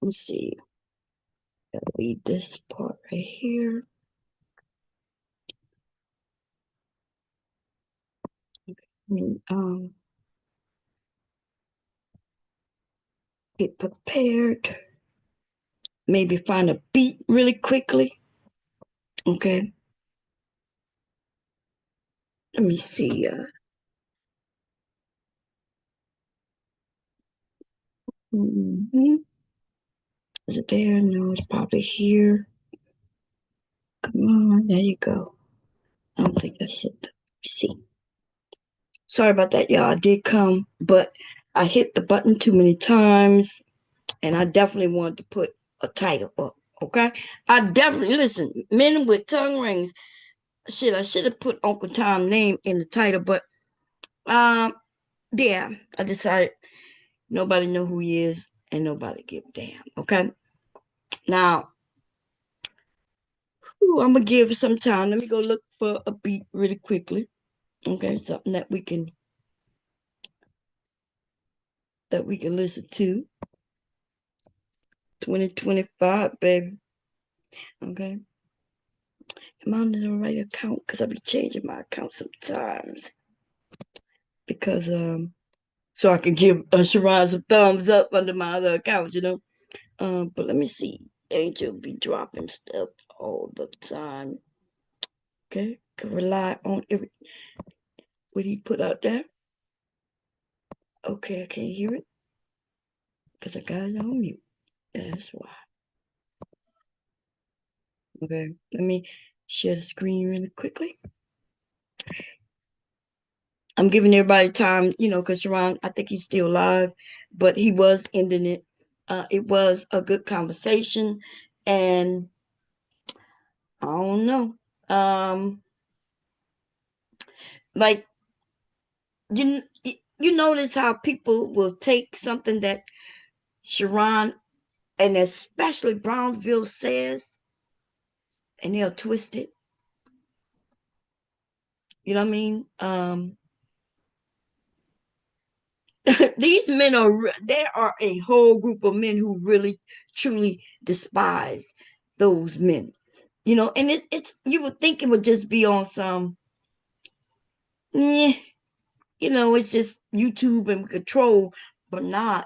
Let's see. Gotta read this part right here. And get prepared. Maybe find a beat really quickly. Okay. Let me see. Mhm. Is it there? No, it's probably here. Come on, there you go. I don't think that's it. Let's see. Sorry about that, y'all. I did come, but I hit the button too many times, and I definitely wanted to put a title up. Okay, I definitely listen. Men with tongue rings. Shit, I should have put Uncle Tom's name in the title, but um, yeah, I decided nobody know who he is, and nobody give a damn. Okay, now I'm gonna give some time. Let me go look for a beat really quickly. Okay, something that we can listen to. 2025, baby. Okay. Am I on the right account? Because I be changing my account sometimes. Because so I can give Sharon some thumbs up under my other account. But let me see. Angel be dropping stuff all the time. Okay. Can rely on every what he put out there. Okay, I can't hear it. Because I got it on mute. That's why. Okay. Let me share the screen really quickly. I'm giving everybody time, because Sharon, I think he's still alive, but he was ending it. It was a good conversation, and I don't know. Like you, you notice how people will take something that Sharon and especially Brownsville says, and they'll twist it. You know what I mean? These men there are a whole group of men who really truly despise those men, and it's you would think it would just be on some, yeah, it's just YouTube and control, but nah,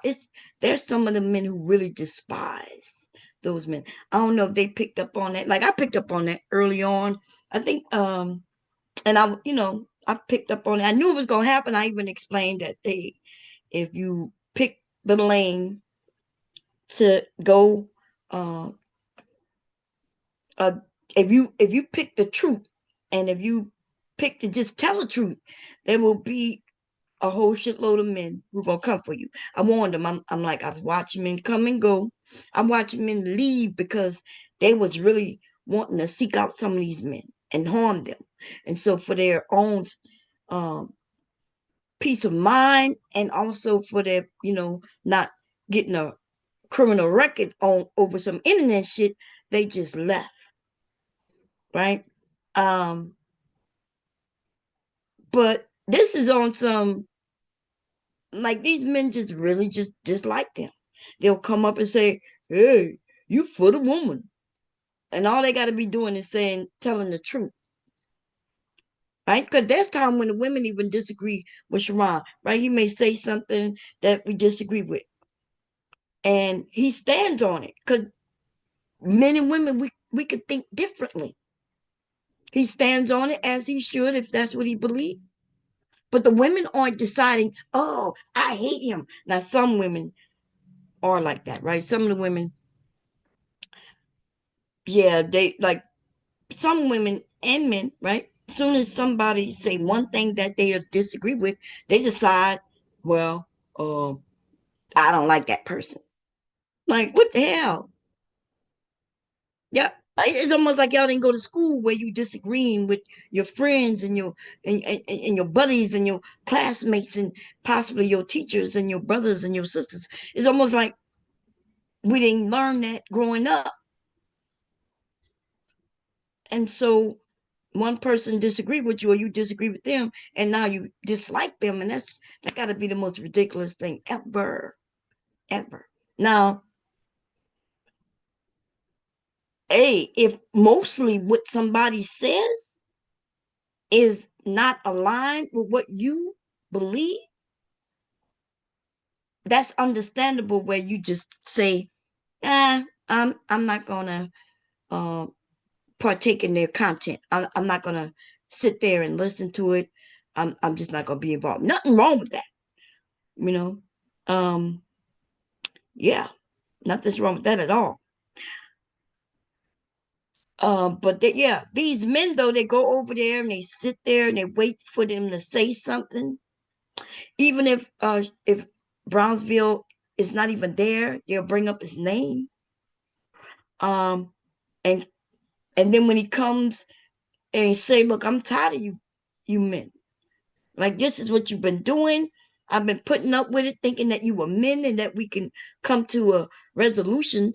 there's some of the men who really despise those men. I don't know if they picked up on that. Like I picked up on that early on. I think and I picked up on it. I knew it was gonna happen. I even explained that if you pick the lane to go, uh, uh, if you pick the truth, and if you pick to just tell the truth, there will be a whole shitload of men who gonna come for you. I warned them. I'm like, I've watched men come and go. I'm watching men leave because they was really wanting to seek out some of these men and harm them, and so for their own um peace of mind, and also for their not getting a criminal record on over some internet shit, they just left, right? Um, but this is on some, like, these men just really just dislike them. They'll come up and say, "Hey, you for the woman," and all they got to be doing is telling the truth, right? Because there's time when the women even disagree with Sharon, right? He may say something that we disagree with, and he stands on it because men and women we could think differently. He stands on it as he should if that's what he believes. But the women aren't deciding, oh, I hate him. Now, some women are like that, right? Some of the women, yeah, they like some women and men, right? As soon as somebody say one thing that they disagree with, they decide, well, I don't like that person. Like, what the hell? Yeah, it's almost like y'all didn't go to school where you disagreeing with your friends and and your buddies and your classmates and possibly your teachers and your brothers and your sisters. It's almost like we didn't learn that growing up, and so one person disagree with you or you disagree with them, and now you dislike them, and that got to be the most ridiculous thing ever, ever. Now, hey, if mostly what somebody says is not aligned with what you believe, that's understandable where you just say, I'm not gonna uh, partake in their content. I'm not gonna sit there and listen to it. I'm just not gonna be involved. Nothing wrong with that, you know. Um, yeah, nothing's wrong with that at all. But yeah, these men though, they go over there and they sit there and they wait for them to say something, even if Brownsville is not even there, they'll bring up his name. Um, and and then when he comes and say, "Look, I'm tired of you men. Like this is what you've been doing. I've been putting up with it, thinking that you were men and that we can come to a resolution,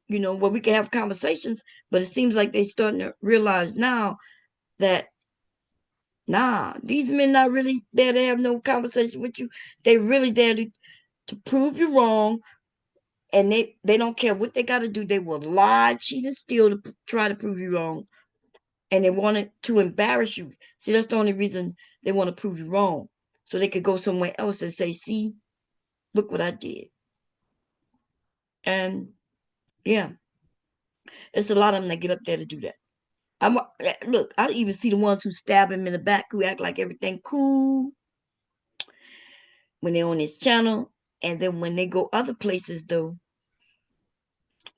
where we can have conversations." But it seems like they're starting to realize now that nah, these men not really there to have no conversation with you. They really there to prove you wrong, and they don't care what they got to do. They will lie, cheat, and steal to try to prove you wrong, and they wanted to embarrass you. See, that's the only reason they want to prove you wrong, so they could go somewhere else and say, "See, look what I did." And yeah, it's a lot of them that get up there to do that. I'm look. I even see the ones who stab him in the back, who act like everything cool when they're on his channel, and then when they go other places, though,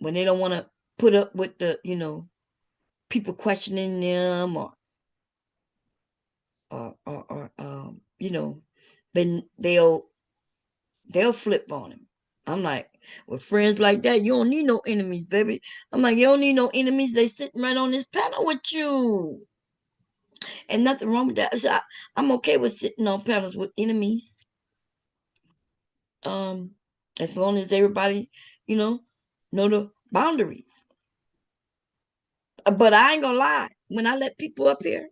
when they don't want to put up with the people questioning them, or then they'll flip on him. I'm like, with friends like that, you don't need no enemies, baby. I'm like, you don't need no enemies. They sitting right on this panel with you, and nothing wrong with that. So I'm okay with sitting on panels with enemies, um, as long as everybody, you know, know the boundaries. But I ain't gonna lie, when I let people up here,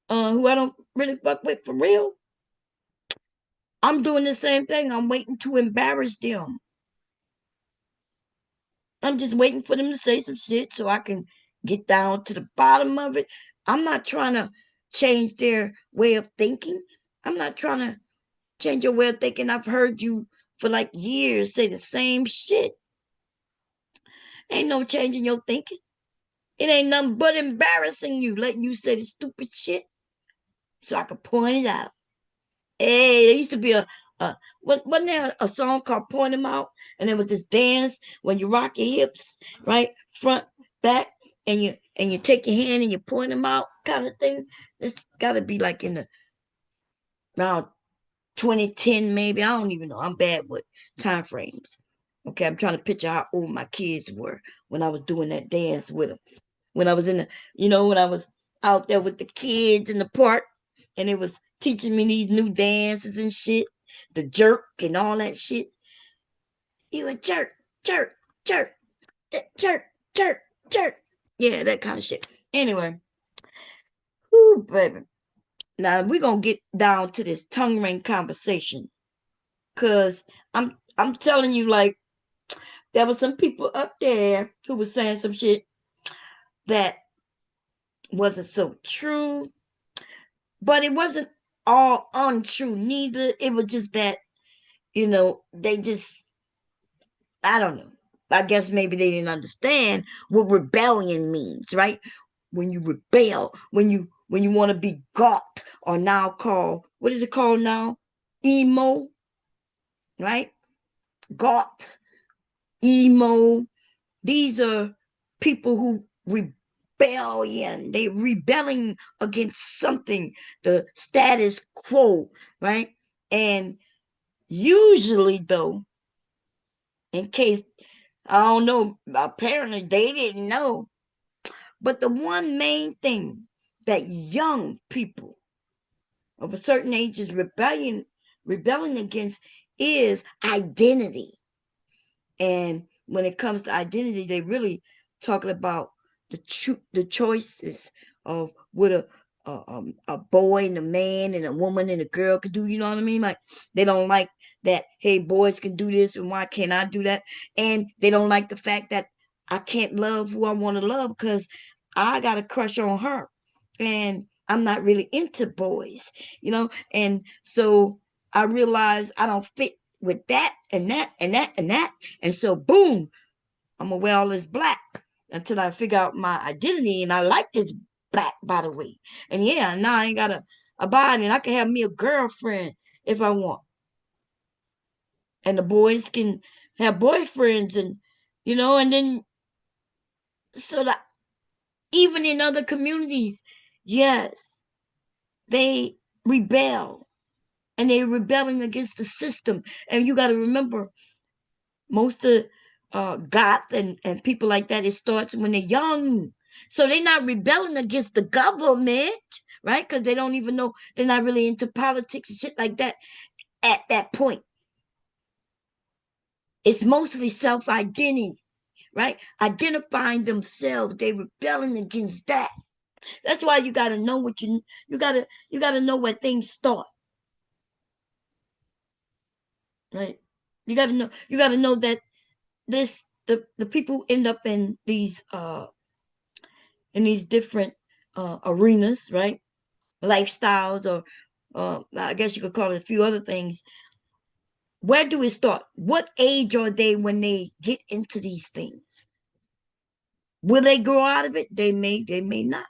who I don't really fuck with for real, I'm doing the same thing. I'm waiting to embarrass them. I'm just waiting for them to say some shit so I can get down to the bottom of it. I'm not trying to change their way of thinking. I'm not trying to change your way of thinking. I've heard you for like years say the same shit. Ain't no changing your thinking. It ain't nothing but embarrassing you, letting you say the stupid shit so I can point it out. Hey, there used to be wasn't there a song called Point 'em Out? And there was this dance when you rock your hips, right? Front, back, and you take your hand and you point them out kind of thing. It's gotta be like in the around 2010, maybe. I don't even know. I'm bad with time frames. Okay, I'm trying to picture how old my kids were when I was doing that dance with them. When I was when I was out there with the kids in the park, and it was teaching me these new dances and shit, the jerk and all that shit. You a jerk, jerk, jerk, jerk, jerk, jerk. Yeah, that kind of shit. Anyway, whoo, baby. Now we're gonna get down to this tongue ring conversation, cause I'm telling you, like, there was some people up there who was saying some shit that wasn't so true, but it wasn't all untrue neither. It was just that, they just, I don't know. I guess maybe they didn't understand what rebellion means, right? When you rebel, when you want to be got, or now called, what is it called now? Emo, right? Got, emo. These are people who rebellion. They rebelling against something, the status quo, right? And usually, though, in case I don't know, apparently they didn't know, but the one main thing that young people of a certain age is rebelling against is identity. And when it comes to identity, they really talking about the choices of what a boy and a man and a woman and a girl could do. You know what I mean? Like, they don't like that. Hey, boys can do this, and why can't I do that? And they don't like the fact that I can't love who I want to love because I got a crush on her. And I'm not really into boys, And so I realized I don't fit with that and that and that and that. And so, boom, I'm going to wear all this black until I figure out my identity. And I like this black, by the way. And yeah, now I ain't got to abide, and I can have me a girlfriend if I want. And the boys can have boyfriends, and then so that even in other communities, yes, they rebel, and they're rebelling against the system. And you got to remember, most of goth and people like that, it starts when they're young. So they're not rebelling against the government, right? Because they don't even know, they're not really into politics and shit like that at that point. It's mostly self-identity, right? Identifying themselves. They rebelling against that. That's why you gotta know what you gotta know where things start. Right? You gotta know that the people end up in these different arenas, right? Lifestyles, or I guess you could call it a few other things. Where do it start? What age are they when they get into these things? Will they grow out of it? They may not.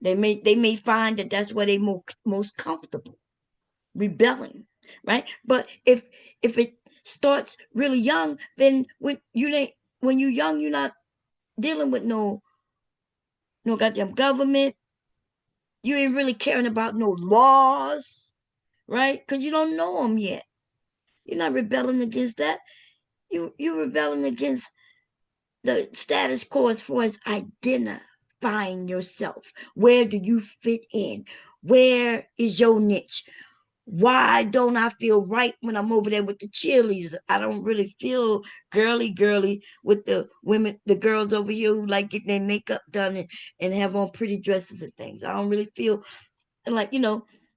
They may find that that's where they most comfortable, rebelling, right? But if it starts really young, then when you're young, you're not dealing with no goddamn government. You ain't really caring about no laws, right? Because you don't know them yet. You're not rebelling against that. You're rebelling against the status quo as far as identifying yourself. Where do you fit in? Where is your niche? Why don't I feel right when I'm over there with the cheerleaders? I don't really feel girly with the women, the girls over here who like getting their makeup done and have on pretty dresses and things. I don't really feel like,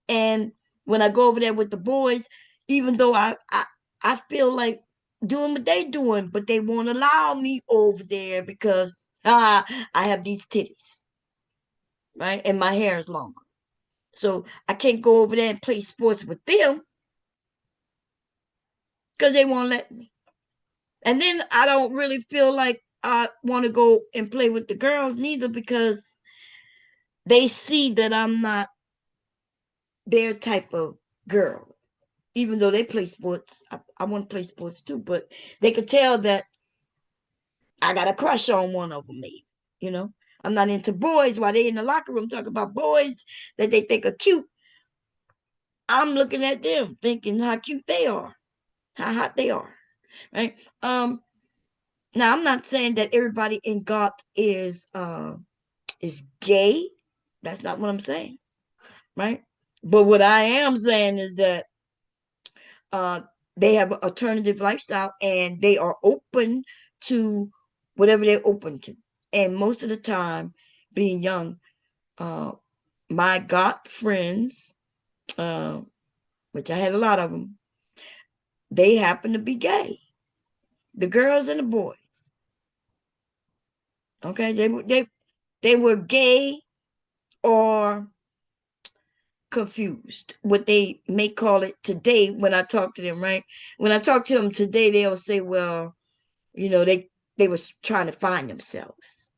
and when I go over there with the boys, even though I feel like doing what they doing, but they won't allow me over there because I have these titties, right? And my hair is longer. So I can't go over there and play sports with them because they won't let me. And then I don't really feel like I want to go and play with the girls neither, because they see that I'm not their type of girl. Even though they play sports, I want to play sports too, but they could tell that I got a crush on one of them, maybe. You know, I'm not into boys while they in the locker room talking about boys that they think are cute. I'm looking at them thinking how cute they are, how hot they are, right? Now I'm not saying that everybody in goth is gay. That's not what I'm saying, right? But what I am saying is that uh, they have an alternative lifestyle and they are open to whatever they're open to. And most of the time, being young, uh, my goth friends, uh, which I had a lot of them, they happen to be gay. The girls and the boys. Okay, they were gay or confused, what they may call it today. When I talk to them, right, when I talk to them today, they'll say, well, they was trying to find themselves.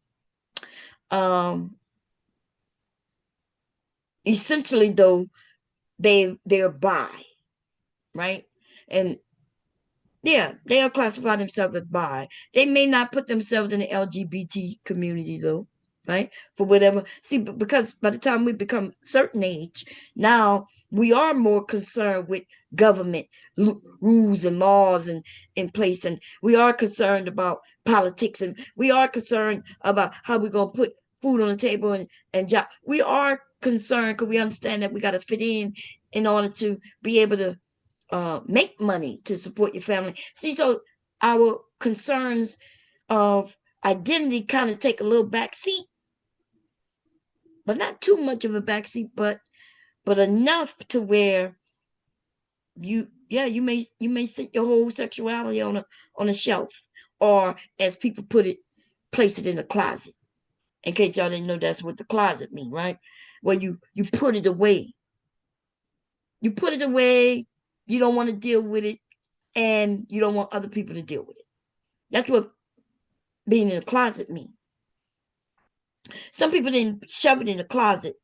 Essentially though, they're bi, right? And yeah, they'll classify themselves as bi. They may not put themselves in the LGBT community though, right? For whatever. See, because by the time we become certain age, now we are more concerned with government rules and laws and in place, and we are concerned about politics, and we are concerned about how we're gonna put food on the table and job. We are concerned because we understand that we got to fit in order to be able to make money to support your family. See, so our concerns of identity kind of take a little back seat, but not too much of a back seat, but enough to where you may sit your whole sexuality on a shelf, or as people put it, place it in a closet. In case y'all didn't know, that's what the closet mean, right? Where you put it away. You put it away. You don't want to deal with it, and you don't want other people to deal with it. That's what being in a closet mean. Some people didn't shove it in the closet.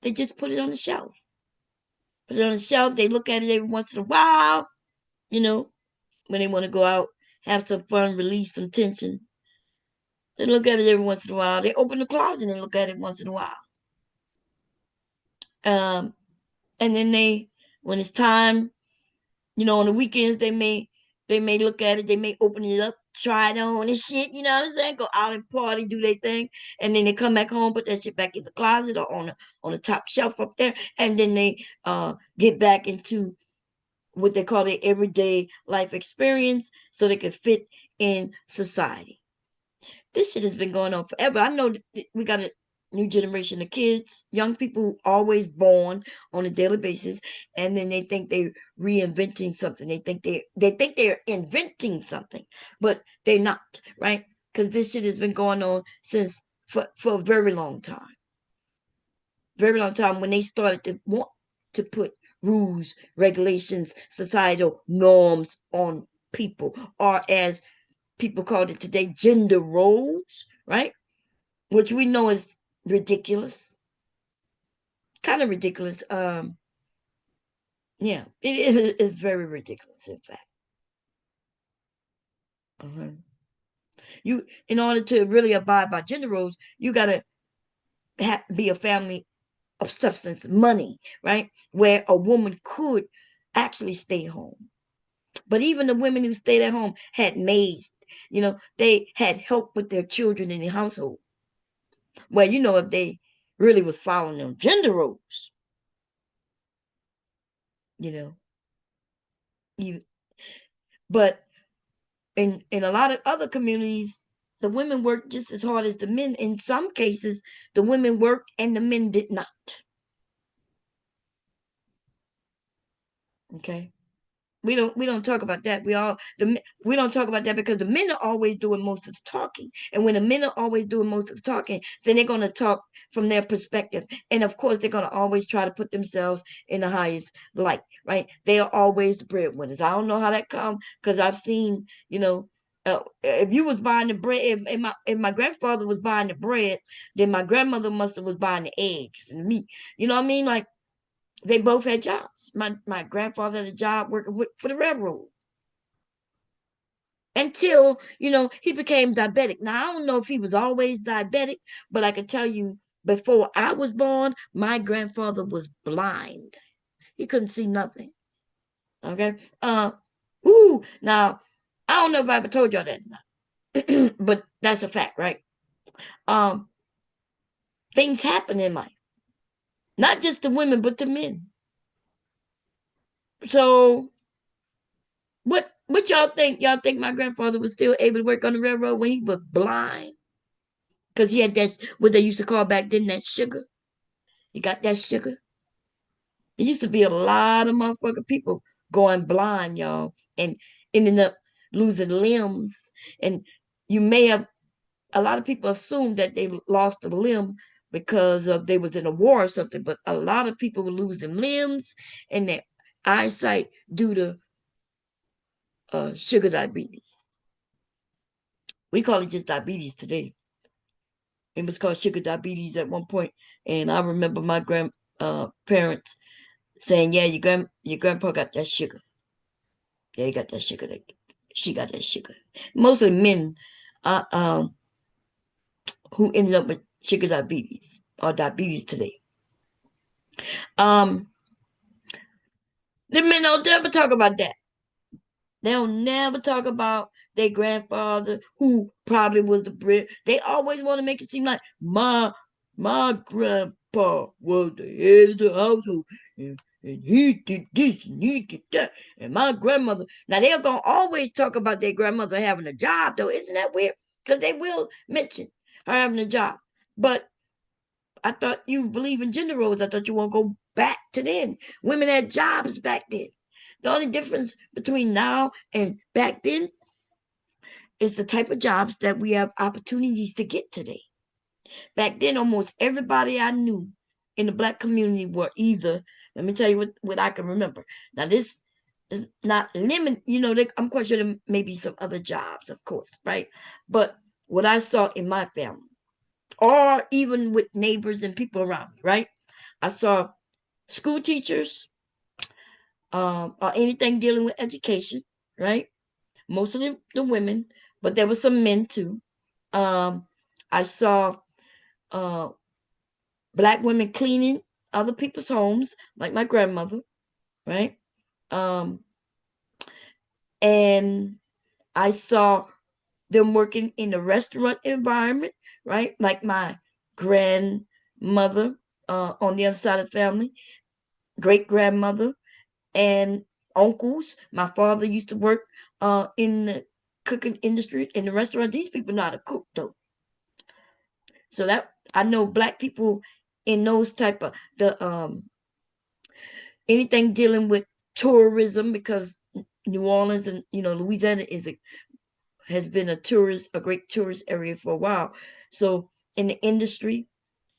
They just put it on the shelf. Put it on the shelf. They look at it every once in a while, you know, when they want to go out, have some fun, release some tension. They look at it every once in a while. They open the closet and look at it once in a while. Um, and then when it's time, on the weekends, they may look at it, they may open it up, try it on and shit, you know what I'm saying? Go out and party, do their thing, and then they come back home, put that shit back in the closet or on the top shelf up there, and then they get back into what they call their everyday life experience so they can fit in society. This shit has been going on forever. I know we got a new generation of kids, young people always born on a daily basis, and then they think they're reinventing something. They think they're inventing something, but they're not, right? Because this shit has been going on since for a very long time. Very long time when they started to want to put rules, regulations, societal norms on people, or as people called it today, gender roles, right? Which we know is ridiculous, kind of ridiculous. Yeah, it is very ridiculous. In fact, uh-huh. You, in order to really abide by gender roles, you gotta be a family of substance, money, right? Where a woman could actually stay home. But even the women who stayed at home had maids. They had help with their children in the household. Well, if they really was following them gender roles, you know, you but in a lot of other communities, the women worked just as hard as the men. In some cases, the women worked and the men did not. Okay. We don't talk about that. We don't talk about that because the men are always doing most of the talking. And when the men are always doing most of the talking, then they're gonna talk from their perspective. And of course, they're gonna always try to put themselves in the highest light, right? They are always the breadwinners. I don't know how that come because I've seen, if you was buying the bread, if my grandfather was buying the bread, then my grandmother must have was buying the eggs and the meat. You know what I mean? Like they both had jobs. My grandfather had a job working for the railroad until he became diabetic. Now I don't know if he was always diabetic, but I can tell you before I was born, my grandfather was blind. He couldn't see nothing. Okay. Now I don't know if I ever told y'all that or not, but that's a fact, right? Um, things happen in life, not just to women but to men. So what y'all think? Y'all think my grandfather was still able to work on the railroad when he was blind? Because he had that, what they used to call back then, that sugar. He got that sugar. It used to be a lot of motherfucking people going blind, y'all, and ending up losing limbs. And you may have, a lot of people assume that they lost a limb because of they was in a war or something, but a lot of people were losing limbs and their eyesight due to sugar diabetes. We call it just diabetes today. It was called sugar diabetes at one point, and I remember my parents saying, "Yeah, your grandpa got that sugar. Yeah, he got that sugar. She got that sugar." Mostly men, uh, um, who ended up with sugar diabetes or diabetes today. Um, the men don't ever talk about that. They'll never talk about their grandfather who probably was the bread. They always want to make it seem like my grandpa was the head of the household and he did this and he did that. And my grandmother. Now they're gonna always talk about their grandmother having a job though. Isn't that weird? Because they will mention her having a job. But I thought you believe in gender roles. I thought you want to go back to then. Women had jobs back then. The only difference between now and back then It's the type of jobs that we have opportunities to get today. Back then, almost everybody I knew in the black community were either, let me tell you what I can remember. Now, this is not limit, I'm quite sure there may be some other jobs, of course, right? But what I saw in my family, or even with neighbors and people around me, right? I saw school teachers, or anything dealing with education, right? Most of the women, but there were some men too. Um, I saw uh, black women cleaning other people's homes, like my grandmother, right? Um, and I saw them working in the restaurant environment, right? Like my grandmother on the other side of the family, great grandmother, and uncles. My father used to work in the cooking industry in the restaurant. These people know how to cook though. So that I know black people in those type of the anything dealing with tourism, because New Orleans and Louisiana has been a great tourist area for a while. So in the industry,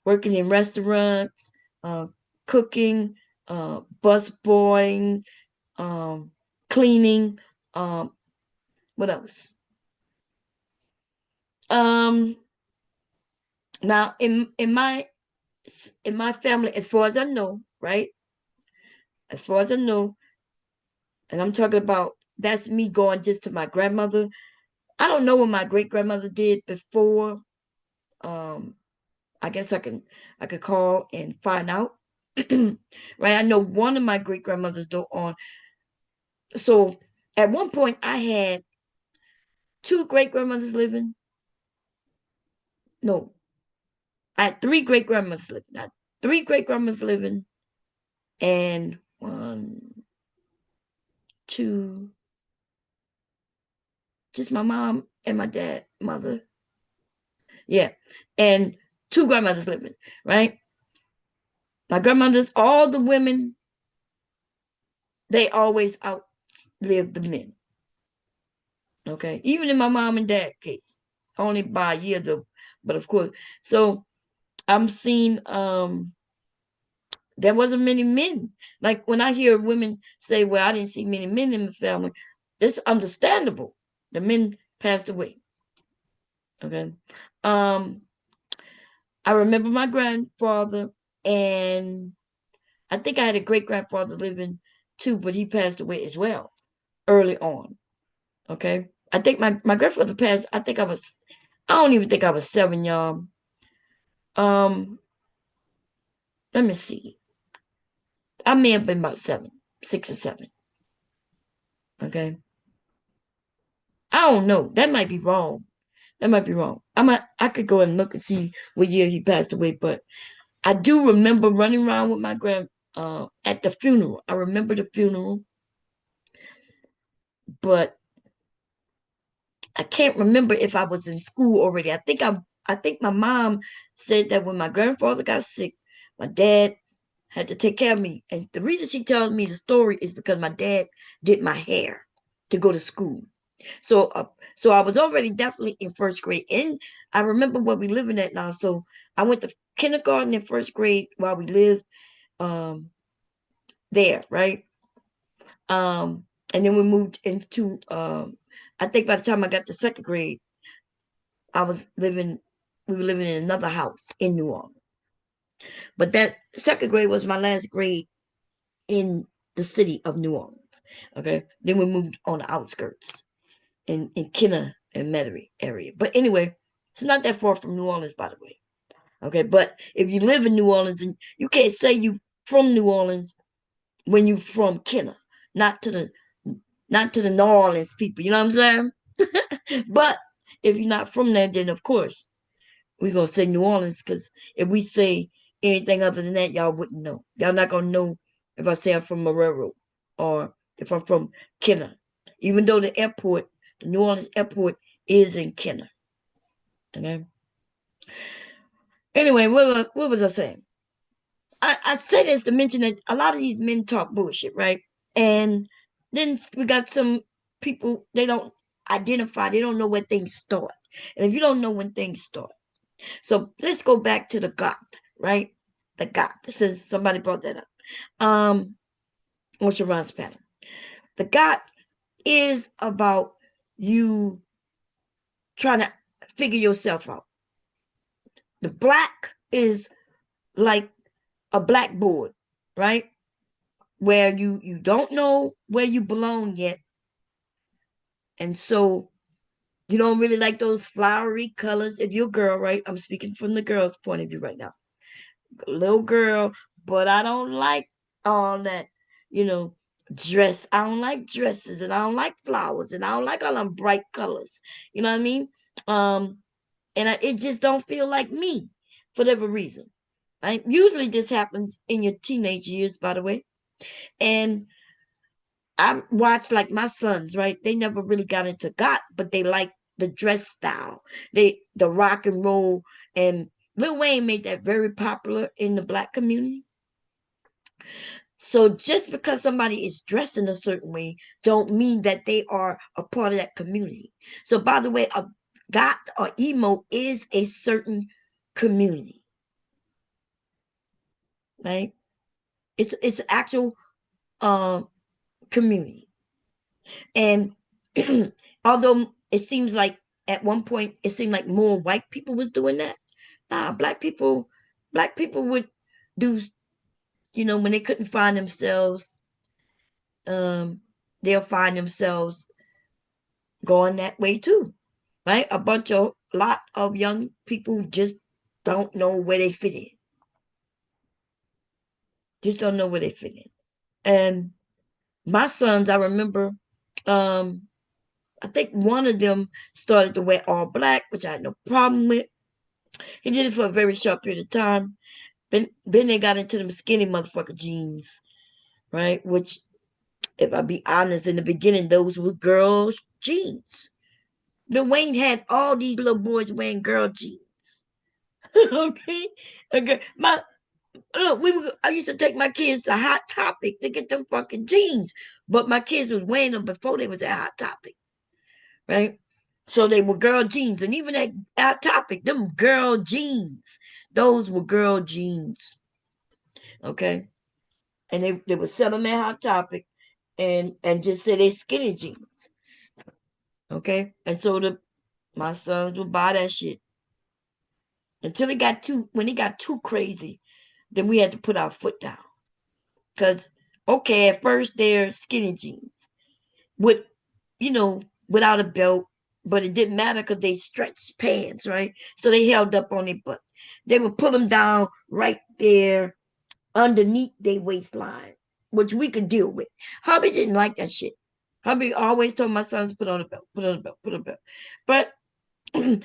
working in restaurants, uh, cooking, bus boying, um, cleaning, um, what else? Um, Now in my family, as far as I know, right? As far as I know, and I'm talking about that's me going just to my grandmother. I don't know what my great grandmother did before. Um, I guess I could call and find out. Right? I know one of my great grandmothers though on. So at one point I had two great grandmothers living. No, I had three great grandmothers living. I had three great grandmothers living, and one, two, just my mom and my dad, mother. Yeah, and two grandmothers living. Right? My grandmothers, all the women, they always outlived the men. Okay, even in my mom and dad case, only by a year though. But of course, so I'm seeing there wasn't many men. Like when I hear women say, "Well, I didn't see many men in the family," it's understandable. The men passed away. Okay, um, I remember my grandfather, and I think I had a great grandfather living too, but he passed away as well early on. Okay. I think my grandfather passed. I don't even think I was 7, y'all. Um, let me see. I may have been about 7, 6 or 7. Okay. I don't know. That might be wrong. That might be wrong. I could go and look and see what year he passed away, but I do remember running around with my at the funeral. I remember the funeral, but I can't remember if I was in school already. I think my mom said that when my grandfather got sick, my dad had to take care of me. And the reason she tells me the story is because my dad did my hair to go to school. So I was already definitely in first grade. And I remember where we living at now. So I went to kindergarten and first grade while we lived um there, right? Um and then we moved into I think by the time I got to second grade, I was living we were living in another house in New Orleans. But that second grade was my last grade in the city of New Orleans. Okay. Then we moved on the outskirts in Kenner and Metairie area. But anyway, it's not that far from New Orleans, by the way. Okay. But if you live in New Orleans, and you can't say you from New Orleans when you from Kenner, not to the not to the New Orleans people, you know what I'm saying? But if you're not from there, then of course we're gonna say New Orleans, because if we say anything other than that, y'all wouldn't know. Y'all not gonna know if I say I'm from Marrero or if I'm from Kenner. Even though the New Orleans airport is in Kenner. Okay. Anyway, what was I saying? I say this to mention that a lot of these men talk bullshit, right? And then we got some people, they don't. identify, they don't know where things start. And if you don't know when things start, so let's go back to the goth, right? The goth, since somebody brought that up. On Sharon's pattern. The goth is about you trying to figure yourself out. The black is like a blackboard, right? Where you don't know where you belong yet. And so you don't really like those flowery colors. If you're a girl, right? I'm speaking from the girl's point of view right now. Little girl, but I don't like all that, you know, dress. I don't like dresses and I don't like flowers and I don't like all them bright colors. You know what I mean? Um, it just don't feel like me for whatever reason. Usually this happens in your teenage years, by the way. And I watched like my sons, right? They never really got into goth, but they like the dress style. The rock and roll, and Lil Wayne made that very popular in the black community. So just because somebody is dressed in a certain way don't mean that they are a part of that community. So by the way, a goth or emo is a certain community, right? It's actual uh, community. And although it seems like at one point it seemed like more white people was doing that, nah, black people would do, when they couldn't find themselves, um, they'll find themselves going that way too, right? A lot of young people just don't know where they fit in, just don't know where they fit in. And my sons, I remember, um, I think one of them started to wear all black, which I had no problem with. He did it for a very short period of time. Then they got into them skinny motherfucker jeans, right? Which, if I be honest, in the beginning, those were girls' jeans. The Wayne had all these little boys wearing girl jeans. Okay, okay. I used to take my kids to Hot Topic to get them fucking jeans, but my kids was wearing them before they was at Hot Topic, right? So they were girl jeans, and even at Hot Topic, them girl jeans, those were girl jeans, okay. And they would sell them at Hot Topic, and just say they skinny jeans, okay. And so my sons would buy that shit until it got too when it got too crazy. Then we had to put our foot down. Because, okay, at first they're skinny jeans with, without a belt, but it didn't matter because they stretched pants, right? So they held up on their butt. They would put them down right there underneath their waistline, which we could deal with. Hubby didn't like that shit. Hubby always told my sons, put on a belt, put on a belt, put on a belt. But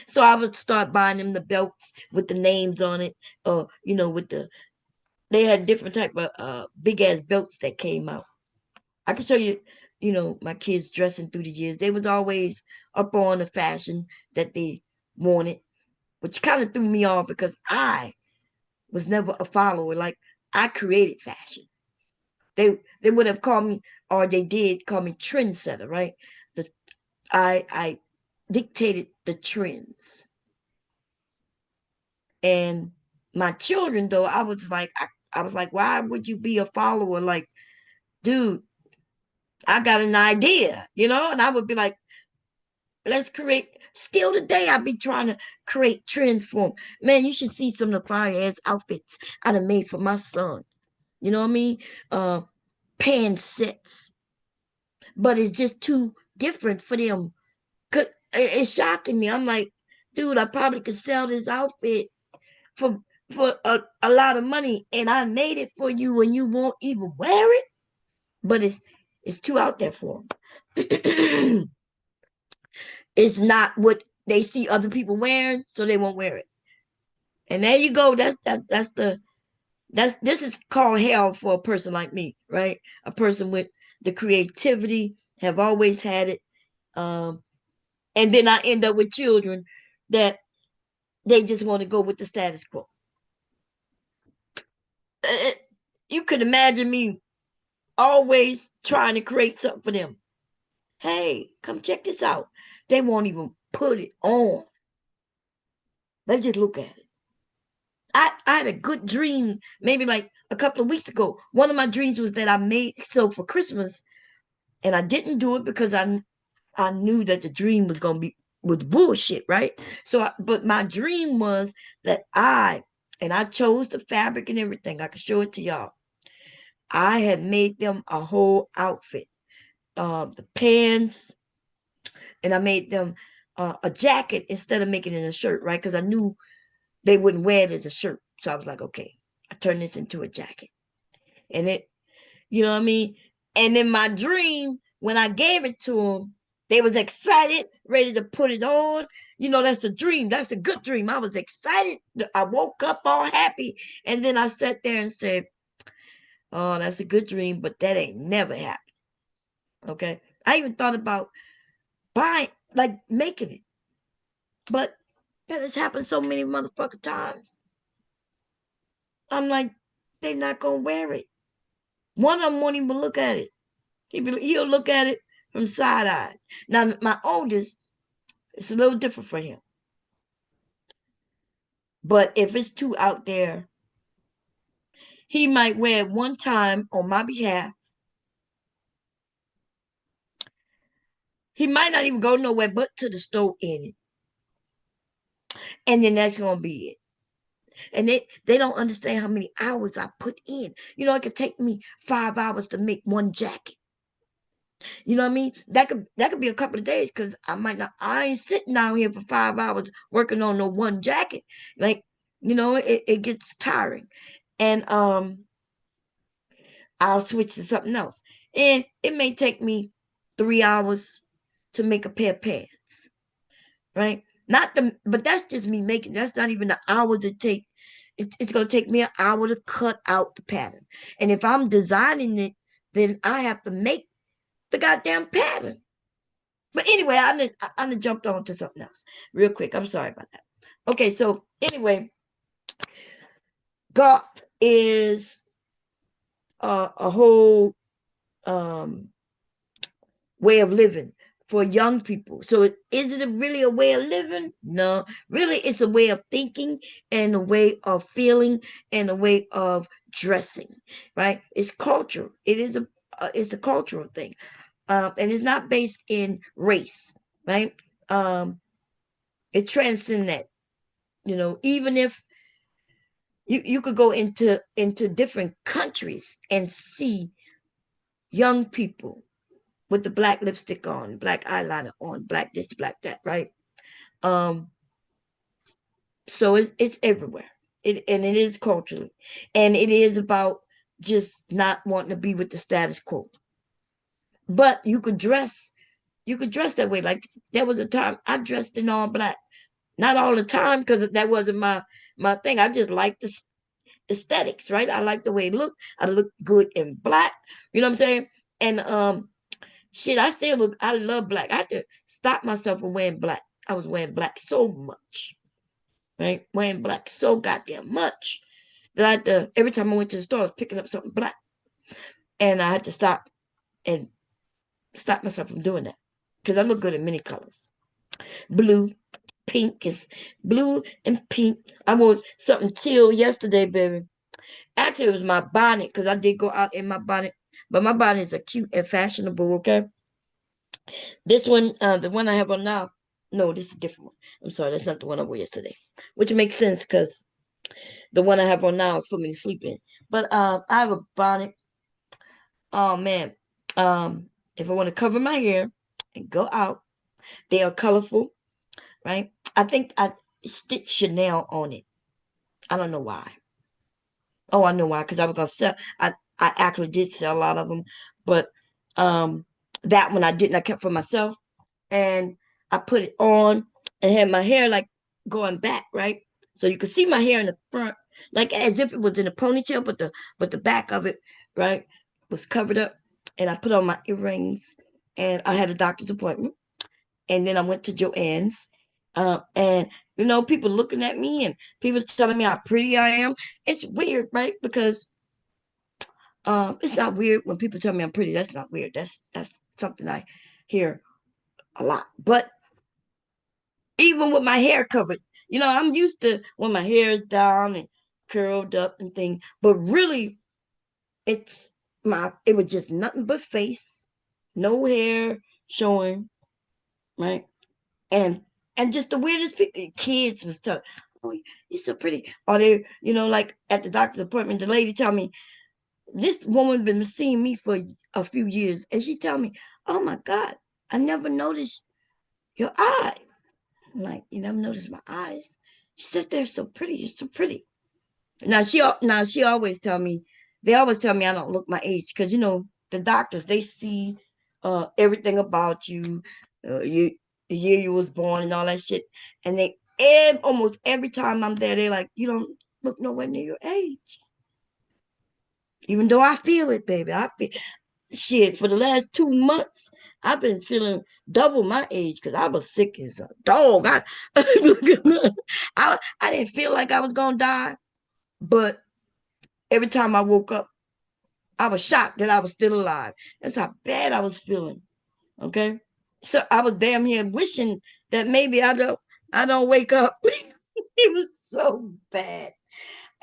so I would start buying them the belts with the names on it, or with they had different type of big ass belts that came out. I can show you, my kids dressing through the years. They was always up on the fashion that they wanted, which kind of threw me off because I was never a follower. Like, I created fashion. They would have called me, or they did call me trendsetter, right? The I dictated the trends. And my children, though, I was like, why would you be a follower? Like, dude, I got an idea, and I would be like, let's create. Still today, I be trying to create trends for them. Man, you should see some of the fire ass outfits I done made for my son. You know what I mean? Uh, Pan sets, but it's just too different for them. It's shocking me. I'm like, dude, I probably could sell this outfit for a lot of money, and I made it for you, and you won't even wear it. But it's too out there for them. It's not what they see other people wearing, so they won't wear it. And there you go. This is called hell for a person like me, right? A person with the creativity, have always had it. Um, and then I end up with children that they just want to go with the status quo. Uh, You could imagine me always trying to create something for them. Hey, come check this out. They won't even put it on. They just look at it. I had a good dream maybe like a couple of weeks ago. One of my dreams was that I made so for Christmas, and I didn't do it because I knew that the dream was gonna be was bullshit, right? But my dream was that I chose the fabric and everything. I could show it to y'all. I had made them a whole outfit, the pants, and I made them a jacket instead of making it a shirt, right? Because I knew they wouldn't wear it as a shirt. So I was like, okay, I turned this into a jacket, and you know what I mean? And in my dream, when I gave it to them, they was excited, ready to put it on. You know, that's a dream. That's a good dream. I was excited. I woke up all happy. And then I sat there and said, oh, that's a good dream, but that ain't never happened. Okay. I even thought about buying, like making it. But that has happened so many motherfucking times. I'm like, they're not gonna wear it. One of them won't even look at it. He'll look at it from side eye. Now my oldest, it's a little different for him. But if it's too out there, he might wear it one time on my behalf. He might not even go nowhere but to the store in it. And then that's gonna be it. And they don't understand how many hours I put in. You know, it could take me 5 hours to make one jacket. You know what I mean? That could be a couple of days because I ain't sitting down here for 5 hours working on no one jacket. Like, it gets tiring. And I'll switch to something else. And it may take me 3 hours to make a pair of pants. Right? But that's just me making. That's not even the hours it take. It's gonna take me an hour to cut out the pattern. And if I'm designing it, then I have to make the goddamn pattern. But anyway, I jumped on to something else real quick. I'm sorry about that. Okay, so anyway, goth is a whole um, way of living for young people. So is it really a way of living? No, really, it's a way of thinking and a way of feeling and a way of dressing. Right? It's culture. It's a cultural thing, and it's not based in race. Right? Um, it transcends that. Even if you could go into different countries and see young people with the black lipstick on, black eyeliner on, black this, black that, right? Um, so it's everywhere. And it is culturally, and it is about just not wanting to be with the status quo. But you could dress that way. Like there was a time I dressed in all black, not all the time because that wasn't my thing. I just liked the aesthetics, right? I like the way it looked. I look good in black. You know what I'm saying? And shit, I love black. I had to stop myself from wearing black. I was wearing black so much, right? Wearing black so goddamn much that I had to, every time I went to the store, I was picking up something black. And I had to and stop myself from doing that. Because I look good in many colors. Blue, pink is blue and pink. I wore something teal yesterday, baby. Actually, it was my bonnet because I did go out in my bonnet. But my bonnet is a cute and fashionable, okay? This one, the one I have on now, no, this is a different one. I'm sorry, that's not the one I wore yesterday. Which makes sense because the one I have on now is for me to sleep in. But I have a bonnet. Oh man. If I want to cover my hair and go out, they are colorful, right? I think I stitched Chanel on it. I don't know why. Oh, I know why, because I was gonna sell. I actually did sell a lot of them, but um, that one I didn't. I kept for myself, and I put it on and had my hair like going back, right? So you could see my hair in the front, like as if it was in a ponytail, but the back of it, right, was covered up. And I put on my earrings, and I had a doctor's appointment, and then I went to Joann's, and people looking at me and people telling me how pretty I am. It's weird, right? Because it's not weird when people tell me I'm pretty. That's not weird. That's something I hair a lot. But even with my hair covered, I'm used to when my hair is down and curled up and things. But really, it's it was just nothing but face, no hair showing, right? And just the weirdest kids was telling, "Oh, you're so pretty." Or they, like at the doctor's appointment, the lady tell me, this woman been seeing me for a few years, and she tell me, "Oh my God, I never noticed your eyes." I'm like, "You never noticed my eyes?" She said, "They're so pretty. You're so pretty." Now she always tell me, they always tell me I don't look my age, because the doctors, they see everything about you, the year you was born and all that shit, and they almost every time I'm there, they're like, "You don't look nowhere near your age." Even though I feel it, baby, I feel shit for the last 2 months. I've been feeling double my age because I was sick as a dog. I didn't feel like I was gonna die, but every time I woke up, I was shocked that I was still alive. That's how bad I was feeling. Okay, so I was damn here wishing that maybe I don't wake up. It was so bad,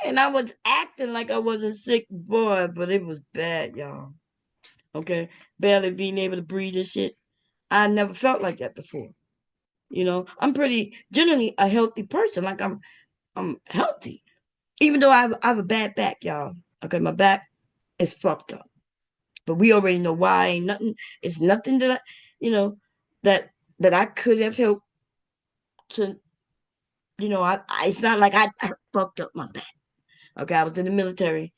and I was acting like I wasn't sick, boy, but it was bad, y'all. Okay, barely being able to breathe and shit. I never felt like that before. I'm pretty generally a healthy person. Like I'm healthy, even though I have a bad back, y'all. Okay, my back is fucked up. But we already know why. Ain't nothing. It's nothing that you know, that I could have helped to. It's not like I fucked up my back. Okay, I was in the military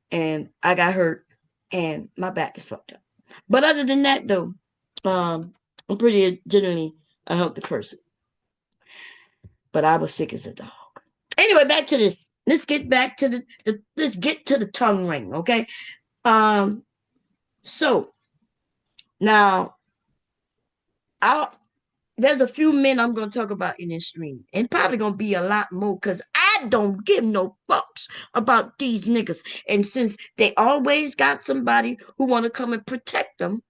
and I got hurt, and my back is fucked up. But other than that, though, I'm pretty generally a healthy person. But I was sick as a dog. Anyway, back to this. Let's get back to let's get to the tongue ring. Okay. Um. So now, I there's a few men I'm going to talk about in this stream, and probably going to be a lot more, because I don't give no fucks about these niggas. And since they always got somebody who want to come and protect them,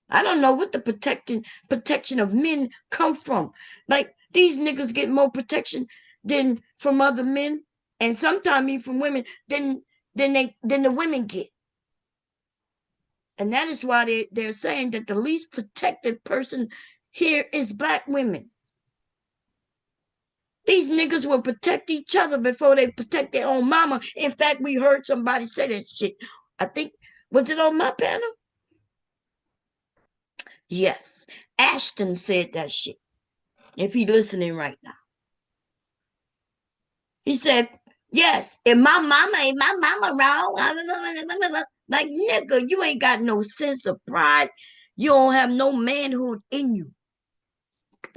I don't know what the protection of men come from. Like, these niggas get more protection than from other men, and sometimes even from women, than the women get. And that is why they're saying that the least protected person here is black women. These niggas will protect each other before they protect their own mama. In fact, we heard somebody say that shit. I think, was it on my panel? Yes. Ashton said that shit. If he listening right now. He said, yes, if my mama wrong. Like, nigga, you ain't got no sense of pride. You don't have no manhood in you.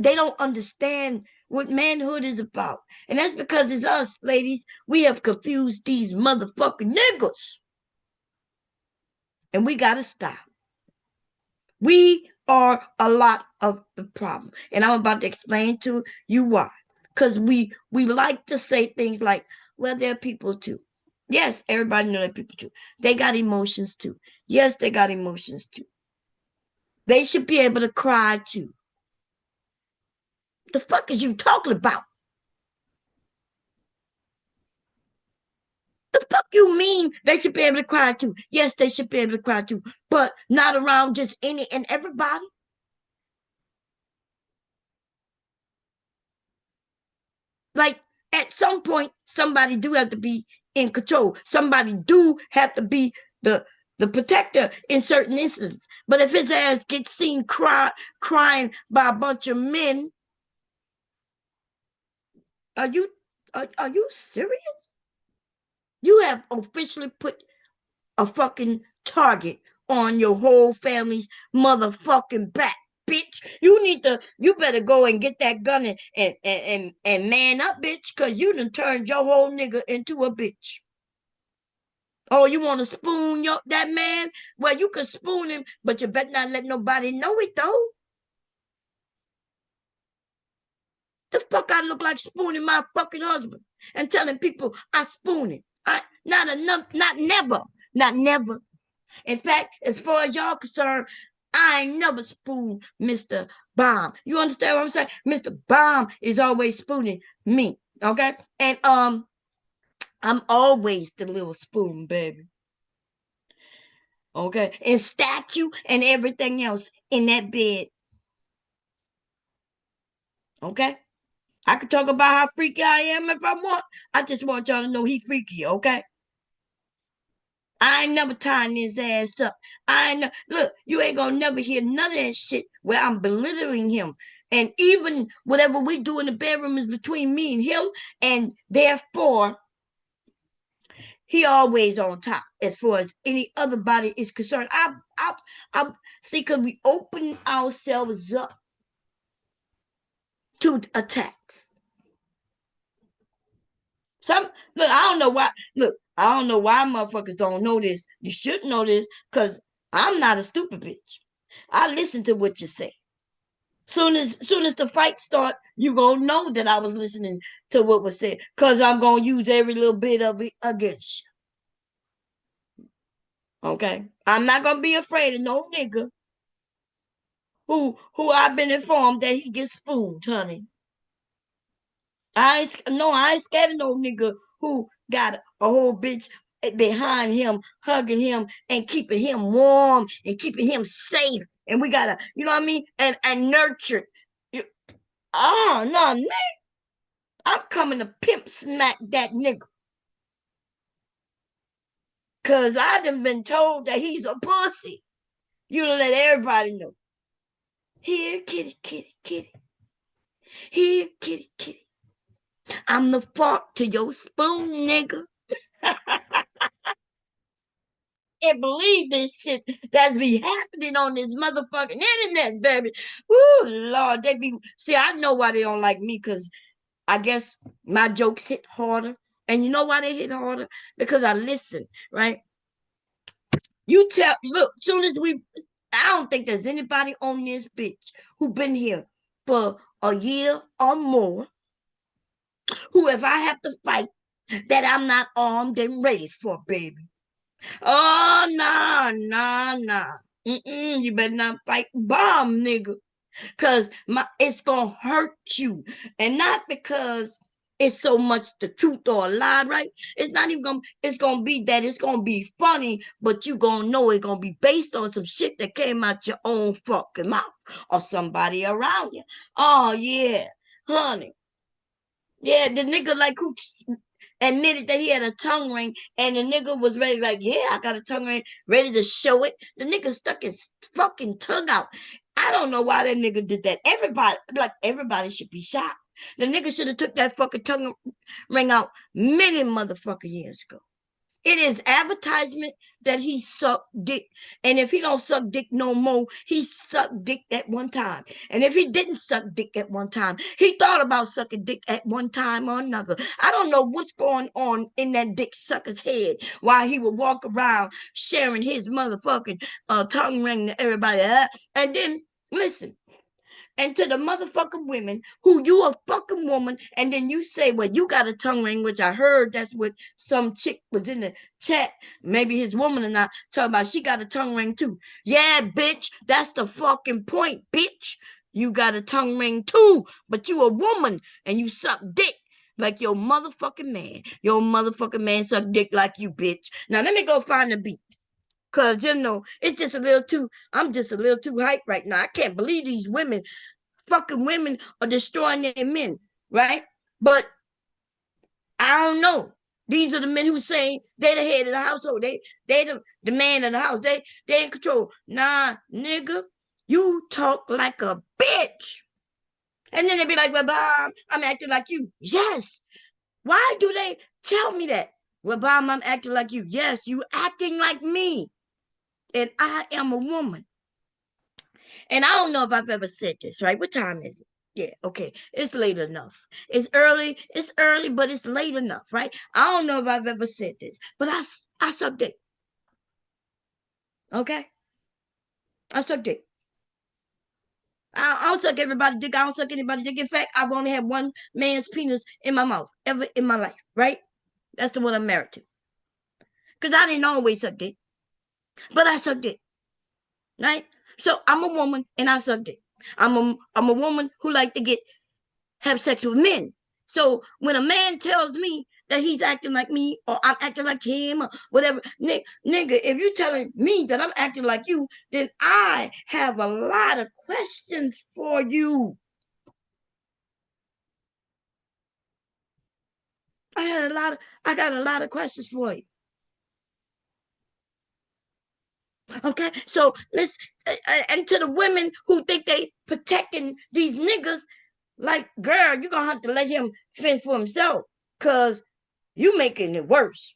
They don't understand what manhood is about. And that's because it's us, ladies. We have confused these motherfucking niggas. And we got to stop. We are a lot of the problem. And I'm about to explain to you why. Because we like to say things like, well, they're people too. Yes, everybody know they're people too. They got emotions too. Yes, they got emotions too. They should be able to cry too. The fuck is you talking about? The fuck you mean they should be able to cry too? Yes, they should be able to cry too, but not around just any and everybody. Like, at some point, somebody do have to be in control. Somebody do have to be the protector in certain instances. But if his ass gets seen crying by a bunch of men, are you are you serious? You have officially put a fucking target on your whole family's motherfucking back, bitch. You better go and get that gun and man up, bitch, because you done turned your whole nigga into a bitch. Oh, you want to spoon that man? Well, you can spoon him, but you better not let nobody know it, though. The fuck I look like spooning my fucking husband and telling people I spoon him? Not enough, not never. In fact, as far as y'all concerned, I ain't never spooned Mr. Bomb. You understand what I'm saying? Mr. Bomb is always spooning me. Okay? And I'm always the little spoon, baby. Okay? And statue and everything else in that bed. Okay? I could talk about how freaky I am if I want. I just want y'all to know he freaky, okay? I ain't never tying his ass up. I ain't look, you ain't gonna never hear none of that shit where I'm belittling him. And even whatever we do in the bedroom is between me and him, and therefore he always on top as far as any other body is concerned. I see, because we open ourselves up to attacks. Some look, I don't know why. Look, I don't know why motherfuckers don't know this. You should know this, because I'm not a stupid bitch. I listen to what you say. Soon as the fight start, you gonna know that I was listening to what was said, cause I'm gonna use every little bit of it against you. Okay, I'm not gonna be afraid of no nigga who I've been informed that he gets spooned, honey. I ain't scared of no nigga who got a whole bitch behind him, hugging him and keeping him warm and keeping him safe. And we gotta, you know what I mean? And nurtured. Oh no, man. I'm coming to pimp smack that nigga. Cause I done been told that he's a pussy. You know, let everybody know. Here, kitty, kitty, kitty. Here, kitty, kitty. I'm the fork to your spoon, nigga. Can't believe this shit that be happening on this motherfucking internet, baby. Ooh, Lord, they be. See, I know why they don't like me, because I guess my jokes hit harder. And you know why they hit harder? Because I listen, right? You tell, look, soon as I don't think there's anybody on this bitch who been here for a year or more, who, if I have to fight, that I'm not armed and ready for, baby. Oh, nah, nah, nah. You better not fight bomb, nigga. Cause it's gonna hurt you. And not because it's so much the truth or a lie, right? It's not even gonna, it's gonna be that it's gonna be funny, but you gonna know it's gonna be based on some shit that came out your own fucking mouth or somebody around you. Oh yeah, honey. Yeah, the nigga like who admitted that he had a tongue ring, and the nigga was ready, like, yeah, I got a tongue ring, ready to show it. The nigga stuck his fucking tongue out. I don't know why that nigga did that. Everybody should be shot. The nigga should have took that fucking tongue ring out many motherfucking years ago. It is advertisement that he sucked dick. And if he don't suck dick no more, he sucked dick at one time. And if he didn't suck dick at one time, he thought about sucking dick at one time or another. I don't know what's going on in that dick sucker's head while he would walk around sharing his motherfucking tongue ring to everybody. And then, listen, and to the motherfucking women who you a fucking woman, and then you say, well, you got a tongue ring, which I heard that's what some chick was in the chat, maybe his woman and I, talking about she got a tongue ring too. Yeah, bitch, that's the fucking point, bitch. You got a tongue ring too, but you a woman and you suck dick like your motherfucking man. Your motherfucking man suck dick like you, bitch. Now let me go find the beat. Cause you know, it's just a little too, I'm just a little too hype right now. I can't believe these women, fucking women, are destroying their men, right? But I don't know. These are the men who say they the head of the household. They the man of the house. They in control. Nah, nigga, you talk like a bitch. And then they be like, well, Bob, I'm acting like you. Yes. Why do they tell me that? Well, Bob, I'm acting like you. Yes, you acting like me. And I am a woman. And I don't know if I've ever said this, right? What time is it? Yeah, okay. It's late enough. It's early, but it's late enough, right? I don't know if I've ever said this, but I suck dick. Okay? I suck dick. I don't suck everybody dick. I don't suck anybody dick. In fact, I've only had one man's penis in my mouth ever in my life, right? That's the one I'm married to. Because I didn't always suck dick, but I suck dick, right? So I'm a woman and I suck dick. I'm a woman who like to have sex with men. So when a man tells me that he's acting like me or I'm acting like him or whatever, nigga, if you're telling me that I'm acting like you, then I have a lot of questions for you. I got a lot of questions for you. Okay, so let's and to the women who think they protecting these niggas, like, girl, you're gonna have to let him fend for himself, cause you making it worse.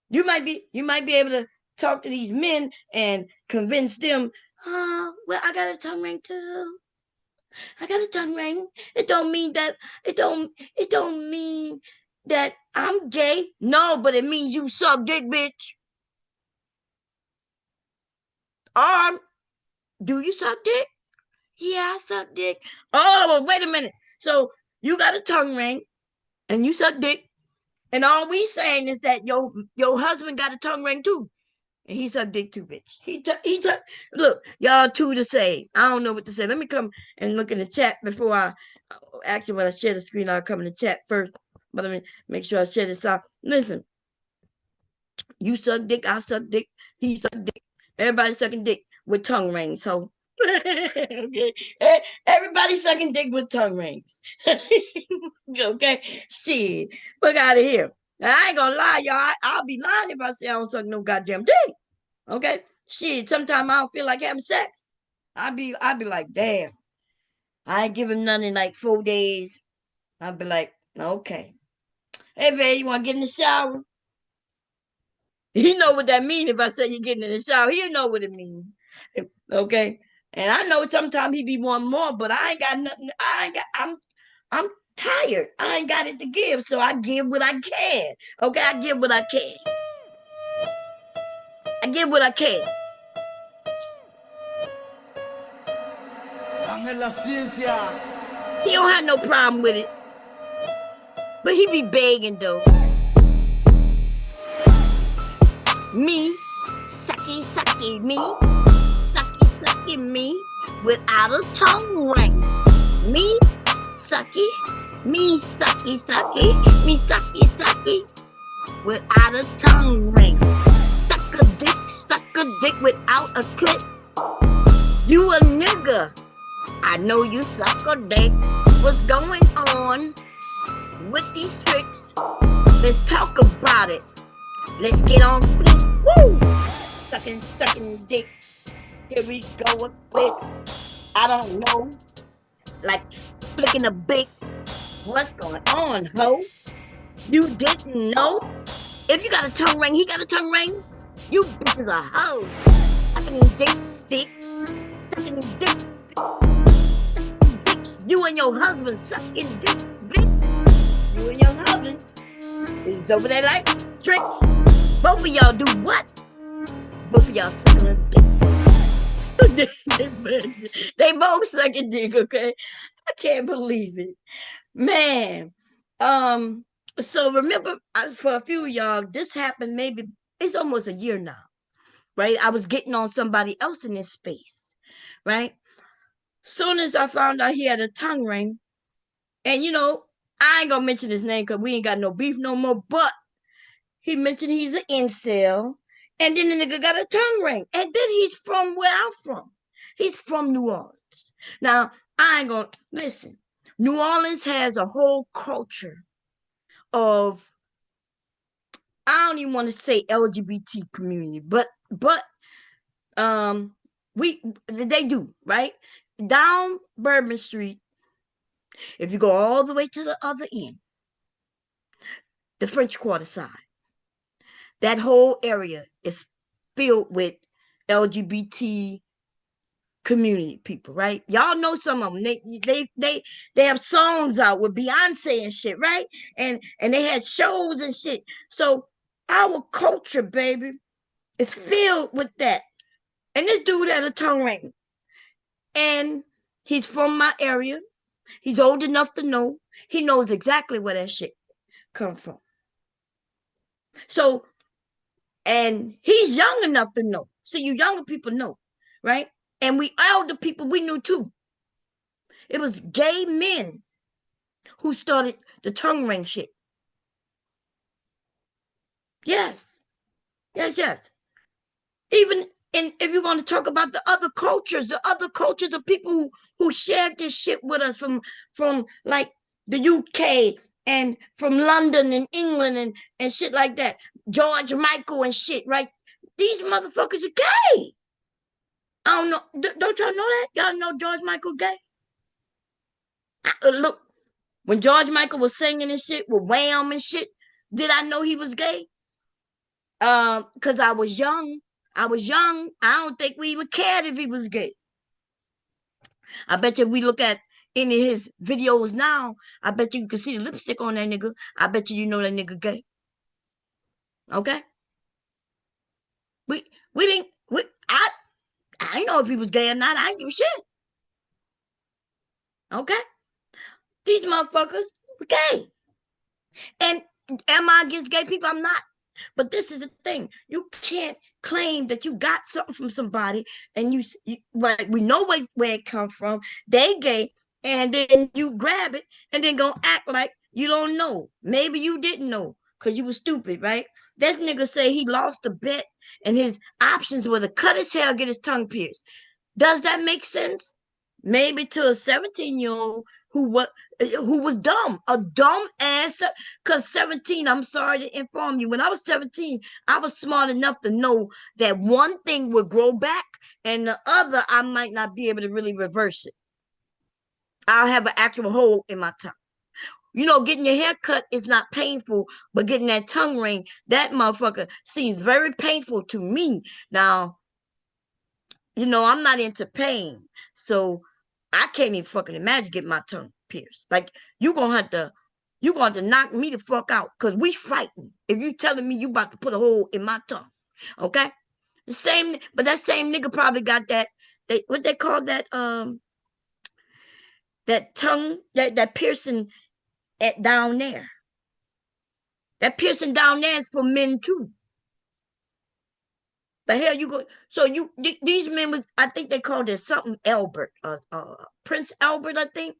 You might be able to talk to these men and convince them, well, I got a tongue ring too. I got a tongue ring. It don't mean that I'm gay. No, but it means you suck dick, bitch. Or do you suck dick? Yeah, I suck dick. Oh, well, wait a minute. So you got a tongue ring and you suck dick, and all we saying is that your husband got a tongue ring too. And he sucked dick too, bitch. He took. Look, y'all two the same. I don't know what to say. Let me come and look in the chat before I. Actually, when I share the screen, I'll come in the chat first. But let me make sure I share this out. Listen, you suck dick, I suck dick, he suck dick. Everybody sucking dick with tongue rings. So okay, everybody sucking dick with tongue rings. Okay, shit, fuck out of here. I ain't gonna lie, y'all. I'll be lying if I say I don't suck no goddamn dick. Okay, shit. Sometimes I don't feel like having sex. I be like, damn, I ain't giving none in like 4 days. I'll be like, okay, hey babe, you want to get in the shower? You know what that means. If I say you're getting in the shower, you know what it means. Okay, and I know sometimes he be wanting more, but I ain't got nothing. I ain't got. I'm tired. I ain't got it to give, so I give what I can. Okay, I give what I can. I give what I can. La ciencia. He don't have no problem with it, but he be begging though. Me, sucky, sucky, me, sucky, sucky, me, without a tongue ring. Me, sucky, me, sucky, sucky, me, sucky, sucky, without a tongue ring. Suck a dick without a clit. You a nigga. I know you suck a dick. What's going on with these tricks? Let's talk about it. Let's get on fleek. Woo! Sucking dick. Here we go with, I don't know, like flicking a big. What's going on, ho? You didn't know? If you got a tongue ring, he got a tongue ring. You bitches are hoes. Sucking dick. Sucking dick. Sucking dicks. You and your husband sucking dick, bitch. You and your husband is over there like tricks. Both of y'all do what? Both of y'all sucking a dick. They both sucking dick, okay? I can't believe it. Man. So remember, for a few of y'all, this happened maybe, it's almost a year now, right? I was getting on somebody else in this space, right? Soon as I found out he had a tongue ring, and I ain't gonna mention his name because we ain't got no beef no more, but he mentioned he's an incel, and then the nigga got a tongue ring, and then he's from where I'm from. He's from New Orleans. Now, I ain't gonna listen. New Orleans has a whole culture of, I don't even want to say LGBT community, but we they do, right? Down Bourbon Street, if you go all the way to the other end, the French Quarter side, that whole area is filled with LGBT community people, right? Y'all know some of them. They have songs out with Beyonce and shit, right? And they had shows and shit. So our culture, baby, is filled with that. And this dude had a tongue ring. And he's from my area. He's old enough to know. He knows exactly where that shit come from. So, and he's young enough to know. So you younger people know. right? And we elder people, we knew too. It was gay men who started the tongue ring shit. Yes, yes. Even and if you're going to talk about the other cultures of people who shared this shit with us from like the UK and from London and England and shit like that. George Michael and shit, right? These motherfuckers are gay. I don't know. Don't y'all know that? Y'all know George Michael gay? Look, when George Michael was singing and shit with Wham and shit, did I know he was gay? Because I was young. I was young. I don't think we even cared if he was gay. I bet you if we look at any of his videos now, I bet you can see the lipstick on that nigga. I bet you know that nigga gay. Okay? We didn't I didn't know if he was gay or not. I didn't give a shit. Okay? These motherfuckers were gay. And am I against gay people? I'm not. But this is the thing. You can't claim that you got something from somebody and you like we know where it comes from. They gay, and then you grab it and then go act like you don't know. Maybe you didn't know because you were stupid, right? That nigga say he lost a bet and his options were to cut his hair or get his tongue pierced. Does that make sense? Maybe to a 17-year-old who was dumb, a dumb ass. Because 17, I'm sorry to inform you, when I was 17, I was smart enough to know that one thing would grow back and the other I might not be able to really reverse it. I'll have an actual hole in my tongue. You know, getting your hair cut is not painful, but getting that tongue ring, that motherfucker seems very painful to me. Now, you know, I'm not into pain. So I can't even fucking imagine getting my tongue pierced. Like you gonna have to knock me the fuck out because we fighting. If you telling me you about to put a hole in my tongue, okay? The same, but that same nigga probably got that. What they call that tongue that piercing at down there. That piercing down there is for men too. The hell you go? So these men was, I think they called it something Albert, Prince Albert, I think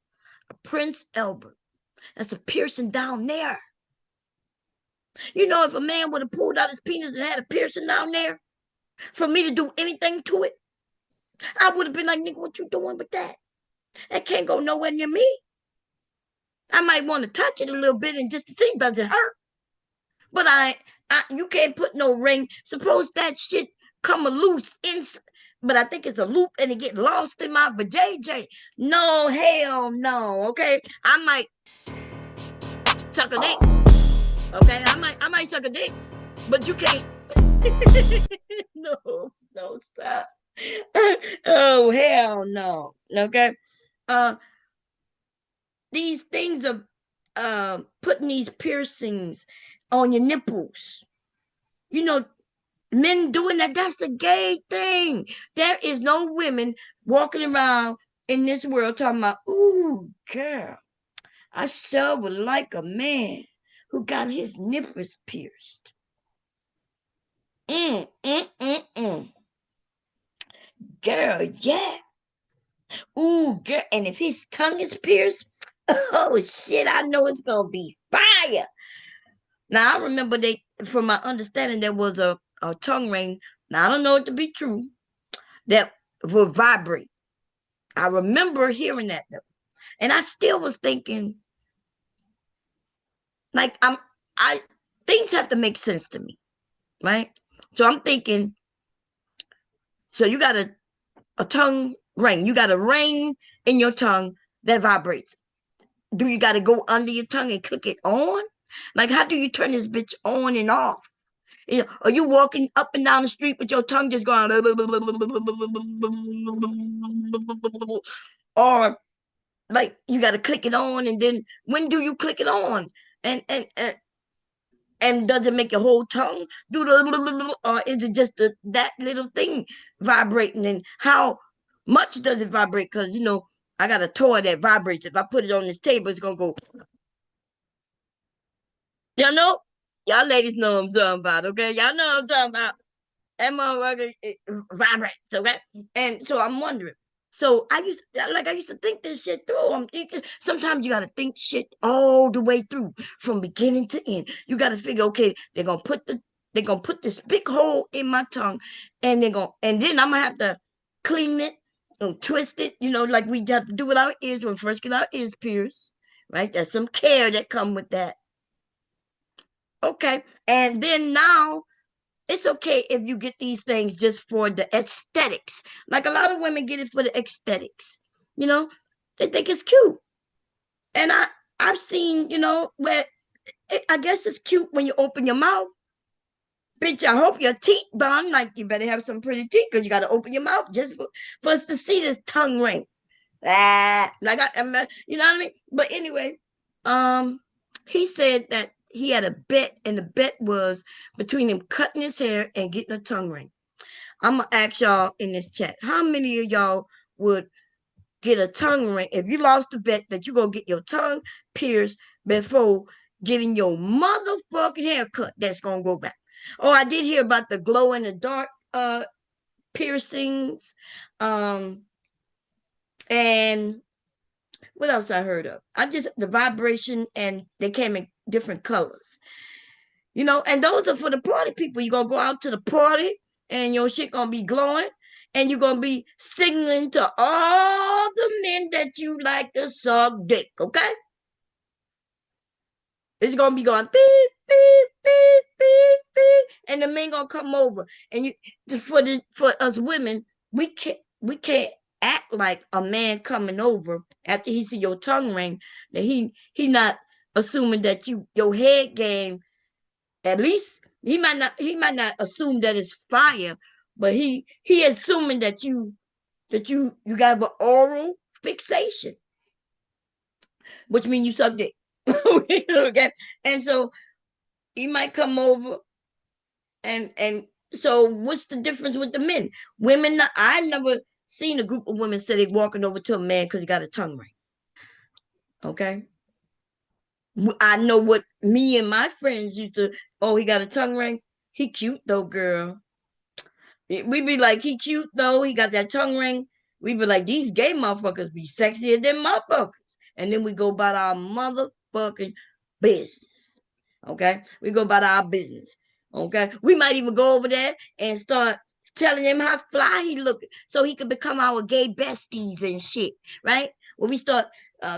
Prince Albert. That's a piercing down there. You know, if a man would have pulled out his penis and had a piercing down there, for me to do anything to it, I would have been like, nigga, what you doing with that? That can't go nowhere near me. I might want to touch it a little bit and just to see does it hurt. But you can't put no ring. Suppose that shit come a loose but I think it's a loop and it get lost in my vajayjay. No, hell no. Okay, I might suck a dick. Okay, I might suck a dick, but you can't. No, stop. Oh hell no. Okay, uh, these things of putting these piercings on your nipples. You know, men doing that's a gay thing. There is no women walking around in this world talking about, ooh, girl, I sure would like a man who got his nipples pierced. Mm, mm, mm, mm. Girl, yeah. Ooh, girl. And if his tongue is pierced, oh shit, I know it's gonna be fire. Now I remember from my understanding, there was a tongue ring. Now I don't know it to be true, that would vibrate. I remember hearing that though. And I still was thinking, like I things have to make sense to me, right? So I'm thinking, so you got a tongue ring. You got a ring in your tongue that vibrates. Do you got to go under your tongue and click it on? Like, how do you turn this bitch on and off? You know, are you walking up and down the street with your tongue just going, or like you got to click it on, and then when do you click it on? And does it make your whole tongue do the, or is it just that little thing vibrating? And how much does it vibrate? Because you know, I got a toy that vibrates. If I put it on this table, it's gonna go. Y'all know, y'all ladies know what I'm talking about, okay? Y'all know what I'm talking about. That motherfucker it vibrates, okay? And so I'm wondering. So I used to think this shit through. I'm thinking sometimes you gotta think shit all the way through from beginning to end. You gotta figure, okay, they're gonna put this big hole in my tongue, and then I'm gonna have to clean it and twist it, like we have to do with our ears when we first get our ears pierced, right? There's some care that come with that. Okay. And then now it's okay if you get these things just for the aesthetics. Like a lot of women get it for the aesthetics. You know, they think it's cute. And I've seen, where I guess it's cute when you open your mouth. Bitch, I hope your teeth done. Like you better have some pretty teeth because you got to open your mouth just for us to see this tongue ring. You know what I mean? But anyway, um, he said that he had a bet, and the bet was between him cutting his hair and getting a tongue ring. I'm gonna ask y'all in this chat, how many of y'all would get a tongue ring if you lost the bet that you gonna get your tongue pierced before getting your motherfucking haircut that's gonna go back? Oh, I did hear about the glow in the dark piercings. Um, and what else I heard of? I just the vibration, and they came in different colors. And those are for the party people. You gonna go out to the party and your shit gonna be glowing, and you're gonna be signaling to all the men that you like to suck dick, okay? It's gonna be going beep, beep, beep, beep, beep, and the men gonna come over. And for us women, we can't act like a man coming over after he see your tongue ring that he not assuming that your head game. At least he might not assume that it's fire, but he assuming that you got an oral fixation, which means you suck dick. Okay, and so he might come over, and so what's the difference with the men? Women, I never seen a group of women say they walking over to a man because he got a tongue ring. Okay, I know what me and my friends used to. Oh, he got a tongue ring. He cute though, girl. We be like, he cute though. He got that tongue ring. We be like, these gay motherfuckers be sexier than motherfuckers. And then we go about our motherfucking business. Okay? We go about our business. Okay? We might even go over there and start telling him how fly he look so he could become our gay besties and shit. Right? When we start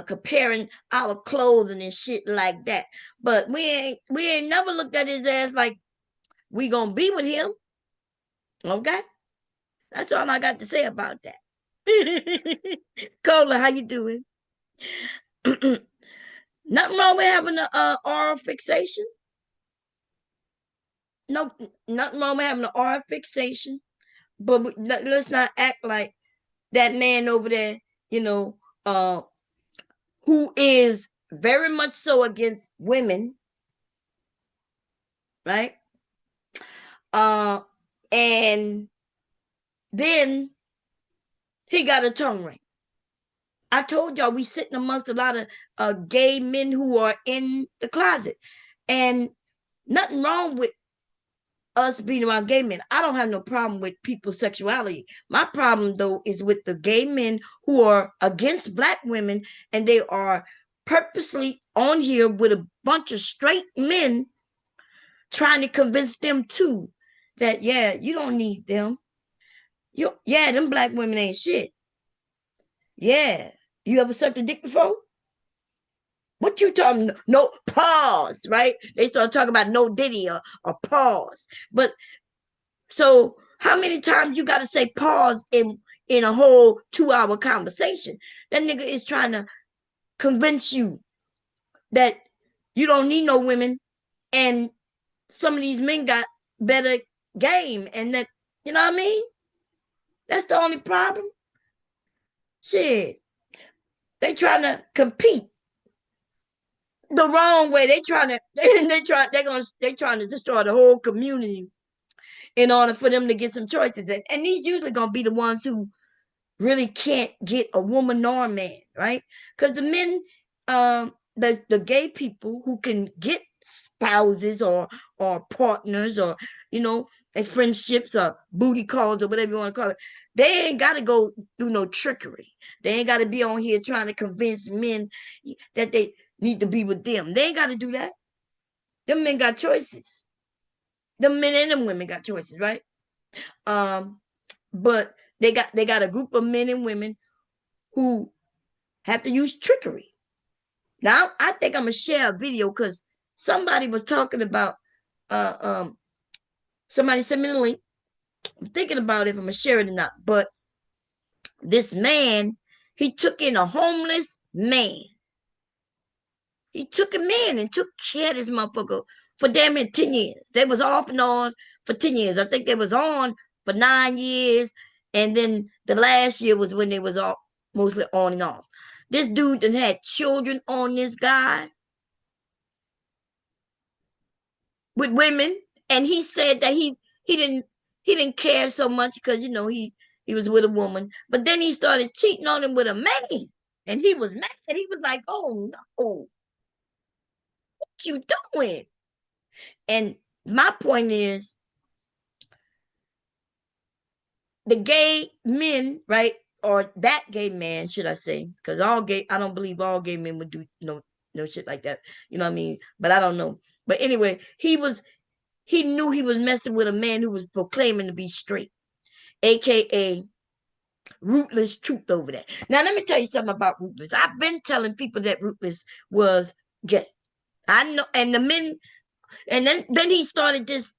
comparing our clothing and shit like that. But we ain't never looked at his ass like we gonna be with him. Okay? That's all I got to say about that. Cola, how you doing? Nothing wrong with having a oral fixation. No, nothing wrong with having an oral fixation. But let's not act like that man over there, you know, uh, who is very much so against women, right? Uh, and then he got a tongue ring. I told y'all we sitting amongst a lot of gay men who are in the closet, and nothing wrong with us being around gay men. I don't have no problem with people's sexuality. My problem though is with the gay men who are against black women, and they are purposely on here with a bunch of straight men trying to convince them too that yeah, you don't need them. Yeah, them black women ain't shit. Yeah. You ever sucked a dick before? What you talking? No, pause, right? They start talking about no diddy or pause. But so how many times you gotta say pause in a whole 2 hour conversation? That nigga is trying to convince you that you don't need no women, and some of these men got better game, and that you know what I mean? That's the only problem. Shit. They trying to compete the wrong way. They trying to they trying to destroy the whole community in order for them to get some choices. And these usually gonna be the ones who really can't get a woman nor a man, right? Because the men, the gay people who can get spouses or partners or you know and friendships or booty calls or whatever you want to call it. They ain't got to go through no trickery. They ain't got to be on here trying to convince men that they need to be with them. They ain't got to do that. Them men got choices. The men and them women got choices, right? Um, but they got a group of men and women who have to use trickery. Now I think I'm gonna share a video because somebody was talking about uh um somebody sent me the link. I'm thinking about if I'm gonna share it or not. But this man, he took in a homeless man. He took him in and took care of this motherfucker for damn near 10 years. They was off and on for 10 years. I think they was on for 9 years. And then the last year was when they was all mostly on and off. This dude that had children on this guy with women. And he said that he didn't care so much because he was with a woman. But then he started cheating on him with a man. And he was mad. He was like, oh no, what you doing? And my point is, the gay men, right? Or that gay man, should I say? Because I don't believe all gay men would do no shit like that. You know what I mean? But I don't know. But anyway, he knew he was messing with a man who was proclaiming to be straight, aka Rootless Truth over there. Now let me tell you something about Rootless. I've been telling people that Rootless was gay. I know, and the men. And then he started this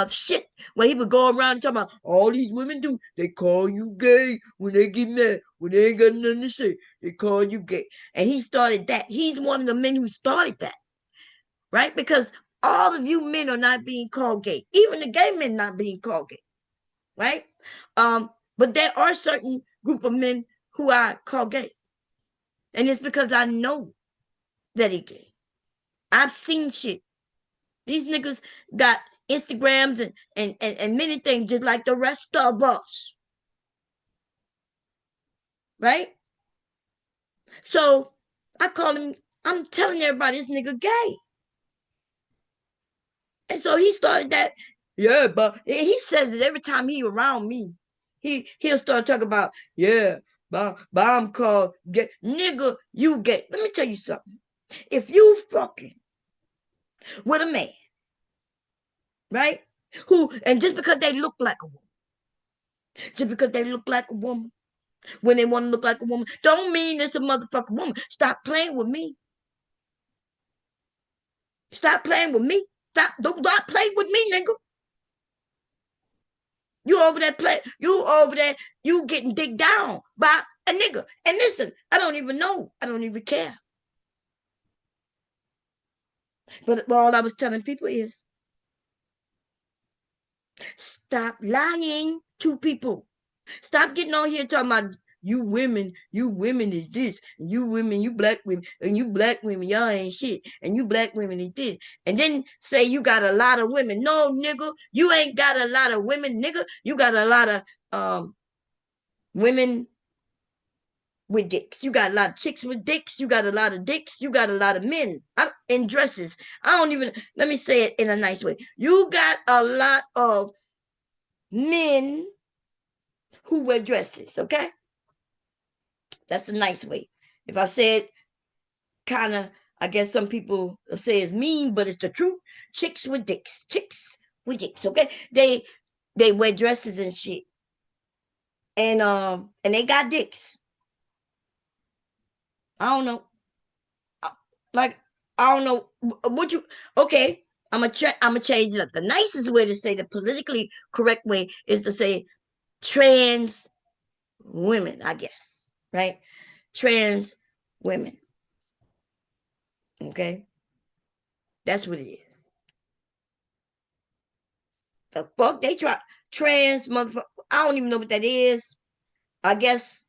shit where he would go around talking about all these women do. They call you gay when they get mad, when they ain't got nothing to say. They call you gay. And he started that. He's one of the men who started that. Right? Because all of you men are not being called gay. Even the gay men not being called gay. Right? But there are certain group of men who are called gay. And it's because I know that he gay. I've seen shit. These niggas got Instagrams and many things just like the rest of us. Right? So I call him, I'm telling everybody this nigga gay. And so he started that. Yeah, but he says it every time he around me. He'll start talking about, yeah, but I'm called gay. Nigga, you gay. Let me tell you something. If you fucking with a man, right? And just because they look like a woman, just because they look like a woman, when they want to look like a woman, don't mean it's a motherfucking woman. Stop playing with me. Stop playing with me. Don't play with me, nigga. You over there play. You over there. You getting digged down by a nigga. And listen, I don't even know. I don't even care. But all I was telling people is stop lying to people. Stop getting on here talking about you women is this, and you women, you black women, and you black women, y'all ain't shit, and you black women is this. And then say you got a lot of women. No, nigga, you ain't got a lot of women, nigga. You got a lot of women with dicks. You got a lot of chicks with dicks. You got a lot of dicks. You got a lot of men in dresses. I don't even, let me say it in a nice way. You got a lot of men who wear dresses, okay? That's a nice way. If I said kind of, I guess some people say it's mean, but it's the truth. Chicks with dicks. Chicks with dicks, okay? They wear dresses and shit. And they got dicks. I don't know. Like, I don't know. Would you okay? I'm gonna change it up. The nicest way to say, the politically correct way, is to say trans women, I guess. Right? Trans women. Okay? That's what it is. The fuck they try trans motherfucker. I don't even know what that is. I guess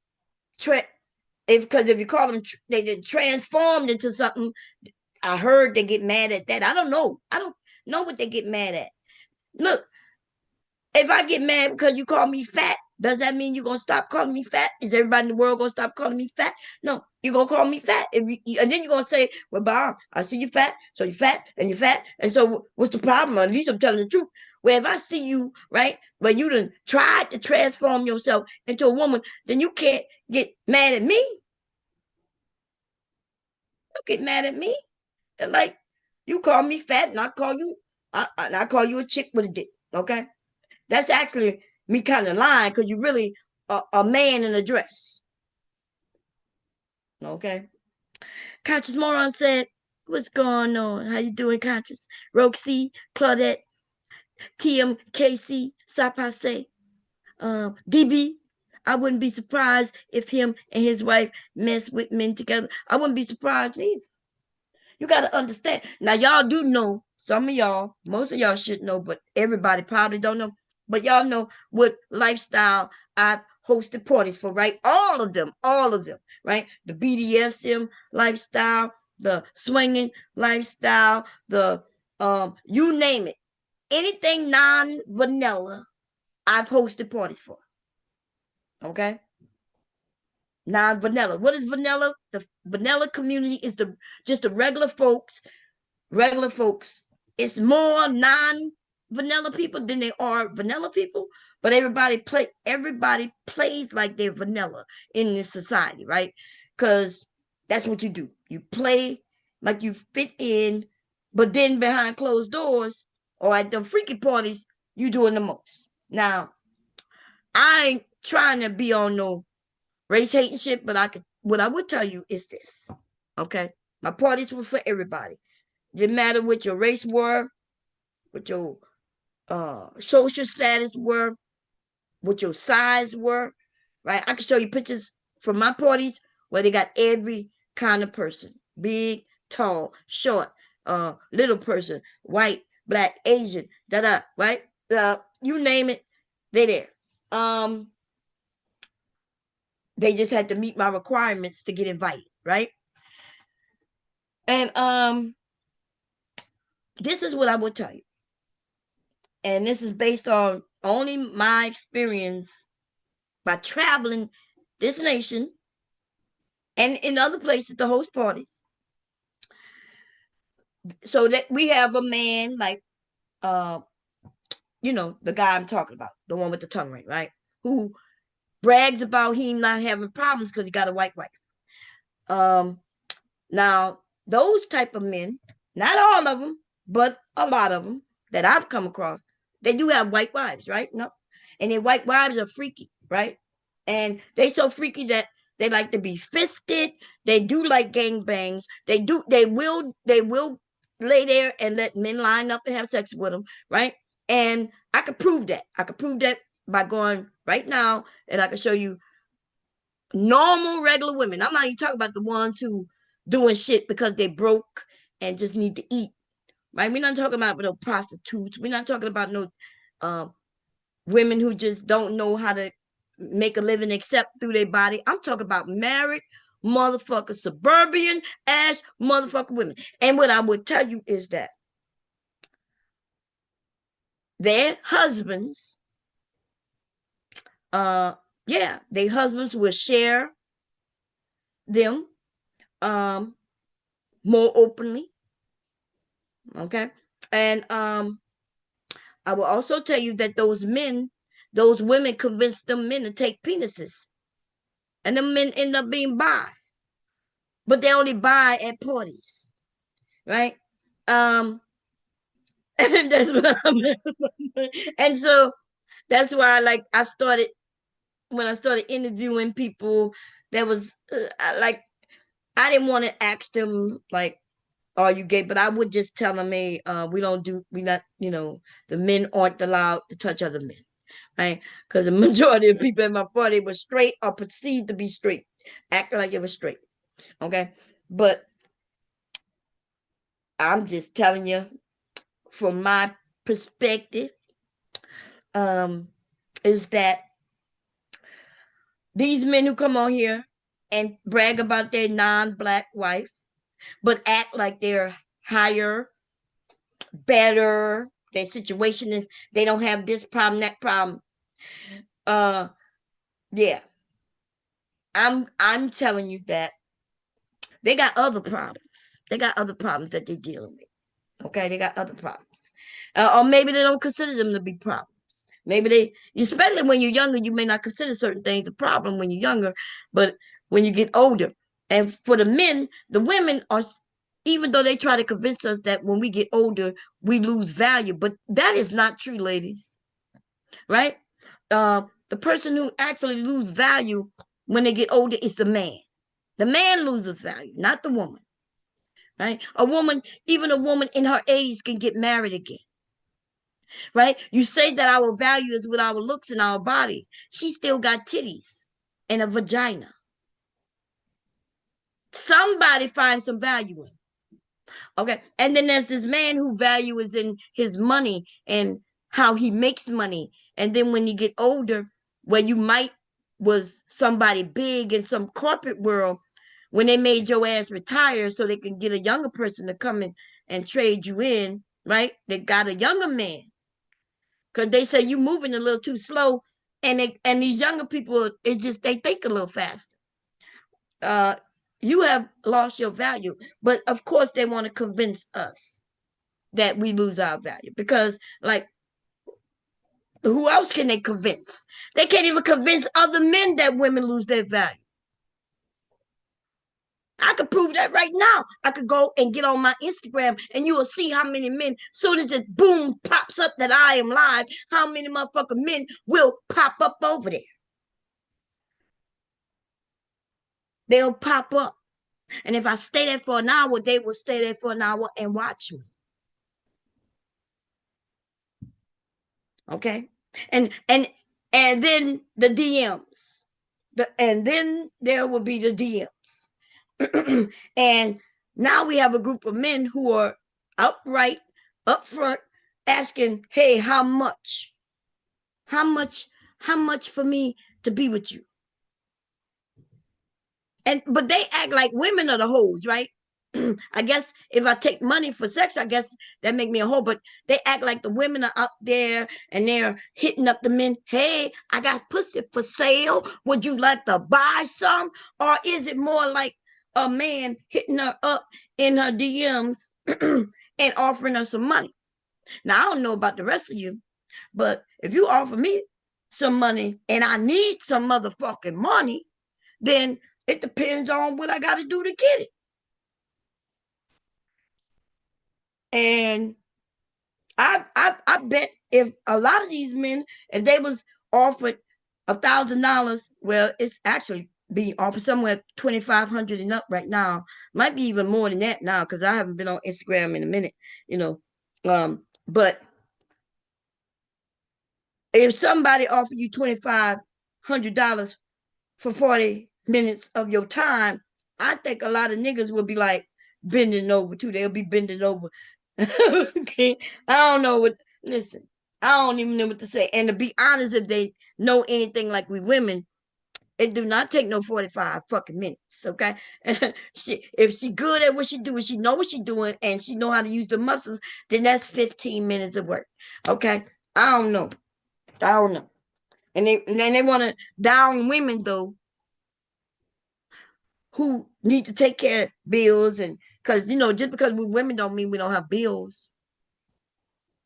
because if you call them they get transformed into something. I heard they get mad at that. I don't know. I don't know what they get mad at. Look, if I get mad because you call me fat, Does that mean you're gonna stop calling me fat? Is everybody in the world gonna stop calling me fat? No, you're gonna call me fat. And then you're gonna say, well, Bob, I see you fat, so you're fat and you're fat. And so what's the problem? At least I'm telling the truth. Where if I see you, right, but you done tried to transform yourself into a woman, then you can't get mad at me. Don't get mad at me. And like you call me fat and I call you a chick with a dick. Okay. That's actually me kind of lying because you really a man in a dress. Okay. Conscious Moron said, what's going on? How you doing, Conscious? Roxy, Claudette, TMKC, Sapase, DB. I wouldn't be surprised if him and his wife mess with men together. I wouldn't be surprised neither. You got to understand. Now, y'all do know, some of y'all, most of y'all should know, but everybody probably don't know. But y'all know what lifestyle I've hosted parties for, right? All of them, right? The BDSM lifestyle, the swinging lifestyle, the you name it. Anything non-vanilla, I've hosted parties for. Okay? Non-vanilla. What is vanilla? The vanilla community is the just the regular folks. It's more non-vanilla people than they are vanilla people, but everybody plays like they're vanilla in this society, right? Because that's what you do. You play like you fit in, but then behind closed doors or at the freaky parties, you doing the most. Now, I ain't trying to be on no race hating shit, but what I would tell you is this. Okay. My parties were for everybody. Didn't matter what your race were, what your social status were, what your size were, right? I can show you pictures from my parties where they got every kind of person: big, tall, short, little person, white, black, Asian, da da, right? You name it, they there. Um, they just had to meet my requirements to get invited, right? And this is what I would tell you. And this is based on only my experience by traveling this nation and in other places to host parties. So that we have a man like uh the guy I'm talking about, the one with the tongue ring, right? Who brags about him not having problems because he got a white wife. Um Now those type of men, not all of them, but a lot of them that I've come across, they do have white wives, right? No, and their white wives are freaky, right? And they so freaky that they like to be fisted. They do like gang bangs. They will lay there and let men line up and have sex with them, right? And I could prove that. I could prove that by going right now, and I can show you normal, regular women. I'm not even talking about the ones who doing shit because they broke and just need to eat. Right? We're not talking about no prostitutes. We're not talking about no uh, women who just don't know how to make a living except through their body. I'm talking about married motherfucker, suburban ass motherfucker women. And what I would tell you is that their husbands, their husbands will share them um more openly. Okay. And I will also tell you that those women convince them men to take penises. And the men end up being bi. But they only buy at parties. Right? Um and that's what I'm and so that's why I started when I started interviewing people that was like I didn't want to ask them like are you gay? But I would just tell them, hey, we not, the men aren't allowed to touch other men, right? Because the majority of people in my party were straight or perceived to be straight, acting like they were straight, okay? But I'm just telling you from my perspective, um, is that these men who come on here and brag about their non-black wife, but act like they're higher, better. Their situation is they don't have this problem, that problem. Yeah, I'm telling you that they got other problems. They got other problems that they're dealing with. Okay, they got other problems, or maybe they don't consider them to be problems. Maybe they, especially when you're younger, you may not consider certain things a problem when you're younger, but when you get older, and for the men, the women are, even though they try to convince us that when we get older we lose value, but that is not true, ladies. Right? The person who actually loses value when they get older is the man. The man loses value, not the woman. Right? A woman, even a woman in her 80s can get married again. Right? You say that our value is with our looks and our body. She still got titties and a vagina. Somebody finds some value in. Okay. And then there's this man who value is in his money and how he makes money. And then when you get older, where you might was somebody big in some corporate world, when they made your ass retire so they can get a younger person to come in and trade you in, right? They got a younger man because they say you moving a little too slow, and these younger people, it's just they think a little faster. Uh, you have lost your value, but of course they want to convince us that we lose our value because, like, who else can they convince? They can't even convince other men that women lose their value. I could prove that right now. I could go and get on my Instagram and you will see how many men, soon as it boom pops up that I am live, how many motherfucking men will pop up over there. They'll pop up. And if I stay there for an hour, they will stay there for an hour and watch me. Okay. And then the DMs. And then there will be the DMs. And now we have a group of men who are upright, upfront, asking, hey, how much? How much? How much for me to be with you? And but they act like women are the hoes, right? I guess if I take money for sex, I guess that make me a hoe. But they act like the women are up there and they're hitting up the men. Hey, I got pussy for sale. Would you like to buy some? Or is it more like a man hitting her up in her DMs and offering her some money? Now I don't know about the rest of you, but if you offer me some money and I need some motherfucking money, then it depends on what I got to do to get it. And I bet if a lot of these men, if they was offered $1,000, well, it's actually being offered somewhere 2,500 and up right now. Might be even more than that now because I haven't been on Instagram in a minute, you know. But if somebody offered you $2,500 for 40 minutes of your time, I think a lot of niggas will be like bending over too. They'll be bending over. Okay. I don't know what, listen, I don't even know what to say. And to be honest, if they know anything like we women, it do not take no 45 fucking minutes. Okay. If she good at what she doing, she know what she doing, and she know how to use the muscles, then that's 15 minutes of work. Okay. I don't know. I don't know. And then they want to down women though who need to take care of bills, and because just because we're women don't mean we don't have bills.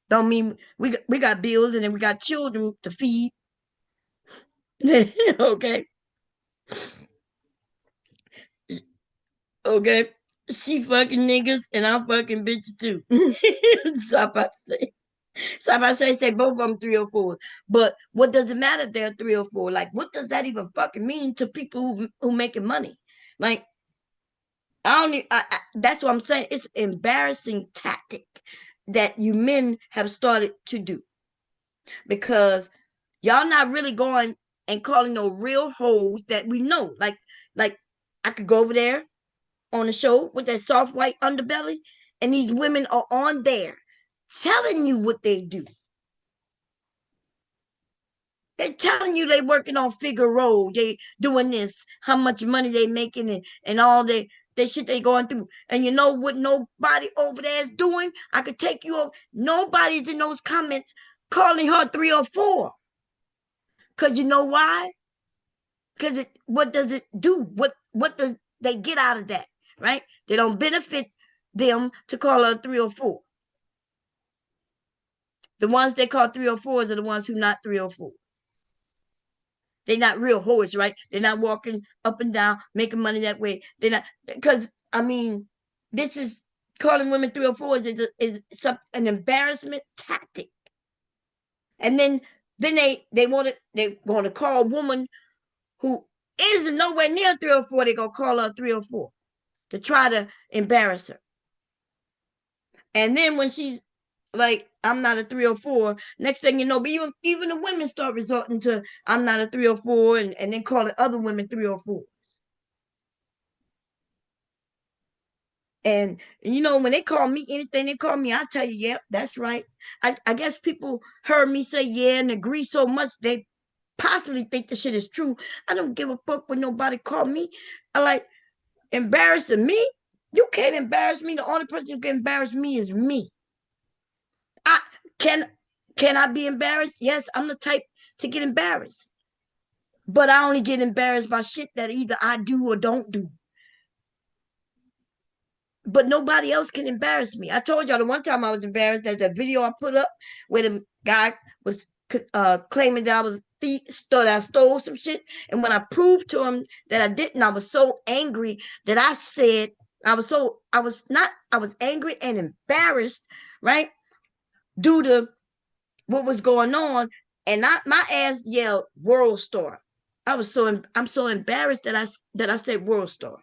Don't mean we got bills and then we got children to feed. Okay. Okay. She fucking niggas and I'm fucking bitches too. So I say both of them 3 or 4. But what does it matter if they're 3 or 4? Like, what does that even fucking mean to people who making money? Like, I don't. That's what I'm saying. It's an embarrassing tactic that you men have started to do because y'all not really going and calling no real hoes that we know. Like I could go over there on the show with that soft white underbelly, and these women are on there telling you what they do. They're telling you they working on Figaro, they doing this, how much money they making, and all they shit they going through. And you know what nobody over there is doing? I could take you over. Nobody's in those comments calling her 3 or 4. Cause you know why? Because what does it do? What does they get out of that? Right? They don't benefit them to call her 304. The ones they call 304s are the ones who not 304. They're not real whores, right? They're not walking up and down making money that way. They're not, because I mean, this is calling women 304s is some an embarrassment tactic. And then they want to call a woman who is nowhere near 304. They're gonna call her 304 to try to embarrass her. And then when she's like, I'm not a 304, next thing you know, but even the women start resorting to I'm not a 304, and then calling other women 304. And when they call me anything they call me, I tell you, yep, that's right. I guess people heard me say yeah and agree so much they possibly think the shit is true. I don't give a fuck when nobody call me. I like embarrassing me. You can't embarrass me. The only person who can embarrass me is me. I can can I be embarrassed? Yes, I'm the type to get embarrassed. But I only get embarrassed by shit that either I do or don't do. But nobody else can embarrass me. I told y'all the one time I was embarrassed. There's a video I put up where the guy was claiming that I was thief, that I stole some shit, and when I proved to him that I didn't, I was so angry that I said I was angry and embarrassed, right, due to what was going on, and my ass yelled "World Star." I'm so embarrassed that I said "World Star,"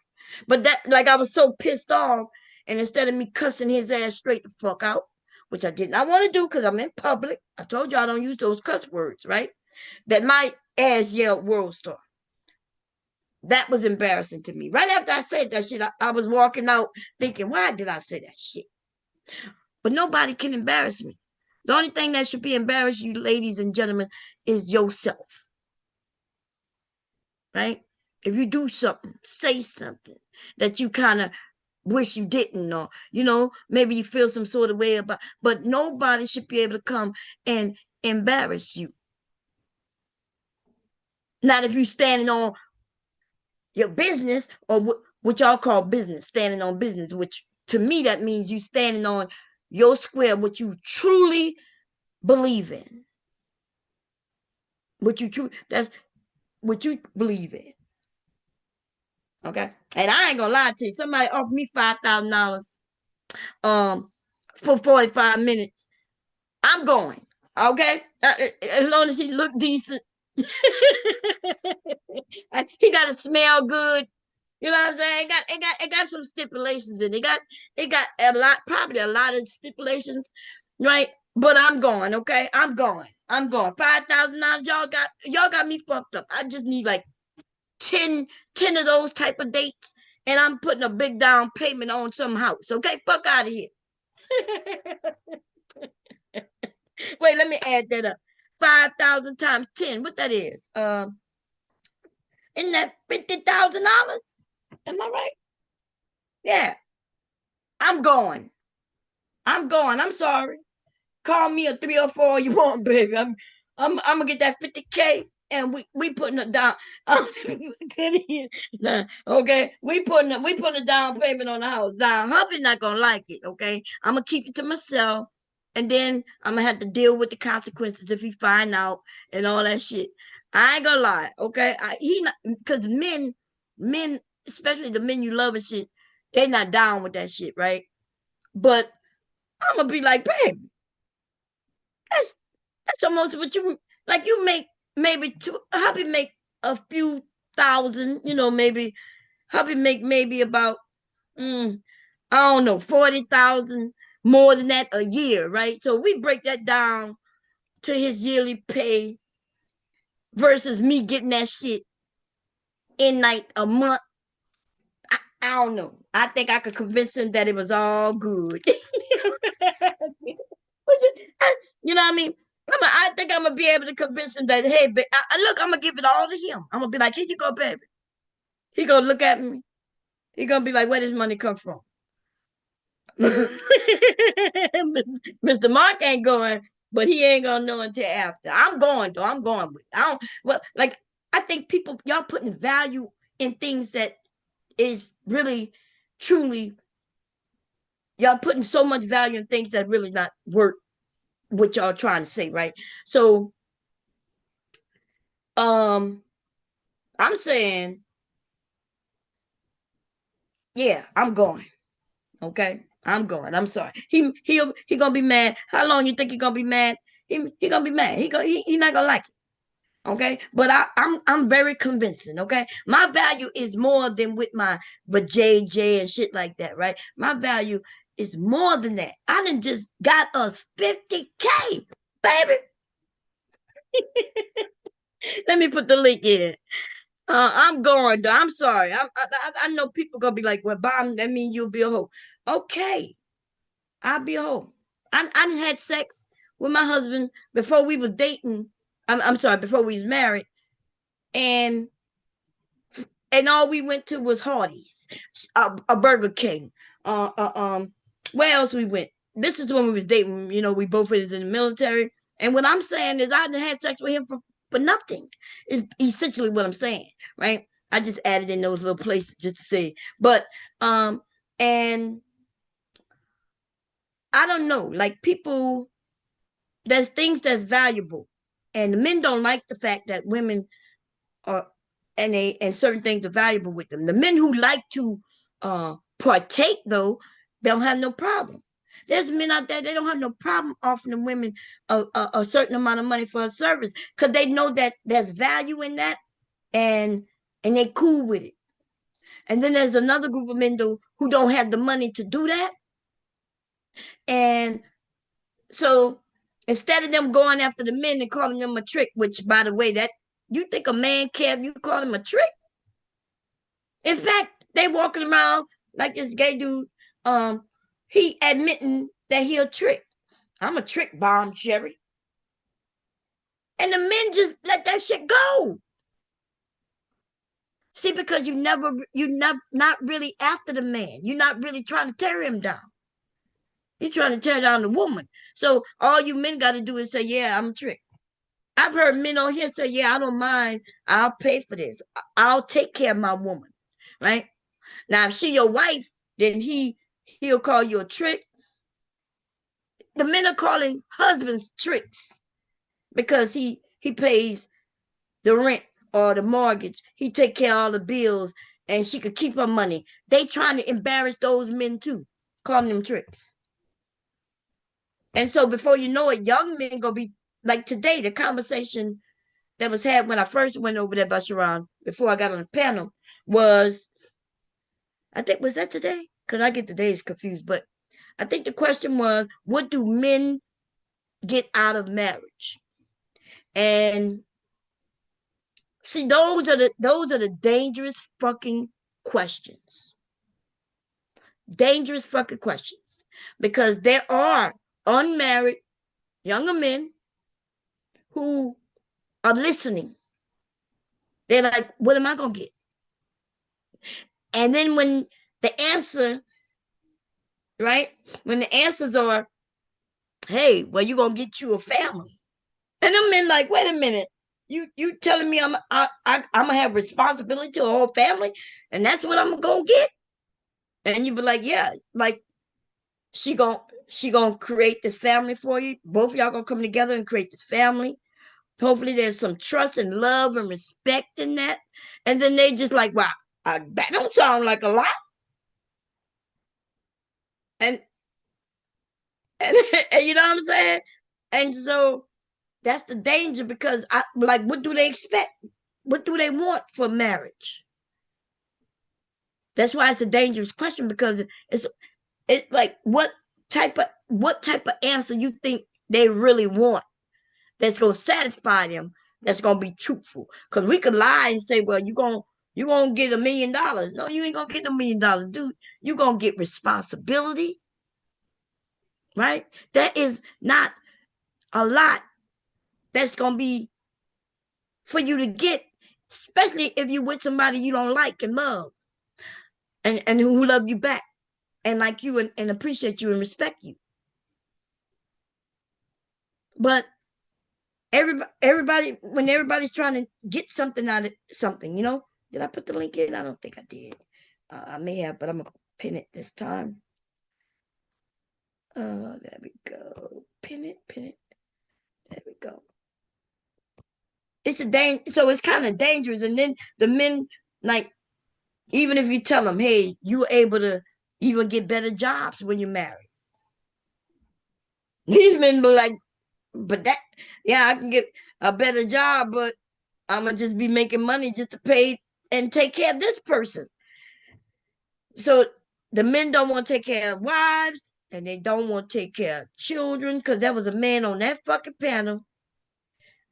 but that like I was so pissed off, and instead of me cussing his ass straight the fuck out, which I did not want to do because I'm in public. I told you I don't use those cuss words, right? That my ass yelled "World Star." That was embarrassing to me. Right after I said that shit, I was walking out thinking, why did I say that shit? But nobody can embarrass me. The only thing that should be embarrassed, you ladies and gentlemen, is yourself, right? If you do something, say something that you kind of wish you didn't, or maybe you feel some sort of way about, but nobody should be able to come and embarrass you. Not if you standing on your business, or what y'all call business, standing on business, which to me that means you standing on your square, what you truly believe in, that's what you believe in. Okay. And I ain't gonna lie to you. Somebody offered me $5,000 for 45 minutes. I'm going. Okay. As long as he look decent. He gotta smell good. You know what I'm saying? It got some stipulations in it. It got a lot, probably a lot of stipulations, right? But I'm going, okay? I'm going. I'm going. $5,000. Y'all got me fucked up. I just need like 10 of those type of dates, and I'm putting a big down payment on some house. Okay, fuck out of here. Wait, let me add that up. 5,000 times 10. What that is? Isn't that $50,000? Am I right? Yeah. I'm going. I'm going. I'm sorry. Call me a 304 you want, baby. I'm gonna get that 50K, and we putting it down. Okay, we putting a down payment on the house. Now, hubby not gonna like it. Okay, I'm gonna keep it to myself, and then I'm gonna have to deal with the consequences if he find out and all that shit. I ain't gonna lie. Okay, he not, because men, especially the men you love and shit, they not down with that shit, right? But I'm gonna be like, babe, that's that's almost what you like. You make maybe two. Hubby make a few thousand. Maybe hubby make maybe about I don't know 40,000 more than that a year, right? So we break that down to his yearly pay versus me getting that shit in like a month. I don't know. I think I could convince him that it was all good. You know what I mean? I think I'm gonna be able to convince him that, hey, look, I'm gonna give it all to him. I'm gonna be like, here you go, baby. He gonna look at me. He gonna be like, where does money come from? Mr. Mark ain't going, but he ain't gonna know until after. I'm going though. I'm going with. I don't. Well, like I think people, y'all putting value in things that is really, truly, y'all putting so much value in things that really not worth what y'all trying to say, right? So, um, I'm saying, yeah, I'm going. Okay, I'm going. I'm sorry. He gonna be mad. How long you think he gonna be mad? He gonna be mad. He not gonna like it. Okay, but I'm very convincing. Okay, my value is more than with my JJ and shit like that. Right, my value is more than that. I done just got us 50K, baby. Let me put the link in. I'm going. Though. I'm sorry. I know people gonna be like, "Well, Bob, that means you'll be a hoe." Okay, I'll be a hoe. I done had sex with my husband before we was dating. I'm sorry, before we was married, and all we went to was Hardee's, a Burger King. Uh, uh, um, where else we went? This is when we was dating. You know, we both was in the military. And what I'm saying is, I done had sex with him for nothing. Is essentially what I'm saying, right? I just added in those little places just to say, but and I don't know, like people, there's things that's valuable, and the men don't like the fact that women are and certain things are valuable with them. The men who like to partake though, they don't have no problem. There's men out there, they don't have no problem offering women a certain amount of money for a service because they know that there's value in that, and they cool with it. And then there's another group of men though who don't have the money to do that, and so instead of them going after the men and calling them a trick, which by the way, that you think a man care if you call him a trick? In fact, they walking around like this gay dude. He admitting that he a trick. I'm a trick bomb, Sherry. And the men just let that shit go. See, because you never not really after the man. You're not really trying to tear him down. You're trying to tear down the woman. So all you men got to do is say, "Yeah, I'm a trick." I've heard men on here say, "Yeah, I don't mind. I'll pay for this. I'll take care of my woman." Right now, if she your wife, then he'll call you a trick. The men are calling husbands tricks because he pays the rent or the mortgage. He take care of all the bills, and she could keep her money. They trying to embarrass those men too, calling them tricks. And so before you know it, young men gonna be like today. The conversation that was had when I first went over there by Sharon before I got on the panel was, I think, was that today? Because I get the days confused, but I think the question was, what do men get out of marriage? And see, those are the dangerous fucking questions. Dangerous fucking questions. Because there are unmarried younger men who are listening. They're like, what am I gonna get? And then when the answer, right? When the answers are, hey, well, you gonna get you a family. And them men like, wait a minute. You telling me I'm gonna have responsibility to a whole family, and that's what I'm gonna get? And you be like, yeah, like she gonna create this family for you. Both of y'all gonna come together and create this family. Hopefully, there's some trust and love and respect in that. And then they just like, wow, that don't sound like a lot. And and, and you know what I'm saying? And so that's the danger because I like, what do they expect? What do they want for marriage? That's why it's a dangerous question because it's like what type of answer you think they really want that's gonna satisfy them, that's gonna be truthful. Because we could lie and say, well, you gonna get $1 million. No, you ain't gonna get $1 million, dude. You gonna get responsibility, right? That is not a lot that's gonna be for you to get, especially if you with somebody you don't like and love, and who love you back and like you and appreciate you and respect you. But everybody, when everybody's trying to get something out of something, Did I put the link in? I don't think I did. I may have, but I'm gonna pin it this time. There we go. Pin it. There we go. So it's kind of dangerous. And then the men, like, even if you tell them, hey, you're able to even get better jobs when you're married. These men be like, but yeah, I can get a better job, but I'm gonna just be making money just to pay and take care of this person. So the men don't want to take care of wives, and they don't want to take care of children, because there was a man on that fucking panel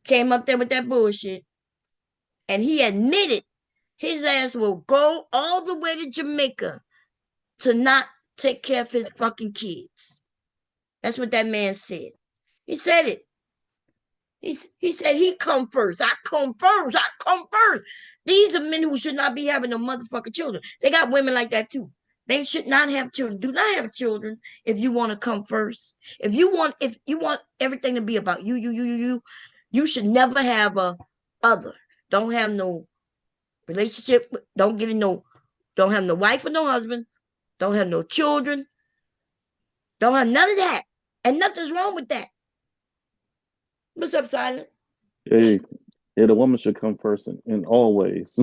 came up there with that bullshit, and he admitted his ass will go all the way to Jamaica to not take care of his fucking kids. That's what that man said. He said it. He said he come first. I come first. I come first. These are men who should not be having no motherfucking children. They got women like that too. They should not have children. Do not have children if you want to come first. If you want everything to be about you should never have a other. Don't have no relationship. Don't have no wife or no husband. Don't have no children. Don't have none of that. And nothing's wrong with that. What's up, Silent? Hey, yeah, the woman should come first in all ways.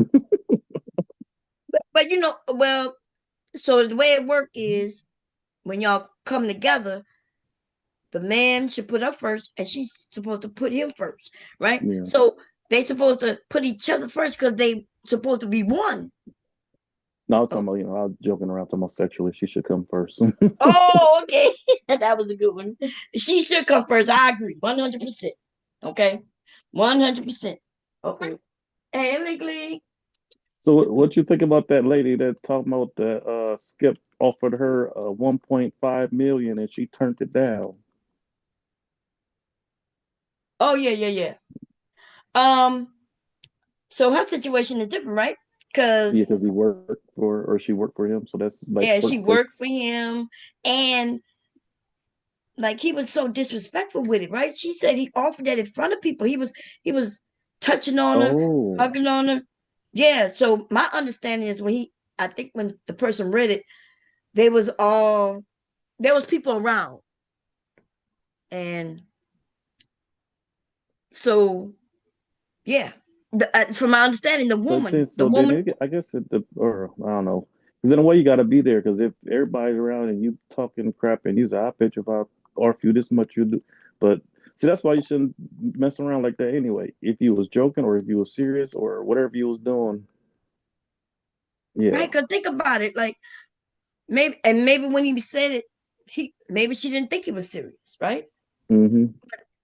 But well, so the way it work is when y'all come together, the man should put her first, and she's supposed to put him first, right? Yeah. So they supposed to put each other first because they supposed to be one. No, I was Oh, talking about, I was joking around talking about sexually. She should come first. oh, okay, that was a good one. She should come first. I agree, 100%. Okay, 100%. Okay. Hey, Legally. So what you think about that lady that talking about the Skip offered her 1.5 million and she turned it down? Oh yeah, yeah, yeah. Um, so her situation is different, right? Yeah, Because because he worked for or she worked for him, so that's like yeah, she worked for workplace. him, and like he was so disrespectful with it, right? She said he offered that in front of people. He was touching on her, Oh, hugging on her. Yeah. So my understanding is I think when the person read it, they was all there was people around, and so yeah. From my understanding, the but woman, then the so then woman, it, I guess or I don't know. Because in a way you got to be there because if everybody's around and you talking crap and he's like, I bet you if I offer you this much you do. But see, that's why you shouldn't mess around like that anyway. If you was joking or if you was serious or whatever you was doing, yeah. right? Because think about it, like maybe when he said it, he maybe she didn't think he was serious, right? Hmm.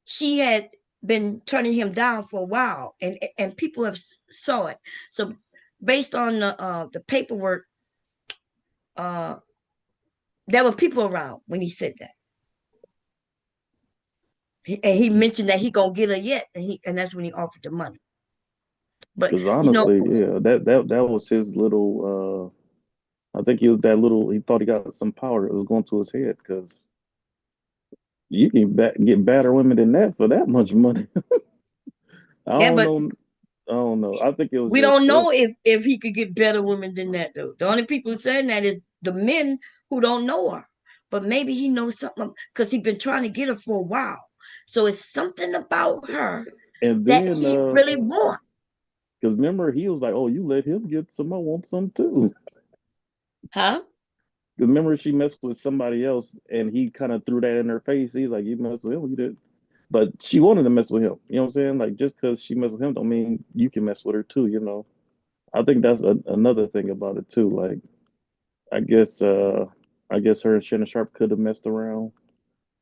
She had been turning him down for a while, and people have saw it. So based on the paperwork, uh, there were people around when he said that, and he mentioned that he gonna get her yet, and that's when he offered the money. But Because honestly, yeah, that was his little. I think he was that little. He thought he got some power that was going to his head because you can get better women than that for that much money. I yeah, don't but know. I don't know. I think it was we don't just it. know if he could get better women than that though. The only people saying that is the men who don't know her. But maybe he knows something because he's been trying to get her for a while. So it's something about her And that then he really wants. because remember he was like, "Oh, you let him get some. I want some too." Huh? Because remember she messed with somebody else, and he kind of threw that in her face. He's like, "You messed with him, you did." But she wanted to mess with him. You know what I'm saying? Like just because she messed with him, don't mean you can mess with her too. You know. I think that's another thing about it too. Like I guess I guess her and Shannon Sharp could have messed around,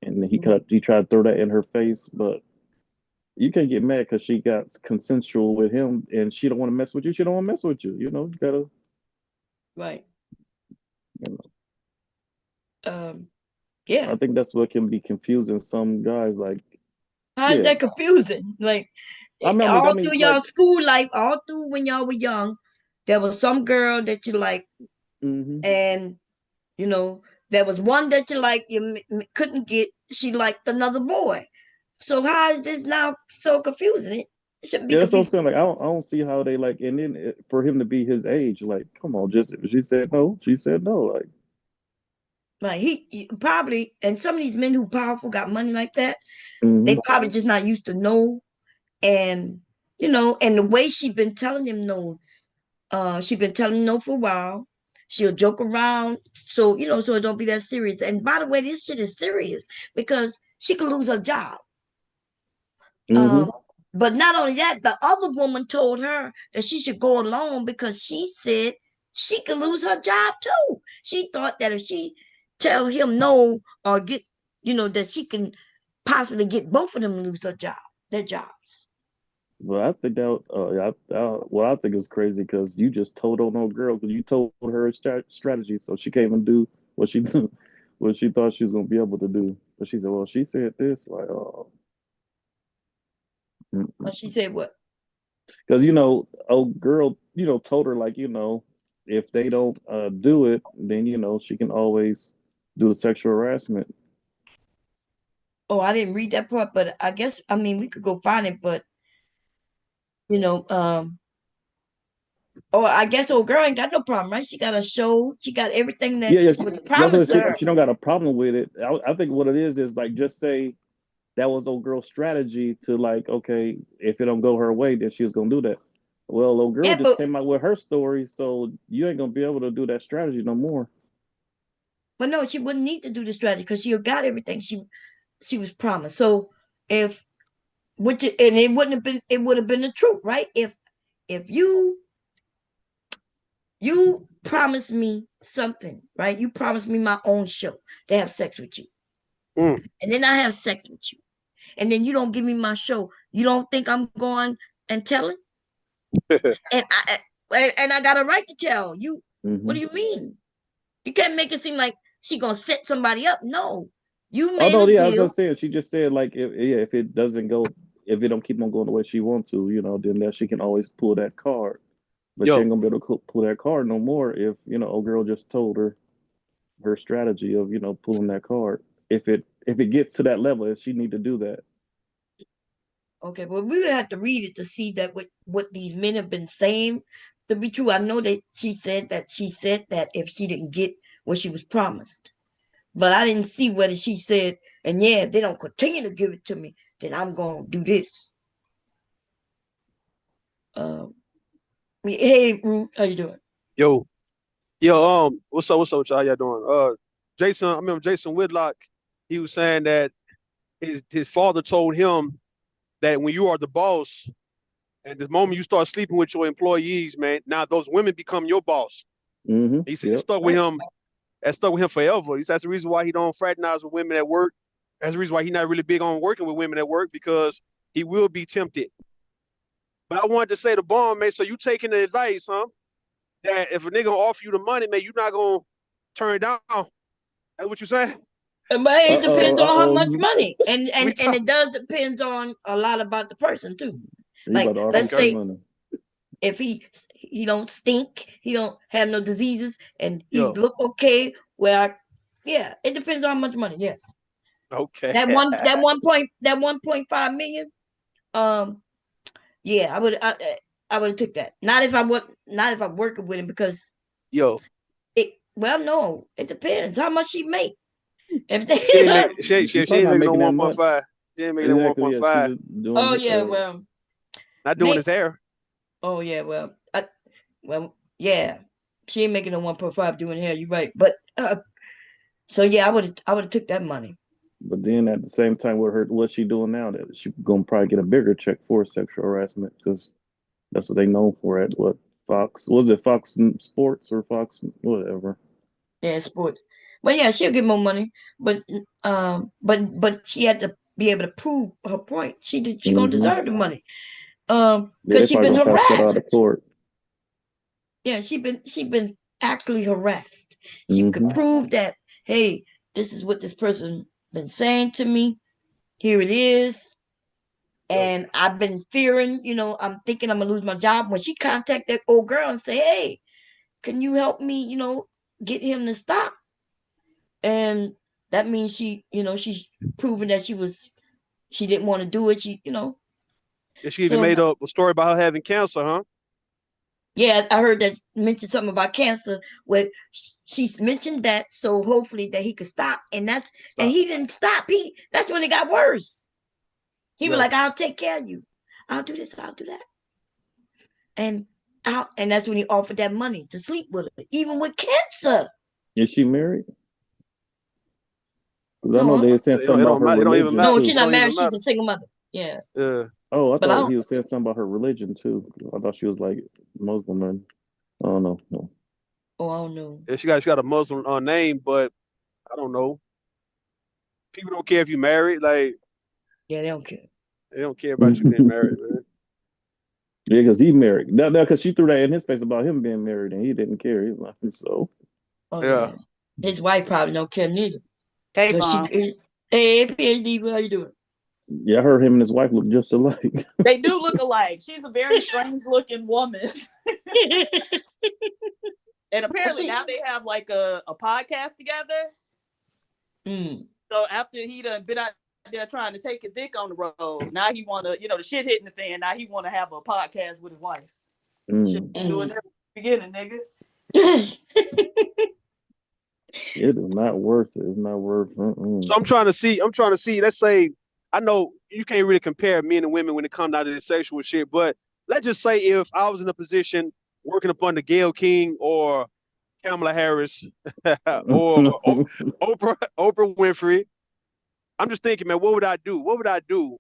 and Mhm. he tried to throw that in her face, but you can't get mad because she got consensual with him and she don't want to mess with you. She don't want to mess with you. You know, you gotta. Right. You know, Um, yeah. I think that's what can be confusing some guys. Like, How is yeah, that confusing? Like I all mean, through like, y'all school life, all through when y'all were young, there was some girl that you like, hmm and you know, there was one that you like, you couldn't get. She liked another boy. So how is this now so confusing? It shouldn't be Yeah, that's what I'm confusing. saying. Like, I don't see how they like, and then for him to be his age, like, come on, just she said no, she said no, like, Like he probably, and some of these men who powerful got money like that, they hmm probably just not used to know. And and the way she been telling him no, she been telling him no for a while. She'll joke around, so so it don't be that serious. And by the way, this shit is serious because she could lose her job. hmm Um, but not only that, the other woman told her that she should go alone because she said she could lose her job too. She thought that if she tell him no or get, that she can possibly get both of them to lose their jobs. But I think that, what I think is crazy because you just told on no girl because you told her strategy, so she can't even do what she what she thought she was gonna be able to do. But she said, well, she said this, like, oh, And she said what? because old girl, told her like, if they don't do it, then she can always do the sexual harassment. Oh, I didn't read that part, but I guess I mean we could go find it, but you know, um, oh, I guess old girl ain't got no problem, right? She got a show, she got everything that Yeah, yeah. was That's what promised to she her. she don't got a problem with it. I think what it is like just say that was old girl's strategy to like, okay, if it don't go her way, then she was gonna do that. Well, old girl Yeah, just came out with her story, so you ain't gonna be able to do that strategy no more. but no, she wouldn't need to do the strategy because she got everything she was promised. So if and it would have been the truth, right? If you promised me something, right? You promised me my own show to have sex with you, Mm. and then I have sex with you, and then you don't give me my show. You don't think I'm going and telling? And I got a right to tell you. What Hmm do you mean? You can't make it seem like she gonna set somebody up. No, you Oh made no, a yeah, I was deal. just saying. She just said like, if it doesn't go, if it don't keep on going the way she wants to, then that she can always pull that card. But she ain't Yo, gonna be able to pull that card no more if old girl just told her strategy of pulling that card. If it gets to that level, if she need to do that. Okay, well, we would have to read it to see that what these men have been saying to be true. I know that she said that if she didn't get what she was promised, but I didn't see whether she said, and yeah, if they don't continue to give it to me, then I'm gonna do this. Um, hey, Ruth, how you doing? yo, yo. What's up? What's up? With y'all? How y'all doing? Jason. I remember Jason Whitlock. He was saying that his father told him that when you are the boss, and the moment you start sleeping with your employees, man, now those women become your boss. He said it Yep. stuck with Right. him. That stuck with him forever. He said that's the reason why he don't fraternize with women at work. That's the reason why he's not really big on working with women at work because he will be tempted. But I wanted to say to Bomb, man, so you taking the advice, huh? That if a nigga offer you the money, man, you're not gonna turn it down. That's what you saying? But it depends on how much Uh-oh. money, and We and and talk. it does depend on a lot about the person too. He about Like to offer you let's Okay. some say money. if he don't stink, he don't have no diseases, and he Yo. look okay. Yeah, it depends on how much money. Yes, Okay. that 1.5 million. Um, yeah, I would have took that. Not if I'm working with him because Yo. it. Well, no, it depends how much he make. If they, She ain't make she Probably ain't not making no making that one point much. five. She ain't making that one Exactly. point Yeah, she five. just doing oh it. yeah, well, Not doing may his hair. oh yeah, well, yeah, she ain't making no 1.5 doing hair. You're right, but so yeah, I would have took that money. But then at the same time, what she doing now? That she gonna probably get a bigger check for sexual harassment because that's what they know for at what Fox was it Fox Sports or Fox whatever. Yeah, sports. But yeah, she'll get more money. But but she had to be able to prove her point. She gonna Hmm deserve the money. Yeah, they Because she probably been gonna pass that out of harassed. court. Yeah, she been actually harassed. She could Hmm prove that, hey, this is what this person been saying to me. Here it is. Yo. And I've been fearing, I'm thinking I'm gonna lose my job. When she contact that old girl and say, hey, can you help me, get him to stop? And that means she's proven that she didn't want to do it. She, And she even so made up a story about her having cancer, huh? yeah, I heard that mentioned something about cancer. Where she's mentioned that, so hopefully that he could stop, and Stop. he didn't stop. That's when it got worse. He was Yeah. like, "I'll take care of you. I'll do this. I'll do that." And and that's when he offered that money to sleep with her, even with cancer. Is she married? Because I know No, they had saying It don't, something it about don't her matter. It don't even religion no, matter. she's too. It not don't married. even She's matter. a single mother. Yeah, Yeah. Oh, I but I thought don't. he was saying something about her religion too. I thought she was like Muslim. And I don't know. No. Oh, I don't know. Yeah, she got a Muslim name, but I don't know. People don't care if you married. Like Yeah, they don't care. they don't care about you being married, man. Yeah, because he married. Now, because she threw that in his face about him being married, and he didn't care. He was like, so. Oh Yeah. yeah, his wife probably don't care neither. Hey, Cause Mom. hey, PhD, how you doing? Yeah, I heard him and his wife look just alike. They do look alike. She's a very strange looking woman. And Well, apparently see, now they have like a podcast together. mm, So after he done been out there trying to take his dick on the road, now he wanna, the shit hitting the fan. Now he wanna have a podcast with his wife. Should Mm. be doing that at the beginning, nigga. It is not worth it. It's not worth So it. I'm trying to see. I'm trying to see. Let's say I know you can't really compare men and women when it comes down to this sexual shit, but let's just say if I was in a position working up under Gayle King or Kamala Harris or Oprah Winfrey, I'm just thinking, man, what would I do? What would I do?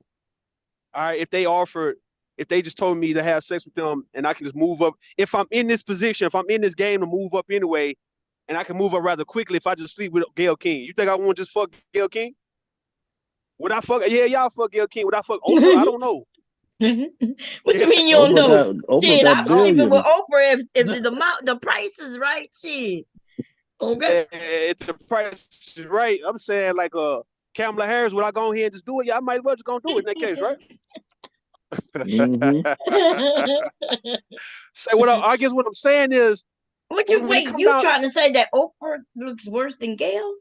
All right, if they just told me to have sex with them and I can just move up. If I'm in this position, if I'm in this game to move up anyway, and I can move up rather quickly if I just sleep with Gayle King. You think I want to just fuck Gayle King? Would I fuck? Yeah, y'all fuck Gayle King. Would I fuck Oprah? I don't know. what you mean you don't Oprah know? Oprah Shit, got I'm sleeping with billions. Oprah if the price is right. Shit, okay. If the price is right, I'm saying like Kamala Harris, would I go ahead and just do it? Yeah, I might as well just go and do it in that case, right? Hmm. Say what I guess what I'm saying is What you when it wait? come You down, trying to say that Oprah looks worse than Gail?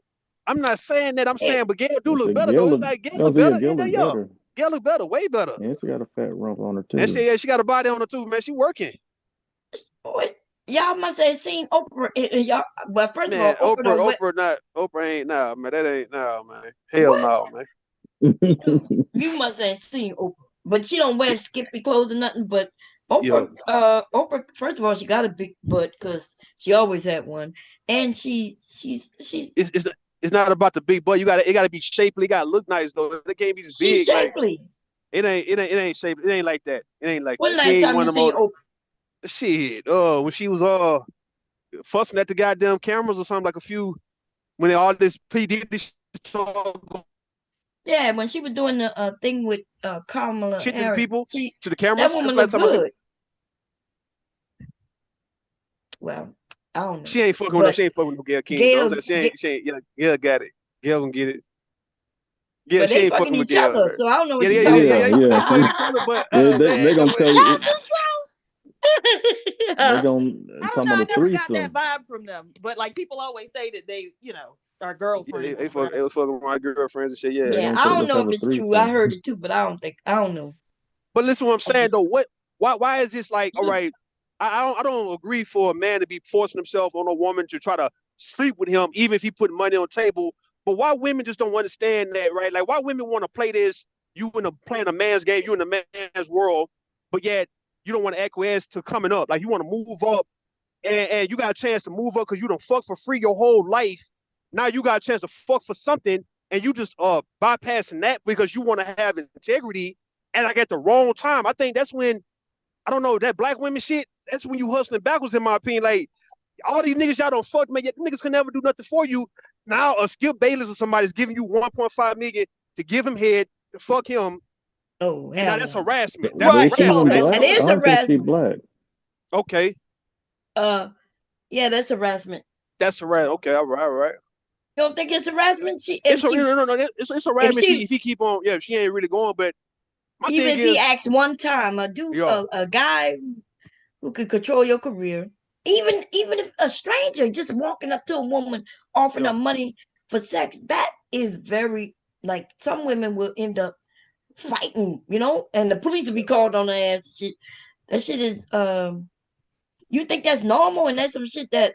I'm not saying that. I'm Yeah. saying, but Gail do I look said better though. Gail It's look. like Gail I look was yeah, better. Gail Yeah, look yeah. better. Gail look better, way better. And she got a fat rump on her And too. she got a body on her too, man. She working. What? Y'all must have seen Oprah. Y'all, well, first of all, Man, Oprah don't wear. Oprah ain't nah, man. That ain't nah, man. Hell What? no, man. You must have seen Oprah, but she don't wear She, skimpy clothes or nothing. But yeah. Oprah. First of all, she got a big butt because she always had one, and she's It's it's not about the big butt. It gotta be shapely. It gotta look nice though. It can't be just she's big. Like shapely. it ain't shapely. It ain't like that. It ain't like When that. She last ain't time one you of them seen old Oprah? shit. When she was fussing at the goddamn cameras or something like a few when all this P Diddy talk Yeah, when she was doing the thing with Kamala shit to the Harris, people, she to the that cameras. That's woman the last looked time I seen. good. Well, I don't know, She ain't fucking with no. but She ain't fucking with no Gail King. Though. I'm Gail, saying she ain't. Yeah, Gail got it. Gail gonna get it. Yeah, but she they ain't fucking fucking with each Gail. other, so I don't know Yeah, what yeah, you're yeah, talking yeah, Yeah, yeah. about. They yeah. fuck each other, but They I'm they they saying that gonna what. tell Y'all you think so? they Yeah. gonna I don't talking know. about I a never got that threesome. vibe from them. But like people always say that they, are Yeah, girlfriends or they whatever. was fucking with my girlfriends and shit. They're Yeah. Yeah, gonna I say don't let's know have if a it's true. I threesome. heard it too, but I don't know. But listen, what I'm I'm saying just though, why is this like? All right, I don't agree for a man to be forcing himself on a woman to try to sleep with him, even if he put money on the table. But why women just don't understand that, right? Like why women want to play this? You in a playing a man's game, you in a man's world, but yet you don't want to acquiesce to coming up. Like you want to move up, and you got a chance to move up because you don't fuck for free your whole life. Now you got a chance to fuck for something, and you just bypassing that because you want to have integrity. And like at the wrong time, I think that's when I don't know that black women shit. That's when you hustling backwards, in my opinion. Like all these niggas y'all don't fuck, man. Yet niggas can never do nothing for you. Now a Skip Bayless or somebody's giving you 1.5 million to give him head to fuck him. oh And now hell that's no. harassment. That's But Right. is she Hell even harassment. no. That black? Don't I is do don't think she harassment. black. Okay, Uh, yeah, that's harassment. that's harassment. Okay, all right, all right. You don't think it's harassment? It's a, no, no, no. It's If harassment she, if he keep on. Yeah, if she ain't really going. But my even thing if he is, acts one time, yeah, a guy who could control your career, even if a stranger just walking up to a woman offering yeah, her money for sex, that is very like some women will end up fighting, and the police will be called on their ass. Shit, that shit is. You think that's normal, and that's some shit that.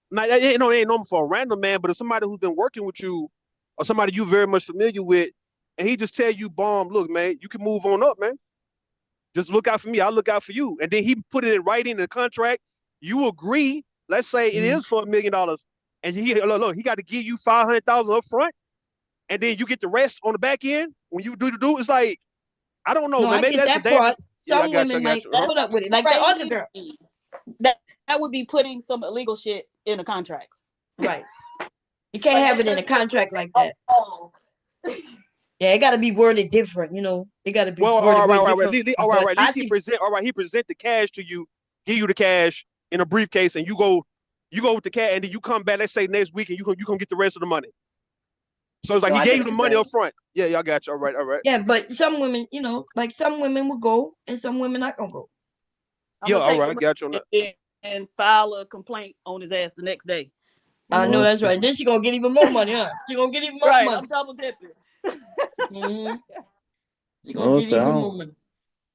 Now, it ain't normal for a random man, but if somebody who's been working with you, or somebody you very much familiar with, and he just tell you, "Bomb, look, man, you can move on up, man. Just look out for me. I'll look out for you." And then he put it in writing in the contract. You agree. Let's say it is for $1 million, and look, he got to give you 500,000 up front, and then you get the rest on the back end when you do. It's like, I don't know, No, man. I Maybe get that's a that damn. part. Yeah, I Some got you. women I got might you. put up with it, like the other girl. That would be putting some illegal shit in the contracts. Right. You can't have it in a contract like that. Oh. Yeah, it got to be worded different. It got to be Well, worded all right. different. All right. At I least he see. present. All right, he present the cash to you, give you the cash in a briefcase, and you go with the cash, and then you come back. Let's say next week, and you gonna get the rest of the money. So it's like No, he I gave get you what the you're money saying. up front. Yeah, y'all got you. All right, all right. Yeah, but some women, like some women will go, and some women not gonna go. Yeah, all right. I got you on that. And file a complaint on his ass the next day. I know that's right. Then she gonna get even more money, huh? She gonna get even more money. I'm double dipping. She gonna get even more money.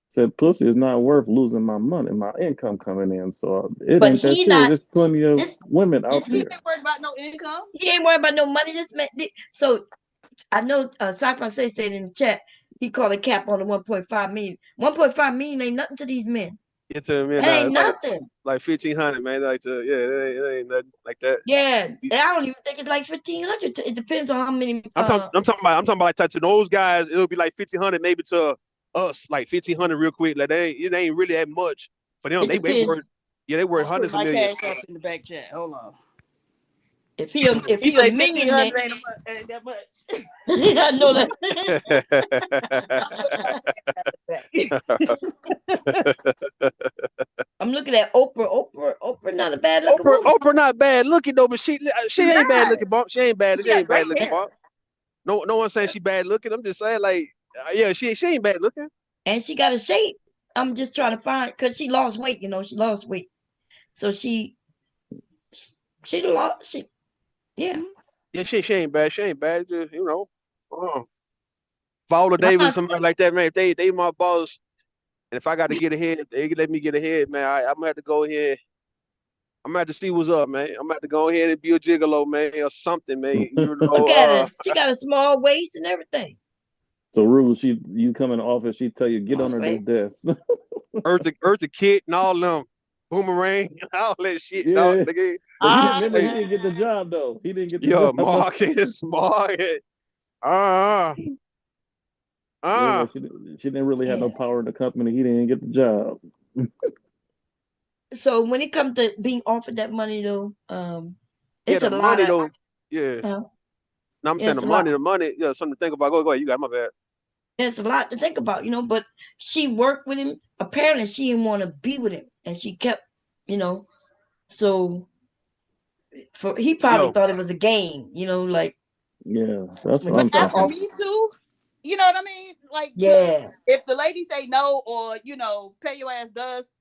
Said pussy is not worth losing my money, my income coming in. So it But ain't that he serious. not. There's plenty of women out He there. ain't worried about no income. He ain't worried about no money. This man. So I know Sci-Fi said in the chat, he called a cap on the 1.5 million. 1.5 million ain't nothing to these men. Get to him in That now. ain't It's nothing. like 1,500, man. Like it ain't nothing like that. Yeah, I don't even think it's like 1,500. It depends on how many. I'm talking about like to those guys. It'll be like 1,500, maybe to us like 1,500 real quick. Like it ain't really that much for them. It They depends. worth hundreds of millions. Cash up in the back chat. Hold on. If he a millionaire, ain't that much. I know that. I'm looking at Oprah. Oprah, not a bad looking woman. Oprah not bad looking though, but she ain't bad looking, Bob. She ain't bad. She ain't bad looking, Bob. No one saying she bad looking. I'm just saying, like, yeah, she ain't bad looking. And she got a shape. I'm just trying to find, because she lost weight. She lost weight, so she lost. Yeah. Yeah, she ain't bad. She ain't bad. Just Viola Davis or somebody like that, man. If they my boss, and if I got to get ahead, they let me get ahead, man. I'm gonna have to go ahead. I'm gonna have to see what's up, man. I'm gonna have to go ahead and be a gigolo, man, or something, man. Look at her. She got a small waist and everything. So Rue, you come in the office, she tell you get under this desk. Eartha Kitt and all them, Boomerang, all that shit, yeah. dog. But he didn't get the job though. He didn't get the job. Marcus. Yeah, she didn't really have no power in the company. He didn't get the job. So when it comes to being offered that money though, it's the a money lot though. Yeah. No, I'm saying the money. Yeah, something to think about. Go ahead. You got my bad. It's a lot to think about, but she worked with him. Apparently she didn't want to be with him, and she kept, so he probably thought it was a game, like. Yeah, that's what I'm saying. After Me Too, you know what I mean? Like, yeah, if the lady say no, or pay your ass does,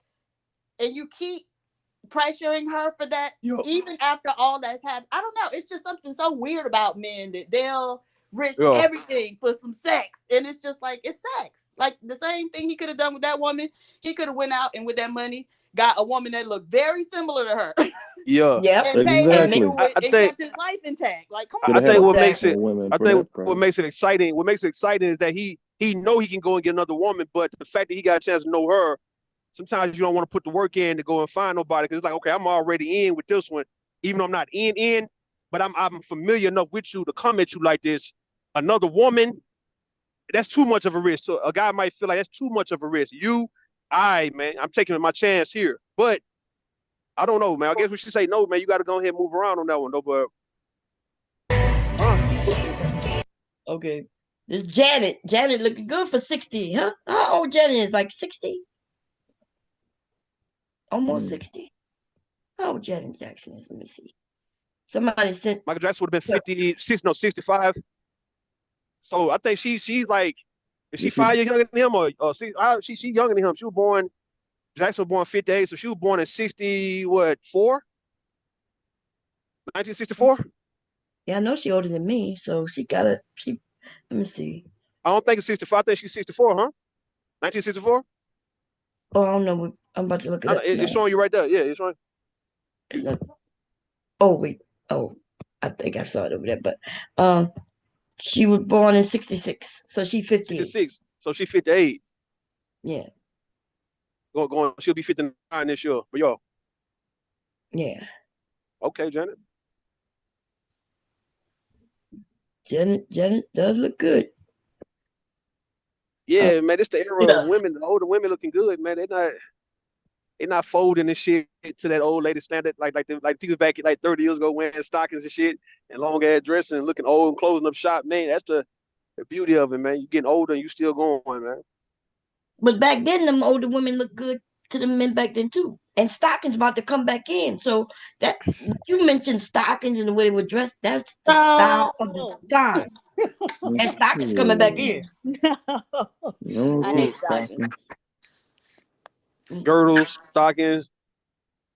and you keep pressuring her for that, even after all that's happened, I don't know. It's just something so weird about men that they'll risk everything for some sex, and it's just like, it's sex. Like the same thing he could have done with that woman. He could have went out and with that money got a woman that looked very similar to her. Yeah, and exactly. And kept his life intact. Like, come on. I think what makes it exciting. What makes it exciting is that he know he can go and get another woman, but the fact that he got a chance to know her, sometimes you don't want to put the work in to go and find nobody, because it's like, okay, I'm already in with this one, even though I'm not in, but I'm familiar enough with you to come at you like this. Another woman, that's too much of a risk. So a guy might feel like that's too much of a risk. Man, I'm taking my chance here, but I don't know, man. I guess we should say no, man. You got to go ahead and move around on that one, though. But okay, this Janet looking good for 60, huh? How old Janet is? Like 60, almost 60. How old Janet Jackson is? Let me see. Somebody sent Michael Jackson would have been 65. So I think she's like, is she 5 years younger than him, or she younger than him? She was born. Jackson was born 58, so she was born in 1964. Yeah, I know she older than me, so let me see. I don't think it's 64. I think she's 64, huh? 1964. Oh, I don't know. I'm about to look it up now. It's showing you right there. Yeah, it's showing. It's not, oh wait. Oh, I think I saw it over there. But she was born in 66, so she's 58. 66. So she's 58. Yeah, Going. She'll be 59 this year. But yo, yeah. okay, Janet. Janet does look good. Yeah, man, it's the era Yeah. of women. The older women looking good, man. They're not folding this shit to that old lady standard like people back like 30 years ago wearing stockings and shit and long ass dresses and looking old and closing up shop. Man, that's the beauty of it, man. You getting older and you still going, man. But back then, them older women looked good to the men back then too. And stockings about to come back in. So that you mentioned stockings and the way they were dressed. That's the style of the time. And stockings coming back in. No, I some hate stockings. Girdles, stockings.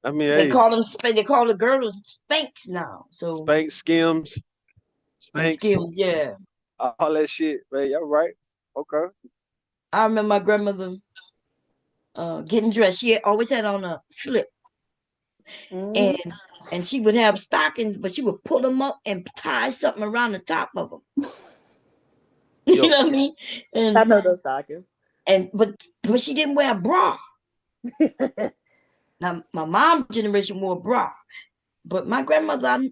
I mean, They hey, call them. They call the girls Spanx now. So Spanx, Skims, and Spanx, skills, yeah. all that shit, man. Y'all right. Okay. I remember my grandmother getting dressed. She always had on a slip, and she would have stockings, but she would pull them up and tie something around the top of them. You Yo, know what I mean? I know those stockings. But she didn't wear a bra. Now my mom's generation wore a bra, but my grandmother, and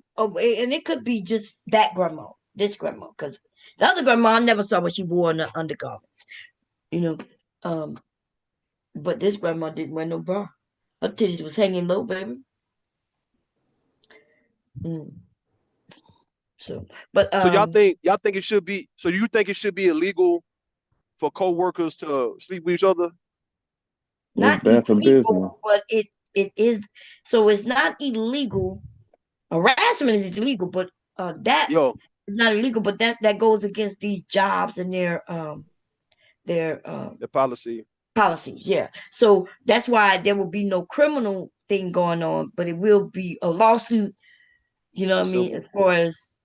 it could be just that grandma, this grandma, because the other grandma I never saw what she wore in the undergarments. You know, but this grandma didn't wear no bra. Her titties was hanging low, baby. Mm. So, but so y'all think it should be? So you think it should be illegal for co-workers to sleep with each other? it's not bad for business. illegal, but it is. So it's not illegal. Harassment is illegal, but that Yo, is not illegal. But that goes against these jobs and their the policy. policies. Yeah. So that's why there will be no criminal thing going on, but it will be a lawsuit. You know what I mean? Simple. As far as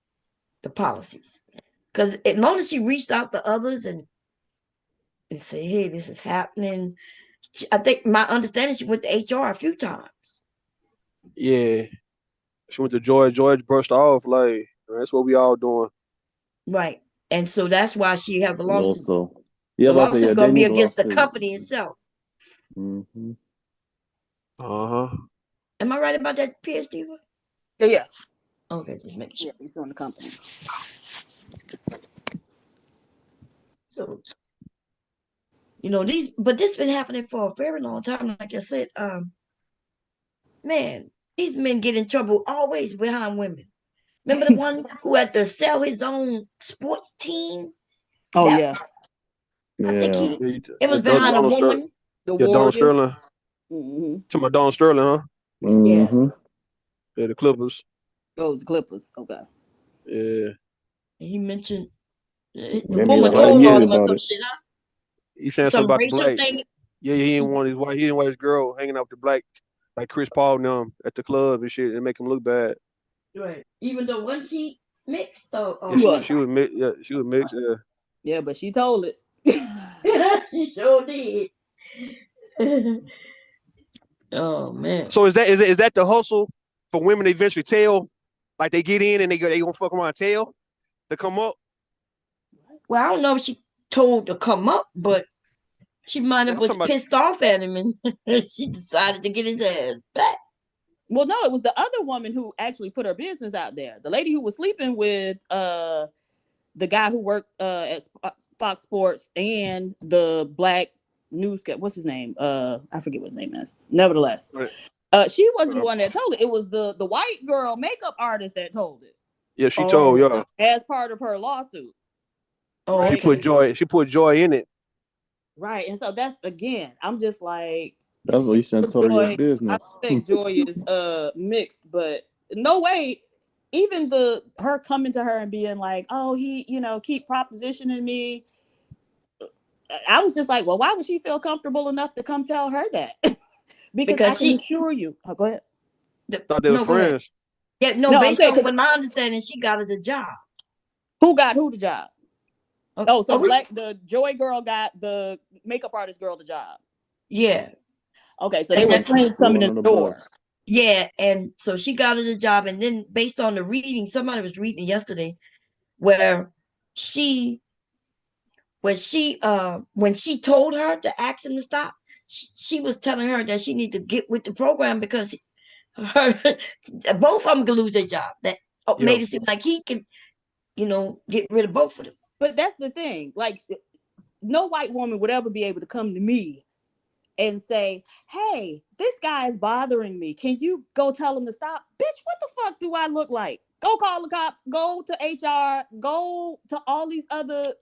the policies, because as long as she reached out to others and say, hey, this is happening. I think my understanding she went to HR a few times. Yeah. She went to George. George brushed off. Like, that's what we all doing. Right. And so that's why she have a lawsuit. Also, yeah, The but I say lawsuit yeah, gonna they be need a against the lawsuit. company itself. Mm-hmm. Uh-huh. Am I right about that, PhD? Yeah. Okay, just make sure. Yeah, he's on the company. So but this been happening for a very long time. Like I said, man, these men get in trouble always behind women. Remember the one who had to sell his own sports team? Oh, yeah. I think Yeah. it was behind a woman. The Yeah, Don Warriors. Sterling. Mm-hmm. To my Don Sterling, huh? Yeah. Mm-hmm. Yeah, the Clippers. Those Clippers. Okay. Yeah. And he mentioned the Maybe woman his wife told knew on him or about some it. shit, huh? He saying something Some about the racial black. thing. Yeah, he didn't want his wife. He didn't want his girl hanging out with the black, like Chris Paul and them at the club and shit, and make him look bad. Right. Even though when she mixed Yeah, she was mixed. Yeah, she was mixed. Yeah. Yeah, but she told it. she sure did. Oh man. So is that the hustle for women to eventually tell, like they get in and they gonna fuck around and tell to come up? Well, I don't know if she told to come up, but she might Man, have I'm was talking about. pissed off at him and she decided to get his ass back. Well, no, it was the other woman who actually put her business out there. The lady who was sleeping with the guy who worked at Fox Sports and the black newscast. What's his name? I forget what his name is. Nevertheless, she wasn't the one that told it. It was the white girl makeup artist that told it. Yeah, she told y'all as part of her lawsuit. Oh, right? She put joy in it. Right, and so that's again. I'm just like. That's what you should tell her your business. I think Joy is mixed, but no way. Even her coming to her and being like, "Oh, he, keep propositioning me." I was just like, "Well, why would she feel comfortable enough to come tell her that?" because I can assure you. Oh, go ahead. Thought they were friends. Yeah, no. Based on what my understanding, she got her the job. Who got who the job? Oh, so we, the Joy girl got the makeup artist girl the job. yeah. Okay, so they And were that's friends coming in the door. yeah, and so she got her the job, and then based on the reading, somebody was reading yesterday where she when she told her to ask him to stop, she was telling her that she need to get with the program because her both of them can lose their job. That made it seem like he can, get rid of both of them. But that's the thing. Like, no white woman would ever be able to come to me and say, hey, this guy is bothering me. Can you go tell him to stop? Bitch, what the fuck do I look like? Go call the cops, go to HR, go to all these other,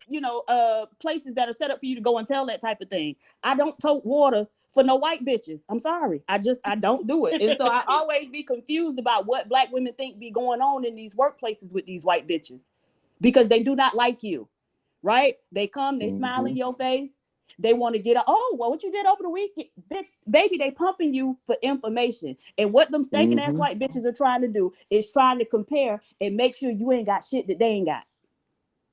places that are set up for you to go and tell that type of thing. I don't tote water for no white bitches. I'm sorry. I don't do it. And so I always be confused about what black women think be going on in these workplaces with these white bitches because they do not like you, right? They come, they smile in your face. They want to get, what you did over the weekend, bitch, baby, they pumping you for information. And what them stinking ass white bitches are trying to do is trying to compare and make sure you ain't got shit that they ain't got.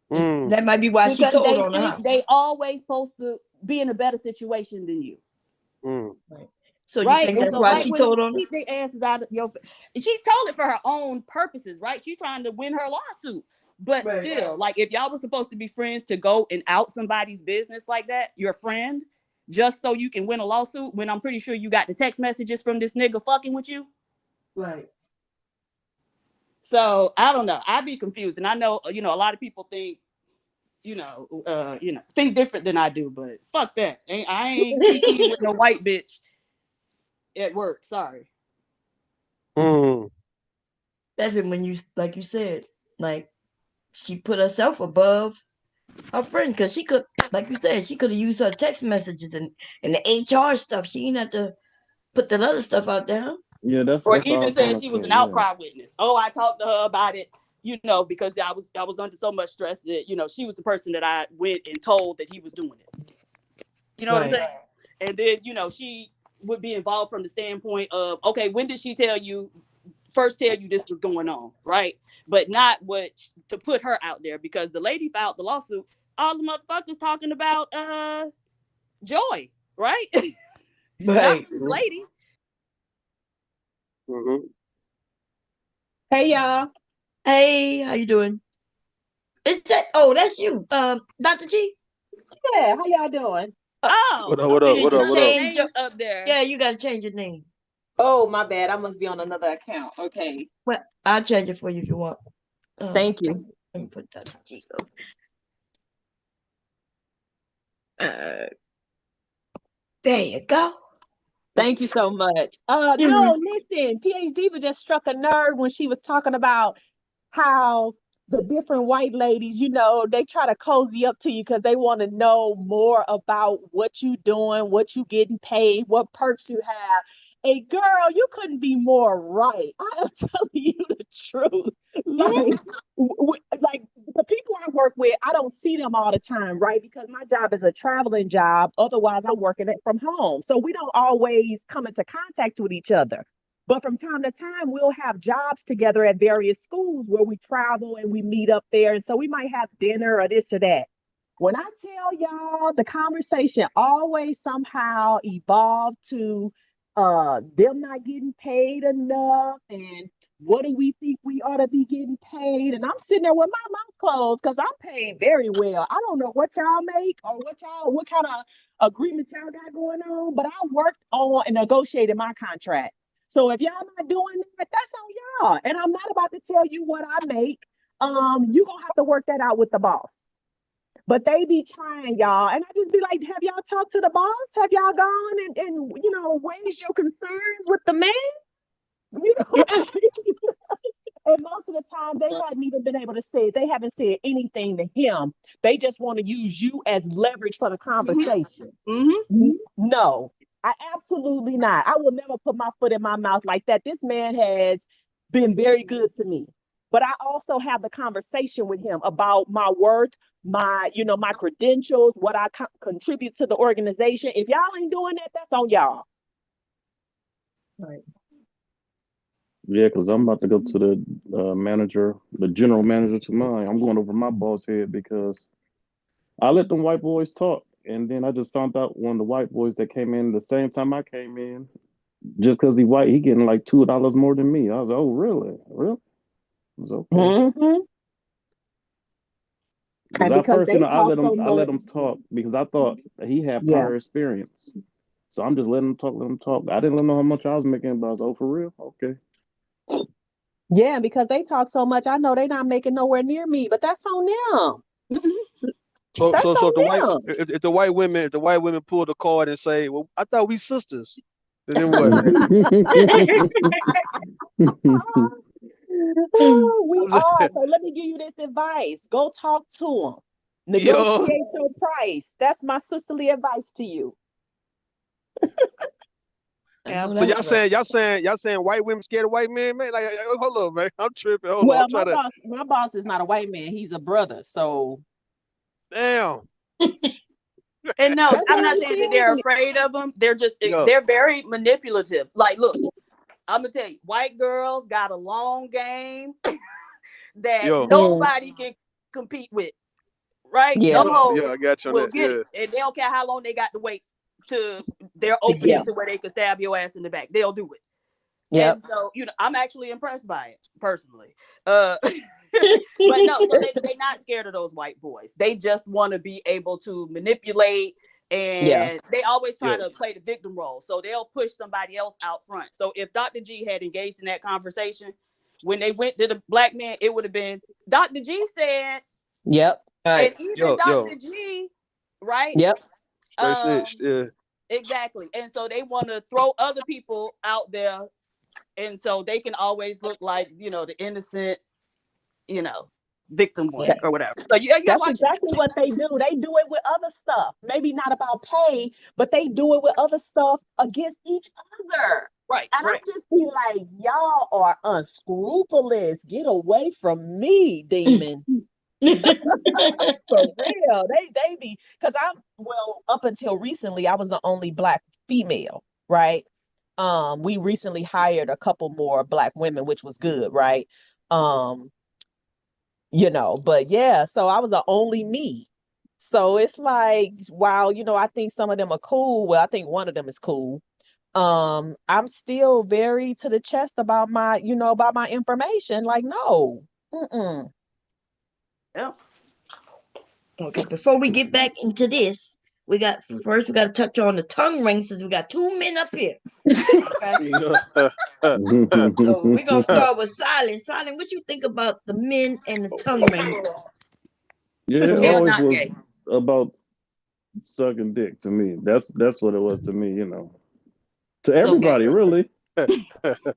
That might be why she told on her. They always supposed to be in a better situation than you. Right. So you think that's why she told on her? Keep their asses out of your face. She told it for her own purposes, right? She's trying to win her lawsuit. But still, like, if y'all were supposed to be friends to go and out somebody's business like that, your friend, just so you can win a lawsuit, when I'm pretty sure you got the text messages from this nigga fucking with you. Right. So I don't know. I'd be confused. And I know, a lot of people think, think different than I do, but fuck that. I ain't kikiing with no white bitch at work. Sorry. That's when you, like you said, like she put herself above her friend because she could, like you said, she could have used her text messages and the HR stuff. She didn't have to put that other stuff out there. Yeah, that's or that's even all said she was an outcry witness. Oh, I talked to her about it, because I was under so much stress that she was the person that I went and told that he was doing it. You know what I'm saying? And then she would be involved from the standpoint of, okay, when did she tell you this was going on, right? But not to put her out there, because the lady filed the lawsuit. All the motherfuckers talking about Joy, right? Not this lady. Hey y'all. Hey, how you doing? That's you, Dr. G. Yeah, how y'all doing? What up? Up there. Yeah, you gotta change your name. Oh, my bad. I must be on another account. Okay. Well, I'll change it for you if you want. Thank you. Let me put Dr. G. There you go. Thank you so much. No, listen, PhD was just struck a nerve when she was talking about how the different white ladies, they try to cozy up to you because they want to know more about what you doing, what you getting paid, what perks you have. Hey, girl, you couldn't be more right. I am telling you the truth. Like the people I work with, I don't see them all the time, right? Because my job is a traveling job. Otherwise, I'm working it from home. So we don't always come into contact with each other. But from time to time, we'll have jobs together at various schools where we travel and we meet up there. And so we might have dinner or this or that. When I tell y'all, the conversation always somehow evolved to them not getting paid enough, and what do we think we ought to be getting paid? And I'm sitting there with my mouth closed because I'm paid very well. I don't know what y'all make or what kind of agreements y'all got going on, but I worked on and negotiated my contract. So if y'all not doing that, that's on y'all. And I'm not about to tell you what I make. You're gonna have to work that out with the boss. But they be trying, y'all. And I just be like, have y'all talked to the boss? Have y'all gone and raised your concerns with the man? And most of the time, they hadn't even been able to say it. They haven't said anything to him. They just want to use you as leverage for the conversation. No, I absolutely not. I will never put my foot in my mouth like that. This man has been very good to me. But I also have the conversation with him about my worth, my credentials, what I contribute to the organization. If y'all ain't doing that, that's on y'all. Right. Yeah, because I'm about to go to the general manager to mine. I'm going over my boss head because I let them white boys talk, and then I just found out one of the white boys that came in the same time I came in, just because he white, he getting like $2 more than me. I was like, oh really, really? It was okay. Hmm. Because And at because first, they talk so I let much. him talk because I thought that he had Yeah. prior experience. So I'm just letting him talk, let him talk. I didn't know how much I was making, but I was, oh, for real? Okay. Yeah, and because they talk so much, I know they're not making nowhere near me, but that's on them. So That's so so on if the white them. if the white women pull the card and say, well, I thought we sisters, then what? Oh, we are. So let me give you this advice. Go talk to them. Yo, Negotiate your price. That's my sisterly advice to you. I know so that's right. y'all saying white women scared of white men, man? Like, hold on, man, I'm tripping. Hold on, I'm Well, trying to. my boss is not a white man. He's a brother. So Damn. And no, that's I'm what not I'm saying that they're saying. afraid of them. They're just Yo, they're very manipulative. Like, look, I'm gonna tell you, white girls got a long game that yo, Mm, nobody can compete with. Right? yeah. Them hoes I got you on will that. get it, Yeah. and they don't care how long they got to wait to their Yeah. opening to where they can stab your ass in the back. They'll do it. Yep. And so, I'm actually impressed by it personally. But no, so they're not scared of those white boys. They just want to be able to manipulate, Yeah. and they always try Yo, to play the victim role. So they'll push somebody else out front. So if Dr. G had engaged in that conversation when they went to the black man, it would have been Dr. G said, Yep. and Right. even yo, Dr. G, right? Yep. straight snitched. Yeah. Exactly. And so they want to throw other people out there, and so they can always look like, the innocent, you know, victim one Yeah. That, or whatever. So you're that's watching. exactly what they do. They do it with other stuff. Maybe not about pay, but they do it with other stuff against each other. Right, And I right. just be like, y'all are unscrupulous. Get away from me, demon. For real. They be because up until recently, I was the only black female, right? We recently hired a couple more black women, which was good, right? Um, but yeah, so I was the only me. So it's like, while, I think some of them are cool. Well, I think one of them is cool. I'm still very to the chest about my information. Like, no. Mm-mm. Yeah. Okay, before we get back into this, we got to touch on the tongue ring since we got two men up here. Okay. Yeah. So we're gonna start with Silent. Silent, what you think about the men and the tongue ring? Yeah, it Gay or always not was gay? about sucking dick to me. That's what it was to me, To So gay. everybody, really.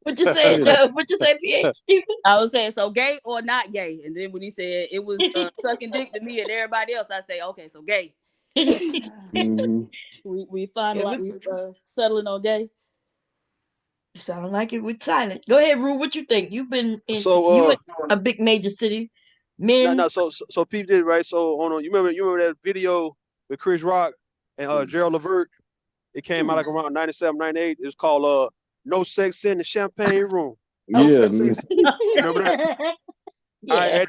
What you say? Yeah. What you say, PH Stephen? I was saying, so gay or not gay? And then when he said it was sucking dick to me and everybody else, I say, okay, so gay. Hmm. We find Yeah, like we settling on gay. sound like it with Silent. Go ahead, Rue. What you think? You So in a big major city. no, Men. no, so Pete did right. So hold on, you remember that video with Chris Rock and Gerald Levert? It came out like around 97, 98. It was called No Sex in the Champagne Room. No Okay. Yeah. sex. You remember that? All right, Yeah.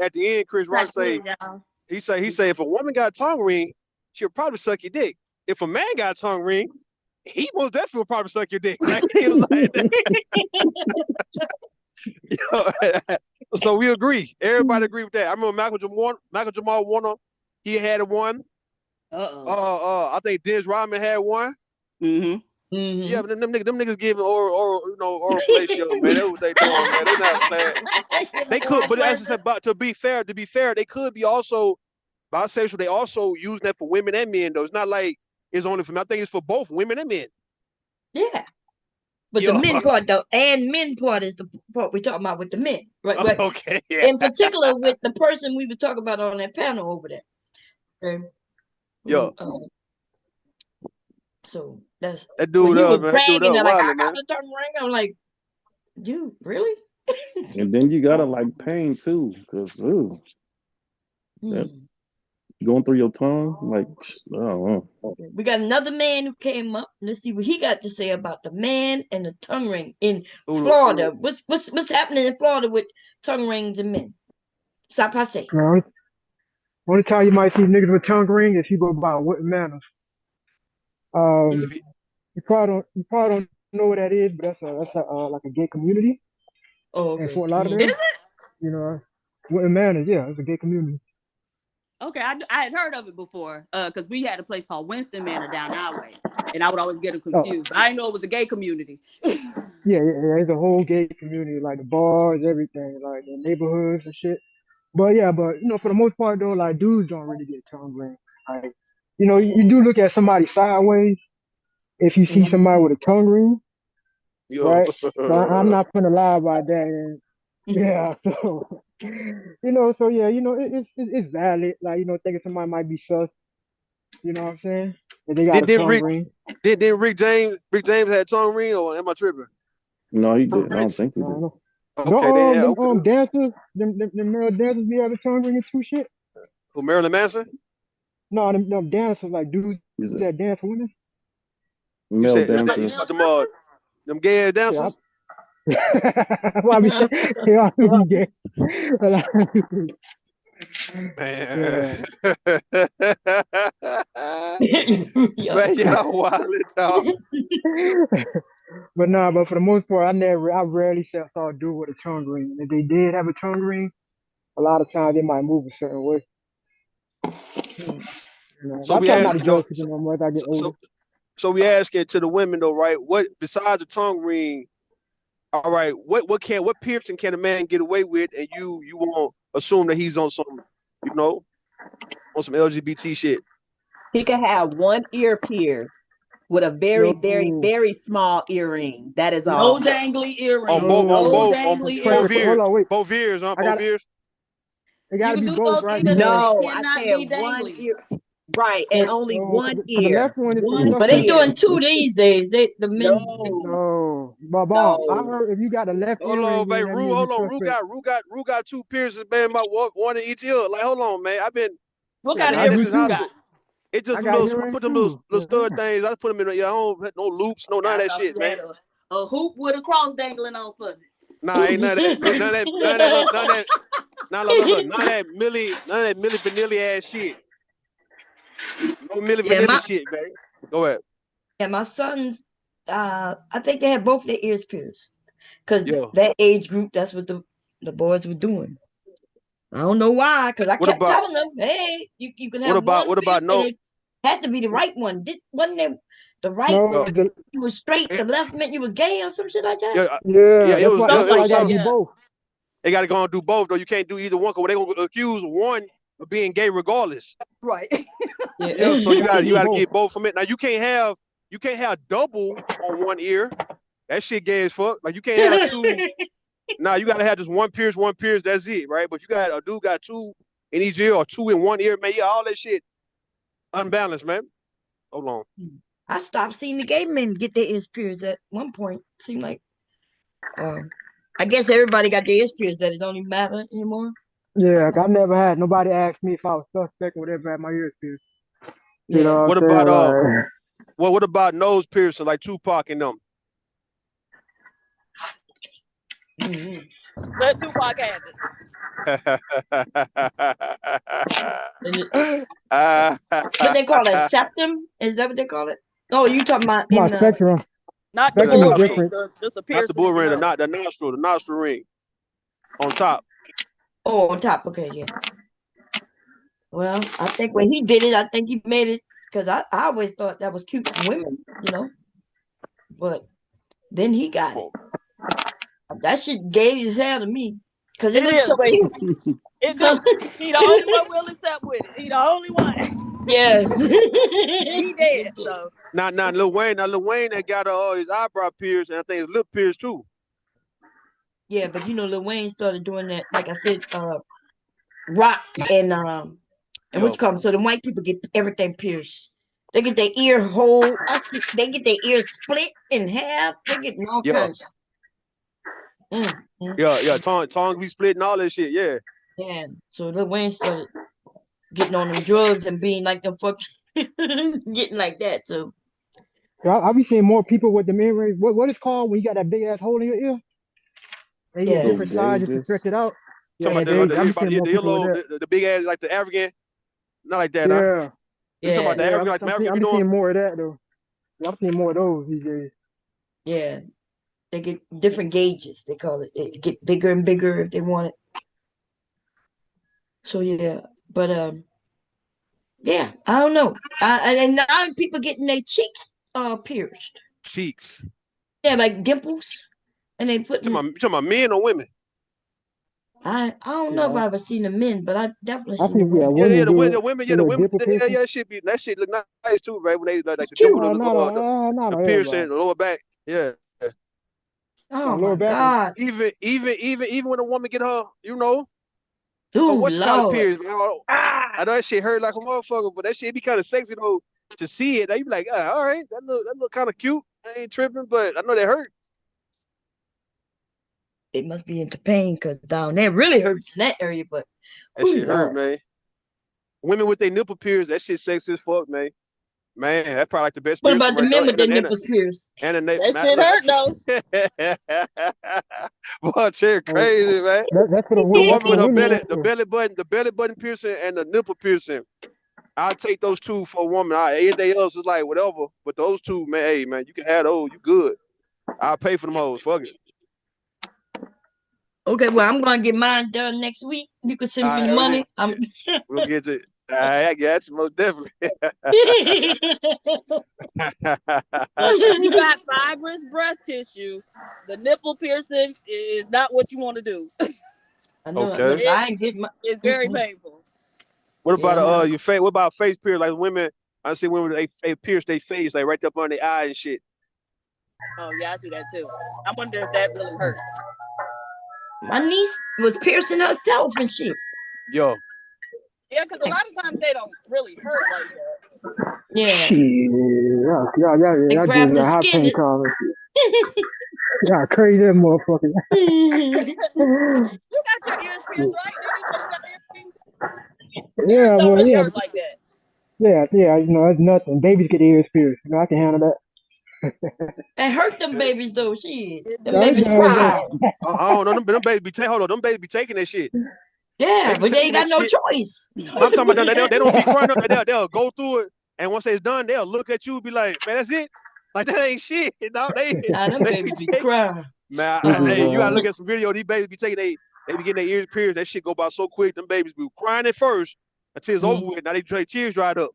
at the end, Chris Rock Type say, in, y'all. he say if a woman got a tongue ring, she'll probably suck your dick. If a man got a tongue ring, he most definitely will probably suck your dick. Like he was like that. You know? So we agree. Everybody agree with that. I remember Michael Jamal Warner, he had one. Uh-oh. I think Dennis Rodman had one. Mm-hmm. Yeah, Mm-hmm. but them niggas giving oral fellatio, man. That's what they doing, man. They not playing. They could, Oral but as I pleasure. said, but to be fair, they could be also bisexual. They also use that for women and men, though. It's not like it's only for men. I think it's for both women and men. Yeah. But the Yeah. men part, though, and men part is the part we're talking about with the men, right? Right. Okay. Yeah. In particular, with the person we were talking about on that panel over there. Okay. Yeah. So that's That when dude he was man. That dude bragging. They're like, I wilding, got man. the tongue ring. I'm like, dude, really? And then you gotta like pain too, because that Hmm. going through your tongue, like, I don't know. We got another man who came up. Let's see what he got to say about the man and the tongue ring in Who Florida. What's happening in Florida with tongue rings and men? Sapase. Well, Only time you might see niggas with tongue ring if you go by Wooden Manors. If Um, he, you probably don't know what that is, but that's a like a gay community Oh, in okay. Fort Mhm. Is Lauderdale. it? You know, Wooden Manors, yeah, it's a gay community. Okay, I had heard of it before, because we had a place called Winston Manor down our way, and I would always get them Oh, confused. But I didn't know it was a gay community. yeah, it's a whole gay community, like the bars, everything, like the neighborhoods and shit. But yeah, but for the most part though, like dudes don't really get tongue ring. Like, you do look at somebody sideways if you see Mhm. somebody with a tongue ring, yo, right? So I'm not gonna lie about that. And yeah, so so yeah, it's valid. Like, thinking somebody might be sus. You know what I'm saying? If they got did a did tongue Rick ring. did Rick James had tongue ring, or am I tripping? No, he From didn't. I don't Prince. think I he don't did. know. Okay, then Don't yeah, them okay. dancers, them male dancers be having tongue ring and too shit. Who, Marilyn Manson? No, them dancers like dudes He's a that dance for women. You male said You talking about you dancer. male talking strippers? them gay ass Yeah. dancers? Why we say they all be gay? Yeah. Man, Yeah. man, y'all wild it out. But for the most part, I rarely saw a dude with a tongue ring. If they did have a tongue ring, a lot of times they might move a certain way. Mhm. So But I we try not to asking though, judge people no more as I get so, older. so so we asking to the women though, right? What besides a tongue ring? All right, what piercing can a man get away with, and you won't assume that he's on some, you know, on some LGBT shit. He could have one ear pierced with a very, very, No, very small earring. That is No all. dangly On earrings. both, on No no. both, dangly Wait, hold earrings. on, wait. both ears, huh? I Both got ears. It got You to can be do both, both right? ears, but Because they No, I cannot said be one dangly. ear. Right, and Yeah. only no, one cause the ear. left one is One But suspect. they ear. doing two these days. The men. No, No, but Bob, I no. heard if you got a left Hold on, earring baby. in, that Rue, means you hold on. suspect. Rue got two piercings, man. My one in each ear. Like, hold on, man. I've been, What Yeah, kind of I man, do this is earrings you high too. school. got? It just I got little. I earrings put them too. little stud things. I put them in. I don't have no loops, no none I of that thought shit, you man. had a hoop with a cross dangling on for Nah, ain't none of that. None of that. Nah, look, none of that Millie Vanilli ass shit. No Millie Yeah, Vanilli shit, man. Go ahead. my sons. I think they had both their ears pierced because Yo, that age group. That's what the boys were doing. I don't know why, because I what kept about telling them, "Hey, you can what have about one what about pierced, and no? it had to be the right one. Wasn't it the right No, Yo, you was straight, the it, left meant you was gay or some shit like that?" yeah, yeah, yeah. that's why something It I like was got to that. something. do Yeah. both. They got to go and do both, though. You can't do either one because they're gonna accuse one of being gay regardless. Right. Yeah. Yeah, so You got to you do got to both. get both from it. Now you can't have double on one ear. That shit gay as fuck. Like you can't have two. Nah, you gotta have just one pierce. That's it, right? But you got a dude got two in each ear or two in one ear, man. Yeah, all that shit unbalanced, man. Hold on. I stopped seeing the gay men get their ears pierced at one point. Seemed like, I guess everybody got their ears pierced. That it don't even matter anymore. I Yeah, don't 'cause I know. never had nobody ask me if I was suspect or whatever had my ears pierced. You Yeah. know What what I'm about saying? Like, what about nose piercing like Tupac and them? Mhm. Let Tupac have it. And Ah, what they call it, septum? Is that what they call it? No, you talking about my in spectrum, Not the yeah, the spectrum is bull nostril, ring, different. just a not the piercing bull in the ring, nose. the nostril ring on top. oh, on top. Okay, yeah. Well, I think when he did it, I think he made it because I always thought that was cute for women. But then he got it. Oh, That shit gay as hell to me because it It looks is, so baby. cute. It do. He the only one will accept with it. He the only one. Yes. He dead. So not Lil Wayne that got his eyebrow pierced and I think his lip pierced too. Yeah, but Lil Wayne started doing that, like I said, rock and which Yo, comes so the white people get everything pierced. They get their ear hole. They get their ears split in half. They get all yo, kinds. Mm, mm, yeah, tongue be splitting all that shit. Yeah. yeah. So Lil Wayne started getting on them drugs and being like them fuck getting like that. So So I be seeing more people with them earrings. What is called when you got that big ass hole in your ear and you get yeah. Those different sizes to stretch gauges. it out? Yeah, Talking the about the gauge. I be about seeing more the people with yellow, that. the big ass like the African. Not like that, huh? Yeah, You talking about the Yeah, yeah. African, like the African I've be been doing? seeing more of that though. Yeah, I'm seeing more of those these days. yeah. They get different gauges. They call it. It get bigger and bigger if they want it. So yeah, but yeah. I don't know. And now people getting their cheeks pierced. Cheeks. Yeah, like dimples, and they putting. You talking about men or women? I don't know if Yeah, I ever seen the men, but I definitely I seen the think yeah, women. Yeah, women do the it. women, The yeah, the little women. dipple Yeah, piercing. that shit look nice too, right? When they like It's the dimple, cute. Not the on piercing, everybody. the lower back. Yeah. Oh On lower my back. God. Even when a woman get her, Ooh, what you call it, Lord. pierced. Ah, I know that shit hurt like a motherfucker, but that shit be kind of sexy though to see it. Now you be like, all right, that look kind of cute. I ain't tripping, but I know that hurt. they must be into pain because down there really hurts in that area. But That ooh, shit hurt, Lord. man. Women with their nipple pierced, that shit sexy as fuck, man. Man, that's probably like the best What piercing about the right men there. with their nipples pierced? And the That man, shit look. hurt though. Boy, Cherry Oh, crazy, man. that's for the A that's woman for the with her women. the belly button piercing and the nipple piercing. I'll take those two for a woman. Anything else is like whatever. But those two, man, hey man, you can have those. You good. I'll pay for them hoes. Fuck it. Okay, well, I'm gonna get mine done next week. You can send All me the right, money. I'm we'll get to it. All right, I guess most definitely. Look, if you got fibrous breast tissue, the nipple piercing is not what you want to do. I know. Okay. Look, I ain't get my. It's very Mm-mm. painful. What Yeah, about no. your face? What about face pierce? Like women, I see women they pierce their face like right up on their eye and shit. Oh yeah, I see that too. I wonder if that really hurts. My niece was piercing herself and shit. Yo, Yeah, because a lot of times they don't really hurt like that. Yeah, Shit, they y'all just grabbed a the high skin. pain collar. Y'all crazy that motherfucker. You got your ears pierced, right? Didn't you say you got earrings? Ears Yeah, don't well, really yeah, hurt like that. yeah. You know, that's nothing. Babies get ears pierced. You know, I can handle that. And hurt them babies though. Shit, It them No, it babies does. does. cry. I don't know. Them babies be hold on. Them babies be taking that shit. They Yeah, be but they taking ain't that got no shit. choice. I'm talking about they don't keep crying up. They'll go through it, and once it's done, they'll look at you and be like, "Man, that's it. Like that ain't shit." You know, Nah, them they be babies be taking. crying. Man, This is hey, you gotta look Look, at some video. These babies be taking they be getting their ears pierced. That shit go by so quick. Them babies be crying at first until it's over with. Now they tears dried up.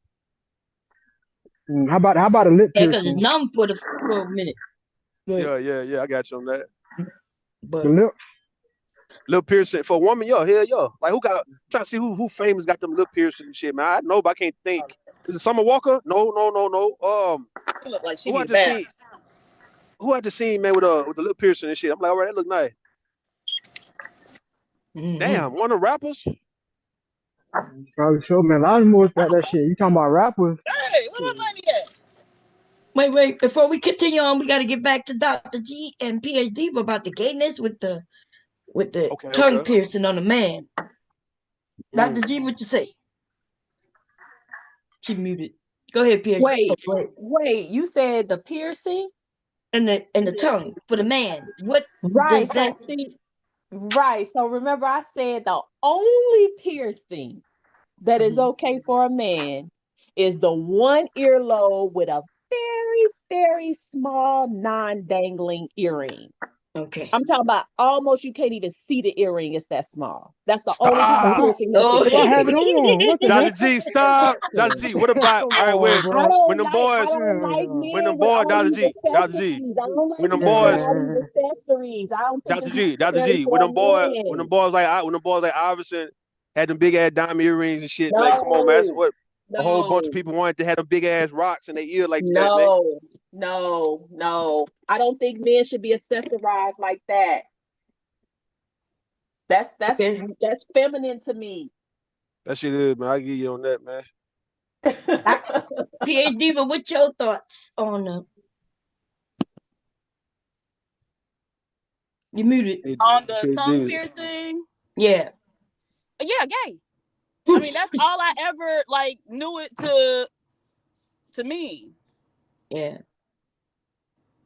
how about a lip yeah, because it's piercing? numb for a minute. But Yeah. I got you on that. The but lip. Lip piercing for a woman, yo, hell yeah. Like who got? I'm trying to see who famous got them lip piercing and shit, man. I know, but I can't think. Is it Summer Walker? No. She look like she Who I need a just bath. seen? Who I just seen, man, with the lip piercing and shit. I'm like, all right, that look nice. mhm. Damn, one of the rappers. Probably so, man. A lot of them got that shit. You talking about rappers? Hey, where my money at? Wait. Before we continue on, we got to get back to Dr. G and PhD about the gayness with the tongue Okay. piercing on the man. Mm. Dr. G, what you say? She muted. Go ahead, PhD. Oh, Wait, go ahead. wait, you said the piercing? And the tongue for the man. What Right. does So that? see, right. So remember I said the only piercing that is Mhm. okay for a man is the one earlobe with a very, very small non-dangling earring. Okay. I'm talking about almost you can't even see the earring. It's that small. That's the only type of Stop. piercing that's Oh, If I have acceptable. it on, what the Dr. heck? G, stop. Dr. G, what about Come all right, on, I bro. when don't them like I boys, don't like when men them with boys, all Dr. these G, Dr. G, accessories. I don't like when them men with boys, all these Man, accessories. I don't think it's Dr. necessary G, for a when them man. boys like Iverson had them big ass diamond earrings and shit, like come on, man, that's No, what a whole bunch of no, people wanted to have them big ass rocks in their ear like that, man. no. I don't think men should be accessorized like that. That's that's okay. that's feminine to me. That shit is, man. I give you on that, man. Doc- PhD, but what's your thoughts on you muted? On the tongue Dude. piercing. Yeah. Yeah, gay. I mean, that's all I ever like knew it to mean. Yeah.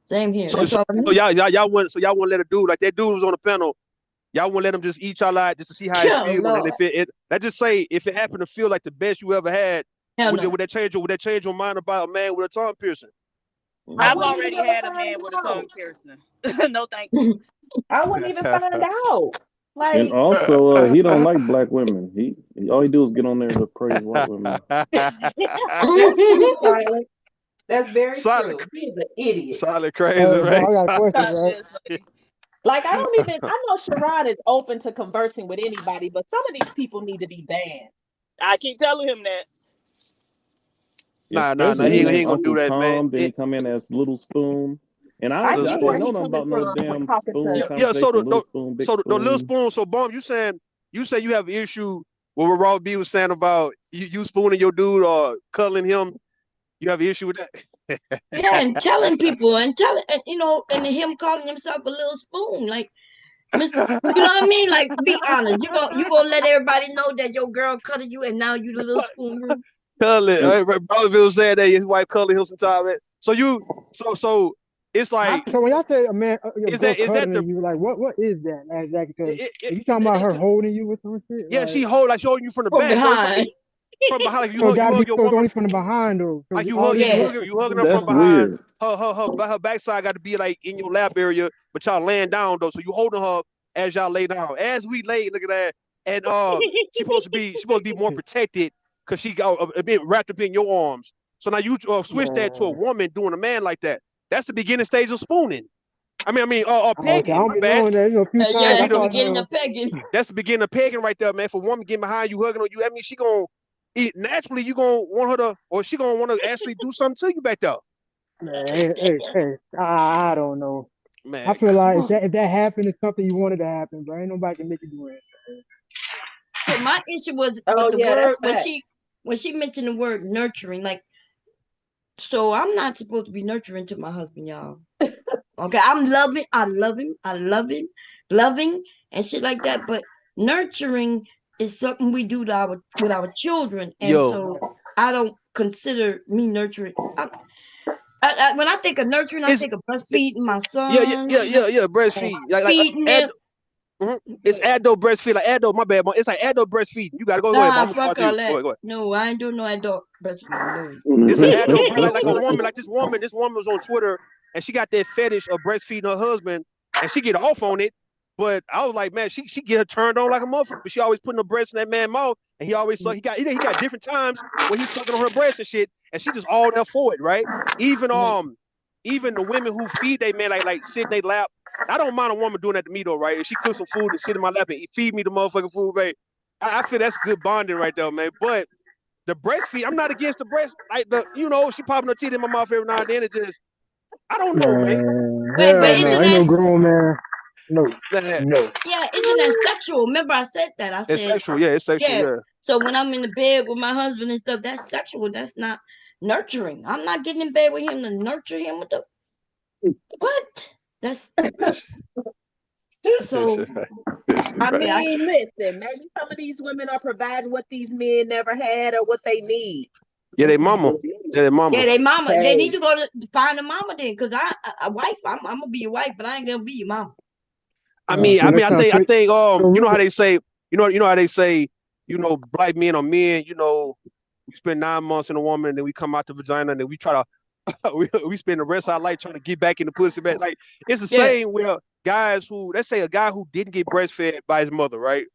Same here. So, That's so, all I so knew. y'all wouldn't let a dude like that dude was on the panel. y'all won't let them just eat y'all out just to see how it Oh feels. And Lord, if let's just say if it happened to feel like the best you ever had, hell would no. that change your mind about a man with a tongue piercing? I I've wouldn't even already never had a find man with a tongue out. piercing. No, thank you. I wouldn't even find out. And Like, also, he don't like black women. He all he do is get on there to praise white women. that's true, Silent. That's very Solid, true. He's an idiot. solid, crazy, Hey, but man. I got a question, right? Consciously. Like, I know Sharon is open to conversing with anybody, but some of these people need to be banned. I keep telling him that. Nah. Especially He his ain't name gonna do Uncle that, man. Tom. Then he come in as Little Spoon. And I Little honestly, I get didn't where Spoon. know he's nothing coming about no from damn talking spoon to. Yeah. So conversation. Little spoon, big the little spoon. spoon. So bomb. You say you have an issue with what Raw B was saying about you spooning your dude or cuddling him. You have an issue with that? Yeah, and telling people and telling, and, and him calling himself a little spoon, like Miss. You know what I mean? Like, be honest. You gonna let everybody know that your girl cuddle you, and now you the little spoon room. Cuddling. And Brother Bill said that his wife cuddling him sometimes. Man. So it's I like So when y'all say a man, your is girl that the cuddling you, like what is that exactly? Because it, if you talking about that's her the holding you with some shit, yeah, she like hold like she holding you from the from back though. It's behind. like from behind, like so it you gotta be hug your so it's woman, only from the behind though. So like all this Yeah, looking you hugging her from that's behind. weird. Her backside got to be like in your lap area, but y'all laying down though, so you holding her as y'all lay down. As we lay, look at that, and she supposed to be more protected because she got being wrapped up in your arms. So now you switch that to a man. woman doing a man like that. That's the beginning stage of spooning. Okay, I Pegging. don't My be bad. knowing that. A few yeah, times I that's You the know, thought, beginning of pegging. that's the beginning of pegging right there, man. For a woman getting behind you, hugging on you, I mean, she gonna naturally you gonna want her to, or she gonna want to actually do something to you back there. man, hey, I don't know. I Man, feel come like on. if that happened, it's something you wanted to happen, but ain't nobody can make you do it. So my issue was with Oh the yeah, word that's fact. when she mentioned the word nurturing, like, so I'm not supposed to be nurturing to my husband, y'all. Okay, I'm loving, I love him, I love him, loving and shit like that. But nurturing is something we do to with our children, and Yo, so I don't consider me nurturing. When I think of nurturing, I it's think of breastfeeding my yeah, son yeah. and Breastfeed, feeding add, him. it's adult breastfeed, like adult. My bad, Mom. It's like adult breastfeeding. You gotta go ahead, Nah, Mom. I'm gonna fuck talk to all you. that. Go ahead. No, I ain't doing no adult breastfeeding. No. It's an adult like a woman, like this woman. This woman was on Twitter and she got that fetish of breastfeeding her husband, and she get off on it. But I was like, man, she get her turned on like a motherfucker. But she always putting her breast in that man's mouth, and he always suck. He got different times when he's sucking on her breast and shit, and she just all there for it, right? Even even the women who feed they man like sit in their lap. I don't mind a woman doing that to me though, right? If she cooks some food and sit in my lap and feed me the motherfucking food, babe, I feel that's good bonding right there, man. But the breastfeed, I'm not against the breast. Like she popping her teeth in my mouth every now and then. It just, I don't know, man. Man, Wait, but hell Man, no, isn't ain't that no grown man. No, man, no. yeah? Isn't that sexual? Remember, I said that. I it's said sexual. Yeah, it's sexual. yeah. Yeah. So when I'm in the bed with my husband and stuff, that's sexual. That's not nurturing. I'm not getting in bed with him to nurture him with the what? That's This, this so. shit right. This shit I right. Yeah, mean, listen, maybe some of these women are providing what these men never had or what they need. Yeah, they mama. Yeah, they yeah, mama. they mama. They need Hey, to go to find a mama then, cause a wife. I'm gonna be your wife, but I ain't gonna be your mama. So next time, I think, you know how so they say, you know how they say, black men are men, we spend 9 months in a woman and then we come out the vagina and then we try to we spend the rest of our life trying to get back in the pussy back. Like it's the Yeah, same where guys who let's say a guy who didn't get breastfed by his mother, right?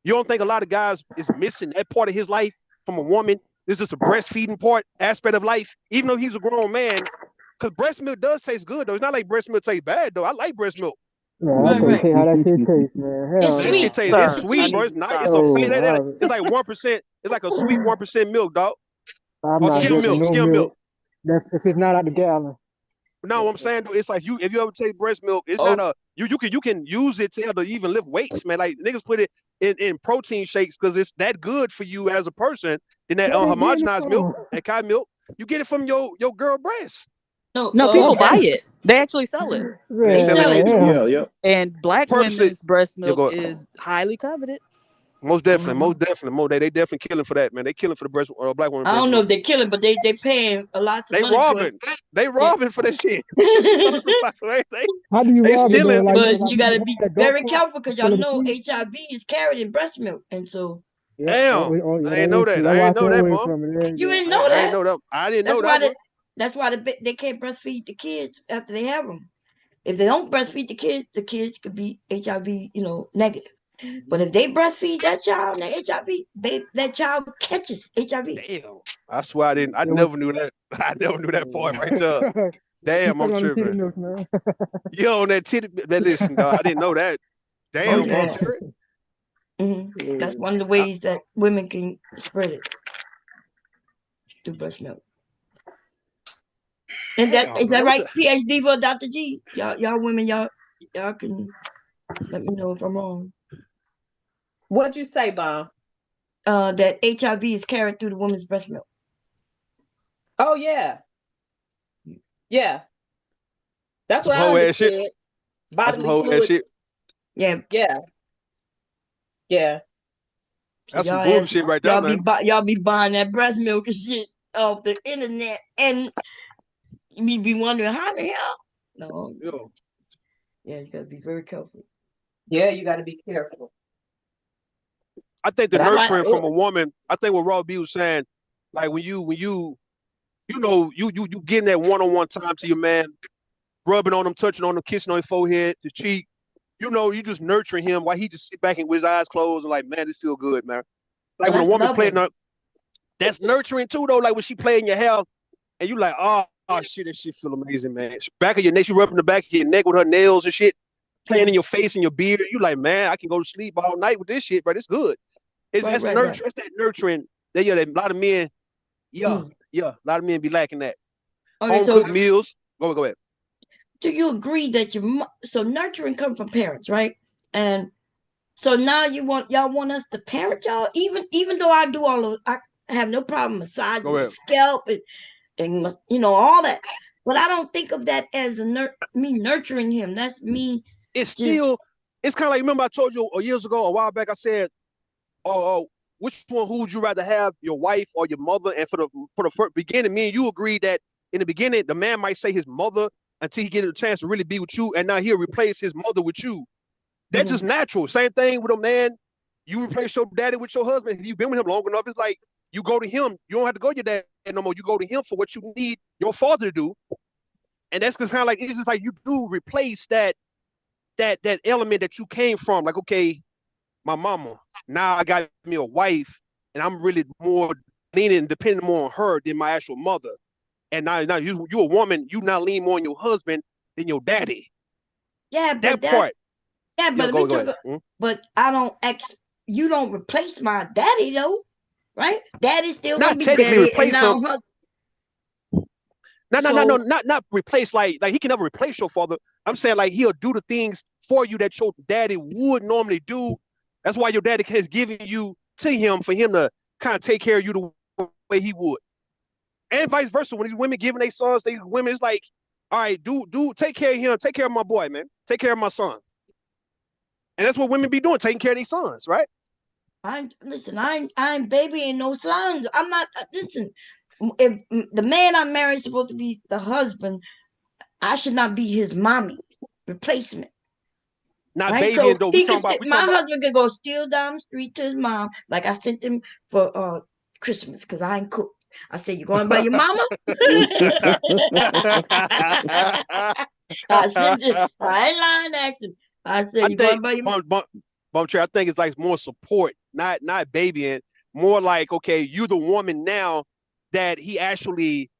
You don't think a lot of guys is missing that part of his life from a woman? This is a breastfeeding part aspect of life, even though he's a grown man. Because breast milk does taste good though. It's not like breast milk tastes bad though. I like breast milk. yeah, I right, can't right. tell you how that shit tastes, man. It's Hell Man, no. sweet. it's Sir, It's I sweet, sweet. bro. need It's to not. stop. It's a faint. Oh, It's like 1%. It's like a sweet 1% milk, dog. I'm Or not skim drinking milk. no Skim milk. milk. That's if it's not out the gallon. No, I'm saying though, it's like if you ever take breast milk, it's not oh, a you can use it to help to even lift weights, man. Like niggas put it in protein shakes because it's that good for you as a person. Then that Where they getting it homogenized milk, from? that cow's milk, you get it from your girl breast. No, No, people buy that's it. They actually sell it. They they sell sell that it. shit Yeah, too. yeah. And black Purposely, women's breast you milk go. is highly coveted. Most definitely, most definitely, they definitely killing for that, man. They killing for the breast black woman I breast don't know milk. if they're killing, but they paying a lot of They money for it. robbing. They robbing for that shit. What you talking about? How do you They rob it though? stealing. Like, But like you you gotta rob be that dog very park, careful because y'all killing the know sheep? HIV is carried in breast milk, and so Yeah. Oh, Damn. oh, yeah, I ain't that know is true. that. That's I why I ain't stay know that, away mom. from it. There you you go. didn't know I ain't that. know that. I didn't know That's that why one. that's why they can't breastfeed the kids after they have them. If they don't breastfeed the kids could be HIV, negative. But if they breastfeed that child and HIV, that child catches HIV. Damn. I swear I didn't. I Yeah, what? never knew that. I never knew that part right there. You Damn, suck I'm on them titty tripping. milk, man. Yo, on that titty. Listen, dog. I didn't know that. Oh Damn, Mom yeah. Jerry. That's one of the I, ways that women can spread it through breast milk. And damn, is that man. What right? the? PhD for Dr. G. Y'all women, y'all can let me know if I'm wrong. What'd you say, Bob? That HIV is carried through the woman's breast milk. Oh yeah, yeah. That's That's some what I hoe ass shit. understood. That's some Bodily hoe ass fluids. shit. Yeah. Yeah, yeah. So That's some bullshit right there, man. y'all be buying that breast milk and shit off the internet, and you be wondering how the hell. No, Yo. yeah, you gotta be very careful. Yeah, you got to be careful. I think the But I like. nurturing from a woman. I think what Rob B was saying, like when you getting that one-on-one time to your man, rubbing on him, touching on him, kissing on his forehead, his cheek. You just nurturing him while he just sit back and with his eyes closed and like, man, this feel good, man. Like when a That's woman playing, loving. that's nurturing too, though. Like when she playing your hair and you like, oh shit, that shit feel amazing, man. Back of your neck, she rubbing the back of your neck with her nails and shit, playing in your face and your beard. You like, man, I can go to sleep all night with this shit, but it's good. It's Right, that's right, right. nurture. It's that nurturing. That a lot of men, Mm. a lot of men be lacking that. Okay, Home so cooked meals. Go ahead. do you agree that so nurturing comes from parents, right? And so now y'all want us to parent y'all, even though I do I have no problem massaging Go the ahead. scalp and all that, but I don't think of that as me nurturing him. That's me It's just still, it's kind of like, remember I told you years ago, a while back, I said, which one, who would you rather have, your wife or your mother? And for the first beginning, me and you agreed that in the beginning, the man might say his mother until he get a chance to really be with you, and now he'll replace his mother with you. That's just natural. Same thing with a man. You replace your daddy with your husband. If you've been with him long enough, it's like you go to him. You don't have to go to your dad no more. You go to him for what you need your father to do. And that's just kind of like, it's just like you do replace that element that you came from. Like, okay, my mama. Now I got me a wife, and I'm really more leaning and depending more on her than my actual mother. And now you a woman, you now lean more on your husband than your daddy. yeah, but That part. Yeah, but we go talk. ahead. Mm-hmm. But I don't you don't replace my daddy though, right? Daddy's still gonna Not be technically daddy, and replace him. now her. No, So not replace, like he can never replace your father. I'm saying like he'll do the things for you that your daddy would normally do. That's why your daddy has given you to him for him to kind of take care of you the way he would, and vice versa. When these women giving their sons, these women, it's like, all right, do take care of him, take care of my boy, man, take care of my son, and that's what women be doing, taking care of their sons, right? I'm babying no sons. I'm not listen. If the man I'm married is supposed to be the husband, I should not be his mommy replacement. Not Right, so babying though. my husband can go steal down the street to his mom. Like I sent him for Christmas because I ain't cooked. I said, "You going by your mama?" I sent you. I ain't lying, action. I said, I "You think going by your?" Bump Chair, I think it's like more support, not babying, more like, okay, you the woman now that he actually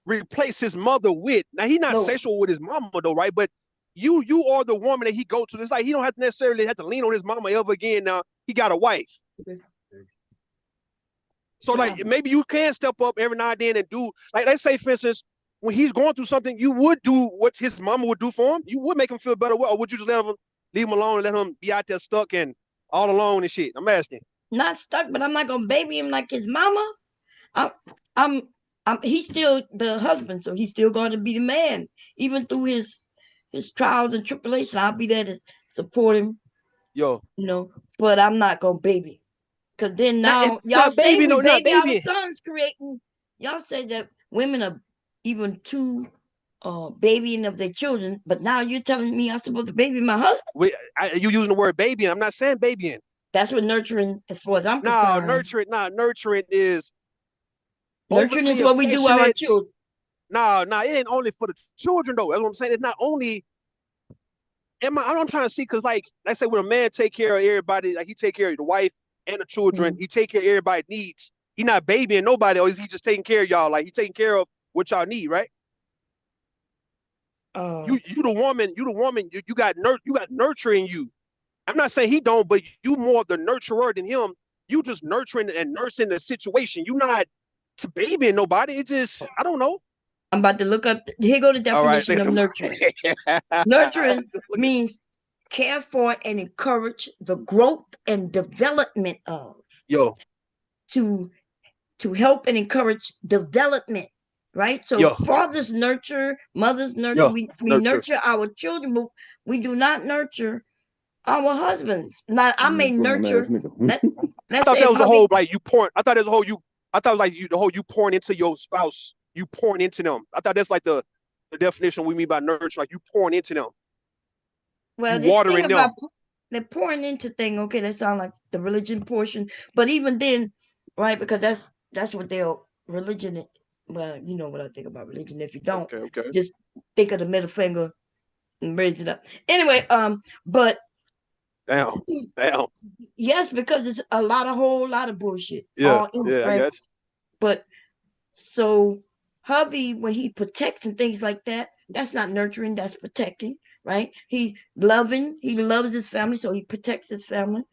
replaced his mother with. Now he's not No, sexual with his mama though, right? But you are the woman that he go to. It's like he don't have to necessarily have to lean on his mama ever again. Now he got a wife. So yeah, like maybe you can step up every now and then and do, like, let's say for instance, when he's going through something, you would do what his mama would do for him. You would make him feel better, or would you just leave him alone and let him be out there stuck and all alone and shit? I'm asking. not stuck, but I'm not gonna baby him like his mama. I'm, I'm, he's still the husband, so he's still going to be the man, even through his trials and tribulation. I'll be there to support him, Yo, but I'm not gonna baby. Because then It's now y'all not say baby, we no, not baby our baby. sons creating. Y'all say that women are even too babying of their children, but now you're telling me I'm supposed to baby my husband. You using the word baby, and I'm not saying babying. That's what nurturing, as far as I'm No, concerned. nurturing is Nurturing is overly what we do with our affectionate. children. No, it ain't only for the children though. That's what I'm saying. It's not only. I'm trying to see because like I say, when a man take care of everybody, like he take care of the wife and the children, Mhm. he take care of everybody's needs. He not babying nobody, or is he just taking care of y'all? Like he taking care of what y'all need, right? Uh, You the woman, you got nurturing you. I'm not saying he don't, but you more of the nurturer than him. You just nurturing and nursing the situation. You not to babying nobody. It just I don't know. I'm about to look up. Here go the All right, definition of nurturing. Nurturing look at means care for and encourage the growth and development of, yo to help and encourage development, right? So yo fathers nurture, mothers nurture. yo We nurture. nurture our children, but we do not nurture our husbands. Now I may Bum ass nurture. nigga. Let I let's thought say that if was the hubby. whole like you pouring. I thought that was the whole you. I thought like you the whole you pouring into your spouse. You pouring into them. I thought that's like the definition we mean by nurture. Like you pouring into them. You Well, this thing watering about them. they're pouring into thing. Okay, that sounds like the religion portion, but even then, right? Because that's what their religion. Well, you know what I think about religion. If you don't, Okay, okay. just think of the middle finger and raise it up. Anyway, but Damn, damn. yes, because it's a whole lot of bullshit Yeah, all in it, yeah. I right? got But so hubby, when he protects and things like that, that's not nurturing, that's protecting, right? He loving, he loves his family, so he protects his family.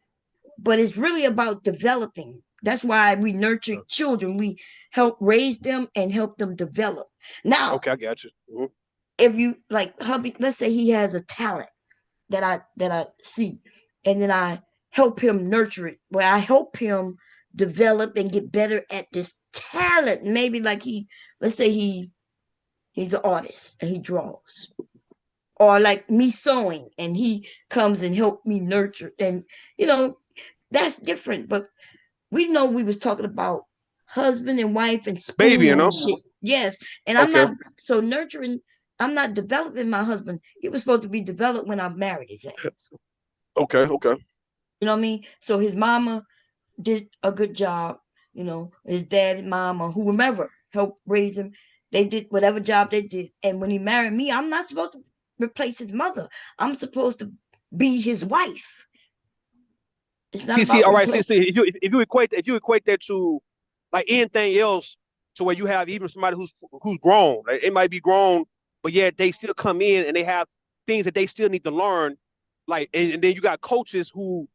But it's really about developing. That's why we nurture you. children. We help raise them and help them develop. Now, Okay, I got you. if you like hubby, let's say he has a talent that I see, and then I help him nurture it, where I help him develop and get better at this talent. Maybe like let's say he's an artist and he draws, or like me sewing, and he comes and help me nurture, and you know that's different. But we know we was talking about husband and wife and Baby, you spooning and know. shit. Yes, and I'm Okay, not so nurturing. I'm not developing my husband. He was supposed to be developed when I married his ass. okay, okay. You know what I mean? So his mama did a good job. His dad and mom or whomever helped raise him. They did whatever job they did. And when he married me, I'm not supposed to replace his mother. I'm supposed to be his wife. It's not See. about All right. See, replacing. see. If you equate that to like anything else, to where you have even somebody who's grown, like, it might be grown, but yet they still come in and they have things that they still need to learn. Like, and then you got coaches who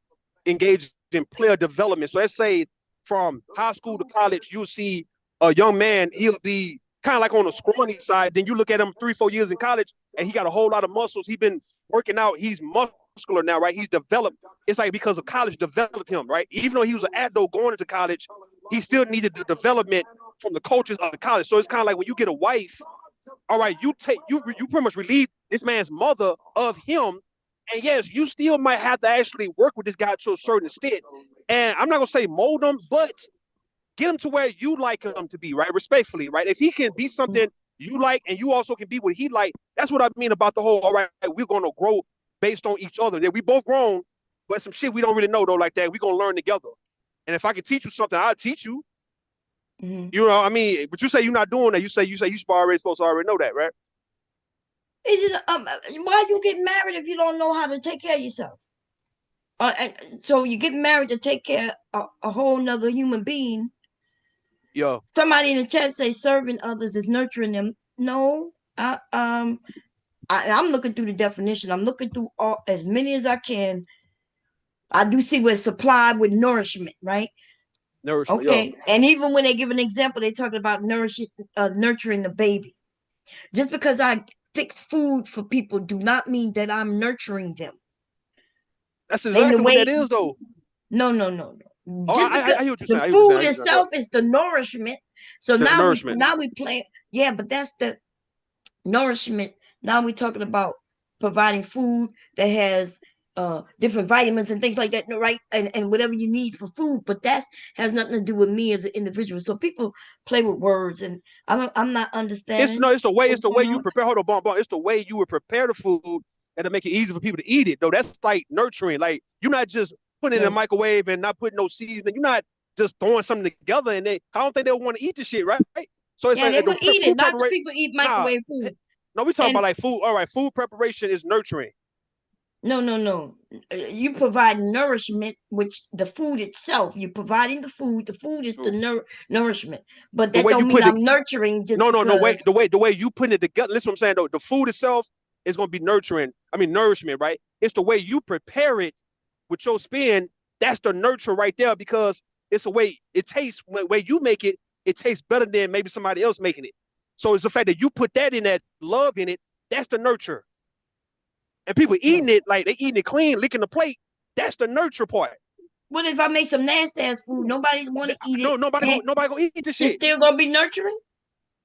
engage in player development. So let's say from high school to college, you'll see a young man, he'll be kind of like on the scrawny side. Then you look at him 3, 4 years in college, and he got a whole lot of muscles. He's been working out. He's muscular now, right? He's developed. It's like because of college developed him, right? Even though he was an adult going into college, he still needed the development from the coaches of the college. So it's kind of like when you get a wife, all right, you pretty much relieve this man's mother of him, and yes, you still might have to actually work with this guy to a certain extent. And I'm not gonna say mold him, but get him to where you like him to be, right? Respectfully, right? If he can be something you like and you also can be what he like, that's what I mean about the whole, all right, we're gonna grow based on each other. Yeah, we both grown, but some shit we don't really know though, like that. We're gonna learn together. And if I can teach you something, I'll teach you. Mm-hmm. You know, I mean, but you say you're not doing that. You say you already supposed to already know that, right? Is it why you get married if you don't know how to take care of yourself? So you get married to take care of a whole nother human being. Yeah. Somebody in the chat say serving others is nurturing them. No, I'm looking through the definition. I'm looking through as many as I can. I do see where it's supplied with nourishment, right? Nourishment, yeah. Okay, and even when they give an example, they talking about nurturing the baby. Just because I fix food for people, do not mean that I'm nurturing them. That's In the exactly what that way, is, though. no. Oh, Just because I hear what you're the saying. I hear what you're saying. food I hear what you're saying. Go itself is the nourishment. So ahead. The now we nourishment. play. Yeah, but that's the nourishment. Now we're talking about providing food that has different vitamins and things like that, right? And whatever you need for food, but that has nothing to do with me as an individual. So people play with words, and I'm not understanding It's the way what's going you on. prepare. Hold on, bomb. It's the way you would prepare the food and to make it easy for people to eat it. Though that's like nurturing. Like you're not just putting it in the No, microwave and not putting no seasoning. You're not just throwing something together and I don't think they'll want to eat the shit, right? So it's yeah, like they would eat it. food Lots of preparation. people eat Nah, microwave food, no, we talking and about like food. All right, food preparation is nurturing. no. You provide nourishment, which the food itself. You're providing the food. The food is the True. nourishment, but The that way you don't mean put it, I'm nurturing just no, because. the way you put it together. Listen, what I'm saying though, the food itself is gonna be nurturing. I mean, nourishment, right? It's the way you prepare it with your spin. That's the nurture right there because it's the way it tastes. When way you make it, it tastes better than maybe somebody else making it. So it's the fact that you put that in, that love in it. That's the nurture. And people eating it like they eating it clean, licking the plate. That's the nurture part. What if I make some nasty ass food? Nobody want to eat it, No, and nobody gonna eat this it's shit. still gonna be nurturing.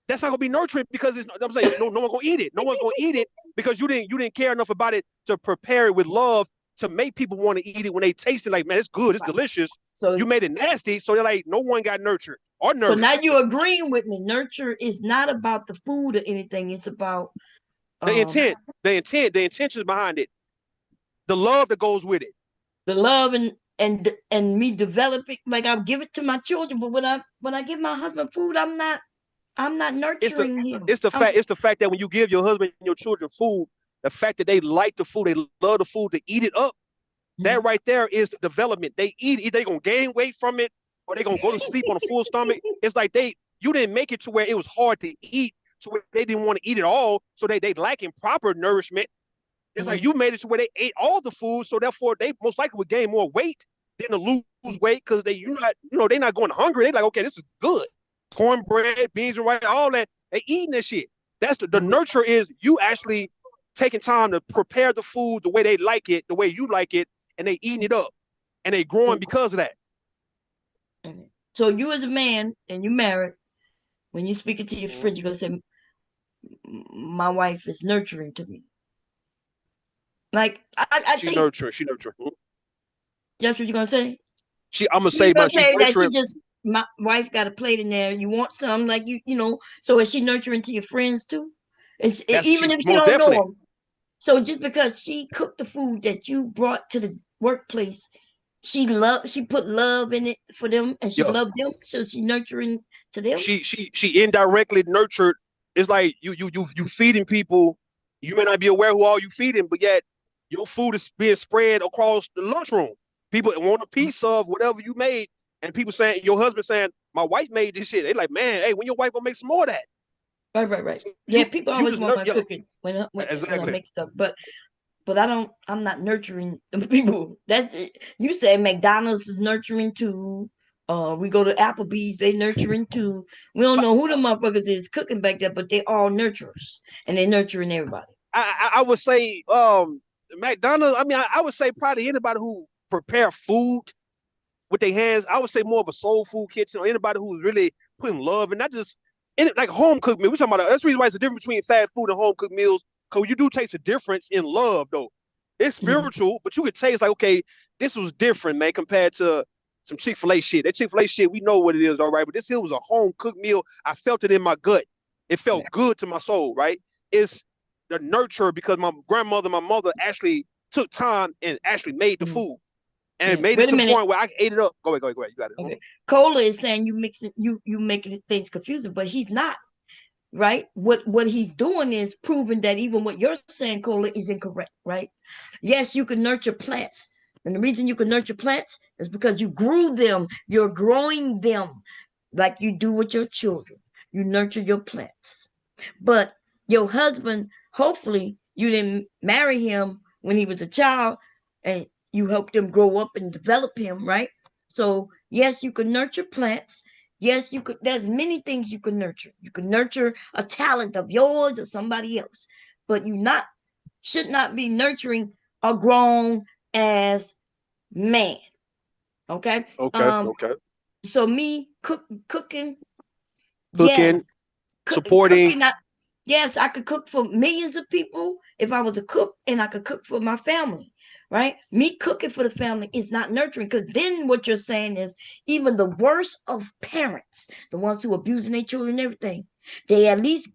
That's not gonna be nurturing because it's. I'm saying no one gonna eat it. No one's gonna eat it because you didn't care enough about it to prepare it with love to make people want to eat it when they taste it. Like man, it's good, it's delicious. So You made it nasty, so they're like, no one got nurtured or so now nourished. you're agreeing with me. Nurture is not about the food or anything. It's about The um intent, the intentions behind it, the love that goes with it. the love and me developing. Like I give it to my children, but when I give my husband food, I'm not It's the nurturing him. it's the fact it's the fact that when you give your husband and your children food, the fact that they like the food, they love the food, to eat it up. That Mhm. right there is the development. They eat it, they gonna gain weight from it, or they gonna go to sleep on a full stomach. It's like you didn't make it to where it was hard to eat, to where they didn't want to eat it all, so they lacking proper nourishment. It's like Mhm. you made it to where they ate all the food, so therefore they most likely would gain more weight than to lose weight because they're not going hungry. They like, okay, this is good. Cornbread, beans and rice, all that. They eating this shit. That's the nurture is you actually taking time to prepare the food the way they like it, the way you like it, and they eating it up. And they growing because of that. So you as a man and you married, when you speak it to your Mhm. friends, you're gonna say, "My wife is nurturing to me." Like I She think nurturing. She nurturing. Mhm. that's what you're gonna say. I'm gonna You're say, gonna but she's say that she nurturing. just my wife got a plate in there. You want some, like you know. So is she nurturing to your friends too? Even She's if she most don't know definitely. them. So just because she cooked the food that you brought to the workplace, she put love in it for them, and she Yeah. loved them. So she nurturing to them. She indirectly nurtured. It's like you feeding people. You may not be aware who all you feeding, but yet your food is being spread across the lunchroom. People want a piece of whatever you made, and people saying your husband saying my wife made this shit. They like, man, hey, when your wife gonna make some more of that? Right. So Yeah, people you always just want my yeah, cooking when I exactly. make stuff, but I'm not nurturing them people. That's it. You say McDonald's is nurturing too. We go to Applebee's, they nurturing too. We don't But know who the motherfuckers is cooking back there, but they all nurturers and they nurturing everybody. I would say McDonald's. I mean, I would say probably anybody who prepare food with their hands. I would say more of a soul food kitchen or anybody who's really putting love and not just like home cooked meal. We're talking about that's the reason why it's a difference between fast food and home cooked meals. Because you do taste a difference in love though. It's Mhm. spiritual, but you could taste like, okay, this was different, man, compared to some Chick-fil-A shit. That Chick-fil-A shit, we know what it is, all right. But this here was a home cooked meal. I felt it in my gut. It Yeah. felt good to my soul, right? It's the nurture because my grandmother, my mother actually took time and actually made the Mhm. food and Yeah. made it Wait a to the minute. point where I ate it up. Go ahead. You got it. Okay. Cola is saying you mixing you making things confusing, but he's not. Right? What he's doing is proving that even what you're saying, Cola, is incorrect, right? Yes, you can nurture plants. And the reason you can nurture plants is because you grew them. You're growing them like you do with your children. You nurture your plants. But your husband, hopefully, you didn't marry him when he was a child and you helped him grow up and develop him, right? So, yes, you can nurture plants. Yes, you could. There's many things you can nurture. You can nurture a talent of yours or somebody else, but you not should not be nurturing a grown ass man. Okay. Okay, Um. okay. So me cooking, Cooking, yes, supporting. cooking. Yes, I could cook for millions of people if I was a cook, and I could cook for my family. right? Me cooking for the family is not nurturing, because then what you're saying is even the worst of parents, the ones who abusing their children and everything, they at least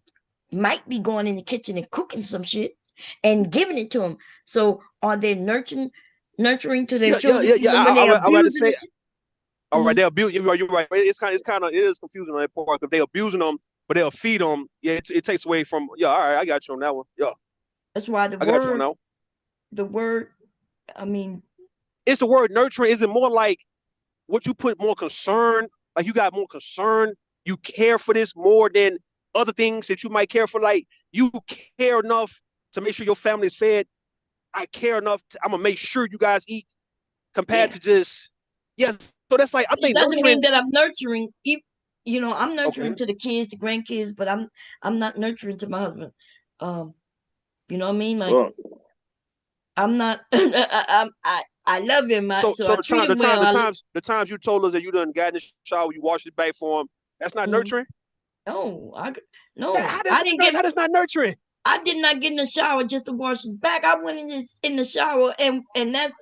might be going in the kitchen and cooking some shit and giving it to them. So are they nurturing to their children Yeah. even when they I would have to abusing the say, shit? all right, Mhm. they abuse. You're right. It is confusing on that part. If they abusing them, but they'll feed them, yeah, it takes away from. Yeah, all right, I got you on that one. Yeah, That's why I got you on that one. the word, I mean, It's the word nurturing. Is it more like what you put more concern? Like you got more concern. You care for this more than other things that you might care for. Like you care enough to make sure your family is fed. I care enough. I'm gonna make sure you guys eat. Compared yeah. to just yes. So that's like I It think doesn't mean nurturing. that I'm nurturing. I'm nurturing Okay. to the kids, the grandkids, but I'm not nurturing to my husband. Um, you know what I mean? Like Well, I'm not. I love him, So so so I treat him well. the times you told us that you done got in the shower, you washed it back for him. That's not Mm, nurturing. no, That no, I didn't get. how that's not nurturing. I did not get in the shower just to wash his back. I went in the shower, and that's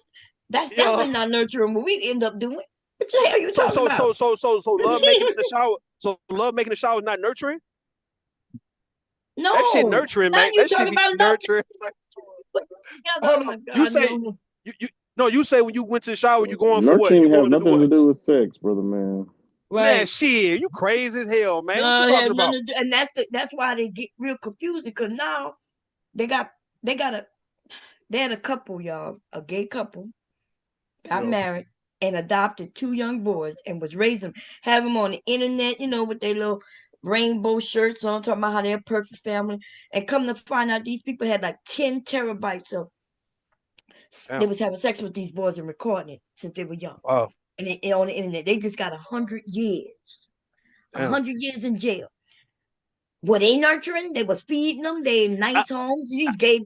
Yeah. definitely not nurturing. What we end up doing? What the hell are you So talking so about? so so so so love making in the shower. So love making the shower is not nurturing. That shit No, nurturing, now man. you That shit talking be about love. nurturing. Oh Hold on. my You God, say no. you no. You say when you went to the shower, you going for what? You nurturing has going to do nothing what? to do with sex, brother man. Man, Right. shit, you crazy as hell, man. What you No, it talking has nothing about? to do, and that's why they get real confused, because now they got they got a they had a couple, y'all, a gay couple, got Yo, married and adopted two young boys and was raising them, have them on the internet, with their little rainbow shirts on, talking about how they're a perfect family, and come to find out these people had like 10 terabytes of they damn, was having sex with these boys and recording it since they were young, wow, and on the internet they just got 100 years, a damn. 100 years in jail. Were they nurturing? They was feeding them. They in I, nice homes.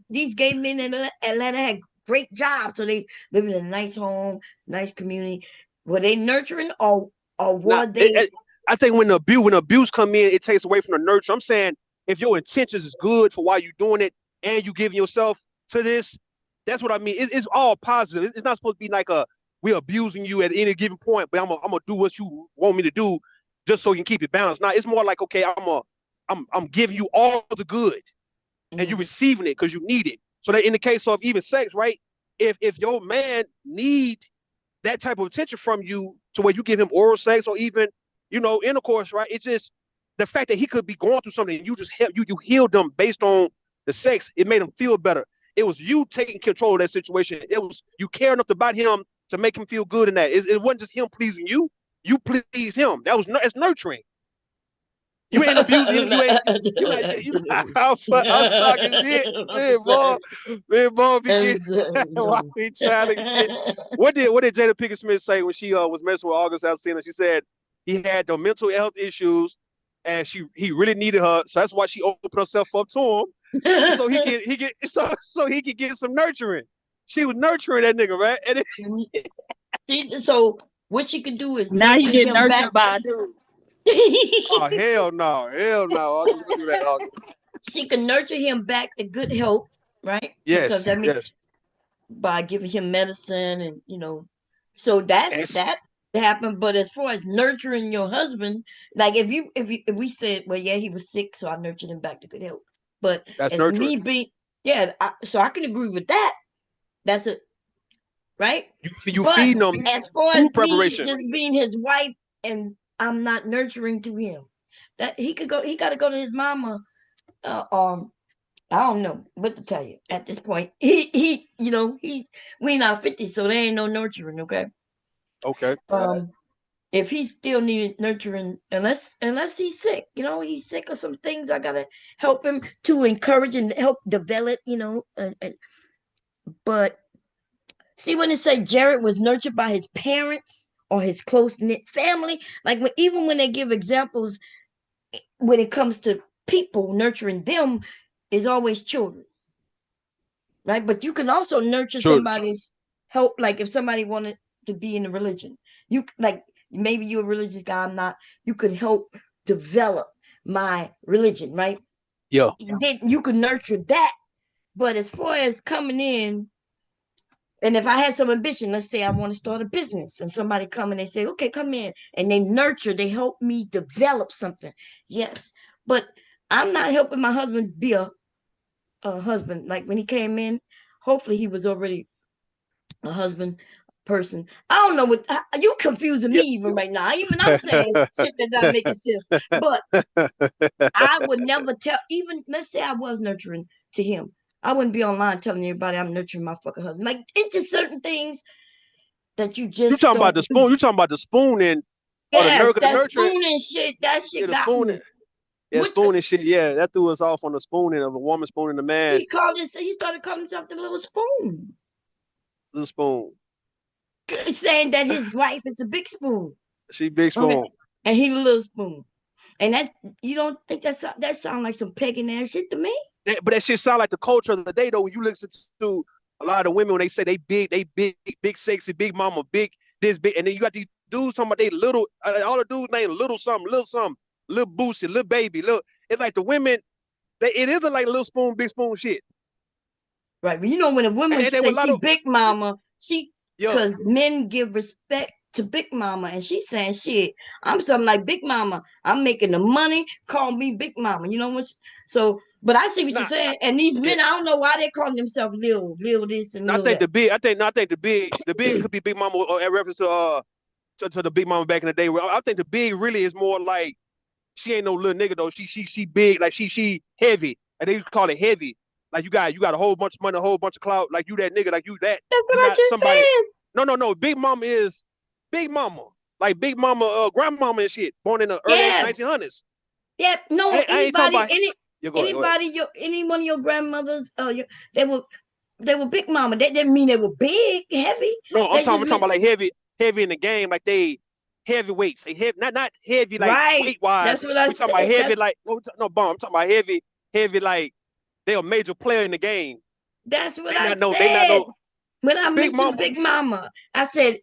These gay men in Atlanta had great jobs, so they living in a nice home, nice community. Were they nurturing, or Now, were they? I think when abuse come in, it takes away from the nurture. I'm saying if your intentions is good for why you doing it and you giving yourself to this, that's what I mean. It's all positive. It's not supposed to be like we abusing you at any given point, but I'm gonna do what you want me to do just so you can keep it balanced. Now it's more like okay, I'm giving you all the good and you're Mhm. receiving it because you need it. So that in the case of even sex, right? If your man need that type of attention from you to where you give him oral sex or even intercourse, right? It's just the fact that he could be going through something and you just help you healed them based on the sex. It made him feel better. It was you taking control of that situation. It was you care enough about him to make him feel good in that. It wasn't just him pleasing you. You pleased him. It's nurturing. You ain't abusing him. I'm talking shit. Man, boy, be getting why we trying to get. What did Jada Pinkett Smith say when she was messing with August Alsina? She said he had the mental health issues, and he really needed her, so that's why she opened herself up to him, so he could get some nurturing. She was nurturing that nigga, right? And So what she could do is Now he nurture get him back. nurtured by a dude. oh hell no, August, don't do that, August. She can nurture him back to good health, right? Because Yes, that means yes, by giving him medicine, and so that's and that's happened. But as far as nurturing your husband, like if we said, well, yeah, he was sick, so I nurtured him back to good health. But that's as nurturing. me being, yeah, so I can agree with that. That's it, right? You But feeding them as far as food me preparation. just being his wife and I'm not nurturing to him, that he got to go to his mama. Uh, um, I don't know what to tell you at this point. He's we not 50, so there ain't no nurturing. Okay. Okay. If he still needed nurturing, unless he's sick, he's sick of some things. I gotta help him to encourage and help develop. But see, when it say Jared was nurtured by his parents or his close knit family, like even when they give examples when it comes to people nurturing them, is always children, right? But you can also nurture Sure. somebody's help, like if somebody wanted to be in a religion, you like maybe you're a religious guy, I'm not. You could help develop my religion, right? Yeah. Then you can nurture that. But as far as coming in And if I had some ambition, let's say I want to start a business, and somebody come and they say, okay, come in, and they nurture, they help me develop something. Yes. But I'm not helping my husband be a husband. Like when he came in, hopefully he was already a husband person. I don't know what you confusing me Yeah. even right now. Even I'm saying shit that not making sense. But I would never tell, even let's say I was nurturing to him. I wouldn't be online telling everybody I'm nurturing my fucking husband. Like it's just certain things that you You just talking about don't the do. spoon? You talking about the spooning or the Yes, that nurturing? spooning shit, that Yeah, shit the got spooning. me. Yeah, What the, spooning shit. Yeah, that threw us off on the spooning of a woman spooning a man. he started calling himself the little spoon, Little spoon. saying that his wife is a big spoon. She big Okay. spoon. And he a little spoon. And that you don't think that sound like some pagan ass shit to me? But that shit sound like the culture of the day though. When you listen to a lot of women when they say they big, sexy, big mama, big this big, and then you got these dudes talking about they little. All the dudes name little something, little boosie, little baby, little. It's like the women. It isn't like little spoon, big spoon shit. Right. But you know when a woman And they were say a lot she of big mama, she yo. because men give respect to big mama, and she's saying shit. I'm something like big mama. I'm making the money. Call me big mama. You know what? So, but I see what you're Nah, saying. And these yeah. men, I don't know why they call themselves lil this and I lil think that. the big. I think the big could be big mama in reference to the big mama back in the day. I think the big really is more like she ain't no little nigga though. She big, like she heavy. And they used to call it heavy. Like you got a whole bunch of money, a whole bunch of clout. Like you that nigga, like you that. That's what You I not just somebody. said. No. Big mama is big mama. Like big mama, grandmama and shit. Born in the early Yeah, 1900s. yeah. No, I ain't talking anybody, about. Yeah, go ahead, go ahead. anybody, any one of your grandmothers, they were they were big mama. That didn't mean they were big, heavy. No, They I'm just talking meant about like heavy in the game. Like they heavyweights. They heavy, not heavy like right. weight wise. That's what I We talking about said. heavy like no bomb. I'm talking about heavy like they're a major player in the game. That's what They I not no, they not said. no When I big mentioned mama. Big Mama, I said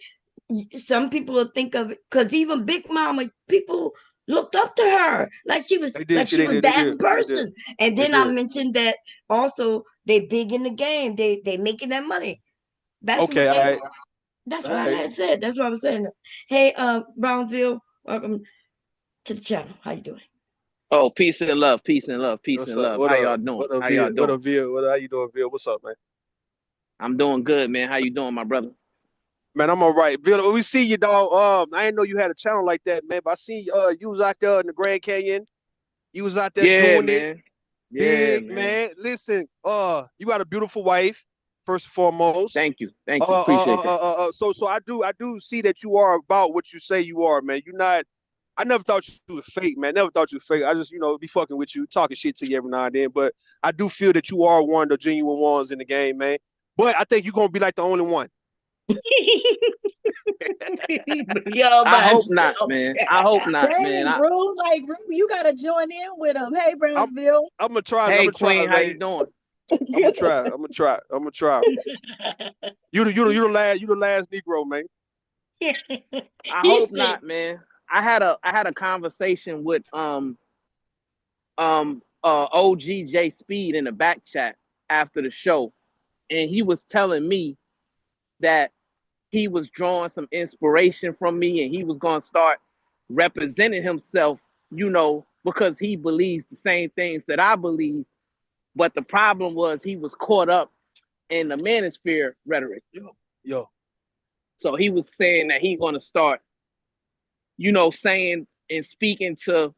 some people will think of it because even Big Mama, people looked up to her They did. like See, she they was did. They that did. They did. person. And They then I did. mentioned that also they big in the game. They making that money. That's Okay, what all they. right, That's all what I right. had said. That's what I was saying. Hey, Brownsville, welcome to the channel. How you doing? Oh, peace and love, peace and love, peace What's and up? love. How y'all doing? What up, How y'all Vil? What doing? up, Vil? How you doing, Vil? What's up, man? I'm doing good, man. How you doing, my brother? Man, I'm all right. Vil, we see you, dog. I didn't know you had a channel like that, man. But I see you was out there in the Grand Canyon. You was out there Yeah, doing it man. Yeah, big, man. man. Listen, you got a beautiful wife, first and foremost. Thank you. Thank you. Appreciate that. So I do see that you are about what you say you are, man. You're not. I never thought you were fake, man. Never thought you were fake. I just, be fucking with you, talking shit to you every now and then. But I do feel that you are one of the genuine ones in the game, man. But I think you're gonna be like the only one. Y'all I by hope not, himself. man. I hope not, man. Dang, Rue, like Rue, you gotta join in with them. Hey, I'm Brownsville. I'm gonna try. I'm Hey, gonna try, Queen, how you man. doing? I'm gonna try. I'm gonna try. I'm gonna try. You the last Negro, man. I He hope said, not, man. I had a conversation with OGJ Speed in the back chat after the show, and he was telling me that he was drawing some inspiration from me and he was going to start representing himself, because he believes the same things that I believe. But the problem was he was caught up in the manosphere rhetoric. Yo. So he was saying that he's going to start, saying and speaking to,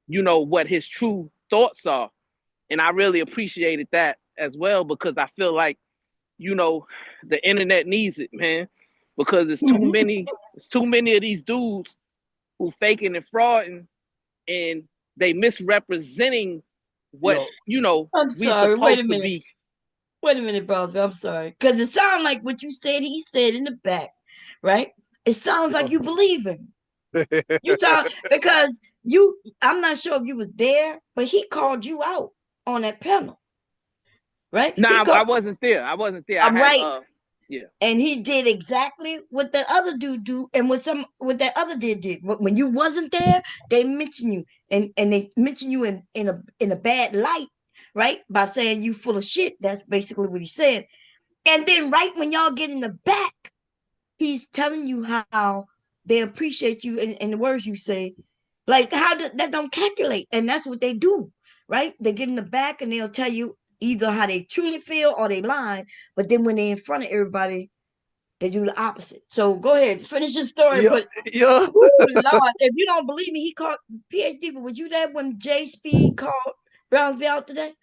what his true thoughts are. And I really appreciated that as well because I feel like, the internet needs it, man, because it's too many of these dudes who faking and frauding and they misrepresenting what Yo. I'm we sorry. Wait a supposed to minute. be. Wait a minute, brother. I'm sorry. Because it sounds like what you said, he said in the back, right? It sounds like Yo. you believe him. You sound because I'm not sure if you was there, but he called you out on that panel, right? He Nah, I called wasn't there. I had right. yeah. And he did exactly what that other dude do and what that other dude did. When you wasn't there, they mention you and they mention you in a bad light, right? By saying you full of shit. That's basically what he said. And then right when y'all get in the back, he's telling you how they appreciate you and the words you say. Like how that don't calculate. And that's what they do, right? They get in the back and they'll tell you either how they truly feel or they lie. But then when they're in front of everybody, they do the opposite. So go ahead, finish your story. Yeah, But yeah. oh Lord, if you don't believe me, he called PhD. But was you there when Jay Speed called Brownsville out today?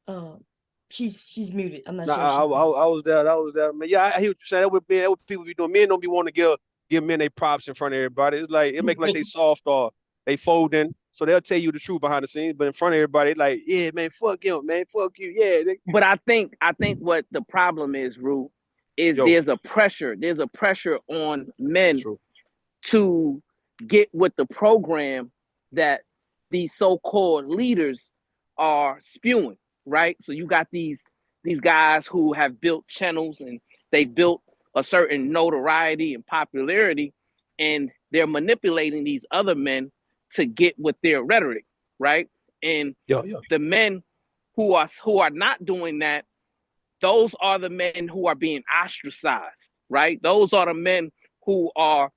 Uh, she's muted. I'm not Nah, sure if I, she's. I, I was there. I was there, man. Yeah, I hear what you're saying. That what people be doing. Men don't be wanting to give men their props in front of everybody. It's like it make like they soft or they folding. So they'll tell you the truth behind the scenes, but in front of everybody, like, yeah, man, fuck him, man, fuck you, yeah. But I think what the problem is, Rue, is Yo, there's a pressure on that's men true. to get with the program that these so-called leaders are spewing, right? So you got these guys who have built channels and they built a certain notoriety and popularity, and they're manipulating these other men to get with their rhetoric, right? And Yo, yo, the men who are not doing that, those are the men who are being ostracized, right? Those are the men who are,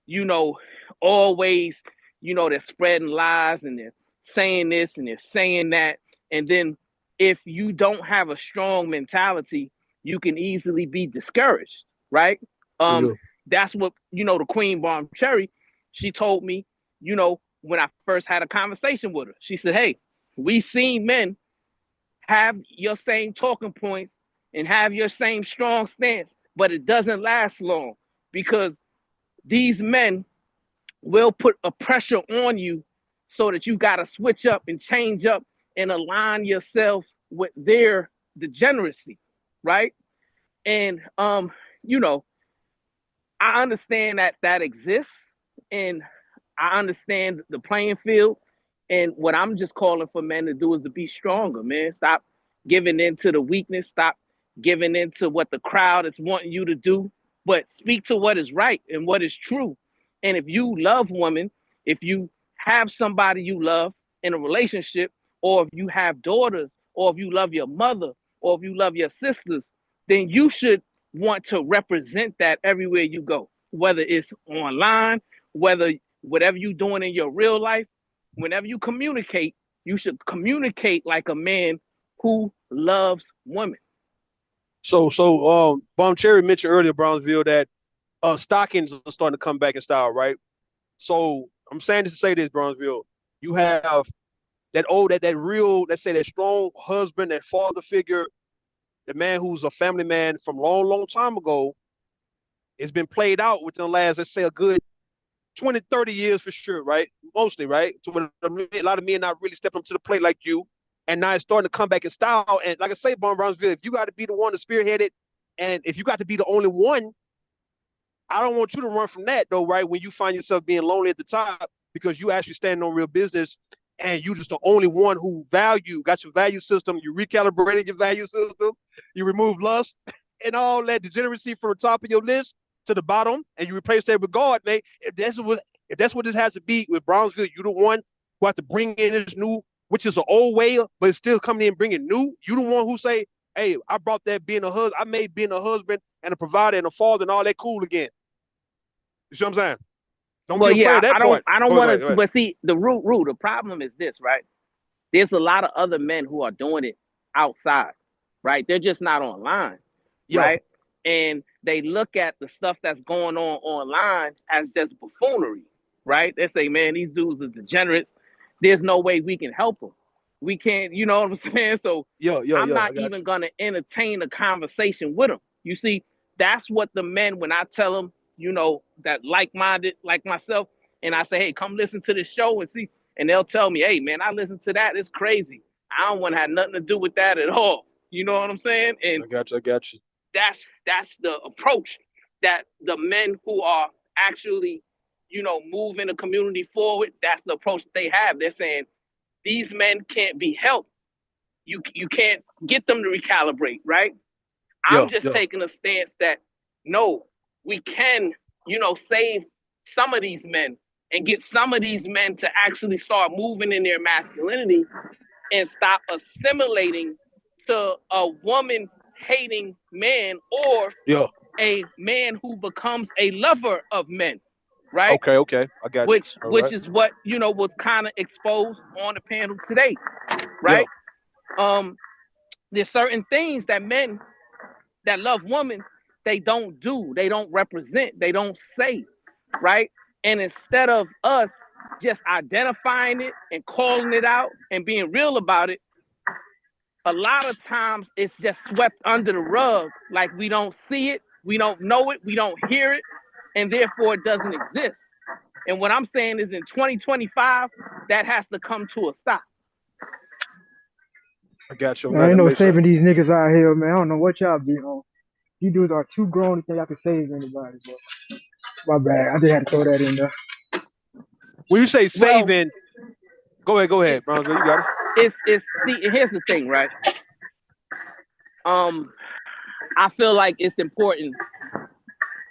you know, always, they're spreading lies and they're saying this and they're saying that. And then if you don't have a strong mentality, you can easily be discouraged, right? Um, yeah. that's what, the Queen Bomb Cherry, she told me, when I first had a conversation with her, she said, hey, we seen men have your same talking points and have your same strong stance, but it doesn't last long because these men will put a pressure on you so that you got to switch up and change up and align yourself with their degeneracy, right? And you know, I understand that exists, and I understand the playing field. And what I'm just calling for men to do is to be stronger, man. Stop giving in to the weakness. Stop giving in to what the crowd is wanting you to do, but speak to what is right and what is true. And if you love women, if you have somebody you love in a relationship, or if you have daughters, or if you love your mother, or if you love your sisters, then you should want to represent that everywhere you go, whether it's online, whether whatever you're doing in your real life, whenever you communicate, you should communicate like a man who loves women. So Bomb Cherry mentioned earlier, Brownsville, that stockings are starting to come back in style, right? So I'm saying this to say this, Brownsville. You have that real, let's say that strong husband, that father figure, the man who's a family man from long time ago. It's been played out within the last, let's say, a good 20, 30 years for sure, right? Mostly, right? So a lot of men not really stepping up to the plate like you. And now it's starting to come back in style. And like I say, Bon Brownsville, if you got to be the one to spearhead it, and if you got to be the only one, I don't want you to run from that though, right? When you find yourself being lonely at the top because you actually standing on real business and you just the only one who got your value system, you recalibrated your value system, you remove lust and all that degeneracy from the top of your list to the bottom, and you replace that with God, man. If that's what this has to be with Brownsville, you're the one who has to bring in this new, which is an old way, but it's still coming in bringing new. You the one who say, hey, I brought that being a husband, I made being a husband and a provider and a father and all that cool again. You see what I'm saying? Don't be Well, afraid yeah, of that part. I don't Go want ahead, go to. ahead. But see, the root. The problem is this, right? There's a lot of other men who are doing it outside, right? They're just not online, Yo, right? And they look at the stuff that's going on online as just buffoonery, right? They say, man, these dudes are degenerates. There's no way we can help them. We can't, you know what I'm saying? So I'm yo, not I got even you. going to entertain a conversation with them. You see, that's what the men, when I tell them, that like-minded, like myself, and I say, hey, come listen to this show and see, and they'll tell me, hey, man, I listen to that. It's crazy. I don't want to have nothing to do with that at all. You know what I'm saying? And I got you. I got you. that's the approach that the men who are actually, moving the community forward, that's the approach that they have. They're saying these men can't be helped. You can't get them to recalibrate, right? I'm Yo, just yo, taking a stance that no, we can, save some of these men and get some of these men to actually start moving in their masculinity and stop assimilating to a woman hating man or Yeah. a man who becomes a lover of men, right? Okay. I got you. All Which right. is what was kind of exposed on the panel today, Yeah. right? There's certain things that men that love women, they don't do, they don't represent, they don't say, right? And instead of us just identifying it and calling it out and being real about it, a lot of times it's just swept under the rug, like we don't see it, we don't know it, we don't hear it, and therefore it doesn't exist. And what I'm saying is in 2025, that has to come to a stop. I got you. I'm Man, glad ain't that no makes sense. saving these niggas out here, man. I don't know what y'all be on. You dudes are too grown to think y'all can save anybody, bro. My bad. I just had to throw that in there. When you say Well, saving, go ahead, it's Brownsville. You got it. see, here's the thing, right? I feel like it's important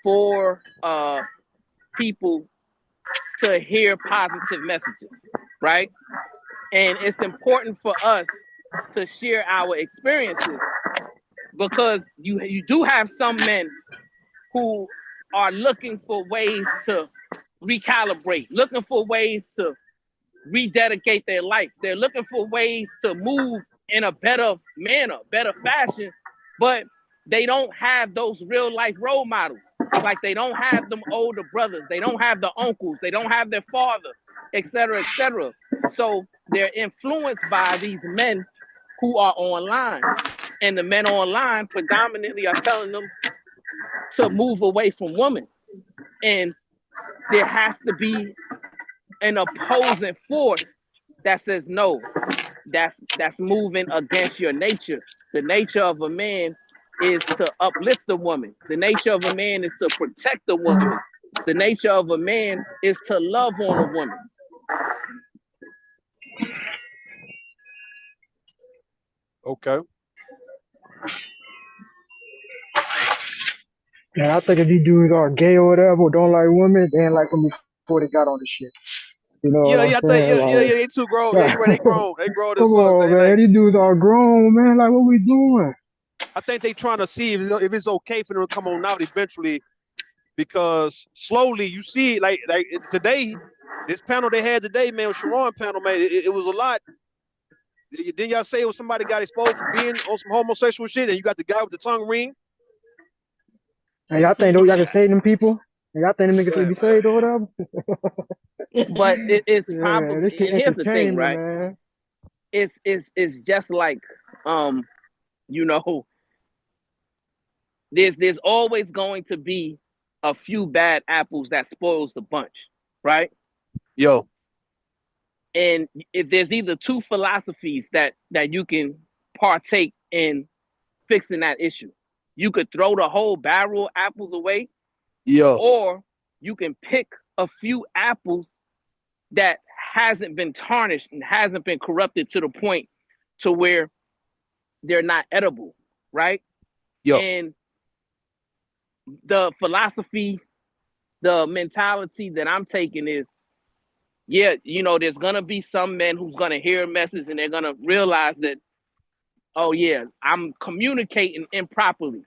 for people to hear positive messages, right? And it's important for us to share our experiences because you do have some men who are looking for ways to recalibrate, looking for ways to rededicate their life. They're looking for ways to move in a better manner, better fashion, but they don't have those real life role models. Like they don't have them older brothers, they don't have the uncles, they don't have their father, etc., etc. So they're influenced by these men who are online, and the men online predominantly are telling them to move away from women. And there has to be an opposing force that says no, that's moving against your nature. The nature of a man is to uplift a woman. The nature of a man is to protect a woman. The nature of a man is to love on a woman. Okay. Man, I think if these dudes are gay or whatever, or don't like women, they ain't like them before they got on the shit. You know what Yeah, I'm I think saying? they too grown. Yeah, Like, you're right. They grown. They grown as come fuck. on, They man. like. These dudes are grown, man. Like, what we doing? I think they trying to see if it's okay for them to come on out eventually, because slowly you see like today, this panel they had today, man, Sharon panel, man, it was a lot. Didn't y'all say it was somebody got exposed for being on some homosexual shit, and you got the guy with the tongue ring? And y'all think y'all can save them people? And y'all think them niggas can Yeah, be man. saved or whatever? But it's Yeah, man. probably, This shit and here's the thing, entertainment, right? man. It's just like you know, there's always going to be a few bad apples that spoils the bunch, right? Yo. And if there's either two philosophies that you can partake in fixing that issue, you could throw the whole barrel of apples away, Yeah. or you can pick a few apples that hasn't been tarnished and hasn't been corrupted to the point to where they're not edible, right? Yo. And the philosophy, the mentality that I'm taking is, yeah, there's gonna be some men who's gonna hear a message and they're gonna realize that, oh yeah, I'm communicating improperly.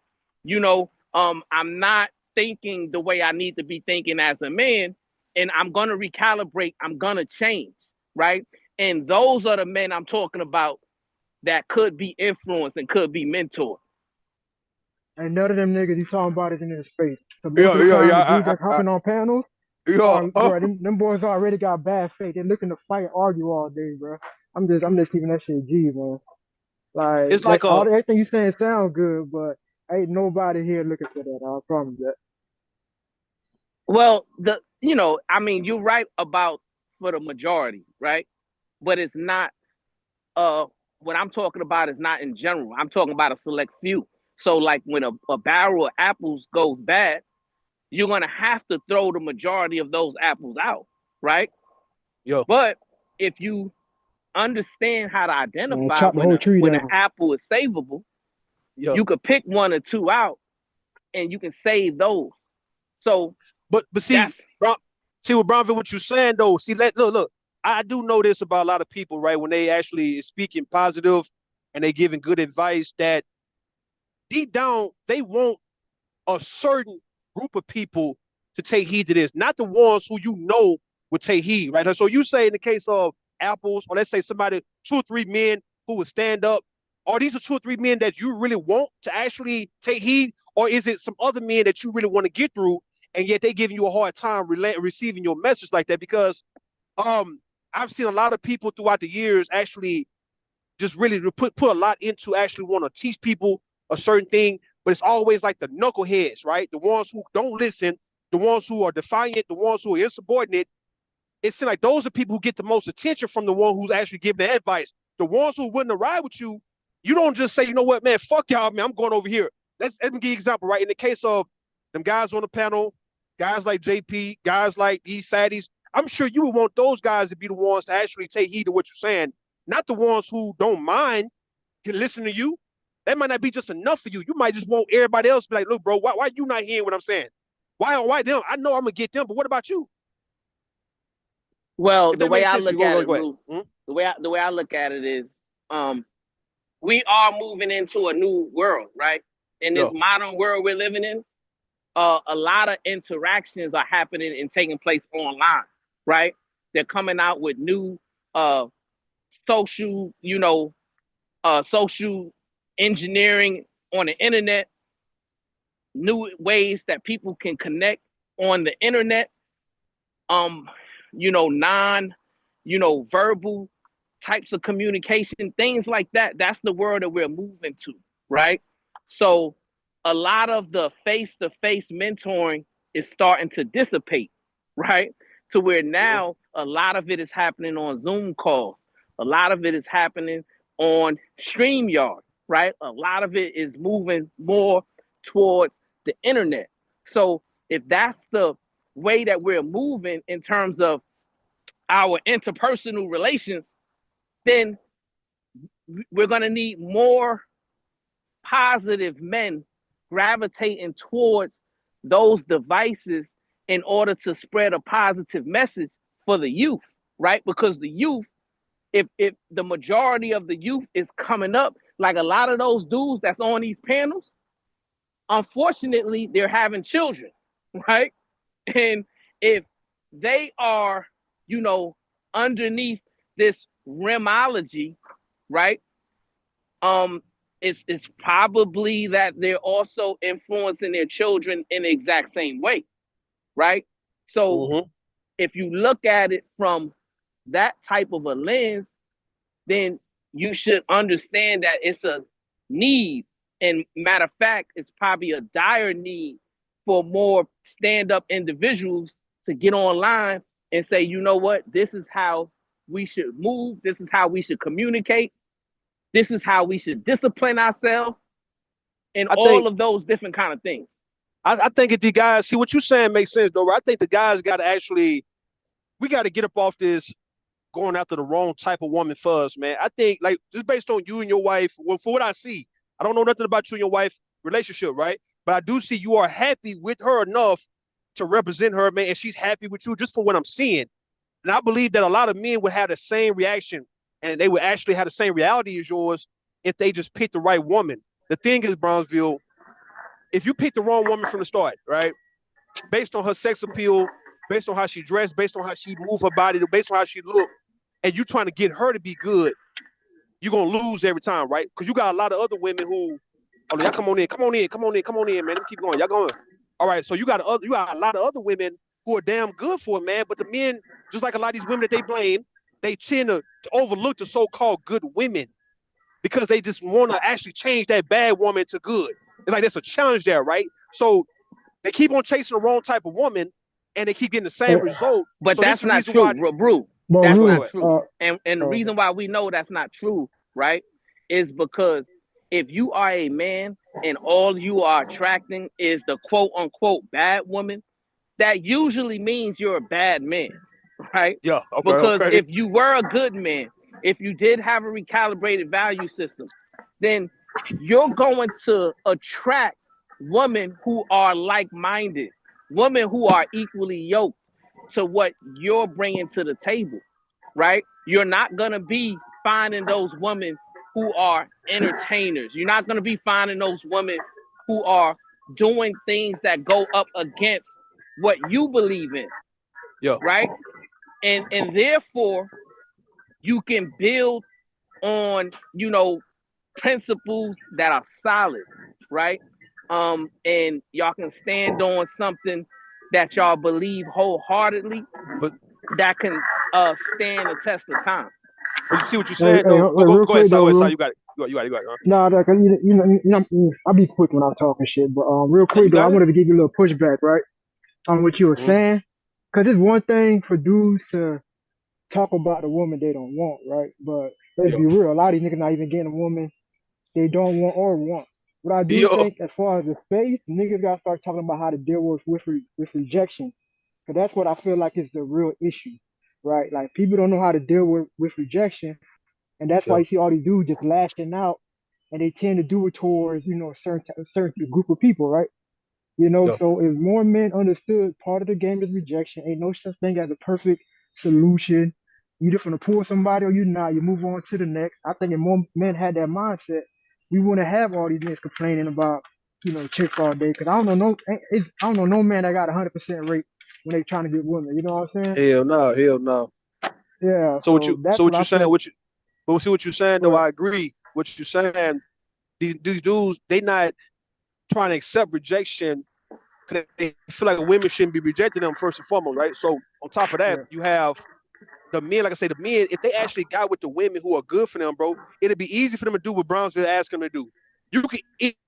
I'm not thinking the way I need to be thinking as a man, and I'm gonna recalibrate, I'm gonna change, right? And those are the men I'm talking about that could be influenced and could be mentored. And none of them niggas you talking about is in this space. So most of the Yeah. time, the dudes that's hopping on panels Yeah. are, bro, them boys already got bad faith. They're looking to fight and argue all day, bro. I'm just keeping that shit G, man. Like It's like everything you saying sounds good, but ain't nobody here looking for that. I promise that. Well, you're right about for the majority, right? But it's not what I'm talking about is not in general. I'm talking about a select few. So like when a barrel of apples goes bad, you're gonna have to throw the majority of those apples out, right? Yo. But if you understand how to Man, identify chop the whole tree when an down. apple is savable, Yo. you could pick one or two out and you can save those. So But see, see what Brownville, what you're saying though. See, look. I do know this about a lot of people, right? When they actually speaking positive and they giving good advice that deep down they want a certain group of people to take heed to this, not the ones who you know would take heed, right? So you say in the case of apples, or let's say somebody, 2 or 3 men who would stand up, are these the 2 or 3 men that you really want to actually take heed, or is it some other men that you really want to get through, and yet they giving you a hard time receiving your message like that? Because I've seen a lot of people throughout the years actually just really put a lot into actually want to teach people a certain thing, but it's always like the knuckleheads, right? The ones who don't listen, the ones who are defiant, the ones who are insubordinate. It seems like those are people who get the most attention from the one who's actually giving the advice. The ones who wouldn't ride with you, you don't just say, you know what, man, fuck y'all, man, I'm going over here. Let me give you an example, right? In the case of them guys on the panel, guys like JP, guys like these fatties, I'm sure you would want those guys to be the ones to actually take heed to what you're saying, not the ones who don't mind can listen to you. That might not be just enough for you. You might just want everybody else to be like, look, bro, why you not hearing what I'm saying? Why them? I know I'm gonna get them, but what about you? Well, If the that way makes I sense, look go, at go, it, go ahead. Rue, the way I look at it is, we are moving into a new world, right? In Yeah. this modern world we're living in, a lot of interactions are happening and taking place online, right? They're coming out with new social, social engineering on the internet, new ways that people can connect on the internet, non, verbal types of communication, things like that. That's the world that we're moving to, right? So a lot of the face-to-face mentoring is starting to dissipate, right? To where now a lot of it is happening on Zoom calls. A lot of it is happening on StreamYard, right? A lot of it is moving more towards the internet. So if that's the way that we're moving in terms of our interpersonal relations, then we're going to need more positive men gravitating towards those devices in order to spread a positive message for the youth, right? Because the youth, if the majority of the youth is coming up, like a lot of those dudes that's on these panels, unfortunately, they're having children, right? And if they are, underneath this rimology, right? It's probably that they're also influencing their children in the exact same way, right? So if you look at it from that type of a lens, then you should understand that it's a need. And matter of fact, it's probably a dire need for more stand-up individuals to get online and say, you know what, this is how we should move, this is how we should communicate, this is how we should discipline ourselves, and all of those different kind of things. I think if the guys see what you're saying makes sense, though. I think the guys got to actually, we got to get up off this going after the wrong type of woman first, man. I think like just based on you and your wife, well, for what I see, I don't know nothing about you and your wife relationship, right? But I do see you are happy with her enough to represent her, man, and she's happy with you just for what I'm seeing. And I believe that a lot of men would have the same reaction and they would actually have the same reality as yours if they just picked the right woman. The thing is, Brownsville, if you pick the wrong woman from the start, right, based on her sex appeal, based on how she dressed, based on how she moved her body, based on how she looked, and you trying to get her to be good, you're gonna lose every time, right? Because you got a lot of other women who, oh, y'all come on in, man. Let me keep going. Y'all going. All right, so you got a lot of other women who are damn good for it, man. But the men, just like a lot of these women that they blame, they tend to overlook the so-called good women because they just want to actually change that bad woman to good. It's like there's a challenge there, right? So they keep on chasing the wrong type of woman, and they keep getting the same result. But so that's not true, Brew. That's not true. And the reason why we know that's not true, right, is because if you are a man and all you are attracting is the quote unquote bad woman, that usually means you're a bad man, right? Yeah. Okay. Because okay. if you were a good man, if you did have a recalibrated value system, then you're going to attract women who are like-minded, women who are equally yoked to what you're bringing to the table, right? You're not going to be finding those women who are entertainers. You're not going to be finding those women who are doing things that go up against what you believe in, Yeah. right? And therefore you can build on, you know, principles that are solid, right? And y'all can stand on something that y'all believe wholeheartedly But that can stand the test of time. but you see what you're Hey, saying though. Go real go ahead, quick Si. though, Go ahead, Si. real. You got it. You got it. Huh? Nah, nah, 'cause I'll be quick when I'm talking shit. But real Yeah, you quick though, I got it. wanted to give you a little pushback, right, on what you were Mm-hmm. saying. Cause it's one thing for dudes to talk about the woman they don't want, right? But let's Yeah. be real, a lot of these niggas not even getting a woman they don't want or want. What I do Yeah. think, as far as the space, niggas gotta start talking about how to deal with rejection. Cause that's what I feel like is the real issue, right? Like people don't know how to deal with rejection, and that's why Yeah. you see all these dudes just lashing out, and they tend to do it towards a certain group of people, right? Yeah. So if more men understood part of the game is rejection, ain't no such thing as a perfect solution. You either gonna pull somebody or you're not. You move on to the next. I think if more men had that mindset, we wouldn't have all these niggas complaining about chicks all day. Cause I don't know no man that got 100% rate when they trying to get women. You know what I'm saying? Hell no. Hell no. Yeah. So what So you that's so what what I you saying? feel. But see what you're saying though. But I agree. What you're saying. These dudes, they not trying to accept rejection because they feel like women shouldn't be rejecting them first and foremost, right? So on top of that, yeah, you have the men, like I say, the men, if they actually got with the women who are good for them, bro, it'd be easy for them to do what Brownsville asked them to do. You could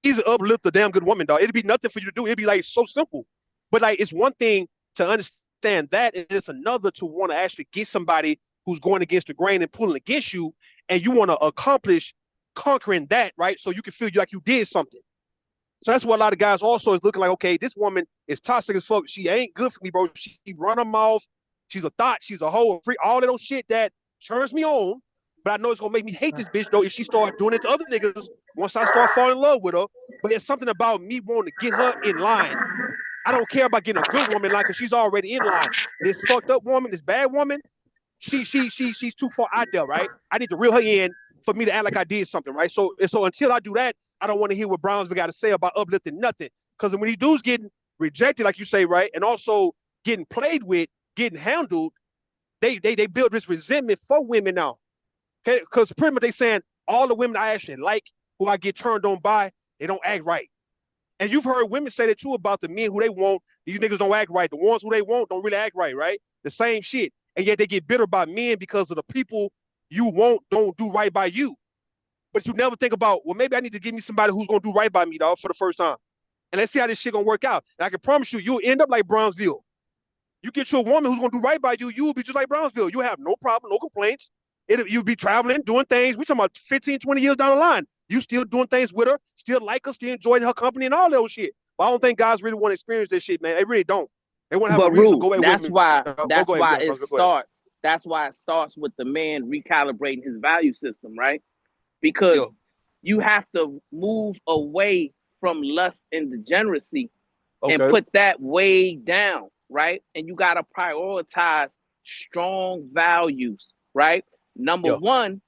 easily uplift a damn good woman, dog. It'd be nothing for you to do. It'd be like so simple. But like it's one thing to understand that, and it's another to want to actually get somebody who's going against the grain and pulling against you, and you want to accomplish conquering that, right? So you can feel like you did something. So that's what a lot of guys also is looking like, okay, this woman is toxic as fuck. She ain't good for me, bro. She run her mouth. She's a thought. She's a hoe, a freak, all of those shit that turns me on. But I know it's gonna make me hate this bitch though if she start doing it to other niggas once I start falling in love with her. But it's something about me wanting to get her in line. I don't care about getting a good woman in line because she's already in line. This fucked up woman, this bad woman, she's too far out there, right? I need to reel her in for me to act like I did something, right? So until I do that, I don't want to hear what Brownsville got to say about uplifting nothing. Because when these dudes getting rejected, like you say, right, and also getting played with, getting handled, they build this resentment for women now. Okay, because pretty much they saying all the women I actually like, who I get turned on by, they don't act right. And you've heard women say that too about the men who they want. These niggas don't act right. The ones who they want don't really act right, right? The same shit. And yet they get bitter by men because of the people you want don't do right by you. But you never think about, well, maybe I need to give me somebody who's gonna do right by me, dog, for the first time. And let's see how this shit gonna work out. And I can promise you, you'll end up like Brownsville. You get you a woman who's gonna do right by you, you will be just like Brownsville. You have no problem, no complaints. You'll be traveling, doing things. We talking about 15, 20 years down the line. You still doing things with her, still like her, still enjoying her company and all that shit. But I don't think guys really want to experience this shit, man. They really don't. They want to have a But reason to Rue, go away with that's me. why Go ahead, it Brownsville. Go ahead. starts. That's why it starts with the man recalibrating his value system, right? Because Yeah. you have to move away from lust and degeneracy and Okay. put that way down, right? And you got to prioritize strong values, right? Number Yeah. one,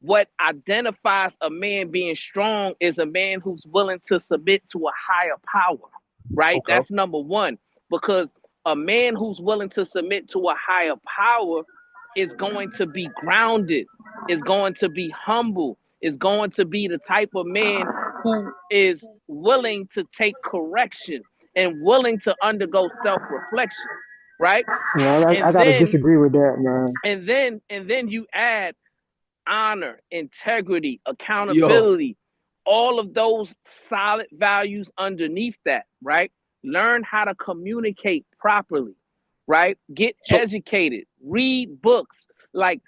what identifies a man being strong is a man who's willing to submit to a higher power, right? Okay. That's number one, because a man who's willing to submit to a higher power is going to be grounded, is going to be humble, is going to be the type of man who is willing to take correction and willing to undergo self-reflection, right? I And gotta then disagree with that, man. and then you add honor, integrity, Yo. accountability, all of those solid values underneath that, right? Learn how to communicate properly, right? Get So, educated, read books. Like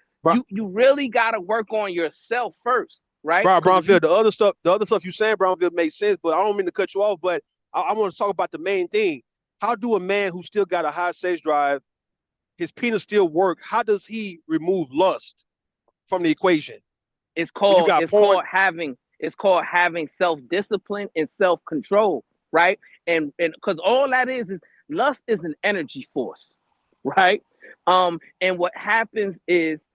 you really got to work on yourself first, right? Because if you Brownfield, the other stuff you saying, Brownfield makes sense, but I don't mean to cut you off, but I want to talk about the main thing. How do a man who still got a high sex drive, his penis still work? How does he remove lust from the equation? it's When you called got it's porn, called having it's called having self-discipline and self-control, right? And because all that is lust is an energy force, right? And what happens is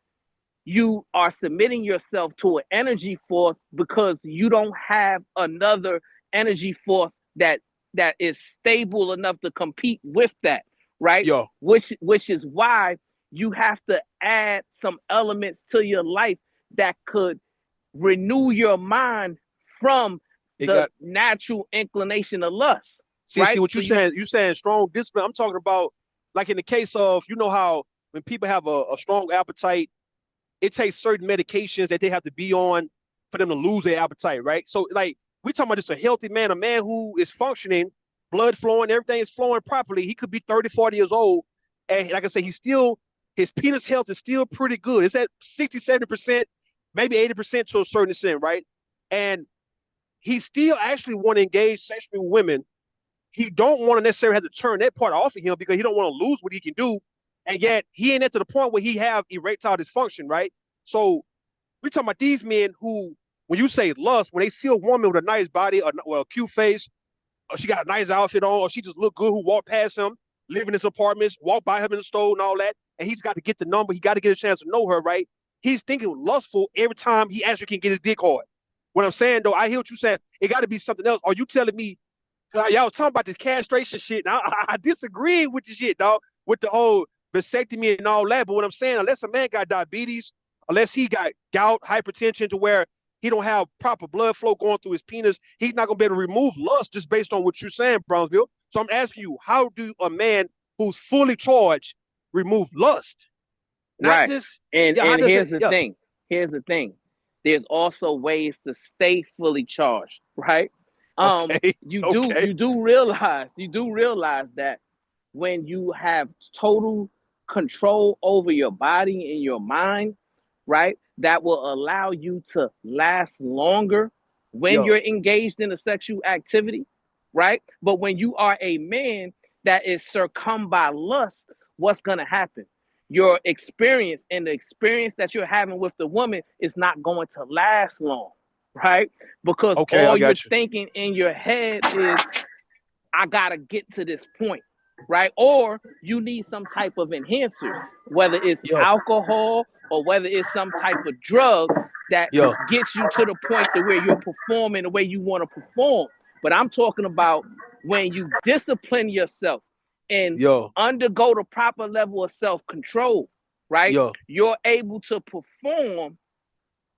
you are submitting yourself to an energy force because you don't have another energy force that is stable enough to compete with that, right? Yo, Which is why you have to add some elements to your life that could renew your mind from it the got natural inclination of lust, see right? what So you saying. You saying strong discipline. I'm talking about like in the case of how when people have a strong appetite, it takes certain medications that they have to be on for them to lose their appetite, right? So like we talking about just a healthy man, a man who is functioning, blood flowing, everything is flowing properly. He could be 30, 40 years old. And like I said, his penis health is still pretty good. It's at 60, 70%, maybe 80% to a certain extent, right? And he still actually want to engage sexually with women. He don't want to necessarily have to turn that part off of him because he don't want to lose what he can do. And yet he ain't at to the point where he have erectile dysfunction, right? So we're talking about these men who, when you say lust, when they see a woman with a nice body, or a cute face, or she got a nice outfit on, or she just look good, who walk past him, live in his apartments, walk by him in the store and all that, and he's got to get the number, he got to get a chance to know her, right? He's thinking lustful every time he actually can get his dick hard. What I'm saying though, I hear what you saying. It got to be something else. Are you telling me y'all talking about this castration shit? And I disagree with the shit, dog, with the whole vasectomy and all that. But what I'm saying, unless a man got diabetes, unless he got gout, hypertension to where he don't have proper blood flow going through his penis, he's not gonna be able to remove lust just based on what you're saying, Brownsville. So I'm asking you, how do a man who's fully charged remove lust? Not right. just And yeah. How does here's it? the Yeah. thing. Here's the thing. There's also ways to stay fully charged, right? Okay. Okay. You do realize that when you have total control over your body and your mind, right? That will allow you to last longer when Yo. you're engaged in a sexual activity, right? But when you are a man that is succumbed by lust, what's going to happen? Your experience and the experience that you're having with the woman is not going to last long, right? Because Okay. I all you're got you. thinking in your head is, I gotta get to this point, right? Or you need some type of enhancer, whether it's Yo. alcohol or whether it's some type of drug that Yo. gets you to the point to where you're performing the way you want to perform. But I'm talking about when you discipline yourself and Yo. undergo the proper level of self-control, right? Yo. You're able to perform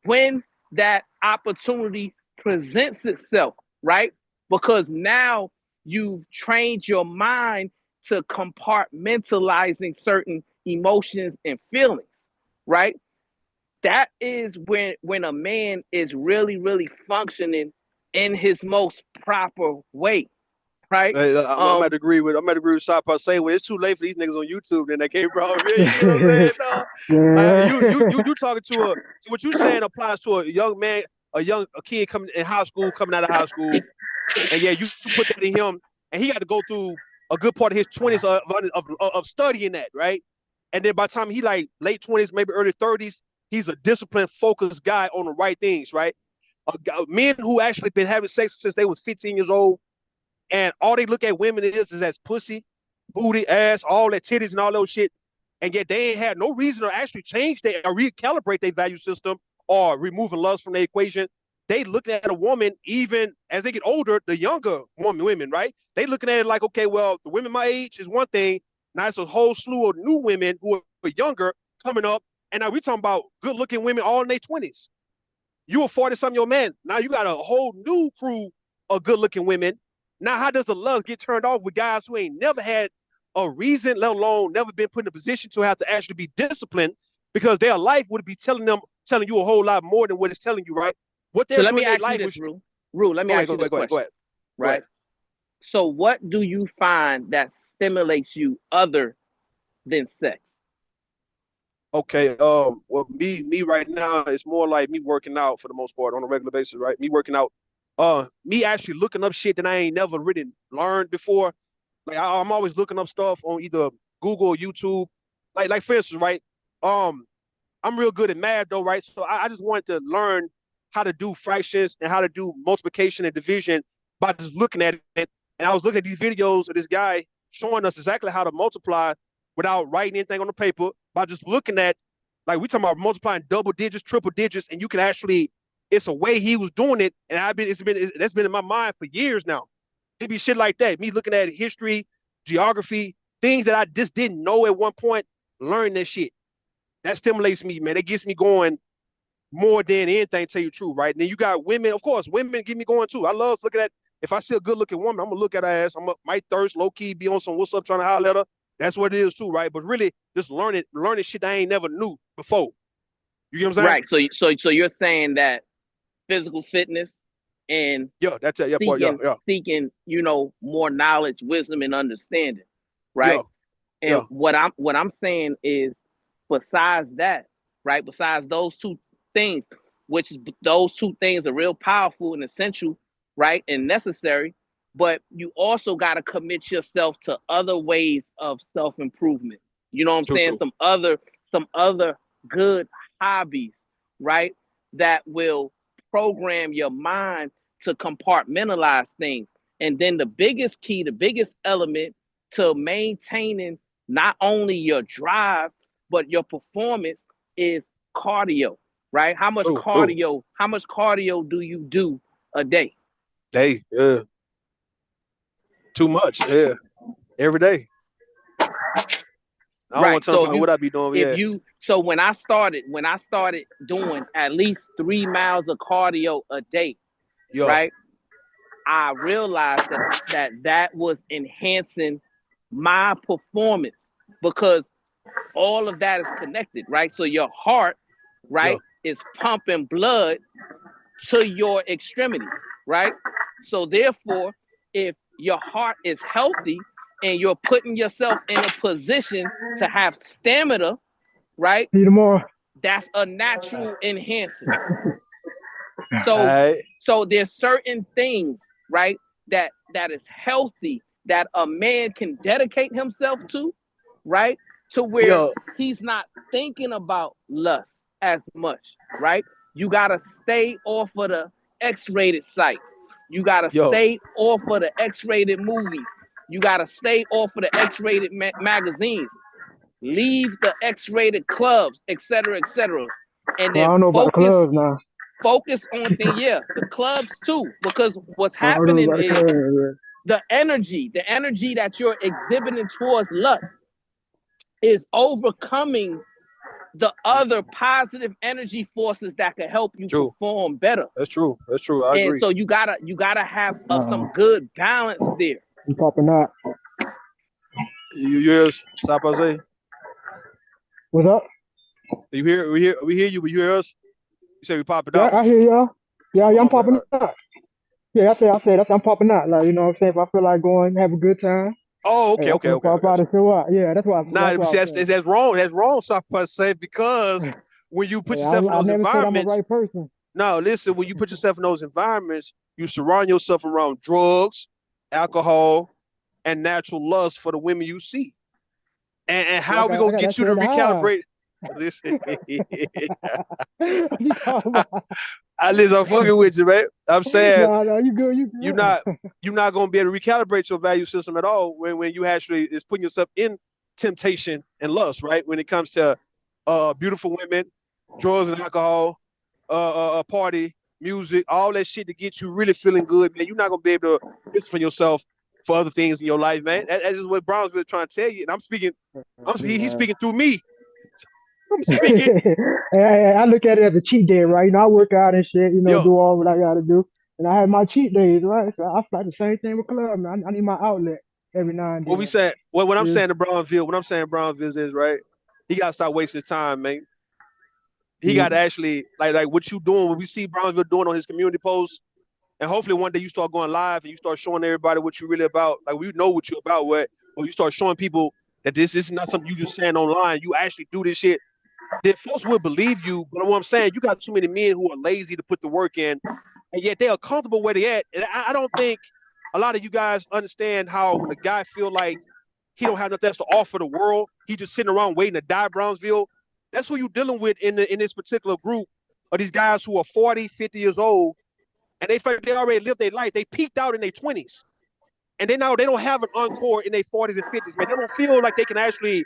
when that opportunity presents itself, right? Because now you've trained your mind to compartmentalizing certain emotions and feelings, right? That is when a man is really functioning in his most proper way, right? Hey, I'm Um, at agree with Shop. I say, well, it's too late for these niggas on YouTube. Then they came from here. You get what I'm saying? No, you talking to what you saying applies to a young man, a kid coming in high school, coming out of high school, and yeah, you put that in him, and he got to go through a good part of his 20s of studying that, right? And then by the time he like late 20s, maybe early 30s, he's a disciplined, focused guy on the right things, right? Men who actually been having sex since they was 15 years old, and all they look at women is as pussy, booty, ass, all that titties and all those shit. And yet they ain't had no reason to actually change their or recalibrate their value system or removing lust from the equation. They looking at a woman even as they get older, the younger women, right? They looking at it like, okay, well, the women my age is one thing. Now it's a whole slew of new women who are younger coming up. And now we talking about good looking women all in their 20s. You a 40-something year old man. Now you got a whole new crew of good looking women. Now, how does the lust get turned off with guys who ain't never had a reason, let alone never been put in a position to have to actually be disciplined, because their life would be telling you a whole lot more than what it's telling you, right? What so they're let doing me in their ask you life this, was Rue. Rue, let me go ahead, ask go you this ahead, go ahead, question, go ahead, go right? ahead. So what do you find that stimulates you other than sex? Okay, well, me right now, it's more like me working out for the most part on a regular basis, right? Me working out, me actually looking up shit that I ain't never really learned before. Like I'm always looking up stuff on either Google or YouTube. Like for instance, right? Um, I'm real good at math though, right? So I just wanted to learn how to do fractions and how to do multiplication and division by just looking at it. And I was looking at these videos of this guy showing us exactly how to multiply without writing anything on the paper by just looking at Like we talking about multiplying double digits, triple digits, and you can actually. It's a way he was doing it, and that's been in my mind for years now. It'd be shit like that. Me looking at history, geography, things that I just didn't know at one point. Learn that shit. That stimulates me, man. It gets me going more than anything. Tell you the truth, right? And then you got women, of course. Women get me going too. I love looking at. If I see a good looking woman, I'm gonna look at her ass. Might thirst, low key, be on some what's up, trying to holler at her. That's what it is too, right? But really, just learning shit I ain't never knew before. You get what I'm saying? Right. So you're saying that physical fitness and that's it. Seeking, more knowledge, wisdom, and understanding, right? And what I'm saying is, besides that, right? Besides those two things, those two things are real powerful and essential, right, and necessary. But you also got to commit yourself to other ways of self-improvement. You know what I'm saying? True. Some other good hobbies, right? That will program your mind to compartmentalize things. And then the biggest key, the biggest element to maintaining not only your drive, but your performance is cardio, right? How much cardio do you do a day? Too much, every day. I don't want to talk about what I be doing. So when I started doing at least 3 miles of cardio a day, right? I realized that was enhancing my performance, because all of that is connected, right? So your heart, right, is pumping blood to your extremities, right? So therefore, if your heart is healthy and you're putting yourself in a position to have stamina, right? See you tomorrow. That's a natural enhancer. So there's certain things, right, that is healthy that a man can dedicate himself to, right? To where he's not thinking about lust as much, right? You gotta stay off of the X-rated sites. You gotta stay off of the X-rated movies. You gotta stay off of the X-rated magazines. Leave the X-rated clubs, etc., etc. And then I don't know about the clubs now. Focus on the clubs too, because what's happening is the energy that you're exhibiting towards lust is overcoming the other positive energy forces that can help you perform better. That's true. I agree. And so you gotta have some good balance there. You popping out. You hear us, Sapase? What's up? We hear you, but you hear us? You say we popping out. Yeah, I hear y'all. Yeah, I'm popping out. Yeah, I say that's I'm popping out. Like, you know what I'm saying? If I feel like going, have a good time. Oh, okay. Pop out and show up. Yeah, that's why. That's wrong. That's wrong, Sapase, because when you put yourself in those environments, I'm a right person. No, listen, when you put yourself in those environments, you surround yourself around drugs, alcohol, and natural lust for the women you see. And how are we gonna get you to recalibrate? Listen, I'm fucking with you, man. I'm saying you good. You're not gonna be able to recalibrate your value system at all when you actually is putting yourself in temptation and lust, right? When it comes to beautiful women, drugs and alcohol, party, music, all that shit to get you really feeling good, man. You're not gonna be able to discipline yourself for other things in your life, man. That's just what Brownsville is trying to tell you. And he's speaking through me. I'm speaking. I look at it as a cheat day, right? You know, I work out and shit, do all what I gotta do. And I have my cheat days, right? So I feel like the same thing with club, man. I need my outlet every now and then. What I'm saying to Brownsville is, right, he gotta stop wasting his time, man. He got to actually like what you doing, when we see Brownsville doing on his community posts, and hopefully one day you start going live and you start showing everybody what you're really about. Like, we know what you're about, when you start showing people that this is not something you just saying online. You actually do this shit. Then folks will believe you. But what I'm saying, you got too many men who are lazy to put the work in, and yet they are comfortable where they at. And I don't think a lot of you guys understand how when a guy feel like he don't have nothing else to offer the world, he just sitting around waiting to die. Brownsville, that's who you're dealing with in this particular group of these guys who are 40, 50 years old, and they feel like they already lived their life. They peaked out in their 20s, and they don't have an encore in their 40s and 50s. Man, they don't feel like they can actually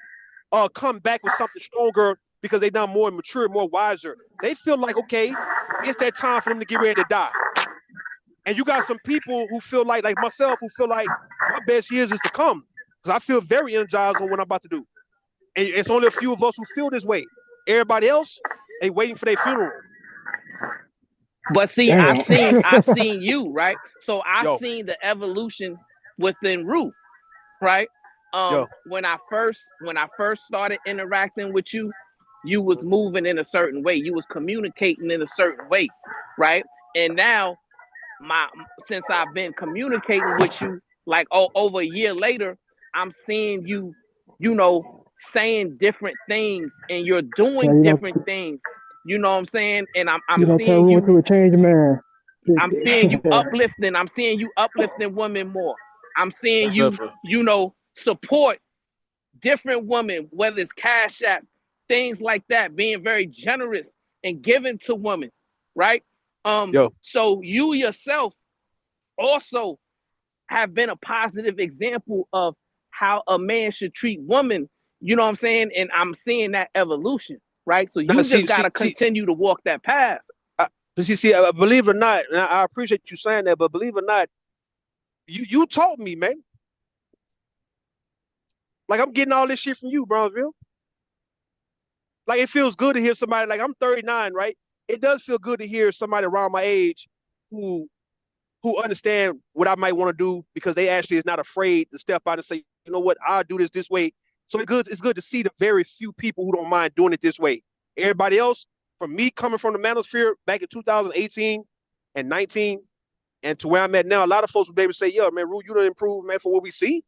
come back with something stronger because they now more mature, more wiser. They feel like, okay, it's that time for them to get ready to die. And you got some people who feel like myself, who feel like my best years is to come, because I feel very energized on what I'm about to do. And it's only a few of us who feel this way. Everybody else, they waiting for their funeral. But see, Damn. I seen you, right? So I Yo, seen the evolution within Ruth, right? yo, When I first started interacting with you, you was moving in a certain way. You was communicating in a certain way, right? And now since I've been communicating with you, like over a year later, I'm seeing you, saying different things, and you're Yeah, doing different things. You know what I'm saying? And I'm you don't turn seeing Rue you, into a changed man. I'm seeing you uplifting. I'm seeing you uplifting women more. I'm seeing most you, definitely. support different women, whether it's cash app, things like that, being very generous and giving to women, right? Yo, So you yourself also have been a positive example of how a man should treat women. You know what I'm saying? And I'm seeing that evolution, right? So now you just got to see, continue to walk that path. but see, believe it or not, and I appreciate you saying that, but believe it or not, you taught me, man. Like I'm getting all this shit from you, Brownsville. Like it feels good to hear somebody, like I'm 39, right? It does feel good to hear somebody around my age who understand what I might want to do, because they actually is not afraid to step out and say, you know what, I'll do this way. So it's good to see the very few people who don't mind doing it this way. Everybody else, from me coming from the manosphere back in 2018 and 19, and to where I'm at now, a lot of folks would be able to say, yo, man, Rue, you done improve, man, for what we see.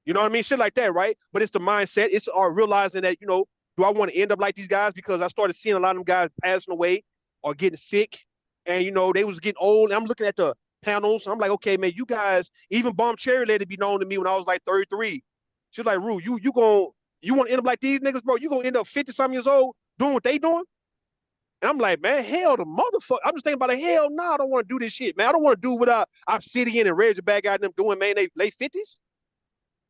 You know what I mean? Shit like that, right? But it's the mindset. It's realizing that, do I want to end up like these guys? Because I started seeing a lot of them guys passing away or getting sick. And, they was getting old. And I'm looking at the panels. I'm like, okay, man, you guys, even Bomb Cherry let it be known to me when I was like 33. She was like, Rue, you want to end up like these niggas, bro? You going to end up 50-something years old doing what they doing? And I'm like, man, hell, the motherfucker. I'm just thinking about, hell, no, I don't want to do this shit, man. I don't want to do what I'm sitting in and Reggie Bag out them doing, man, they late 50s.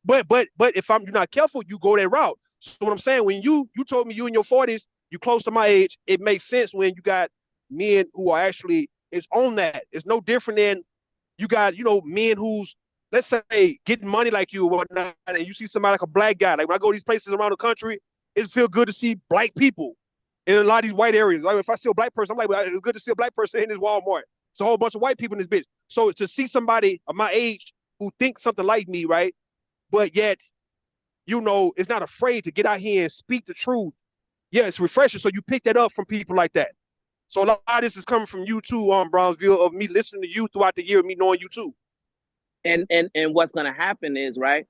But if you're not careful, you go that route. So what I'm saying, when you told me you in your 40s, you close to my age, it makes sense when you got men who are actually is on that. It's no different than you got, men who's, let's say, getting money like you or whatnot, and you see somebody like a black guy. Like when I go to these places around the country, it feels good to see black people in a lot of these white areas. Like if I see a black person, I'm like, well, it's good to see a black person in this Walmart. It's a whole bunch of white people in this bitch. So to see somebody of my age who thinks something like me, right? But yet, it's not afraid to get out here and speak the truth. Yeah, it's refreshing. So you pick that up from people like that. So a lot of this is coming from you too, Brownsville, of me listening to you throughout the year, me knowing you too. And what's gonna happen is, right,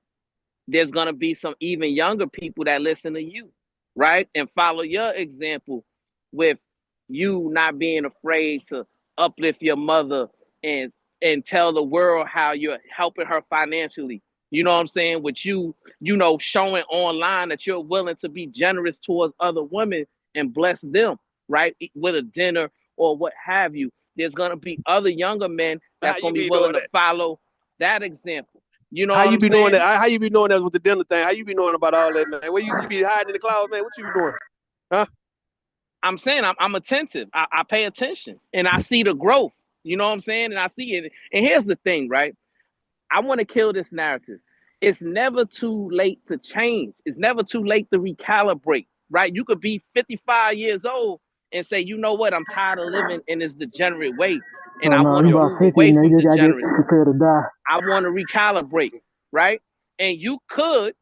there's gonna be some even younger people that listen to you, right, and follow your example with you not being afraid to uplift your mother and tell the world how you're helping her financially. You know what I'm saying? With you, showing online that you're willing to be generous towards other women and bless them, right? With a dinner or what have you. There's gonna be other younger men How that's you gonna be be willing doing to that? follow that example. You know How what you I'm be knowing saying? that? How you be knowing that with the dinner thing? How you be knowing about all that, man? Where you be hiding in the clouds, man? What you be doing? Huh? I'm saying I'm attentive. I pay attention and I see the growth. You know what I'm saying? And I see it. And here's the thing, right? I want to kill this narrative. It's never too late to change. It's never too late to recalibrate, right? You could be 55 years old and say, you know what? I'm tired of living in this degenerate way. And Oh I no, want you to Yo, about move 50, away man. from You just gotta get degeneracy. prepared to die. I want to recalibrate, right? And you could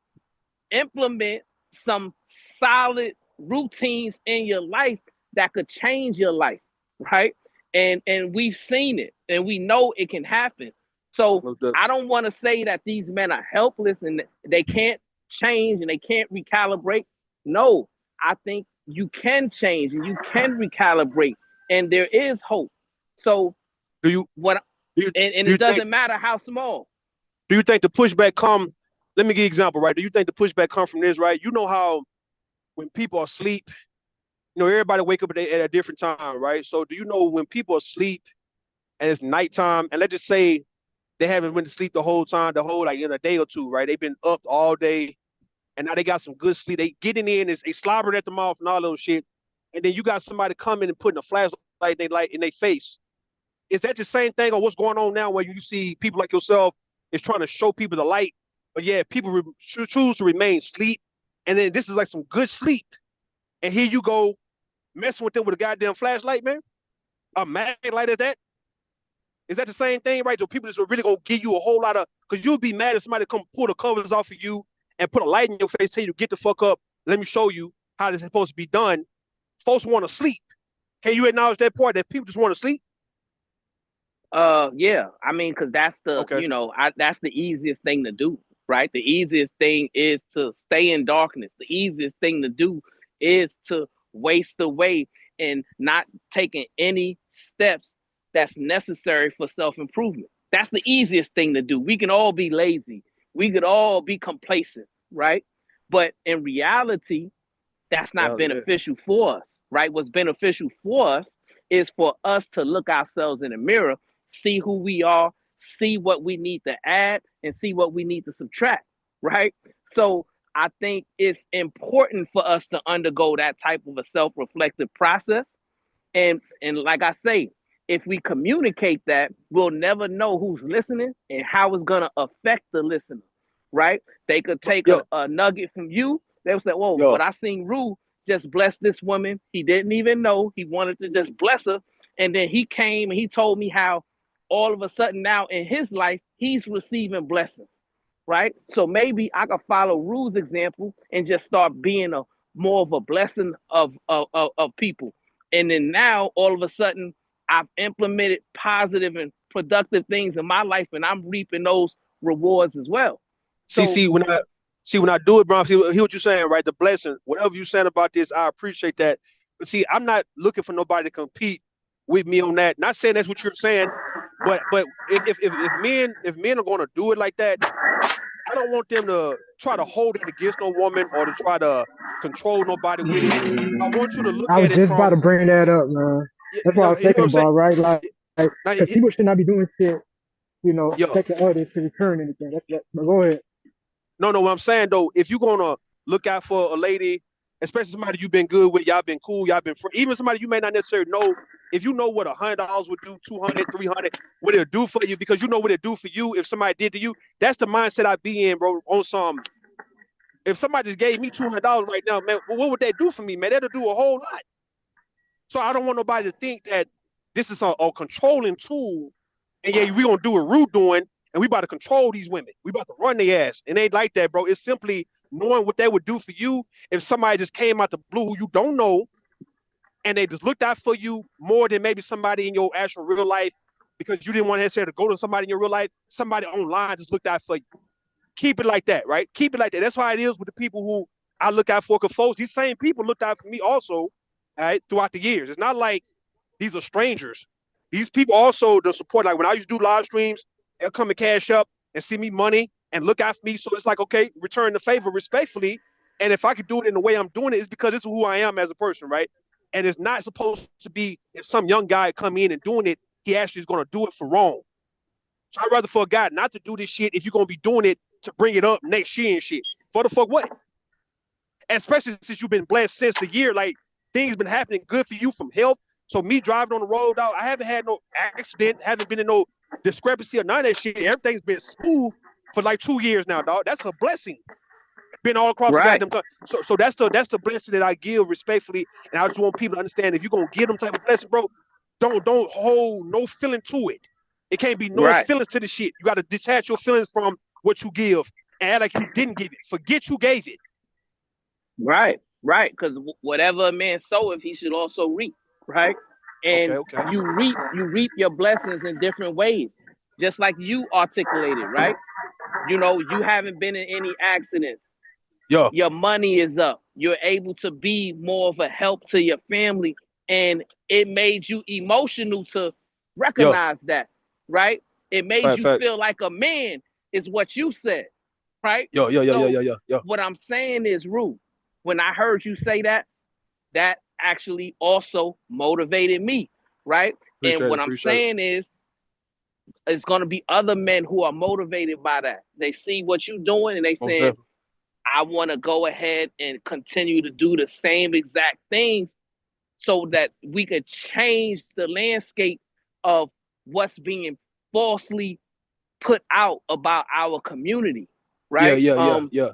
implement some solid routines in your life that could change your life, right? And we've seen it and we know it can happen. So I don't want to say that these men are helpless and they can't change and they can't recalibrate. No, I think you can change and you can recalibrate and there is hope. So do you what do you, and do you it think doesn't matter how small. the pushback come? Let me give you an example, right? Do you think the pushback come from this, right? You know how when people are asleep, everybody wake up at a different time, right? So do you know when people are asleep and it's nighttime, and let's just say they haven't went to sleep the whole time, the whole like in a day or two, right? They've been up all day, and now they got some good sleep. They getting in, they slobbering at the mouth and all those shit. And then you got somebody coming and putting a flashlight in their face. Is that the same thing or what's going on now where you see people like yourself is trying to show people the light? But yeah, people choose to remain asleep. And then this is like some good sleep. And here you go messing with them with a goddamn flashlight, man. A mag light at that. Is that the same thing, right? So people just really gonna give you a whole lot of, because you'll be mad if somebody come pull the covers off of you and put a light in your face, say you get the fuck up. Let me show you how this is supposed to be done. Folks want to sleep. Can you acknowledge that part that people just want to sleep? Yeah. I mean, because that's the that's the easiest thing to do, right? The easiest thing is to stay in darkness. The easiest thing to do is to waste away and not taking any steps that's necessary for self-improvement. That's the easiest thing to do. We can all be lazy. We could all be complacent, right? But in reality, that's not beneficial for us, right? What's beneficial for us is for us to look ourselves in the mirror, see who we are, see what we need to add, and see what we need to subtract, right? So I think it's important for us to undergo that type of a self-reflective process. And like I say, if we communicate that, we'll never know who's listening and how it's going to affect the listener, right? They could take a nugget from you. They'll say, whoa, but I seen Rue just bless this woman. He didn't even know. He wanted to just bless her. And then he came and he told me how all of a sudden now in his life, he's receiving blessings, right? So maybe I could follow Rue's example and just start being a more of a blessing of people. And then now all of a sudden I've implemented positive and productive things in my life and I'm reaping those rewards as well. See, when I do it, bro, hear what you're saying, right? The blessing, whatever you're saying about this, I appreciate that. But see, I'm not looking for nobody to compete with me on that. Not saying that's what you're saying, but if men are gonna do it like that, I don't want them to try to hold it against no woman or to try to control nobody with it. I want you to look I was at it just about from, to bring that up, man. That's what I was you know what thinking I'm saying? about, right? Like, Now, because people should not be doing shit, yeah. expecting others to return anything. But go ahead. No, what I'm saying though, if you're gonna look out for a lady, especially somebody you've been good with, y'all been cool, y'all been even somebody you may not necessarily know, if you know what $100 would do, 200, 300, what it'll do for you, because you know what it'll do for you if somebody did to you. That's the mindset I be in, bro. On some, if somebody just gave me $200 right now, man, what would that do for me, man? That'll do a whole lot. So I don't want nobody to think that this is a controlling tool, and yeah, we gonna do what Rude doing, and we about to control these women. We about to run their ass, and they ain't like that, bro. It's simply knowing what they would do for you if somebody just came out the blue who you don't know, and they just looked out for you more than maybe somebody in your actual real life, because you didn't want to necessarily go to somebody in your real life. Somebody online just looked out for you. Keep it like that, right? Keep it like that. That's how it is with the people who I look out for. Cause folks, these same people looked out for me also, all right, throughout the years. It's not like these are strangers. These people also the support. Like when I used to do live streams, they'll come and cash up and see me money and look after me. So it's like, okay, return the favor respectfully. And if I could do it in the way I'm doing it, it's because this is who I am as a person, right? And it's not supposed to be if some young guy come in and doing it, he actually is going to do it for wrong. So I'd rather for a guy not to do this shit if you're going to be doing it to bring it up next year and shit. For the fuck what? Especially since you've been blessed since the year, like things been happening good for you from health. So me driving on the road, dog, I haven't had no accident, haven't been in no discrepancy or none of that shit. Everything's been smooth for like 2 years now, dog. That's a blessing. Been all across the goddamn country. So that's the blessing that I give respectfully, and I just want people to understand if you're gonna give them type of blessing, bro, don't hold no feeling to it. It can't be no feelings to the shit. You got to detach your feelings from what you give and act like you didn't give it. Forget you gave it. Right. Because whatever a man soweth, he should also reap. Right. And you reap your blessings in different ways, just like you articulated. Right. You haven't been in any accidents. Yeah. Your money is up. You're able to be more of a help to your family, and it made you emotional to recognize that. Right. It made you feel like a man, is what you said. Right. Yeah. What I'm saying is, Rue, when I heard you say that, that actually also motivated me, right? And what I'm saying is, it's going to be other men who are motivated by that. They see what you're doing and they saying, I want to go ahead and continue to do the same exact things so that we could change the landscape of what's being falsely put out about our community, Yeah, right? yeah, yeah, yeah.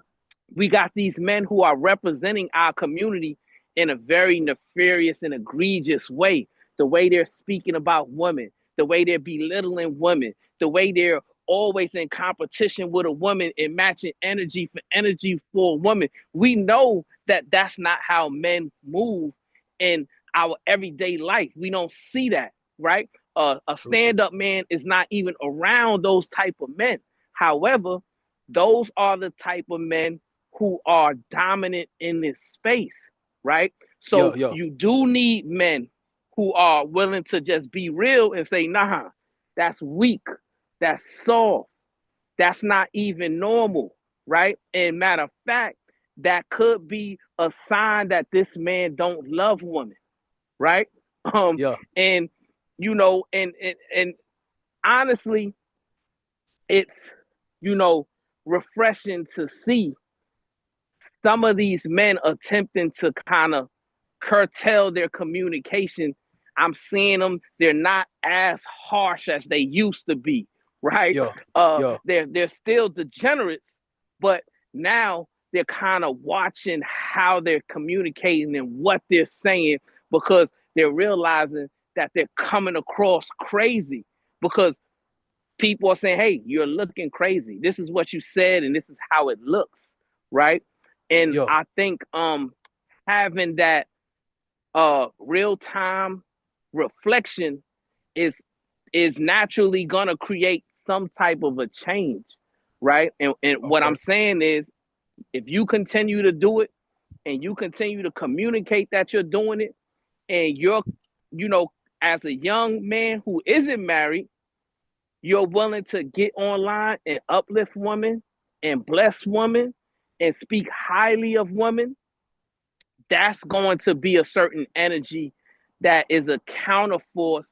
We got these men who are representing our community in a very nefarious and egregious way. The way they're speaking about women, the way they're belittling women, the way they're always in competition with a woman and matching energy for a woman. We know that that's not how men move in our everyday life. We don't see that, right? A True, true. stand-up man is not even around those type of men. However, those are the type of men who are dominant in this space, right? Yeah, So yeah, you do need men who are willing to just be real and say, nah, that's weak, that's soft, that's not even normal, right? And matter of fact, that could be a sign that this man don't love women, right? Um, yeah. and you know, and honestly, it's refreshing to see some of these men attempting to kind of curtail their communication. I'm seeing them, they're not as harsh as they used to be, right? Yeah, yeah. They're still degenerates, but now they're kind of watching how they're communicating and what they're saying, because they're realizing that they're coming across crazy, because people are saying, hey, you're looking crazy. This is what you said and this is how it looks, right? And Yeah. I think having that real time reflection is naturally gonna create some type of a change, right? And what Okay. I'm saying is, if you continue to do it and you continue to communicate that you're doing it, and you're, you know, as a young man who isn't married, you're willing to get online and uplift women and bless women and speak highly of women, that's going to be a certain energy that is a counterforce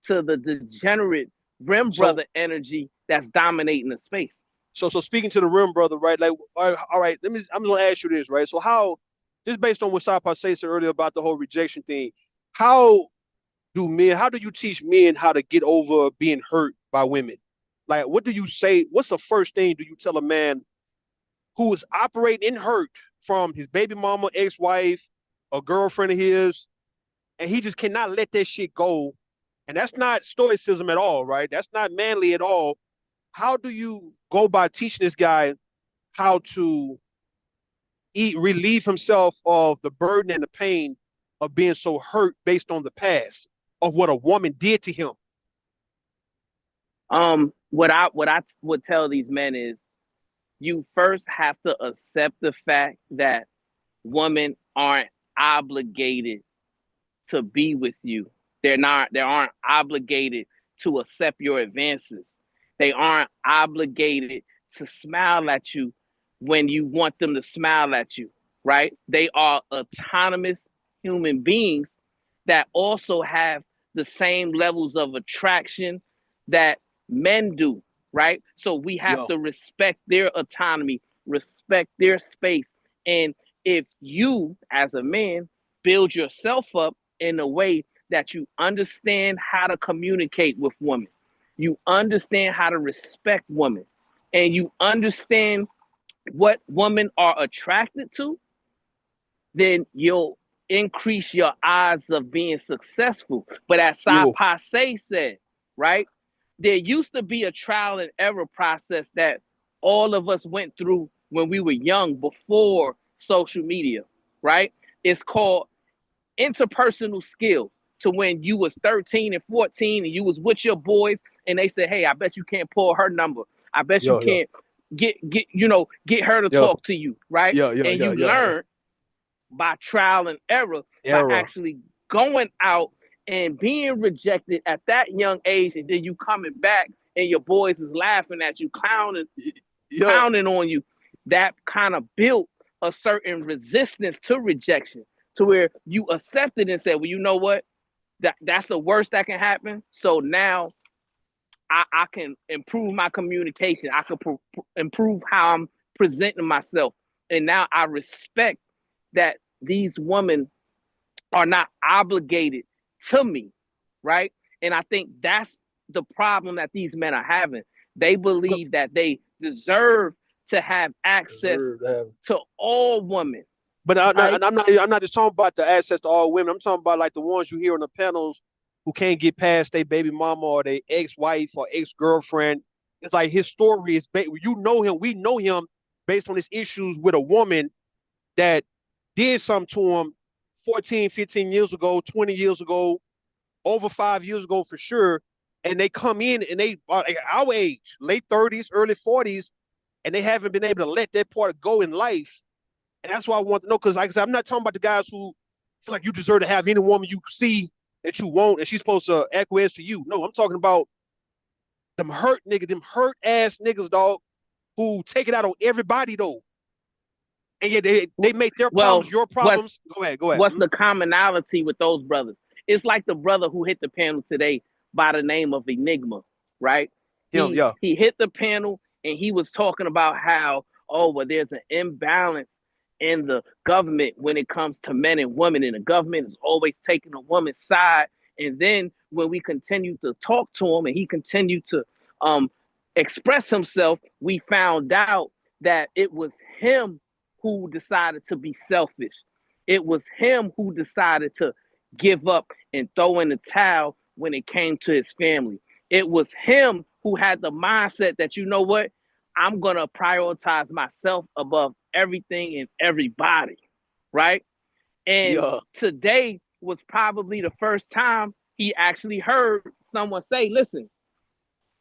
to the degenerate rim So brother energy that's dominating the space. so speaking to the rim brother, right? Like, all right, I'm gonna ask you this, right? So how, just based on what Sapa said earlier about the whole rejection thing, how how do you teach men how to get over being hurt by women? Like, what do you say? What's the first thing do you tell a man who is operating in hurt from his baby mama, ex-wife, a girlfriend of his, and he just cannot let that shit go? And that's not stoicism at all, right? That's not manly at all. How do you go by teaching this guy how to relieve himself of the burden and the pain of being so hurt based on the past of what a woman did to him? What I would tell these men is, you first have to accept the fact that women aren't obligated to be with you. They aren't obligated to accept your advances. They aren't obligated to smile at you when you want them to smile at you, right? They are autonomous human beings that also have the same levels of attraction that men do, right? So we have Yeah. to respect their autonomy, respect their space. And if you, as a man, build yourself up in a way that you understand how to communicate with women, you understand how to respect women, and you understand what women are attracted to, then you'll increase your odds of being successful. But as Sai Yo. Passe said, right, there used to be a trial and error process that all of us went through when we were young before social media, right? It's called interpersonal skills. To when you was 13 and 14 and you was with your boys and they said, hey, I bet you can't pull her number. I bet you Yeah, yeah, can't get her to yeah, talk to you, right? yeah, yeah, And yeah, you yeah, yeah. learn by trial and error, by Era. actually going out and being rejected at that young age, and then you coming back and your boys is laughing at you, Yeah. clowning on you. That kind of built a certain resistance to rejection, to where you accepted and said, well, you know what, that's the worst that can happen. So now I can improve my communication. I can improve how I'm presenting myself. And now I respect that these women are not obligated to me, right? And I think that's the problem that these men are having. They believe that they deserve to have access to all women. But right? I'm not just talking about the access to all women. I'm talking about like the ones you hear on the panels who can't get past their baby mama or their ex-wife or ex-girlfriend. It's like his story is, you know him, we know him based on his issues with a woman that did something to him 14, 15 years ago, 20 years ago, over 5 years ago for sure. And they come in and they are like our age, late 30s, early 40s, and they haven't been able to let that part go in life. And that's why I want to know, because like I said, I'm not talking about the guys who feel like you deserve to have any woman you see that you want and she's supposed to acquiesce to you. No, I'm talking about them hurt niggas, them hurt ass niggas, dog, who take it out on everybody though. And yet they make their problems your problems. Go ahead. What's the commonality with those brothers? It's like the brother who hit the panel today by the name of Enigma, right? He hit the panel and he was talking about how, there's an imbalance in the government when it comes to men and women, and the government is always taking a woman's side. And then when we continue to talk to him and he continued to express himself, we found out that it was him who decided to be selfish. It was him who decided to give up and throw in the towel when it came to his family. It was him who had the mindset that, you know what, I'm going to prioritize myself above everything and everybody, right? And today was probably the first time he actually heard someone say, listen,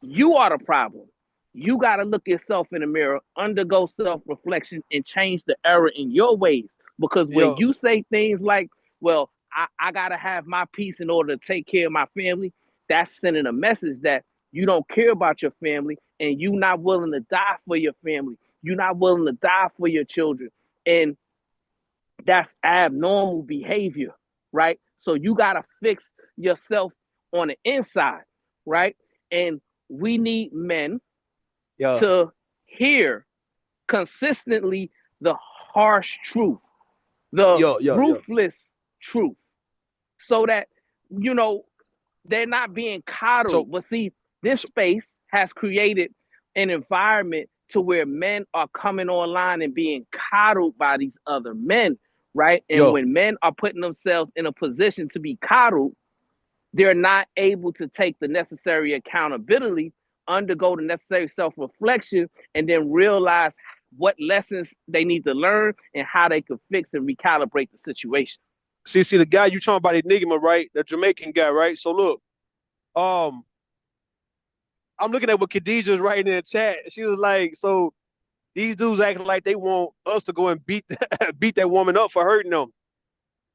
you are the problem. You got to look yourself in the mirror, undergo self-reflection, and change the error in your ways. Because when you say things like, well, I got to have my peace in order to take care of my family, that's sending a message that you don't care about your family and you're not willing to die for your family. You're not willing to die for your children. And that's abnormal behavior, right? So you got to fix yourself on the inside, right? And we need men to hear consistently the harsh truth, the ruthless truth, so that, they're not being coddled. But see, this space has created an environment to where men are coming online and being coddled by these other men, right? And when men are putting themselves in a position to be coddled, they're not able to take the necessary accountability, undergo the necessary self-reflection, and then realize what lessons they need to learn and how they could fix and recalibrate the situation. See, the guy you talking about, Enigma, right? The Jamaican guy, right? So look, I'm looking at what Khadijah's writing in the chat. She was like, so these dudes acting like they want us to go and beat that woman up for hurting them.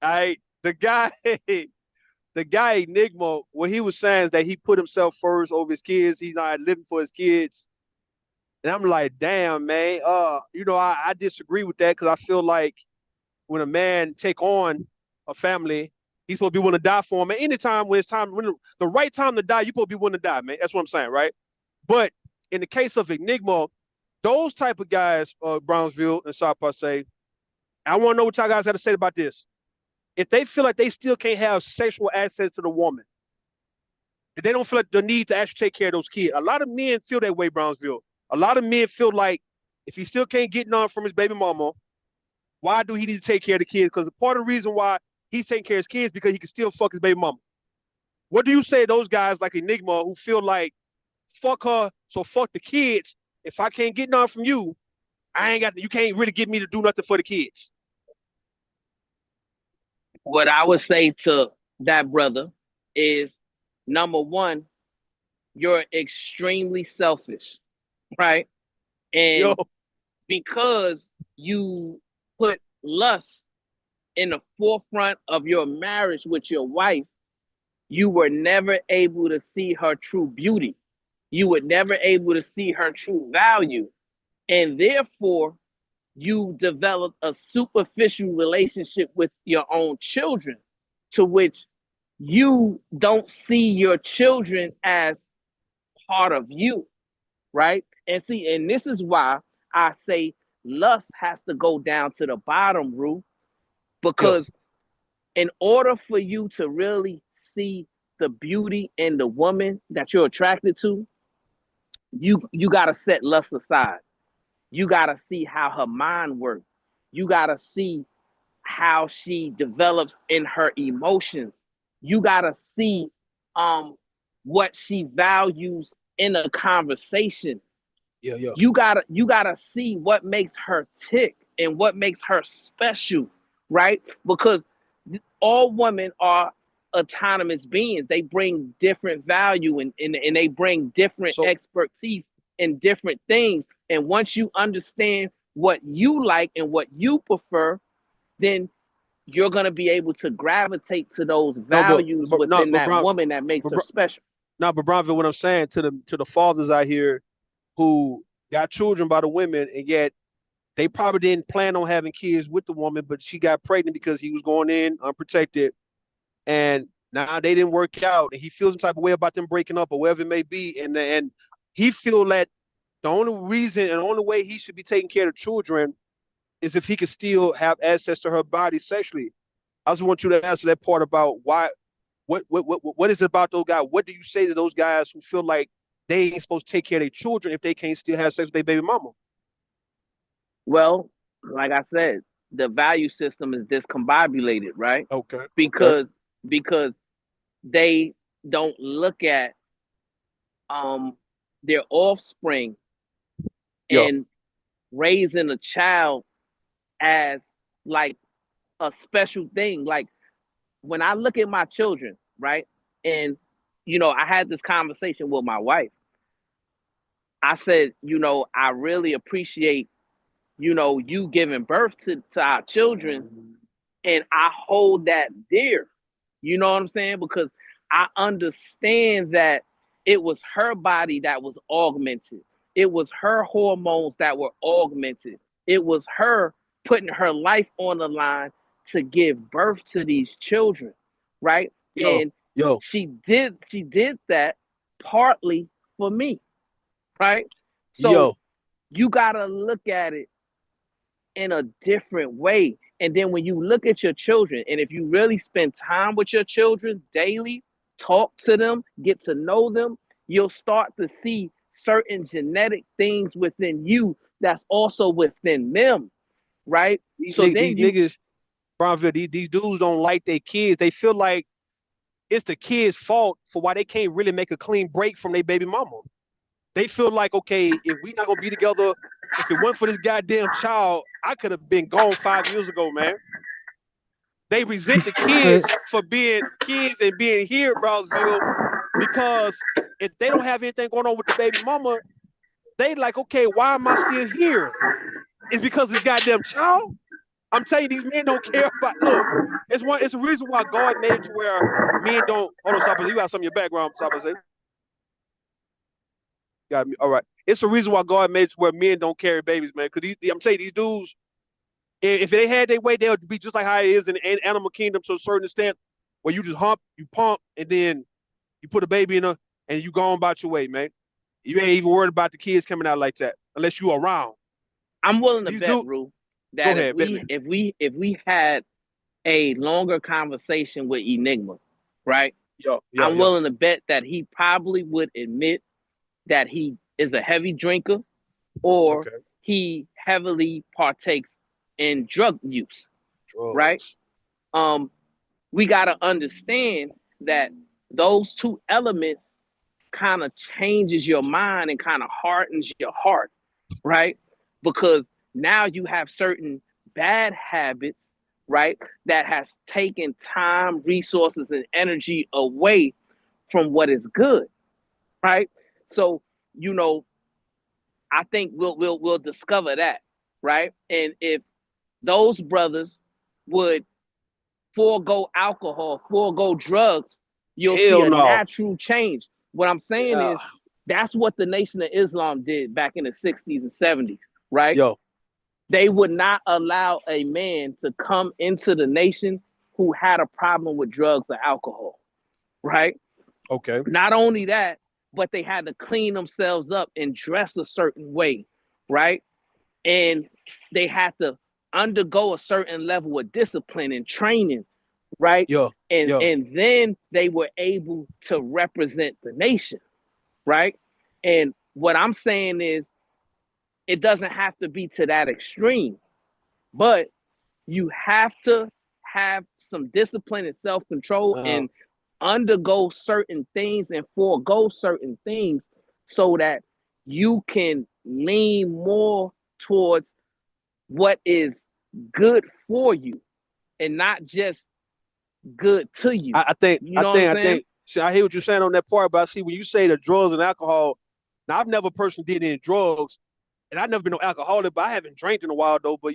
All right. The guy Enigma, what he was saying is that he put himself first over his kids. He's not living for his kids. And I'm like, damn, man. I disagree with that because I feel like when a man take on a family, he's supposed to be willing to die for him. And anytime when it's time, when the right time to die, you're supposed to be willing to die, man. That's what I'm saying, right? But in the case of Enigma, those type of guys, Brownsville and South Passe, I want to know what y'all guys have to say about this. If they feel like they still can't have sexual access to the woman, if they don't feel like the need to actually take care of those kids, a lot of men feel that way, Brownsville. A lot of men feel like if he still can't get none from his baby mama, why do he need to take care of the kids? Because part of the reason why he's taking care of his kids because he can still fuck his baby mama. What do you say to those guys like Enigma who feel like, fuck her, so fuck the kids. If I can't get none from you, you can't really get me to do nothing for the kids. What I would say to that brother is, number one, you're extremely selfish, right? And because you put lust in the forefront of your marriage with your wife, you were never able to see her true beauty. You were never able to see her true value. And therefore, you develop a superficial relationship with your own children, to which you don't see your children as part of you, right? And this is why I say lust has to go down to the bottom, Rue, Yeah. because in order for you to really see the beauty in the woman that you're attracted to, you got to set lust aside. You got to see how her mind works. You got to see how she develops in her emotions. You got to see what she values in a conversation. Yeah. Yeah. You gotta see what makes her tick and what makes her special, right? Because all women are autonomous beings. They bring different value and they bring different So expertise in different things. And once you understand what you like and what you prefer, then you're gonna be able to gravitate to those no, values not within but that Brown, woman that makes but her special. not but Brownville. What I'm saying to the fathers out here who got children by the women, and yet they probably didn't plan on having kids with the woman, but she got pregnant because he was going in unprotected, and now they didn't work out, and he feels some type of way about them breaking up or whatever it may be, and he feel that the only reason and only way he should be taking care of the children is if he could still have access to her body sexually. I just want you to answer that part about why. What is it about those guys? What do you say to those guys who feel like they ain't supposed to take care of their children if they can't still have sex with their baby mama? Well, like I said, the value system is discombobulated, right? Okay. Okay. Because they don't look at um their offspring Yeah. and raising a child as like a special thing. Like when I look at my children, right? And I had this conversation with my wife. I said, I really appreciate, you giving birth to our children, and I hold that dear. You know what I'm saying? Because I understand that it was her body that was augmented. It was her hormones that were augmented. It was her putting her life on the line to give birth to these children, right? Yo. And Yo. she did that partly for me, right? So Yo. you got to look at it in a different way. And then when you look at your children, and if you really spend time with your children daily, talk to them, get to know them, you'll start to see certain genetic things within you that's also within them, right? So These then you, niggas, Brownville, these dudes don't like their kids. They feel like it's the kids' fault for why they can't really make a clean break from their baby mama. They feel like, okay, if we not gonna be together, if it wasn't for this goddamn child, I could have been gone 5 years ago, man. They resent the Hey, kids for being kids and being here, Brownsville, because if they don't have anything going on with the baby mama, they like, okay, why am I still here? It's because this goddamn child. I'm telling you, these men don't care about. Look, it's a reason why God made it to where men don't. Hold on, Sapa. You got some in your background, Sapa. Say, got me. All right. It's a reason why God made it to where men don't carry babies, man. Because I'm telling you, these dudes, if they had their way, they would be just like how it is in animal kingdom to a certain extent, where you just hump, you pump, and then you put a baby in her, and you go on about your way, man. You ain't even worried about the kids coming out like that unless you around. I'm willing to These bet, dudes, Rue, go that if ahead, bet we me. if we if we had a longer conversation with Enigma, right? Yo, yo, I'm yo. willing to bet that he probably would admit that he is a heavy drinker or Okay. he heavily partakes in drug use, right? Drugs. Um, we got to understand that those two elements kind of changes your mind and kind of hardens your heart, right? Because now you have certain bad habits, right, that has taken time, resources, and energy away from what is good, right? So, you know, I think we'll discover that, right? And if those brothers would forego alcohol, forego drugs, you'll see Hell a no. natural change. What I'm saying Yeah. is that's what the Nation of Islam did back in the 60s and 70s, right? Yo. They would not allow a man to come into the nation who had a problem with drugs or alcohol, right? Okay. Not only that, but they had to clean themselves up and dress a certain way, right? And they had to undergo a certain level of discipline and training, right? Yeah. And then they were able to represent the nation, right? And what I'm saying is, it doesn't have to be to that extreme, but you have to have some discipline and self-control and undergo certain things and forego certain things so that you can lean more towards what is good for you and not just good to you. I think, You know what I'm saying? see, I hear what you're saying on that part, but I see when you say the drugs and alcohol. Now, I've never personally did any drugs, and I've never been no alcoholic, but I haven't drank in a while though. But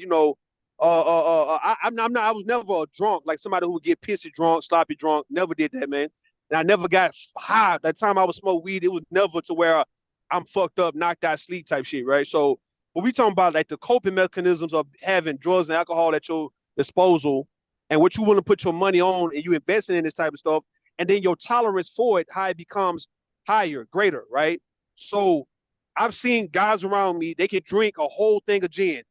I'm not. I was never a drunk, like somebody who would get pissy drunk, sloppy drunk. Never did that, man. And I never got high. That time I would smoke weed, it was never to where I'm fucked up, knocked out, sleep type shit, right? So when we talking about like the coping mechanisms of having drugs and alcohol at your disposal, and what you want to put your money on, and you investing in this type of stuff, and then your tolerance for it, how it becomes higher, greater, right? So I've seen guys around me, they can drink a whole thing of gin,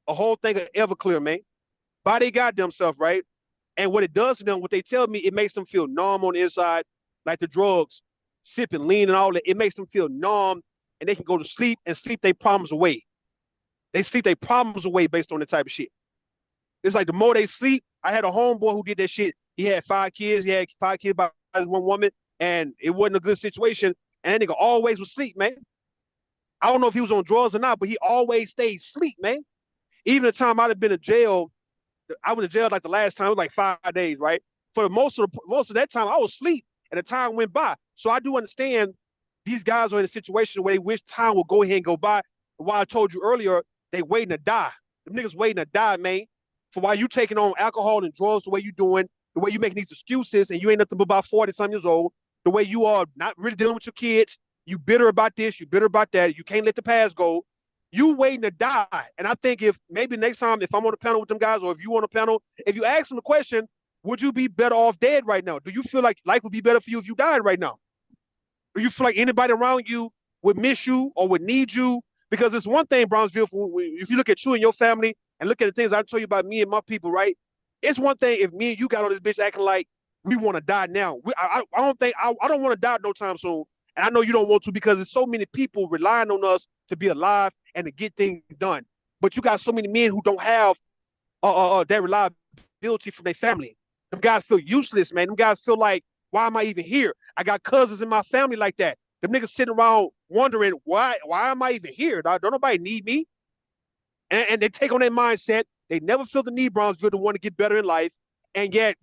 a whole thing of Everclear, man, by their goddamn self, right? And what it does to them, what they tell me, it makes them feel numb on the inside, like the drugs, sipping, lean, and all that. It makes them feel numb, and they can go to sleep and sleep their problems away. They sleep their problems away based on the type of shit. It's like the more they sleep. I had a homeboy who did that shit. He had 5 kids. He had 5 kids by one woman, and it wasn't a good situation. And that nigga always was sleep, man. I don't know if he was on drugs or not, but he always stayed sleep, man. Even the time I'd have been in jail, I was in jail like the last time, it was like 5 days, right? For most of that time, I was asleep, and the time went by. So I do understand these guys are in a situation where they wish time will go ahead and go by. Why I told you earlier, they waiting to die. Them niggas waiting to die, man. For why you taking on alcohol and drugs the way you doing, the way you making these excuses, and you ain't nothing but about 40-some years old, the way you are not really dealing with your kids, you bitter about this, you bitter about that, you can't let the past go. You waiting to die. And I think if maybe next time, if I'm on a panel with them guys, or if you on a panel, if you ask them the question, would you be better off dead right now? Do you feel like life would be better for you if you died right now? Do you feel like anybody around you would miss you or would need you? Because it's one thing, Brownsville, if you look at you and your family and look at the things I told you about me and my people, right? It's one thing if me and you got on this bitch acting like we want to die now. I don't want to die no time soon. And I know you don't want to, because there's so many people relying on us to be alive and to get things done. But you got so many men who don't have that reliability from their family. Them guys feel useless, man. Them guys feel like, why am I even here? I got cousins in my family like that. Them niggas sitting around wondering, why am I even here? Don't nobody need me? And they take on that mindset. They never feel the need, Brownsville, to want to get better in life. And yet,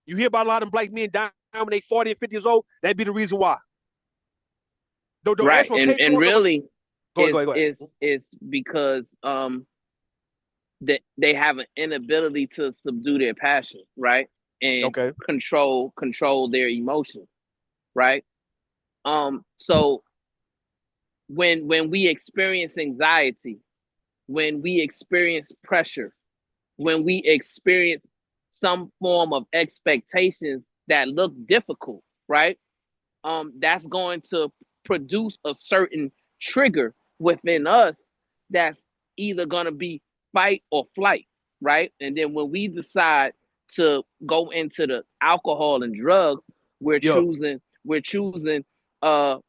you hear about a lot of them black men dying when they 40 and 50 years old. That'd be the reason why. Right. And really, go ahead. It's because they have an inability to subdue their passion, right? And control their emotions, right? So when we experience anxiety, when we experience pressure, when we experience some form of expectations that look difficult, right? That's going to produce a certain trigger within us that's either going to be fight or flight, right? And then when we decide to go into the alcohol and drugs, we're choosing to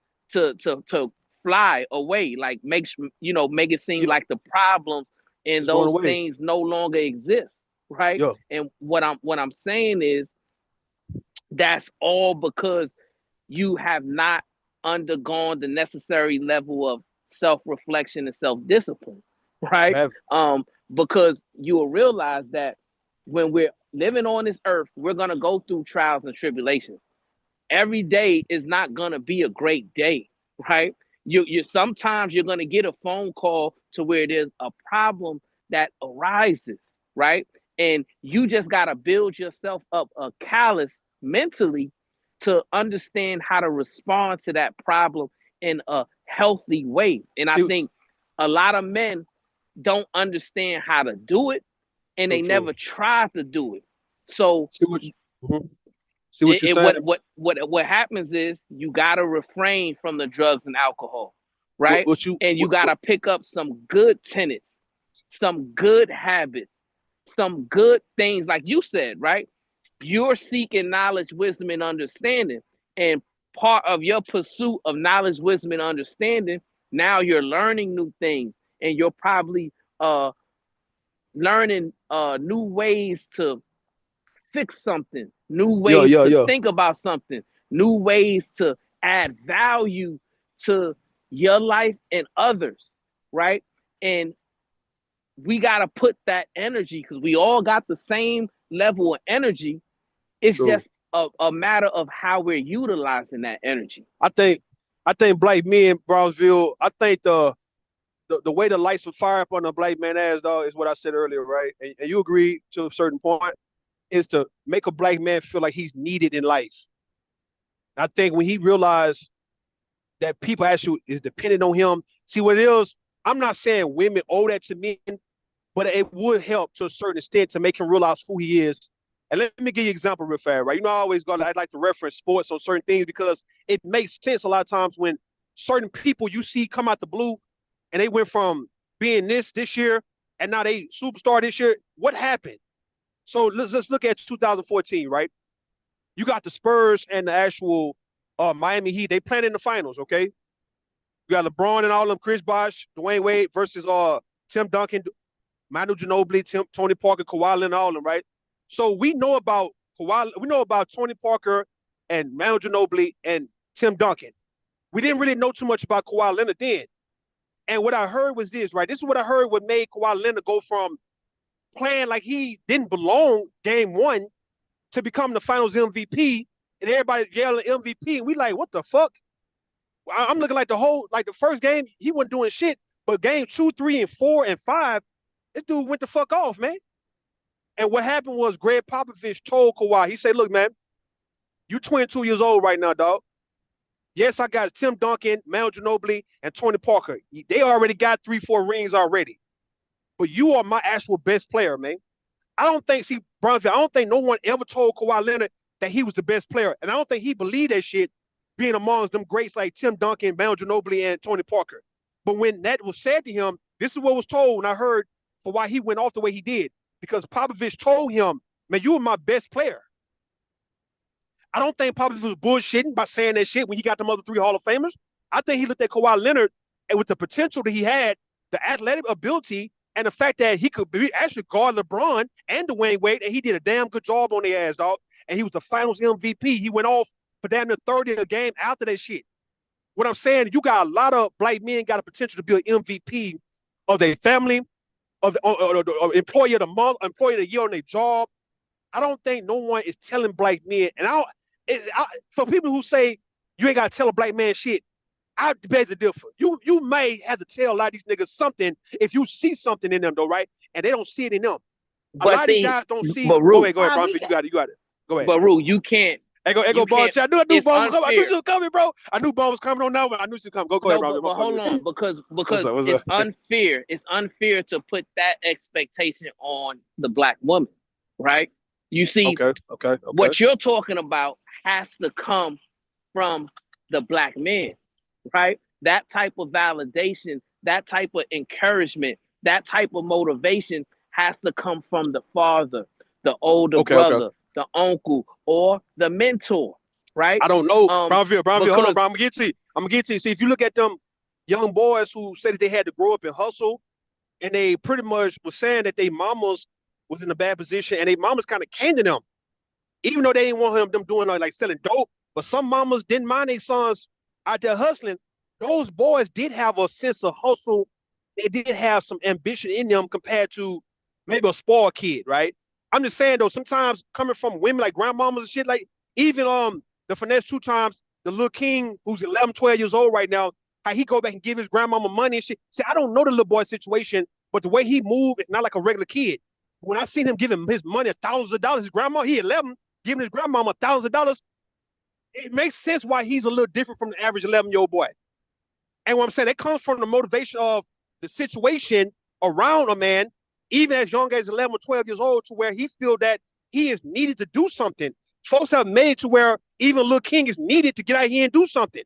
fly away, like make it seem like the problems and those things no longer exist, right? And what I'm saying is, that's all because you have not undergone the necessary level of self-reflection and self-discipline, right? Because you will realize that when we're living on this earth, we're going to go through trials and tribulations. Every day is not going to be a great day, right? You sometimes you're going to get a phone call to where there's a problem that arises, right? And you just got to build yourself up a callus mentally to understand how to respond to that problem in a healthy way. And I think a lot of men don't understand how to do it, and they never try to do it. So see what you're saying? What happens is, you gotta refrain from the drugs and alcohol, right? And you gotta pick up some good tenets some good habits, some good things, like you said, right? You're seeking knowledge, wisdom, and understanding. And part of your pursuit of knowledge, wisdom, and understanding, now you're learning new things, and you're probably learning new ways to fix something, new Yeah, ways yeah, to yeah. think about something, new ways to add value to your life and others, right? And we got to put that energy, because we all got the same level of energy. It's True. just a matter of how we're utilizing that energy. I think black men, Brownsville, I think the way to light some fire up on the black man ass, dog, is what I said earlier, right? And you agree to a certain point, is to make a black man feel like he's needed in life. And I think when he realized that people actually is dependent on him, see what it is. I'm not saying women owe that to men, but it would help to a certain extent to make him realize who he is. And let me give you an example real fast, right? You know, I always go, I'd like to reference sports on certain things because it makes sense a lot of times when certain people you see come out the blue and they went from being this year and now they superstar this year. What happened? So let's look at 2014, right? You got the Spurs and the actual Miami Heat. They playing in the finals, okay? You got LeBron and all of them, Chris Bosh, Dwayne Wade versus Tim Duncan, Manu Ginobili, Tony Parker, Kawhi Leonard, all of them, right? So we know about Kawhi, we know about Tony Parker and Manu Ginobili and Tim Duncan. We didn't really know too much about Kawhi Leonard then. And what I heard was this, right? This is what I heard what made Kawhi Leonard go from playing like he didn't belong game one to become the finals MVP, and everybody yelling MVP, and we like, what the fuck? I'm looking like the first game, he wasn't doing shit, but game 2, 3, and 4, and 5, this dude went the fuck off, man. And what happened was Greg Popovich told Kawhi, he said, look, man, you 22 years old right now, dog. Yes, I got Tim Duncan, Manu Ginobili, and Tony Parker. They already got 3, 4 rings already. But you are my actual best player, man. I don't think, see, Brownsville, I don't think no one ever told Kawhi Leonard that he was the best player. And I don't think he believed that shit being amongst them greats like Tim Duncan, Manu Ginobili, and Tony Parker. But when that was said to him, this is what was told when I heard for why he went off the way he did. Because Popovich told him, man, you were my best player. I don't think Popovich was bullshitting by saying that shit when he got them other 3 Hall of Famers. I think he looked at Kawhi Leonard and with the potential that he had, the athletic ability, and the fact that he could actually guard LeBron and Dwayne Wade, and he did a damn good job on their ass, dog. And he was the finals MVP. He went off for damn near 30 a game after that shit. What I'm saying, you got a lot of black men got a potential to be an MVP of their family, of employee of the month, employee of the year on their job. I don't think no one is telling black men. And for people who say you ain't got to tell a black man shit, I beg to differ. You may have to tell a lot of these niggas something if you see something in them, though, right? And they don't see it in them. A lot of these guys don't see. Go ahead, Bronfit. You got it. Go ahead. But Rue, you can't. Go, Bone. I knew Bone was coming. I knew she was coming, bro. I knew Bone was coming on now, but I knew she was coming. Go ahead, Bronfit. But hold on, because it's unfair. It's unfair to put that expectation on the black woman, right? You see, okay. What you're talking about has to come from the black man, right? That type of validation, that type of encouragement, that type of motivation has to come from the father, the older brother, the uncle, or the mentor, right? I don't know. Brownville, hold on, bro. I'm gonna get to you. See, if you look at them young boys who said that they had to grow up and hustle, and they pretty much was saying that their mamas was in a bad position, and their mamas kind of came to them, even though they didn't want them doing like selling dope. But some mamas didn't mind their sons out there hustling. Those boys did have a sense of hustle. They did have some ambition in them compared to maybe a spoiled kid, right? I'm just saying though, sometimes coming from women like grandmamas and shit, like even the finesse 2 times, the little king who's 11, 12 years old right now, how he go back and give his grandmama money and shit. See, I don't know the little boy situation, but the way he moved is not like a regular kid. When I seen him giving his money thousands of dollars, his grandma, he 11, giving his grandmama thousands of dollars, it makes sense why he's a little different from the average 11-year-old boy. And what I'm saying, that comes from the motivation of the situation around a man, even as young as 11 or 12 years old, to where he feel that he is needed to do something. Folks have made to where even Lil King is needed to get out here and do something.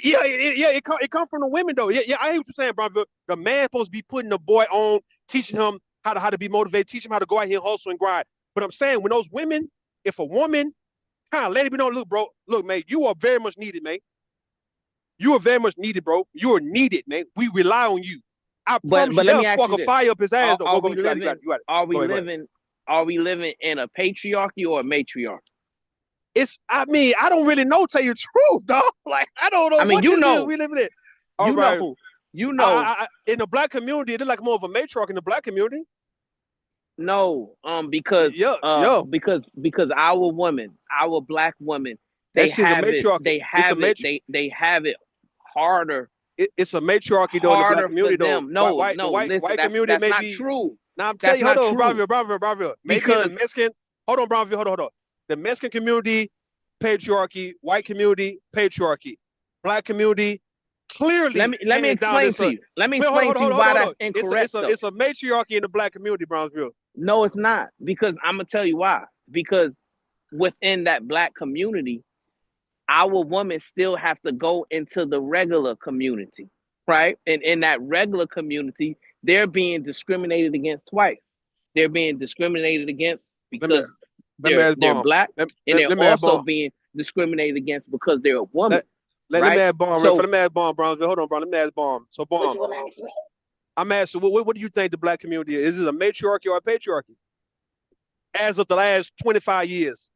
Yeah, it come from the women though. Yeah, I hear what you're saying, bro. The man supposed to be putting the boy on, teaching him how to be motivated, teaching him how to go out here and hustle and grind. But I'm saying when those women, if a woman kind of let it be known, look, bro, look, man, you are very much needed, man. You are very much needed, bro. You are needed, man. We rely on you. I promise you, let that'll me ask spark you a this: fire up his ass. Though, Are go, we you got it, living? you got it. Are we Go ahead. living? Are we living in a patriarchy or a matriarchy? I mean, I don't really know. Tell you the truth, dog. Like, I don't know I mean, what this is we living in. All you right. know, you know. In the black community, it's like more of a matriarch in the black community. No, because Yeah. because our women, our black women, That they shit's a have it, matriarchy. they have it, they have it harder, It's a matriarchy though in the black harder for community though. them. No, The no, listen, white community that's may not be. true. Now I'm telling That's you, hold not on, true. Bravo. Maybe in the Because Mexican. Hold on, Bravo. Hold on. The Mexican community, patriarchy. White community, patriarchy. Black community, let clearly me hands down. explain It's to a you. Let me clear. explain to you why Hold on. that's incorrect though. It's a matriarchy in the black community, Brownsville. No, it's not. Because I'm gonna tell you why. Because within that black community, our women still have to go into the regular community, right? And in that regular community, they're being discriminated against twice. They're being discriminated against Let me because let me ask they're Bomb. black, and they're Let me ask also Bomb. being discriminated against because they're a woman, Let me right? ask Bomb. So Let me ask Bomb, Brownsville. Hold on, bro. Let me ask Bomb. So What Bomb, you want to ask me? I'm asking, what do you think the black community is? Is it a matriarchy or a patriarchy? As of the last 25 years.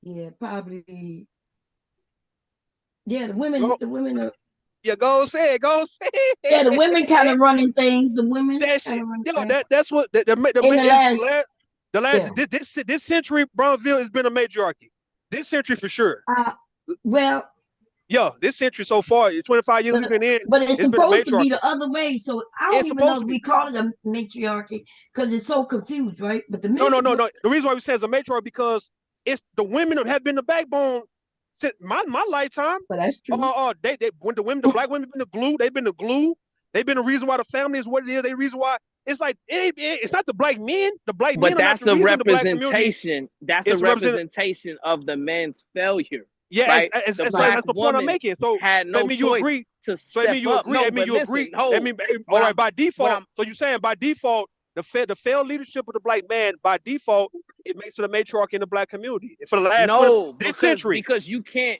Yeah, probably. Yeah, Go, the women are. yeah, go say it. Go say Yeah, the it. women kind of running things. The women That kind shit. of running Yo, things. that's what In the is last, the last yeah. this century, Brownville has been a matriarchy. This century for sure. Well, Yeah, this century so far, 25 years we've but been in, but it's it's been a supposed to be matriarchy. the other way. So I don't It's even know supposed to if be. we call it a matriarchy because it's so confused, right? But the No, men no, should no, do it. no. The reason why we say it's a matriarch because it's the women that have been the backbone since my lifetime. But that's true. They when the black women been the glue, they've been the glue. They've been the reason why the family is what it is. They the reason why it's like it's not the black men. The black but men are not that's the a reason the black community representation. That's a is represented. representation of the man's failure, Yeah, right? The so black that's the point I'm woman making. So had that no mean you choice agree. to So that step mean you up. agree. No, That mean but you listen, agree. That hold. mean What all right I'm by what default. I'm So you're saying by default the failed leadership of the black man by default it makes it a matriarch in the black community for the last 20 no, this century. because you can't.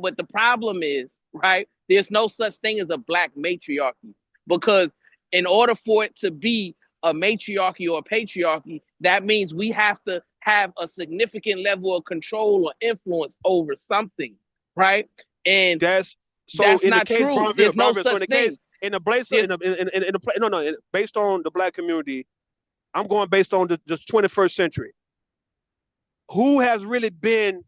But the problem is, right? There's no such thing as a black matriarchy because in order for it to be a matriarchy or a patriarchy, that means we have to have a significant level of control or influence over something, right? And That's so that's in the not case true. There's no So in such the thing. case in the place There's, in the no no based on the black community, I'm going based on the 21st century. Who has really been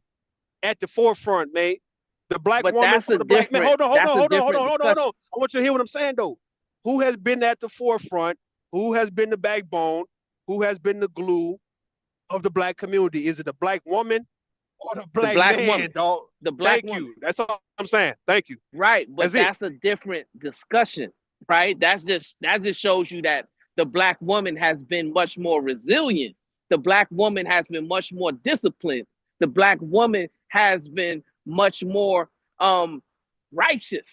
at the forefront, mate? The black but woman or the black man? that's a different Hold discussion. on. I want you to hear what I'm saying though. Who has been at the forefront? Who has been the backbone? Who has been the glue of the black community? Is it the black woman or the The black black man, woman, dog? the black Thank woman. you. That's all I'm saying. Thank you. Right, but That's it. that's a different discussion, right? That just shows you that the black woman has been much more resilient. The black woman has been much more disciplined. The black woman has been much more righteous.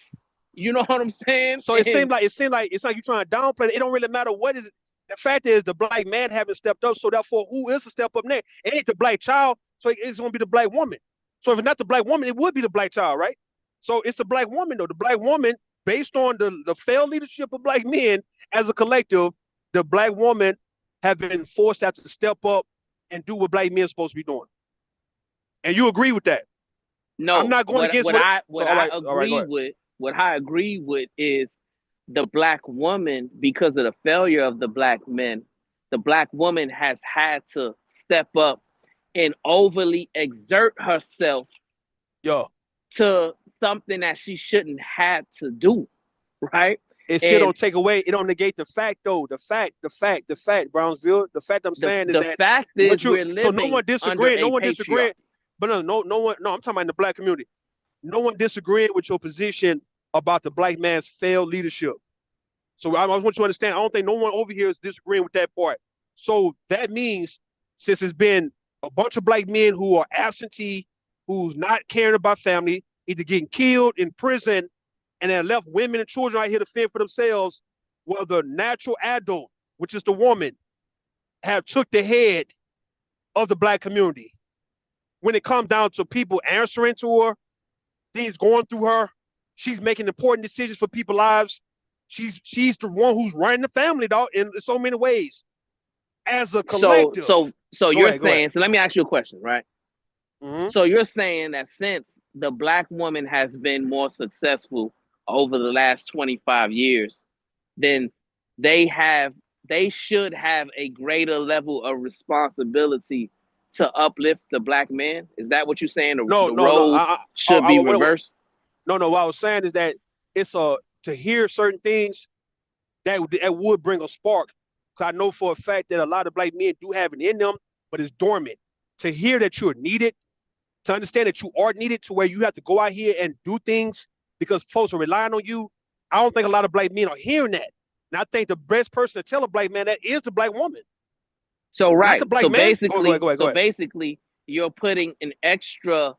You know what I'm saying? So And it seemed like it's like you're trying to downplay it. It don't really matter what is it. The fact is the black man haven't stepped up. So therefore, who is to step up next? It ain't the black child. So it's gonna be the black woman. So if it's not the black woman, it would be the black child, right? So it's the black woman though. The black woman, based on the failed leadership of black men as a collective, the black woman have been forced to have to step up and do what black men are supposed to be doing. And you agree with that? I'm no, not going against what. So what all right, go ahead. what I agree with is the black woman, because of the failure of the black men, the black woman has had to step up and overly exert herself Yo, to something that she shouldn't have to do, right? it still And don't take away. It don't negate the fact though. The fact, Brownsville. The fact I'm saying is the that fact what is you. we're So no living one under disagreeing. No a one disagreeing. patriarchy. But no one. No, I'm talking about in the black community. No one disagreeing with your position about the black man's failed leadership. So I want you to understand. I don't think no one over here is disagreeing with that part. So that means since it's been a bunch of black men who are absentee, who's not caring about family, either getting killed in prison, and then left women and children out here to fend for themselves, while the natural adult, which is the woman, have took the head of the black community. When it comes down to people answering to her, things going through her, she's making important decisions for people's lives. She's the one who's running the family, dog, in so many ways. As a collective. So you're saying, so let me ask you a question, right? Mm-hmm. So you're saying that since the black woman has been more successful over the last 25 years, then they should have a greater level of responsibility to uplift the black man? Is that what you're saying? The roles should be reversed? No. What I was saying is that it's to hear certain things that would bring a spark. Because I know for a fact that a lot of black men do have it in them, but it's dormant. To hear that you're needed, to understand that you are needed, to where you have to go out here and do things because folks are relying on you. I don't think a lot of black men are hearing that. And I think the best person to tell a black man that is the black woman. So right. So man. Basically, go ahead. Basically, you're putting an extra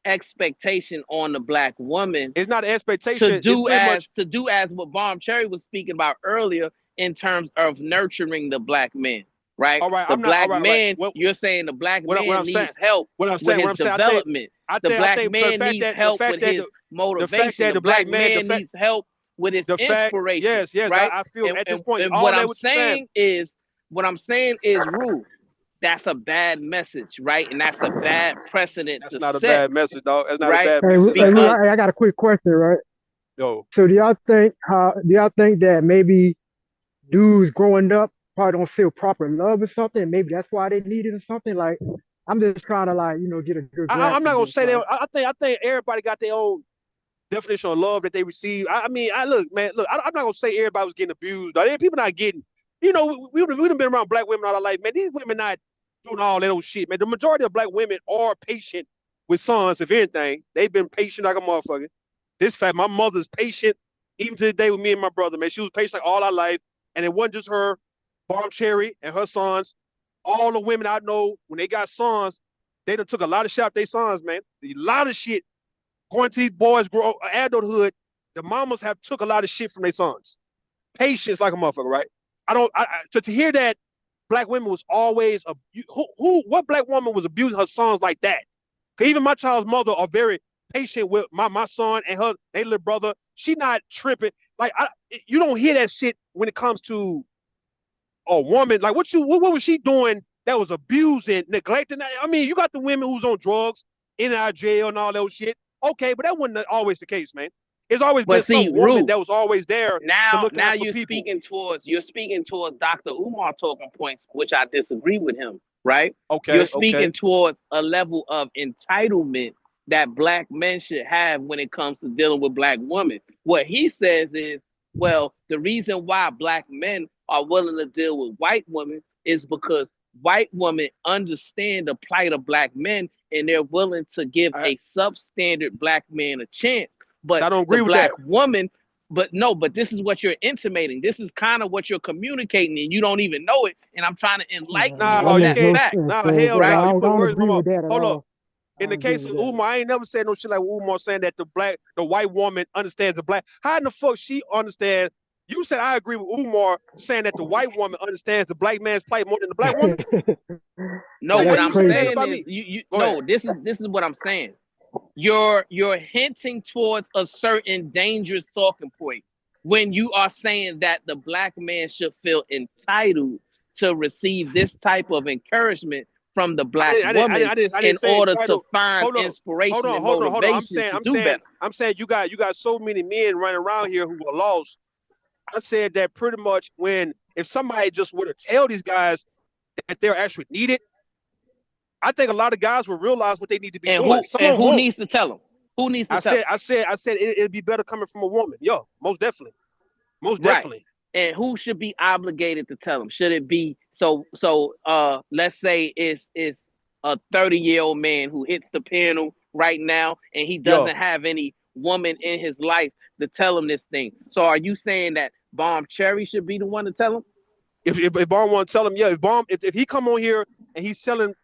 expectation on the black woman. It's not an expectation. To do as what Bomb Cherry was speaking about earlier in terms of nurturing the black man. Right? All right. The black man, you're saying the black man needs help with his development. The black man needs help with his motivation. The black man needs help with his inspiration. Yes, right? I feel at this point. And what I'm saying is, Rue, that's a bad message, right? And that's a bad precedent. That's not a bad message, dog. That's not a bad message. I got a quick question, right? Yo. So do y'all think that maybe dudes growing up probably don't feel proper love or something? Maybe that's why they need it or something? Like, I'm just trying to get a good grasp. I'm not gonna say that. I think everybody got their own definition of love that they receive. I'm not gonna say everybody was getting abused. People not getting, we've been around black women all our life, man. These women not doing all that old shit, man. The majority of black women are patient with sons, if anything. They've been patient like a motherfucker. This fact, my mother's patient, even to the day with me and my brother, man. She was patient like all our life. And it wasn't just her, Bomb Cherry and her sons. All the women I know, when they got sons, they done took a lot of shit out their sons, man. A lot of shit going to these boys grow adulthood. The mamas have took a lot of shit from their sons. Patience like a motherfucker, right? To hear that black women was always what black woman was abusing her sons like that? Because even my child's mother are very patient with my son and her little brother. She not tripping. Like you don't hear that shit when it comes to a woman. Like what was she doing that was abusing, neglecting? I mean, you got the women who's on drugs, in our jail and all that shit. Okay, but that wasn't always the case, man. It's always been some woman that was always there to look out for people. You're speaking towards Dr. Umar talking points, which I disagree with him, right? Okay. You're speaking towards a level of entitlement that black men should have when it comes to dealing with black women. What he says is, well, the reason why black men are willing to deal with white women is because white women understand the plight of black men and they're willing to give a substandard black man a chance. But I don't agree with black that. woman, but this is what you're intimating. This is kind of what you're communicating, and you don't even know it. And I'm trying to enlighten you. You can't. Hell no. You put words in my mouth. Hold up. In the case of Umar, I ain't never said no shit like Umar saying that the white woman understands the black. How in the fuck she understands? You said I agree with Umar saying that the white woman understands the black man's plight more than the black woman. No, what I'm saying is, this is what I'm saying. You're hinting towards a certain dangerous talking point when you are saying that the black man should feel entitled to receive this type of encouragement from the black woman in order to find inspiration and motivation to do better. I'm saying you got so many men running around here who are lost. I said that pretty much if somebody just were to tell these guys that they're actually needed, I think a lot of guys will realize what they need to be doing. Who needs to tell them? Who needs to tell them? I said it'd be better coming from a woman. Yo, most definitely. Most definitely. And who should be obligated to tell them? Should it be let's say it's a 30-year-old man who hits the panel right now and he doesn't have any woman in his life to tell him this thing. So are you saying that Bomb Cherry should be the one to tell him? If Bomb want to tell him, if he come on here and he's selling,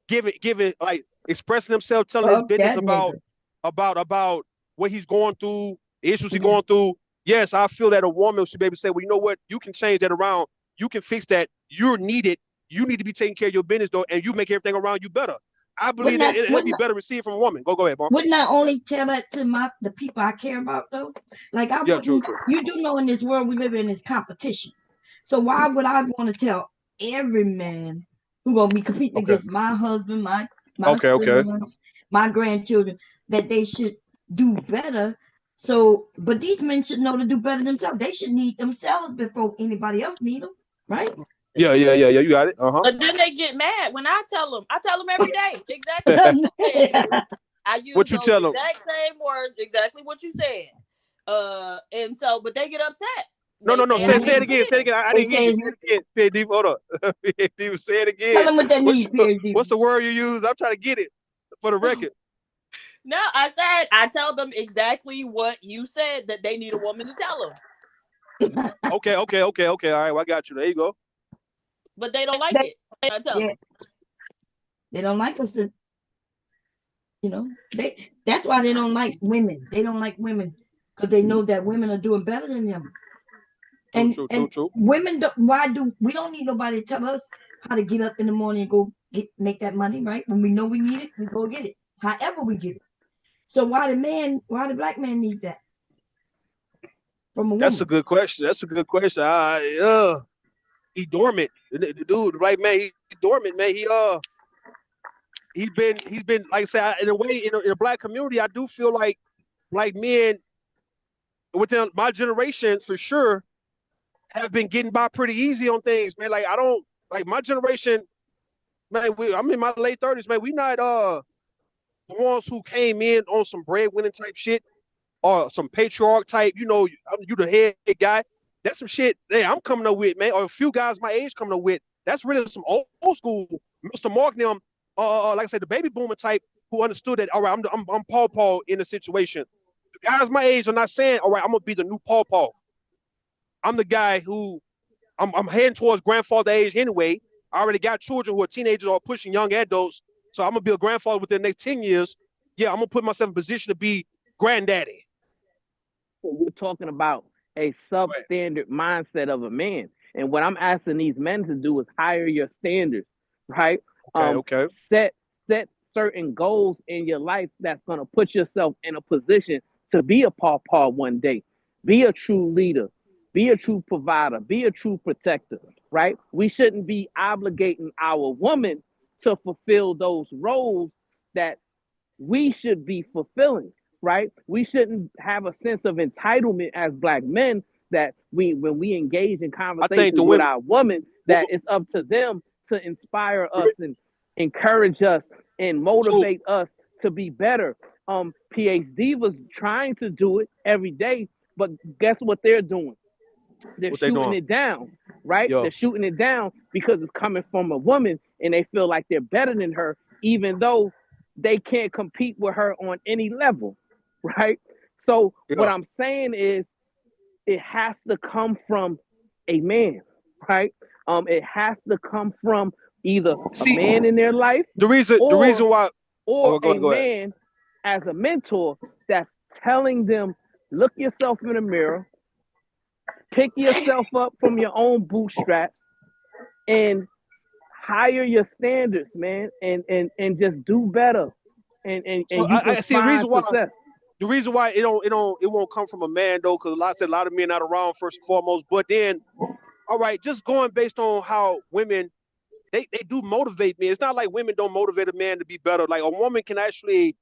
giving like expressing himself, telling his business about about what he's going through, the issues he's Mhm. going through. Yes, I feel that a woman should be able to say, well, you know what, you can change that around. You can fix that. You're needed. You need to be taking care of your business though, and you make everything around you better. I Would believe that not it'll would be not better received from a woman. Go ahead, Mom. would not only tell that to the people I care about though. Like I Yeah, true, wouldn't. true. You do know in this world we live in is competition. So why would I want to tell every man who gonna be competing Okay, against my husband, my okay. sons, my grandchildren that they should do better? So, but these men should know to do better themselves. They should need themselves before anybody else need them, right? Yeah. You got it. But then they get mad when I tell them. I tell them every day exactly what you said. I use What you those tell them? exact same words, exactly what you said. And so, but they get upset. No, They no, no. say I Say Mhm. it need again. Say it again. this. I They didn't hear say, you. Say it again. PhD, hold up. PhD, say it tell again. them what they What need, you, PhD. what's the word you use? I'm trying to get it for the record. No, I said I tell them exactly what you said that they need a woman to tell them, Okay. All right, well, I got you. There you go. but they don't like They, it. I tell yeah, them. they don't like us to, you know. That's why they don't like women. They don't like women because they know that women are doing better than them. True, And true, true, and true. women, why do we don't need nobody to tell us how to get up in the morning and go make that money, right? When we know we need it, we go get it. However we get it. So why the black man need that from a That's a woman? good question. That's a good question. He dormant. The dude, the right man, he dormant, man. He's been like I said, in a way, in a black community, I do feel like men within my generation for sure have been getting by pretty easy on things, man. Like I don't like my generation, man. I'm in my late 30s, man. We not the ones who came in on some breadwinning type shit or some patriarch type. You the head guy. That's some shit. Hey, I'm coming up with, man. Or a few guys my age coming up with. That's really some old school, Mr. Mark them. Like I said, the baby boomer type who understood that. All right, I'm Paul in the situation. The guys my age are not saying, all right, I'm gonna be the new Paul. I'm the guy who I'm heading towards grandfather age anyway. I already got children who are teenagers or pushing young adults. So I'm gonna be a grandfather within the next 10 years. Yeah, I'm gonna put myself in position to be granddaddy. We're talking about a Right. substandard mindset of a man. And what I'm asking these men to do is higher your standards, right? Okay, Um, okay. set certain goals in your life that's gonna put yourself in a position to be a pawpaw one day. Be a true leader, be a true provider, be a true protector, right? We shouldn't be obligating our woman to fulfill those roles that we should be fulfilling, right? We shouldn't have a sense of entitlement as black men that when we engage in I think the conversations with women. our women, that it's up to them to inspire us and encourage us and So motivate us to be better. PhD was trying to do it every day, but guess what they're doing? They're what they shooting doing? it down, right? Yeah, They're shooting it down because it's coming from a woman and they feel like they're better than her, even though they can't compete with her on any level, right? So, what yeah. I'm saying is, it has to come from a man, right? It has to come from either a See, man in their life the or reason why. Oh, a go ahead. man as a mentor that's telling them, look yourself in the mirror, pick yourself up from your own bootstraps and higher your standards, man, and just do better, So and you can I see the find reason why. success. The reason why it won't come from a man though, because a lot of men not around first and foremost. But then, all right, just going based on how women they do motivate me. It's not like women don't motivate a man to be better. Like a woman can actually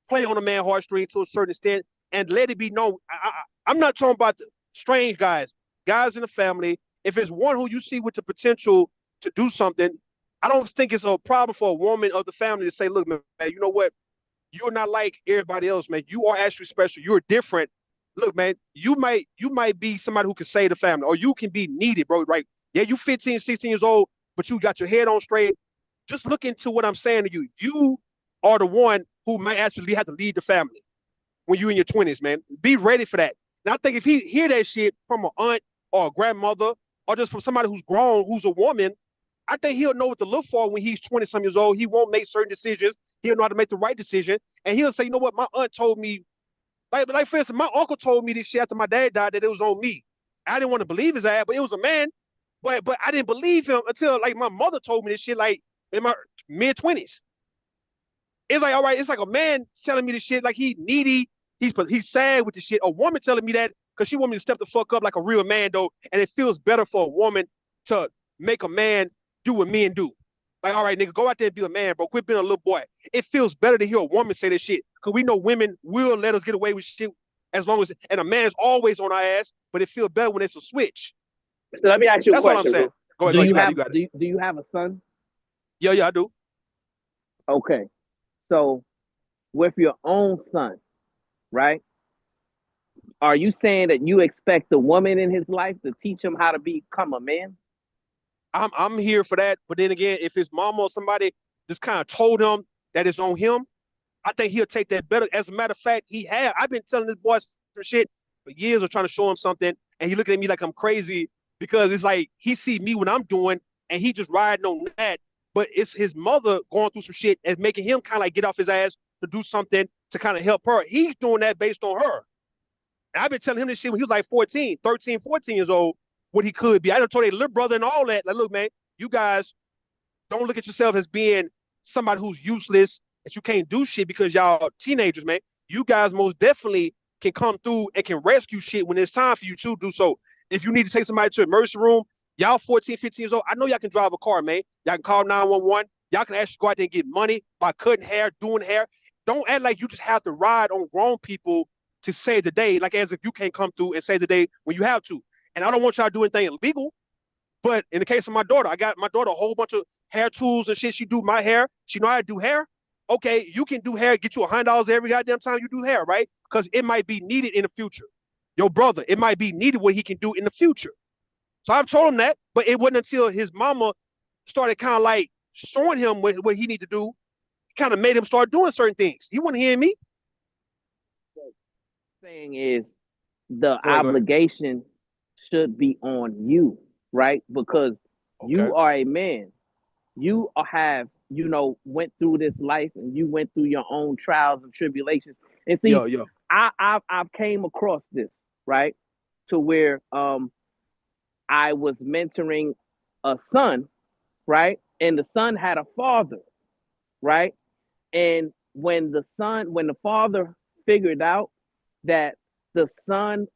play on a man's heartstring to a certain extent and let it be known. I'm not talking about the strange guys in the family. If it's one who you see with the potential to do something, I don't think it's a problem for a woman of the family to say, look, man, you know what? You're not like everybody else, man. You are actually special. You're different. Look, man, you might be somebody who can save the family, or you can be needed, bro. Right? Yeah, you 15, 16 years old, but you got your head on straight. Just look into what I'm saying to you. You are the one who might actually have to lead the family when you're in your 20s, man. Be ready for that. And I think if he hear that shit from an aunt or a grandmother or just from somebody who's grown, who's a woman, I think he'll know what to look for when he's 20 some years old. He won't make certain decisions. He'll know how to make the right decision. and he'll say, you know what, my aunt told me, like for instance, my uncle told me this shit after my dad died that it was on me. I didn't want to believe his ass, but it was a man. But I didn't believe him until like my mother told me this shit like in my mid-20s. It's like, all right, it's like a man telling me this shit like he needy, he's sad with the shit. A woman telling me that because she want me to step the fuck up like a real man though, and it feels better for a woman to make a man do what men do. Like, all right, nigga, go out there and be a man, bro. Quit being a little boy. It feels better to hear a woman say this shit because we know women will let us get away with shit as long as, and a man is always on our ass, but it feels better when it's a switch. So let me ask you a That's all I'm question, saying. bro. Go ahead, Do go ahead. you You got it. have You got it. do you have a son? Yeah, I do. Okay. So with your own son, right? Are you saying that you expect the woman in his life to teach him how to become a man? I'm here for that. But then again, if his mama or somebody just kind of told him that it's on him, I think he'll take that better. As a matter of fact, he had. I've been telling this boy some shit for years of trying to show him something, and he looking at me like I'm crazy because it's like he see me when I'm doing, and he just riding on that. But it's his mother going through some shit and making him kind of like get off his ass to do something to kind of help her. He's doing that based on her. And I've been telling him this shit when he was like 14, 13, 14 years old, what he could be. I done told a little brother and all that. Like, look, man, you guys don't look at yourself as being somebody who's useless, that you can't do shit because y'all teenagers, man. You guys most definitely can come through and can rescue shit when it's time for you to do so. If you need to take somebody to an emergency room, y'all 14, 15 years old, I know y'all can drive a car, man. Y'all can call 911. Y'all can actually go out there and get money by cutting hair, doing hair. Don't act like you just have to ride on grown people to save the day, like as if you can't come through and save the day when you have to. And I don't want y'all to do anything illegal. But in the case of my daughter, I got my daughter a whole bunch of hair tools and shit. She do my hair. She know how to do hair. Okay, you can do hair, get you $100 every goddamn time you do hair, right? Because it might be needed in the future. Your brother, it might be needed what he can do in the future. So I've told him that, but it wasn't until his mama started kind of like showing him what he need to do, kind of made him start doing certain things. He wasn't hearing me. Saying is the Go ahead. obligation should be on you, right? Because Okay. you are a man. You have, went through this life and you went through your own trials and tribulations. And see, Yo. I've came across this, right? To where I was mentoring a son, right? And the son had a father, right? And when the father figured out that the son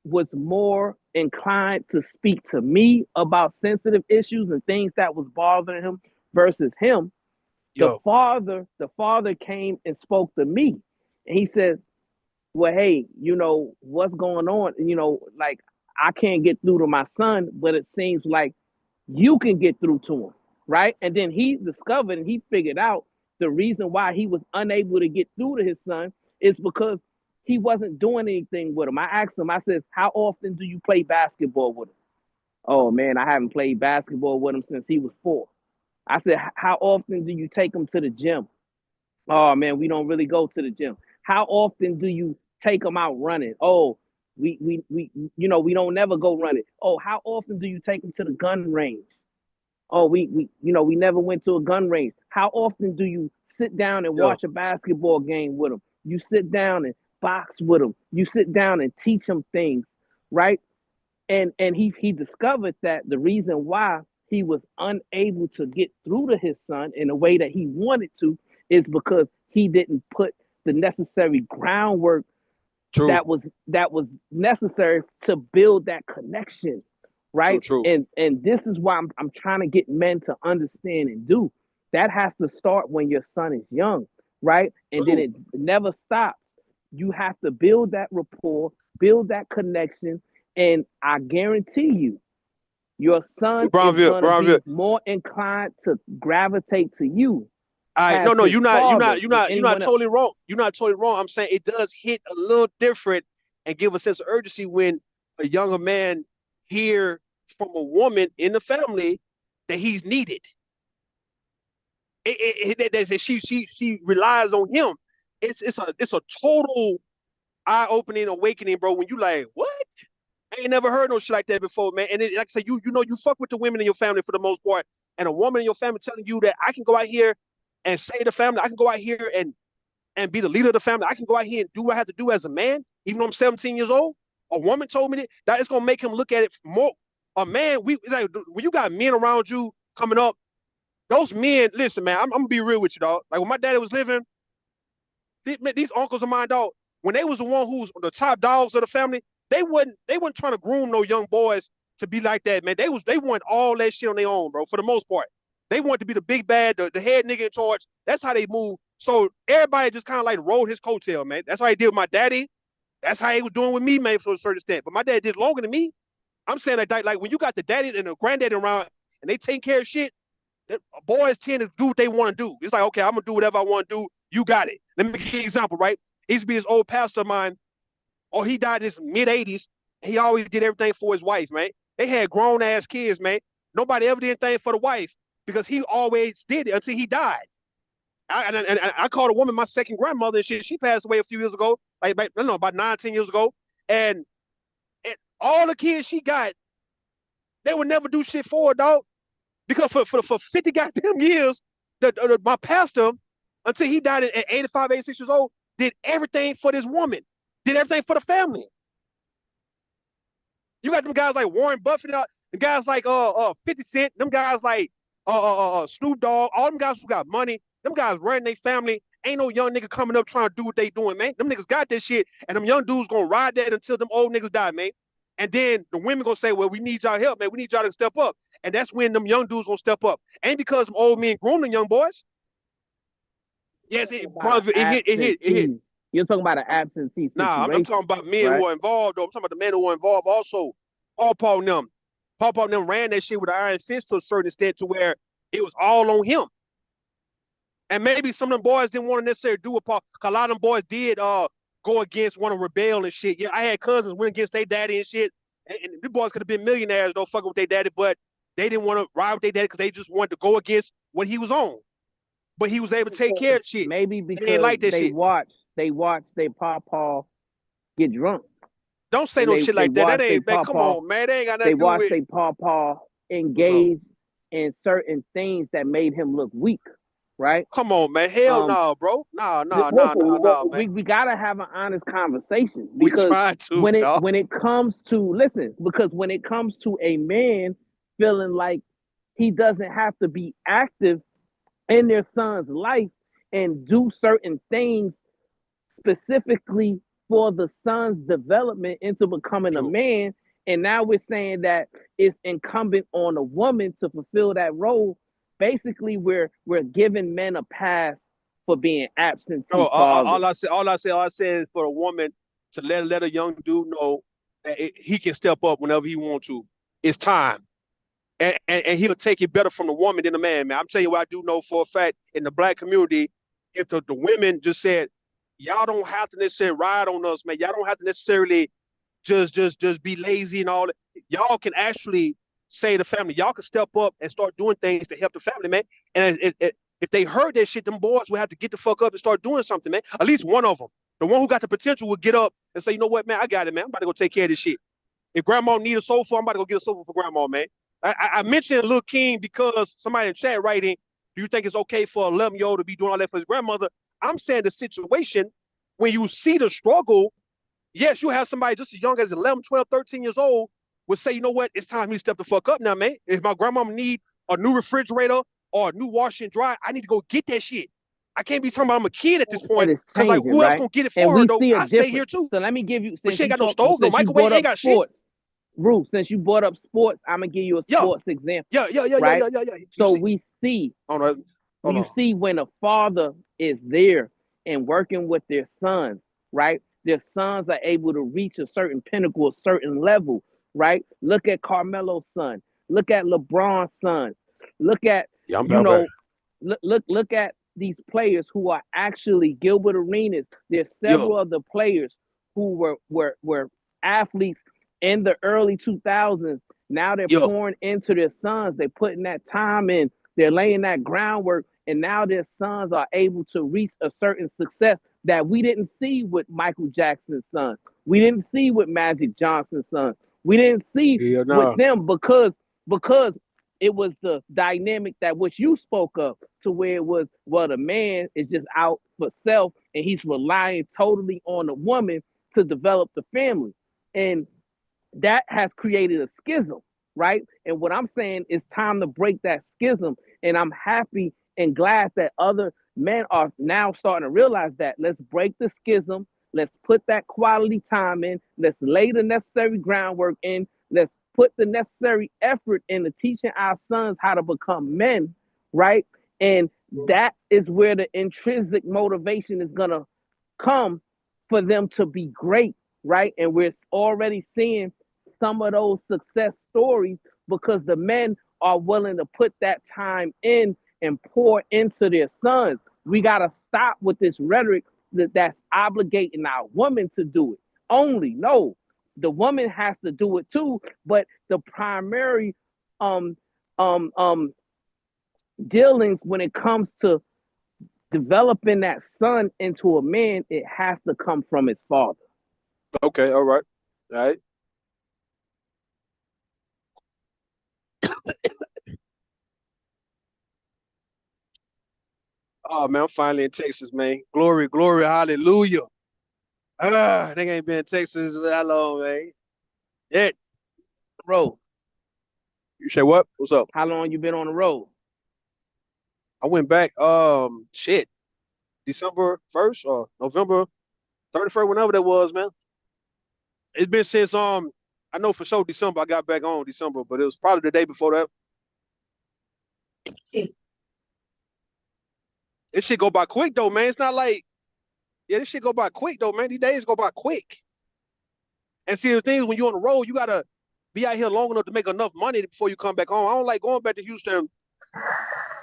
was more inclined to speak to me about sensitive issues and things that was bothering him versus him, the Yo. father came and spoke to me. And he said, well, hey, what's going on? Like, I can't get through to my son, but it seems like you can get through to him, right? And then he discovered and he figured out the reason why he was unable to get through to his son is because he wasn't doing anything with him. I asked him, I said, how often do you play basketball with him? Oh man, I haven't played basketball with him since he was 4. I said, how often do you take him to the gym? Oh man, we don't really go to the gym. How often do you take him out running? Oh, we don't never go running. Oh, how often do you take him to the gun range? Oh, we never went to a gun range. How often do you sit down and Yo. watch a basketball game with him? You sit down and box with him. You sit down and teach him things, right? And he discovered that the reason why he was unable to get through to his son in a way that he wanted to is because he didn't put the necessary groundwork True. that was necessary to build that connection, True. right? True. And this is why I'm trying to get men to understand and do that has to start when your son is young, right? And then True. it never stops. You have to build that rapport, build that connection, and I guarantee you your son is Brownville. going to be Brownville. more inclined to gravitate to you I as no, his you're not, you're father not, you're than not, you're not anyone else. totally wrong. You're not totally wrong. I'm saying it does hit a little different and give a sense of urgency when a younger man hear from a woman in the family that he's needed. That she relies on him. It's a total eye opening awakening, bro. When you like, what? I ain't never heard no shit like that before, man. And like I said, you fuck with the women in your family for the most part, and a woman in your family telling you that I can go out here and save the family. I can go out here and be the leader of the family. I can go out here and do what I have to do as a man, even though I'm 17 years old. A woman told me that it's gonna make him look at it more. A man, like when you got men around you coming up, those men. Listen, man, I'm gonna be real with you, dog. Like when my daddy was living, these uncles of mine, dog, when they was the one who was the top dogs of the family, they wasn't trying to groom no young boys to be like that, man. They want all that shit on their own, bro. For the most part, they want to be the big bad, the head nigga in charge. That's how they move. So everybody just kind of like rode his coattail, man. That's how he did with my daddy. That's how he was doing with me, man, to a certain extent. But my dad did longer than me. I'm saying like when you got the daddy and the granddaddy around and they take care of shit, boys tend to do what they want to do. It's like, okay, I'm gonna do whatever I want to do. You got it. Let me give you an example, right? He used to be this old pastor of mine, or he died in his mid-80s, and he always did everything for his wife, man. They had grown-ass kids, man. Nobody ever did anything for the wife because he always did it until he died. I called a woman my second grandmother, and she passed away a few years ago, like I don't know, about 9, 10 years ago. And all the kids she got, they would never do shit for her, dog. Because for 50 goddamn years, my pastor, until he died at 85, 86 years old, did everything for this woman, did everything for the family. You got them guys like Warren Buffett, the guys like 50 Cent, them guys like Snoop Dogg, all them guys who got money, them guys running their family. Ain't no young nigga coming up trying to do what they doing, man. Them niggas got this shit, and them young dudes gonna ride that until them old niggas die, man. And then the women gonna say, well, we need y'all help, man. We need y'all to step up. And that's when them young dudes gonna step up. Ain't because them old men grown them young boys. Yes, brother, it hit. You're talking about an absentee situation. Nah, I'm talking about men who are involved, though. I'm talking about the men who are involved also. Paul and them ran that shit with an iron fist to a certain extent to where it was all on him. And maybe some of them boys didn't want to necessarily do it, Paul. Cause a lot of them boys did go against, want to rebel and shit. Yeah, I had cousins went against their daddy and shit. And the boys could have been millionaires, though, fucking with their daddy, but they didn't want to ride with their daddy because they just wanted to go against what he was on. But he was able to take care of shit. Maybe because like they watched their pawpaw get drunk. Don't say no shit like that. That ain't, man, come on, man. They ain't got nothing to do with it. They watched their pawpaw engage in certain things that made him look weak, right? Come on, man. Hell no, bro. Nah, man. We gotta have an honest conversation because when it comes to a man feeling like he doesn't have to be active in their son's life and do certain things specifically for the son's development into becoming a man. And now we're saying that it's incumbent on a woman to fulfill that role. Basically, we're giving men a pass for being absentee fathers. All I said is for a woman to let a young dude know that he can step up whenever he wants to. It's time. And he'll take it better from the woman than the man, man. I'm telling you what I do know for a fact in the black community, if the women just said, y'all don't have to necessarily ride on us, man. Y'all don't have to necessarily just be lazy and all that. Y'all can actually say to the family, y'all can step up and start doing things to help the family, man. And if they heard that shit, them boys would have to get the fuck up and start doing something, man. At least one of them. The one who got the potential would get up and say, you know what, man, I got it, man. I'm about to go take care of this shit. If grandma need a sofa, I'm about to go get a sofa for grandma, man. I mentioned Lil King because somebody in chat writing, do you think it's okay for a 11-year-old to be doing all that for his grandmother? I'm saying the situation, when you see the struggle, yes, you have somebody just as young as 11, 12, 13 years old would say, you know what, it's time for me to step the fuck up now, man. If my grandmama need a new refrigerator or a new washer and dryer, I need to go get that shit. I can't be talking about I'm a kid at this point. Because like, who else gonna get it for her, though? I stay here, too. So let me give you, but she ain't got no stove, no microwave, ain't got shit. Ruth, since you brought up sports, I'm gonna give you a sports example. Yeah. So we see, you see when a father is there and working with their sons, right? Their sons are able to reach a certain pinnacle, a certain level, right? Look at Carmelo's son. Look at LeBron's son. Look at look at these players who are actually Gilbert Arenas. There's several other players who were athletes in the early 2000s. Now they're pouring into their sons. They're putting that time in. They're laying that groundwork. And now their sons are able to reach a certain success that we didn't see with Michael Jackson's son. We didn't see with Magic Johnson's son. We didn't see with them because it was the dynamic that what you spoke of, to where it was, well, the man is just out for self and he's relying totally on the woman to develop the family. And that has created a schism, right? And what I'm saying is time to break that schism. And I'm happy and glad that other men are now starting to realize that. Let's break the schism. Let's put that quality time in. Let's lay the necessary groundwork in. Let's put the necessary effort into teaching our sons how to become men, right? And that is where the intrinsic motivation is going to come for them to be great, right? And we're already seeing some of those success stories because the men are willing to put that time in and pour into their sons. We got to stop with this rhetoric that's obligating our women to do it only. No, the woman has to do it too, but the primary um um um dealings when it comes to developing that son into a man, it has to come from his father. Okay, all right. All right. Oh man, I'm finally in Texas, man. Glory, glory, hallelujah. Ah, they ain't been in Texas for that long, man. Yeah. Road. You say what? What's up? How long you been on the road? I went back, shit, December 1st or November 31st, whenever that was, man. It's been since I know for sure December I got back on December, but it was probably the day before that. This shit go by quick though, man. It's not like, yeah, this shit go by quick though, man. These days go by quick. And see, the thing is, when you're on the road, you gotta be out here long enough to make enough money before you come back home. I don't like going back to Houston.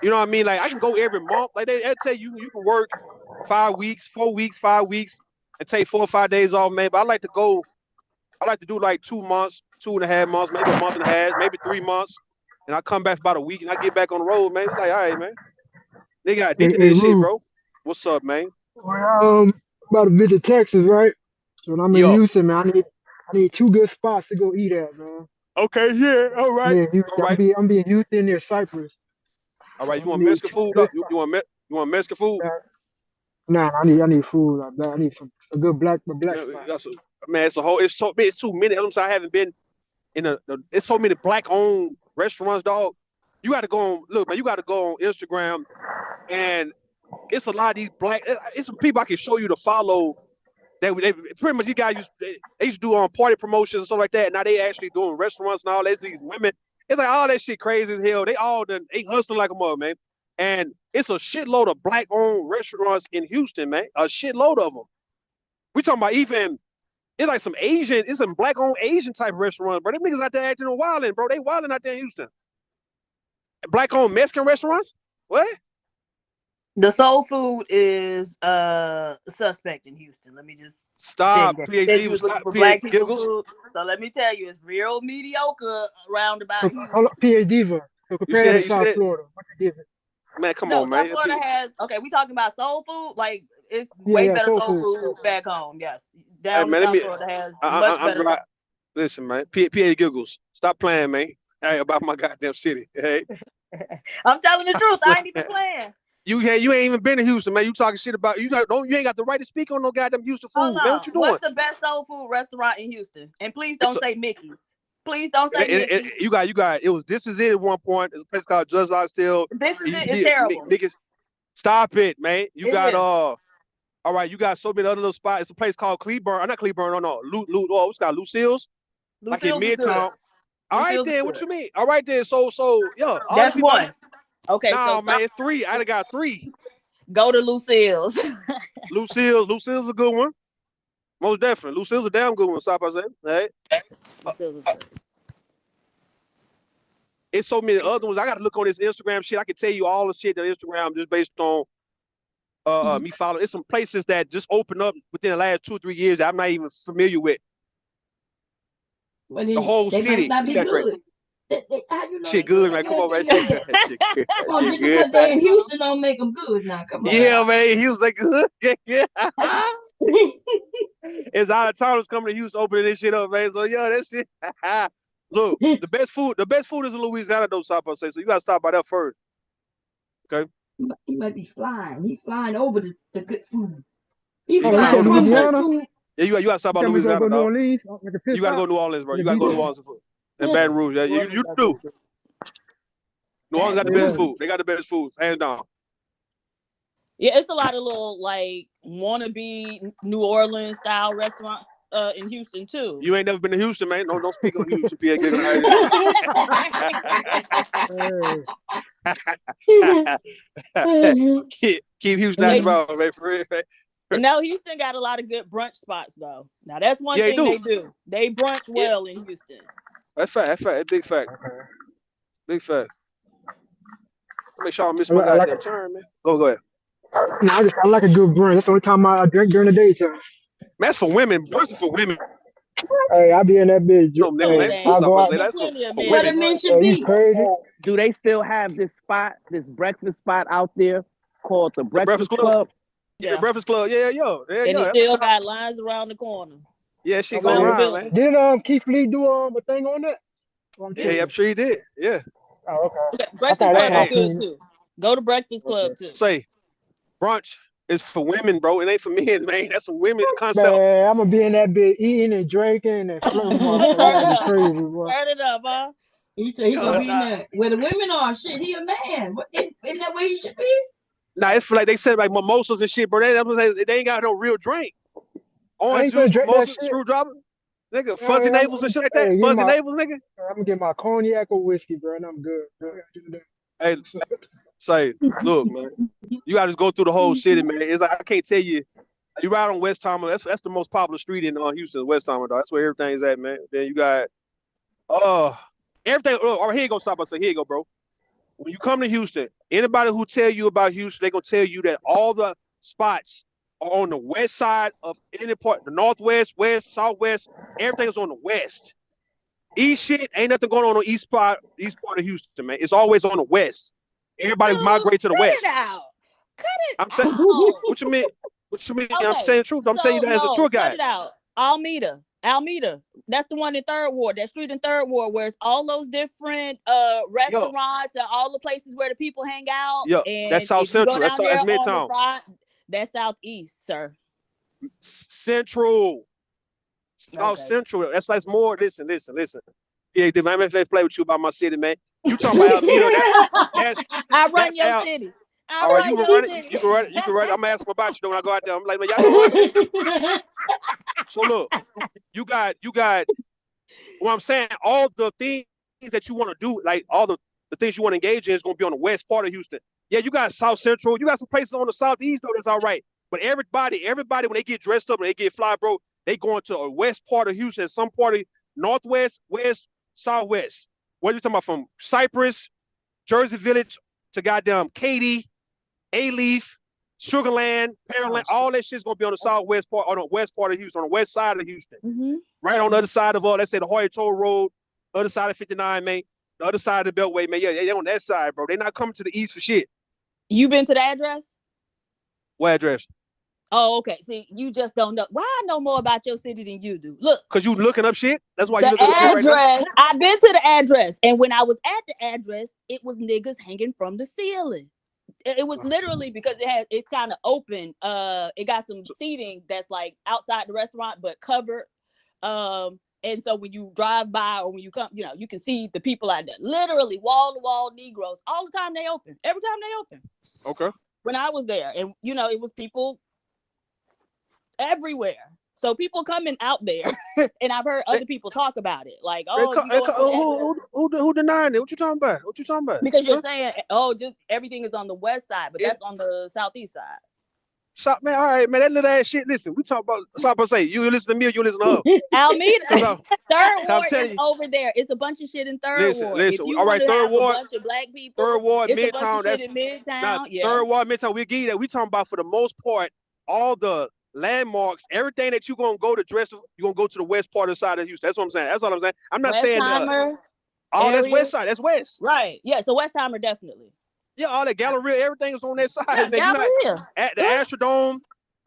You know what I mean? Like I can go every month. Like they tell you can work 5 weeks, 4 weeks, 5 weeks, and take 4 or 5 days off, man. But I like to go. I like to do like 2 months, 2.5 months, maybe a month and a half, maybe 3 months, and I come back for about a week and I get back on the road, man. It's like, all right, man. They got Hey, addicted to hey, this shit, Rue, bro. What's up, man? about to visit Texas, right? So when I'm in Yo. Houston, man, I need two good spots to go eat at, man. Okay, yeah, all right, Yeah, all Houston. right, I'm being Houston near Cyprus. all right. So You I'm gonna want need Mexican two food? good You want you want Mexican food? spots. Nah, I need food like that. I need a good black Man, spot. man, it's a whole. It's so man, it's too many. I'm sorry, I haven't been in it's so many black owned restaurants, dog. You got to go on. Look, man, you got to go on Instagram, and it's a lot of these black. It's some people I can show you to follow. They pretty much these guys they used to do party promotions and stuff like that. Now they actually doing restaurants and all. They see these women. It's like all that shit crazy as hell. They hustling like a mother, man. And it's a shitload of black owned restaurants in Houston, man. A shitload of them. We talking about even it's like some Asian, it's some black owned Asian type restaurants, bro. Them niggas out there acting wilding, bro. They wilding out there in Houston. Black owned Mexican restaurants? What? The soul food is suspect in Houston. Let me just tell you Stop, that. Said PhD you was was looking stop, for PhD black people giggles. food. So let me tell you, it's real mediocre around about So, hold Houston. on, PhD Diva. So You compare see that that? to You see South that? Florida. What you give it? Man, come No, on, South man. Florida has okay. We talking about soul food. Like it's Yeah, way yeah, better soul soul food. food back home. Yes, Hey, down in man, let South me. Florida has much I'm better dry. soul. Listen, man. PA giggles. Stop playing, man. Hey, about my goddamn city. Hey, I'm telling the stop truth. I ain't even playing. playing. You ain't even been to Houston, man. You talking shit about you ain't got the right to speak on no goddamn Houston Hold food, man. What on. you doing? What's the best soul food restaurant in Houston? And please It's don't say Mickey's. Please don't say Mickey's. you got it was this is it at one point. It's a place called Judge Still. This is It used it. to It's be terrible. stop it, man. You It got is. all right, you got so many other little spots. It's a place called Cleburne. Not Cleburne, no. What's called Lucille's? Like in Lucille's is good. Midtown. All right Lucille's is then, what good. you mean? All right then, so yeah, all the That's people one. Okay, so no man, it's three. I done got three. go to Lucille's. Lucille's a good one. Most definitely. Lucille's a damn good one, stop I say. Hey. Lucille's is good. It's so many other ones. I gotta look on this Instagram shit. I can tell you all the shit that Instagram just based on me following. It's some places that just opened up within the last 2 or 3 years that I'm not even familiar with. Well, The whole they might city not is be saturated. good. How you know they Shit good? good, They man. Come good. on, man. They Shit know good. that. Shit good. Come on, Shit just good, because man. they're in Houston don't make them good. Now, come on. Yeah, man. He was like, good. Yeah. It's out of town coming to Houston opening this shit up, man. So yeah, that shit. Look, the best food is in Louisiana, though. Stop and say so. You gotta stop by that first. Okay. He might be flying. He flying over the good food. He You Oh, you fly flying said over from the good Louisiana? food. Yeah, you gotta stop You by tell me to Louisiana, go New dog. Orleans, like a pit You gotta stop? go to New Orleans, bro. Get You a gotta go to beach? New Orleans and Baton Rouge. Yeah, you do. New Orleans got the Yeah. best food. They got the best food, hands down. Yeah, it's a lot of little like wannabe New Orleans style restaurants in Houston too. You ain't never been to Houston, man. No, don't speak on Houston, PA. Keep Houston out They, your mouth, man. For real, man. no, Houston got a lot of good brunch spots though. Now that's one Yeah, thing do. they do. They brunch Yeah, well in Houston. that's fact. That's fact. That's big fact. Okay. Big fact. Make sure I don't miss I my like, I like goddamn turn, man. Go ahead. no, I like a good brunch. That's the only time I drink during the daytime. Man, that's for women. Brunch is for women. Hey, I be in that bitch. No, nigga, No, it Hey, man. ain't. I'll Stop go and out. say Be that's plenty of for men What that a women. men brunch. should Hey, you be. crazy? Do they still have this breakfast spot out there called the The Breakfast Breakfast Club. Club? Yeah, the Yeah, Breakfast Club. Yeah. and it That's the still top. got lines around the corner, Yeah, shit go around the Hey, around, man. building. did Keith Lee do a thing on that? Well, I'm Yeah, Yeah, I'm tripping. sure he did. Yeah. Oh, okay. okay. I Breakfast thought that's Hey, Club how is I hey. good seen it. too. Go to Breakfast Club Okay. too. Say brunch is for women, bro. It ain't for men, man. That's a women concept. Man, I'm gonna be in that bit eating and drinking and flirting, motherfucker. Turn That'll it be up. crazy, boy. Turn it up, huh? He said he gonna be in Nah, there where the women are. Shit, he a man. Isn't that where he should be? it's for like they said like mimosas and shit, bro. They ain't got no real drink. I Orange ain't gonna juice, drink that mimosa, shit. screwdriver, nigga, fuzzy Hey, navels and shit like that. hey, Fuzzy navels, nigga. I'm gonna get my cognac or whiskey, bro, and I'm good. I gotta do that. Hey, say, look, man, you gotta just go through the whole city, man. It's like I can't tell you. You ride on West Palmer. That's the most popular street in Houston, West Palmer, dog. That's where everything's at, man. Then you got uh everything. Or here you go, stop. I say, here you go, bro. When you come to Houston, anybody who tell you about Houston, they gonna tell you that all the spots are on the west side of any part, the northwest, west, southwest. Everything is on the west. East shit ain't nothing going on east part of Houston, man. It's always on the west. Everybody Dude, migrate to the cut it west. out. Cut it I'm saying, out. what you mean? What you mean? I'm Okay, saying the truth. I'm telling so you that as a no, tour cut guide. it out. Almeda. That's the one in Third Ward. That street in Third Ward, where it's all those different Yo, restaurants and all the places where the people hang out. yo, that's And South if you go Central. down That's there on the Midtown. Friday, that's Southeast, sir. Central. South Okay. Central. That's more. Listen. Yeah, I'm gonna play with you about my city, man. You talking about Alameda? That's I run that's your out. city. I All right, you run can your run it. city. You can run it. You can run it. I'm gonna ask them about you though when I go out there. I'm like, man, y'all can run, man. So look, you got. What I'm saying, all the things that you want to do, like all the things you want to engage in, is gonna be on the west part of Houston. Yeah, you got South Central. You got some places on the southeast though that's all right. But everybody when they get dressed up and they get fly, bro, they going to a west part of Houston, some part of northwest, west, southwest. What are you talking about? From Cypress, Jersey Village to goddamn Katy, A-Leaf, Sugarland, Pearland, all that shit's gonna be on the southwest part, on the west part of Houston, on the west side of Houston. Mm-hmm. Right on the other side of let's say the Hoyer Toll Road, other side of 59, man. The other side of the Beltway, man. Yeah, they on that side, bro. They not coming to the east for shit. You been to the address? What address? Oh, okay. See, you just don't know. Why I know more about your city than you do. Look, Cause you looking up shit. That's why you the looking up shit right now. address. I've been to the address, and when I was at the address, it was niggas hanging from the ceiling. It was literally because it's kind of open. It got some seating that's like outside the restaurant but covered. And so when you drive by or when you come, you can see the people out there. Literally wall to wall Negroes all the time. They open every time they open. Okay. When I was there, and it was people everywhere. So people coming out there, and I've heard other people talk about it, like, oh, you going to the address. Who denying it? What you talking about? What you talking about? Because you're saying, oh, just everything is on the west side, but It, that's on the southeast side. Stop, man. All right, man. That little ass shit. Listen, we talk about. Stop and say you listen to me or you listen to her. Alameda, Third I'm Ward telling is you. over there. It's a bunch of shit in Third Ward. If Listen. you All want right, to Third have a Ward, bunch of black Third people, Ward, it's a bunch of Midtown. shit That's in now Midtown. Yeah. Third Ward, Midtown. We give that. We talking about for the most part all the landmarks, everything that you're gonna go to dress. You're gonna go to the west part of the side of Houston. That's what I'm saying. That's all I'm saying. I'm not saying Westheimer that's area. west side. That's west. Right. Yeah. So Westheimer definitely. Yeah, all that Galleria, everything is on that side, Yeah, man. You're not Galleria. at the Astrodome,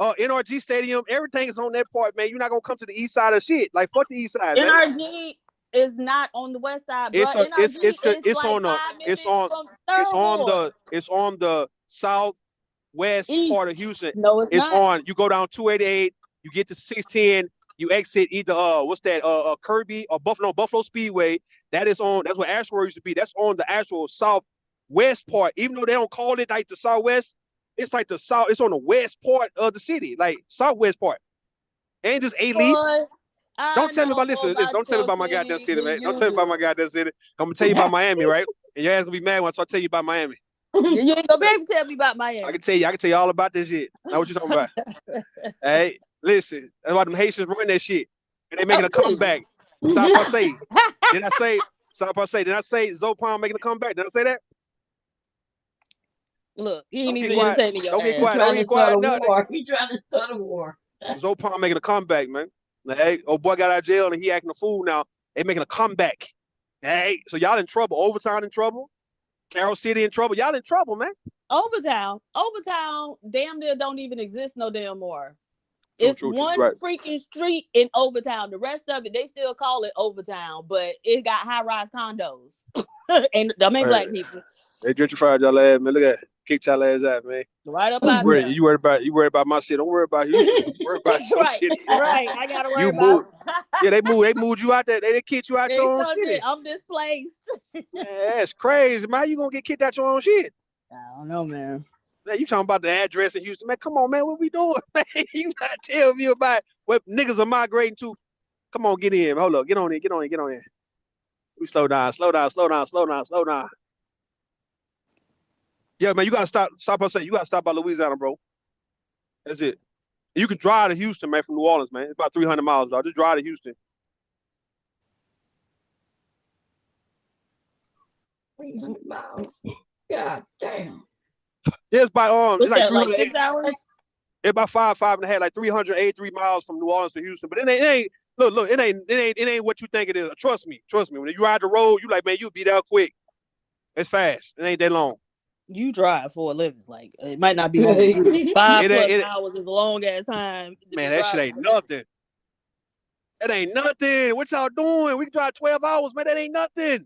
NRG Stadium. Everything is on that part, man. You're not gonna come to the east side of shit. Like fuck the east side, man. NRG. It's not on the west side, bro. It's a NRG is it's like on the 5 minutes from Third Ward. it's on the southwest part of East. Houston. No, it's It's not. on. You go down 288. You get to 610. You exit either what's that Kirby or Buffalo Speedway. That is on. That's where Ashworth used to be. That's on the actual southwest part. Even though they don't call it like the southwest, it's like the south. It's on the west part of the city, like southwest part. Ain't just a leaf. Boy, I Don't tell me know about more listen. Don't tell me your about my goddamn city city, than man. Don't you tell me about do. my goddamn city. I'm gonna tell you about Miami, right? And your ass gonna be mad once I tell you about Miami. You ain't gonna be able to tell me about Miami. I can tell you all about this shit. Now what you talking about? Hey, listen, that's why them Haitians run that shit. And they making a comeback. South I say. Did I say South I say? Did I say Zopalm making a comeback? Did I say that? Look, he Don't ain't get even quiet. entertaining your Don't get ass. quiet. Don't trying to get start a quiet. No, war. He trying to start a war. Zopalm making a comeback, man. Hey, old boy got out of jail and he acting a fool now. They making a comeback. Hey, so y'all in trouble. Overtown in trouble. Carroll City in trouble. Y'all in trouble, man. Overtown, damn near don't even exist no damn more. True, It's true, true. one Right. freaking street in Overtown. The rest of it, they still call it Overtown, but it got high-rise condos. And them ain't black people. They gentrified y'all ass, man. Look at that. Kicked y'all ass out, man. Right up out there. You worried about my city. Don't worry about Houston. Worry about your Right, city. right. I gotta worry You about. moved. Yeah, they moved you out there. They kicked you out They your own sure did. city. I'm displaced. Man, that's crazy, man. How you gonna get kicked out your own shit? I don't know, man. Man, you talking about the address in Houston, man? Come on, man. What we doing, man? You gotta tell me about what niggas are migrating to. Come on, get in. Hold up. Get on in. Get on in. Get on in. We slow down. Slow down. Slow down. Slow down. Slow down. Yeah, man. You gotta stop. Stop. I say you gotta stop by Louisiana, bro. That's it. You can drive to Houston, man, from New Orleans, man. It's about 300 miles, dog. Just drive to Houston. 300 miles. God damn. Yeah, it's by it's What's like that, like 300. 6 hours? It's about five and a half, like 383 miles from New Orleans to Houston. But it ain't. Look. It ain't what you think it is. Trust me. When you ride the road, you like, man, you'll be there quick. It's fast. It ain't that long. You drive for a living. Like, it might not be long to you. 5 It plus ain't. hours is a long ass time to be Man, that shit driving ain't for a living. nothing. That ain't nothing. What y'all doing? We can drive 12 hours, man. That ain't nothing.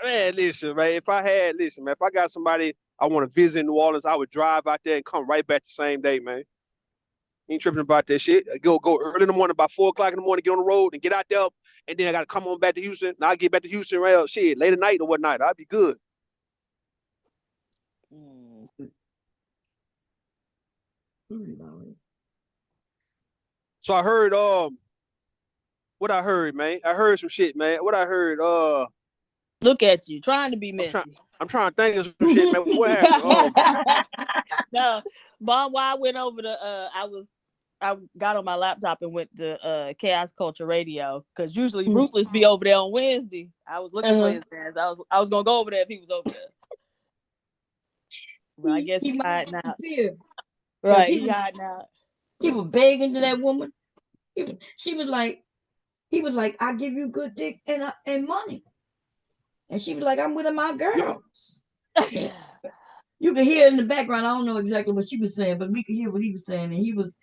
Man, listen, man. If I got somebody I want to visit in New Orleans, I would drive out there and come right back the same day, man. Ain't tripping about that shit. Go early in the morning, about 4 o'clock in the morning, get on the road and get out there, and then I gotta come on back to Houston. Now I get back to Houston, right? Shit, late at night or whatnot. I'd be good. So I heard what I heard, man. I heard some shit, man. What I heard, Look at you, trying to be messy. I'm trying to think of some shit, man. What happened? No, Bon, while I went over to I got on my laptop and went to Chaos Culture Radio, because usually Ruthless be over there on Wednesday. I was looking for his ass. I was gonna go over there if he was over there. But I guess he's hiding out. Right, he's hiding out. He was begging to that woman. She was like, he was like, I give you good dick and money. And she was like, I'm with my girls. You could hear in the background. I don't know exactly what she was saying, but we could hear what he was saying. And it was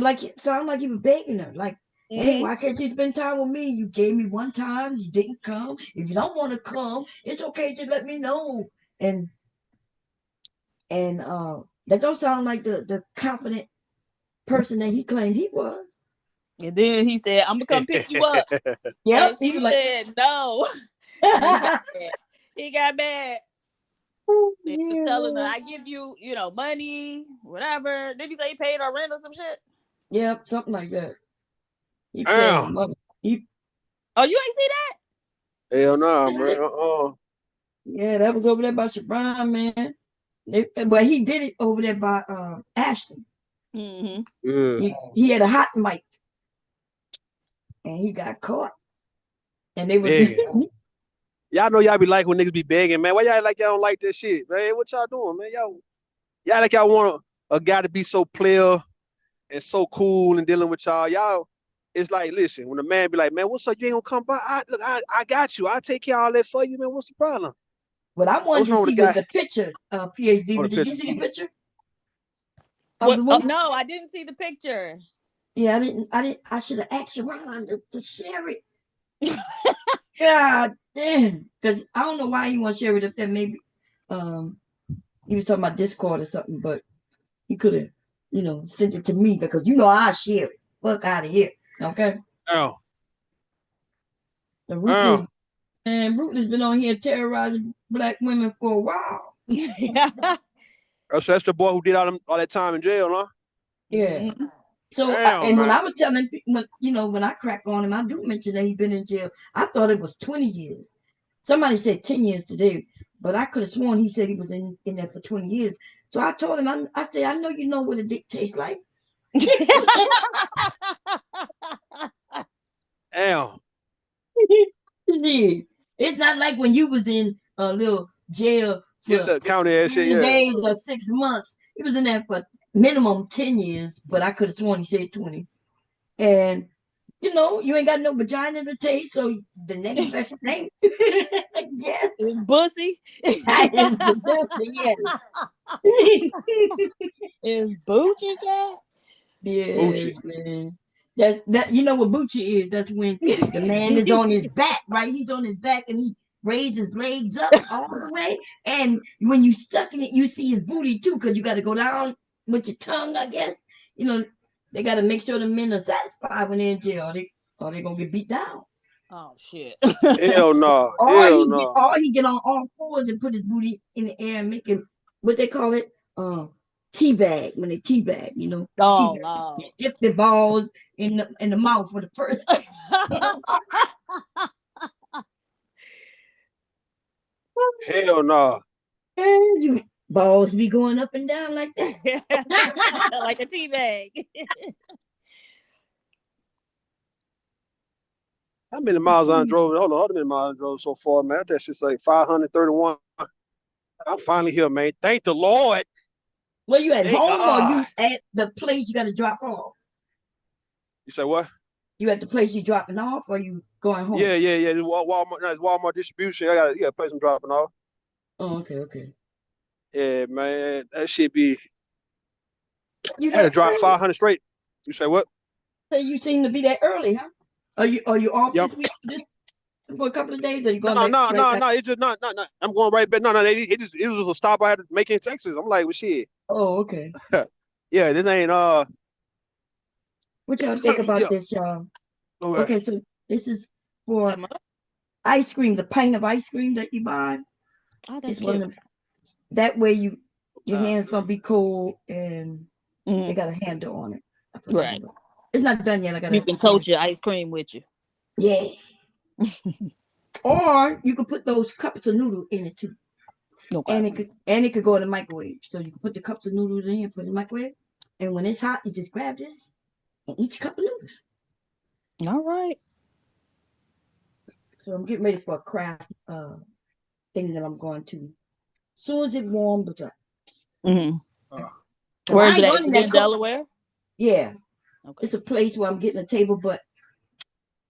like, it sounded like he was begging her. Like, hey, why can't you spend time with me? You gave me one time. You didn't come. If you don't want to come, it's okay. Just let me know. And that don't sound like the confident person that he claimed he was. And then he said, I'm gonna come pick you up. Yep. And she said no. He got mad. He was telling her, I give you, money, whatever. Did he say he paid her rent or some shit? Yep, something like that. He paid money. Oh, you ain't see that? Hell no, bro. Yeah, that was over there by Shabron, man. But he did it over there by Ashton. He had a hot mic, and he got caught. And they were y'all know y'all be like when niggas be begging, man. Why y'all like y'all don't like that shit, man? What y'all doing, man? Y'all like y'all want a guy to be so player and so cool and dealing with y'all. It's like, listen, when a man be like, man, what's up? You ain't gonna come by? I got you. I'll take care of all that for you, man. What's the problem? What I wanted to see was the picture, PhD. Did you see the picture? No, I didn't see the picture. Yeah, I should have asked Ron to share it. God damn. Because I don't know why he want to share it up there. Maybe he was talking about Discord or something, but he could have, sent it to me because I share it. Fuck out of here. Okay. Oh, The oh. Ruthless been on here terrorizing black women for a while. That's the boy who did all that time in jail, huh? Yeah. Mhm. So, Damn, and when man. I was telling, when I crack on him, I do mention that he been in jail. I thought it was 20 years. Somebody said 10 years today, but I could have sworn he said he was in there for 20 years. So I told him, I said, I know you know what a dick tastes like. Damn. It's not like when you was in a little jail Yeah, for the county ass shit, 10 yeah. days or 6 months. He was in there for minimum 10 years, but I could have sworn he said 20. And you ain't got no vagina to taste, so the next best thing, yes, It's bussy. I am seducing, Is Boochie cat? Bucci. yes, man. That you know what Bucci is? That's when the man is on his back, right? He's on his back and he raises his legs up all the way. And when you stuck in it, you see his booty too, because you got to go down with your tongue, I guess. They got to make sure the men are satisfied when they're in jail, or they gonna get beat down. Oh shit. Hell no. Or Hell he get, no. or he get on all fours and put his booty in the air and make him what they call it, teabag when they teabag, Oh teabag. You Lord. dip the balls in the mouth for the first, Hell no. and you balls be going up and down like that. Like a tea bag. How many miles I drove? Hold on, how many miles I drove so far, man? That shit's like 531. I'm finally here, man. Thank the Lord. Well, you at Thank home or you God. at the place you got to drop off? You say what? You at the place you dropping off, or you going home? Yeah, yeah, yeah. Walmart, no, it's Walmart distribution. I got a place I'm dropping off. Oh, okay, okay. Yeah, man. That shit be You I had to that drop early? 500 straight. You say what? So you seem to be that early, huh? Are you off Yep. this week? For a couple of days, or you going No, back no, right no, back? no. It's just not. I'm going right back. No, no. It was a stop I had to make in Texas. I'm like, well, shit. Oh, okay. Yeah, this ain't What y'all think about yeah. this, y'all? Okay. Okay, so this is for Come on. ice cream, the pint of ice cream that you buy. Oh, that's It's one cute. of them. That way your Time. hands don't be cold and they Mhm. got a handle on it. I forgot Right. what. It's not done yet. I You gotta can change. tote your ice cream with you. Yeah. Or you could put those cups of noodle in it too. Okay. And it could go in the microwave. So you can put the cups of noodles in here, put it in the microwave. And when it's hot, you just grab this and eat your cup of noodles. All right. So I'm getting ready for a craft thing that I'm going to. As soon as it warms up. Mm-hmm. Uh, Because Where I is it ain't at? going Is in it that in cook. Delaware? Yeah. Okay. It's a place where I'm getting a table, but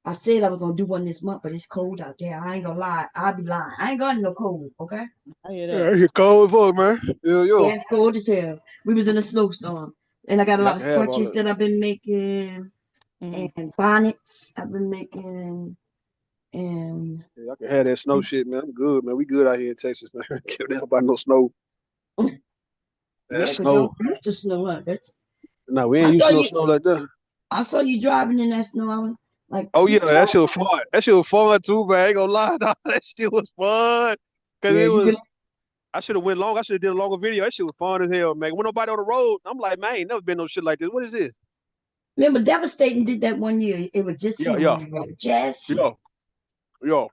I said I was gonna do one this month, but it's cold out there. I ain't gonna lie. I'll be lying. I ain't got no cold, okay? I hear yeah, that. it's cold as fuck, man. Yeah, Yeah, yo. it's cold as hell. We was in a snowstorm. And I got a Yeah, I lot of can have all scrunchies that. that I've been making Mm-hmm. and bonnets I've been making and Yeah, I can have that snow shit, man. I'm good, man. We good out here in Texas, man. Give down by no snow. That yeah, because y'all snow. used to snow, huh? No, we I ain't used saw to no you snow like that. I saw you driving in that snow. I was like, Oh be yeah, that shit was careful. fun. That shit was fun too, man. I ain't gonna lie, dog. That shit was fun. Cause Yeah, it you can was I should have went long. I should have did a longer video. That shit was fun as hell, man. When nobody on the road, I'm like, man, I ain't never been no shit like this. What is this? remember Devastating did that one year. It was just Yeah, him yeah, on the road. Just him. yeah, yeah.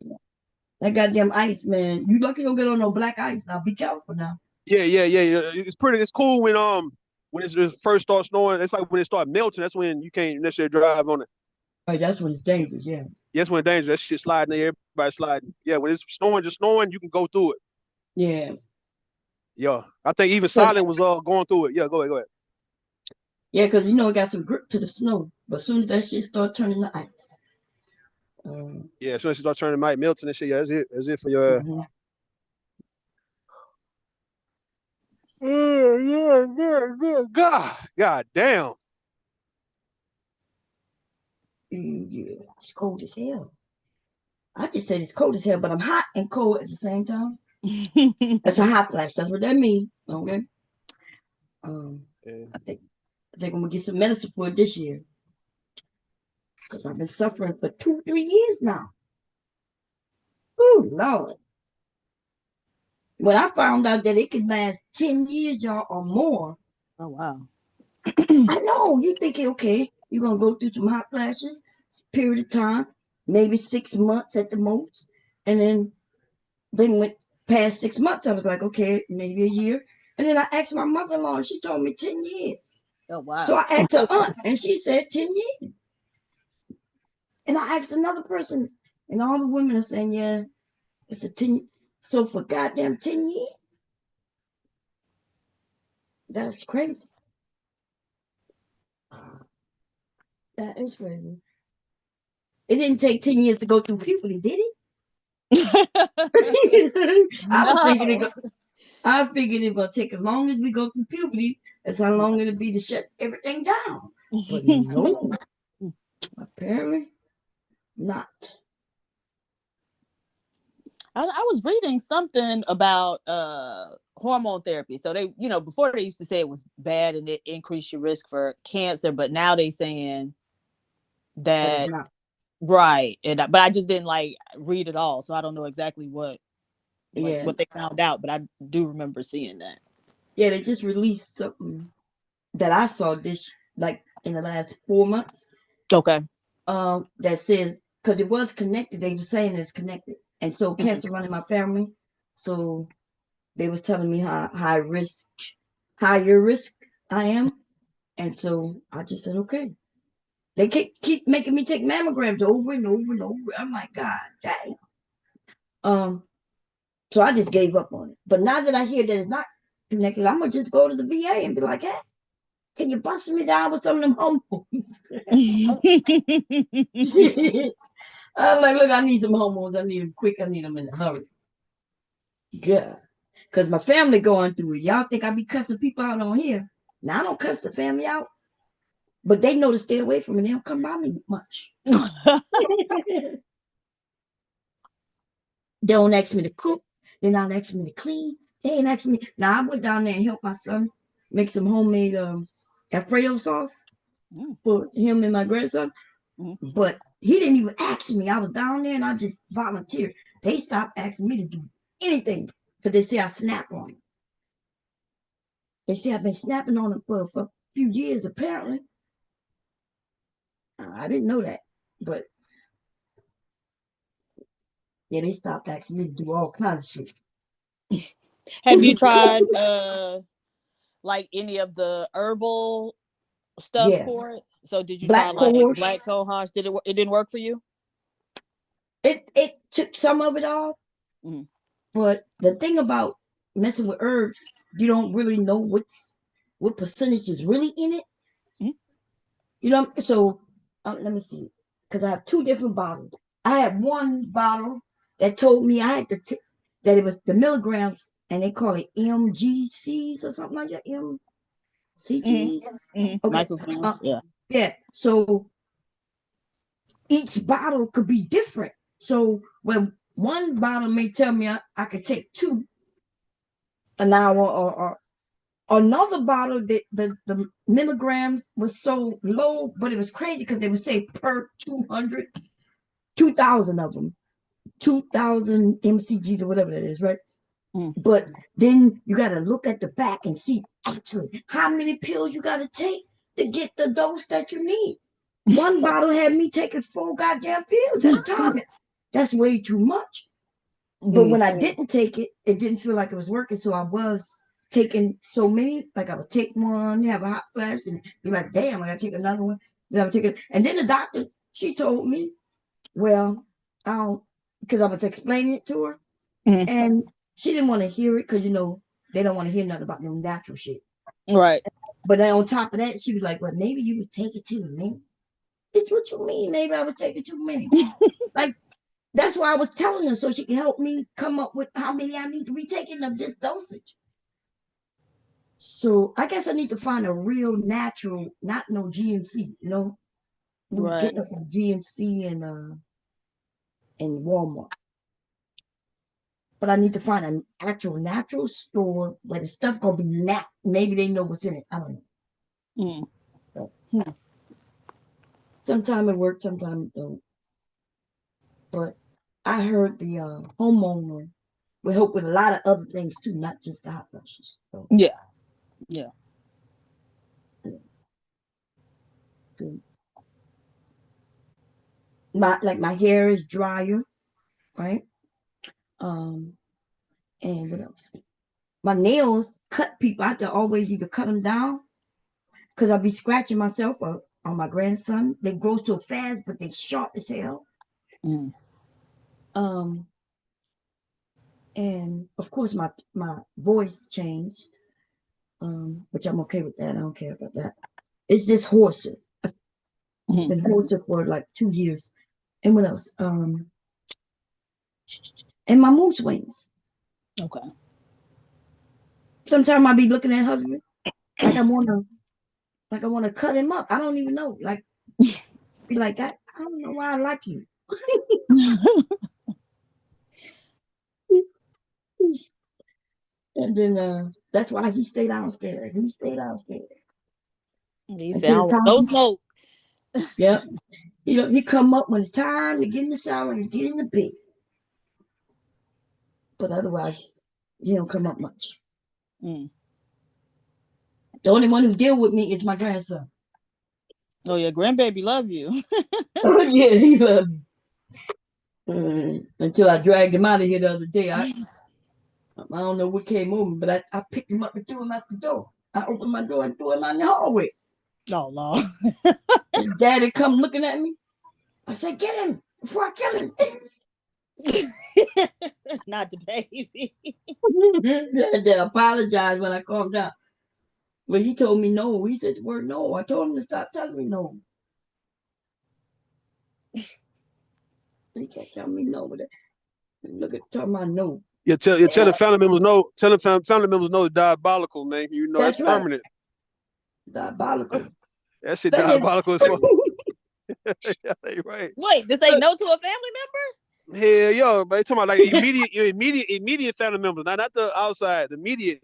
That goddamn ice, man. You lucky you don't get on no black ice now. Be careful now. Yeah. It's pretty. It's cool when it first starts snowing. It's like when it starts melting. That's when you can't necessarily drive on it. Right, that's when it's dangerous, yeah. Yes, when it's dangerous. That shit sliding there. Everybody sliding. Yeah, when it's snowing, just snowing, you can go through it. Yeah. Yeah, I think even Cause Silent was going through it. Yeah, go ahead. yeah, because it got some grip to the snow. But as soon as that shit start turning to ice. Um, Yeah, as soon as you start turning Mike Milton and shit, yeah, that's it. That's it for your. mhm. Yeah. God damn. Yeah, it's cold as hell. I just said it's cold as hell, but I'm hot and cold at the same time. That's a hot flash. That's what that means. Okay. Yeah. I think I'm gonna get some medicine for it this year because I've been suffering for 2, 3 years now. Oh Lord. When I found out that it can last 10 years, y'all, or more, Oh wow. I know you thinking, okay, you're gonna go through some hot flashes, period of time, maybe 6 months at the most, and then went past 6 months. I was like, okay, maybe a year, and then I asked my mother-in-law, and she told me 10 years. Oh So wow. I asked her aunt, and she said 10 years, and I asked another person, and all the women are saying, yeah, it's a 10. So for goddamn 10 years, that's crazy. That is crazy. It didn't take 10 years to go through puberty, did it? I was thinking No. I figured it gonna take as long as we go through puberty, that's how long it'll be to shut everything down. But no, apparently not. I was reading something about hormone therapy. So they, before they used to say it was bad and it increased your risk for cancer, but now they saying That is that not. right. But I just didn't like read it all, so I don't know exactly what like Yeah, what they found out, but I do remember seeing that. yeah. They just released something that I saw this like in the last 4 months. Okay. That says because it was connected. They were saying it's connected, and so Mhm. cancer running my family. So they was telling me how higher risk I am, and so I just said okay. They keep making me take mammograms over and over and over. I'm like, God damn. Um, so I just gave up on it. But now that I hear that it's not connected, I'm gonna just go to the VA and be like, hey, can you bust me down with some of them hormones? I'm like, look, I need some hormones. I need them quick. I need them in a hurry. God. Because my family going through it. Y'all think I be cussing people out on here. Now I don't cuss the family out, but they know to stay away from me. They don't come by me much. They don't ask me to cook. They're not asking me to clean. They ain't asking me. Now I went down there and helped my son make some homemade Alfredo sauce for him and my grandson. But he didn't even ask me. I was down there and I just volunteered. They stopped asking me to do anything because they say I snap on them. They say I've been snapping on them for a few years apparently. I didn't know that, but yeah, they stopped asking me to do all kinds of shit. Have you tried like any of the herbal stuff Yeah, for it? So did you try black like cohosh. black cohosh? Did it didn't work for you? It took some of it off. Mm-hmm. But the thing about messing with herbs, you don't really know what percentage is really in it. Mm-hmm. You know, so let me see, because I have two different bottles. I had one bottle that told me I had to that it was the milligrams, and they call it MGCs or something like that. MCGs. Mm-hmm. Mm-hmm. Okay. Microphones. Yeah. Yeah. So each bottle could be different. So when one bottle may tell me I could take two an hour or another bottle that the milligram was so low, but it was crazy because they would say per 200, 2,000 of them, 2,000 mcgs or whatever that is, right? But then you got to look at the back and see actually how many pills you got to take to get the dose that you need. One bottle had me taking 4 goddamn pills at a time. That's way too much. But when I didn't take it, it didn't feel like it was working. So I was taking so many, like I would take one, have a hot flash, and be like, damn, I gotta take another one. Then I would take it. And then the doctor, she told me, well, I don't, because I was explaining it to her, Mm-hmm. and she didn't want to hear it because, they don't want to hear nothing about no natural shit. Right. But then on top of that, she was like, well, maybe you would take it too, man. It's what you mean. Maybe I was taking too many. Like, that's why I was telling her so she can help me come up with how many I need to be taking of this dosage. So I guess I need to find a real natural, not no GNC, We was Right. getting it from GNC and Walmart. But I need to find an actual natural store where the stuff gonna be maybe they know what's in it. I don't know. Mm. Sometimes it works, sometimes it don't. But I heard the homeowner will help with a lot of other things too, not just the hot flushes. So, Yeah. Yeah. my hair is drier, right? And what else? My nails cut people. I have to always either cut them down because I'll be scratching myself up on my grandson. They grow so fast, but they sharp as hell. Mm. And of course my voice changed, which I'm okay with that. I don't care about that. It's just hoarser. It's been hoarser for like 2 years. And what else? And my mood swings. Okay. Sometimes I be looking at husband like I wanna cut him up. I don't even know. Like be like I don't know why I like you. And then that's why he stayed downstairs. He stayed downstairs He said, I until don't the want no time. smoke. Yeah, he come up when it's time to get in the shower and get in the bed. But otherwise, he don't come up much. Mm. The only one who deal with me is my grandson. Oh, your grandbaby love you. Oh yeah, he love me. Until I dragged him out of here the other day. I don't know what came over me, but I picked him up and threw him out the door. I opened my door and threw him out in the hallway. Oh, Lord. His daddy come looking at me. I said, get him before I kill him. Not the baby. I had to apologize when I calmed down. But he told me no. He said the word no. I told him to stop telling me no. He can't tell me no. But look at talking about no. You tell the family members no. Tell the family members no. It's diabolical, man. You know that's That's right. permanent. Diabolical. That shit That diabolical as fuck. Yeah, they right. Wait, to say no to a family member? Hell, yo, but they talking about like immediate family members, not the outside, the immediate.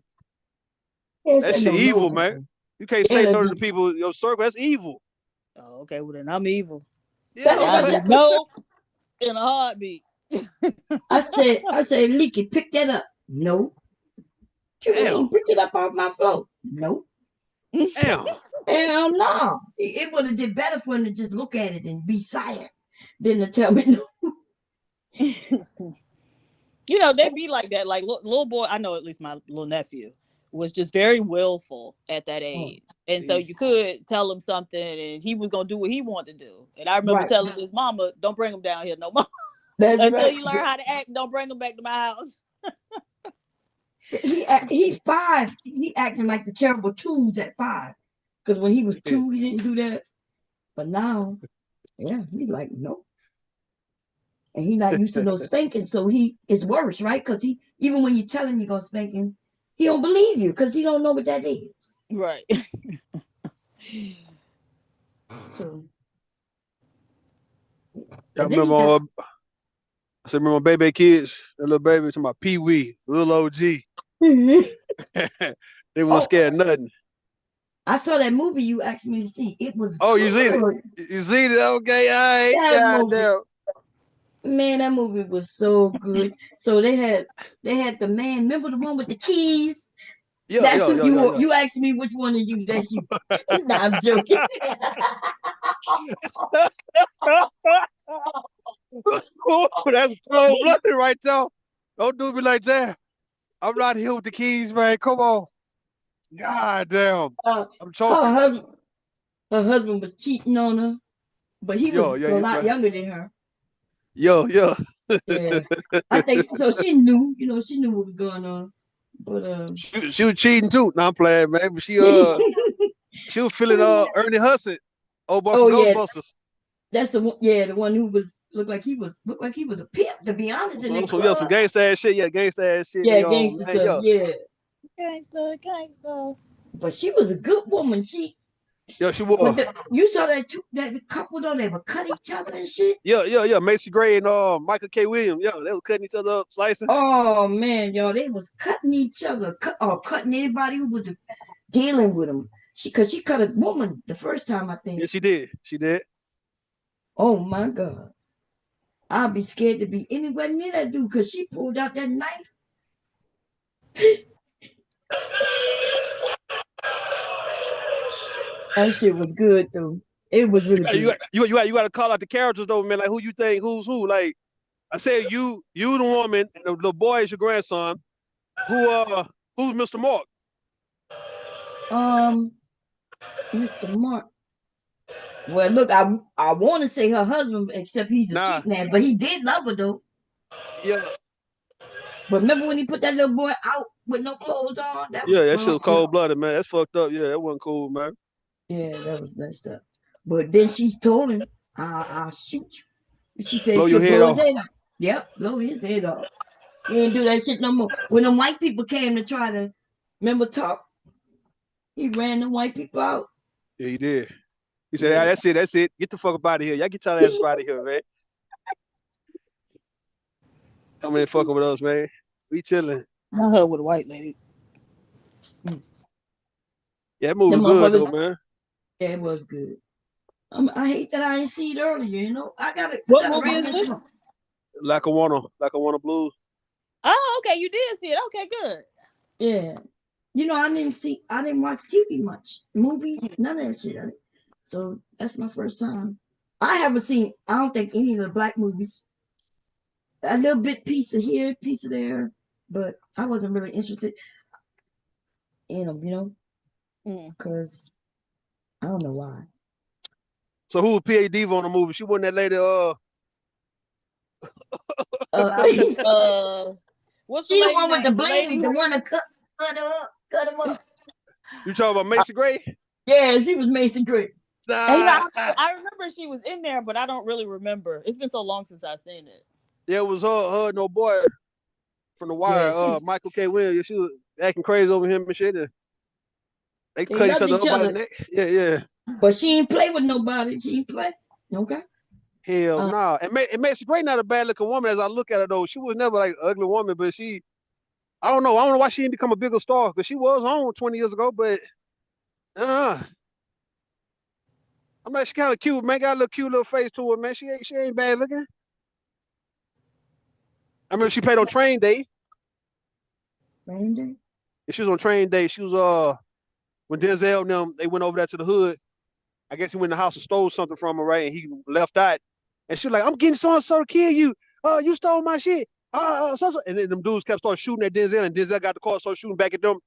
That shit evil, man. You can't say no to the people your circle. That's evil. Oh, okay. Well, then I'm evil. Yeah, I do no in a heartbeat. I said, Leaky, pick that up. No. You mean pick it up off my floor? No. Damn. Hell no. It would have did better for him to just look at it and be silent than to tell me no. You know, they be like that. Like little boy, I know at least my little nephew was just very willful at that age. And so you could tell him something and he was going to do what he wanted to do. And I remember telling his mama, don't bring him down here no more. Until he learn how to act, don't bring him back to my house. He's 5. He acting like the terrible twos at 5. Because when he was 2, he didn't do that. But now, yeah, he's like, no. And he's not used to no spanking, so he is worse, right? Because even when you tell him you're going to spank him, he don't believe you because he don't know what that is. Right. So. I remember my baby kids, that little baby talking about Pee Wee, little OG. They weren't scared of nothing. I saw that movie you asked me to see. It was good. you seen it? You seen it? Okay, all right. That movie, man, that movie was so good. So they had the man. Remember the one with the keys? You asked me which one is you. That's you. Nah, I'm joking. That's cold-blooded right there. Don't do me like that. I'm not here with the keys, man. Come on. God damn. I'm choking. Her husband was cheating on her, but he was a lot younger than her. Yeah. I think so. She knew, she knew what was going on. But she was cheating too. No, I'm playing, man. But she was feeling Ernie Hudson. From Ghostbusters. That's the one. Yeah, the one who looked like he was a pimp. To be honest, in the club. Yeah, some gangsta ass shit. Yeah, gangsta ass shit. Yeah, gangsta stuff. Yeah. Gangsta. But she was a good woman. She Yeah, she But was. you saw that couple though, they would cut each other and shit. Yeah. Macy Gray and Michael K. Williams. Yeah, they were cutting each other up, slicing. Oh man, y'all, they was cutting each other, or cutting anybody who was dealing with them. Cause she cut a woman the first time, I Yeah, think. she did. She did. Oh my God. I'd be scared to be anywhere near that dude because she pulled out that knife. That shit was good though. It was You really got, you good. got, you, you got, you got to call out the characters though, man. Like who you think, who's who? Like I said, you the woman, and the boy is your grandson. Who's Mr. Mark? Mr. Mark. Well, look, I want to say her husband, except he's a Nah, cheat man, but he did love her though. yeah, But remember when he put that little boy out with no clothes on? That was that shit was wrong. cold blooded, man. That's fucked up. Yeah, that wasn't cool, man. Yeah, that was messed up. But then she told him, I'll shoot you. She said Blow your she'll head blow his off. head off. Yep, blow his head off. He didn't do that shit no more. When the white people came to try to remember talk, he ran the white people out. Yeah, he did. He said, Yeah. That's it. Get the fuck up out of here. Y'all get your ass up out of here, man. Come in fucking with us, man. We chilling. Not her with a white lady. Yeah, that movie The was good though, motherfucker, man. yeah, it was good. I hate that I ain't seen it earlier, you know. I What gotta movie is recognize this? you. Like a wanna blues. Oh, okay, you did see it. Okay, good. Yeah. You know, I didn't watch TV much. Movies, none of that shit. So that's my first time. I haven't seen, I don't think any of the black movies. A little bit piece of here, piece of there, but I wasn't really interested in them, you know, because I don't know why. So who was P.A. Diva on the movie? She wasn't that lady. What's the She the lady one with the name? The lady blade, the who one that cut her up, cut him up. You talking about Macy Gray? Yeah, she was Mason Gray. and, Nah. I remember she was in there, but I don't really remember. It's been so long since I've seen it. Yeah, it was her, no boy from The Wire, Yeah, Michael K. Williams. She was acting crazy over him and shit. And they they cut each loved other each up by the other, neck. Yeah. but she ain't play with nobody. She ain't play. Okay. Hell Uh, nah. And Macy Gray not a bad looking woman as I look at her though. She was never like an ugly woman, but I don't know. I don't know why she didn't become a bigger star because she was on 20 years ago, but uh, I'm like, she kind of cute, man. Got a little cute little face to her, man. She ain't bad looking. I remember she played on Train Day. Randy? She was on Train Day. She was when Denzel and them they went over there to the hood. I guess he went in the house and stole something from her, right? And he left out. And she was like, I'm getting so and so to kill you. You stole my shit. So. And then them dudes kept starting shooting at Denzel, and Denzel got the car, started shooting back at them.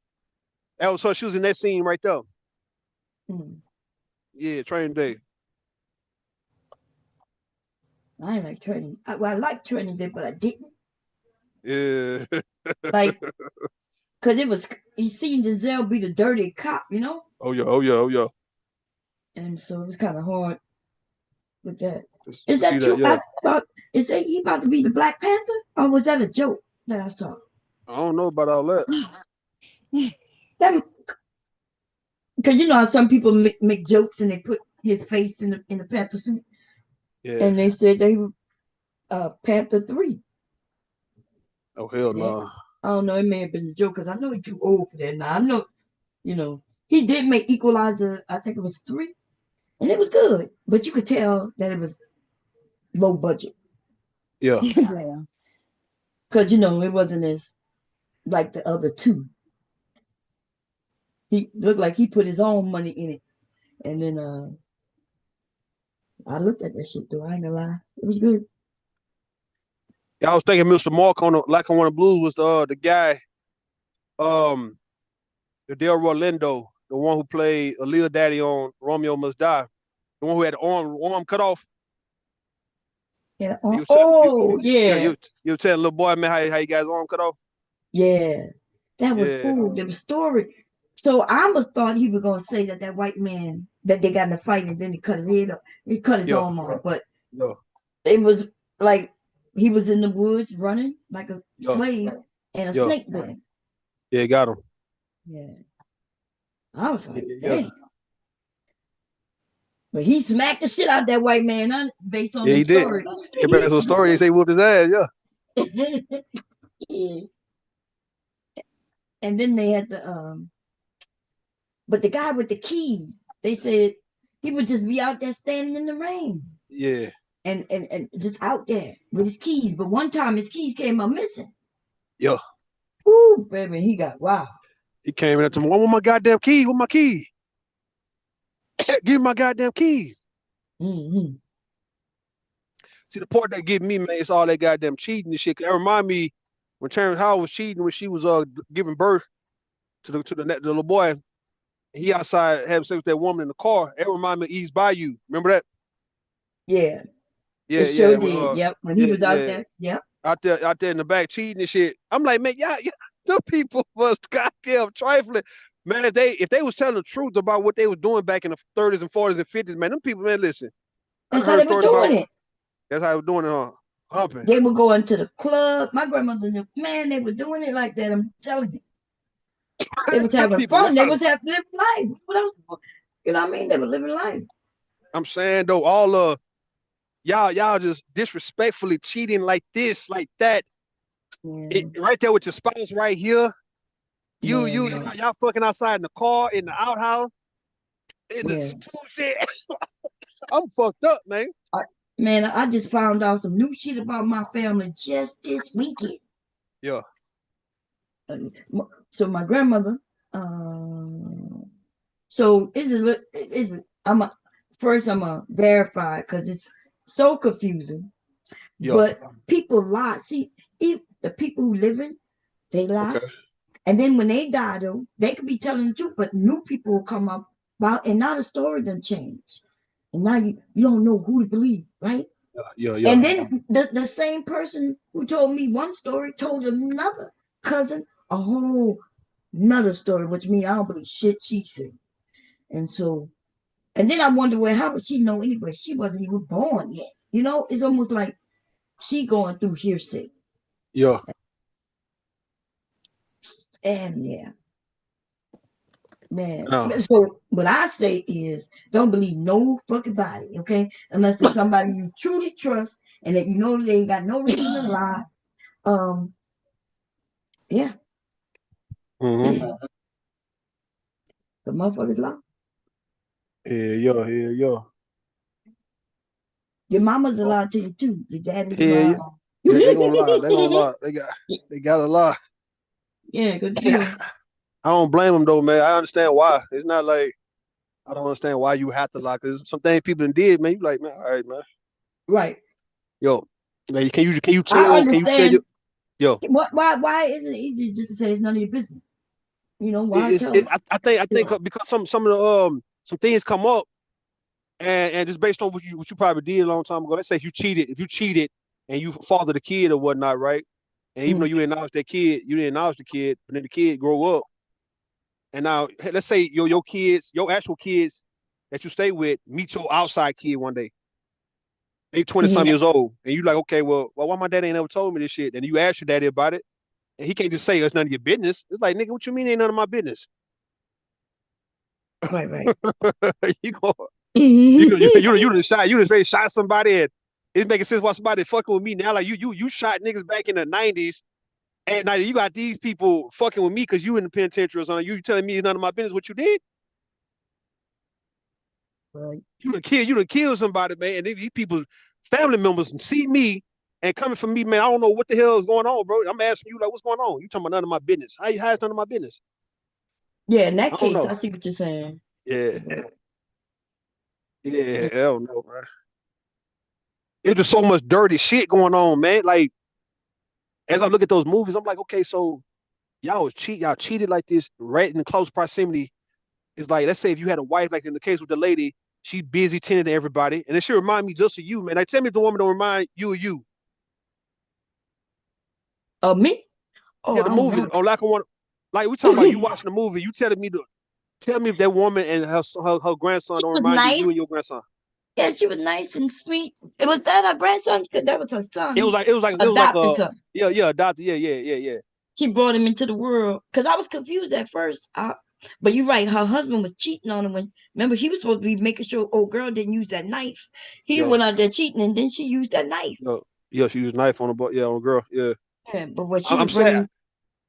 That was so she was in that scene right there. Yeah, Train Day. I ain't like Training. I like Training Day, but I didn't. Yeah. Like, because it was, you seen Denzel be the dirty cop, you know? Oh yeah. And so it was kind of hard with that. Is To see that that, true? yeah. I thought, is that he about to be the Black Panther? Or was that a joke that I saw? I don't know about all that. That, because you know how some people make jokes and they put his face in the Panther suit, Yeah. and they said they were Panther 3. Oh hell Yeah. no. I don't know. It may have been a joke because I know he's too old for that now. I know, you know, he did make Equalizer. I think it was 3, and it was good, but you could tell that it was low budget Yeah. Yeah. because you know it wasn't as like the other 2. He looked like he put his own money in it, and then I looked at that shit though. I ain't gonna lie, it was good. Yeah, I was thinking Mr. Mark on Like I Want to Blues was the guy, um, the Del Rolando, the one who played a Lil Daddy on Romeo Must Die, the one who had the arm cut off. Yeah. He was Oh yeah, yeah, you were telling little boy man how you guys arm cut off. yeah. That was Yeah, There was story. So I was thought he was gonna say that white man that they got in a fight and then he cut his head off. He cut his yeah, arm off, but yeah, it was like he was in the woods running like a yeah, slave and a yeah, snake bit him. yeah. Got him. Yeah. I was like, Yeah, dang. But he smacked the shit out that white man based on Yeah, the he did. story. Get back to the story. He say whooped his ass. Yeah. Yeah. And then they had but the guy with the keys, they said he would just be out there standing in the rain. Yeah. And just out there with his keys. But one time his keys came up missing. Yeah. Ooh, baby, he got wild. He came in at me. What my goddamn key? What my key? Give me my goddamn key. Mm-hmm. See, the part that get me, man, it's all that goddamn cheating and shit. That remind me when Terrence Howard was cheating when she was giving birth to the little boy. He outside having sex with that woman in the car. It remind me of Eve's Bayou. Remember that? Yeah. Yeah, It yeah. sure did. Yep. When he was out there. Yep. Out there in the back cheating and shit. I'm like, man, yeah, the people was goddamn trifling. Man, if they was telling the truth about what they was doing back in the 30s and 40s and 50s, man, them people, man, listen. That's how they were doing it. That's how they were doing it, huh? Humping. They were going to the club. My grandmother knew, man, they were doing it like that. I'm telling you. They was having fun. They was having living life. What else? You know what I mean? They were living life. I'm saying though, all y'all just disrespectfully cheating like this, like that. Right there with your spouse right here. Y'all fucking outside in the car, in the outhouse, in the shit. I'm fucked up, man. Man, I just found out some new shit about my family just this weekend. Yeah. So my grandmother, so I'm a verify because it's so confusing. Yeah. But people lie. See, if the people who living, they lie. Okay. And then when they die, though, they could be telling the truth, but new people will come up about, and now the story done changed. And now you don't know who to believe, right? Yeah. And then the same person who told me one story told another cousin a whole another story, which means I don't believe shit she said. And so, and then I wonder, well, how would she know anyway? She wasn't even born yet. You know, it's almost like she going through hearsay. Yeah. And yeah. Man, so what I say is don't believe no fucking body, okay? Unless it's somebody you truly trust and that you know they ain't got no reason to lie. Yeah. Mm-hmm. The motherfuckers lie. Yeah. Your mama's a lie to you too. Your daddy's a lie. Yeah, they gonna lie. They gonna lie. They gotta lie. Yeah, because you know. I don't blame them though, man. I understand why. It's not like I don't understand why you have to lie. Cause some things people did, man. You like, man, all right, man. Right. Yo, like, can you tell? I understand. Yo. Why isn't it easy just to say it's none of your business? You know why? I think because some of the some things come up, and just based on what you probably did a long time ago. Let's say if you cheated and you fathered the kid or whatnot, right? And even though you didn't acknowledge that kid, you didn't acknowledge the kid, but then the kid grow up. And now, let's say your actual kids that you stay with meet your outside kid one day. They 20-some years old. And you like, okay, well, why my daddy ain't never told me this shit? And you ask your daddy about it. And he can't just say it's none of your business. It's like, nigga, what you mean ain't none of my business? Right. You just very shot somebody and it's making sense why somebody fucking with me now. Like you shot niggas back in the 90s. And now you got these people fucking with me because you in the penitentiary or something. You telling me it's none of my business what you did? Right. You done killed somebody, man. And these people, family members, see me and coming from me, man. I don't know what the hell is going on, bro. I'm asking you, like, what's going on? You talking about none of my business? How is none of my business? Yeah, in that case, I see what you're saying. Yeah. I don't know, man. There's just so much dirty shit going on, man. Like, as I look at those movies, I'm like, okay, so y'all cheated like this right in close proximity. It's like, let's say if you had a wife, like in the case with the lady, she busy tending to everybody, and it should remind me just of you, man. Like, tell me if the woman don't remind you of you. Of me? Oh, yeah, the movie. Oh, like we talking about you watching the movie. You telling me tell me if that woman and her grandson don't remind you and your grandson. Yeah, she was nice and sweet. It was that her grandson? Because that was her son. It was like adopted son. Yeah, adopted. Yeah. She brought him into the world. Because I was confused at first. But you're right. Her husband was cheating on her when. Remember, he was supposed to be making sure old girl didn't use that knife. He Yo, went out there cheating, and then she used that knife. yo, yeah, she used a knife on the boy, yeah, on a girl, yeah. Yeah, but what she I'm was saying, bringing.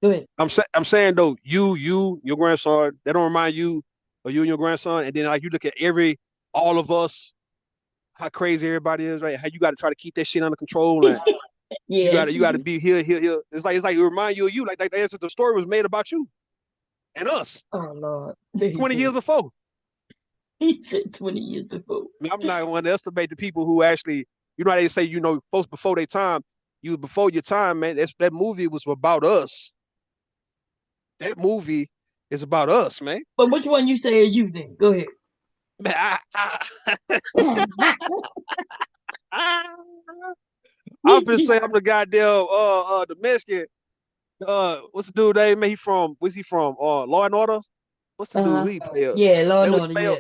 Go ahead. I'm saying though, your grandson, that don't remind you of you and your grandson, and then like you look at all of us, how crazy everybody is, right? How you got to try to keep that shit under control, and Yeah, you she got to did. be here, here, here. It's like it remind you of you, like as if the story was made about you and us Oh Lord, there you 20 years go. before. He said 20 years before. I mean, I'm not going to estimate the people who actually, you know how they say, folks before their time, you before your time, man. That movie was about us. That movie is about us, man. But which one you say is you then? Go ahead. Man, I'm gonna say I'm the goddamn the Mexican. What's the dude name? Man, where's he from? Law and Order. What's the dude Uh-huh. he play? Yeah, Law That and was Order, play. yeah.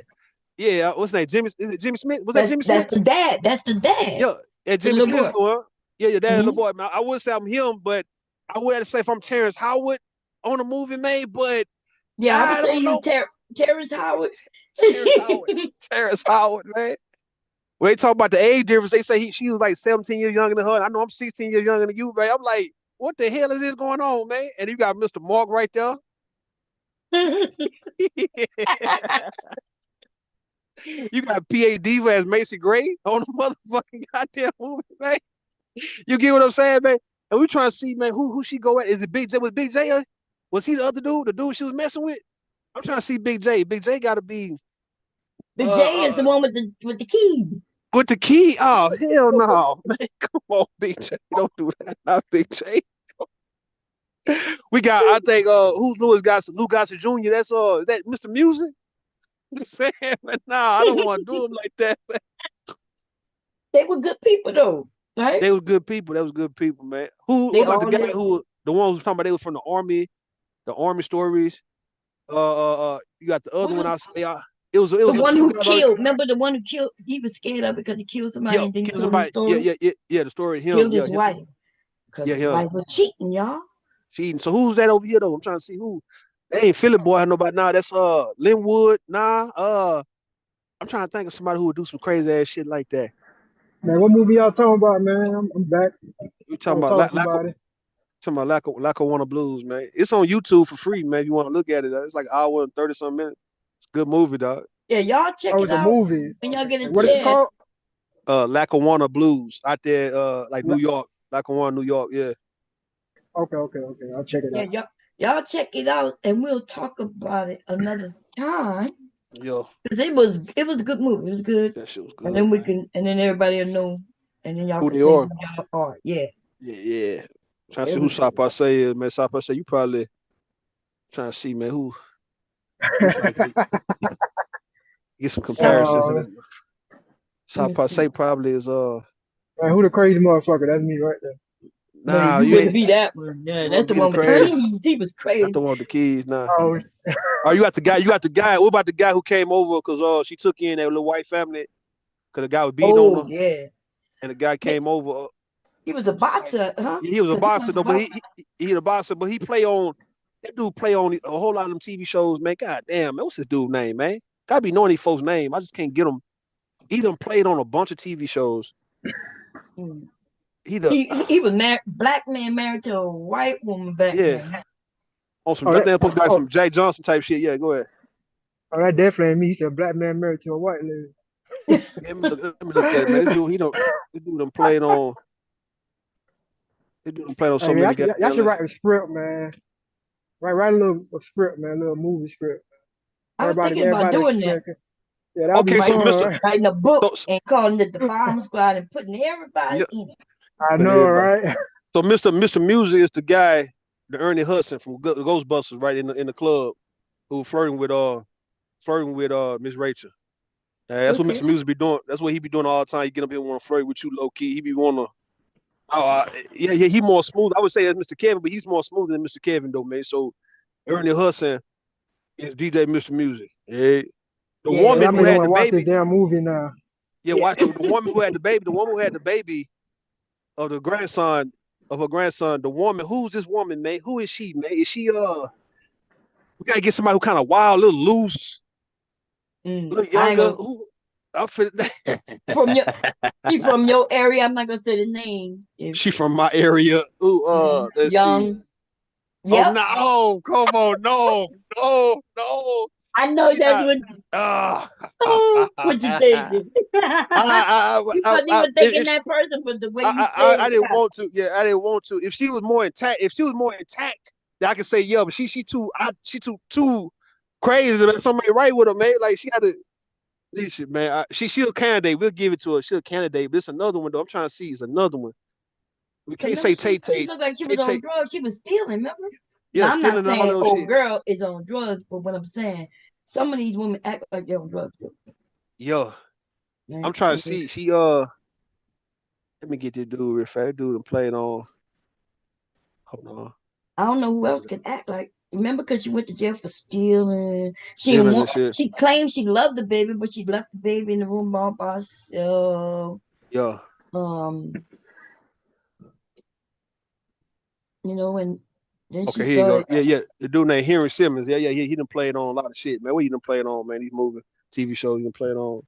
Yeah, what's his name? Jimmy? Is it Jimmy Smith? Was that Jimmy That's Smith? the dad. That's the dad. Yeah, yeah, The Jimmy little Smith boy. doing. Yeah, your dad and the Hmm. boy. Man, I would say I'm him, but I would have to say if I'm Terrence Howard on a movie made, but Yeah, I would I say don't you know. Terrence Howard. Terrence Howard. Terrence Howard, man. When they talk about the age difference, they say she was like 17 years younger than her. And I know I'm 16 years younger than you, man. I'm like, what the hell is this going on, man? And you got Mr. Mark right there. You got P.A. Diva as Macy Gray on the motherfucking goddamn movie, man. You get what I'm saying, man? And we trying to see, man, who she go at? Is it Big J? Was Big J? Was he the other dude? The dude she was messing with? I'm trying to see Big J. Big J got to be The uh, J is the uh one with the key. with the key. Oh hell no, man! Come on, Big J. Don't do that, not Big J. We got, I think, who's Louis Gossett? Lou Gossett Jr. That's that Mr. Music. Just saying, man, nah, I don't want to do him like that. Man. They were good people though, right? They was good people. That was good people, man. Who? What They about the all guy lived. who, the one who was talking about they was from the army stories? You got the other What one. was I say, it the was one two who guys. On killed? Remember the one who killed? He was scared of it because he killed somebody yeah, and then he kill told his somebody. Yeah, story. yeah, yeah, yeah. The story of him. Killed Yeah, his him. wife because Yeah, his him. wife was cheating, y'all. Cheating. So who's that over here though? I'm trying to see who. They ain't Philly boy. I know about now. That's Linwood. Nah. I'm trying to think of somebody who would do some crazy ass shit like that. Man, what movie y'all talking about, man? I'm back. We Trying talking to about talk to lack of somebody. lack of Warner Blues, man. It's on YouTube for free, man. If you want to look at it, it's like an hour and 30 some minutes. It's a good movie, dog. Yeah, y'all check Oh, it it's a out movie. when y'all Okay. get a And what is it chance. called? Lackawanna Blues out there, like New La- York, Lackawanna, New York. Yeah, okay. I'll check it Yeah, out. y'all check it out and we'll talk about it another time. yeah. Cause it was a good movie. It was good. That shit was And good, then we man. can and then everybody will know and then y'all Who can they say are? who y'all are. Yeah. Yeah, yeah. Trying to It see who was South Say is, man. South Say, you probably trying to see, man, who trying to get some South. comparisons in uh, it. Let me South see. Say probably is man, who the crazy motherfucker? That's me right there. No, nah, you you wouldn't ain't be that one. Yeah, you that's won't the be the one with the crazy. keys. He was Not the crazy. one with the keys, nah. Oh, Oh, you got the guy. What about the guy who came over because she took in that little white family because the guy was beating on Oh her yeah. and the guy He, came over. he was a boxer, huh? He was a Cause he boxer was a though, but boxer. he a boxer, but he play on that dude play on a whole lot of them TV shows, man. God damn, man, what's this dude name, man? Gotta be knowing these folks' name. I just can't get him. He done played on a bunch of TV shows. Mm. He the He was married, black man married to a white woman back yeah then. on some. oh, I think that, I'm supposed to be like oh, some Jay Johnson type shit. Yeah, go ahead. oh, that definitely ain't me. He's a black man married to a white lady. Let me look at it, man. This dude done played on. This dude done played on Hey so man, many y'all should goddamn. write a script, man. Write a little script, man. A little movie script. I was thinking about Everybody, doing that, man. Yeah, that'll be Okay, so writing, fun, Mister, right? writing a book so and calling it the Bomb Squad and putting everybody yeah, in it. I but know, everybody. right? So Mr. Music is the guy, the Ernie Hudson from Ghostbusters, right in the club, who flirting with Miss Rachel. That's what Okay. Mr. Music be doing. That's what he be doing all the time. He get up here and want to flirt with you low key. He be want to. Oh, yeah. He more smooth. I would say that's Mr. Kevin, but he's more smooth than Mr. Kevin though, man. So Ernie Hudson is DJ Mr. Music. Yeah. The Yeah. Man, woman I who may want had to the watch this baby. damn movie now. Yeah, Yeah. watch the woman who had the baby. The woman who had the baby of the grandson of her grandson. The woman. Who's this woman, man? Who is she, man? Is she We gotta get somebody who kind of wild, a little loose, a little I ain't younger. gonna Who I'm finna, from your she from your area. I'm not gonna say the name. If she from my area. Ooh, let's see. young, Oh yep. no, come on, no, no, no. I know She that's not. what. Uh, Oh, what you thinking? You wasn't even thinking if that person, but the way you said I it. didn't want to. Yeah, I didn't want to. If she was more intact, then I could say yeah. But she too crazy. Man. Somebody right with her, man. Like she had to. Shit, man. She a candidate. We'll give it to her. She a candidate. But it's another one though. I'm trying to see. It's another one. We Cause can't remember, say she Tay she Tay. looked like she Tay was on Tay. drugs. She was stealing. Remember? Yeah, Now I'm not stealing all saying that old shit. girl is on drugs, but what I'm saying, some of these women act like they're on drugs. Yeah, I'm Right? trying to see. Let me get this dude real fast. Dude, I'm playing on. Hold on. I don't know who else can act like. Remember, because she went to jail for stealing. She didn't Stealing want. and shit. She claimed she loved the baby, but she left the baby in the room all by herself. Yeah. Um, and then she Okay, here you go. started. Yeah, yeah. The dude named Henry Simmons. Yeah, yeah, yeah. He done played on a lot of shit, man. What he done played on, man? These movie, TV shows. He done played on.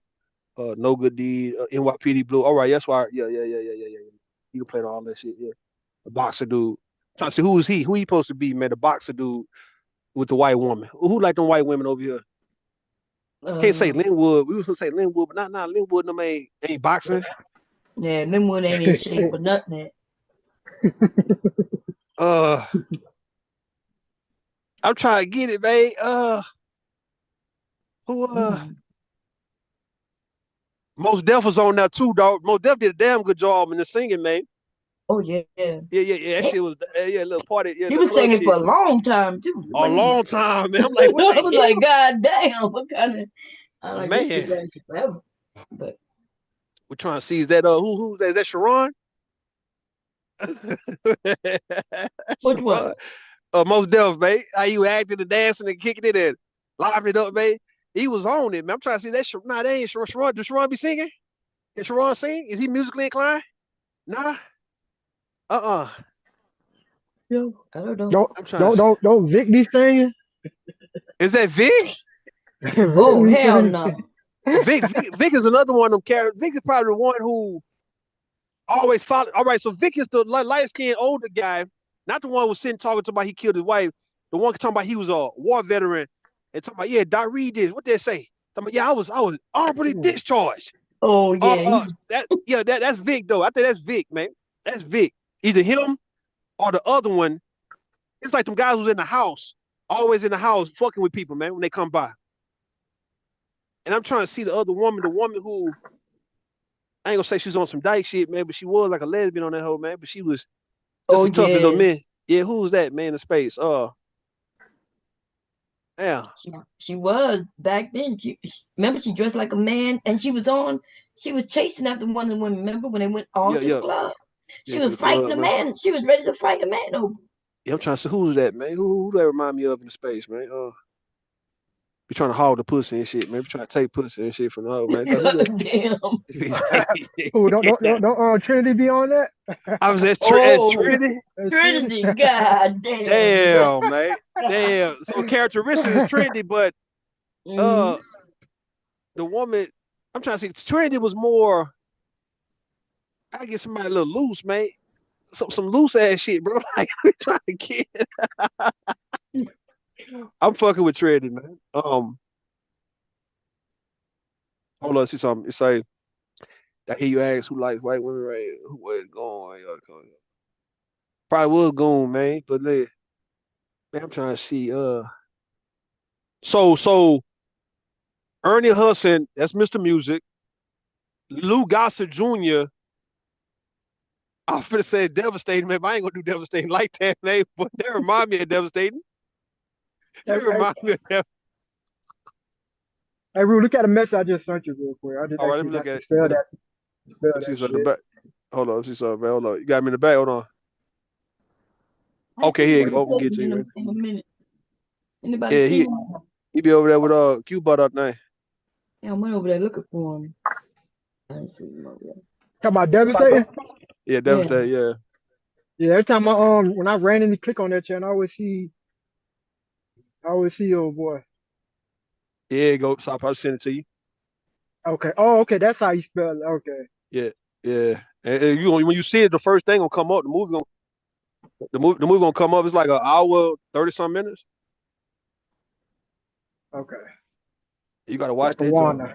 No Good Deed, NYPD Blue. All right, that's why. Yeah, yeah, yeah, yeah, yeah, yeah. He done played on all that shit. Yeah. The boxer dude. Trying to see who is he? Who he supposed to be, man? The boxer dude with the white woman. Who like them white women over here? Can't say Uh, Linwood. We was gonna say Linwood, but not Linwood. No man ain't boxing. yeah, them one ain't in shape or nothing. Uh, I'm trying to get it, man. Who Mm. Most Def was on there too, dog. Most Def did a damn good job in the singing, man. Oh yeah, yeah. Yeah, yeah, yeah. That shit was yeah, a little party, yeah, He little was club singing for shit. a long time too, A wasn't he? long time, man. I'm like, what I the was like, hell? God damn, what kind of? I'm like, this shit Man, lasted forever. But we're trying to see is that who is that Sharon? which one? Sharon. Most Def, man. How you acting and dancing and kicking it and livening it up, man. He was on it, man. I'm trying to see that. Nah, that ain't Sharon. Sharon. Does Sharon be singing? Can Sharon sing? Is he musically inclined? Nah. Uh-uh. Yo, I don't know. Don't I'm trying don't to. don't don't Vic be singing. Is that Vic? Vic Oh be hell singing. no. Vic is another one of them characters. Vic is probably the one who always follow. All right, so Vic is the light skinned older guy, not the one who was sitting talking about he killed his wife. The one talking about he was a war veteran and talking about yeah, Doc Reed did. What they say? Talking about, yeah, I was honorably discharged. Oh yeah, That's Vic though. I think that's Vic, man. That's Vic. Either him or the other one. It's like them guys who's in the house, always in the house, fucking with people, man, when they come by. And I'm trying to see the other woman, the woman who I ain't gonna say she's on some dyke shit, man, but she was like a lesbian on that whole man, but she was just oh as tough as those yeah. men. Yeah, who was that man in space? Yeah, She was back then. Remember she dressed like a man, and she was on. She was chasing after one of the women. Remember when they went all yeah, to the yeah, club? She yeah, to was the fighting club, the man. man. She was ready to fight the man over. Yeah, I'm trying to see who's that, man. Who that remind me of in the space, man? Be trying to haul the pussy and shit, man. Be trying to take pussy and shit from the other man. Like, who Damn. that? Oh, don't Trinity be on that? I was at Oh, Trinity. That's Trinity. Trinity. God damn. Damn, man. Damn. So characteristics is Trinity, but Mhm. uh the woman I'm trying to see Trinity was more I get somebody a little loose, man. Some loose ass shit, bro. Like we trying to get I'm fucking with Trinity, man. Hold on, see something. It's like I hear you ask who likes white women, right? Who was going? Probably was going, man. But man, I'm trying to see. So Ernie Hudson, that's Mr. Music. Lou Gossett Jr. I'm finna say devastating, man. But I ain't gonna do devastating like that, man. But they remind me of devastating. They Hey, hey, remind me of that. hey, Rue, look at a message I just sent you real quick. I just All right, asked let you me look not at to it. spell that, spell Let me see that something in the shit. back. Hold on, let me see something, man. Hold on. You got me in the back. Hold on. I Okay, see here you what go. it I'm gonna get says to you, man. in a minute. Anybody Yeah, see he him? he be over there with Q butt up now. Yeah, I went over there looking for him. I didn't see him over there. Talk about About devastating. that? Yeah, Yeah. devastating. Yeah. Yeah, every time I when I randomly click on that channel, I always see I always see old boy. Yeah, go. So I'll probably send it to you. Okay. Oh, okay. That's how you spell it. Okay. Yeah, yeah. And you when you see it, the first thing gonna come up. The movie gonna come up. It's like an hour, 30 some minutes. Okay. You gotta watch that joint, Lackawanna. man.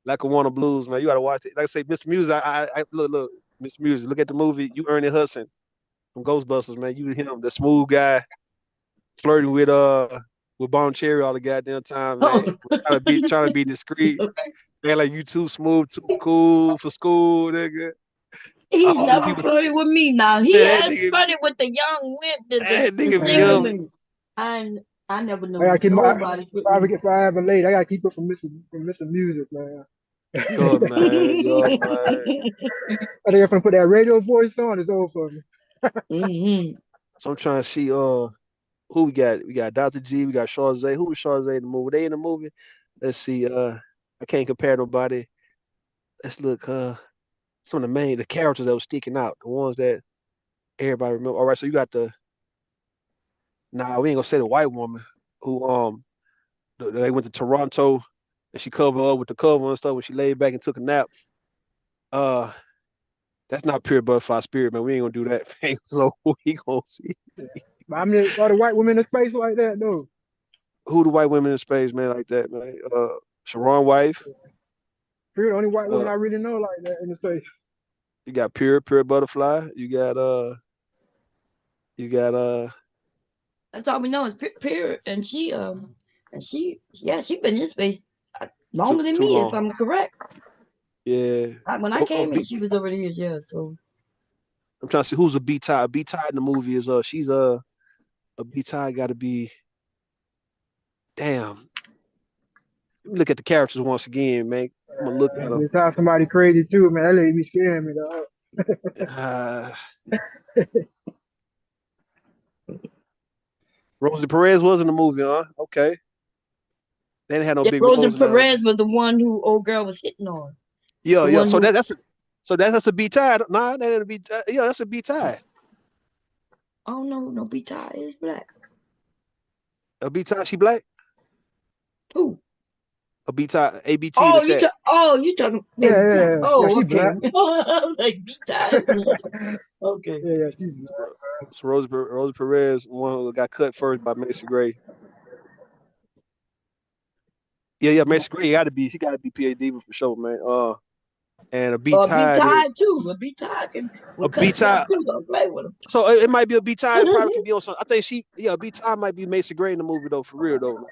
Lackawanna Blues, man. You gotta watch it. Like I say, Mr. Music. I look, Mr. Music. Look at the movie. You Ernie Hudson from Ghostbusters, man. You him, the smooth guy, flirting with Bon Cherry all the goddamn time, man. Oh, Trying to be discreet. Man, like you too smooth, too cool for school, nigga. he's All the never people, flirted with me now. He man, has nigga, flirted with the young women, that the nigga be single up. ladies. I never I gotta noticed keep my nobody flirting with me. if I ever late, I gotta keep it from Mr. Music, man. Yo, man, yo, man. I think if I put that radio voice on, it's over for me. Hmm. So I'm trying to see who we got. We got Dr. G, we got Chauze. Who was Chauze in the movie? They in the movie? Let's see. I can't compare nobody. Let's look. Some of the characters that was sticking out, the ones that everybody remember. All right, so you got the. Nah, we ain't gonna say the white woman who they went to Toronto and she covered up with the cover and stuff when she laid back and took a nap. Uh, that's not pure butterfly spirit, man. We ain't gonna do that thing. So we gonna see But I mean, are the white women in space like that though? who the white women in space, man, like that, man. Sharon wife. You're the only white woman Uh, I really know like that in the space. you got pure butterfly. You got That's all we know is period. Yeah, she been in space longer than too me, if long. I'm correct. Yeah. When I Oh, came in, she was over here. Yeah, so I'm trying to see who's a B tie. A B tie in the movie is she's a B tie got to be damn. Let me look at the characters once again, man. I'm gonna look at them. Every time somebody crazy too, man, that lady be scaring me though. Uh, Rosie Perez was in the movie, huh? Okay. They didn't have no yeah, big Rosa roles in that. Perez was the one who old girl was hitting on. Yeah, The yeah. one So who that's a B tie. Nah, that ain't a B. Yeah, that's a B tie. oh no, be tired is black. A B tie. She black. Who? A B tie. ABT in the chat. You talking Yeah, every time. yeah, Oh, she okay. black. I'm like be tired. Okay. Yeah, she's black. So Rosie Perez, one who got cut first by Macy Gray. Yeah, Macy Gray got to be. She got to be PA Diva for sure, man. And a B Be tie. tired too. A be tired A will B cut you up tie. too. Don't play with So it might be a B tie. It probably could be on some. I think B tie might be Macy Gray in the movie though, for real though. Man.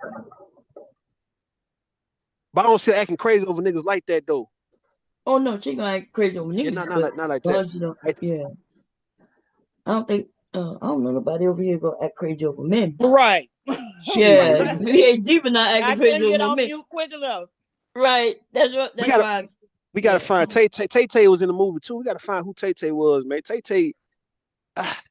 But I don't see her acting crazy over niggas like that though. Oh no, she gonna act crazy over Yeah, niggas, but not like as long that. as you don't, Like, yeah. I don't think I don't know nobody over here gonna act crazy over men. Right. Yeah, shit. PhD for not acting I crazy couldn't get over off men. mute quick enough. Right. We That's gotta why. we gotta Yeah. find Tay Tay. Tay Tay was in the movie too. We gotta find who Tay Tay was, man. Tay Tay. ah,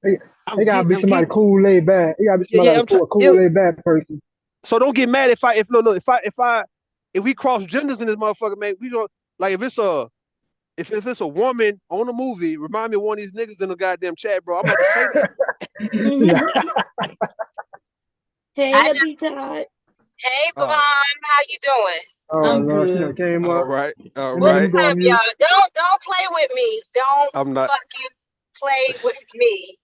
It, I'm it gotta be I'm somebody getting. cool laid back. It gotta be Yeah, somebody yeah. like a cool laid back person. So don't get mad if look if we cross genders in this motherfucker, man. We don't like if it's a woman on a movie. Remind me of one of these niggas in the goddamn chat, bro. I'm about to say that. Yeah. Hey, I a just, be tired. hey, All right, Vaughn, how you doing? Oh I'm Lord, she good. done came all up. right, all Let What's me right. go up, on mute. y'all? Don't play with me. Don't I'm not. fucking play with me.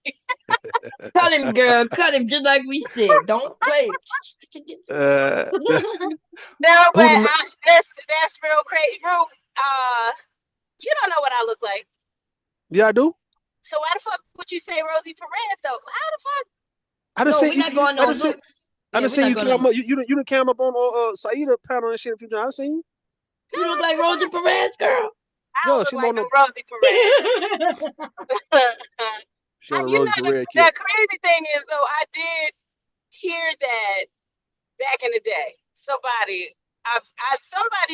Cut him, girl. Cut him, just like we said. Don't play. Uh, No, but who the? that's real crazy. Real, you don't know what I look like. Yeah, I do. So why the fuck would you say Rosie Perez though? How the fuck? I just No, say we're not going I on just say looks. I Yeah, just we're say not you going came on. up. You done came up on Saida panel and shit a few times. I seen you. No, You look I like don't look Rosa like Perez, girl. I don't Yeah, look she like on no the Rosie Perez. she on the You Rose know Red the kit. crazy thing is though, I did hear that back in the day. Somebody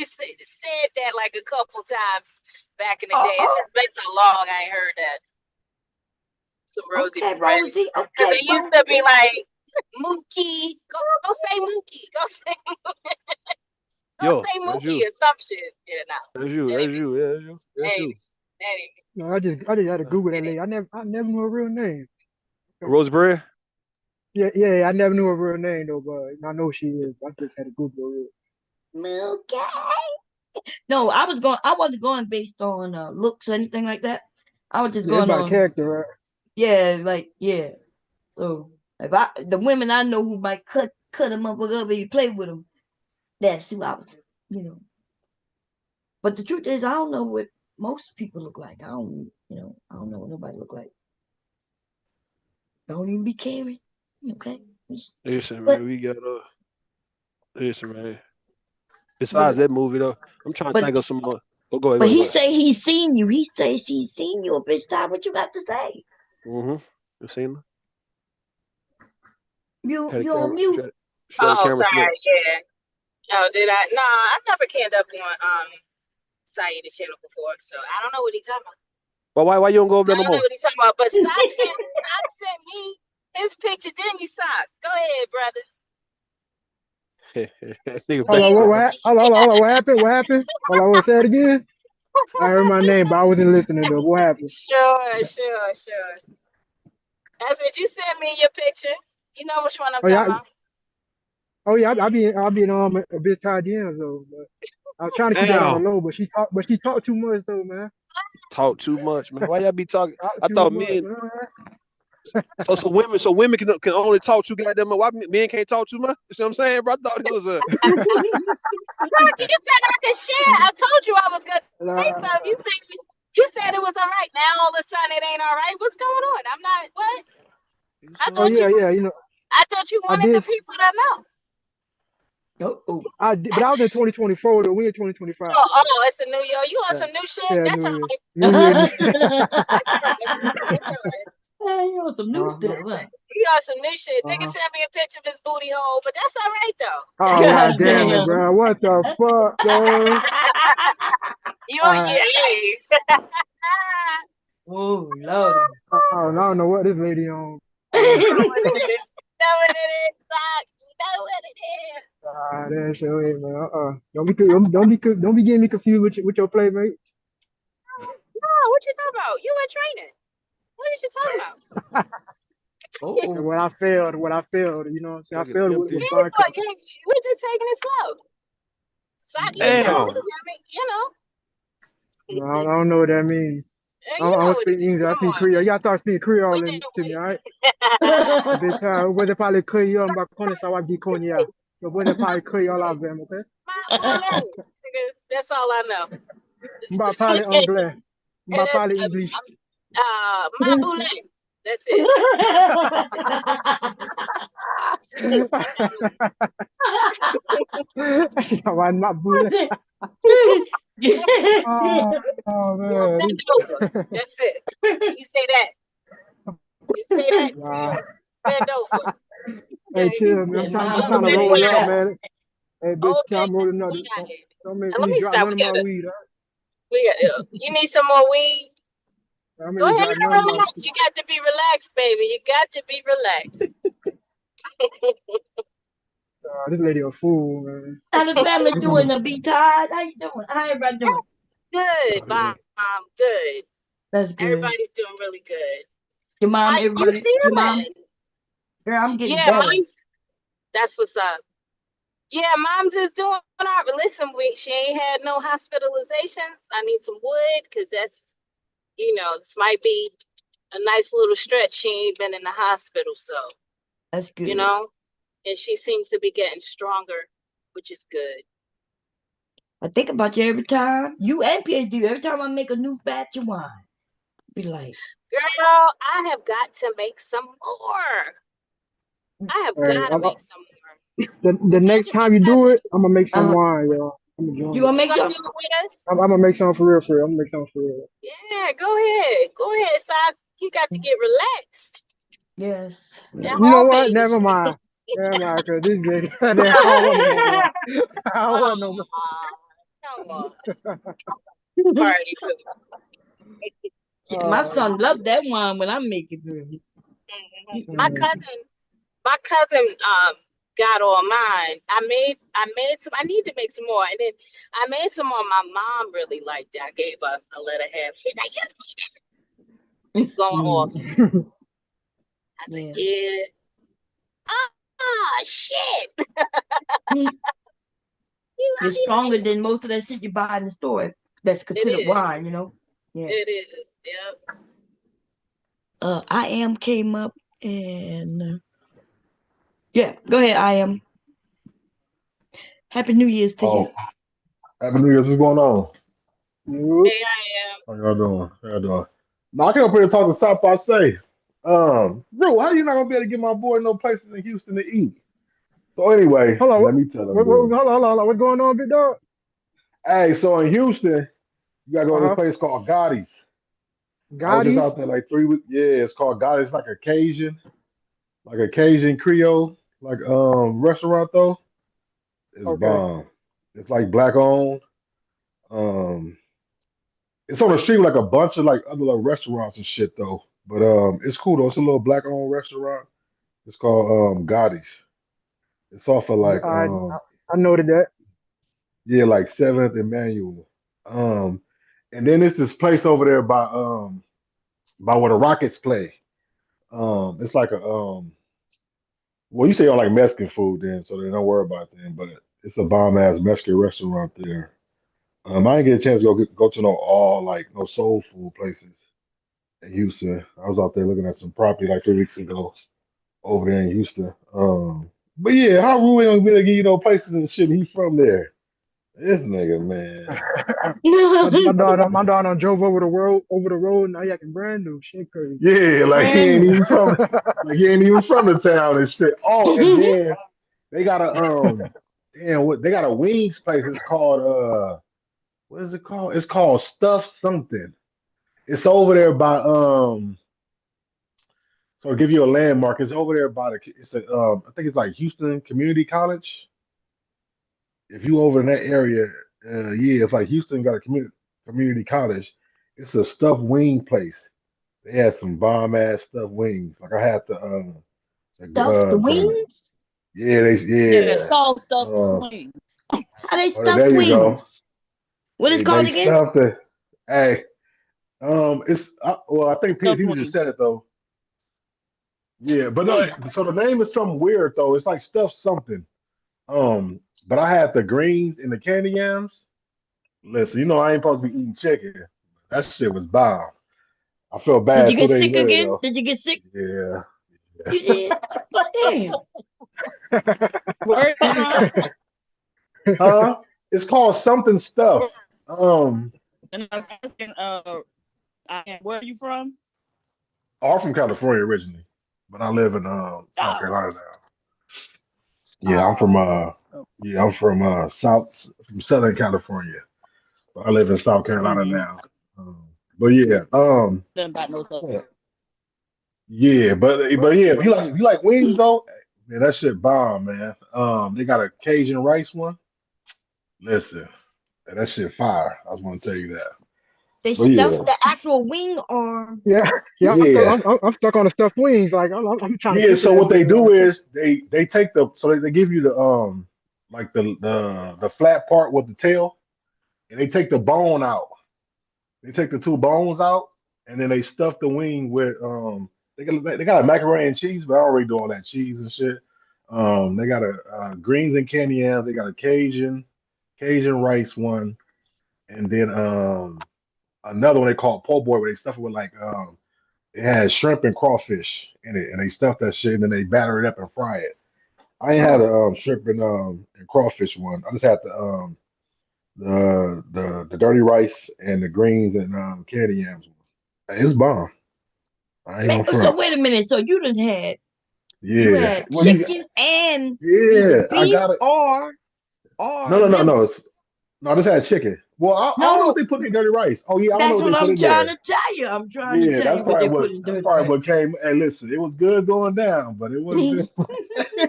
said that like a couple times back in the day. It's Oh, just been so long I ain't heard that. Some Rosie okay, Perez. Rosie. Because Okay, they used to be Rosie. like Mookie. Go say Mookie. Go Yo, say that's Mookie you. or some shit. Yeah, no. That's you. That That's ain't me. you. Yeah, that's you. That That's ain't you. me. That ain't me. No, I just had to Google that That ain't lady. I never knew her real name. Rose Red. Yeah. I never knew her real name though, but I know who she is. I just had to Google it. Okay. No, I wasn't going based on looks or anything like that. I was just Yeah, it's going about a on, character, right? yeah, like yeah. So if the women I know who might cut him up or whatever you play with him, that's who I was, you know. But the truth is, I don't know what most people look like. I don't know what nobody look like. Don't even be caring, okay? Listen, But man, we got listen, man. but Besides that movie though, I'm trying to but think of some more. Oh, go ahead, go but ahead, go he ahead. say he's seen you. He says he's seen you a bitch time. What you got to say? Mm-hmm. You seen her? Had a You on camera. mute? She had a Oh, camera sorry. sweat. Yeah. Oh, did I? No, I've never canned up on Saeed channel before, so I don't know what he's talking about. But why you don't go over I there no don't know more? what he's talking about. But Sock sent me his picture, didn't you, Sock? Go ahead, brother. Nigga Hold back on, He, quiet. hold on, what happened? What happened? Hold on, say it again. I heard my name, but I wasn't listening though. What happened? sure. I said you sent me your picture. You know which one I'm Oh talking yeah, about. I be a bit tired DMs though. But I was trying to keep that on the Damn. low, but she talked too much though, man. Talk too much, man. Why y'all be talking? Talk I too thought much, men. man. So women can only talk too goddamn much. Why men can't talk too much? You see what I'm saying, bro? I thought it was a. Look, you said I could share. I told you I was gonna say Nah. something. You said it was all right. Now all of a sudden it ain't all right. What's going on? I'm not what? You I see what Oh I'm thought you yeah, saying? yeah. I thought you I wanted the did. people to know. Oh. I did, but I was in 2024 though. We in 2025. Oh, it's a new year. You on Yeah, some new shit? yeah, That's New all Year, right. New Year, New. That's all right. That's all right. Hey, you on some new Uh-huh. stuff, huh? You on some new shit. Nigga Uh-huh. sent me a picture of his booty hole, but that's all right though. Oh That's all god right. God damn it, damn. bro! What the fuck, though? You on Uh, yeah. Oh lordy. I don't know what this lady on. You Uh, know what it is. You know what it is, Doc. You know what it is. that show it, man. Don't be getting me confused with your playmate. No, what you talking about? You in training. What is you talking about? Oh. And what I failed, you know what I'm saying? I fucking failed with empty? fine cup. We're just taking it slow. Sock, you Yeah, tell me. Damn. I mean, you know. no, I don't know what that means. You I know don't what it speak is. English. I Come speak on. Creole. You gotta start speaking We Creole just to me, wait. all right? A bit tired. Whether probably Creole, but connaissance de Konya. So whether probably Creole of them, okay? My name. Nigga, that's all I know. Mba parle anglais. And Mba parle English. my boulay. That's it. Why not bullet? Oh man. Bend over. That's it. You say that. You say that to Nah. him. Bend over. Hey, Okay. chill, man. I'm Said trying, my I'm Old trying to Betty booty. roll up, White. man. Hey, bitch, Old I'm Betty rolling up. White. Don't make Let me me drop stop none of my here. weed. You need some more weed? Don't Go make me ahead drop and none of my. relax. You got to be relaxed, baby. You got to be relaxed. This lady a fool, man. How the family doing? Mm-mm. The be tired? How you doing? How everybody doing? Good, Oh yeah. Mom. Good. That's good. Everybody's doing really good. Your How mom, you everybody, your mom, feeling? girl, I'm getting Yeah, better. that's what's up. Yeah, mom's is doing all right. Listen, she ain't had no hospitalizations. I need some wood because this might be a nice little stretch. She ain't been in the hospital, so That's you good. know, and she seems to be getting stronger, which is good. I think about you every time. You and PhD, every time I make a new batch of wine, be like, Girl, I have got to make some more. I have Hey, got to make some more. the Told next you time you my do cousin. it, I'm gonna make some uh, wine, y'all. I'm gonna you join gonna y'all. You make gonna some? do it with us? I'm gonna make some for real, for real. I'm gonna make some for real. Yeah, go ahead. Go ahead, Sock. You got to get relaxed. Yes. That You know whole what? baby Never shit. mind. Never mind, cause this lady, I don't want no more wine. I don't want no more. Come on. Party pooper. My Oh, son loved that wine when I make it. Girl. My man. cousin, my cousin got all mine. I made some. I need to make some more. And then I made some more. My mom really liked it. I gave her a let her have. She's like, yeah, she's going off. Mm. I was like, Yeah. yeah. Ah, shit. Mm. I It's be like, stronger than most of that shit you buy in the store. That's it considered is. wine, you know. Yeah. It is. Yep. I am came up and yeah. Go ahead. I am. Happy New Year's to you. Oh, Happy New Year's. What's going on? Yup. Hey, I am. How y'all doing? How y'all doing? Now, I came up here to talk to South by Say. Bro, how you not gonna be able to get my boy no places in Houston to eat? So anyway, Hold on. let me tell him Hold then. on, hold on. What's going on, big dog? Hey, so in Houston, you gotta go to this Uh-huh. place called Gotti's. I was just Gotti's. out there like 3 weeks. Yeah, it's called Gotti's. It's like a Cajun Creole, like restaurant though. It's Okay. bomb. It's like black owned. Um, it's on the street with like a bunch of like other like restaurants and shit though. But it's cool though. It's a little black owned restaurant. It's called Gotti's. It's off of like I noted that. yeah, like Seventh Emmanuel. And then it's this place over there by where the Rockets play. It's like a well, you say you don't like Mexican food then, so they don't worry about that. But it's a bomb ass Mexican restaurant there. I didn't get a chance to go to no soul food places in Houston. I was out there looking at some property like 3 weeks ago over there in Houston. But yeah, how Rui gonna be able to give you no places and shit? He from there. This nigga, man. My daughter done drove over the road. Now he acting brand new. Shit crazy. Yeah, like Brand new. he ain't even from the town and shit. Oh, and then they got a damn what they got a wings place. It's called what is it called? It's called Stuff Something. It's over there by so I'll give you a landmark. It's over there by it's a I think it's like Houston Community College. If you over in that area, yeah, it's like Houston got a community college. It's a stuffed wing place. They had some bomb ass stuffed wings. Like I had Stuff the the wings. yeah Yeah, yeah. soul stuffed Uh, wings. How they oh, stuff there you go. wings? What is They called again? stuffed it. Hey, it's well, I think Stuffed He just wings. said it though. Yeah, but no. Damn. So the name is something weird though. It's like stuff something. But I had the greens and the candy yams. Listen, you know I ain't supposed to be eating chicken. That shit was bomb. I felt Did bad you two get days sick later again? though. Did you get sick? Yeah. You did. Damn. Where you from? Huh? It's called something Where, stuff. Um, and I was asking, where are you from? I'm from California originally, but I live in South Oh, Carolina now. Yeah, oh, I'm from from Southern California. But I live in South Carolina mm-hmm. now. But yeah, Nothing about no stuff. yeah, yeah, but yeah, if you like wings though, man, that shit bomb, man. They got a Cajun rice one. Listen, that shit fire. I was gonna tell you that. They But yeah, stuffed the actual wing or Yeah, yeah. yeah. I'm stuck on the stuffed wings. Like I'm trying to Yeah, picture so that what they bit. Like, do is they take they give you the like the flat part with the tail, and they take the bone out. They take the two bones out, and then they stuff the wing with they got a macaroni and cheese, but I already do all that cheese and shit. They got a greens and candy yams. They got a Cajun rice one, and then another one they call po' boy, where they stuff it with like it has shrimp and crawfish in it, and they stuff that shit, and then they batter it up and fry it. I ain't had oh, a shrimp and crawfish one. I just had the dirty rice and the greens and candy yams one. Hey, it's bomb. I ain't man. gonna So front. wait a minute. So you Yeah. had Well, you got, chicken and either yeah. I beef got it. or No, no, no, liver. no. No, I just had chicken. Well, I don't know what No, they put in the dirty rice. Oh yeah, I don't know that's what they what put I'm in trying there. to tell you. I'm trying to Yeah, tell you what they put in that's dirty probably what rice. came. Hey, listen, it was good going down, but it wasn't good.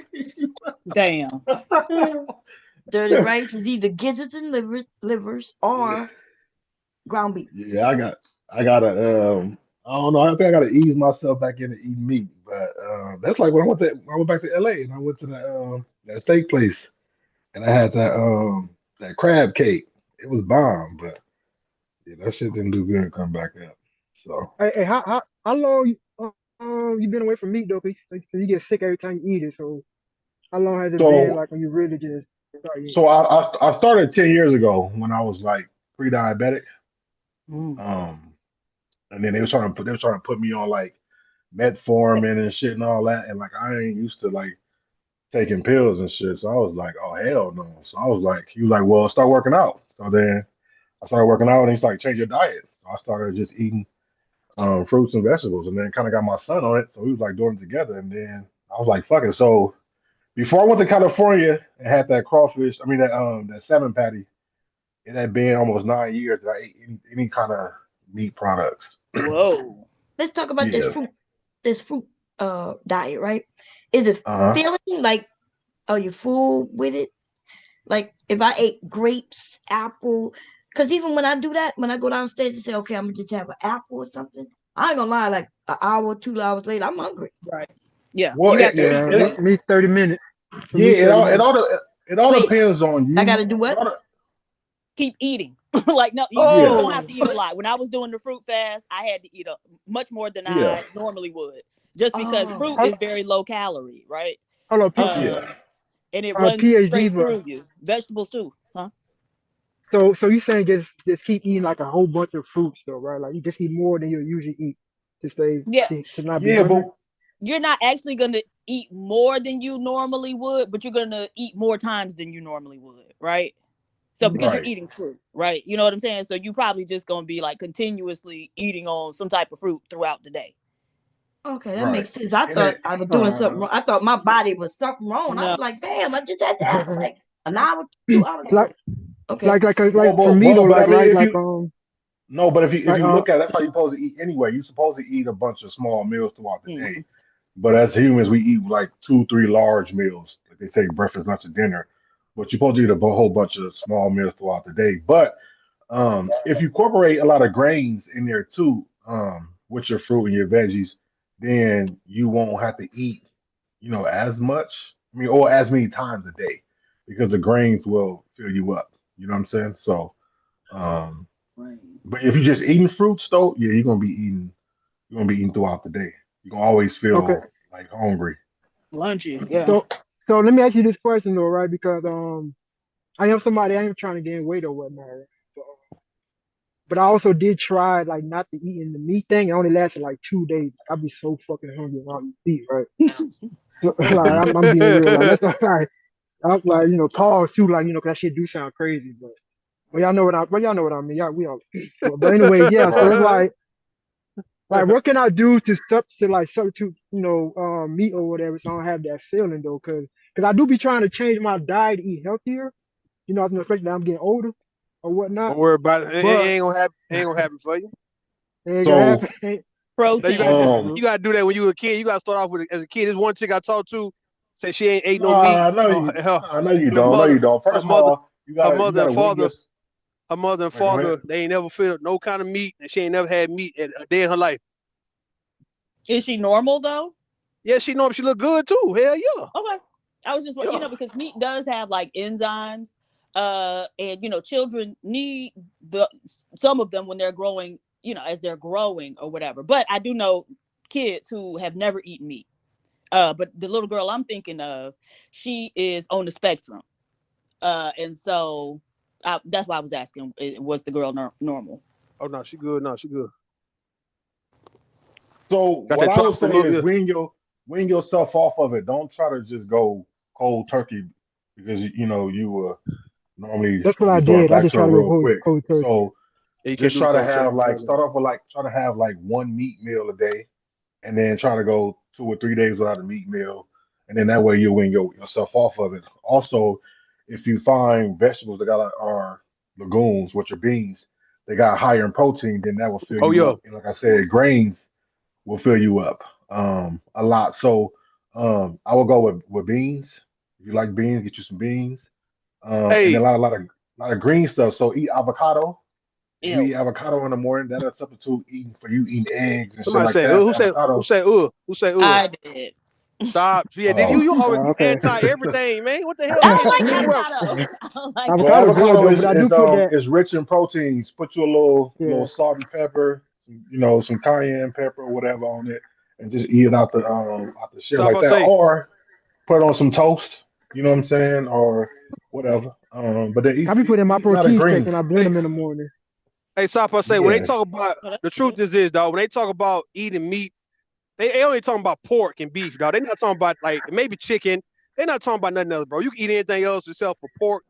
Damn. Dirty rice is either gizzards and livers or ground beef. Yeah, I gotta I don't know. I think I gotta ease myself back into eating meat. But that's like when I went back to LA and I went to that steak place and I had that crab cake. It was bomb, but yeah, that shit didn't do good come back up. So hey, how long you been away from meat though? 'Cause you get sick every time you eat it. So How long has it been? So Like when you really just start eating? so I started 10 years ago when I was like pre-diabetic. Mm. Um, and then they were trying to put me on like metformin and shit and all that, and like I ain't used to like taking pills and shit. So I was like, oh hell no. So I was like, he was like, well, start working out. So then I started working out, and he's like, change your diet. So I started just eating fruits and vegetables, and then kind of got my son on it. So we was like doing it together, and then I was like, fuck it. So before I went to California and had that crawfish, I mean that salmon patty, it had been almost 9 years that I ate any kind of meat products. Whoa. Let's talk about Yeah. this fruit diet, right? Is it Uh huh. filling? Like, are you full with it? Like, if I ate grapes, apple, because even when I do that, when I go downstairs and say, okay, I'm gonna just have an apple or something, I ain't gonna lie, like an hour, 2 hours later, I'm hungry. Right. Yeah. Well, You got to Yeah, eat me, quick. me 30 minutes. For yeah, me, 30 minutes. it all Wait, depends on I you. gotta do what? Keep eating. Like, no, you Yeah, don't have Oh, to eat a lot. When I was doing the fruit fast, I had to eat much more than yeah, I normally would, just because fruit oh, Hold, is very low calorie, right? hold on, yeah. Um, and it runs PhD, straight but through you. Vegetables too, huh? so you saying just keep eating like a whole bunch of fruits though, right? Like you just eat more than you usually eat to stay Yeah. to not be Yeah, hungry. but You're not actually gonna eat more than you normally would, but you're gonna eat more times than you normally would, right? So because Okay. you're right, eating fruit, right? You know what I'm saying? So you probably just gonna be like continuously eating on some type of fruit throughout the day. okay, that right. makes sense. I And thought it, I was doing something Uh, wrong. I thought my body was something wrong. I No. was like, damn, I just had the apple like an hour, 2 hours ago. like Okay. well, for me though, but I like mean, right, if like you no, but if like you look at it, that's how you're supposed to eat anyway. You're supposed to eat a bunch of small meals throughout the day. Mhm. But as humans, we eat like two, three large meals. Like they say, breakfast, lunch, and dinner. But you're supposed to eat a whole bunch of small meals throughout the day. But if you incorporate a lot of grains in there too, with your fruit and your veggies, then you won't have to eat, as much. I mean, or as many times a day, because the grains will fill you up. You know what I'm saying? So, um, but if you're just eating fruits, though, yeah, you're gonna be eating throughout the day. You're gonna always okay. feel like hungry. Lunchy, yeah. So let me ask you this question though, right? Because I am somebody I am trying to gain weight or whatnot, right? So, but I also did try like not to eat in the meat thing. It only lasted like 2 days. I'd be so fucking hungry when I eat meat, right? So, like I'm being real. Like that's not right. I'm like pause too. Like 'cause that shit do sound crazy, but y'all know what I mean. Y'all we all. But anyways, yeah. So Right. it's like what can I do to substitute meat or whatever so I don't have that feeling though? Cause I do be trying to change my diet to eat healthier. Especially that I'm getting older or whatnot. Don't worry about it. It But ain't gonna happen. Ain't gonna happen for you. it ain't gonna So, happen. Now you Protein. got um, you got to do that when you were a kid. You got to start off with as a kid. This one chick I talked to said she ain't ate no meat. nah, no, no, you Her don't. No, mother, you don't. her First of mother, all, her you mother and gotta wing your. father, her mother and Wait, go ahead. father, they ain't never fed no kind of meat, and she ain't never had meat a day in her life. Is she normal though? Yeah, she know she look good too. Hell yeah, Okay. I was just yeah. because meat does have like enzymes, and children need the some of them when they're growing, as they're growing or whatever. But I do know kids who have never eaten meat. But the little girl I'm thinking of, she is on the spectrum. And so that's why I was asking, was the girl normal? Oh no, she good. No, she good. So Got what that I would tropical say look. is Yeah. wing yourself off of it. Don't try to just go cold turkey because you were normally That's what supposed to I be throwing did. I back just to it try to go real quick. cold turkey. So Yeah, you can't just do the try to cold have turkey. like start off with like try to have like one meat meal a day, and then try to go 2 or 3 days without a meat meal, and then that way you'll wing yourself off of it. Also, if you find vegetables that got are legumes, which are beans, they got higher in protein, then that will fill Oh you yeah. up. And like I said, grains will fill you up a lot. So I will go with beans. If you like beans, get you some beans. And then Hey, a lot of green stuff. So eat avocado. If you Ew. eat avocado in the morning, that'll substitute eating for you eating eggs and shit somebody like said, that. who said who Avocado. said who said I did. Stop. Yeah, Oh, you always Okay. anti everything, man. What the hell? I Get don't your like shit together. avocado. I don't like well, Avocado avocado. good avocado though, but I do put that. is rich in proteins. Put you a little Yeah. salt and pepper, some cayenne pepper or whatever on it, and just eat it out the shell So I'm like about to that. say, Or put it on some toast. You know what I'm saying, or whatever. But then I be putting my eat a lot of protein shake when greens. I blend them in the morning. Hey, Sapa say when they Yeah. talk about Oh, that's the good. truth is dog. When they talk about eating meat, they only talking about pork and beef, dog. They not talking about like maybe chicken. They're not talking about nothing else, bro. You can eat anything else except for pork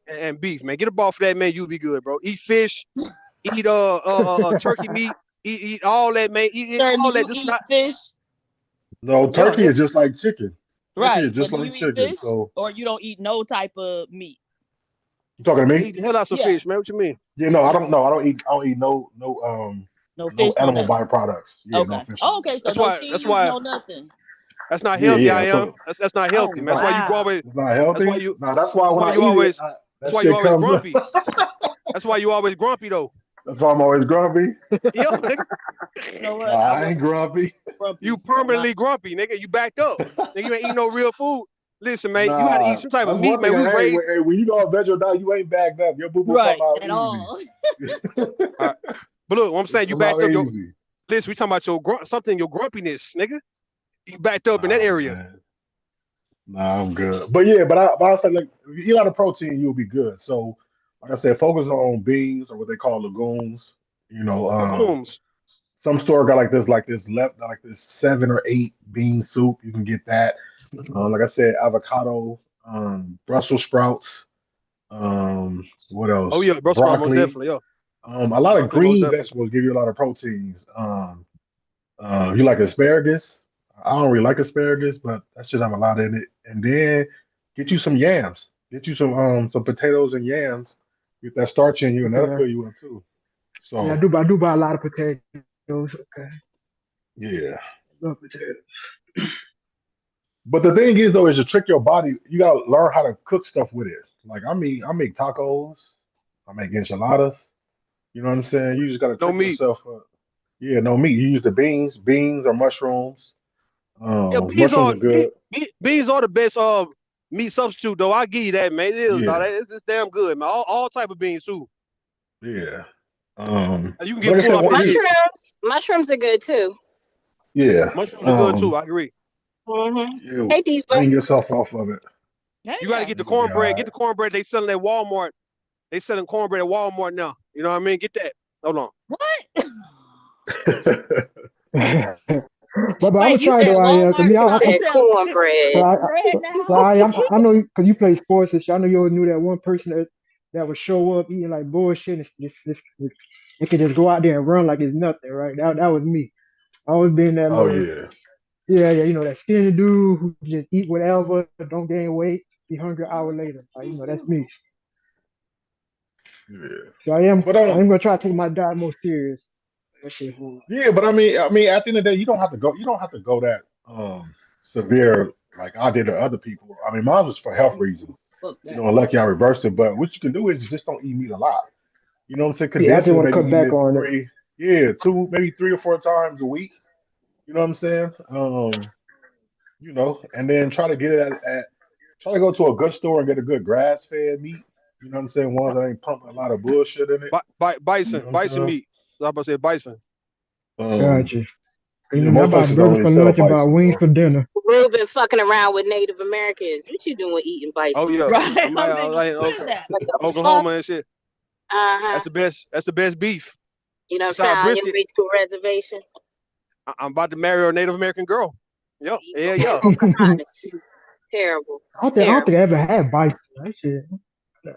and beef, man. Get a ball for that, man. You'll be good, bro. Eat fish, eat turkey meat, eat all that, man. Eat Sir, do all that. you This eat not fish? No, yeah, turkey yeah. is just like chicken. Turkey Right, is but just do like you eat chicken. fish, So or you don't eat no type of meat? you talking to I me? eat the hell out some Yeah, fish, man. What you mean? Yeah, no, I yeah. don't know. I don't eat No no fish, no animal nothing. byproducts. Yeah, no Okay. fish, no Oh, okay, so nothing. That's no why. That's cheese, why. no nothing. That's not Yeah, healthy. yeah. I am. So That's not Oh healthy, man. it's That's not why you wow. always. it's not That's why healthy. you. No, that's why That's when why I you eat it, always. That's that why you shit always comes up. grumpy. That's why you always grumpy though. That's why I'm always grumpy. Yo, nigga. You know No, what? I I ain't wasn't grumpy. You grumpy on my. permanently grumpy, nigga. You backed up. Nigga, you ain't eating no real food. Listen, man, you had to eat Nah, some type of that's meat, one man. thing. We was Hey, raised. when you go on veg or die, you ain't backed up. Your boo boo come Right out at easy. all. All right. But look, what I'm It saying, you come backed out up your easy. listen, we talking about your something, your grumpiness, nigga. You backed up in that Nah, area. man. Nah, I'm good. But yeah, but I said like if you eat a lot of protein, you'll be good. So like I said, focus on beans or what they call legumes. You know, Legumes. some store got like this 7 or 8 bean soup. You can get that. Like I said, avocado, Brussels sprouts, what Oh else? yeah, Brussels sprout most Broccoli. definitely. Yeah. A lot of Broccoli most green definitely. vegetables give you a lot of proteins. You like asparagus? I don't really like asparagus, but that should have a lot in it. And then get you some yams. Get you some potatoes and yams. Get that starch in you, and that'll Okay. fill you up too. Yeah, So I do buy a lot of potatoes. Okay. yeah. Love potatoes. But the thing is though, is to trick your body, you gotta learn how to cook stuff with it. Like I make tacos, I make enchiladas. You know what I'm saying? You just gotta No trick meat. yourself up. Yeah, no meat. You use the beans or mushrooms. Yeah, Mushrooms are good. beans are the best meat substitute though. I give you that, man. It is, dog. Yeah, It's damn good, man. All type of beans too. yeah. You can get Like I full said, off of any. Mushrooms are good too. yeah, Mushrooms are good too. I agree. yeah. Hey, Diva. Wean yourself off of it. Hey You got to there. get the You'll be cornbread. Get all the cornbread they selling at Walmart. They selling cornbread at Walmart now. You know what I mean? Get that. Hold on. What? right. But I'm gonna Wait, you try said though. You Me, Walmart said sell so cornbread. I, cornbread so now? I know because you play sports and shit. I know you always knew that one person that would show up eating like bullshit and it could just go out there and run like it's nothing, right? That was me. I always been that Oh little, yeah, yeah, you know, that skinny dude who just eat whatever, don't gain weight, be hungry an hour later. Like, you know, that's me. yeah. So But I am gonna try to take my diet more serious. That shit hard. yeah. But I mean, at the end of the day, you don't have to go. You don't have to go that severe like I did to other people. I mean, mine was for health reasons. Fuck You that. know, and lucky I reversed it. But what you can do is just don't eat meat a lot. You know what I'm saying? Yeah, I Condense just it, want to maybe cut eating back it on it. three, yeah, two, maybe 3 or 4 times a week. You know what I'm saying? And then try to get it try to go to a good store and get a good grass fed meat. You know what I'm saying? One that ain't pumping a lot of bullshit in it. You know what I'm Bison saying? meat. So I'm about to say bison. Gotcha. You know, I Most buy places don't burgers really for sell lunch and buy bison wings though. for dinner. Ruben fucking around with Native Americans. What you doing eating Oh bison? yeah. Right. I'm I'm out thinking, like what is that? What the fuck? Oklahoma and shit. Uh-huh. That's the best. That's the best beef. You know what I'm saying? Besides On your brisket, way to a reservation. I'm about to marry a Native American girl. Yep. You Yeah, go yeah. Pocahontas. Terrible. I don't Terrible. think I ever had bison. That shit.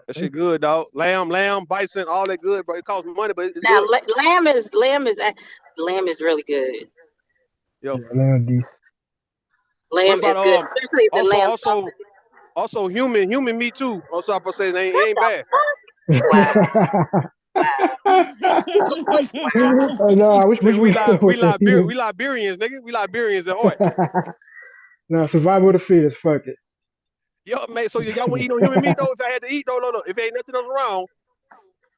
That shit good, dog. Lamb, bison, all that good, bro. It costs money, but it's Now good. lamb is really good. Yo. Yeah, lamb beef. What Lamb about is good, especially if the also lamb also sausage. also human meat too? Also, I'm say it What ain't the bad. fuck? Wow, wow, No, which Nigga, one was that? we Liberians, nigga. We Liberians at heart. No, survival of the fittest. Fuck it. Yo, man. So y'all want to eat no human meat though? If I had to eat, no. If ain't nothing else around,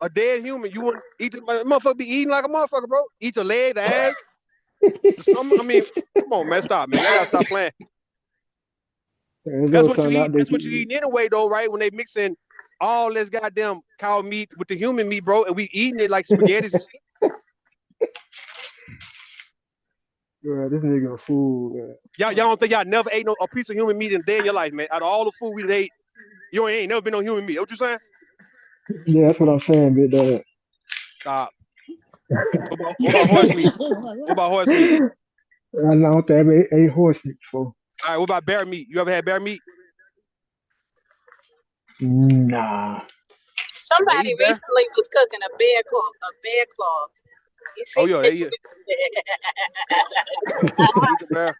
a dead human, you wouldn't eat the motherfucker be eating like a motherfucker, bro. Eat the leg, the ass, the stomach. I mean, come on, man, stop, man. Y'all gotta stop playing. There's a That's little what you something eat. out there That's to what you eat. eating anyway, though, right? When they mixing all this goddamn cow meat with the human meat, bro, and we eating it like spaghetti. Yeah, this nigga a fool. Man. Y'all don't think y'all never ate a piece of human meat in a day in your life, man? Out of all the food we ate, you ain't never been on human meat. What you saying? Yeah, that's what I'm saying, big dog. Stop. What about horse meat? What about horse meat? I don't think I ever ate horse meat before. All right, what about bear meat? You ever had bear meat? Nah. They Somebody eat bear. recently was cooking a bear claw. A bear claw. You Oh see yeah, that they eat. shit? They eat the bear.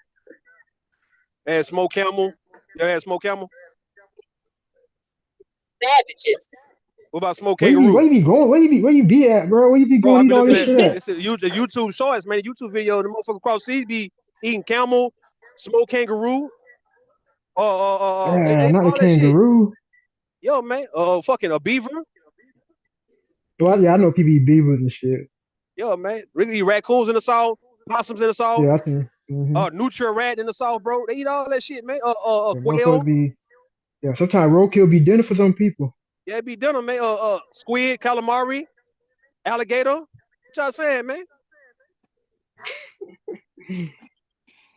And smoked camel. You ever had smoked camel? Savages. What about smoked Where kangaroo? you be going? Where you be at, bro? Where you be Bro, going I to eat be all looking this at shit at? it's the YouTube shorts, man. The YouTube video, the motherfucker across seas be eating camel, smoked kangaroo, Yeah, not the all that shit. kangaroo. Yo, man, fucking a beaver. Well, yeah, I know people eat beavers and shit. Yo, man, really eat raccoons in the south, possums in the south, Yeah, I think. Mm-hmm. nutria rat in the south, bro. They eat all that shit, man. Yeah, Quail. motherfuckers be. Yeah, sometimes roadkill be dinner for some people. Yeah, it be dinner, man. Squid, calamari, alligator. What y'all saying, man?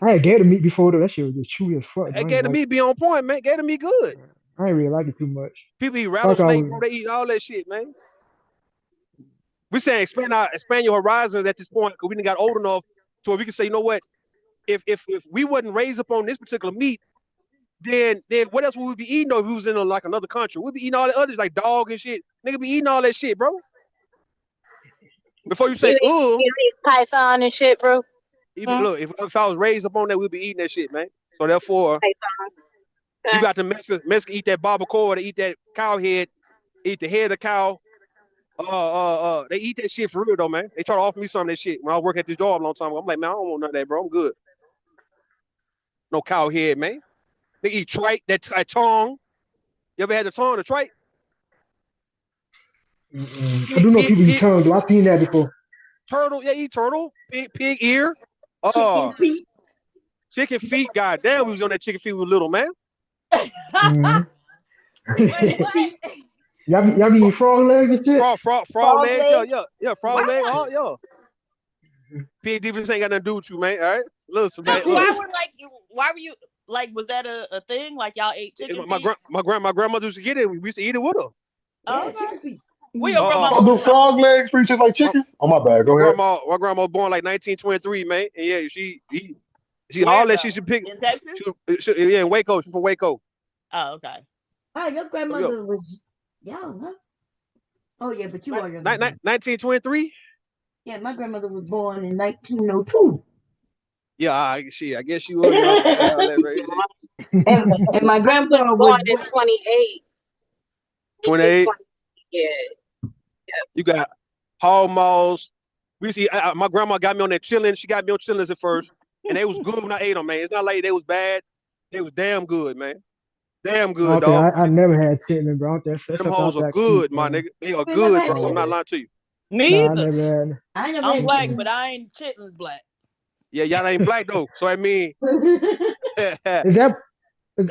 I had gator meat before though. That shit was just chewy as fuck. That Though. I ain't gator like. meat be on point, man. Gator meat good. I ain't really like it too much. People eat Like I rattlesnake, was. bro. They eat all that shit, man. We saying expand your horizons at this point because we didn't got old enough to where we can say, you know what? If we wasn't raised up on this particular meat, then what else would we be eating though if we was in like another country? We'd be eating all the others like dog and shit. Nigga be eating all that shit, bro. Before you say, oh, You eat python and shit, bro? Hmm? look, if I was raised up on that, we'd be eating that shit, man. So therefore, Python. you Okay. got the Mexicans eat that barbacoa, they eat that cow head, eat the head of the cow. They eat that shit for real though, man. They try to offer me some of that shit when I was working at this job a long time ago. I'm like, man, I don't want none of that, bro. I'm good. No cow head, man. They eat trike, that tongue. You ever had the tongue, the trike? I do know Pig, people eat pig, tongue. Though. I've seen that before. turtle, yeah, eat turtle. Pig ear. Chicken feet. Chicken feet. God damn, we was on that chicken feet with little, man. Mm-hmm. Wait, Chicken what? feet. y'all be eating frog legs and shit. Frog Frog legs, leg. yeah, Why frog leg, was yeah. Pig defense ain't got nothing to do with you, man. All right, listen, no? man. Look, Why were you like? Was that a thing? Like y'all ate chicken feet? my grandmother used to get it. We used to eat it with her. Yeah, Okay. chicken feet. Where your Uh, grandmama Y'all uh, do was from? frog legs for each other like my, chicken? Oh my bad. Go ahead. my grandma was born like 1923, man. And yeah, she Where all that she though? should pick. In Texas? Yeah, in Waco. She's from Waco. Oh, okay. Oh, your Oh, yeah. grandmother was young, huh? Oh, yeah, but you are younger than me. 1923. Yeah, my grandmother was born in 1902. Yeah, I guess she was young. All that, right? And my I was grandpa born was in what? 28. 28. 1920. Yeah. You got Hall Malls. We see my grandma got me on that chillin'. She got me on chillins at first, and they was good when I ate them, man. It's not like they was bad. They was damn good, man. Damn I good, don't think dog. I never had chitlins, bro. That's Them something I hoes don't are think I can eat, good, my man. nigga. They are You ain't never good, had bro. I'm not Uh, lying to you. Me nah, I either. never had. I ain't never I'm had black, Mm-mm. but I ain't chitlins black. Yeah, y'all ain't black though. So I mean, it's Is that?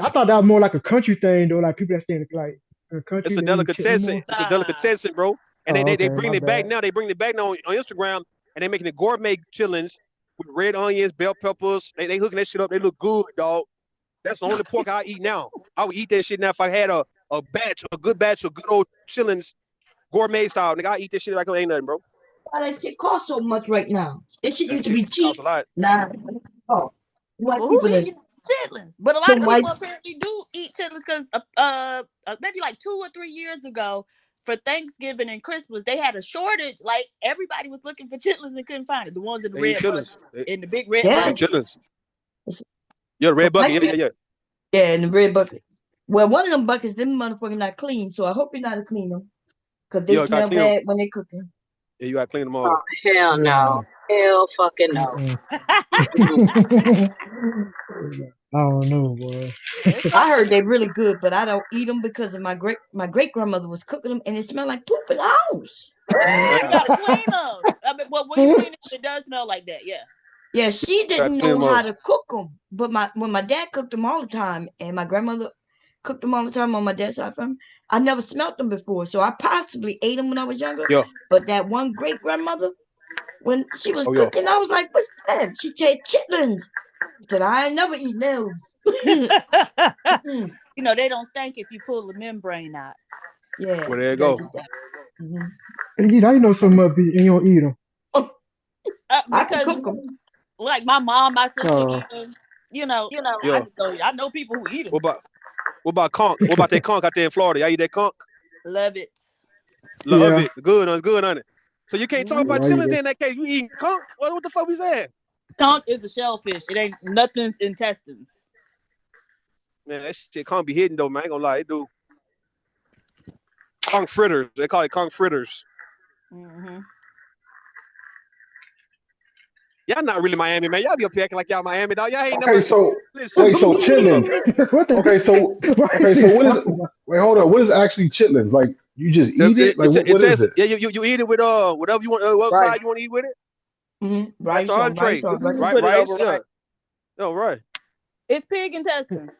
I thought that was more like a country thing, though. Like people that stay in the country, a they eat chitlins delicatessen. more. It's a Nah. delicatessen, bro. And Oh, they okay, bring my it back bad. now. They bring it back now on Instagram, and they making the gourmet chillins with red onions, bell peppers. They hooking that shit up. They look good, dog. That's the only pork I eat now. I would eat that shit now if I had a good batch of good old chillins, gourmet style. Nigga, I eat this shit like it ain't nothing, bro. Why that shit costs so much right now? It shit That used to shit be costs cheap. a lot. Nah. Oh, white Well, who people that eating chitlins? But a lot some of white people apparently do eat chitlins because maybe like 2 or 3 years ago for Thanksgiving and Christmas they had a shortage. Like everybody was looking for chitlins and couldn't find it. The ones in the They eat red chillins. bucket, in the big red They eat bucket. yes. chillins. Yeah, the red bucket. White Yeah, yeah, people yeah. yeah, in the red bucket. Well, one of them buckets, them motherfuckers not clean, so I hope you're not to clean them. Because they Yeah, you gotta smell clean them. bad when they cooking. Yeah, you gotta clean them Oh, all. hell no. Mm, Hell fucking no. mm-mm. Mm-mm. I don't know, boy. Yeah, it's I something. heard they really good, but I don't eat them because of my great grandmother was cooking them and it smelled like poop in the house. You gotta clean them. I mean, well, when you clean it, it does smell like that. Yeah. Yeah, she You gotta didn't clean know them how all. to cook them, but when my dad cooked them all the time, and my grandmother cooked them all the time on my dad's side from, I never smelt them before, so I possibly ate them when I was younger. Yeah. But that one great grandmother, when she was Oh yeah. cooking, I was like, "What's that?" She said chitlins. I said, "I ain't never eaten those." Mm, You know, they don't stink if you pull the membrane out. yeah, Well, there you you gotta go. get that. Mhm. And how you know some of it and you don't eat them? I can Because cook them. like my mom, my sister Oh, eat them. You know, I Yeah. just don't. I know people who eat them. What about conch? What about that conch out there in Florida? Y'all eat that conch? Love it. Love yeah. it. Good, good on it. So you can't talk Mhm. about Yeah, I eat chillins it. in that case. You eating conch? What the fuck we saying? Conch is a shellfish. It ain't nothing's intestines. Man, that shit can't be hidden though, man. I ain't gonna lie, it do. Conch fritters. They call it conch fritters. Mm-hmm. Y'all not really Miami, man. Y'all be up here acting like y'all Miami, dog. Y'all ain't Okay, never so listen. wait, so What's up? chitlins. What the? Why Okay, is so you what is talking about? wait, hold on. What is actually chitlins? Like you just So eat it? Like it what is says it? yeah, you eat it with whatever you want, what Right. side you want to eat with it. That's the Rice on rice entree, or You can regular. right? put it over Rice, yeah. right. Oh, right. It's pig intestines.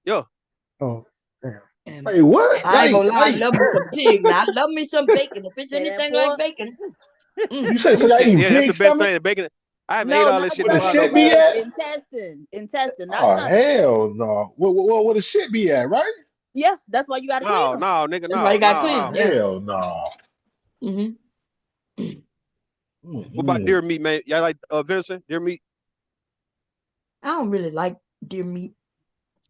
Yeah. Oh, damn. And Wait, what? I ain't Wait, gonna lie, I wait. love me some pig. Now I love me some bacon. If it's Say that anything like pork. bacon, You mm, say so y'all mm. Yeah, eating yeah, that's pig the best stomach? thing. The bacon. I haven't ate No, all that not shit Where in the about stomach. shit be over. at? Intestine, not Oh stomach. hell no. Where the shit be at, right? Yeah, that's why you got to clean No, them. no, nigga, That's why you no, got no, Oh clean. no. Yeah. hell no. hmm What about Mm-mm. deer meat, man? Y'all like venison, deer meat? I don't really like deer meat.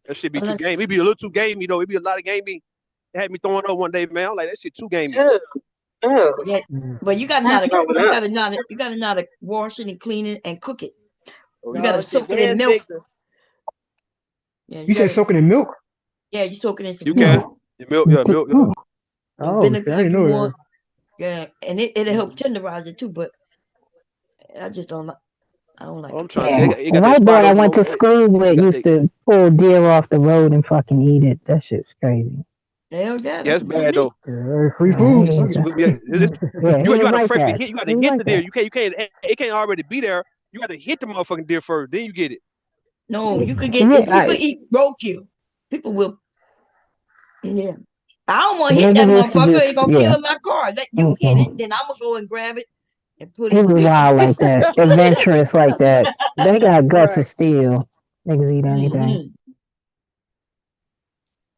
That shit be too Unless, gamey. It be a little too gamey though. It be a lot of gamey. It had me throwing up one day, man. I'm like, that shit too gamey. Ugh. Ugh. yeah, Mm. but you gotta What's know to wrong with that? you gotta know to wash it and clean it and cook it. Oh You yeah. gotta No, shit. soak it in Where's milk. Victor? Yeah, you You said gotta soaking in milk? soak it in You some milk can. Oh, Your milk, yeah, milk, yeah. and oh, shit, vinegar I if didn't you know want. that. Yeah, and it'll help tenderize it too. But I just don't like. I don't Oh, like I'm it. trying to say it got that White boy spot I on, you went know. to school It with got used that. to pull deer off the road and fucking eat it. That shit's crazy. Hell yeah, Yeah, that's it's some good bad meat. though. Yeah, free Yeah, food. he It's was some a, good. Yeah, yeah, he you was got to like freshly that. hit. You got He to was hit like the deer. that. It can't already be there. You got to hit the motherfucking deer first. Then you get it. No, you could get Yeah, if people eat roadkill, people will. Yeah, I don't want to hit that niggas used to motherfucker. It's just gonna yeah. kill my car. Let you hit it, Mm-mm. then I'm gonna go and grab it and put He it. was wild like that, adventurous like that. They got guts of Right. steel. Niggas eat anything. Mhm.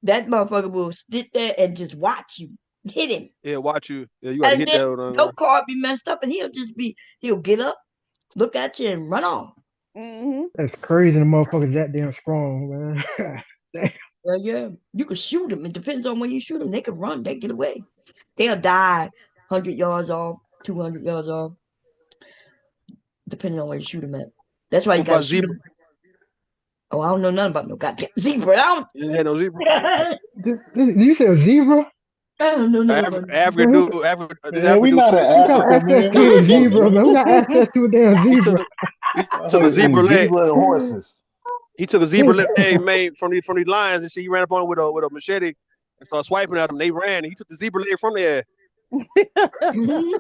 That motherfucker will sit there and just watch you hit him, Yeah, watch you. Yeah, you got to and hit then that. your car be messed up, and he'll get up, look at you, and run off. Mm-hmm. That's crazy. The motherfucker's that damn strong, man. Damn. Well, yeah, you can shoot them. It depends on when you shoot them. They can run. They get away. They'll die 100 yards off, 200 yards off, depending on where you shoot them at. That's why What you got to about shoot zebra? them. Oh, I don't know nothing about no goddamn zebra. You ain't had no zebra. You said a zebra? I don't know nothing about Africa Man, dude, Africa, this Man, we African dude not in took who got Africa, access man. to What a the fuck, zebra, man? man? Who got access to a damn he zebra? took he took a Motherfuckers zebra eat leg. zebra and horses. He took a zebra leg made from these lions and shit. He ran up on with a machete and started swiping at them. They ran. He took the zebra leg from there. Mhm.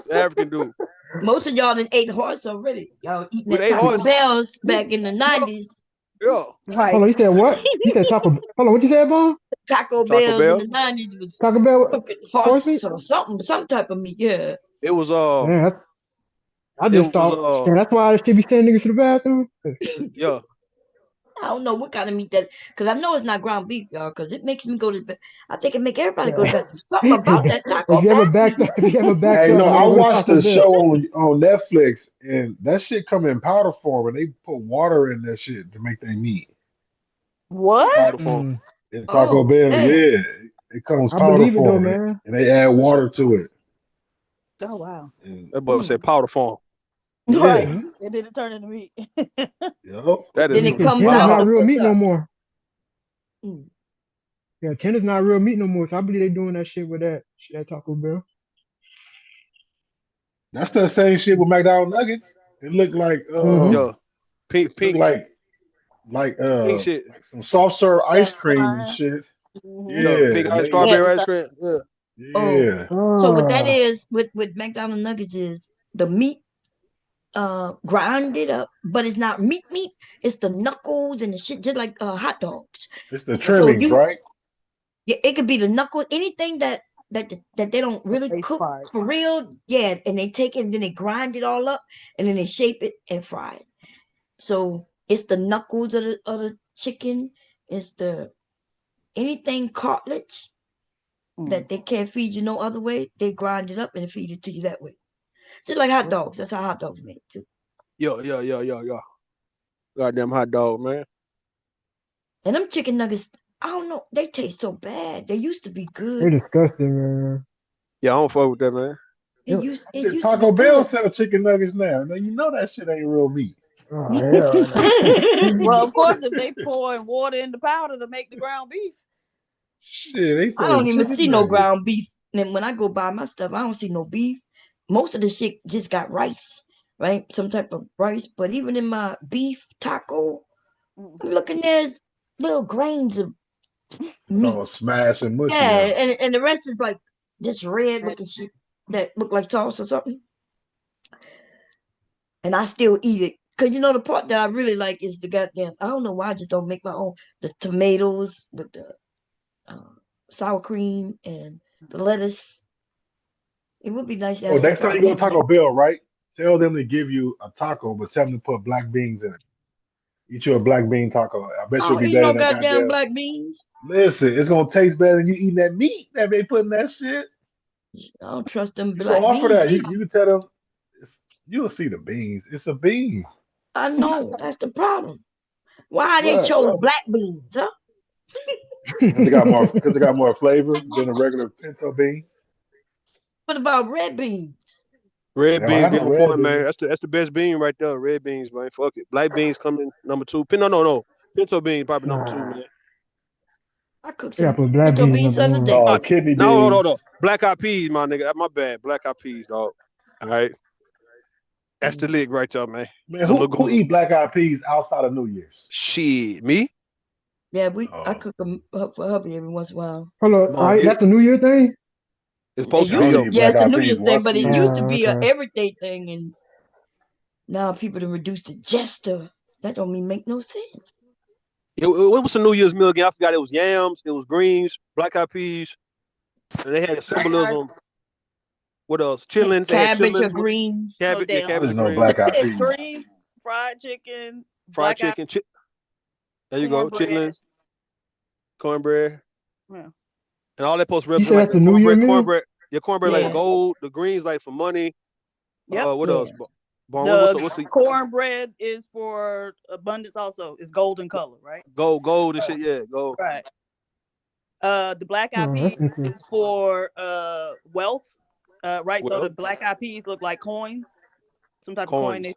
The African dude. Most of y'all done ate horse already. Y'all eating With at eight Taco horse. Bells back in the Yeah, 90s. yeah. Hold Right. on, you said what? You said Taco. Hold on, what you said, Bob? Taco Taco Bells in Bell. the 90s was Taco Bell cooking horse meat? horse or something, some type of meat. Yeah. It was Man, I it just was thought, man, that's why I should be sending niggas to the bathroom. yeah. I don't know what kind of meat that, because I know it's not ground beef, y'all, because it makes me go to the bed. I think it make everybody go to Yeah. the bathroom. Something about that If Taco you ever back backed meat. up, if you ever backed Hey, up, no, man, I go to watched Taco the Bell. show on Netflix, and that shit come in powder form, and they put water in that shit to make they meat. What? Powder form. Mm, In Taco Oh, Bell, man. yeah, it comes I powder believe it though, form, man. and they add water to it. Oh wow. And That boy said Mm. powder form. Right. yeah, Hmm. It didn't turn into meat. yup. That is Then And it shit, comes tender's out not of real what's meat no up. more. Mm. Yeah, tender's not real meat no more. So I believe they doing that shit with that shit at Taco Bell. That's the same shit with McDonald's nuggets. It look like Mm-hmm. yo. Pink look pink like pink shit. like some soft serve ice That cream and slime. shit. Mm-hmm. Yeah, Yeah, pink and ice they Yeah, strawberry it's ice a, cream. Yeah. Oh, yeah. so what that Oh, is with McDonald's nuggets is the meat grinded up, but it's not meat. It's the knuckles and the shit, just like hot dogs. It's the So trimmings, you, right? yeah, it could be the knuckle, anything that that they don't really Face cook part. for real. Yeah, and they take it and then they grind it all up and then they shape it and fry it. So it's the knuckles of the chicken. It's the anything cartilage that they can't feed you no other way. They grind it up and feed it to you that way. Just like hot dogs. That's how hot dogs made too. Yeah. Goddamn hot dog, man. And them chicken nuggets, I don't know, they taste so bad. They used to be They're good. disgusting, man. Yeah, I don't fuck with that, man. Yep. It Shit, used to be Taco Bell good. sell chicken nuggets now. Now you know that shit ain't real meat. Oh hell no. Well, of course, if they pouring water in the powder to make the ground beef. Shit, they I selling don't even chicken see no nuggets. ground beef. And when I go buy my stuff, I don't see no beef. Most of the shit just got rice, right? Some type of rice. But even in my beef taco, I'm looking there's little grains of It's all meat. smashed and mushy, Yeah, huh? and the rest is like just red looking shit that look like sauce or something. And I still eat it. Cause you know the part that I really like is the goddamn. I don't know why I just don't make my own. The tomatoes with the uh, sour cream and the lettuce. It would be nice to Oh, have some next time you fried go to meat in Taco there. Bell, right? Tell them to give you a taco, but tell them to put black beans in it. Eat you a black bean taco. I bet I you'll don't be eat better no than goddamn goddamn. black beans. Listen, it's gonna taste better than you eating that meat that they put in that shit. I don't trust them You can black offer beans that. neither. You can tell them you'll see the beans. It's a bean. I know that's the problem. Why they What? chose black beans, huh? Because they got more flavor than the regular pinto beans. What about red beans? They Red don't beans have be no on red point, man. beans. That's the best bean right there. Red beans, man. Fuck it. Black beans coming number two. No. Pinto bean probably number two, Nah. man. I cooked Yeah, some put black pinto beans beans number the other one. day. Kidney No, hold on. beans. Black eyed peas, my nigga. My bad. Black eyed peas, dog. All right. That's the Mm. lick right there, man. Man, The who lagoon. eat black eyed peas outside of New Year's? Shit. Me? Yeah, I Oh, cook them up for hubby every once in a while. Hold on, Come all on. right, that's the New Year thing. It's It supposed to I be, used only to, though. eat yeah, black it's a eyed New peas Year's thing, once a but it year. used to be a Okay. everyday thing, and now people have reduced it just to. That don't mean make no sense. What was the New Year's meal again? I forgot. It was yams, it was greens, black eyed peas, and they had a Black eyed, symbolism. What else? Chitlins. They had Cabbage or chitlins with greens. no cabbage. Yeah, damn. I cabbage just and know greens. black eyed peas. Greens, fried chicken, Fried black eyed chicken. There you go. cornbread. Chitlins, cornbread, Yeah. and all that supposed to You represent said like that's the the New Year cornbread. meal. Your cornbread like for Yeah, gold. The greens like for money. Yep. What yeah. else? Bon, The what's the cornbread is for abundance. Also, it's golden color, right? gold and shit? Yeah, gold. Right. The black eyed Oh, peas that's interesting. is for wealth. Right. So the Well, black eyed peas look like coins, some type of coin. coins.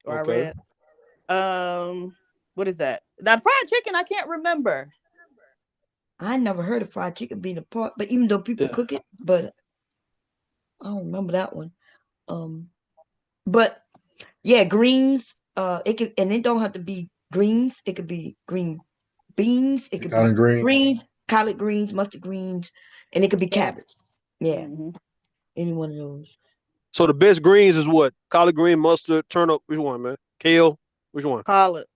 Or I Okay. read. What is that? That fried chicken, I can't remember. I never heard of fried chicken being a part, but even though people Yeah. cook it, but I don't remember that one. But yeah, greens. It could, and it don't have to be greens. It could be green beans. It The could kind be of greens. greens, collard greens, mustard greens, and it could be cabbage. Yeah, Mm-hmm. any one of those. So the best greens is what? Collard green, mustard, turnip. Which one, man? Kale. Which one? Collard.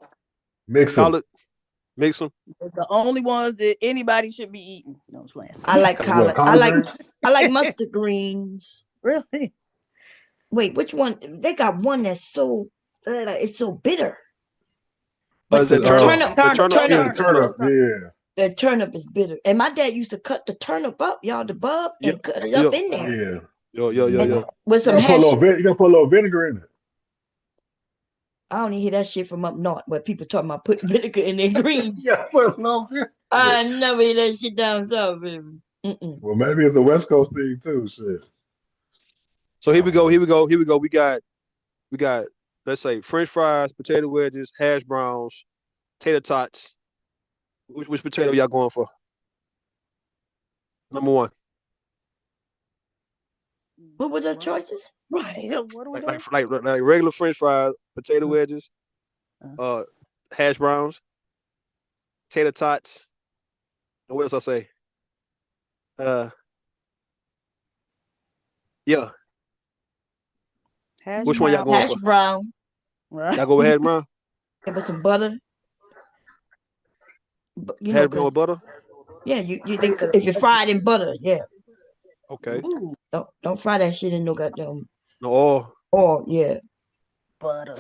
Mix them. Collard. Mix them. It's the only ones that anybody should be eating. No, I'm just playing. I like Cause what, collard. collard greens? I like mustard greens. Really? Wait, which one? They got one that's so it's so bitter. Is But that the turnip? turnip, The Turnip. turnip. Go Yeah, Yeah, the the turnip. turnip. Go turnip. turnip. Yeah, the turnip is bitter. And my dad used to cut the turnip up, y'all, the bulb, Yeah. and cut it up Yeah. in there, yeah. and Yeah. with You some gotta put a hash. little bit. You gotta put a little vinegar in it. I don't even hear that shit from up north where people talking about putting vinegar in their You greens. gotta put a little vinegar in it. I never hear that shit down south, baby. Mm-mm. Well, maybe it's a West Coast thing too. Shit. So I here we don't go. know. We got. Let's say French fries, potato wedges, hash browns, tater tots. Which potato y'all going for? Number one. What were the choices? Right. What are we Like doing? regular French fries, potato wedges, Uh, hash browns, tater tots. And what else I say? Uh, yeah. hash Which one y'all brown. going Hash for? brown. Right. Y'all go with hash brown? Give us some butter. You know, Hash brown with cause butter? yeah, you they if you fry it in butter, yeah. Okay. Ooh, Don't fry that shit in no goddamn No oil. oil. Yeah, butter.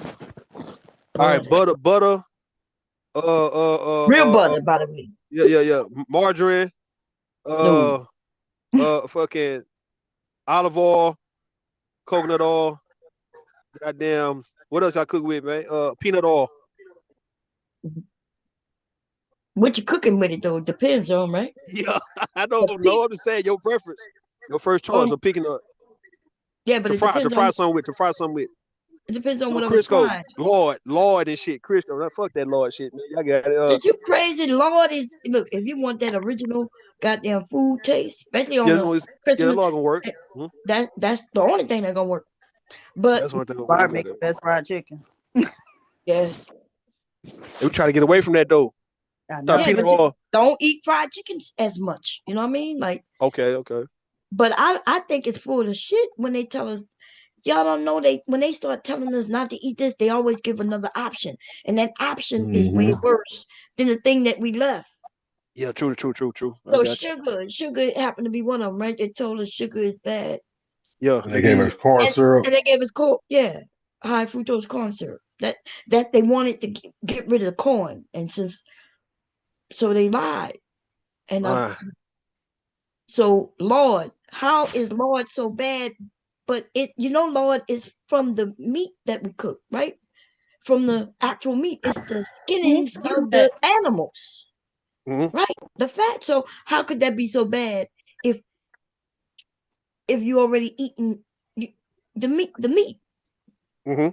All right. butter. Butter. Real butter, by the way. Yeah. Margarine. No, Fucking olive oil, coconut oil. Goddamn. What else I cook with, man? Peanut oil. what you cooking with it though depends on, right? Yeah. I But don't see, know. I'm just saying your preference. Your first choice on of picking up yeah, but to it fry depends on to fry something with. whatever's Crisco, frying. Lord and shit. Crisco, fuck that Lord shit, man. Y'all got it. Is you crazy? Lord is look. If you want that original goddamn food taste, especially Yeah, on the that Christmas, Lord gonna work. eh, Hmm? that's the only thing that's gonna work. But That's one thing gonna work. You Lord got make the it. best fried chicken. yes, And we try to get away from that though. I Start know. yeah, peanut but you oil. don't eat fried chickens as much. You know what I mean? Like, Okay. but I think it's full of shit when they tell us. Y'all don't know when they start telling us not to eat this, they always give another option, and that option is way Mm-hmm. worse than the thing that we left. Yeah, true. I So got you. sugar happened to be one of them, right? They told us sugar is bad, Yeah, And they gave us indeed. corn and syrup. and they gave us corn, yeah, high fructose corn syrup. That they wanted to get rid of the corn, and so they lied. And Ah, so Lord, how is Lord so bad? But Lord is from the meat that we cook, right? From the actual meat, it's the skinnings of Yeah. the animals, mm-hmm, right? The fat. So how could that be so bad if you already eaten the meat? mm-hmm,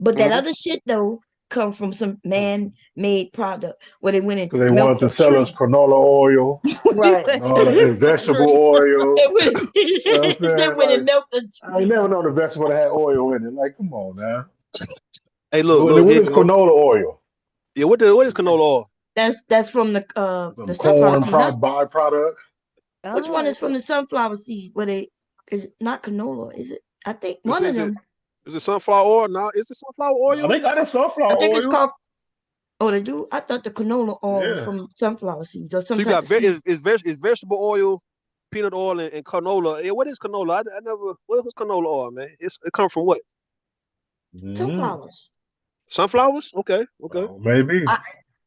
But that mm-hmm. other shit though come from some man-made product where they went and Because they wanted milked to a sell us tree, canola oil What you right? say? and all that and vegetable Tree. oil. They went, You know what I'm they saying? went and Like, milked a I ain't tree. never known a vegetable that had oil in it. Like, come on now. Hey, Then look what here, is canola oil? yeah. What is canola oil? That's from the Some sunflower corn seed. Not byproduct. which one Oh, is from the sunflower seed? Where they is it not canola? Is it? I think Is one of is it them. is it sunflower oil? No, is it sunflower No, oil? they got a I sunflower think it's oil. called. Oh, they do. I thought the canola oil was Yeah. from sunflower seeds or So some you type got of seed. is vegetable oil, peanut oil, and canola. Yeah, what is canola? I never. What is canola oil, man? It come from what? Mm-hmm. Sunflowers. Sunflowers? Okay. Maybe. I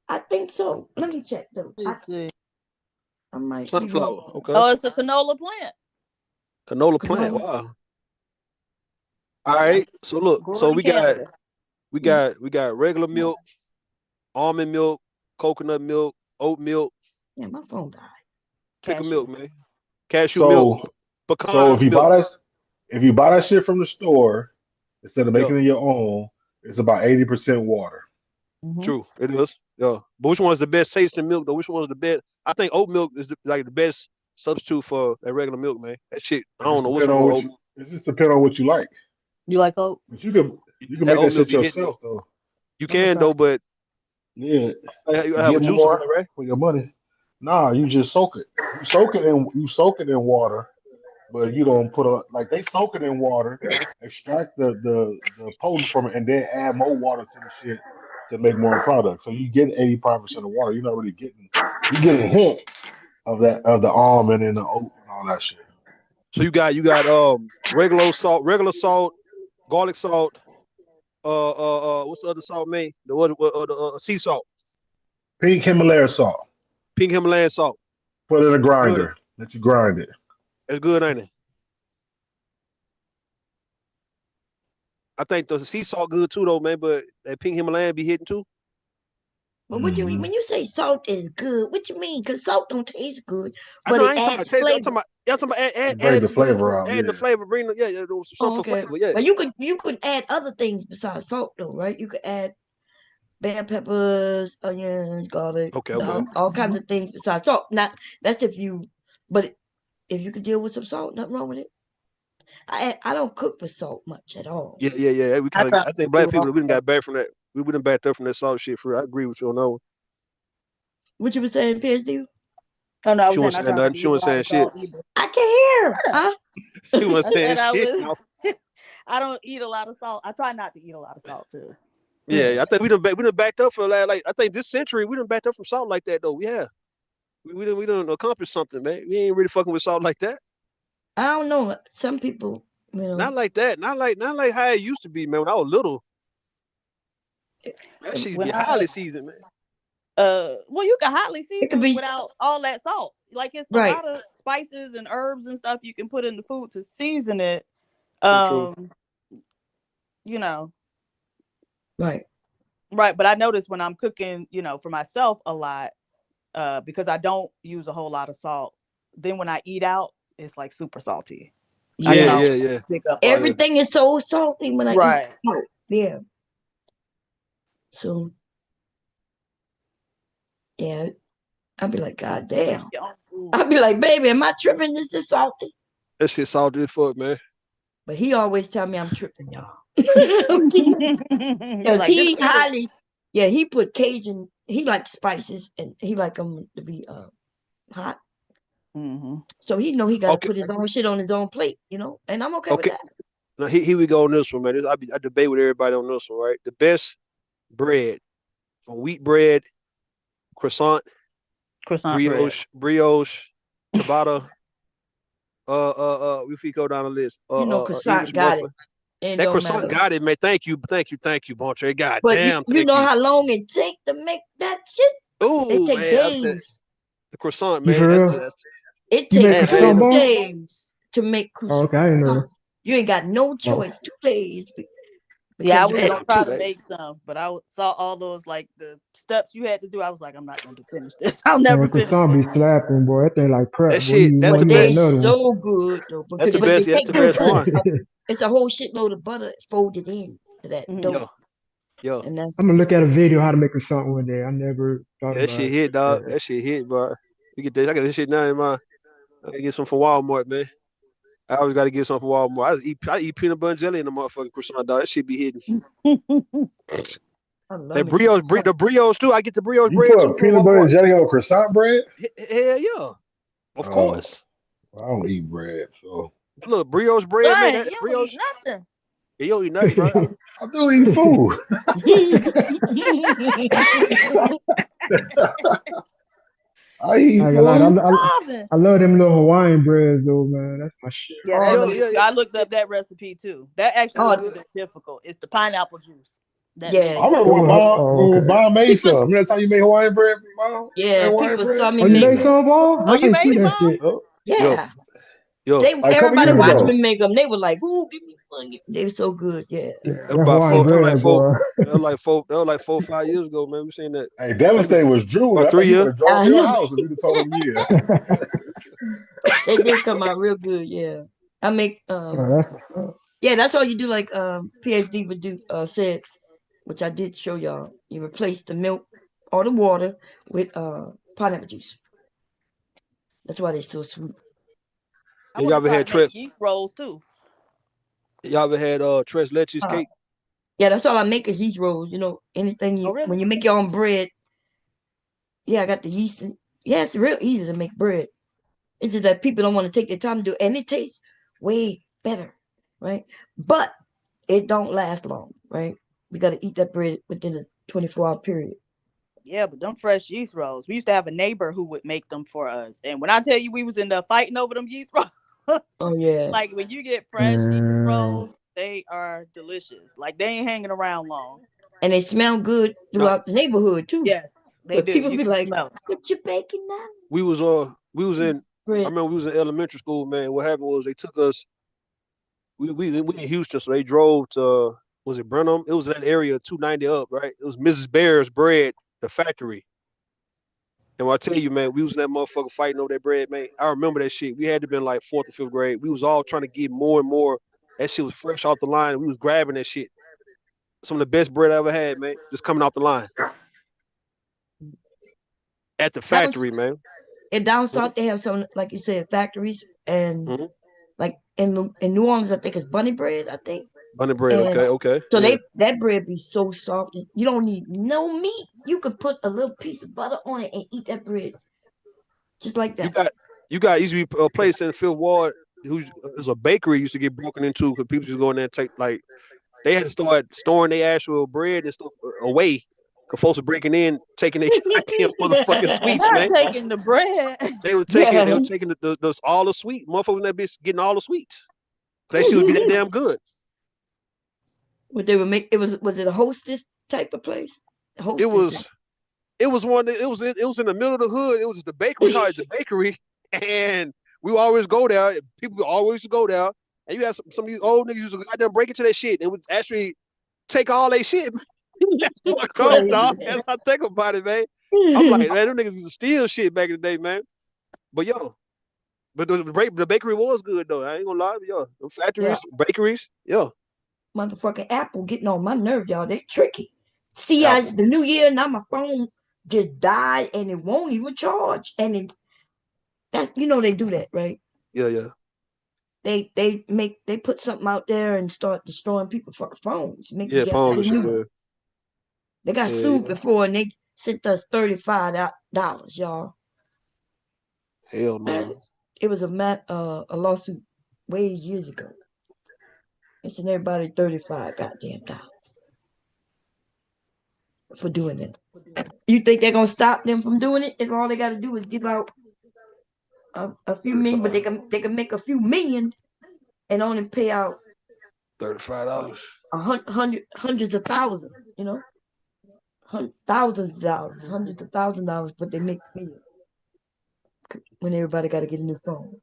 I think so. Let me check though. let's see. I might be wrong. Sunflower. Okay. Oh, it's a canola plant. Canola plant. Canola. Wow. All I right. So look. grew So in Canada. we got regular milk, almond milk, coconut milk, oat milk, Yeah, my phone died. pick a Cashew. milk, man. Cashew milk, So so pecan milk. if you buy that shit from the store instead of Yeah. making it your own, it's about 80% water. Mm-hmm. True. It is. Yeah. But which one's the best tasting milk though? Which one's the best? I think oat milk is like the best substitute for that regular milk, man. That shit. I It don't just know what's depends wrong on with what oat you milk. it just depends on what you like. You like oat? But you can That make oat that milk shit be hitting yourself though. though. You I'm gonna can try. though, but Yeah. you You gotta have a get juicer on more it, right? for your money. Nah, you just soak it. You soak it in water, but you don't put like they soak it in water, extract the potent from it, and then add more water to the shit to make more product. So you get 85% of water. You're not really getting you get a hint of the almond and the oat and all that shit. So you got regular salt, garlic salt, what's the other salt, man? The sea salt, Pink Himalaya salt. pink Himalayan salt. Put it in a That's good. grinder. Let you grind it. That's good, ain't it? I think the sea salt good too though, man. But that pink Himalayan be hitting too. But what you Hmm when you say salt is good, what you mean? Because salt don't taste good, I but know I it ain't talking about adds taste. flavor. I'm talking about It brings adding the to the flavor out. adding the Yeah. flavor, bring the Oh, something for okay. flavor. Yeah. But you could add other things besides salt though, right? You could add bell peppers, onions, garlic, Okay. all kinds of things besides salt. Not that's if you, but if you could deal with some salt, nothing wrong with it. I don't cook with salt much at all. Yeah. We I kind of. try I think to black do people we didn't also. got back from that. We didn't backed up from that salt shit. For I agree with you on that one. What you were saying, PSD? Oh no, I She was saying wasn't I saying try not nothing. to She eat a wasn't lot saying of shit. salt either. I can hear, Shut up. huh? She wasn't I saying said I shit. was. No. I don't eat a lot of salt. I try not to eat a lot of salt too. Yeah. Yeah, I think we done backed up for like I think this century we done backed up from salt like that though. Yeah, we done accomplished something, man. We ain't really fucking with salt like that. I don't know. Some people, Not like that. Not like how it used to be, man. When I was little, that shit When be I highly seasoned, man. well, you can highly it could season be without all that salt. Like it's a right. lot of spices and herbs and stuff you can put in the food to season it. True. Um, you know, Right. right. But I notice when I'm cooking, for myself a lot, because I don't use a whole lot of salt. Then when I eat out, it's like super salty. I can Yeah, Yes. yeah, always yeah, pick up on yeah. it. Everything is so salty when I eat Right. out. Yeah. So yeah, I'd be like, God damn. Make your own food. I'd be like, baby, am I tripping? This is salty. That shit salty as fuck, man. But he always tell me I'm tripping, y'all. You're Because like this he sugar. highly, yeah, he put Cajun, he likes spices and he like them to be hot. Mm-hmm. So he know he got to Okay, put his own shit on his own plate, and I'm okay with okay. that. Now here we go on this one, man. I debate with everybody on this one, right? The best bread from wheat bread, croissant, Croissant bread. brioche, ciabatta. If we go down the list, English Croissant got it. muffin. It That don't croissant matter. got it, man. Thank you, Bontre. God But you, damn, you thank know you. how long it take to make that shit? It Oh take man, I'm saying days. the croissant, You man. for real? It You make take Man, I croissant ain't. 2 days balls? to make Oh, okay, I didn't croissant. know. You ain't got no Oh, choice. 2 days Yeah, I because you was got gonna Damn, try too to late. make some, but saw all those like the steps you had to do. I was like, I'm not going to finish this. I'll man, never finish croissant this. be slapping, boy. That thing like That prep, boy. shit, You eat that's one, the but you want they best. another one. so good though. That's the But they best. That's take the you best put one. it's a whole shitload of butter folded in to that Mhm. dough. Yo, yo, And I'm that's gonna look at a video how to make croissant one day. I never thought yeah, that about shit it hit, like dog. that. That shit hit, bro. You get this. I got this shit now in my. I gotta get some from Walmart, man. I always got to get some from Walmart. I eat peanut butter and jelly in the motherfucking croissant, dog. That shit be hitting. I love That me some the croissant. brioche too. I get the brioche You bread too put from peanut butter Walmart. and jelly on croissant bread? Hell yeah, of Oh, course. I don't eat bread, so Look, brioche bread, man. Dang, That you don't eat brioche. nothing. You don't eat nothing, bro. I do eat food. I I eat ain't gonna lie, You food. starving. I love them little Hawaiian breads though, man. That's my shit. Yeah, Oh, that's Yo, no. good yeah, too. I looked up that recipe too. That actually that's Oh wasn't good. that difficult. It's the pineapple juice that yeah, makes I it. remember It was, oh, when okay. Bob made he put some. Remember that time you made Hawaiian bread, Bob? Made yeah, Hawaiian people bread? saw me Oh, you make made them. some ball? Oh, I you ain't made see it, that Bob? shit. Oh, Yo, Yeah, yo. they like a couple everybody years watched ago. me make them. They were like, "Ooh, give me one." They were so good. Yeah, Yeah, That was that about Hawaiian four. That was like bread, four. boy. That was like four. That was like 4 or 5 years ago, man. We seen that. Hey, Maybe Devastating was Drew. about I think 3 he would years. have drove I to your know house if you'd have told him yeah. they did come out real good. Yeah, I make Oh, that's yeah, that's all you do. Like PhD would do said, which I did show y'all. You replace the milk or the water with pineapple juice. That's why they're so sweet. I Y'all want to ever try had to make tres? yeast rolls too. Y'all ever had tres leches Uh, cake? yeah, that's all I make is yeast rolls. Anything Oh, you really? when you make your own bread. Yeah, I got the yeast. Yeah, it's real easy to make bread. It's just that people don't want to take their time to do it, and it tastes way better, right? But it don't last long, right? We got to eat that bread within a 24-hour period. Yeah, but them fresh yeast rolls. We used to have a neighbor who would make them for us. And when I tell you we was in there fighting over them yeast rolls, Oh yeah, like when you get fresh yeast mm, rolls, they are delicious. Like they ain't hanging around long. and they smell good Nah, throughout the neighborhood too. Yes, they But do. people You be can like, smell it. "What you baking now?" we was Some in. I bread. remember we was in elementary school, man. What happened was they took us. We in Houston, so they drove to was it Brenham? It was in that area 290 up, right? It was Mrs. Bear's bread, the factory. And when I tell you, man, we was in that motherfucker fighting over that bread, man. I remember that shit. We had to been like fourth or fifth grade. We was all trying to get more and more. That shit was fresh off the line. We was grabbing that shit. Some of the best bread I ever had, man. Just coming off the line at the Down, factory, man. and down Mm-hmm. south they have some, like you said, factories, and Mm-hmm. like in New Orleans, I think it's bunny bread. I think, Bunny bread, and okay, okay, so yeah. that bread be so soft. You don't need no meat. You could put a little piece of butter on it and eat that bread just like You that. got you got used to be a place in Fifth Ward who's is a bakery used to get broken into because people just go in there and take like they had to start storing their actual bread and stuff away. Cause folks were breaking in, taking their goddamn motherfucking sweets, Not man. taking the bread. They were taking Yeah. all the sweet motherfuckers in that bitch getting all the sweets. They should be that damn good. What they would make was it a hostess type of place? It Hostess. was it was one that it was in the middle of the hood. It was the bakery. We call it the bakery, and we would always go there. People would always go there, and you had some of these old niggas who got them break into their shit and would actually take all their shit. That's fucked up, Crazy, dog. man. As I think about it, man. I'm like, man, them niggas used to steal shit back in the day, man. But yo, but the bakery was good though. I ain't gonna lie, yo, them Yeah, factories, bakeries, yo, motherfucking Apple getting on my nerve, y'all. They tricky. See, Apple, as the new year now, my phone just died and it won't even charge. And that's they do that, right? yeah, yeah, They put something out there and start destroying people's fucking phones, make you yeah, got to phones get and a shit, new one. yeah, They got yeah, sued yeah. before and they sent us $35, y'all. Hell Man, no. it was a lawsuit way years ago. They sent everybody 35 goddamn dollars for doing it. You think they're gonna stop them from doing it if all they gotta do is give out a few million, but 35, they can make a few million and only pay out $35. hundreds of thousands, thousands of dollars, hundreds of $1,000, but they make millions when everybody got to get a new phone.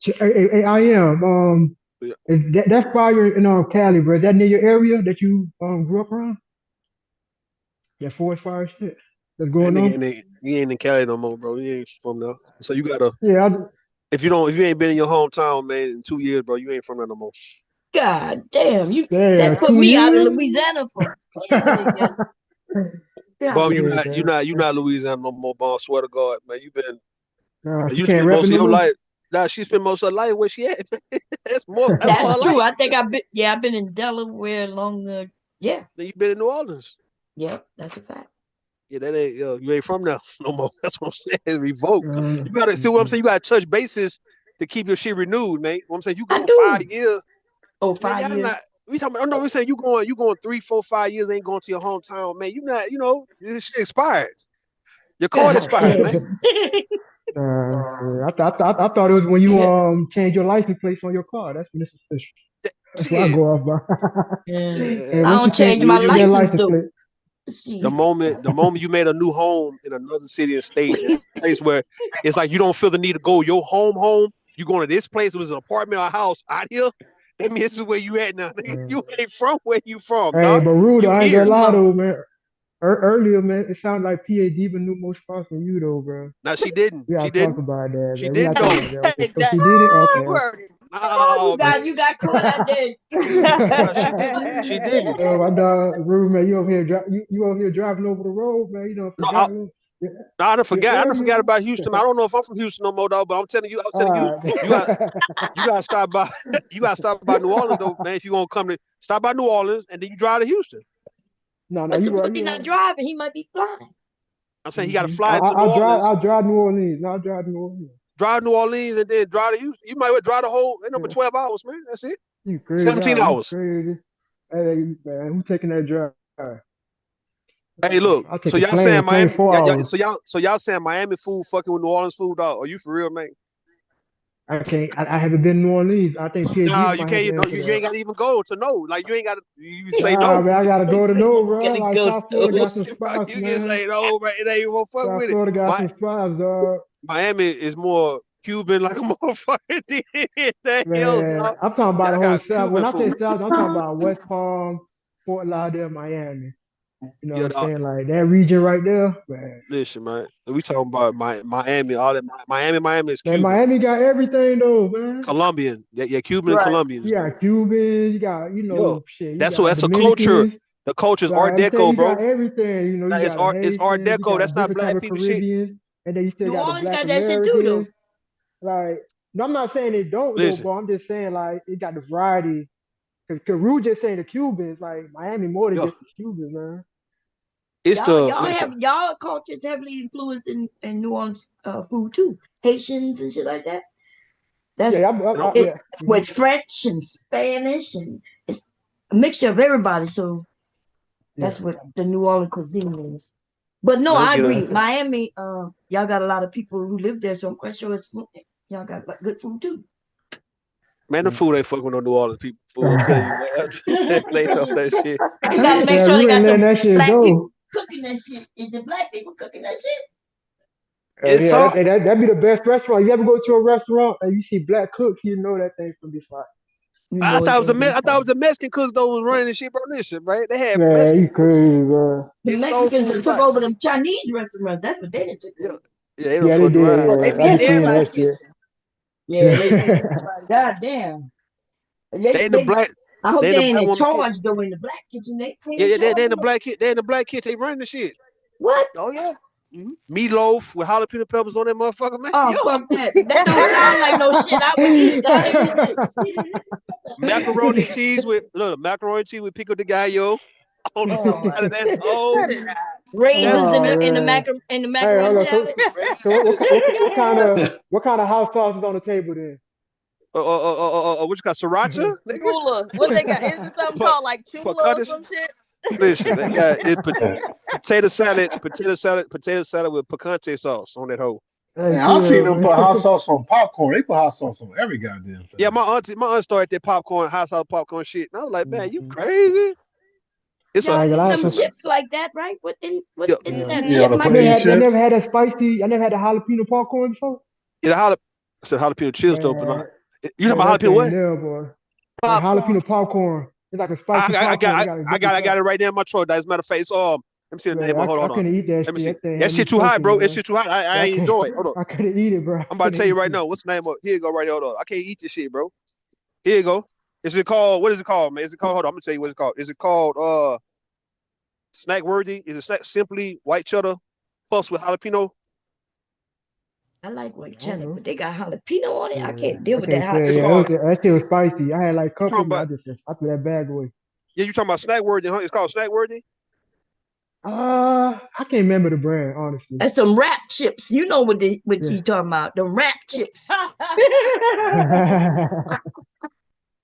Hey, I am. Yeah. Is that fire in Cali, bro? Is that near your area that you grew up around? That forest fire shit that's That going nigga on? he ain't in Cali no more, bro. He ain't from there. So you gotta Yeah, if you ain't been in your hometown, man, in 2 years, bro, you ain't from there no more. God damn, that damn, put two me out of years. Louisiana for plenty of years. God Bum, you Yeah, not you man. not you not Louisiana no more, bum. Swear to God, man. Nah, she You can't spend rap it most of no your more. life. Nah, she spent most of her life where she at. That's more That's her true. life. I think I've been in Delaware longer. Yeah, Then you been in New Orleans. yeah, that's a fact. Yeah, that ain't you ain't from there no more. That's what I'm saying. It's revoked. Uh, You gotta see what I'm saying. You gotta touch bases to keep your shit renewed, man. What I'm saying, you I go do. 5 years, Oh, man. five Y'all years. not. We talking. I know we saying you going 3, 4, 5 years, ain't going to your hometown, man. This shit expired. Your card God expired, man. damn. yeah, I thought it was when you Yeah. change your license plates on your car. That's when it's official. That's what I Shit. go off by. Yeah. And I once you don't change change my You that license license though. plate, the See. moment you made a new home in another city and state, and it's a place where it's like you don't feel the need to go your home. You going to this place, it was an apartment or a house out here. That means this is where you at now. uh, You ain't from where you from, hey, dog. but Rude, You I ain't gonna here. Come lie on. though, man. Earlier, man, it sounded like PA Diva knew more spots than you though, bro. Now she didn't. We She gotta talk didn't. about that, She man. We didn't gotta talk though. about that. Okay, so That she did it. Okay, okay. word. Oh, you No, man. got you got caught out there. No, she didn't. She didn't. Oh, my dog, Rude, man, you over here, you over here driving over the road, man. You don't No, I, forgot your, no, I done your forgot. I done area, forgot man. about Houston. I don't know if I'm from Houston no more, dog. But I'm telling you, All you got right. you gotta stop by. You gotta stop by New Orleans though, man. If you gonna come to stop by New Orleans and then you drive to Houston. No, no, But you right, suppose you he's right. not driving, he might be flying. I'm saying he got to Mm-hmm. fly into New Orleans, I drive New Orleans. No, I drive New Orleans. drive New Orleans, and then drive to Houston. You might well drive the whole, but Yeah. 12 hours, man. That's it. You crazy? 17 Nah, you hours. crazy? Hey, man, who taking that drive? Hey, look. I'll So take a y'all plane. A saying plane Miami? 4 hours. So y'all saying Miami food fucking with New Orleans food, dog? Are you for real, man? I can't. I haven't been to New Orleans. I think P.A. No, Diva you might have can't. to No, answer you that. ain't got to even go to know. Like you ain't got to. You say Nah, no. man, I gotta go to know, bro. Gotta Like go South Florida got some You spots, can man. say no, man. It ain't even gonna fuck South with it. Florida got My some spots, dog. Miami is more Cuban, like a motherfucker than anything else, Man, dog. I'm talking about Y'all the whole got South. When Cuban I say food. South, I'm talking about West Palm, Fort Lauderdale, Miami. You know Yeah, what I'm dog. saying? Like that region right there, man. Listen, man. We talking about Miami, all that. Miami is Man, Cuban, Miami got everything though, man. Colombian. Yeah, Cuban and Right. Colombian is You good. got Cubans, you got, Yo, shit, you that's got that's a culture. Dominicans. The culture is Like Art I'm saying, Deco, you got bro. everything. You Nah, got the It's Art Haitians, you Deco. got That's not different type black of people shit. Caribbeans, and then you still New got the Orleans Black got that shit too though. Americans. Like, no, I'm not saying they don't though, Listen, but I'm just saying like it got the variety. Cause Carew just saying the Cubans, like Miami more than yo, just the Cubans, man. it's Y'all the y'all listen. have y'all cultures heavily influenced in New Orleans food too. Haitians and shit like that. That's Yeah, it yeah. with French and Spanish and it's a mixture of everybody. So That's Yeah. what the New Orleans cuisine is. But no, Man, I'm I getting agree. Miami, y'all got a lot of people who live there, so I'm quite sure y'all got like good food too. man, the Yeah. food ain't fucking with no New Orleans people. Food, I'm telling you, man. They know that shit. You got to make Yeah, sure we they got ain't letting some that shit black people go. cooking that shit. Is the black people cooking that shit? It's Yeah, so. that'd be the best restaurant. You ever go to a restaurant and you see black cooks, you know that thing's gonna be fire. You I know thought it's it was gonna be I thought it fun. was the Mexican cooks though was running this shit, bro. Listen, right? They had Man, Mexican you cooks. crazy, bro. The It's soul Mexicans food that took spot. over them Chinese restaurants. That's what they done took Yeah, over. yeah, they don't Yeah, they fucked did. around. They Yeah, be I in be seeing everybody's that shit. kitchen. Yeah, they They, God damn. they in the black. I hope They in the they ain't black in woman kitchen. charge though in the black kitchen. They Yeah, in yeah, charge they in the of them. black kit. They in the black kitchen. They running the shit. What? Oh yeah. Mm-hmm. Meatloaf with jalapeno peppers on that motherfucker, man. Oh Yo, fuck that. That don't sound like no shit I would eat. I ain't eating this. macaroni and cheese with look, macaroni and cheese with pico de gallo on the Oh side my of that God. hoe. Cut it out. That's Raisins Oh man. in the Hey, macaroni hold on. salad. So what, raisins. what kind of hot sauce is on the table then? What you got, sriracha, nigga? Chula. What they got? Is it something Pu- called like chula or Pocahontas. some shit? Listen, that guy is potato salad with picante sauce on that hoe. Hey, Man, I've seen chill, them put hot man. sauce on popcorn. They put hot sauce on every goddamn Yeah, thing. my aunt started that popcorn, hot sauce popcorn shit. And I was like, man, you Mhm. crazy? It's a Y'all I ain't gonna eat lie, them some, chips like that, right? What yeah, is it yeah. that Yeah, chip the I never flaming McGee? had, they never chips. had that spicy. I never had the jalapeno popcorn before. yeah, I said jalapeno chips though, but Man, you talking man, about that jalapeno thing what? there, boy. Like Popcorn. jalapeno popcorn. It's like a spicy popcorn. They got a different I got type. it right there in my throat. As a matter of fact, let me see the name. Man, Hold I on. couldn't eat that Let me shit. see. That thing That had me shit too hot, choking, bro. That man. shit too hot. Yeah, I ain't enjoy it. Hold on. I couldn't eat it, bro. I I'm about to couldn't tell you eat right it. now. What's the name of? Here you go, right here. Hold on. I can't eat this shit, bro. Here you go. Is it called? What is it called, man? Is it called? Hold on. I'm gonna tell you what it's called. Is it called snack worthy? Is it simply white cheddar puffs with jalapeno? I like white I don't cheddar, know. but they got jalapeno on it. I Yeah, can't deal I with that can't hot say. It's shit. Yeah, called. that shit was spicy. I had like a You couple, talking but about? I threw that bag away. Yeah, you talking about snack worthy? Huh? It's called snack worthy. I can't remember the brand honestly. That's some rap chips. You know what Yeah. you talking about? The rap chips.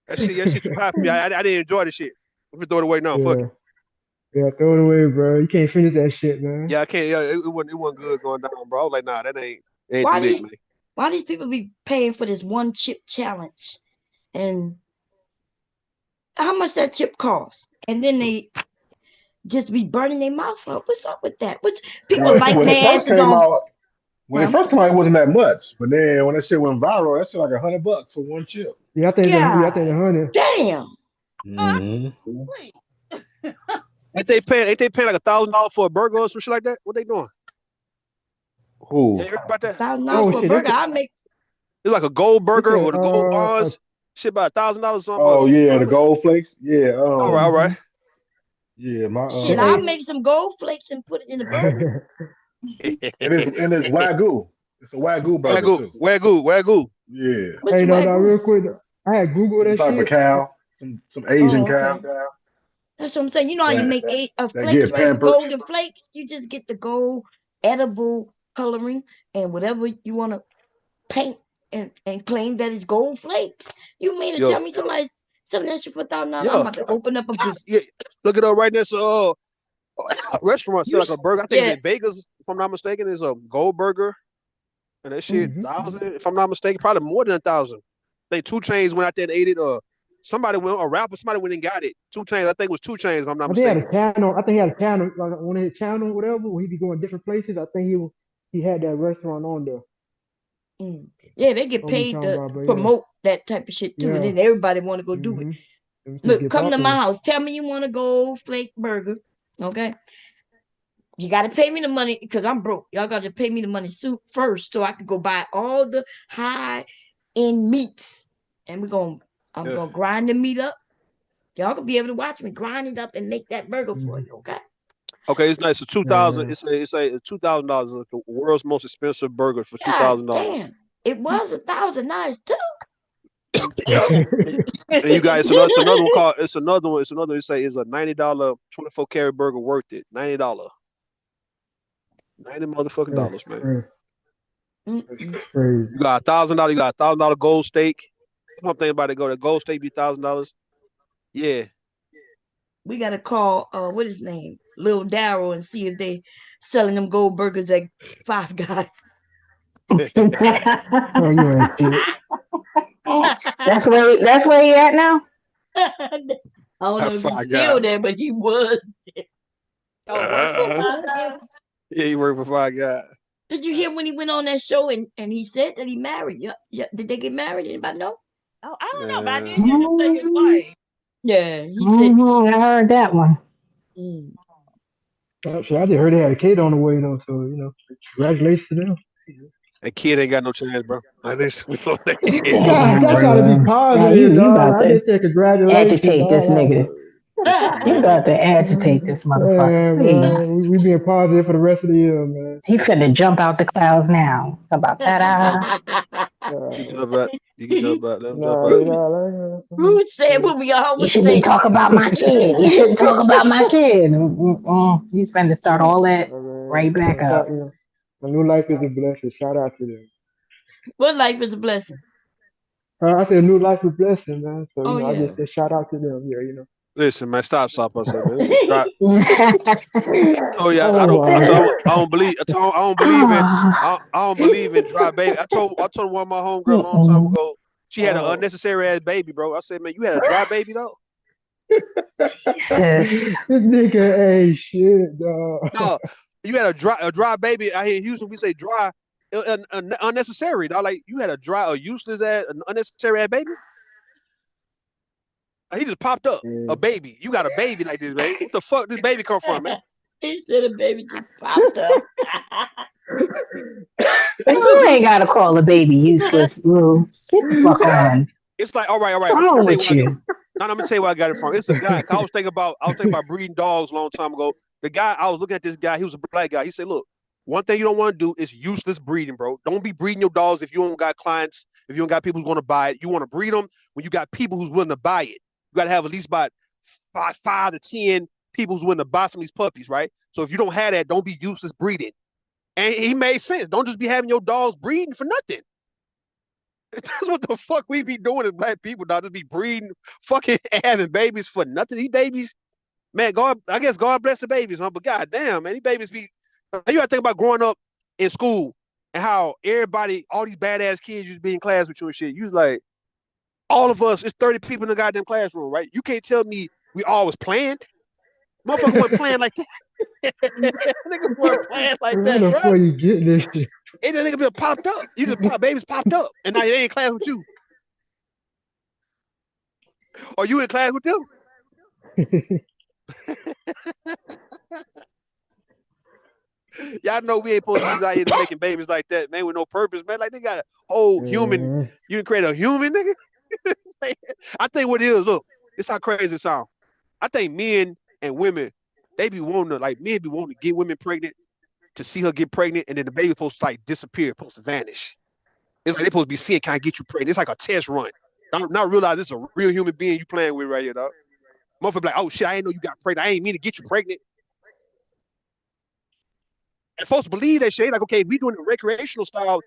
That shit too hot for me. I didn't enjoy the shit. Let me throw it away now. Fuck it. Yeah, yeah, throw it away, bro. You can't finish that shit, man. Yeah, I can't. Yeah, it wasn't good going down, bro. I was like, nah, that ain't the Why lick, these man. why these people be paying for this one chip challenge? And how much that chip cost? And then they just be burning their mouth up. What's up with that? What's people When lighting when it their first asses came on? out, when it Huh? first came out, it wasn't that much. But then when that shit went viral, that shit like $100 for one chip. Yeah, I think God the honey. damn. Hmm Please. Ain't they paying like $1,000 for a burger or some shit like that? What they doing? Yeah, Who? you heard about that? $1,000 Oh for a shit, burger. I make It's like a gold it's burger a or the gold bars. Shit about $1,000 something. Oh yeah, the gold flakes. Yeah, All right. mhm. yeah, my shit. It's I'll a make some gold flakes and put it in the burger. and it's wagyu. It's a wagyu burger Wagyu, too. wagyu, wagyu. Yeah, What's Hey, the no, wagyu? real quick. I had Google some that type of shit. cow, some Asian Oh, cow okay. That's what I'm saying. You know how you that make that flakes, get right? pampered. Golden flakes. You just get the gold edible coloring and whatever you want to paint and claim that it's gold flakes. You mean to tell Yo, me somebody's selling that shit for $1,000? I'm yo, about to open up a business. yeah, look it up right there. So, restaurant sell You like a burger. I think it's yeah. in Vegas, if I'm not mistaken. It's a gold burger, and that shit Hmm 1,000. If I'm not mistaken, probably more than 1,000. I think 2 Chainz went out there and ate it, or somebody went, a rapper, somebody went and got it. 2 Chainz, I think it was 2 Chainz, if I'm not I think he had mistaken. a channel. I think he had a channel, like on his channel, whatever, where he be going different places. I think he had that restaurant on there. Mm. Yeah, they get What we paid talking to about? But yeah, promote that type of shit too. And yeah. then everybody want to go do it. Mm-hmm. Them shit Look, get come to my popular. house. Tell me you want a gold flake burger. Okay. You got to pay me the money because I'm broke. Y'all got to pay me the money first so I can go buy all the high end meats. And I'm Yeah. gonna grind the meat up. Y'all gonna be able to watch me grind it up and make that burger for Mm-hmm. you, okay? Okay, it's nice. So 2,000. Yeah. It's a $2,000. Like the world's most expensive burger for two God thousand dollars. damn. It was 1,000 nice too. And you guys, it's another one called. It's another one. It's another. It say it's a $90 24 karat burger worth it. $90. 90 motherfucking That's dollars, man. crazy. That's Mm-mm. crazy. You got $1,000. You got $1,000 gold steak. One thing about it, go the gold steak be $1,000. Yeah, We gotta call what his name? Lil Darryl and see if they selling them gold burgers at Five Guys. Oh, you ain't shit. That's where he at now. I don't know if he's Five still Guys. there, but he was. Oh, work for Five Guys. Yeah, he worked for Five Guys. Did you hear when he went on that show and he said that he married? Yeah, yeah. Did they get married? Anybody know? Oh, I don't know, but I Uh, did hear him say his wife. Yeah, he said. I heard that one. Mm. Actually, I just heard they had a kid on the way though, so congratulations to them. that kid ain't got no chance, bro. Like this, we don't let that kid go. Nah, I'm trying to be Now positive, you dog. about I to just said congratulations, agitate this dog. nigga. This You man. about to agitate this motherfucker, Man, please. we being positive for the rest of the year, man. He's finna jump out the clouds now. It's about ta-da. You can Uh, jump out. You can jump out. Let him jump nah, out. Rude said what we You always shouldn't say. talk about my kid. You shouldn't talk about my kid. He's finna start all that right back shout, up. my new life is a blessing. Shout out to them. What life is a blessing. I said new life is a blessing, man. So Oh I yeah. just said shout out to them. Listen, man, stop. I said, man. Drop. Told you, Oh, I don't believe. I don't believe in. I don't believe in dry baby. I told one of my homegirls a long time ago. She had an Oh, unnecessary ass baby, bro. I said, man, you had a dry baby though. Jesus. this nigga ain't shit, dog. No, you had a dry baby. I hear in Houston we say dry, unnecessary. Dog. Like you had a useless ass, an unnecessary ass baby. He just popped up Yeah. a baby. You got a baby like this, man. What the fuck this baby come from, man? He said a baby just popped up. You ain't gotta call a baby useless, bro. Get the fuck on. It's like, all right. What's I'm gonna wrong tell you with where I got. you? No, I'm gonna tell you where I got it from. It's a guy. I was thinking about breeding dogs a long time ago. The guy I was looking at this guy. He was a black guy. He said, "Look, one thing you don't want to do is useless breeding, bro. Don't be breeding your dogs if you don't got clients. If you don't got people who's gonna buy it. You want to breed them when you got people who's willing to buy it. You got to have at least about five to 10 people who's willing to buy some of these puppies, right? So if you don't have that, don't be useless breeding." And he made sense. Don't just be having your dogs breeding for nothing. That's what the fuck we be doing as black people, dog. Just be breeding, fucking having babies for nothing. These babies, man, I guess God bless the babies, huh? But goddamn, man, these babies be. You gotta think about growing up in school and how everybody, all these badass kids used to be in class with you and shit. You was like, all of us, it's 30 people in the goddamn classroom, right? You can't tell me we always planned. Motherfucker wasn't playing like that. Niggas weren't playing like Where that, the bro. fuck you getting this shit? It just nigga just popped up. You just babies popped up, and now they ain't in class with you. Are you in class with them? Y'all know we ain't supposed to be out here to making babies like that, man, with no purpose, man. Like they got a whole human. Mhm. You can create a human, nigga. I think what it is, look, this how crazy it sounds. I think men and women, they be wanting to, like, men be wanting to get women pregnant to see her get pregnant, and then the baby's supposed to like disappear, supposed to vanish. It's like they supposed to be seeing, can I get you pregnant? It's like a test run. Not realize this is a real human being you playing with right here, dog. Motherfucker be like, oh shit, I didn't know you got pregnant. I ain't mean to get you pregnant. And folks believe that shit. Like, okay, we doing it recreational style.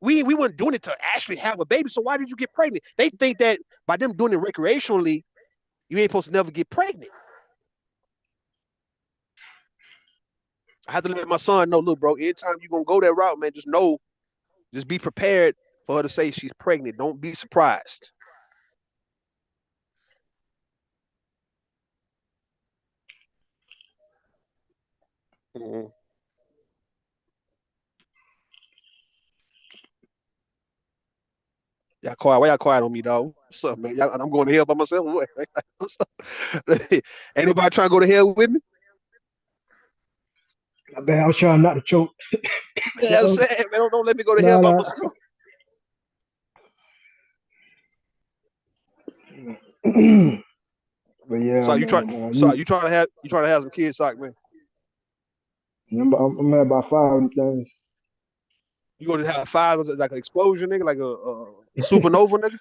We weren't doing it to actually have a baby. So why did you get pregnant? They think that by them doing it recreationally, you ain't supposed to never get pregnant. I have to let my son know, look, bro, anytime you're gonna go that route, man, just know, just be prepared for her to say she's pregnant. Don't be surprised. Mm-hmm. Y'all quiet. Why y'all quiet on me, dog? What's up, man? I'm going to hell by myself. What? What's up? Ain't nobody trying to go to hell with me. Man, I was trying not to choke. Yeah, I'm saying, man, don't let me go to hell Nah, by nah. myself. But yeah, So you try. man. So you trying to have some kids, sock man. I'm at about 5 of them You gonna just have five like an explosion, nigga, like a supernova, nigga.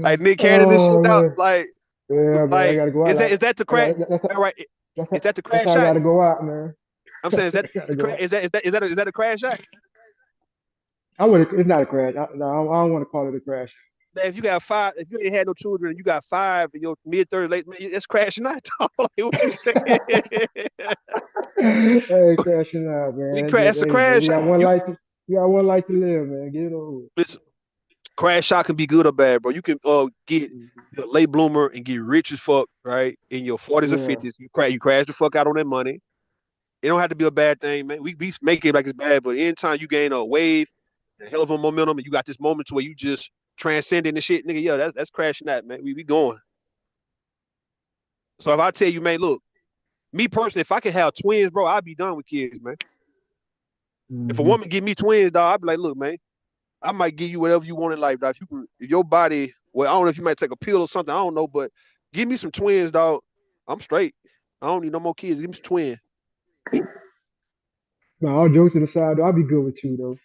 Like Nick Cannon and shit Oh out. man, yeah, man. I Like gotta go out. is that the crash? All right, That's, is that the that's crash how I shot? gotta go out, man. I'm I saying is that gotta the go out. is that a crash shot? I want to. It's not a crash. No, I don't want to call it a crash. If you got five, if you ain't had no children, and you got five in your mid 30s, late, man, it's crashing out. Like what you saying? Hey, crashing out, We man. crash. Just, It's a hey, man, crash. You you got one life to live, man. Get it over. listen. Crash out can be good or bad, bro. You can get Mhm. a late bloomer and get rich as fuck, right? In your 40s or Yeah. 50s, you crash the fuck out on that money. It don't have to be a bad thing, man. We make it like it's bad, but anytime you gain a wave, a hell of a momentum, and you got this moment to where you just transcending the shit, nigga, yeah, that's crashing out, man. We going. So if I tell you, man, look, me personally, if I could have twins, bro, I'd be done with kids, man. If a Hmm. woman give me twins, dog, I'd be like, look, man, I might give you whatever you want in life, dog. If your body, well, I don't know if you might take a pill or something, I don't know, but give me some twins, dog. I'm straight. I don't need no more kids. Give me some twins. No, all jokes aside, though, I'll be good with two though.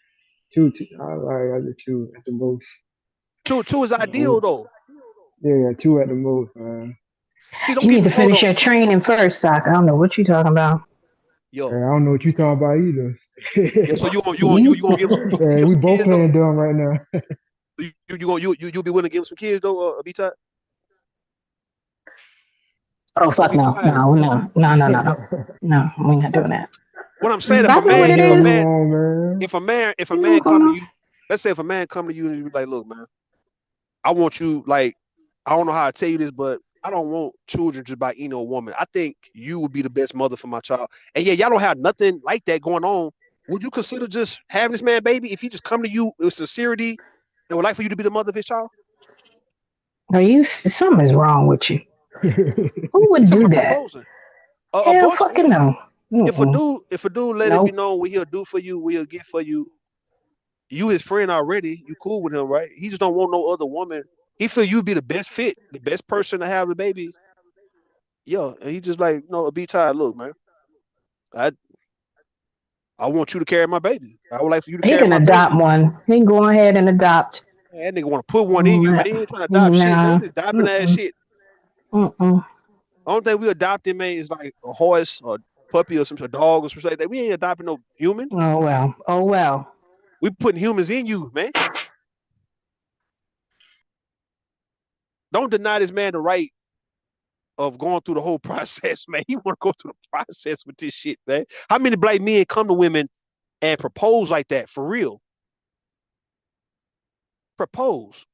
Two. I get two at the most. Two is Uh, ideal though. yeah, two at the most, man. See, don't You get need me to wrong finish though. your training first, Doc. I don't know what you're talking about. Hey, Yo, I don't know what you talking about either. yeah. So You, you gonna give Hey, him we some both kids though? playing dumb right now. You'll be willing to give him some kids though, B Top? oh, Don't fuck be no. quiet. No, no, no, no, no, no. No, we're not doing that. What I'm saying, Man, Stop it what it the hell is. you on, man? if a You know man what's going come to on? you, let's say if a man come to you and be like, look, man, I want you like, I don't know how to tell you this, but I don't want children just by any old woman. I think you would be the best mother for my child. And yeah, y'all don't have nothing like that going on. Would you consider just having this man baby if he just come to you with sincerity and would like for you to be the mother of his child? Are you? Something is wrong with you. Who would I'm talking do about that? proposing. A Hell, bunch. fucking no. Mm-mm. If a dude let it be Nope. known what he'll do for you, what he'll get for you, you his friend already. You cool with him, right? He just don't want no other woman. He feel you'd be the best fit, the best person to have the baby. Yeah, and he just like, no, be tired. Look, man, I I want you to carry my baby. I would like for you to He carry can my adopt baby. one. He can go ahead and adopt. Man, that nigga want to put one in you, man. Mm, He ain't trying to adopt shit, man. no. He's adopting that Mm-mm. shit. Mm-mm. Only thing we adopting, man, is like a horse or puppy or some sort of dog or something like that. We ain't adopting no human. Oh well. Oh well. We putting humans in you, man. Don't deny this man the right of going through the whole process, man. He want to go through the process with this shit, man. How many black men come to women and propose like that for real? Propose.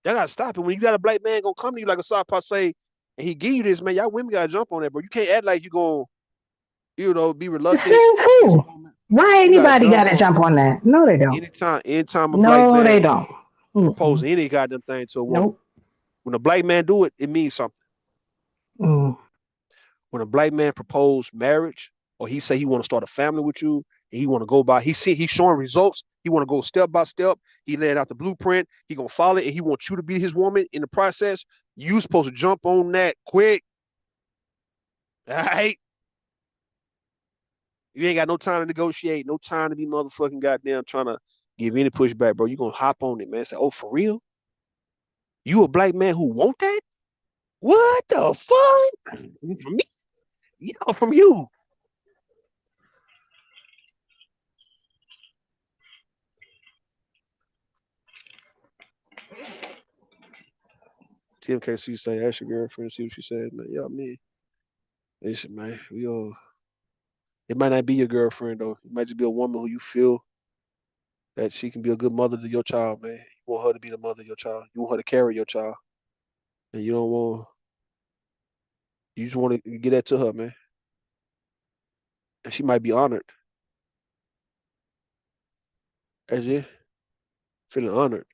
Y'all gotta stop it. When you got a black man gonna come to you like a soft passe and he give you this, man, y'all women gotta jump on that, bro. You can't act like you gonna, be reluctant. Says This who? moment. Why You gotta anybody got jump to on jump it. on that? No, they don't. Anytime a black No, they man don't. propose Mm-mm. any goddamn thing to a woman, Nope. when a black man do it, it means something. Mm. When a black man propose marriage, or he say he want to start a family with you, and he want to go by, he's showing results. He want to go step by step. He laid out the blueprint. He gonna follow it, and he wants you to be his woman in the process. You supposed to jump on that quick. All right, you ain't got no time to negotiate, no time to be motherfucking goddamn trying to give any pushback, bro. You gonna hop on it, man. Say, oh, for real? You a black man who want that? What the fuck? From me? Yeah, from you. TMKC say, ask your girlfriend, see what she says, man. Yeah, me. Listen, man, it might not be your girlfriend though. It might just be a woman who you feel that she can be a good mother to your child, man. You want her to be the mother of your child. You want her to carry your child. And you just want to get that to her, man. And she might be honored. As you feeling honored.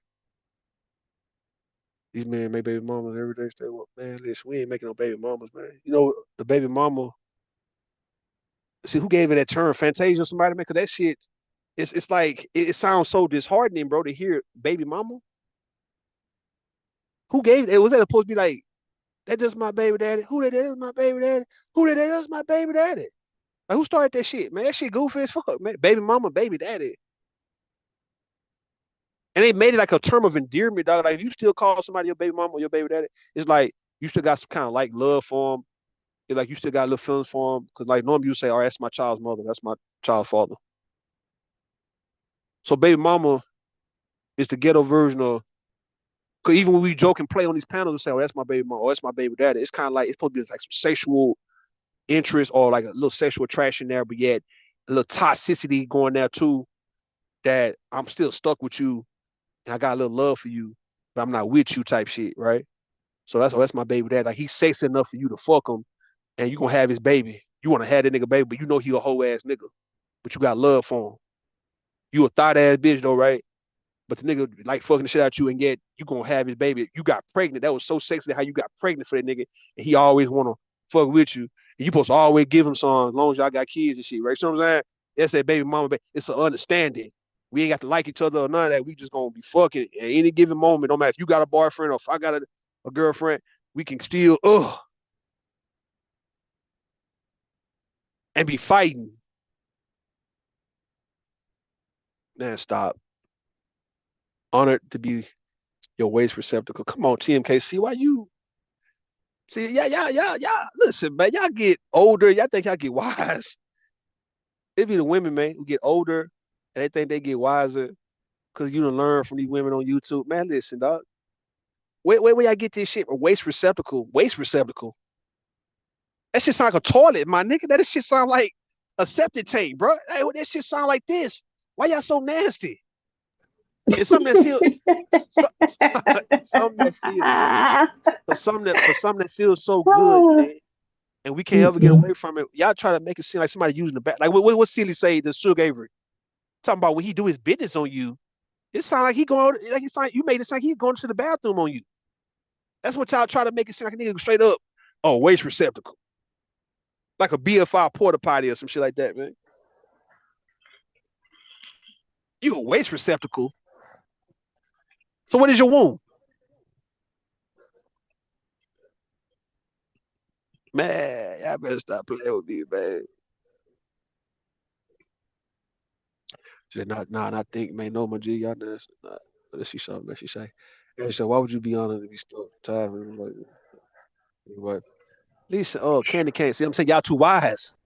These men make baby mamas every day. Stay well, man. Listen, we ain't making no baby mamas, man. The baby mama. See who gave it that term, Fantasia or somebody, man? Cause that shit, it's like it sounds so disheartening, bro, to hear baby mama. Who gave it? Was that supposed to be like that? Just my baby daddy. Who that is my baby daddy? Who that is my baby daddy? Like who started that shit, man? That shit goofy as fuck, man. Baby mama, baby daddy. And they made it like a term of endearment, dog. Like if you still call somebody your baby mama or your baby daddy, it's like you still got some kind of like love for them. It's like you still got little feelings for them. Cause like normally you say, "Oh, that's my child's mother. That's my child's father." So baby mama is the ghetto version of. Cause even when we joke and play on these panels and say, "Oh, that's my baby mama," "Oh, that's my baby daddy," it's kind of like it's supposed to be like some sexual interest or like a little sexual attraction there, but yet a little toxicity going there too. That I'm still stuck with you, and I got a little love for you, but I'm not with you type shit, right? So that's my baby dad. Like he's sexy enough for you to fuck him, and you gonna have his baby. You wanna have that nigga baby, but you know he a whole ass nigga, but you got love for him. You a thought ass bitch though, right? But the nigga like fucking the shit out you, and yet you gonna have his baby. You got pregnant. That was so sexy how you got pregnant for that nigga, and he always wanna fuck with you. And you supposed to always give him some as long as y'all got kids and shit, right? You know what I'm saying? That's that baby mama. It's an understanding. We ain't got to like each other or none of that. We just gonna be fucking at any given moment. No matter if you got a boyfriend or if I got a girlfriend, we can still and be fighting. Man, stop. Honored to be your waste receptacle. Come on, TMKC. Why you see? Yeah. Listen, man, y'all get older. Y'all think y'all get wise. It be the women, man, who get older and they think they get wiser because you done learn from these women on YouTube. Man, listen, dog. Where y'all get this shit? A waste receptacle. Waste receptacle. That shit sound like a toilet, my nigga. That shit sound like a septic tank, bro. Hey, that shit sound like this. Why y'all so nasty? It's something that feels something that feels for something that feels so good, man. And we can't ever get Mm-mm. away from it. Y'all try to make it seem like somebody using the back. Like what Silly say to Suge Avery? Talking about when he do his business on you. It sound like he going like it's like you made it sound like he's going to the bathroom on you. That's what y'all try to make it seem like a nigga straight up. Oh, waste receptacle. Like a BFI porta potty or some shit like that, man. You a waste receptacle. So what is your wound? Man, y'all better stop playing with me, man. She said, not think, man, no, my G, y'all know that's not. Let's see something that she say. She said, why would you be honored to be stuck time? And I'm like, what? Lisa, oh, Candy can't see. I'm saying y'all too wise.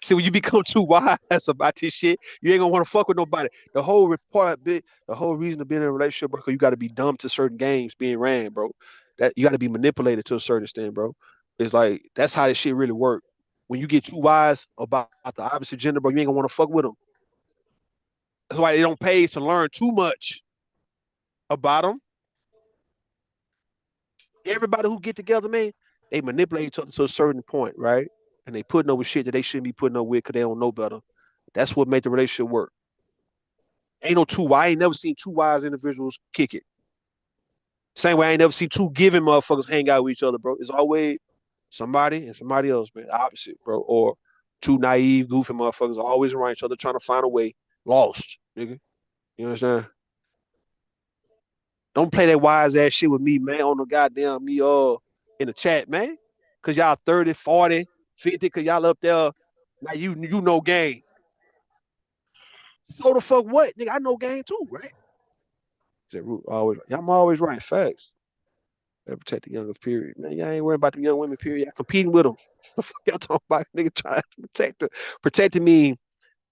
See, when you become too wise about this shit, you ain't gonna want to fuck with nobody. The whole reason to be in a relationship, bro, you got to be dumb to certain games being ran, bro. That you got to be manipulated to a certain extent, bro. It's like that's how this shit really work. When you get too wise about the opposite gender, bro, you ain't gonna want to fuck with them. That's why they don't pay to learn too much about them. Everybody who get together, man, they manipulate each other to a certain point, right? And they putting up with shit that they shouldn't be putting up with because they don't know better. That's what made the relationship work. Ain't no two. I ain't never seen two wise individuals kick it. Same way I ain't never seen two giving motherfuckers hang out with each other, bro. It's always somebody and somebody else, man. Opposite, bro. Or two naive, goofy motherfuckers always around each other trying to find a way. Lost, nigga. You understand? Don't play that wise ass shit with me, man, on the goddamn me in the chat, man. Cause y'all 30, 40, 50, cause y'all up there. Now you know game. So the fuck what? Nigga, I know game too, right? Said Root always I'm always right. Facts. Gotta protect the youngest period. Man, y'all ain't worrying about the young women, period. Y'all competing with them. The fuck y'all talking about? Nigga trying to protect her. Protecting me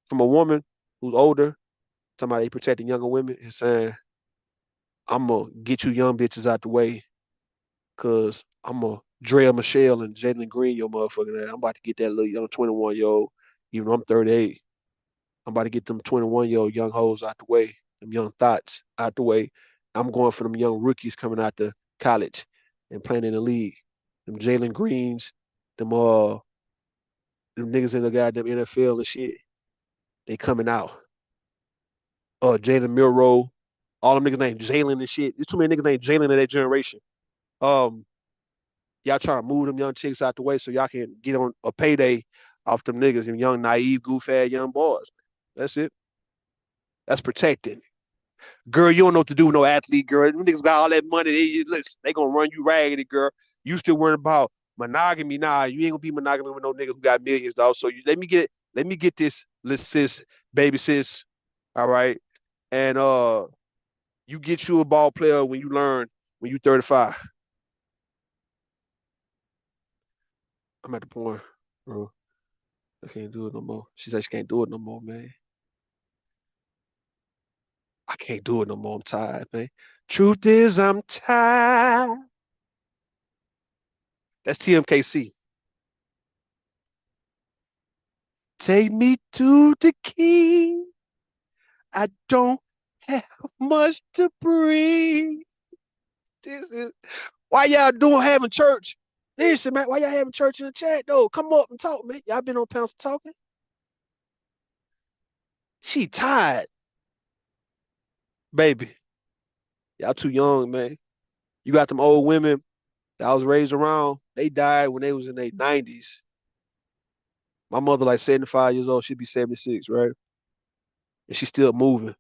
from a woman who's older, talking about they protecting younger women and saying, I'm gonna get you young bitches out the way because I'm gonna Drea Michelle and Jalen Green, your motherfucking ass. I'm about to get that little young 21-year-old, even though I'm 38. I'm about to get them 21-year-old young hoes out the way, them young thoughts out the way. I'm going for them young rookies coming out to college and playing in the league. Them Jalen Greens, them niggas in the goddamn NFL and shit. They coming out. Jalen Milrow, all them niggas named Jalen and shit. There's too many niggas named Jalen in that generation. Um, y'all trying to move them young chicks out the way so y'all can get on a payday off them niggas, them young, naive, goof ass young boys. That's it. That's protected. Girl, you don't know what to do with no athlete, girl. Them niggas got all that money. Listen, they gonna run you raggedy, girl. You still worried about monogamy? Nah, you ain't gonna be monogamous with no nigga who got millions, dog. So let me get this, little sis, baby sis. All right. And you get you a ball player when you learn when you 35. I'm at the point, bro. I can't do it no more. She said she can't do it no more, man. can't do it no more. I'm tired, man. Truth is, I'm tired. That's TMKC. Take me to the king. I don't have much to breathe. This is why y'all doing having church. Listen, man, why y'all having church in the chat though? Come up and talk, man. Y'all been on panels talking. She tired, baby. Y'all too young, man. You got them old women that I was raised around. They died when they was in their 90s. My mother like 75 years old. She'd be 76, right? And she's still moving.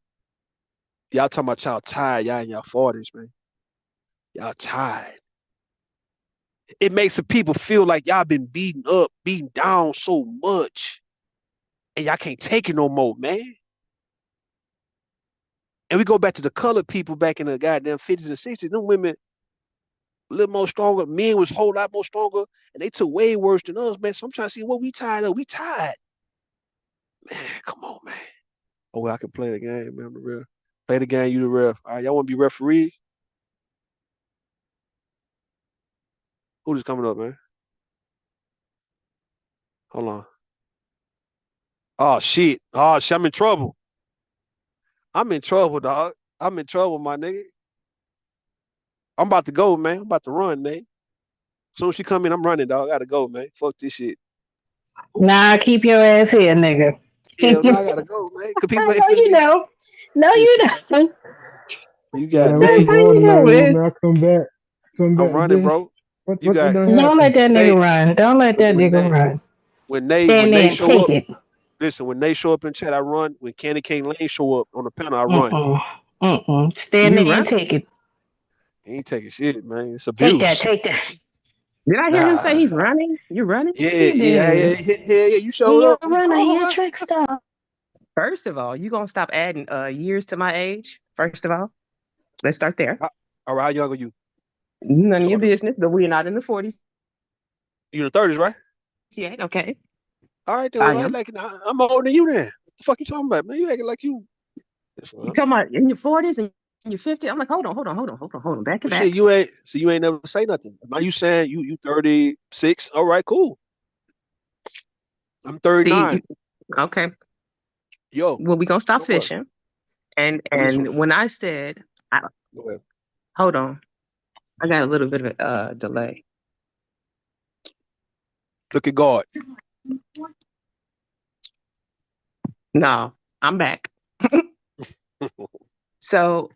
Y'all talking about y'all tired. Y'all in y'all 40s, man. Y'all tired. It makes the people feel like y'all been beaten up, beaten down so much, and y'all can't take it no more, man. And we go back to the colored people back in the goddamn 50s and 60s. Them women a little more stronger. Men was a whole lot more stronger, and they took way worse than us, man. So I'm trying to see what we tired of. We tired. Man, come on, man. Oh, well, I can play the game, man. I'm the ref. Play the game, you the ref. All right, y'all want to be referee? Who's coming up, man? Hold on. Oh, shit. Oh, shit, I'm in trouble. I'm in trouble, dog. I'm in trouble, my nigga. I'm about to go, man. I'm about to run, man. As soon as she come in, I'm running, dog. I gotta go, man. Fuck this shit. Nah, keep your ass here, nigga. Yeah, no, I gotta go, man. Cause people I ain't know finna you be. know. No, you Listen, don't. you Yeah, got I was That's Nate. how going you in that do room, it. man. I come back I'm to running, this. bro. You What got done Don't let happened? that nigga Nate. run. Don't let that When nigga Nate, run. when Stand there Nate and show take up. it. Listen, when Nate show up in chat, I run. When Candy Cane Lane show up on the panel, I run. Mm-mm. Mm-mm. Stand You there and running? take it. He ain't taking shit, man. It's Take that. abuse. Take that. Did I hear him say Nah. he's running? You running? Yeah, He yeah, did. yeah, yeah, yeah, yeah. You showed He a up. runner. He Oh, a okay. trick star. First of all, you gonna stop adding years to my age? First of all, let's start there. All right, how young are you? None of Come your on, now. business, but we're not in the 40s You in the 30s, right? yet. Okay, All right, then. I Well, am. I'm older than you then. What the fuck you talking about, man? You acting like you. You Well, talking about in your 40s and your 50s? I'm like, hold on, back to shit, back. you ain't. See, you ain't never say nothing. Now you saying you 36? All right, cool. I'm See, 39. okay. Yo, Well, we gonna stop so what? fishing. And Well, listen. when I said, Go ahead. hold on, I got a little bit of a delay. Look at God. No, I'm back. So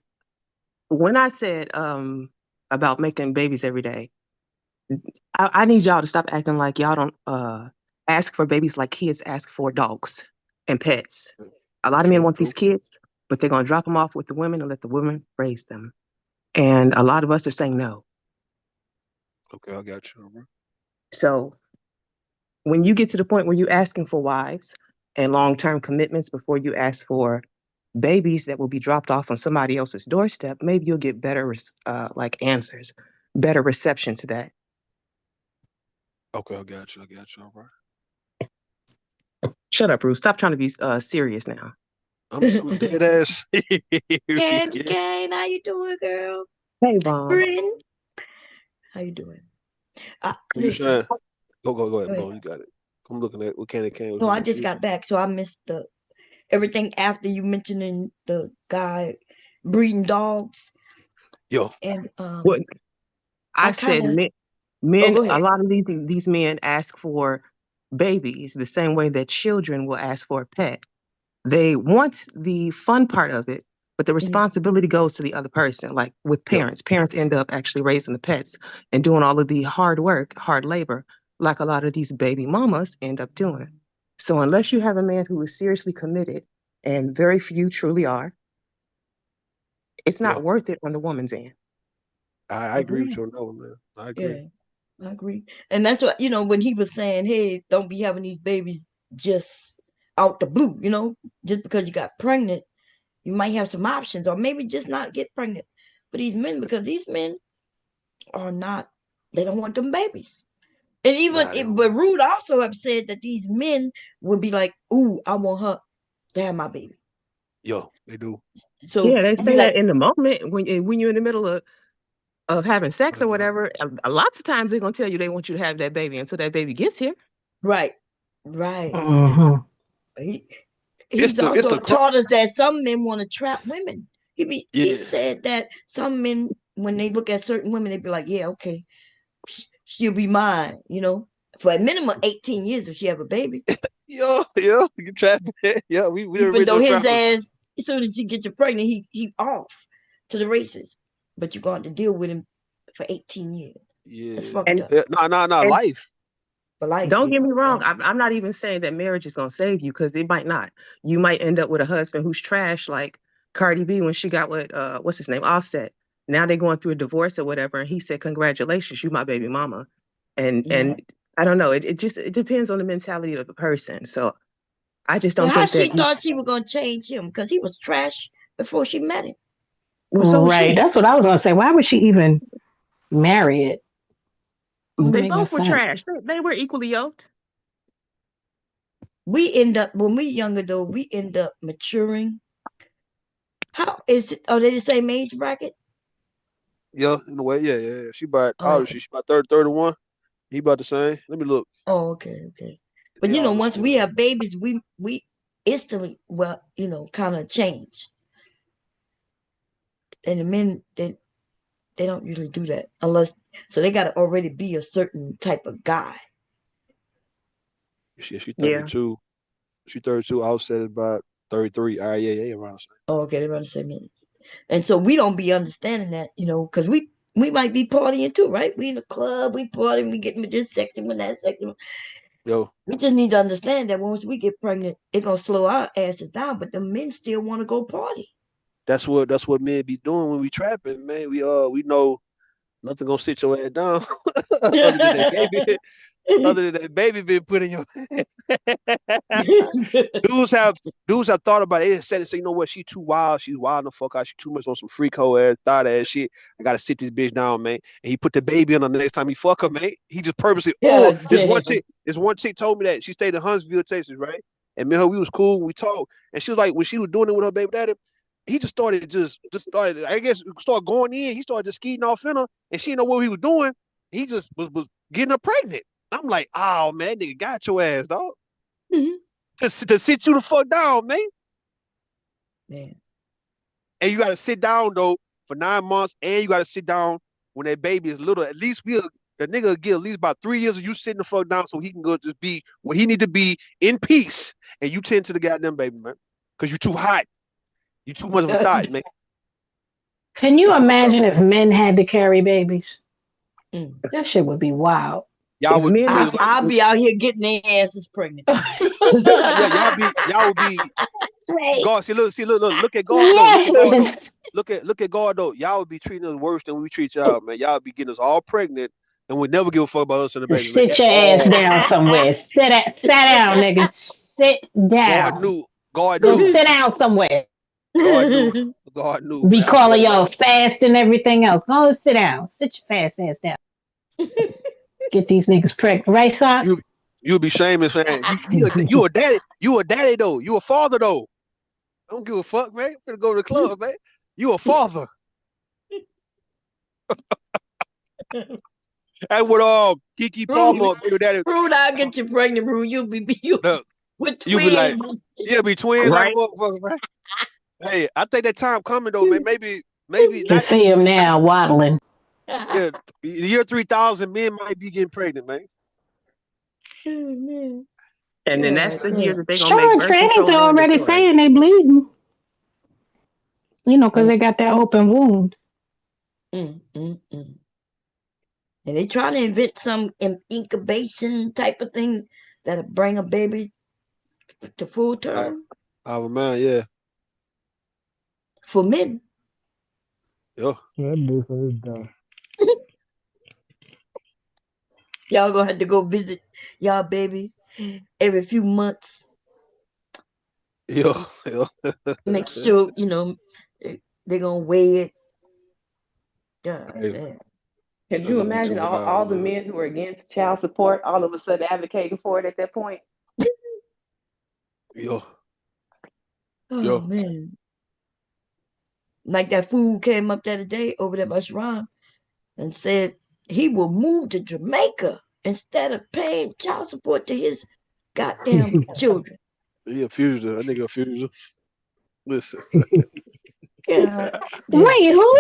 when I said about making babies every day, I need y'all to stop acting like y'all don't ask for babies like kids ask for dogs and pets. A lot of men True, want these true. kids, but they're gonna drop them off with the women and let the women raise them. And a lot of us are saying no. Okay, I got you. All right. So when you get to the point where you're asking for wives and long-term commitments before you ask for babies that will be dropped off on somebody else's doorstep, maybe you'll get better like answers, better reception to that. Okay, I got you. I got you. All right. Shut up, Bruce. Stop trying to be serious now. I'm dead ass Candy serious. cane, how you doing, girl? Hey, Vaughn. Bryn, how you doing? What you Listen, saying? Go go ahead, ahead. Bo. You got it. I'm looking at what Candy Cane was No, I doing. just got back, so I missed the everything after you mentioning the guy breeding dogs, Yo, and What I I kind said, of. men, Oh, men, go a ahead. lot of these men ask for babies the same way that children will ask for a pet. They want the fun part of it, but the Mhm. responsibility goes to the other person. Like with yo, parents, parents end up actually raising the pets and doing all of the hard work, hard labor, like a lot of these baby mamas end up doing. So unless you have a man who is seriously committed, and very few truly are, it's yeah. not worth it on the woman's end. I agree with Agree. you on that one, man. I agree. Yeah, I agree. And that's what when he was saying, "Hey, don't be having these babies just out the blue." Just because you got pregnant, you might have some options, or maybe just not get pregnant for these men because these men are not. They don't want them babies. And even Nah, they don't. but Rude also have said that these men would be like, "Ooh, I want her to have my baby." Yo, they do. So Yeah, they you be say like, that in the moment when you're in the middle of having sex or whatever. A lot of times they're gonna tell you they want you to have that baby until that baby gets here. right, right. Mm-hmm. He, It's he's the also taught us that some men want to trap women. He yeah. said that some men, when they look at certain women, they be like, yeah, okay, she'll be mine, for a minimum 18 years if she have a baby. Yo, you trap it. Yeah, we the Even though original his trappers. ass, as soon as you get you pregnant, he off to the races. But you're going to deal with him for 18 years. That's Yeah. fucked And up. Yeah, no, and life. For life, don't yeah. get me Yeah. wrong, I'm not even saying that marriage is gonna save you because it might not. You might end up with a husband who's trash, like Cardi B when she got with what's his name, Offset. Now they're going through a divorce or whatever, and he said, "Congratulations, you my baby mama." Yeah. And I don't know. It depends on the mentality of the person. So I just Well, don't how think she that you. thought she was going to change him because he was trash before she met him. Well, so was Right. she. That's what I was gonna say. Why would she even marry it? Wouldn't They make no both were trash. sense. They were equally yoked. We end up, when we younger though, we end up maturing. How is it? Are they the same age bracket? Yeah, in a way, yeah. She about how old Oh, is she? She about 30, 31. He about the same. Let me look. oh, okay, okay. But They all the once we same. have babies, we instantly, well, kind of change. And the men, they don't usually do that unless, so they got to already be a certain type of guy. She Yeah. 32. She 32. Offset is about 33. Yeah, around the same. Oh, okay, they're on the same age. And so we don't be understanding that, because we might be partying too, right? We in the club, we partying, we getting with this section, with that section. Yo, We just need to understand that once we get pregnant, it's gonna slow our asses down, but the men still want to go party. that's what men be doing when we trapping, man. We know nothing gonna sit your ass down other than that baby. Other than that baby being put in your dudes have dudes have thought about it. They said it. Say, you know what? She too wild. She's wild the fuck out. She too much on some freak hoe ass, thought ass shit. I gotta sit this bitch down, man. And he put the baby on her the next time he fuck her, man. He just purposely. Oh, God damn. This one chick told me that she stayed in Huntsville, Texas, right? And me and her, we was cool. We talked, and she was like, when she was doing it with her baby daddy, he just started just started. I guess started going in. He started just skeeting off in her, and she didn't know what he was doing. He just was getting her pregnant. I'm like, oh man, that nigga got your ass, dog. To sit you the fuck down, man. Man. And you gotta sit down though for 9 months, and you gotta sit down when that baby is little. At least the nigga will get at least about 3 years of you sitting the fuck down so he can go just be what he need to be in peace. And you tend to the goddamn baby, man. Cause you too hot. You too much of a thought, man. Can you You fucked up. imagine if men had to carry babies? Mm. That shit would be wild. Y'all If would men treat had us like I'll be out here getting their asses pregnant too. yeah, y'all would be Right. God. Look at God though. Yes. Look at God though. Y'all would be treating us worse than we treat y'all, man. Y'all would be getting us all pregnant and would never give a fuck about us and the baby, man, Sit at your ass all. down somewhere. Sit down, nigga. Sit God down. knew. God Go knew. sit down somewhere. God knew. God knew, Be man. I swear calling to God. y'all fast and everything else. Go sit down. Sit your fast ass down. Get these niggas pregnant. Right, son? You you'll be shaming saying you a daddy. You a daddy though. You a father though. I don't give a fuck, man. I'm finna go to the club, man. You a father. That's what Kiki Rude, Palmer, baby daddy. rude, I'll get you pregnant, rude. You'll be Look, with you'll be like, twins. yeah, be twins like a right? motherfucker, man. Hey, I think that time coming though, man. Maybe Can not. see him now waddling. Yeah, the year 3000, men might be getting pregnant, man. Oh, man. And then that's God the year damn. that they're gonna make Sure, birth trannies control are already mandatory. saying they bleeding. Because Mm, they got that open wound. mm. And they trying to invent some incubation type of thing that'll bring a baby to full Oh, term oh man, yeah, for men. yeah. Yeah, that motherfucker is dumb. Y'all gonna have to go visit y'all baby every few months. Yeah, yeah. Make sure, they're gonna weigh it. God Hey, damn. Could that you would be imagine too all wild, the man. men who are against child support all of a sudden advocating for it at that point? Yeah, Oh Yo, man. Like that fool came up the other day over there by Sharon and said he will move to Jamaica instead of paying child support to his goddamn children. he a fugitive. That nigga a fugitive. Listen, God damn. Wait, who?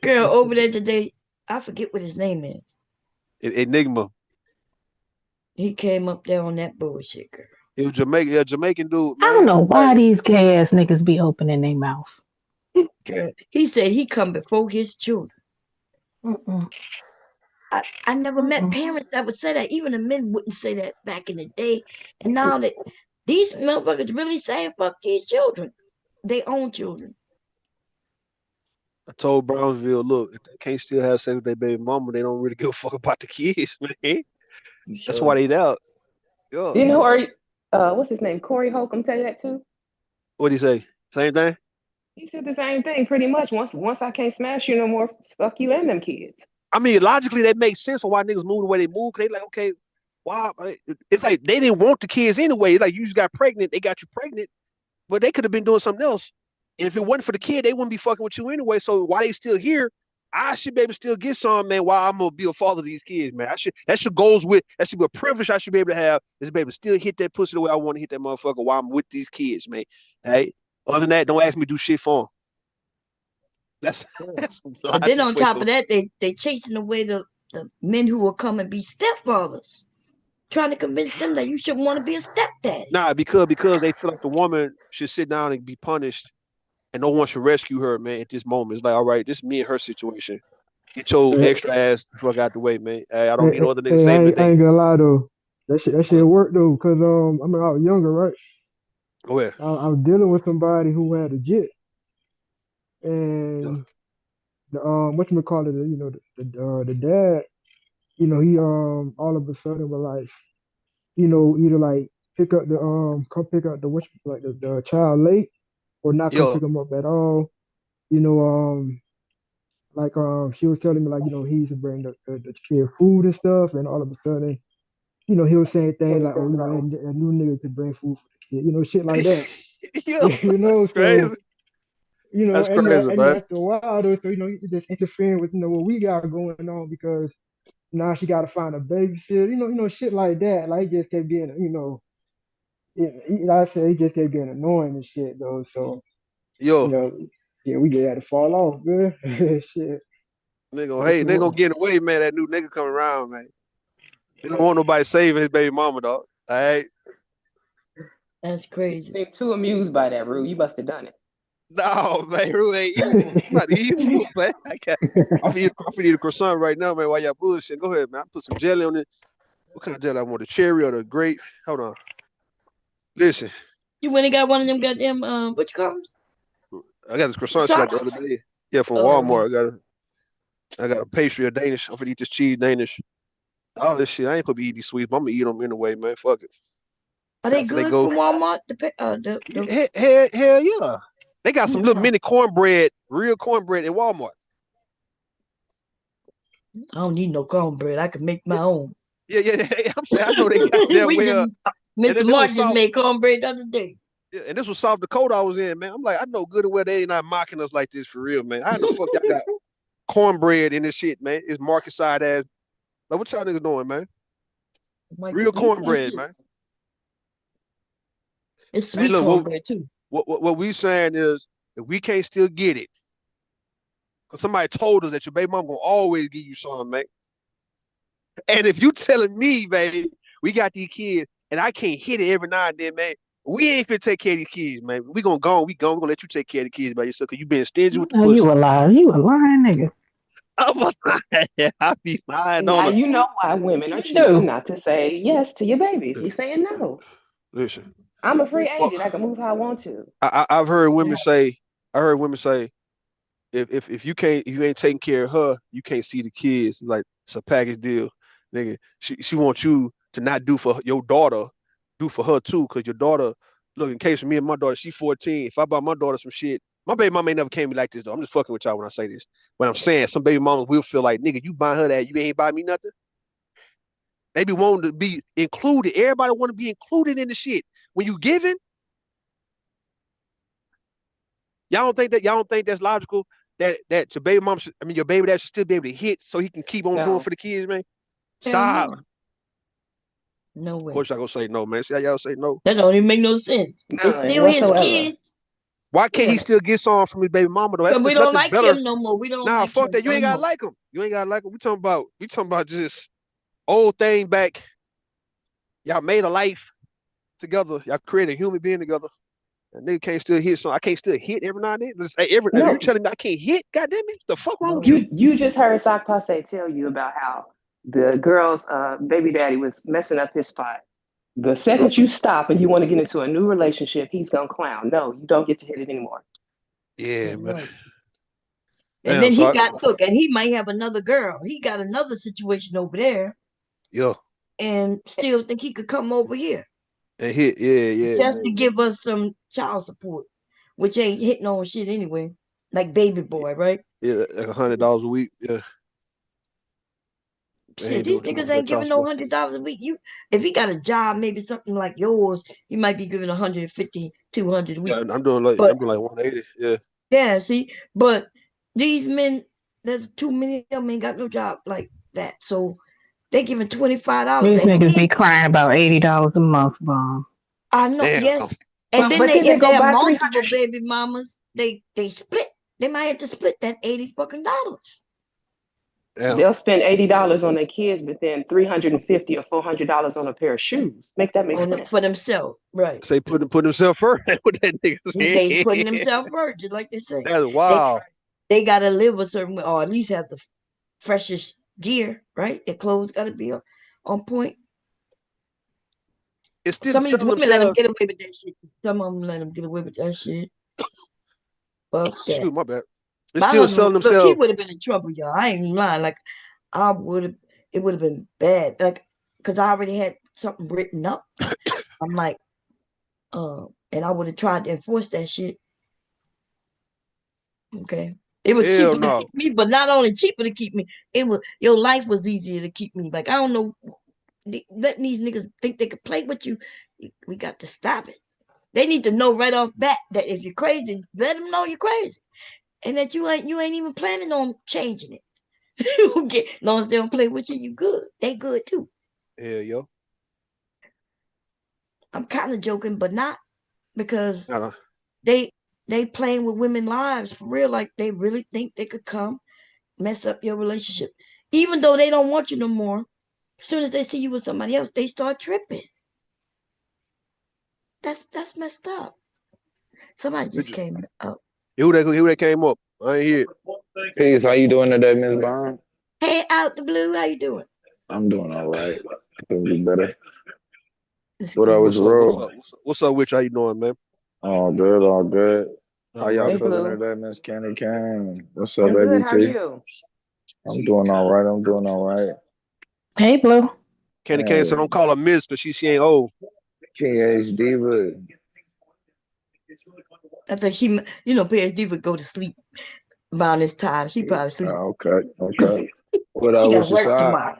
Girl over there today, I forget what his name is. Enigma. He came up there on that bullshit, girl. He was Jamaican, a Jamaican dude, I don't man. know Hey, why these gay ass niggas be opening their mouth. Girl, he said he come before his children. Mm-mm, I never met mm-mm. parents that would say that. Even the men wouldn't say that back in the day. And now that these motherfuckers really saying fuck these children. They own children. I told Brownsville, look, if they can't still have sex with their baby mama, they don't really give a fuck about the kids, man. You That's sure why do. they out. Yeah. You know, You or what's his name? Corey Holcomb tell you that too. What do you say? Same thing? He said the same thing pretty much. Once I can't smash you no more, fuck you and them kids. I mean, logically, that makes sense for why niggas move the way they move. Cause they like, okay, why? It's like they didn't want the kids anyway. It's like you just got pregnant. They got you pregnant, but they could have been doing something else. And if it wasn't for the kid, they wouldn't be fucking with you anyway. So why they still here? I should be able to still get some, man. While I'm gonna be a father of these kids, man. I should that should goes with that should be a privilege I should be able to have is be able to still hit that pussy the way I want to hit that motherfucker while I'm with these kids, man. Hey, other than that, don't ask me to do shit for them. That's sure. that's some But then logic on way top to of that, they chasing away the men who will come and be stepfathers, trying to convince them that you shouldn't want to be a stepdaddy. nah because they feel like the woman should sit down and be punished and no one should rescue her, man, at this moment. It's like, all right, this is me and her situation. Get your Hey, extra ass the fuck out the way, man. Hey, I don't hey, need no other niggas hey, saving the I day. ain't gonna lie though. That shit What? worked though, cause I mean I was younger, right? Go ahead. I was dealing with somebody who had a jet, Yeah. and the what you call it, you know, the dad, you know, he all of a sudden was like, you know, either like pick up the come pick up the what like the child late or not come Yo. pick him up at all. You know, like she was telling me like, you know, he used to bring the kid food and stuff, and all of a sudden, you know, he was saying things like, oh, you know, a new nigga could bring food for the kid, you know, shit like that. Yo, You know, that's so crazy. you know, That's crazy, and man. after a while, though, so you know, you just interfering with what we got going on because now she got to find a babysitter, shit like that. Like it just kept getting, like I said, it just kept getting annoying and shit though. So you Yo, know, yeah, we just had to fall off, man. Shit, nigga, that's hey, too nigga much. gonna get away, man. That new nigga coming around, man. They don't want nobody saving his baby mama, dog. All right. That's You crazy. seem too amused by that, Rue. You must have done it. No, man, Rue ain't evil. I'm not evil, man. I'm finna eat a croissant right now, man, while y'all bullshit. Go ahead, man. I put some jelly on it. What kind of jelly I want? The cherry or the grape? Hold on. Listen, You went and got one of them goddamn what you call them? I got this croissant shit like the other Croissants? day. Yeah, from Oh yeah. Walmart. I got a pastry, a Danish. I'm finna eat this cheese Danish. All this shit. I ain't gonna be eating these sweets, but I'm gonna eat them anyway, man. Fuck it. Are they After they good go, from Walmart? The hell yeah. They got let some me little try. mini cornbread, real cornbread in Walmart. I don't need no cornbread. I can make my own. Yeah. I'm saying I know they got there We just well, and Mr. then this was Martin just South, made cornbread the other day. yeah, and this was South Dakota I was in, man. I'm like, I know good and well they ain't not mocking us like this for real, man. How the fuck y'all got cornbread in this shit, man? It's market side ass. Like, what y'all niggas doing, man? I'm like, Real eat that cornbread, shit. man. It's Hey, sweet look, cornbread too. what we saying is if we can't still get it, because somebody told us that your baby mom gonna always give you some, man. And if you telling me, baby, we got these kids and I can't hit it every now and then, man, we ain't finna take care of these kids, man. We gonna let you take care of the kids by yourself because you being stingy with the No, you pussy. a liar. You a lying nigga. I'm lying. I be lying on Now her. you know why women are You choosing do. not to say yes to your babies. You're saying no. Listen. I'm a free Well, agent. I can move how I want to. I've heard women Yeah. say, I heard women say, if you ain't taking care of her, you can't see the kids. Like it's a package deal, nigga. She wants you to not do for your daughter, do for her too, cause your daughter. Look, in case of me and my daughter, she's 14. If I buy my daughter some shit, my baby mama ain't never came to me like this though. I'm just fucking with y'all when I say this. But I'm saying some baby mamas will feel like, nigga, you buy her that, you ain't buy me nothing. They be wanting to be included. Everybody want to be included in the shit. When you giving, y'all don't think that's logical that your baby mom should, I mean your baby dad should still be able to hit so he can keep on doing No. for the kids, man? Hell Stop. no. No Of way. course y'all gonna say no, man. See how y'all say no? That don't even make no sense. It's None still his whatsoever. kids. Why can't he Yeah. still get some from his baby mama though? Because we That's don't nothing like better. him no more. We don't Nah, like fuck him that. You no ain't gotta more. like him. You ain't gotta like him. We talking about just old thing back. Y'all made a life together. Y'all created a human being together. And nigga can't still hit some. I can't still hit every now and then. Just, hey, you No. telling me I can't hit? God damn it. The fuck wrong with No. you? You just heard Sock Passe tell you about how the girl's baby daddy was messing up his spot. The second you stop and you want to get into a new relationship, he's gonna clown. No, you don't get to hit it anymore. Yeah, That's man. right. And Damn, then he so got look, and he might have another girl. He got another situation over there, yeah. and still think he could come over here And hit, yeah, just to man. give us some child support, which ain't hitting on shit anyway. Like baby boy, right? Yeah, like $100 a week. Yeah. They Shit, ain't these doing too much niggas with that ain't child giving no support. $100 a week. You, if he got a job, maybe something like yours, he might be giving 150, 200 a Yeah, week. I'm But doing like 180. Yeah. yeah, see, but these men, there's too many of them ain't got no job like that. So they giving $25, These and niggas then be crying about $80 a month, bomb. I know, Damn. yes, and then But they then they if they go have buy multiple 300. baby mamas, they split. They might have to split that 80 fucking dollars Damn. They'll spend $80 on their kids, but then $350 or $400 on a pair of shoes. Make that make on them sense? for themselves, right? Say put himself first. What that nigga They putting said. themselves first, just like they say. That's They wild. they gotta live a certain way, or at least have the freshest gear, right? Their clothes gotta be on point. It's still Some of these selling women let them themselves. get away with that shit. Some of them let them get away with that shit. Fuck that. Excuse my bad. It's My still husband, selling look, he themselves. would have been in trouble, y'all. I ain't even lying. Like I would have, it would have been bad. Like, cause I already had something written up. I'm like, and I would have tried to enforce that shit. Okay. It was Hell cheaper to no. keep me, but not only cheaper to keep me, it was your life was easier to keep me. Like I don't know, letting these niggas think they could play with you. We got to stop it. They need to know right off bat that if you're crazy, let them know you're crazy, and that you ain't even planning on changing it. Okay, as long as they don't play with you, you good. They good too. Yeah, yo. I'm kind of joking, but not because Uh, they they playing with women lives for real. Like they really think they could come mess up your relationship, even though they don't want you no more. As soon as they see you with somebody else, they start tripping. That's messed up. Somebody just came up. who that came up? I ain't hear it. Peace. How you doing today, Miss Bond? Hey, out the blue, how you doing? I'm doing all right. Could be better. It's What up good. with What's the up? What's road? up? What's up with you? How you doing, man? All good, all good. How All y'all right. Hey, feeling Blue. today, Miss Candy Cane? What's up, I'm good. baby How are T? you? I'm doing all right. I'm doing all right. Hey, Blue. Candy Cane said Hey, don't call her Miss because she ain't old. PhD, but I think she, PhD would go to sleep around this time. She probably sleep. okay, okay. What She up got to with your work side? tomorrow.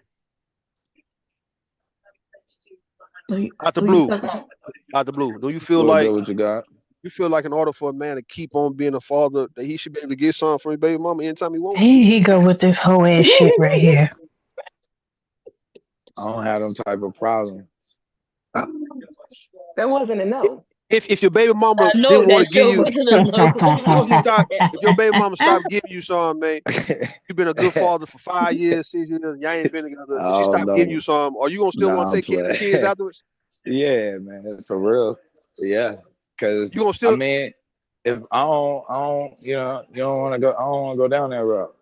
Who you, Out the who you blue. talking to? Out the blue. Do What good? What you got? you feel like in order for a man to keep on being a father, that he should be able to get something from his baby mama anytime he want? Here he go with this whole ass shit right here. I don't have them type of problems. That wasn't a no. If your baby mama I know didn't want that to give show you, wasn't a no. if your baby mama stopped giving you some, man, you've been a good father for 5 years, 6 years, y'all ain't been together, and she Oh stopped giving no, you some, are you gonna still want nah, to I'm take care of the playing. kids afterwards? Yeah, man, for real. Yeah, because You gonna I still mean, if I don't, you don't want to go. I don't want to go down that route.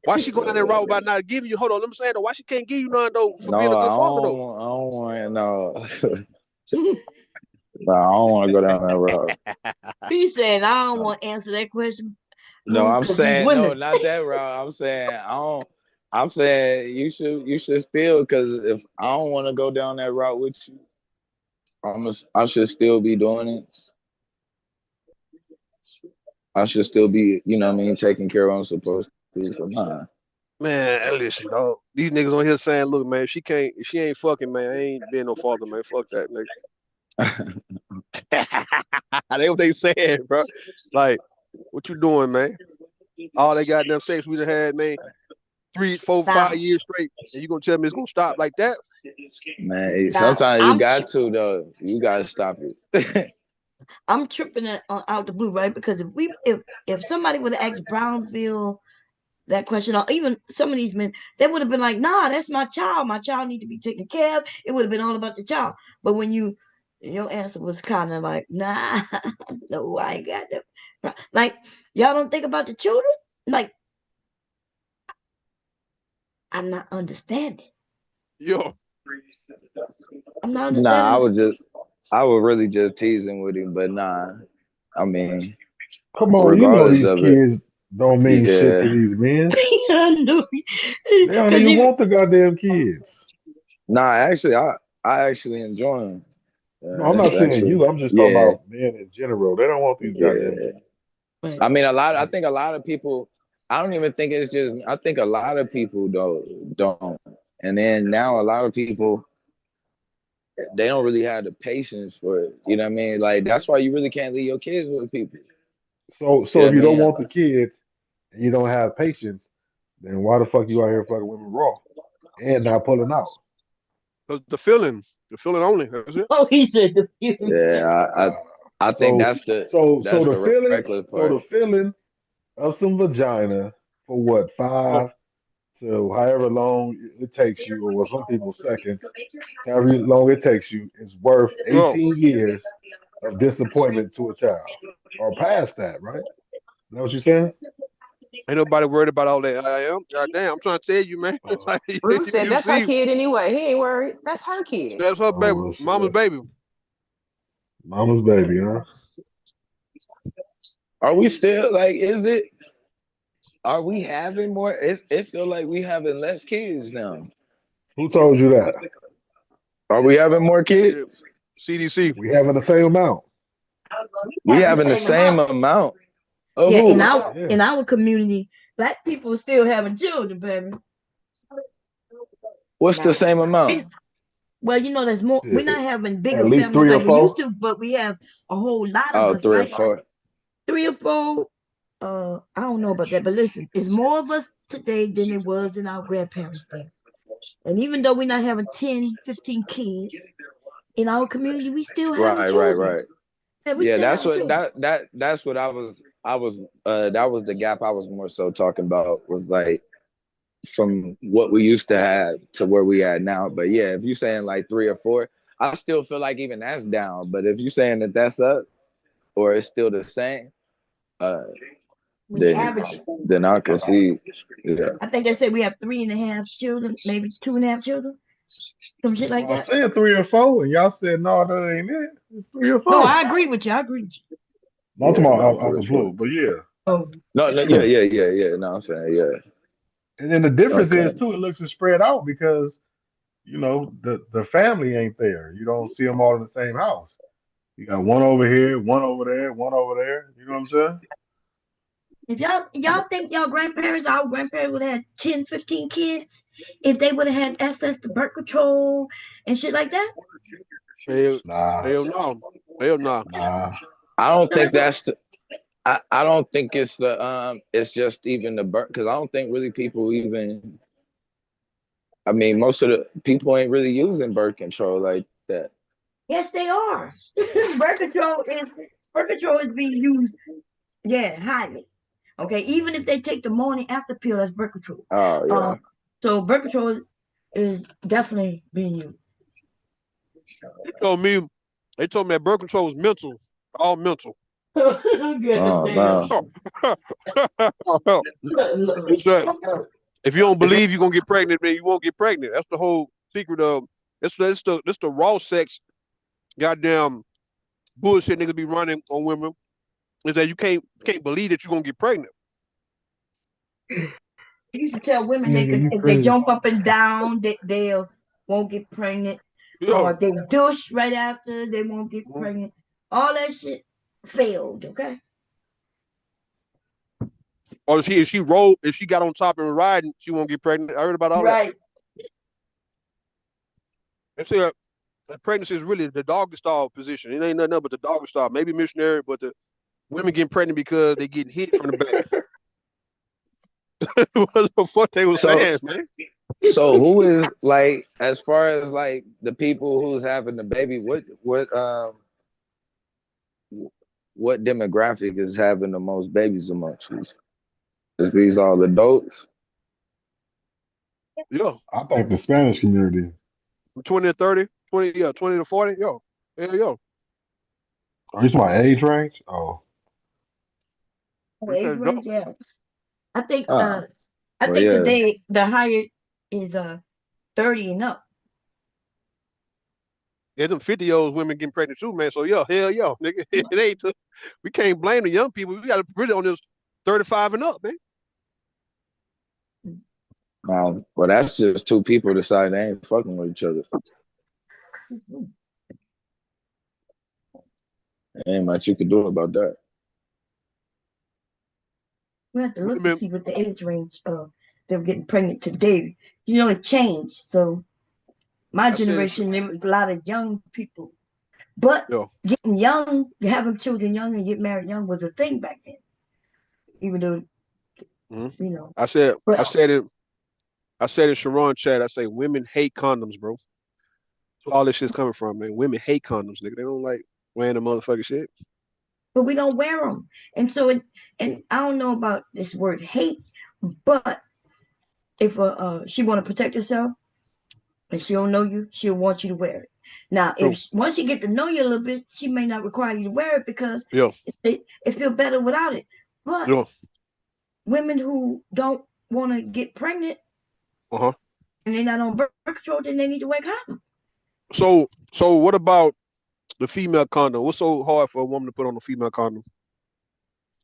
why she go down that route about not giving you? Hold on, let me say though. Why she can't give you none though for being No, a good father though? I don't want. No, no, I don't want to go down that route. He said, I don't want to answer that question, No, boo, I'm because these saying no, women. not that route. I'm saying I don't. I'm saying you should still because if I don't want to go down that route with you, I should still be doing it. I should still be, what I mean, taking care of what I'm supposed to. So nah. Man, listen, dog. These niggas on here saying, look, man, if she ain't fucking, man, I ain't being no father, man. Fuck that, nigga. They what they saying, bro. Like, what you doing, man? All they goddamn sex we done had, man, 3, 4, 5 Now, years straight, and you gonna tell me it's gonna stop like that? Man, now sometimes you I'm got to though. You gotta stop it. I'm tripping out the blue, right? Because if somebody would have asked Brownsville that question, or even some of these men, they would have been like, "Nah, that's my child. My child need to be taken care of." It would have been all about the child. But when your answer was kind of like, "Nah, no, I ain't got them." Like y'all don't think about the children. Like I'm not understanding. Yo, I'm not Nah, understanding. I was really just teasing with him, but nah. I mean, Come on, you know regardless these of it, kids don't mean shit to yeah. these men. I know, They don't because even even want the goddamn kids. Nah, actually, I actually enjoy him. No, I'm not It's saying actually, you. I'm just talking yeah, about men in general. They don't want these goddamn yeah. kids. I mean, I Like, think a lot of people. I don't even think it's just. I think a lot of people don't. And then now a lot of people they don't really have the patience for it. You know what I mean? Like that's why you really can't leave your kids with people. You so know if what I you don't mean? want the kids and you don't have patience, then why the fuck you out here fucking women raw and not pulling out? cause the feeling only. That's it. oh, he said the feelings. Yeah, Uh, I think so so that's the the feeling reckless so part. the feeling of some vagina for what Oh, 5 to however long it takes you, or what some people seconds, however long it takes you, is worth oh, 18 years of disappointment to a child, or past that, right? Is that what you're saying? ain't nobody worried about all that. I am. God damn, I'm trying to tell you, man. Uh, Like, Ruth said you that's her see, kid anyway. He ain't worried. That's her kid. that's her baby, oh mama's shit, baby. mama's baby, huh? Are we still like? Is it? Are we having more? It feel like we having less kids now. Who told you that? Are we having more Shit, kids? CDC. We having the same amount. We We having the having the same same amount. amount of Yeah, who? Yeah. in our community, black people are still having children, baby. What's the Now, same amount? we, well, there's more. We're Shit. not having At bigger least families three or like we used four. to, but we have a whole lot of Oh, us, three or right? four. 3 or 4. I don't know about that, but listen, it's more of us today than it was in our grandparents' day. And even though we're not having 10, 15 kids in our community, we still having Right, right, children. right. Yeah, we Yeah, still that's having what children. that's what I was that was the gap I was more so talking about was like from what we used to have to where we at now. But yeah, if you're saying like three or four, I still feel like even that's down. But if you're saying that that's up or it's still the same, uh, We then average. then I can see. Yeah, I think they said we have 3.5 children, maybe 2.5 children, some shit like Well, I that. said 3 or 4, and y'all said no, that ain't it. It's three or No, four. I agree with you. I agree with you. No, I'm talking yeah, about no, out for the sure. blue, but yeah. Oh, No, no, yeah, yeah, yeah, yeah. No, I'm saying yeah. And then the difference is Okay. too, it looks to spread out because the family ain't there. You don't see them all in the same house. You got one over here, one over there, one over there. You know what I'm saying? if y'all think our grandparents would have had 10, 15 kids if they would have had access to birth control and shit like that? Hell, Nah, hell no, hell no. nah. I don't No, think that's what. that's the. I don't think it's the it's just even the birth because I don't think really people even I mean most of the people ain't really using birth control like that. Yes, they are. Birth control is being used, yeah, highly. Okay, even if they take the morning after pill, that's birth control. Oh yeah. Um, so birth control is definitely being used. They told me, they told me that birth control was mental, all mental. Good Oh no. damn. It's that if you don't believe you're gonna get pregnant, man, you won't get pregnant. That's the whole secret of it's the raw sex goddamn bullshit niggas be running on women is that you can't believe that you're gonna get pregnant. I used to tell women they Nigga, could you if they crazy. jump up and down, they won't get pregnant, or Yo, if they douche right after, they won't get pregnant. All that shit failed. Okay, or if she got on top and was riding, she won't get pregnant. I heard about all that. right. They said Pregnancy is really the doggy style position. It ain't nothing else but the doggy style. Maybe missionary, but the women getting pregnant because they getting hit from the back. What the fuck they was So saying, man? so who is like as far as like the people who's having the baby, what demographic is having the most babies amongst you? Is these all adults? Yeah, I think the Spanish community. from 20 to 30, 20, yeah, 20 to 40, yo, hell, yo. Are you talking about age range? Oh, We Age said adult. range, yeah. I think Ah, I well, think yeah. today the higher is 30 and up. There's them 50-year-old women getting pregnant too, man. So yeah, hell yeah, nigga. It ain't. We can't blame the young people. We got to really on this 35 and up, man. Well, that's just two people deciding they ain't fucking with each other. Ain't much you can do about that. We have to look to Women, see what the age range of them getting pregnant today. You know, it changed. So my I said, generation, there was a lot of young people. But yo, getting young, having children young and get married young was a thing back then. Even though, mhm. you know. I said, But I said in Sharon chat, I say women hate condoms, bro. That's where all this shit's coming from, man. Women hate condoms, nigga. They don't like wearing the motherfucking shit. we don't wear them. And so and I don't know about this word hate, but if she want to protect herself and she don't know you, she'll want you to wear it. Now, True. once she get to know you a little bit, she may not require you to wear it because Yeah, it feel better without it. But yeah. women who don't want to get pregnant Uh-huh. and they're not on birth control, then they need to wear condoms. So what about the female condom? What's so hard for a woman to put on a female condom?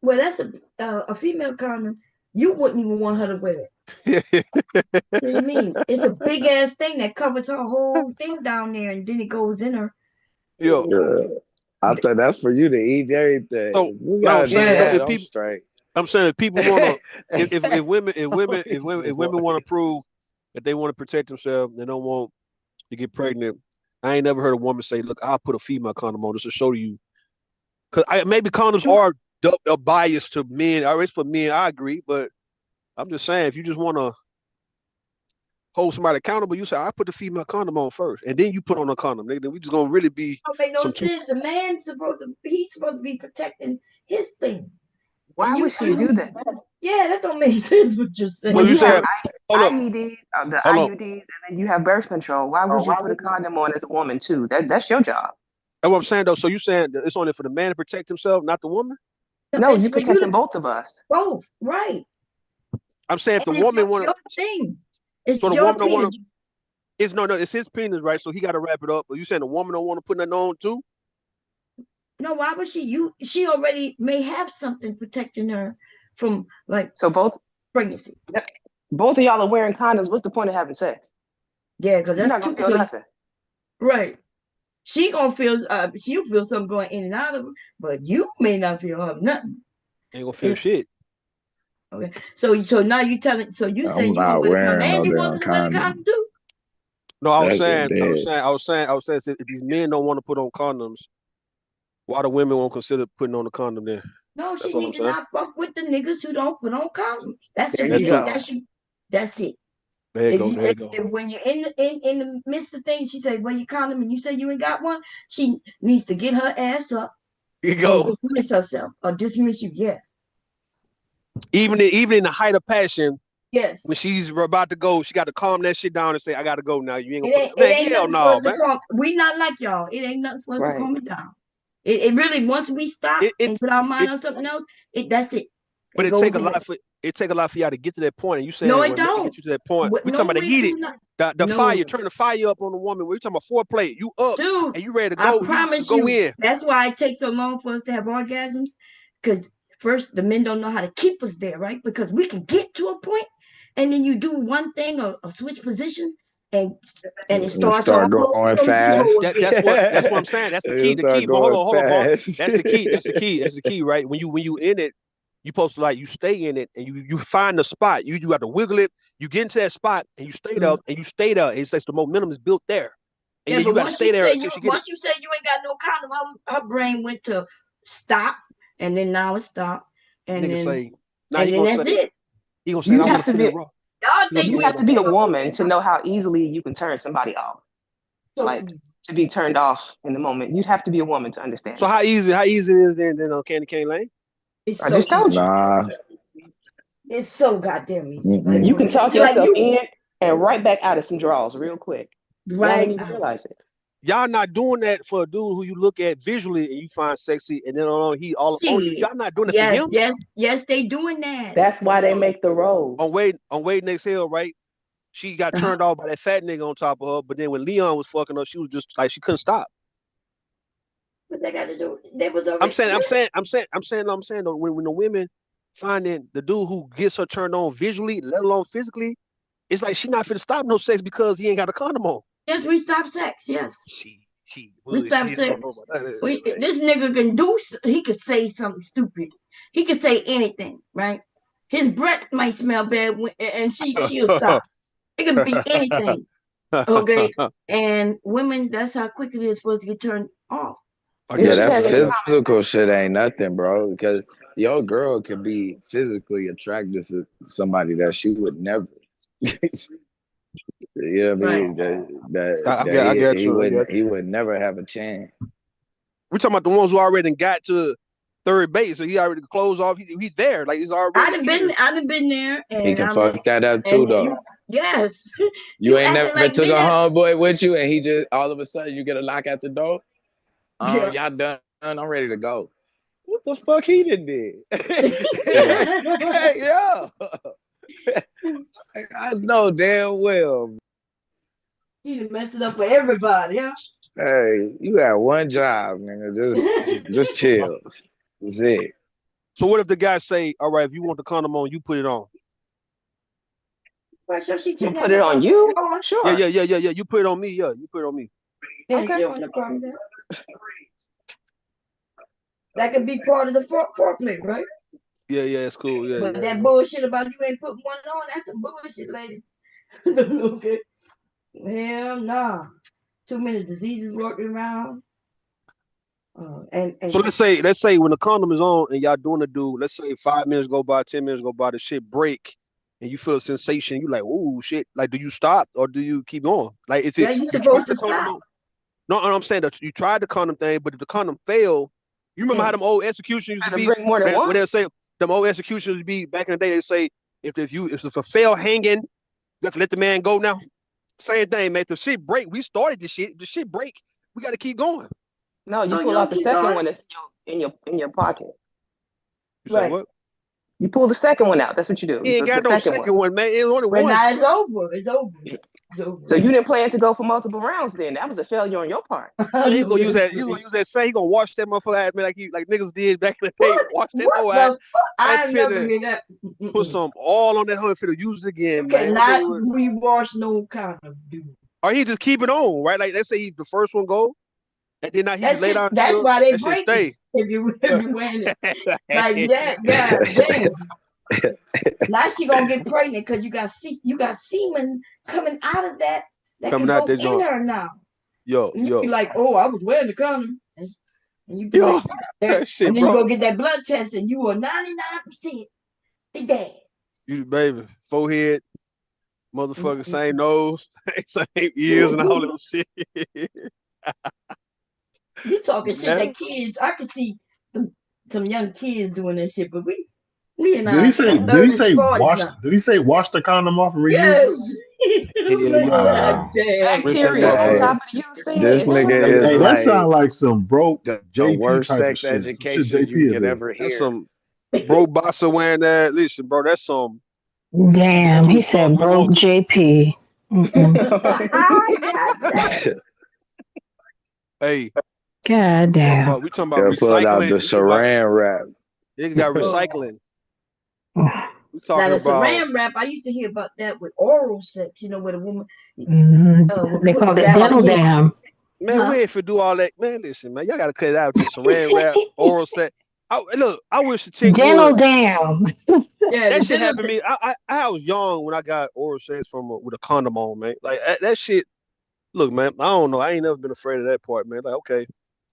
Well, that's a female condom. You wouldn't even want her to wear it. What do you mean? It's a big ass thing that covers her whole thing down there, and then it goes in her. Yeah. Yeah. I thought that's for you to eat So everything. We now I'm gotta do saying though, Yeah. that. if I'm people, straight. I'm saying if people wanna, if Boy. women want to prove that they want to protect themselves, they don't want to get pregnant. I ain't never heard a woman say, "Look, I'll put a female condom on just to show you." Because maybe condoms are a bias to men, or it's for men. I agree, but I'm just saying if you just want to hold somebody accountable, you say, "I put the female condom on first, and then you put on a condom." Nigga, then we just gonna really be Don't make no some two. sense. The man's he's supposed to be protecting his thing. Why And would she do that? yeah, that don't make sense what you're So When saying. you you have said, hold up, IUDs, the hold up. IUDs, and then you have birth control, why would you put a condom on as a woman too? That's your job. That's what I'm saying though. So you saying that it's only for the man to protect himself, not the woman? No, No, it's you're for you protecting to both of us. both, right? I'm saying if And the it's woman want your to, thing. so It's the your woman don't want penis. to. It's no, it's his penis, right? So he got to wrap it up. But you saying the woman don't want to put nothing on too? No, why would she? She already may have something protecting her from like So pregnancy. both of y'all are wearing condoms. What's the point of having sex? Yeah, because You're that's not gonna too. feel So nothing. right, she gonna feel. She'll feel something going in and out of her, but you may not feel nothing. Ain't gonna feel It, shit. okay. So now you telling. So you I'm saying you gonna not wear the condom wearing and no you want damn to wear the condom condom. too? No, That's a dead. I was saying, if these men don't want to put on condoms, why the women won't consider putting on the condom then? No, That's she all need I'm to saying. not fuck with the niggas who don't put on condoms. That There should That's you be it. true. go. That's it. There you If go. you There you go. if when you're in the midst of things, she said, "Well, your condom," and you say you ain't got one, she needs to get her ass up Here you and go. dismiss herself or dismiss you. Yeah. Even in the height of passion, when Yes. she's about to go, she got to calm that shit down and say, "I got to go now. You ain't It gonna put ain't it." it Man, ain't hell nothing for no, us to man. calm. We not like y'all. It ain't nothing for us to Right. calm it down. It really once we stop It and it put our mind it, on something else, that's it. but It goes away. it take a lot for y'all to get to that point. And you No, saying, it well, let me get don't. you to that point. We talking No, about the we heated, do not. the fire, No, turn the fire up on the woman. We talking about foreplay. You up dude. and you ready to I go. You promise go you. in. That's why it takes so long for us to have orgasms. Because first, the men don't know how to keep us there, right? Because we can get to a point, and then you do one thing or switch position, and it You starts all start over going from That, fast. zero that again. that's what I'm saying. That's the key. You The start key. But going hold on, Vaughn. fast. That's the key. That's the key, right? When you in it, you supposed to like you stay in it and you find the spot. You have to wiggle it. You get into that spot and you stay there and you stay there. It says the momentum is built there. And Yeah, then you but got to stay there until she get it. once you say you ain't got no condom, her brain went to stop, and then now it stopped, and Nigga then say, nah, he gonna that's say, it. he gonna say, You I want have to to feel it be raw. Y'all He gonna think you say, have women to be a think woman to know how easily you can turn somebody off. so Like easy. to be turned off in the moment. You'd have to be a woman to understand so that. how easy it is then on Candy Cane Lane? It's I so just told easy. you. Nah. It's so goddamn easy. Like You Mm-mm. for can real. talk Like yourself you in and right back out of some draws real quick. Y'all don't right even out. realize it. Y'all not doing that for a dude who you look at visually and you find sexy, and then he all up on you. Shit. Y'all not doing it for Yes, him. yes, they doing that. That's why they make the roles. On Wade Next Hill, right? She got Uh-huh. turned off by that fat nigga on top of her, but then when Leon was fucking her, she was just like she couldn't stop. What they got to do? They was already. I'm saying though, when the women finding the dude who gets her turned on visually, let alone physically, it's like she not finna stop no sex because he ain't got a condom on. Yes, we stop sex. Yes, She we stop bullshit. I sex. don't know about that. This nigga can do. He could say something stupid. He could say anything. Right. His breath might smell bad, and she'll stop. It could be anything. Okay. And women, that's how quickly they're supposed to get turned off. I If Yeah, got she you. that has I any got you. physical shit ain't nothing, bro. Because your girl could be physically attracted to somebody that she would never. You know what I Right. mean? That I got you. I got you. he would never have a chance. We talking about the ones who already got to third base, so he already closed off. He's there, like he's already here. I done been there, He and can I mean, fuck that up too, and though. yes, You you ain't acting never like took a men have, homeboy with you, and he just all of a sudden you get a knock at the door. yeah. Y'all done? I'm ready to go. What the fuck he done did? Yeah. Hey, yo, I know damn well. He done messed it up for everybody, huh? Hey, you got one job, nigga. Just chill. That's it. So what if the guy say, "All right, if you want the condom on, you put it on." Well, so she you shouldn't have put no it on problem. you, Yeah, sure. yeah, yeah, yeah, yeah. You put it on me. Yeah, you put it on me. Yeah, she Okay. don't have no problem with that. That could be part of the foreplay, right? Yeah, yeah, it's cool. Yeah, But yeah. that bullshit about you ain't putting one on, that's a bullshit, lady. Okay. Hell nah. Too many diseases walking around. So And let's say when the condom is on and y'all doing the dude, let's say 5 minutes go by, 10 minutes go by, the shit break, and you feel a sensation. You like, oh shit! Like, do you stop or do you keep going? Like, is yeah, it you you tried supposed to the condom stop. on? No, I'm saying that you tried the condom thing, but if the condom failed, you remember Yeah. how them old executions used to Better be, bring more than where one. they'll say them old executions would be back in the day. They say if a fail hanging, you have to let the man go now. Same thing, man. If the shit break, we started this shit. If the shit break, we got to keep going. No, you No, you pull don't out the keep second going. one that's in your pocket. You say Right. what? You pull the second one out. That's what you do. He ain't The got no second one. second one, man. It was only But one. now it's over. It's over. It's So over. you didn't plan to go for multiple rounds then. That was a failure on your part. I He's know gonna use that's that. He's gonna right. use that. Say he gonna wash that motherfucker out, man, like niggas did back in the day. Wash that What hoe out the fuck? and I never finna hear that. put Mm-mm. some oil on that hoe and finna use it You again, man. What cannot nigga? rewash no condom, dude. Or he just keep it on, right? Like let's say he's the first one go, and then now he That lay shit. down That's chill. why they That shit break it. stay. If you wearing it like that, god damn. Now she gonna get pregnant because you got semen coming out of that Coming could out go that in joint. her now. Yo, And you be yo, like, oh, I was wearing the condom, and you be like, yo. and Shit, then you go bro. get that blood test, and you are 99% dead. You baby, forehead, motherfucker, same nose, same ears, and all that shit. You talking shit Yeah. that kids, I can see some young kids doing that shit, but we in Did he our say? Did he 30s, say 40s wash? now. Did he say wash the condom off and reuse it? Yes. Yeah, Like, yeah. god Wow. damn. Rinse that Bacteria on motherfucker. Hey, top of the use semen this is nigga Hey, shit. is Hey, hey, that like sounds like some broke the JP worst type of sex shit. Some shit education you JP will could do. ever that's hear. some bro bossa wearing that. Listen, bro, that's some. Damn, That's he what some. said broke JP. Mm-mm. God damn. Hey, God damn. we talking about Gotta pull out recycling. the saran wrap. Nigga got Oh. recycling. We Now talking the about saran wrap, I used to hear about that with oral sex, where the woman would They put call it wrap dental the head. dam. man. Huh? We ain't for do all that, man. Listen, man, y'all gotta cut it out. This saran wrap, oral set. Look, I wish the chick Dental would. dam. Yeah, the That shit dental. happened to me. I was young when I got oral sex from with a condom on, man. Like that shit. Look, man, I don't know. I ain't never been afraid of that part, man. Like, okay,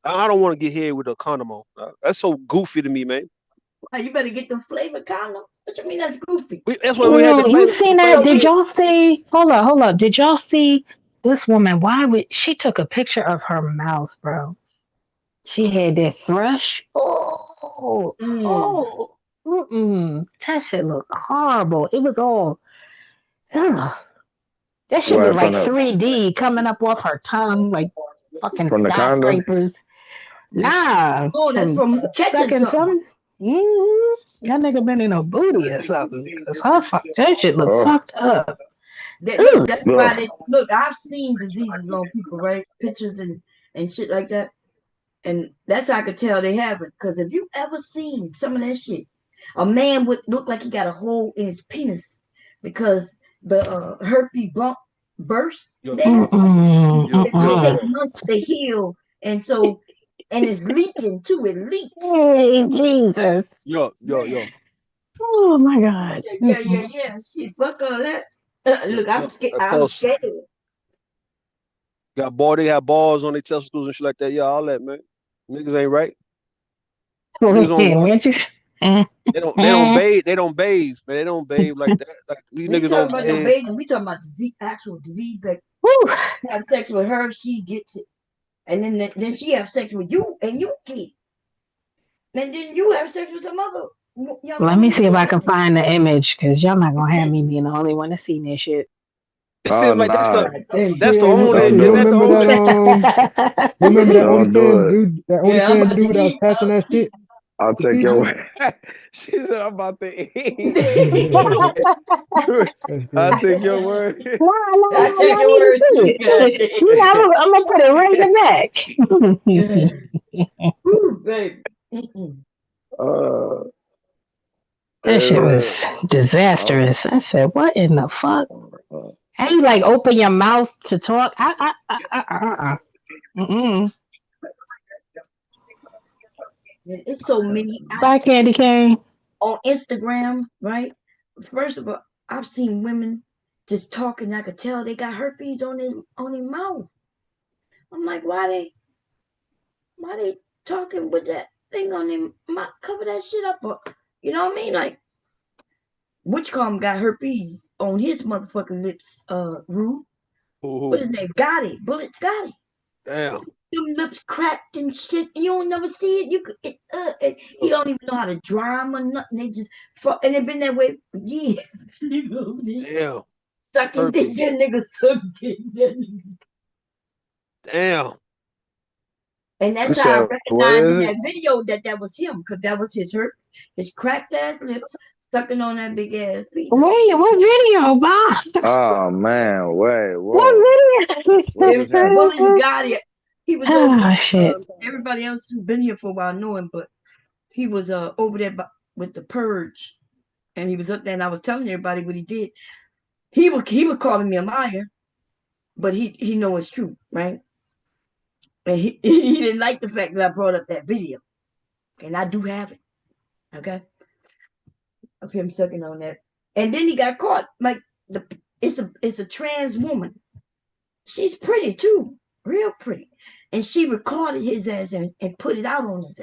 I don't want to get hit with a condom on. That's so goofy to me, man. You better get them flavor condoms. What you mean that's goofy? That's why we had the You flavor, seen the that? flavor Did kids. y'all see? Hold up. Did y'all see this woman? Why would she took a picture of her mouth, bro? She had that thrush. Mm. That shit looked horrible. It was all. Ugh. That shit was What like 3D coming up off her tongue, like fucking from the condom? skyscrapers. Nah, Oh, that's from from catching sucking something. something. That nigga been in a booty or something. Cause that shit look Oh, fucked up. Look, Ugh. that's why ugh. they look. I've seen diseases on people, right? Pictures and shit like that, and that's how I could tell they have it. Because if you ever seen some of that shit, a man would look like he got a hole in his penis because the herpes bump burst Yo, there. yo, yo, It yo, take Mm-mm. yo, months to heal, and so and it's leaking too. It leaks, Hey, Jesus. yo. man. Oh my God. Yeah. Shit, fuck all that. Look, I'm Yo, scared. of I was course. scared. They have balls on their testicles and shit like that. Yeah, all that, man. Niggas ain't right. Niggas What don't wash. you? They don't bathe. They don't bathe, man. They don't bathe like that. Like these We ain't niggas talking don't about no bathe. bathing. We talking about disease, actual disease. Like Woo. have sex with her, she gets it, and then she have sex with you, and you get it, and then you have sex with some other young Let woman, me and see if she I can gets it. find the image, cause y'all not gonna have me being the only one to see this shit. It Oh seems like that's nah, the God damn. that's the Yeah, only. don't you Is do that it. the remember that only? you remember that Don't do OnlyFans it. dude, that Yeah, I'm OnlyFans about to dude that was eat. passing that shit, I'll the take your feces? word. She said I'm about to eat. That's I'll crazy. take your word. I take Y'all your need to word see too. God it. damn. I'm gonna put it right in the back. Woo, baby. Mm-mm. uh, That shit uh, was uh, disastrous. I said, "What in the fuck?" uh, How you like open your mouth to talk? Mm-mm. It's so many out Bye, Candy Cane. on Instagram, right? First of all, I've seen women just talking. I could tell they got herpes on their mouth. I'm like, why they talking with that thing on their mouth? Cover that shit up, or, you know what I mean? Like, Witchcom got herpes on his motherfucking lips. Rue, what Ooh, his name? Got it. Bullets got it. damn. Them lips cracked and shit. You don't never see it. You could. He Yo, don't even know how to dry them or nothing. They just fuck, and they been that way for years. You know what I mean? damn. Sucking dick, Herpes. that nigga suck dick, that nigga. Damn. And you that's how I said what recognized is in it? that video that was him, because that was his cracked ass lips sucking on that big ass penis. Wait, what video, Bob? Oh man, wait, What whoa, what If just happened? Bullets got it, he was over Oh there. shit. Everybody else who's been here for a while know him, but he was over there with the purge, and he was up there, and I was telling everybody what he did. He was calling me a liar, but he know it's true, right? And he didn't like the fact that I brought up that video, and I do have it, okay, of him sucking on that. And then he got caught. Like it's a trans woman. She's pretty too, real pretty, and she recorded his ass and put it out on his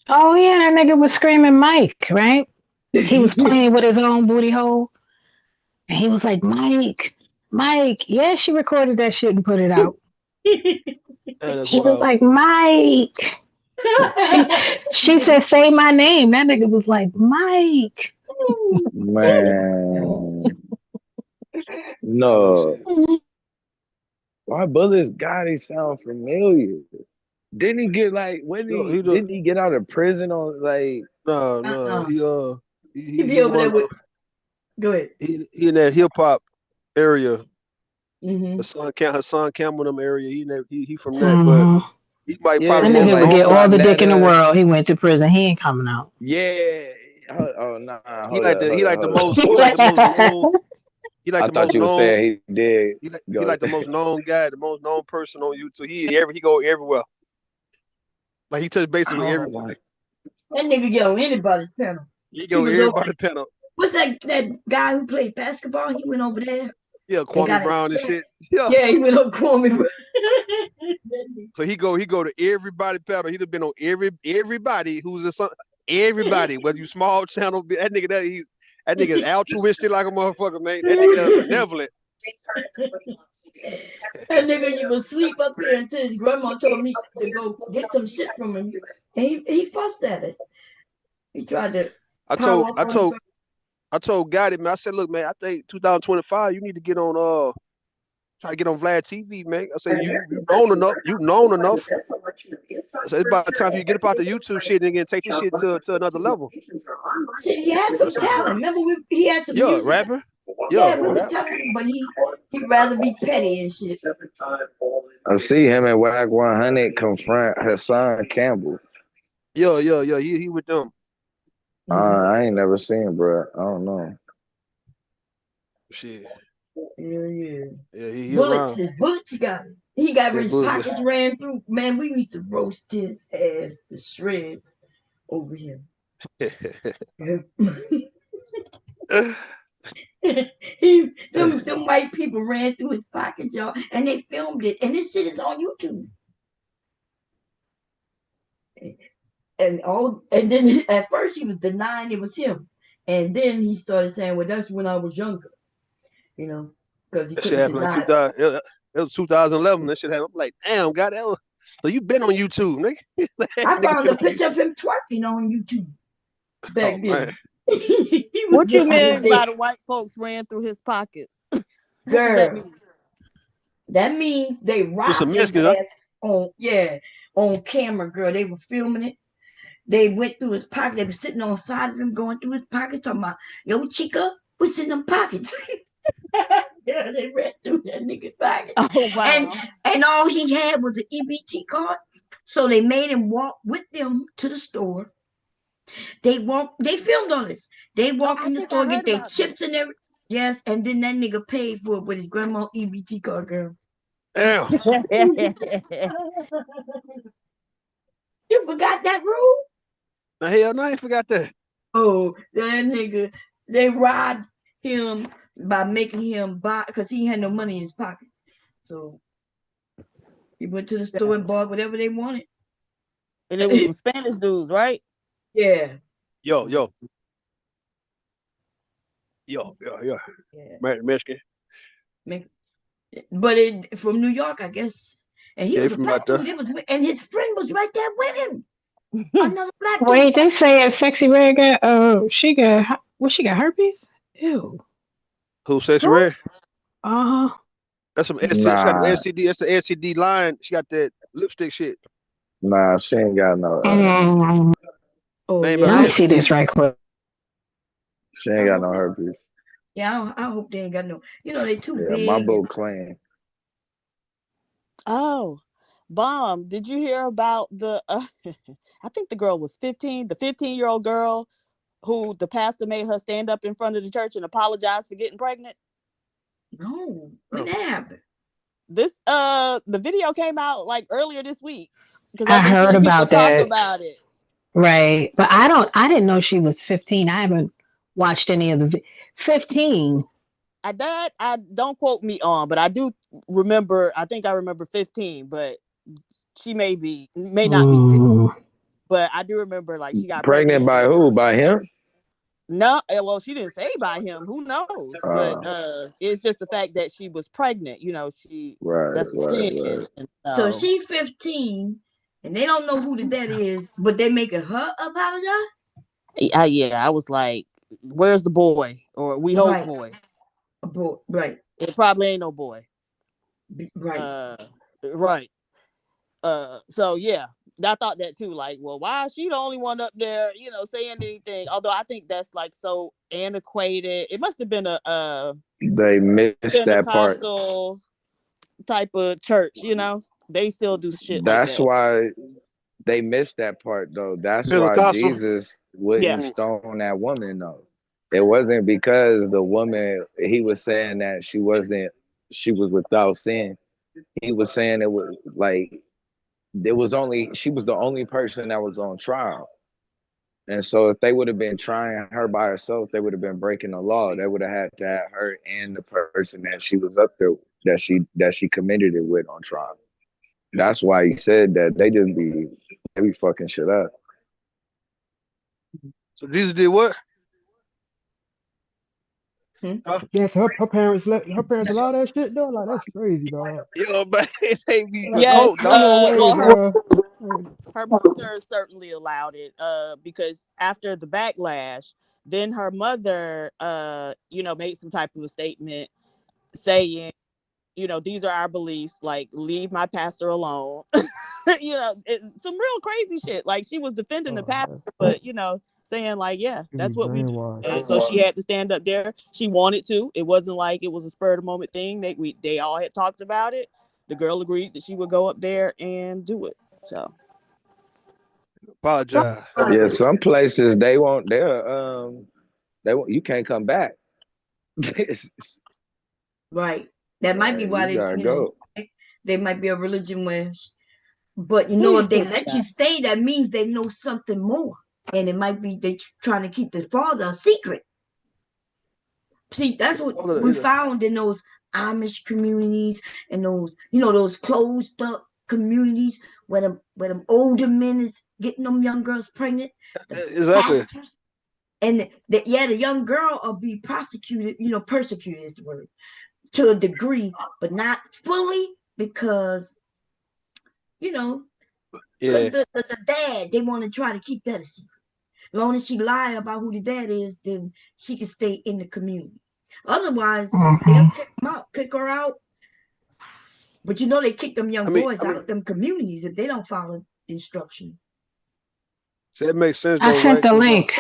Oh yeah, that nigga was screaming Mike, right? He was ass. playing with his own booty hole, and he was like, Mike, Mike. Yeah, she recorded that shit and put it out. That's He was wild. like, Mike. She she said, say my name. That nigga was like, Mike. Man, Oh no. shit. Why Bullets Gotti sound familiar? Didn't he get like when Yo, he he the didn't he get out of prison on like nah. Uh-uh. He He he be he over there one with. Go ahead. he in that hip hop area. Mm-hmm. Hassan Campbell them area. He from that, but Mm-hmm. he might yeah, probably That the yeah, most nigga would like get known. all the dick in the Sonetta. world. He went to prison. He ain't coming out. Yeah. Oh nah, He hold like up, the hold he up, like the hold up. most he like the most known he like I the thought most you was known saying he did he go. like the most known guy, the most known person on YouTube. He go everywhere. Like he touched basically Oh my. everybody. That nigga get on anybody's panel. He He go was over. everybody panel. What's that guy who played basketball? He went over there. Yeah, They Kwame got it. Brown and Yeah, shit. Yeah. yeah, he went on Kwame Brown. So he go to everybody pedal. He'd have been on everybody who's a son, everybody, whether you small channel, that nigga that nigga is altruistic like a motherfucker, man. That nigga that's benevolent. That nigga, you go sleep up here until his grandma told me to go get some shit from him. And he fussed at it. He tried to I power told up I on his told grandma. I told Gotti, man, I said, look, man, I think 2025, you need to get on try to get on Vlad TV, man. I said, you known enough. I said, it's about time for you to get up out the YouTube shit and again take this shit to another level. See, he had some talent. Remember, he had some Yeah, music. rapper. Yeah, Yeah, we was rap. telling him, but he'd rather be petty and shit. I see him and WAC 100 confront Hassan Campbell. Yeah. He with them. I ain't never seen, bro. I don't know. Shit. Yeah. Yeah, he Bullets, around. his bullets got it. He got Yeah, his but pockets ran through. Man, we used to roast his ass to shreds over him. Them white people ran through his pockets, y'all, and they filmed it, and this shit is on YouTube. And then at first he was denying it was him, and then he started saying, "Well, that's when I was younger," because he that shit couldn't happened like deny it. 2000. It was 2011. That shit happened. I'm like, damn, God, so you been on YouTube, nigga? I Nigga found been a on picture YouTube. of him twerking on YouTube Oh back man, then. He was What you doing his mean thing. by the white folks ran through his pockets? What does that Girl, mean? that means they with some robbed his Mexicans, huh? ass on camera, girl. They were filming it. They went through his pocket. They were sitting on the side of him, going through his pockets, talking about, yo, Chica, what's in them pockets? Yeah, they ran through that nigga's pocket. Oh And wow. and all he had was an EBT card. So they made him walk with them to the store. They filmed all this. They Oh, walk I in the think I store, get heard their about chips this. and everything. Yes, and then that nigga paid for it with his grandma EBT card, girl. Damn. You forgot that rule? Now hell no, I ain't forgot that. Oh, that nigga, they robbed him by making him buy because he had no money in his pockets. So he went to the store and bought whatever they wanted. And it was some Spanish dudes, right? Yeah. Yo, yo, yo. Yeah. Mexican. But from New York, I guess. And he Yeah, he was a from out black there. dude. And his friend was right there with him. Another black dude. Wait, they say a sexy red got she got herpes? Ew. Who says Who? red? Uh-huh. That's some STD. She got the Nah, STD. That's the STD line. She got that lipstick shit. she ain't got no. Oh Name yeah, of Let I me hope see they. this right quick. She I ain't got hope. no herpes. Yeah, I hope they ain't got no. They too Yeah, my big. And boat clean. Oh, Bomb, did you hear about the I think the girl was 15, the 15-year-old girl who the pastor made her stand up in front of the church and apologize for getting pregnant? no, when Oh, that happened. This the video came out like earlier this week because I I've been heard seeing people about talk that. about it. Right. But I didn't know she was 15. I haven't watched any of the 15. I don't quote me on, but I do remember. I think I remember 15, but she may not be 15. Mm. But I do remember like she got Pregnant pregnant by and who? By him? no, well, she didn't say by him. Who knows? But Uh, it's just the fact that she was pregnant. She right, that's a right, sin. right. And So so she 15, and they don't know who that is, but they making her apologize. yeah, I was like, "Where's the boy?" Or we hope Right, boy. right, It probably ain't no boy. right. Uh, right. So yeah, I thought that too. Like, well, why is she the only one up there, saying anything? Although I think that's like so antiquated. It must have been a They missed that part. Pentecostal type of church. They still do shit like That's that. why they missed that part, though. That's why Pentecostal. Jesus wouldn't Yeah. Mm. stone that woman, though. It wasn't because the woman, he was saying that she was without sin. He was saying it was like, she was the only person that was on trial. And so if they would have been trying her by herself, they would have been breaking the law. They would have had to have her and the person that she was up there that she committed it with on trial. That's why he said that they be fucking shit up. So Jesus did what? Hmm? Yes, her parents allow that shit though. Like that's crazy, dog. Yo, man, they be a Like, cult, Yes, ain't dog. no way, well, bro. her mother certainly allowed it, because after the backlash, then her mother, made some type of a statement saying, these are our beliefs, like leave my pastor alone. Some real crazy shit. Like she was defending the pastor, but saying like, yeah, She that's be what we do. brainwashed. And so she had to stand up there. She wanted to. It wasn't like it was a spur of the moment thing. They all had talked about it. The girl agreed that she would go up there and do it. So Apologize. Yeah, some places they won't, you can't come back. Right. That might be why You they, gotta go. they might be a religion where, but if they let you stay, that means they know something more. And it might be they trying to keep the father a secret. See, that's what we found in those Amish communities and those closed up communities where them older men is getting them young girls pregnant. The Exactly. pastors and the young girl will be prosecuted, persecuted is the word, to a degree, but not fully because Yeah. the dad, they want to try to keep that a secret. As long as she lie about who the dad is, then she can stay in the community. Otherwise, they'll kick her out. But they kick them young boys out of them communities if they don't follow instruction. So that makes sense I though, sent right? the link.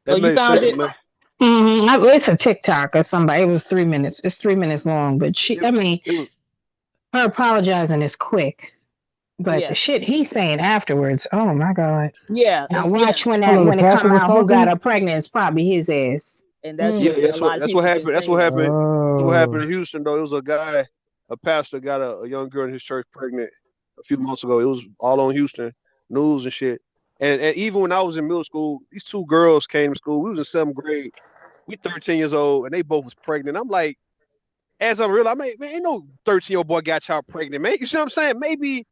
That you makes found sense, it? man. It's a TikTok or somebody. It was 3 minutes. It's 3 minutes long, but It was her apologizing is quick. But the Yeah. shit he's saying afterwards, oh my god! Yeah. Now And watch when Hold on, the it pastor come was out who got talking. her pregnant. It's probably his ass. and that's yeah, what a lot of that's what people been happened. That's what saying. happened. That's what happened Oh, in Houston though. It was a pastor got a young girl in his church pregnant a few months ago. It was all on Houston news and shit. And even when I was in middle school, these two girls came to school. We was in 7th grade. We 13 years old, and they both was pregnant. I'm like, as I'm real, man, ain't no 13-year-old boy got y'all pregnant, man. You see what I'm saying? Maybe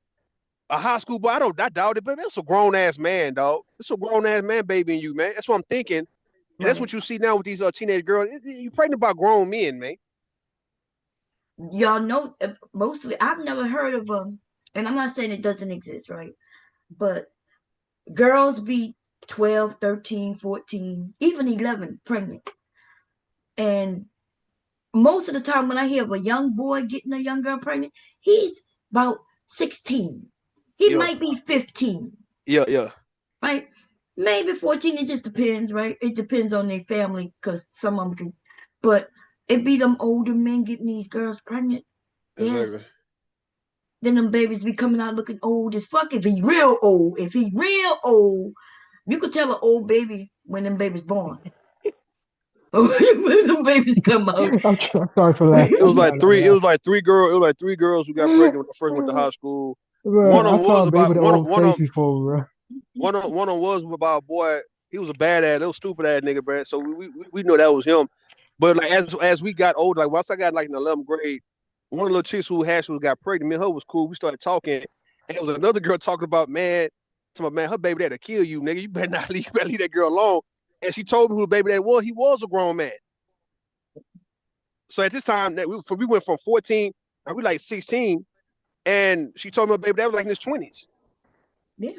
a high school boy. I doubt it, but it's a grown ass man, dog. It's a grown ass man baby in you, man. That's what I'm thinking. And that's Right. what you see now with these teenage girls. You pregnant by grown men, man. Y'all know, mostly, I've never heard of and I'm not saying it doesn't exist, right? But girls be 12, 13, 14, even 11 pregnant. And most of the time when I hear of a young boy getting a young girl pregnant, he's about 16. He Yeah, might be 15, yeah. right? Maybe 14. It just depends, right? It depends on their family because some of them can. But it be them older men getting these girls pregnant. Exactly. Yes. Then them babies be coming out looking old as fuck. If he real old, you could tell an old baby when them babies born. When them babies come out. I'm sorry for laughing. It was I'm like trying not to three. It laugh. was like three girls. It was like three girls who got pregnant when I first went to high school. Bro, One of I them saw was a baby about with an one of old one face of before, bro. one of them was about a boy. He was a bad ass, little stupid ass nigga, bro. So we know that was him. But like as we got older, like once I got like in 11th grade, one of the little chicks who had she got pregnant, me and her was cool. We started talking, and it was another girl talking about man, her baby that'll kill you, nigga. You better leave that girl alone. And she told me who the baby that was. He was a grown man. So at this time, that we went from 14, now we like 16, and she told me her baby that was like in his 20s. Yeah.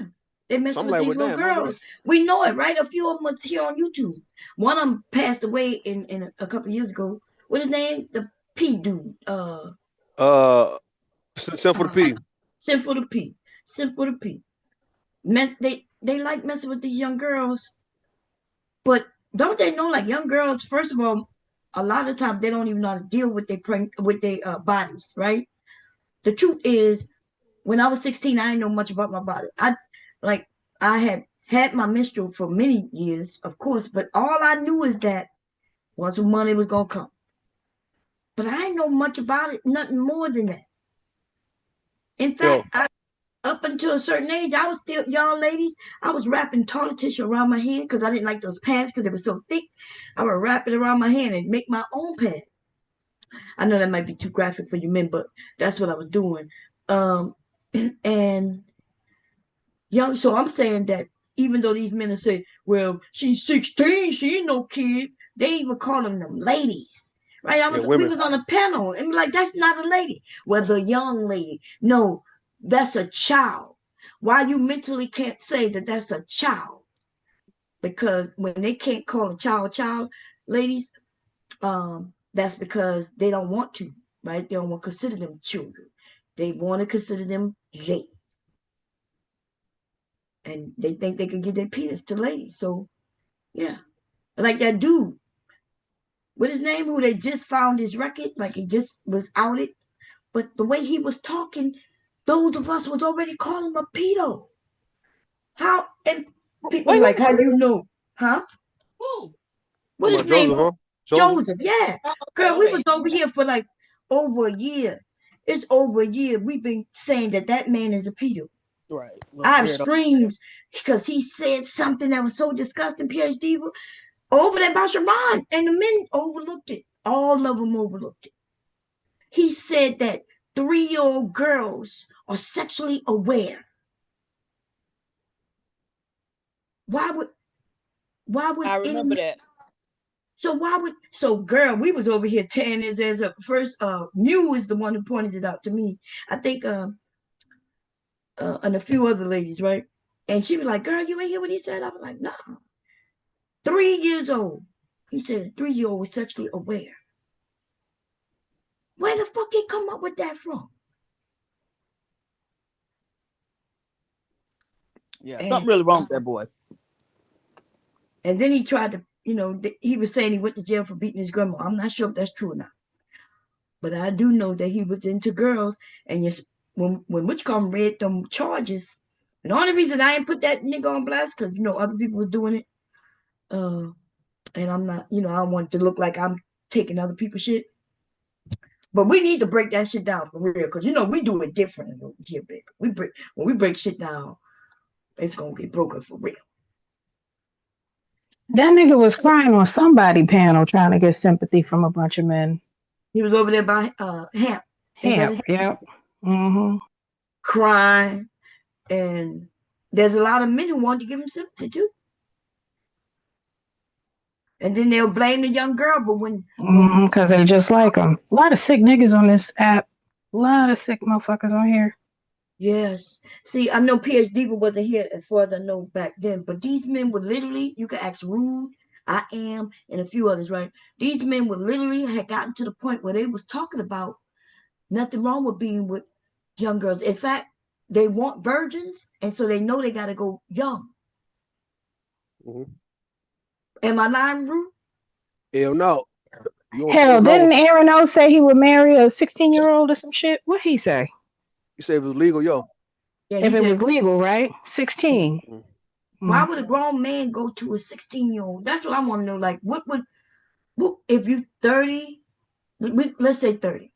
They So mess I'm with like, these well, little damn, okay. girls. We know it, right? A few of them was here on YouTube. One of them passed away in a couple years ago. What his name? The P dude. Uh, send for the Uh P. Sinful to P. Sinful to P. They like messing with these young girls, but don't they know like young girls? First of all, a lot of times they don't even know how to deal with their bodies, right? The truth is, when I was 16, I didn't know much about my body. Like I had my menstrual for many years, of course, but all I knew is that once money was gonna come. But I didn't know much about it, nothing more than that. In fact, Yo, up until to a certain age, I was still, y'all ladies, I was wrapping toilet tissue around my hand because I didn't like those pants because they were so thick. I would wrap it around my hand and make my own pants. I know that might be too graphic for you men, but that's what I was doing. Um, and young, so I'm saying that even though these men are saying, well, she's 16, she ain't no kid, they even calling them ladies. Right? Yeah, We women. was on a panel and like that's not a lady. Well, the young lady. No, that's a child. Why you mentally can't say that that's a child? Because when they can't call a child, ladies, that's because they don't want to, right? They don't want to consider them children. They want to consider them ladies. And they think they can give their penis to ladies. So yeah. Like that dude, what his name, who they just found his record, like he just was outed. But the way he was talking, those of us was already calling him a pedo. How and people's Wait, like, who? how do you know? Huh? Who? What Talking his about name? Joseph, huh? Joseph. Joseph, yeah. Oh, okay, Girl, we was okay. over here for like over a year. It's over a year. We've been saying that that man is a pedo. Right. Little I've weirdo. screamed because he said something that was so disgusting, PhD, over there about Sharon, and the men overlooked it. All of them overlooked it. He said that 3-year-old girls are sexually aware. Why would I any remember that. so girl, we was over here tearing his ass up. First, Mew is the one who pointed it out to me. I think and a few other ladies, right? And she was like, girl, you ain't hear what he said? I was like, no. 3 years old. He said a 3-year-old was sexually aware. Where the fuck he come up with that from? Yeah, And something really wrong with that boy. and then he tried to, he was saying he went to jail for beating his grandma. I'm not sure if that's true or not. But I do know that he was into girls. And yes, when Witchcom read them charges, and the only reason I ain't put that nigga on blast, because, other people were doing it. And I'm not, I don't want it to look like I'm taking other people's shit. But we need to break that shit down for real, because we do it differently over here, baby. When we break shit down, it's gonna get broken for real. That nigga was crying on somebody panel trying to get sympathy from a bunch of men. He was over there by Hamp. Is that Hemp, his yep. Mm-hmm. crying? And there's a lot of men who want to give him sympathy too. And then they'll blame the young girl, but when Because they just like him. A lot of sick niggas on this app. A lot of sick motherfuckers on here. yes, see, I know PhD wasn't here as far as I know back then, but these men would literally, you could ask Rude, R.I.M, and a few others, right? These men would literally had gotten to the point where they was talking about nothing wrong with being with young girls. In fact, they want virgins, and so they know they got to go young. Mm-hmm. Am I lying, Rude? Hell no. You don't fool Hell, around didn't with. Aaron O say he would marry a 16-year-old or some shit? What he say? You say it was legal, yo. Yeah, If he it said, was legal, right? 16. Mm-hmm. why Mm. would a grown man go to a 16-year-old? That's what I want to know. Like, what if you 30, let's say 30.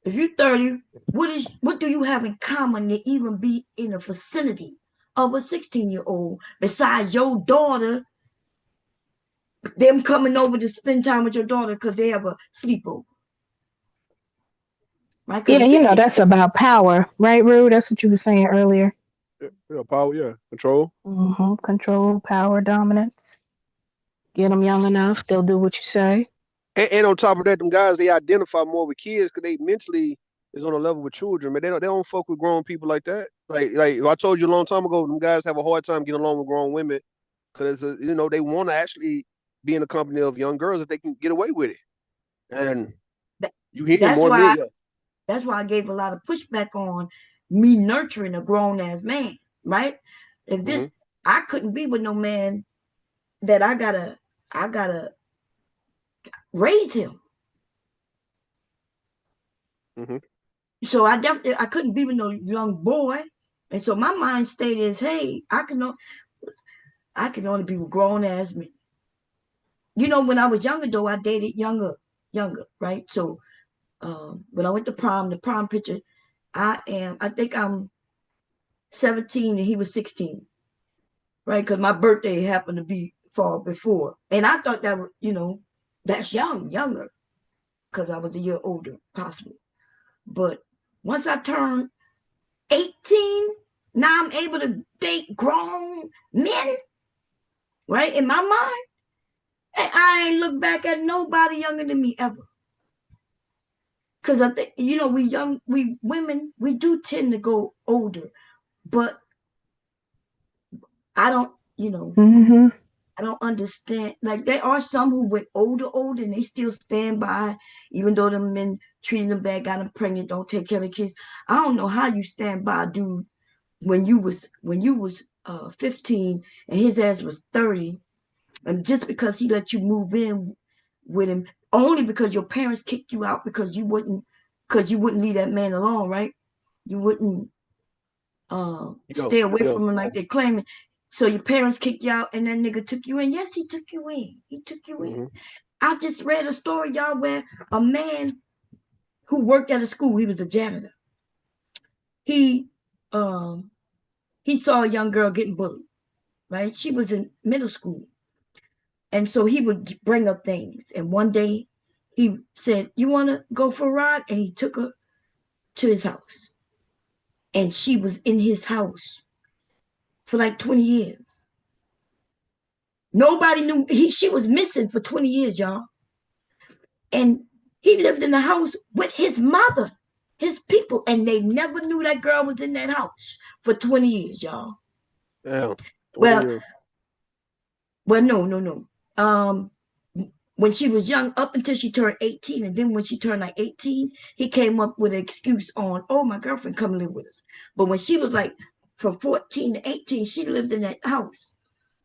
If you're 30, what do you have in common to even be in the vicinity of a 16-year-old besides your daughter, them coming over to spend time with your daughter because they have a sleepover, right? Because Yeah, a 16, that's about power, right, Rue? That's what you were saying earlier. Yeah, power, yeah. Control. Control, power, dominance. Get them young enough, they'll do what you say. And on top of that, them guys they identify more with kids because they mentally is on a level with children, man. They don't fuck with grown people like that. Like I told you a long time ago, them guys have a hard time getting along with grown women because they want to actually be in the company of young girls if they can get away with it. And that, you hear that's more men, why yeah. that's why I gave a lot of pushback on me nurturing a grown ass man, right? If Mm-hmm. this, I couldn't be with no man that I gotta raise him. Mm-hmm. So I couldn't be with no young boy. And so my mind state is, hey, I can only be with grown ass men. When I was younger though, I dated younger, right? So when I went to prom, the prom picture, I think I'm 17 and he was 16, right? Because my birthday happened to be fall before. And I thought that was, that's younger, because I was a year older, possibly. But once I turned 18, now I'm able to date grown men, right? In my mind. And I ain't look back at nobody younger than me ever. Because I think, we women, we do tend to go older. But I don't, Mm-hmm. I don't understand. Like, there are some who went older, and they still stand by, even though the men treating them bad, got them pregnant, don't take care of the kids. I don't know how you stand by, dude, when you was 15 and his ass was 30, and just because he let you move in with him, only because your parents kicked you out because you wouldn't leave that man alone, right? You wouldn't Yo, stay away yo. from him like they claiming. So your parents kicked you out, and that nigga took you in. Yes, he took you in. He took you in. Mm-hmm. I just read a story, y'all, where a man who worked at a school, he was a janitor. He um he saw a young girl getting bullied, right? She was in middle school. And so he would bring up things. And one day he said, "You want to go for a ride?" And he took her to his house. And she was in his house for like 20 years. Nobody knew she was missing for 20 years, y'all. And he lived in the house with his mother, his people, and they never knew that girl was in that house for 20 years, y'all. Damn. 20 Well, years. no. When she was young, up until she turned 18, and then when she turned like 18, he came up with an excuse on, "Oh, my girlfriend come live with us." But when she was like from 14 to 18, she lived in that house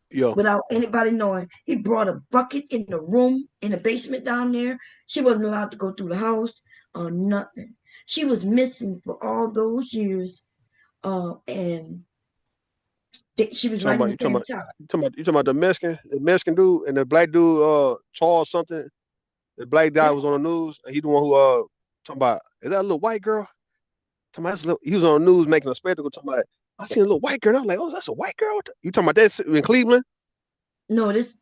Yo. without anybody knowing. He brought a bucket in the room in the basement down there. She wasn't allowed to go through the house or nothing. She was missing for all those years, and she was Talking right in about the you talking same about time. you talking about the Mexican dude and the black dude Charles something. The black guy Yeah. was on the news and he the one who talking about, is that a little white girl? Talking about he was on the news making a spectacle talking about, I seen a little white girl. I was like, oh, that's a white girl. You talking about that in Cleveland? No, this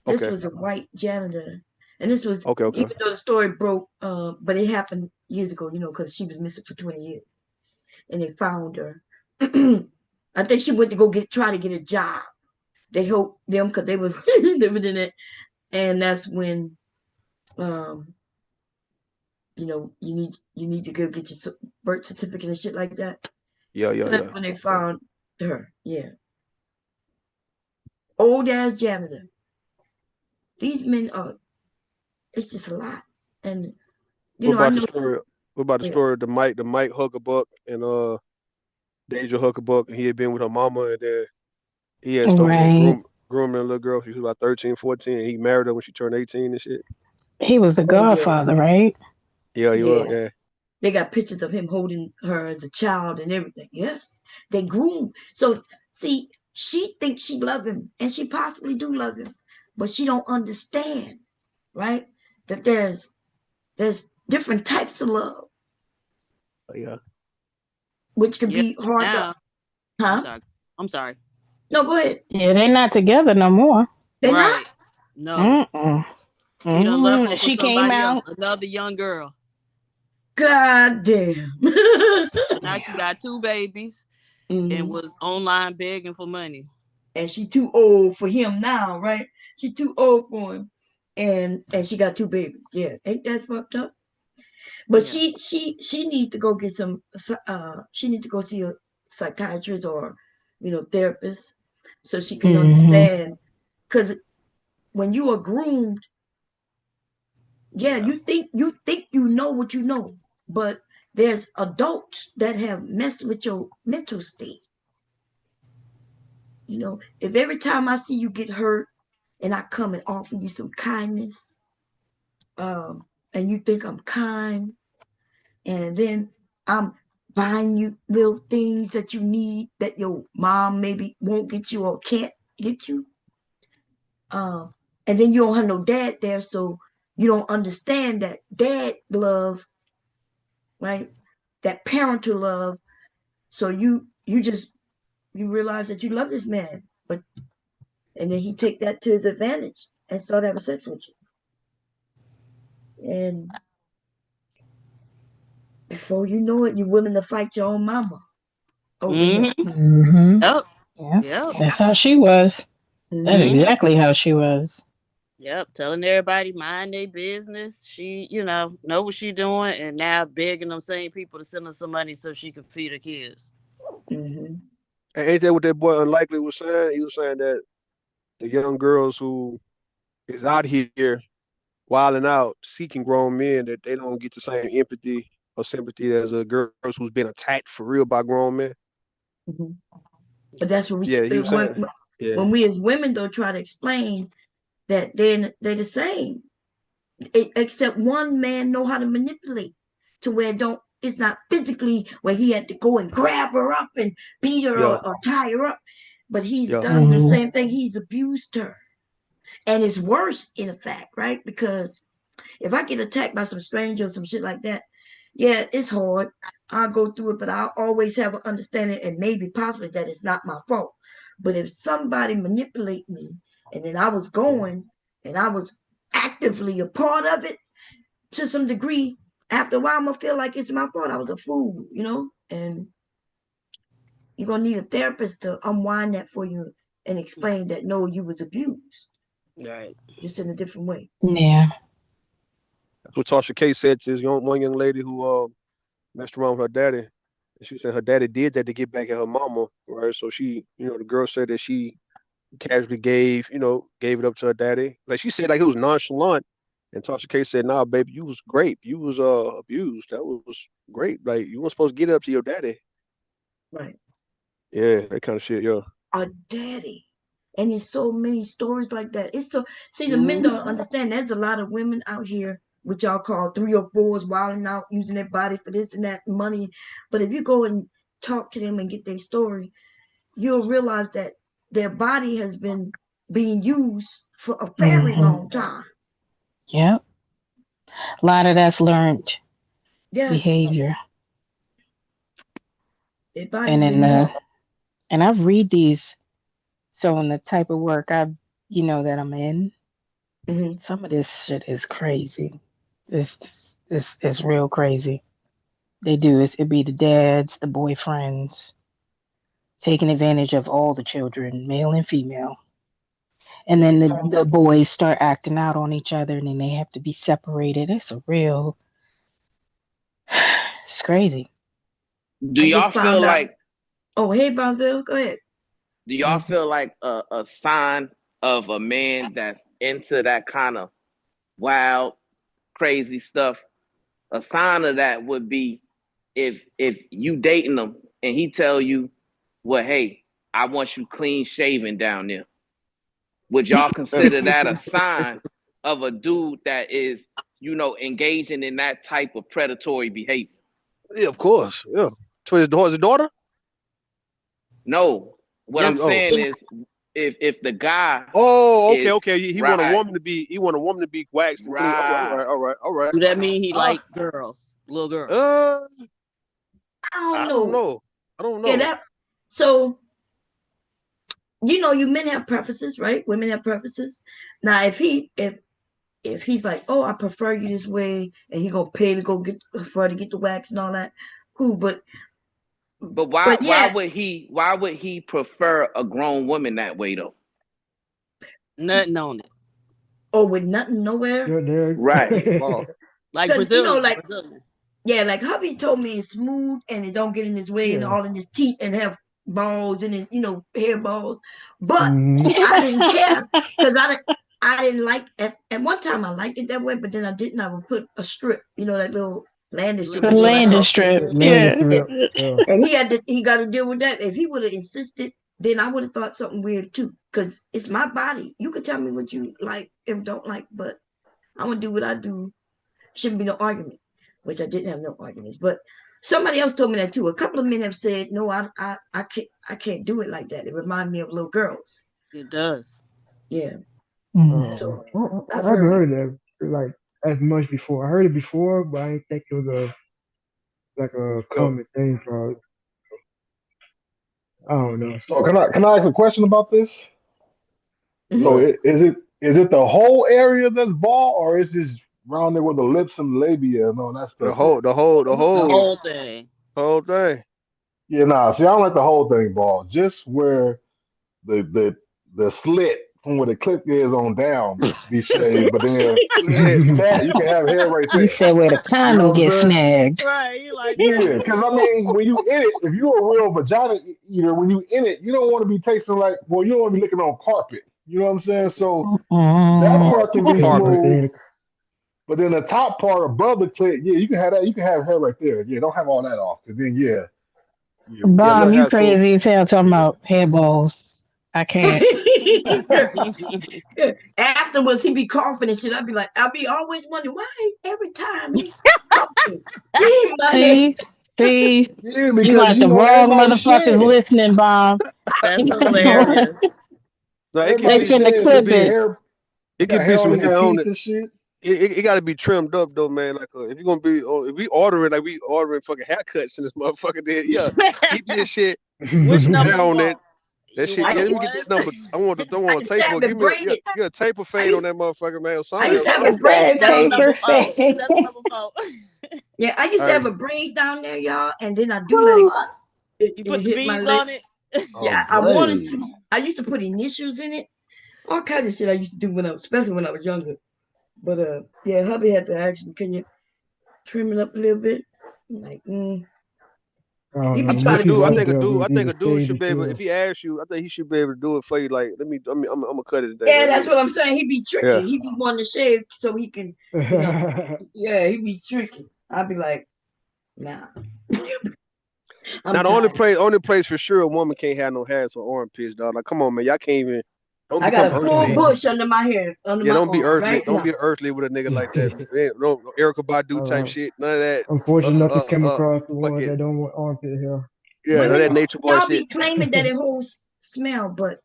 Okay. was a white janitor, and this was, Okay. even though the story broke, but it happened years ago, because she was missing for 20 years, and they found her. I think she went to try to get a job. They helped them because they was living in it, and that's when, um, you need to go get your birth certificate and shit like that. That's Yeah. when they found her. Yeah, old ass janitor. These men are. It's just a lot, and What I about the know. story? What about the Yeah. story of the Mike Huckabuck and Deja Huckabuck? And he had been with her mama and then he had started Right. grooming a little girl. She was about 13, 14, and he married her when she turned 18 and shit. He was the Oh yeah, godfather, right? Yeah, he was. yeah. Yeah. They got pictures of him holding her as a child and everything. Yes, they groom. So see, she thinks she love him, and she possibly do love him, but she don't understand, right? That there's different types of love, Yeah. which could Yeah. be hard to, Now, I'm huh? sorry. I'm sorry. No, go ahead. Yeah, they not together no more. They're not. Right. No. Mm-mm. He done left her Mm-mm. for She came somebody else, out. another young girl. God damn. So now she Yeah. got two babies and Hmm. was online begging for money. And she too old for him now, right? She too old for him, and she got two babies. Yeah, ain't that fucked up? But Yeah. she need to go get some. She need to go see a psychiatrist or, therapist, so she can Mm-hmm. understand. Because when you are groomed, yeah, Yeah. you think you know what you know, but there's adults that have messed with your mental state. If every time I see you get hurt and I come and offer you some kindness, um, and you think I'm kind, and then I'm buying you little things that you need that your mom maybe won't get you or can't get you. Um, and then you don't have no dad there, so you don't understand that dad love, right? That parental love. So you just you realize that you love this man, but and then he take that to his advantage and start having sex with you. And before you know it, you're willing to fight your own mama over him. Mm-hmm. Mm-hmm. Yep. Yeah. Yep. That's how she was. That's Mm-hmm. Mm-hmm. exactly how she was. Yep. Telling everybody mind their business. She, know what she doing, and now begging them same people to send her some money so she can feed her kids. Mm-hmm. And ain't that what that boy Unlikely was saying? He was saying that the young girls who is out here wilding out, seeking grown men, that they don't get the same empathy or sympathy as a girls who's been attacked for real by grown men. Mm-hmm. But that's what Yeah, he we was saying. Yeah, when we as women though try to explain that they're the same. Except one man know how to manipulate to where it don't it's not physically where he had to go and grab her up and beat her yeah, or tie her up, but he's yeah, done the Mm-hmm. same thing. He's abused her, and it's worse in effect, right? Because if I get attacked by some stranger or some shit like that, yeah, it's hard. I'll go through it, but I'll always have an understanding and maybe possibly that it's not my fault. But if somebody manipulate me and then I was going and I was actively a part of it to some degree, after a while I'm gonna feel like it's my fault. I was a fool, and you're gonna need a therapist to unwind that for you and explain that no, you was abused, Right. just in a different way. Yeah. that's what Tasha K said to this one young lady who messed around with her daddy. And she said her daddy did that to get back at her mama, right? So she, the girl said that she casually gave it up to her daddy. Like she said, like it was nonchalant. And Tasha K said, "Nah, baby, you was great. You was abused. That was great. Like you weren't supposed to get it up to your daddy." Right. Yeah, that kind of shit. Yeah. A daddy. And there's so many stories like that. It's so see the men Mm-hmm. don't understand there's a lot of women out here which y'all call 3 or 4s wilding out, using their body for this and that money. But if you go and talk to them and get their story, you'll realize that their body has been being used for a very Mm-hmm. long time. Yep. A lot of that's learned Yes, behavior. their And body's in been the used. and I read these, so in the type of work that I'm in, Mm-hmm. some of this shit is crazy. It's real crazy. They do it be the dads, the boyfriends, taking advantage of all the children, male and female. And then the boys start acting out on each other and then they have to be separated. It's crazy. Do I y'all just feel found out. like Oh, hey, Brownsville, go ahead. do y'all feel like a sign of a man that's into that kind of wild, crazy stuff? A sign of that would be if you dating him and he tell you, well, hey, I want you clean shaven down there. Would y'all consider that a sign of a dude that is, engaging in that type of predatory behavior? Yeah, of course. Yeah. So his daughter? No. What Oh, I'm Just oh, saying is if the guy oh, okay, is okay. He want a right, woman to be waxed and clean. All right, all right. right, all right, all right. do that mean he Uh, like girls, little girls? uh, I don't I don't know. know. I don't Yeah, know. so you men have preferences, right? Women have preferences. Now, if he's like, oh, I prefer you this way, and he gonna pay to go get for her to get the wax and all that, cool. But why But why yeah, would he prefer a grown woman that way though? Nothing on it. or with nothing nowhere, Right. Wow. Like because Brazilian. Brazilian. yeah, like hubby told me it's smooth and it don't get in his way and Yeah. all in his teeth and have balls and his hair balls. But Mm-hmm. I didn't care because I didn't like at one time I liked it that way, but then I didn't. I would put a strip, that little landing strip The is what I landing call strip. it. Landing Yeah. Yeah. strip. Yeah. And he got to deal with that. If he would have insisted, then I would have thought something weird too. Because it's my body. You can tell me what you like and don't like, but I'm gonna do what I do. Shouldn't be no argument. Which I didn't have no arguments. But somebody else told me that too. A couple of men have said, no, I can't do it like that. It reminds me of little girls. It does. Yeah. Mhm. So I I've haven't heard it. heard that like as much before. I heard it before, but I didn't think it was a like a Yeah. common thing for. I don't know. So can I ask a question about this? So Mhm. What? is it the whole area that's bald, or is this around there where the lips and labia and all that The stuff whole, is? the whole, the The whole, whole thing. whole thing. Yeah, nah. See, I don't like the whole thing bald. Just where the slit from where the clip is on down be shaved, but then that you can have hair right You there. said where the You know condom what I'm gets saying? snagged. Right. You like that. Yeah, because I mean, when you in it, if you're a real vagina eater, when you in it, you don't want to be tasting like, well, you don't want to be licking on carpet. You know what I'm saying? So that Mm. part can be Carpet. smooth, but then the top part above the clit, yeah, you can have that. You can have hair right there. Yeah, don't have all that off, because then Yeah, Bob, let you have smooth. crazy as hell talking about hairballs. I can't. Afterwards, he be coughing and shit. I'll be always wondering why every time he coughing, he in my head. See? See? yeah, You because got you the know wrong everybody motherfuckers shed. listening, Bob. That's You got the wrong. hilarious. No, They Everybody finna shed. Could clip be it. hair. You it got could be hair all some in your hair on teeth it. and shit. It got to be trimmed up though, man. Like if you're gonna be, if we ordering like we ordering fucking haircuts in this motherfucker, then yeah, keep this shit. Put Which some number hair you on that. want? That You shit. I Yeah, want a let used, me get one? that number. I want the. I I want a used to taper. have it Give me a braided. get a taper I fade on used that motherfucker, man. Or I something, used man. to have It a Fuck. braid said That's the down there. taper number four. fade. That's the number four. Yeah, I used to have Hey, a braid down there, y'all, and then I do let it You it put the hit my beads lip. on it. Oh, Yeah, I wanted brave. to. I used to put initials in it. All kinds of shit I used to do especially when I was younger. But yeah, hubby had to ask me, "Can you trim it up a little bit?" I'm like, I he don't be know. I think trying Most a to be people dude. I I sneaky. think a dealt dude. I with think either a dude fade should or be able. If shave. he asks you, I think he should be able to do it for you. Like, let me. I'm gonna cut it today. Yeah, Let that's me. what I'm saying. He be Yeah. tricky. He be wanting to shave so he can, you know. Yeah, he be tricky. I'd be like, nah, I'm Now the tired. only place for sure a woman can't have no hair is her armpits, dog. Like, come on, man, y'all can't even. Don't I got become a full earthly. bush under my hair, under Yeah, my don't be arm earthly. right Don't be now. earthly with a nigga like that, man. No Erica Badu type I'm shit. None of that. unfortunate enough to come across the ones Fucking that don't want armpit hair. yeah, none of Women, that nature boy y'all shit. be claiming that it holds smell, but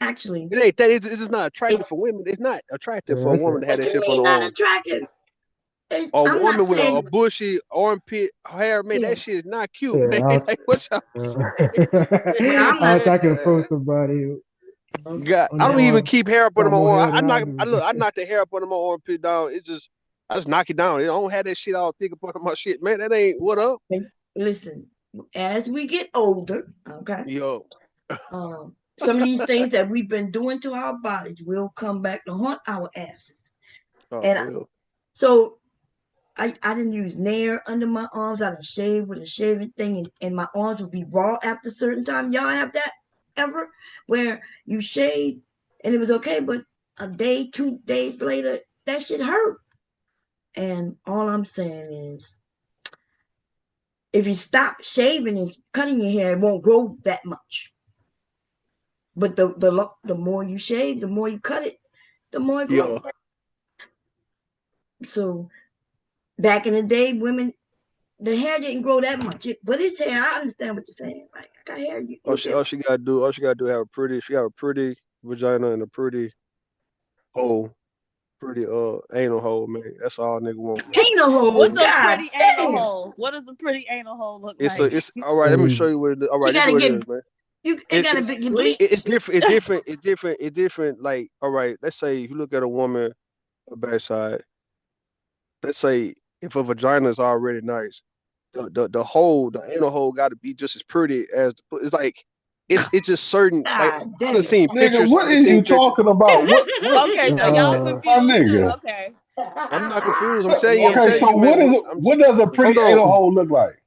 actually, It ain't that. It's just not attractive it's for women. It's not attractive for a Yeah, woman to have what that you shit on mean the not arm. attractive? A I'm not woman with a saying, bushy armpit hair, man, yeah. that shit is not cute, man. yeah. Like what y'all Well, saying, I'm I not. was man? talking to approach somebody Okay. God, on I the don't even arm, keep hair up under got my more arm. hair than I do. I knock the hair up under my armpit down. It's just I just knock it down. I don't have that shit all thick up under my shit, man. That ain't what up. Listen, as we get older, okay, Yo, some of these things that we've been doing to our bodies will come back to haunt our asses. oh And well. so I didn't use Nair under my arms. I didn't shave with a shaving thing, and my arms would be raw after a certain time. Y'all have that ever? Where you shave and it was okay, but a day, 2 days later, that shit hurt. And all I'm saying is, if you stop shaving and cutting your hair, it won't grow that much. But the more you shave, the more you cut it, the more it grows. Yo, So back in the day, women, the hair didn't grow that much. But it's hair. I understand what you're saying. Like, I got hair. You'll get. all she gotta do have a pretty. She got a pretty vagina and a pretty hole, pretty anal hole, man. That's all nigga want, man. Ain't no hole. What's a God pretty anal damn. hole? What does a pretty anal hole look It's a like? it's all right. Let me show And you what it is. All She right, this is gotta what it get is, man. it It, gotta it's get it's bleached. different. It's different. It's different. It's different. Like, all right, let's say if you look at a woman, a backside. Let's say if a vagina is already nice, the hole, the anal hole, got to be just as pretty as it's like it's just certain like God I done damn. seen Nigga, pictures. I what done is seen you pictures. talking about? What Okay, so y'all uh, my confused too. nigga? Okay. I'm not confused. I'm telling you. I'm Okay, telling so you, man. what does a pretty Hold anal on, hole look like?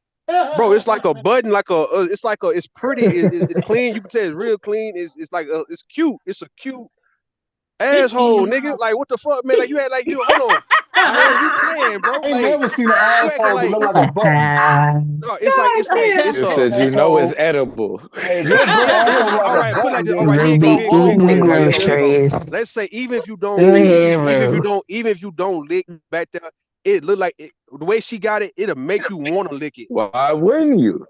bro. It's like a button, like it's like it's pretty. It's clean. You can tell it's real clean. It's like it's cute. It's a cute asshole, nigga. Like what the fuck, man? Like you had like you. Hold on. All right, you playing, bro? I ain't Like never seen an you acting asshole that like look like a button. no. God You It's just a said Your you know it's asshole. edible. Hey, if your good Here's asshole look like all a right. Put it like button, this. All then right. Here you'll you go. be Here you go. Here you eating go. the Here motherfucker you go. Here you right go. Here you there. go. groceries. Let's say even if Zero. you don't lick back there, it look like the way she got it. It'll make you want to lick it. Why wouldn't you?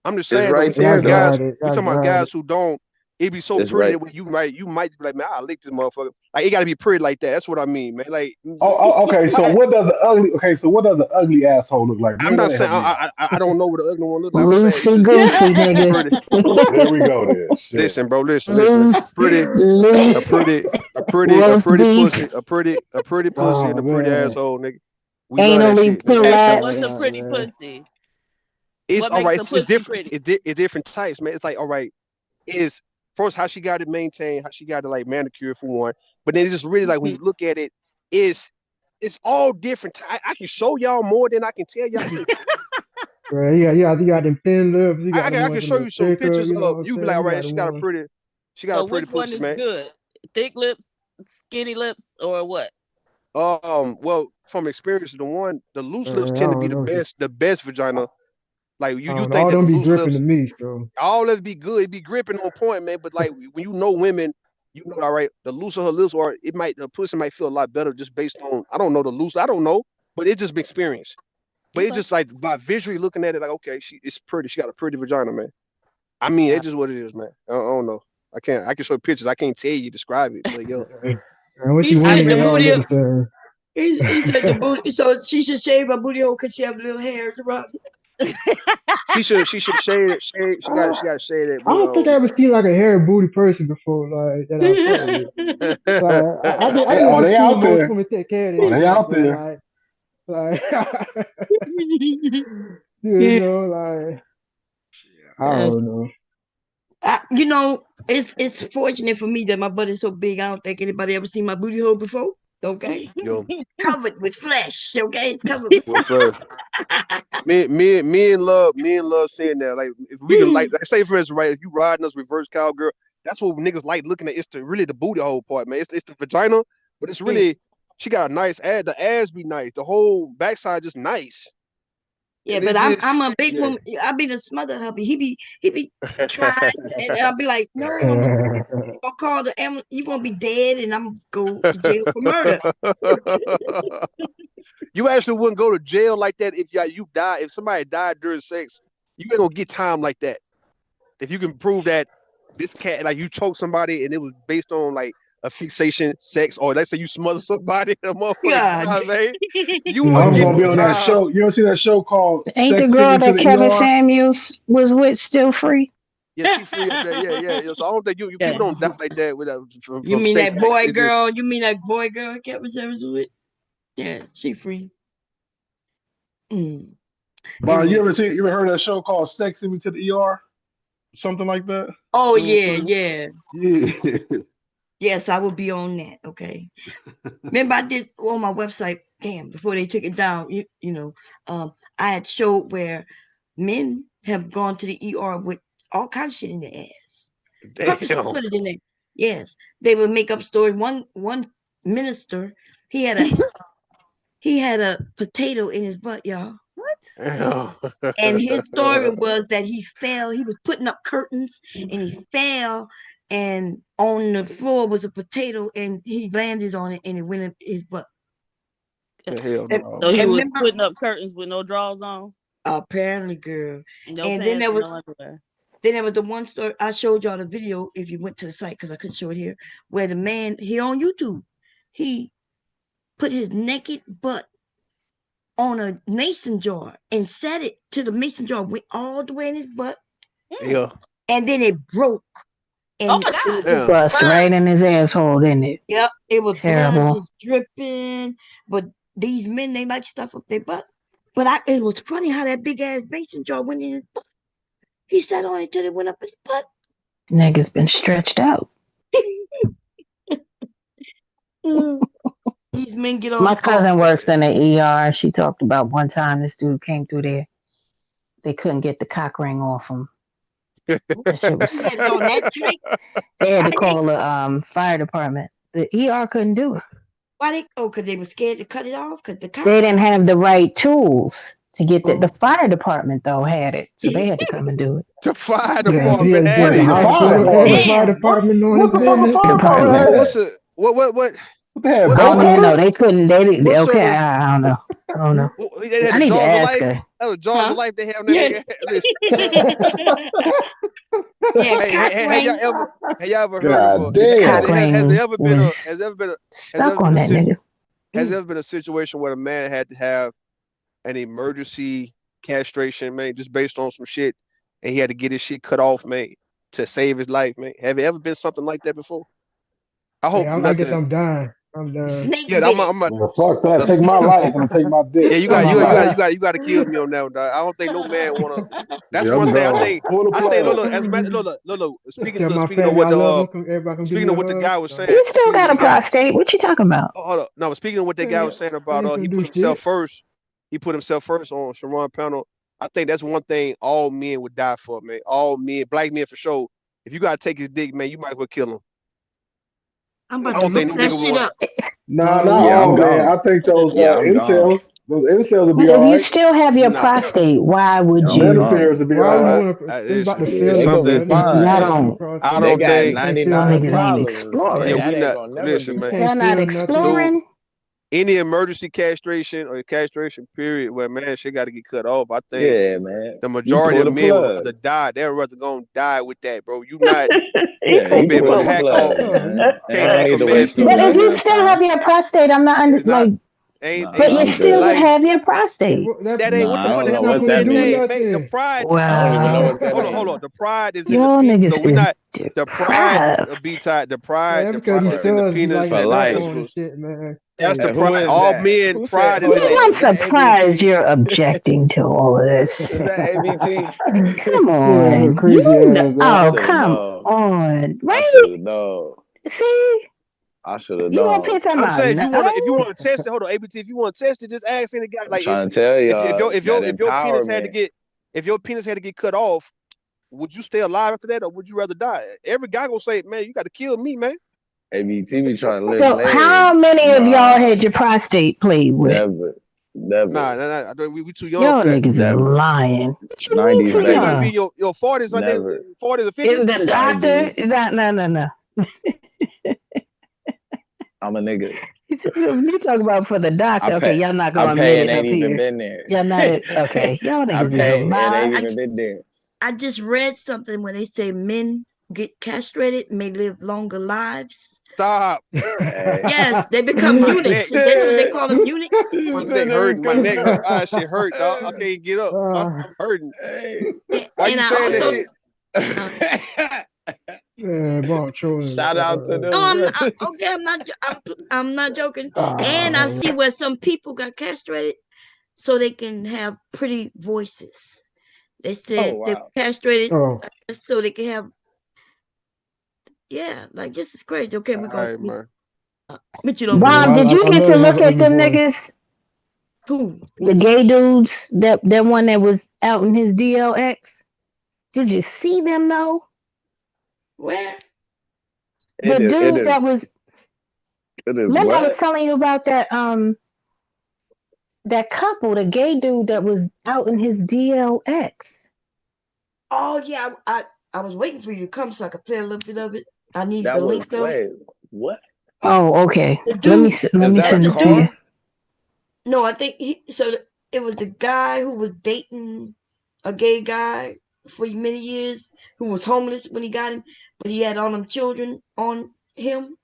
I'm just It's saying though. We right talking y'all there about though. guys. got it. We Y'all talking about got it. guys who don't. It'd be so That's pretty right. that when you might be like, man, I'll lick this motherfucker. Like it gotta be pretty like that. That's what I mean, man. Like Okay. So what does an ugly? Okay, so what does an ugly asshole look like? I'm Bring that not and help saying me out. I don't know what the ugly one looks like. I'm saying Loosey goosey, it's just nigga. pretty. There we go. Then shit. Listen, bro, listen. Loose, Pretty, a loose, pretty, a roast pretty beef, pussy, a pretty pussy and Oh a pretty man. asshole, nigga. We love that anally shit, nigga. Okay, so what's a prolapse. pretty Man. pussy? It's What all makes right. a It's pussy different. pretty? It's different types, man. It's like all right. Is first how she got it maintained, how she got it like manicure for one, but then it's just really like when you look at it, it's all different. I can show y'all more than I can tell y'all. Right, yeah, you got them thin lips, you got them I can ones a show little you some thicker, pictures you know of what I'm you be like, saying? all You right, got the ones. she got a So pretty which one pussy, is man. good? Thick lips, skinny lips, or what? Well, from experience, the loose lips I tend to be don't know. the best vagina. Like I you don't know. think All that the them be loose dripping lips, to me, so all of it be good, it be gripping on point, man. But like when you know women, you know, all right, the looser her lips, or the pussy might feel a lot better just based on I don't know the loose, I don't know, but it's just been experience. But it's Okay. just like by visually looking at it, like okay, it's pretty, she got a pretty vagina, man. I mean, it's Got just what it is, man. I don't know. I can show pictures. I can't tell you describe it. But yo, and with He you I said women, the they do. all booty. look the same. He said the booty. So she should shave her booty hole because she have little hairs around she should shade it. Shade I, she got to shade that I booty don't think hole, I ever seen like a hairy booty person before, like that I fuck with. man. Like I Oh, just they assume out most there. women take care of Oh, their they hair, out bro. there. Like yeah. like I Yes. don't know. It's fortunate for me that my butt is so big. I don't think anybody ever seen my booty hole before. Okay, Yo, covered with flesh. Okay, it's covered with yo, flash. Me and love seeing that. Like if we can like say for instance, right? If you riding us reverse cowgirl, that's what niggas like looking at. It's really the booty hole part, man. It's the vagina, but it's flesh. really she got a nice ass. The ass be nice. The whole backside just nice, Yeah, and but it I'm just a big yeah. woman. I be the smother hubby. He be trying, and I'll be like, no, I'll call the ambulance. You gonna be dead, and I'm gonna go to jail for murder. You actually wouldn't go to jail like that if you die. If somebody died during sex, you ain't gonna get time like that. If you can prove that this cat, like you choked somebody and it was based on like a fixation, sex, or let's say you smother somebody and a motherfucker God. died, man, you I wouldn't was get gonna no be on that time. show. You ever see that show called Ain't the Sex Send girl Me to that the Kevin ER? Samuels was with still free? Yeah, she free up there. Yeah. So I don't think you people Yeah. don't die like that without You from mean sex that acts. boy It just girl? You mean that boy girl Kevin Service with? Yeah, she free. Mm. But Anyway. you ever heard that show called Sex Send Me to the ER? Something like that? Oh yeah, mhm. yeah. Yeah. Yes, I will be on that. Okay. Remember, I did on my website. Damn, before they took it down, I had showed where men have gone to the ER with all kinds of shit in their ass. Purposely Damn. put it in there. Yes, they would make up stories. One minister, he had a he had a potato in his butt, y'all. What? Damn. And his story was that he fell. He was putting up curtains, and he fell, and on the floor was a potato, and he landed on it, and it went in his butt. Hell And, no, So he man. and was remember, putting up curtains with no drawers on, apparently, girl. no And then pants, there and was no underwear. then there was the one story I showed y'all the video if you went to the site because I couldn't show it here, where the man he on YouTube, he put his naked butt on a mason jar and set it to the mason jar, went all the way in his butt, Yeah. and then it broke, Oh and my it was God. just Damn. Bust blood. right in his asshole, didn't it? Yep, it was blood Terrible. just dripping. But these men, they like stuff up their butt. But it was funny how that big ass mason jar went in his butt. He sat on it till it went up his butt. Nigga's been stretched out. These men get on My the call. cousin works in the ER. She talked about one time this dude came through there. They couldn't get the cock ring off him. That shit He was. had it on that tight. They had How to they? call the fire department. The ER couldn't do it. Why they? Oh, because they were scared to cut it off. Because the They cops. didn't have the right tools to get the Oh. fire department though had it, so they had to come and do it. The fire Yeah, so he department had to Wait, had get the it. the fire hospital and the department? fire Damn. department on What his the fuck the business. fire department Department. had? What's a what What they had? what I Bolt don't even know. cutters? They couldn't. They what sort okay. of I don't know. I don't know. they had I the need to jaws of ask life? her. That was jaws of Huh? life they have now. They Yes. listen. Yeah, Have y'all cock ever heard of God a The damn. cock ring was has stuck ever on been a that nigga. has there ever been a situation where a man had to have an emergency castration, man, just based on some shit, and he had to get his shit cut off, man, to save his life, man? Have it ever been something like that before? I Hey, hope I guess nothing. I'm done. I'm done. snake Yeah, bit it. I'm a, Well, fuck that. the, Take my life and take my yeah, dick. Take my life. you got to kill me on that one, dog. I don't think no man wanna. That's Yeah, one I'm thing. gone. Pull the I think, plug. look, as a matter, look. Tell my Speaking of family what I love them. Everybody come give speaking me of a what the hug. guy was So, saying, You still speaking of what got the a guy, prostate. What you talking about? oh, hold up, no, but speaking of what that guy yeah, was saying I about, ain't he finna put do himself shit. first. He put himself first on Sharon panel. I think that's one thing all men would die for, man. All men, black men for sure. If you gotta take his dick, man, you might as well kill him. I'm I about to don't look think them that niggas shit would. up. Nah, not No, Yeah, I'm all, man. gone. I think those Yeah, I'm gone. incels will be If all you right. still have your Nah, prostate, why would I'm Men you? gone. appears to be why all would you right. want to? It's this about to shit Yeah, fail is they and gonna shit. be something. That nigga Y'all still fine. got the don't. I process. They don't got think. Can't Y'all fail 99 niggas nothing. ain't problems and Yeah, exploring. that we ain't not. gonna never Listen, be You man, can't fine. Y'all not fail nothing. dude. exploring. Any emergency castration or castration period where man shit got to get cut off. I think Yeah, man. the You majority pull of the men would plug. rather die. They're rather gonna die with that, bro. You not He Yeah, said gonna you be able pull to the hack off. plug, Oh, man. Ain't Can't no hack a need to man waste no But penis, if man. you goddamn still time. have your prostate, I'm not under It's not. like. But Ain't you I'm still good. would like have your prostate. that. Ain't what the Nah, I fuck don't that that's know have to not do what with gonna that do means. anything, mate. The nothing. pride. I don't even know Wow, what that Hold means. on. The pride is in the y'all penis. niggas So we is not deprived. be tied. Man, The that's because pride these is in the thugs be penis liking For and the life. popcorn and testicles. shit, man. That's the Hey, And who pride. is All that? men Who said, pride is hold in Nigga, that. on, I'm is that surprised ABT? you're objecting to all of this. Is that ABT? Come yeah, her on. crazy ass, man. I Oh, should have come known. on. I Right? should have known. See? I should have You up known. here talking I'm about saying if you no? want to test it, hold on, ABT. If you want to test it, just ask any guy. I'm Like trying to tell y'all that if your penis had to empowerment. get cut off, would you stay alive after that, or would you rather die? Every guy gonna say, man, you got to kill me, man. ABT be trying to lift So legs. how many of y'all Nah, had your prostate played with? never. Never. We too young Y'all for that. niggas is Never. lying. What you mean 90s I too think you gotta baby. be young? in your 40s, I think Never. 40s or Is 50s. the doctor? 90s. No. I'm a nigga. You talk about for the doctor. Okay, y'all not I gonna pay admit and it ain't up even here. been there. Y'all not it. Okay, y'all I niggas is a pay and ain't lie. I even been there. I just read something where they say men get castrated may live longer lives. Stop. Hey. Yes, they become My eunuchs. neck, That's what they call them, eunuchs. my neck hurting. My neck hurt. My shit hurt, dog. I can't get up. Ah, I'm hurting. Hey. Why And you I saying that also, Hey. shit? uh, man, about trolling. Shout out to no, them brothers. okay. I'm not joking. And I Ah, see where some people got castrated so they can have pretty voices. They Oh said they wow. were castrated oh, so they can have, yeah, like this is crazy. Okay, All we're gonna, right, man. but you don't yeah, believe Bob, did you I get love to to have look an at ugly them voice. niggas? who? The gay dudes, that one that was out in his DLX. Did you see them though? Where? The It dude is that was. it is Remember I was what? telling you about that couple, the gay dude that was out in his DLX. Oh yeah, I was waiting for you to come so I could play a little bit of it. I needed That the was link though. wait, what? Oh, okay. The Let me dude, let Is me that a that's send the it to dude. you. car? No, I think it was the guy who was dating a gay guy for many years who was homeless when he got him, but he had all them children on him,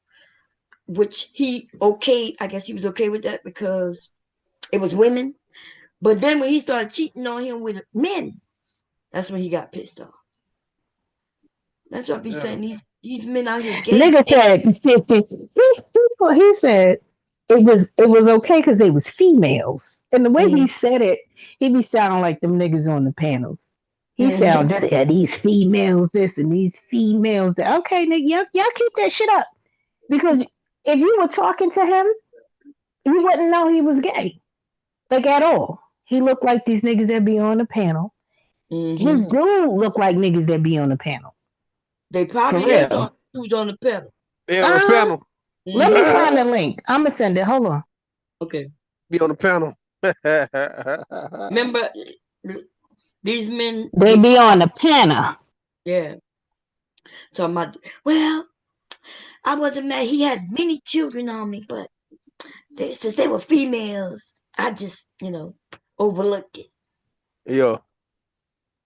which he okay. I guess he was okay with that because it was women. But then when he started cheating on him with men, that's when he got pissed off. That's what I be Yeah. saying. These men out here gay. Nigga said he said it was okay because they was females. And the way he Mm, said it, he be sounding like them niggas on the panels. He mm, sounded yeah, these females this and these females that. Okay, nigga, y'all keep that shit up. Because if you were talking to him, you wouldn't know he was gay. Like at all. He looked like these niggas that be on the panel. His mm-hmm. dude looked like niggas that be on the panel. They For probably is on real. who's on the pedal. Be on the Uh panel. Let me Mm-hmm. find the link. I'ma send it. Hold on. Okay. Be on the panel. Remember, these men They get be on the panel. yeah. Talking about well, I wasn't mad. He had many children on me, but since they were females, I just overlooked it. Yeah.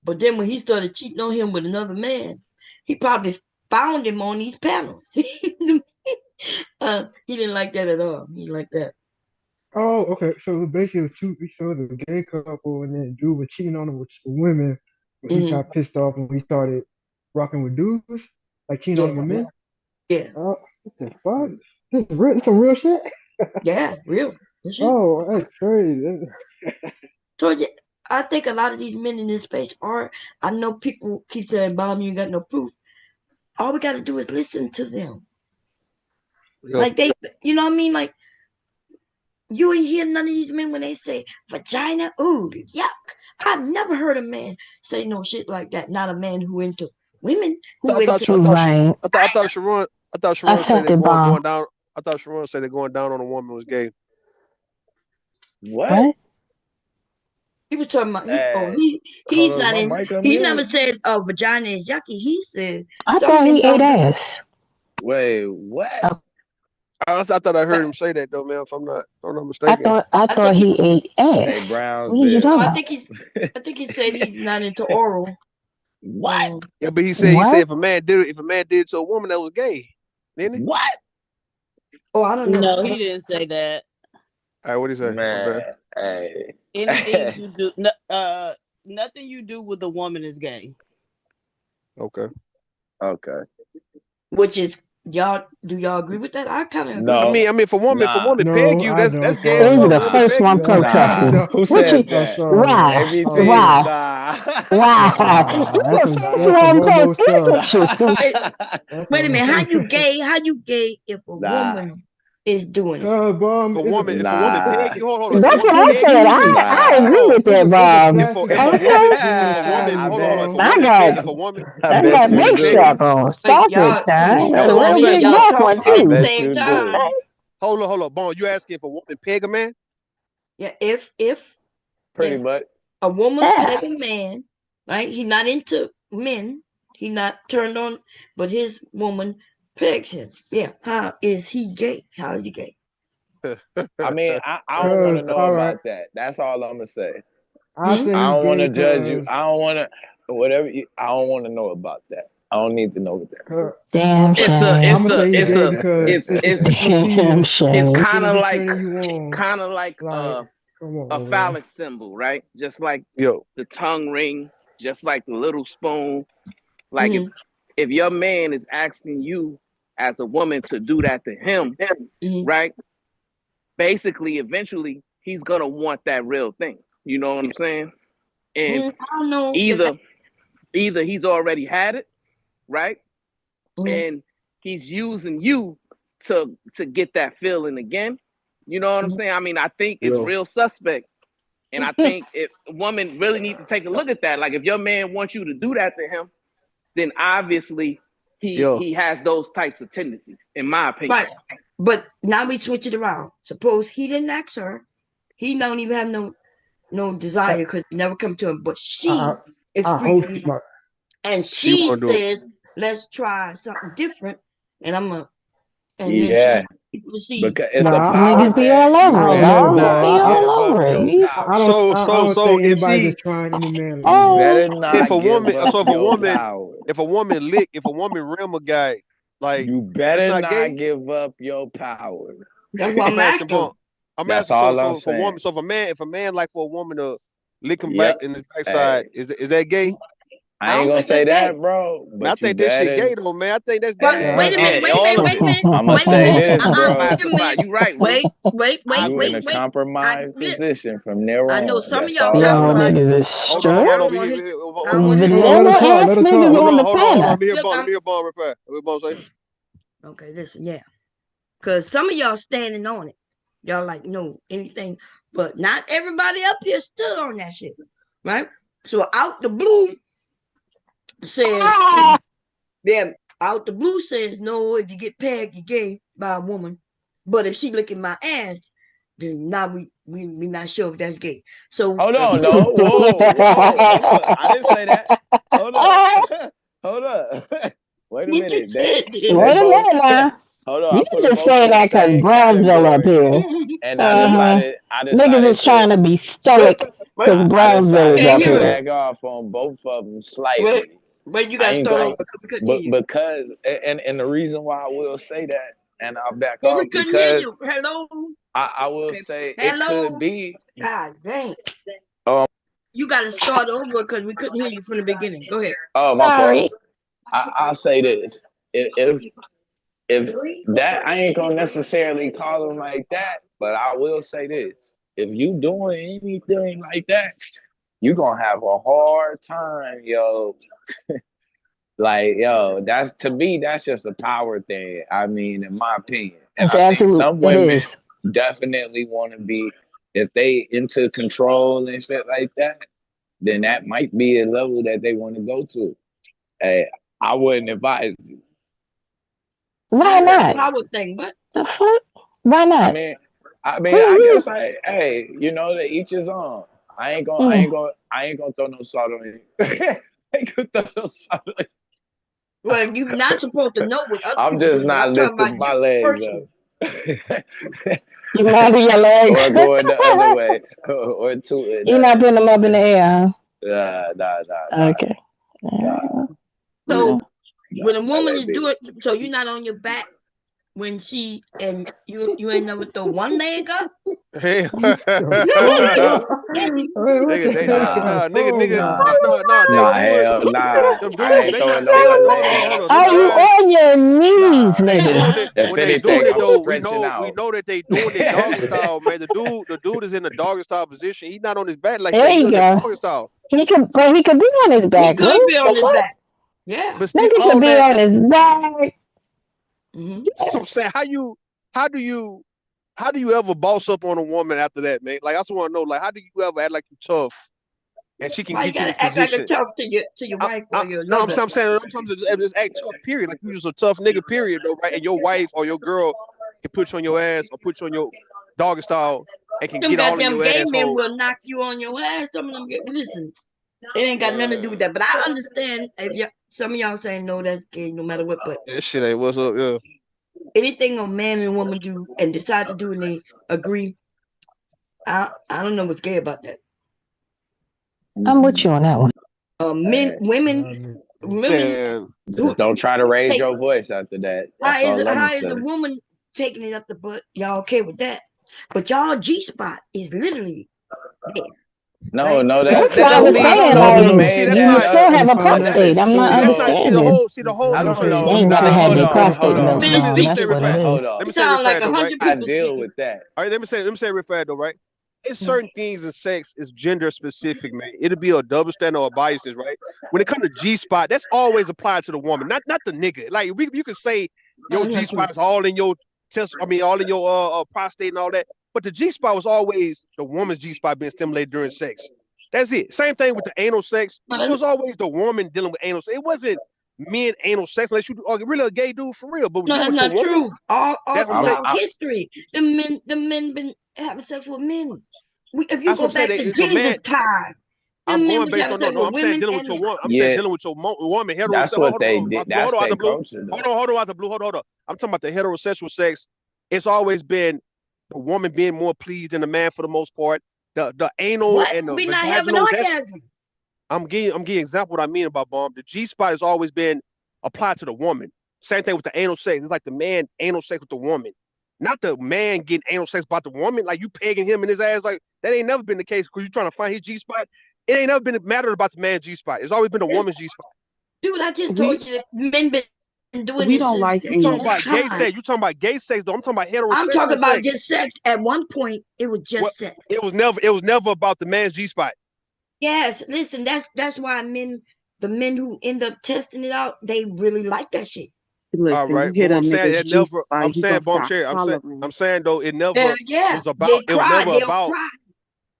But then when he started cheating on him with another man, he probably found him on these panels. He didn't like that at all. He didn't like that. Oh, okay. So basically, it was two. So it was a gay couple, and then dude was cheating on him with women, but he Hmm. got pissed off when he started rocking with dudes, like cheating on him Yeah, with men. yeah, Oh, what the fuck? This is real. This some real shit. yeah. Real. That's it. Oh, that's crazy. Told you, I think a lot of these men in this space are. I know people keep saying, "Bob, you ain't got no proof." All we got to do is listen to them. Yeah. Like you know what I mean? Like you ain't hear none of these men when they say vagina, ooh, yuck. I've never heard a man say no shit like that. Not a man who into women, who into Right. I thought Sharon I said sent that it, bomb. going down. I thought Sharon said that going down on a woman was gay. What? What? he was talking about Hey, hold he's on, is not my in mic on he never mute? said vagina is yucky. He said I some thought men he ate don't do ass. Wait, what? Uh, I thought I heard that. him say that though, man. If I'm not I mistaken. thought I I thought think he ate Hey, ass. What are you Brownsville. no, talking about? I think he said he's not into oral. What? Yeah, but he said What? if a man did it to a woman that was gay, didn't he? What? Oh, I don't know. No, he didn't say that. All right, what did he say? My Man, bad. hey. Anything you do, nothing you do with a woman is gay. Okay. Okay. Which is y'all? Do y'all agree with that? I kind of agree I with No, mean, that. if a nah, woman peg No, you, I that's don't. gay as They Sorry. were fuck. the A woman first peg one you. nah. protesting. Who What said you? I'm that? sorry. Why? Oh, ABG, Why? nah. Why? You that's the some first that's some one homo stuff. protesting. Wait, That's wait a some minute. How you gay? How you gay if a Nah, woman is doing it? cause bomb is a If a woman it's nah, peg you, hold on. If a That's woman what I peg said. you, I nah. agree hold on. with that, it's a Bob. classic If a Okay. woman, masculinity, I hold on. If bet a bomb. I woman got peg, if a woman, I I if a bet got woman you big peg do. you, strap on. Wait, Stop it, y'all. guy. And The so real me and big y'all black one talking I at the too. bet same you time. do. Okay. hold on, Bon. You asking if a woman peg a man? Yeah. If Pretty much. a woman Yeah. peg a man, right? He not into men. He not turned on, but his woman pegs him. Yeah. How is he gay? How is he gay? I mean, I don't want Cause to know all right, about that. That's all I'm gonna say. I Hmm? say I he don't want gay to judge you. cause I don't want to whatever. I don't want to know about that. I don't need to know that. cause Damn It's shame. I'm gonna say he gay because if you Damn conceited, it's shame. he kind shouldn't of be like turning you on. Like, come a on, man. phallic symbol, right? Just like Yo, the tongue ring, just like the little spoon. Like Hmm. if your man is asking you as a woman to do that to him, Hmm. right? Basically, eventually, he's gonna want that real thing. You know what I'm saying? And I don't know if that. either he's already had it, right? Mhm. And he's using you to get that feeling again. You know what I'm saying? I mean, I think it's yo, real suspect. And I think if women really need to take a look at that. Like if your man wants you to do that to him, then obviously yo. he has those types of tendencies, in my opinion. Right. But now we switch it around. Suppose he didn't ask her. He don't even have no I, desire because it never come to him. But I, she is I hope freaking, like and She she want to do it. says, "Let's try something different." And then Yeah, she proceeds. because it's a nah. power Niggas be thing. all You I over it, don't better know, dog. They not be bomb. all give up over your it. power. I don't So think if anybody she just trying any man like You that. better if not a give woman up your power. if a woman rim a guy, like You that's better not not gay. give up your power. That's what I'm I'm asking asking. Bon. I'm That's asking all I'm so if a saying. woman if a man like for a woman to lick him back Yep. in the backside, Hey, is that gay? I I ain't don't gonna think say that's gay. that, bro. Man, I But you think that shit better. gay though, man. I think that's But gay. Yeah, wait a minute, Yeah. wait a All minute, of. wait a minute, I'm gonna wait a say minute. this, bro. Wait a minute. You right, Ruth. Wait, You in a wait. I compromised listen. position from there I know on. some of That's y'all all got I'm it Yo, right. saying. niggas is Hold on, Okay, I hold on. don't straight. want to hit. I don't Hold want to hit hold on, no. let her Vanilla talk. ass Let her niggas talk. on the hold on. panel. Let me hear Look, Bon. Let I'm me hear Bon real fast. What Bon say? okay. Listen, yeah, because some of y'all standing on it. Y'all like no anything, but not everybody up here stood on that shit, right? So out the blue says, Ah! yeah, out the blue says no. If you get pegged, you're gay by a woman. But if she licking my ass, then now we not sure if that's gay. So Hold on, this, no. Whoa. Hold up. I didn't say that. Hold up. Hold up. Wait a what you minute. said, They Wait then. a both minute now. hold on. I You put them just both saying in the that because same Brownsville up category. here. And Uh-huh. I Niggas decided is to trying to be wait, stoic wait, because I Brownsville is decided can't up to hear him. here. back off on both of them Wait, slightly. But you I gotta ain't start over going, because we couldn't hear you. because and the reason why I will say that, and I'll back Well, we off couldn't hear because you. Hello. I will Okay. say it could Hello. be. God dang. Um. You gotta start over because we couldn't hear you from the beginning. Go ahead. Oh, my fault. Sorry. I'll say this: if that, I ain't gonna necessarily call them like that, but I will say this: if you doing anything like that, you gonna have a hard time, yo. Like, yo, that's, to me, that's just a power thing. I mean, in my opinion, and It's I think absolute. some It women is. definitely want to be, if they into control and shit like that, then that might be a level that they want to go to. Hey, I wouldn't advise you. Why How's that a not? power thing? But The fuck? Why I not? mean, I guess hey, to each his own. Mm. I ain't gonna throw no salt on you. I ain't gonna throw no salt on you. well, you're not supposed to know what other I'm people just do, but not I'm talking about lifting my you legs personally. up. You mind your legs? Or going the other way, or tooting. You're not putting them up in the air. Nah. Okay. So Yeah. when a woman is doing, so you're not on your back when she and you ain't never throw one leg up. Hey, What nigga, the they heck nah, is Nah, nah, wrong with nigga, nah, you? nah, they nah, do it. hell nah. Them I dudes, ain't they throwing not, no they one got. leg Hold up. on. Them Are you guys, on your knees, Nah. nigga? If when they doing anything, it I'm though, stretching we out. know that they doing it doggy style, man. The dude is in the doggy style position. He's not on his back like There that. He you does a go. doggy style. But he could be on his He back, could Rue. be on The his fuck? back. Yeah. But still, Nigga could all be that. on his back. Mm-hmm. So I'm saying, how do you, ever boss up on a woman after that, man? Like I just want to know, like, how do you ever act like you tough and she can Why you get you in gotta a act like a position? tough to your wife or your No, lover? I'm saying, just act tough. Period. Like you just a tough nigga. Period. Though, right? And your wife or your girl can put you on your ass or put you on your doggy style and can Them get all in goddamn your gay men asshole. will knock you on your ass. Some of them listen. It ain't got nothing to do with that. But I understand if some of y'all saying no, that's gay, no matter what. But That shit ain't what's up. Yeah. anything a man and woman do and decide to do and they agree, I don't know what's gay about that. I'm with you on that one. Men, women, women Man, who Just don't try to raise take your voice after that. how That's is all it? I'm gonna How is say. a woman taking it up the butt? Y'all okay with that? But y'all G spot is literally there, No, right? no, That's that why I don't was mean. saying, No, No, like, no. see, made that's you not. that still up. have a Define That's that. prostate. I'm not See, that's not. See the understanding. whole. See the whole. I Let me don't show you. They know. ain't never Nah, had hold their on, prostate hold Define milk, on, that. Let mom. me say That's real what it fast. hold is. on. Let me It say real sounds like fast though, right? 100 I people deal speaking. with that. All right, let me say real fast though, right? It's Mm. certain things in sex is gender specific, man. It'll be a double standard or a biases, right? When it comes to G spot, that's always applied to the woman, not the nigga. Like you could say No, your that's G not true. spot is all in your test. I mean, all in your prostate and all that. But the G spot was always the woman's G spot being stimulated during sex. That's it. Same thing with the anal sex. No, It was always the woman dealing with anal sex. It wasn't men anal sex unless you are really a gay dude for real. But dealing that's with your not woman, true. All that's what I'm saying. throughout history, the men been having sex with men. If you That's what go I'm saying. back to The man, Jesus' time, the I'm men going was based having on no, sex no. with I'm saying women dealing with and your men. woman. I'm saying Yeah, dealing with your woman that's heterosexual. what Hold on, they hold on, did. blue, That's out their the blue. culture, though. Hold on, out the blue. Hold on. I'm talking about the heterosexual sex. It's always been the woman being more pleased than the man for the most part. The anal What? and the We not having vaginal. That's orgasms. I'm getting example what I mean about bomb. The G spot has always been applied to the woman. Same thing with the anal sex. It's like the man anal sex with the woman, not the man getting anal sex about the woman. Like you pegging him in his ass. Like that ain't never been the case because you trying to find his G spot. It ain't never been a matter about the man's G spot. It's always been a It's, woman's G spot. dude, I just We told you that men been doing we this don't since like You talking anal. Jesus' about gay time. sex? You talking about gay sex though? I'm talking about I'm talking heterosexual about sex. just sex. At one point, it was What? just sex. It was never about the man's G spot. Yes, listen, that's why the men who end up testing it out, they really like that shit. All Listen, you right, but hit what a I'm saying, nigga's it G never. spot, I'm he saying, gonna bomb start cherry. I'm hollering. saying though, it never Yeah, was about. they It was cry, never they'll about. cry.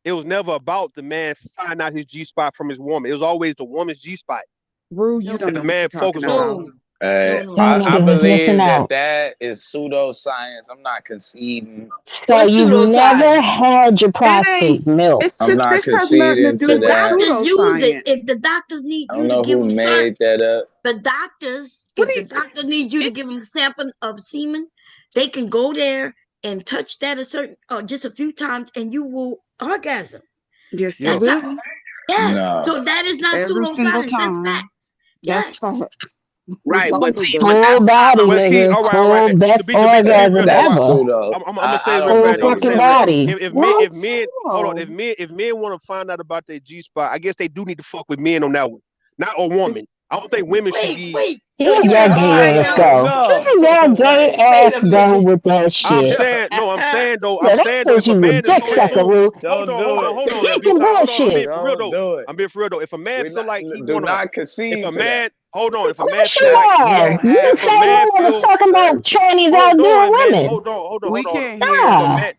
It was never about the man finding out his G spot from his woman. It was always the woman's G spot Rue, you No, don't that the know what man you're talking focused on. about. no, no, no. Young I niggas is missing believe that out. that is pseudoscience. I'm not conceding. So What's you've never pseudoscience? had your It ain't. prostate milk. I'm not This has nothing to conceding do to The with that. doctors use it. pseudoscience. If the doctors need I don't you to know give who them made that up. the doctors, What if do the you? doctor needs you to It, give them a sample of semen, they can go there and touch that a certain just a few times, and you will orgasm. yes, you Yeah, That's not will yes. No. So that is not every single pseudoscience. That's time. facts. That's Yes. fine. Right, but Full see, but that's why body, I'm But see, nigga. all right, all right. Full best To be orgasm real though, That's ever. pseudo. I'm gonna say I this real don't Full fast though. I'm agree gonna with say fucking it that. real. body. If What? men hold on, Oh. if men want to find out about their G spot, I guess they do need to fuck with men on that one, not a woman. I don't think women should be. Wait. So Here you your want to gay find ass out? go. No, Here your gay right. Wait a ass go minute. with that I'm shit. saying no. So that's If what a you a man is dick so in sucker, tune, Roo. Don't do it. hold on. If you Fucking talk, hold on. I'm being bullshit. for real Don't though. do it. I'm being for real though. If a man We feel not like he do wanna, not if a concede to that. man, hold on. Of If a man course feel you like, We are. don't You the have if a to same man one that was concede feel, talking to about that. trannies hold outdoing on, man. women. We Hold on. can't hear If a you. Nah. man,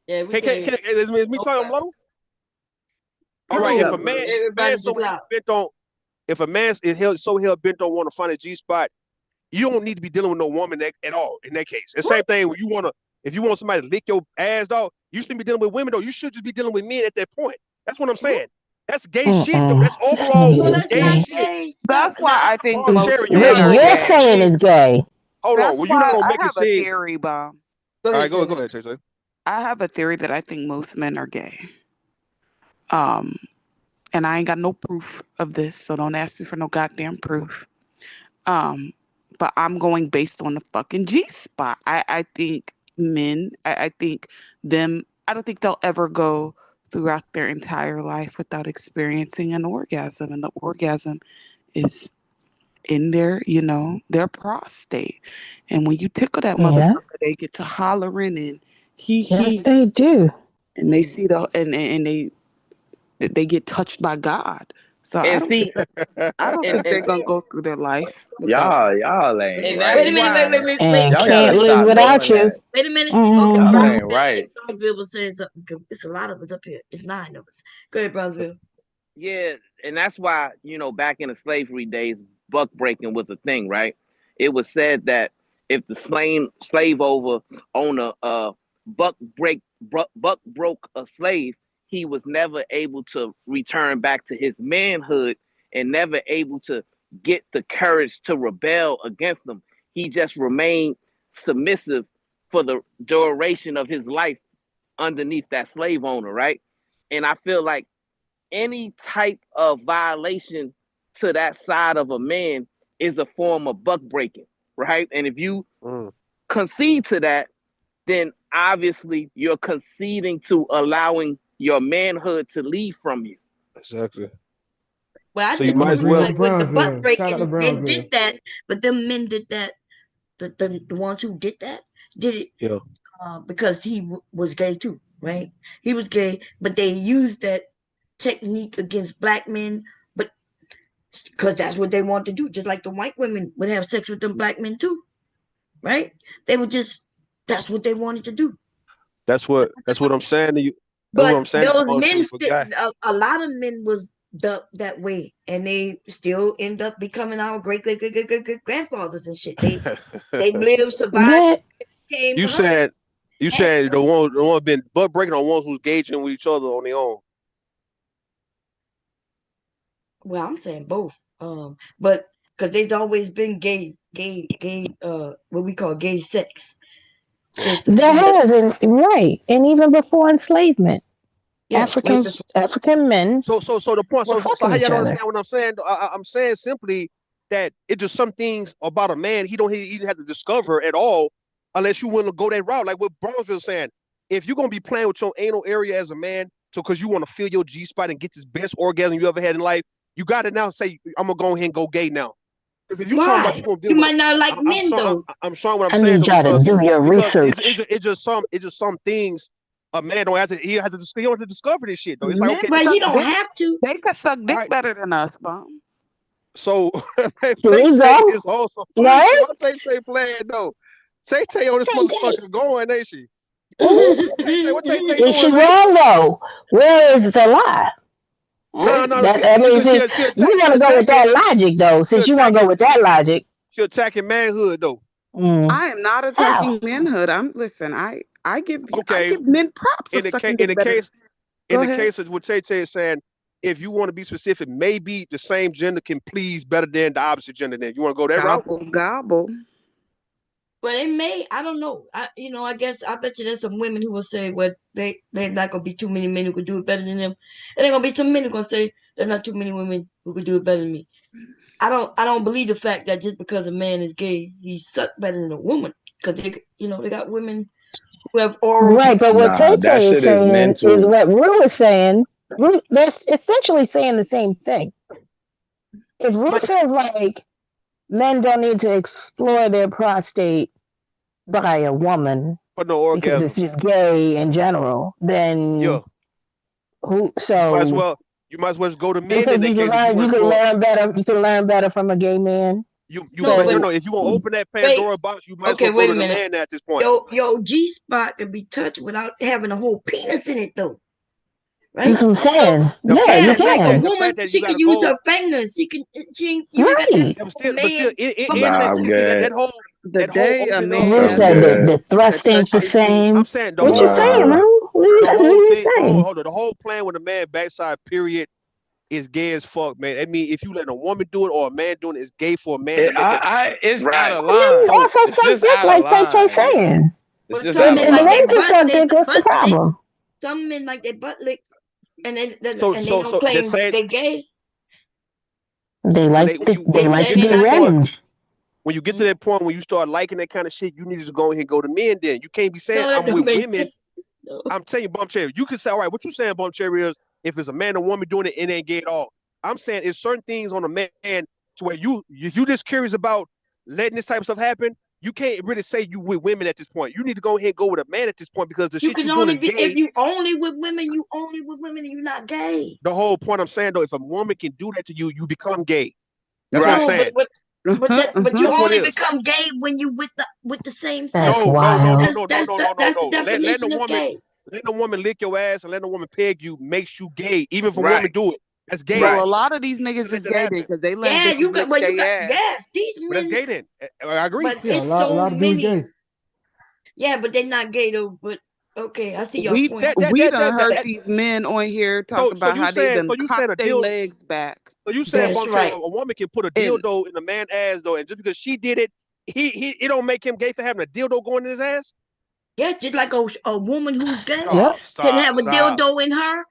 Yeah, we can. is me talking Okay. low? All right. Hurry If up, a No, man, bro. everybody so just loud. bent on, if a man is so hell bent on want to find a G spot, you don't need to be dealing with no woman at all in that case. The same thing when you wanna, if you want somebody to lick your ass, dog, you shouldn't be dealing with women though. You should just be dealing with men at that point. That's what I'm saying. That's gay shit though. That's Mm-mm. This overall No, nigga is that's gay not gay. shit. gay. Stop. That's why Now, I think Bomb most Cherry, you're What not men gonna are you're make it gay. saying seem. is gay. Hold on. That's Well, you're not why gonna I make it have a seem. theory, Bomb. go All right, ahead, go Taylor. ahead, Tay. I have a theory that I think most men are gay. Um, and I ain't got no proof of this, so don't ask me for no goddamn proof. Um, but I'm going based on the fucking G spot. I think men, I think them, I don't think they'll ever go throughout their entire life without experiencing an orgasm. And the orgasm is in their prostate. And when you tickle that Yeah. motherfucker, they get to hollering and Yes, he, they do. and they see and they get touched by God. So I and don't think see, I don't and think they're and gonna go through their life without. Y'all ain't and Wait that's a right, minute. why. man. Wait. And Y'all can't gotta live stop Wait. without doing you. that. Wait a minute. Okay, Y'all Mm-hmm. ain't I think right. Brownsville was saying something. It's a lot of us up here. It's 9 of us. Go ahead, Brownsville. Yeah, and that's why, back in the slavery days, buck breaking was a thing, right? It was said that if the slave owner buck broke a slave, he was never able to return back to his manhood and never able to get the courage to rebel against them. He just remained submissive for the duration of his life underneath that slave owner, right? And I feel like any type of violation to that side of a man is a form of buck breaking, right? And if you Mm, concede to that, then obviously you're conceding to allowing your manhood to leave from you. exactly. Well, I So you just I might as agree feel well. with like with the butt Brownsville. Shout out to breaking, they did Brownsville. that, but them men did that. The ones who did that did it Yeah, because he was gay too, right? He was gay, but they used that technique against black men, but because that's what they wanted to do, just like the white women would have sex with them black men too, right? They would just that's what they wanted to do. that's what I'm saying to you. That's what But I'm saying to you, those Bomb Cherry. men If a still, guy, a lot of men was that way, and they still end up becoming our great grandfathers and shit. They lived, survived, Yeah. and became you husbands. said you Had said children. the one been butt breaking on ones who's gauging with each other on their own. Well, I'm saying both. But because there's always been gay, what we call gay sex since the There beginning. has, and right. And even before enslavement, Yes, way before. African men So the point. were So fucking how each y'all don't other. understand what I'm saying? I'm saying simply that it just some things about a man he didn't have to discover at all unless you want to go that route. Like what Bronzeville saying, if you're gonna be playing with your anal area as a man, so because you want to feel your G spot and get this best orgasm you ever had in life, you got to now say I'm gonna go ahead and go gay now. Because if you talking about Why? you gonna deal You with, might not like men though. I'm showing what I'm I saying need though y'all to do your because research. it's just some things a man don't have to he don't have to discover this shit though. It's like Men okay, But this he suck don't dick. have to. They can suck all dick right. better than us, Bomb. So There Tay you Tay go. is also funny. Right? Why Tay Tay playing though? Tay Tay on this Tay Tay. motherfucker going, ain't she? Mhm. Tay Tay, what Tay Tay Is she doing, man? wrong though? Where is the lie? No, Huh? no, no. That I It's mean, just since you she want to go with attacking that logic, though, she since you want to go attacking with that logic, she attacking manhood though. mm, I am not how? attacking manhood. I Okay, give men props of sucking in dick the better. case Go in the ahead. case of what Tay Tay is saying, if you want to be specific, maybe the same gender can please better than the opposite gender. Then you want to go that route? Gobble gobble. But it may, I don't know. I guess I bet you there's some women who will say, well, they're not gonna be too many men who could do it better than them, and there gonna be some men who gonna say there are not too many women who could do it better than me. I don't believe the fact that just because a man is gay, he suck better than a woman. Because they got women who have oral. Right, but what Nah, Tay that Tay is shit is saying is mental. what Rue is saying. They're essentially saying the same thing. If Rue But feels like men don't need to explore their prostate by a woman For no because it's orgasm. just gay in general, Yeah. then who? You might as So well just go to men in because that case if you want you to can explore. learn better. You can learn better from a gay man. no, But but no, if you want to open that wait. Pandora box, you might as Okay, well go wait a to the minute. man at this point. Your G spot can be touched without having a whole penis in it, though, right? That's what I'm So saying. The Yeah, fact you yeah, the like fact a that can. the woman, fact that you she gotta can use go, her fingers. You ain't got to have Right. a whole but still man. in Nah, that I'm see good. The that whole day a opening up. man Rue I'm has said to good. the thrust touch ain't the his penis. same. I'm saying What you saying, Nah. Rue? the That's what whole you thing. saying. Hold on. The whole plan with a man backside period is gay as fuck, man. I mean, if you let a woman do it or a man doing it, it's gay for a man to let that shit happen. It's out Right. of I mean, line. also It's suck just dick out of like Tay Tay line. saying. It's But just some out If of men the like man their line. can suck dick, what's the butt lick. problem? Some men like their butt lick, and So and they so don't so the claim same they gay. They when like they to They they like say to get they're to be that not gay. point revenge. when you get to that point when you start liking that kind of shit, you need to just go ahead and go to men. Then you can't be saying No, that I'm don't with make women. sense. No. I'm telling you, Bump Cherry. You can say, all right, what you saying, Bump Cherry, is if it's a man or woman doing it, it ain't gay at all. I'm saying it's certain things on a man to where if you just curious about letting this type of stuff happen, you can't really say you with women at this point. You need to go ahead and go with a man at this point because the You shit can you doing only is be if gay. you only with women. You only with women, and you're not gay. The whole point I'm saying though, if a woman can do that to you, you become gay. That's what I'm No, Right. saying. but you That's what only it is. become gay when you with the same That's sex. wild. That's the Letting a definition of woman gay. letting a woman lick your ass and letting a woman peg you makes you gay. Even if a woman Right. do it, that's gay. Well, Right. a lot of these You should niggas let is that gay then happen. because they letting Yeah, bitches lick you got their ass. yes, these But that's men, gay then. I agree. but Yeah, it's so a lot of dudes many. gay. Yeah, but they're not gay though. But okay, I see your We point. we done heard That these men on here talk so about how they done you saying cocked a their deal legs back. so you saying that's Bump Cherry, right. a woman can put a And dildo in a man's ass though, and just because she did it, he it don't make him gay for having a dildo going in his ass? Yeah, just like a woman who's gay Yep. can Stop, have a stop. dildo in her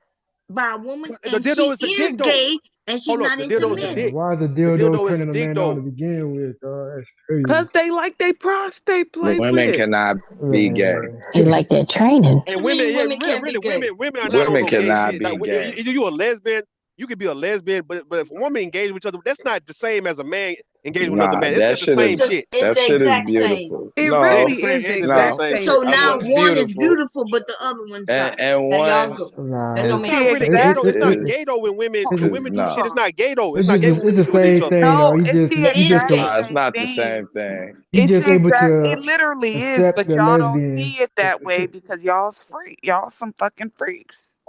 by a woman, The and dildo she is the dick is though. gay, and she's Hold up, not the into dildo is the Man, men. dick. why is the The dildo dildo is the turning a dick man on to though. begin with? That's crazy. cause they like they prostate play Women with. cannot be gay. Man. They like that training. And I women, mean, yeah, women really, can be really, gay. women are not on Women no gay cannot shit. Like, be gay. you a lesbian, you could be a lesbian, but if a woman engage with each other, that's not the same as a man engaging with another Nah, man. It's not the same shit. It's that the shit is exact same. beautiful. It It ain't No, the really same. is It the ain't the same exact no. same same shit. So now What's shit. one is beautiful beautiful, but the other one's not. and There y'all one go. Nah, That don't It's make The not sense. really it, gay exact though. It's not it, gay though when it, it's women do shit. It's no. not gay though. It's it's not just gay when it's women the do it to each same other. thing though. No, it's the It You is just exact gay. Nah, it's same not the thing. same thing. you It's just the able exact. to It literally is, accept but the y'all don't lesbian. see it that way because y'all's freak. Y'all some fucking freaks.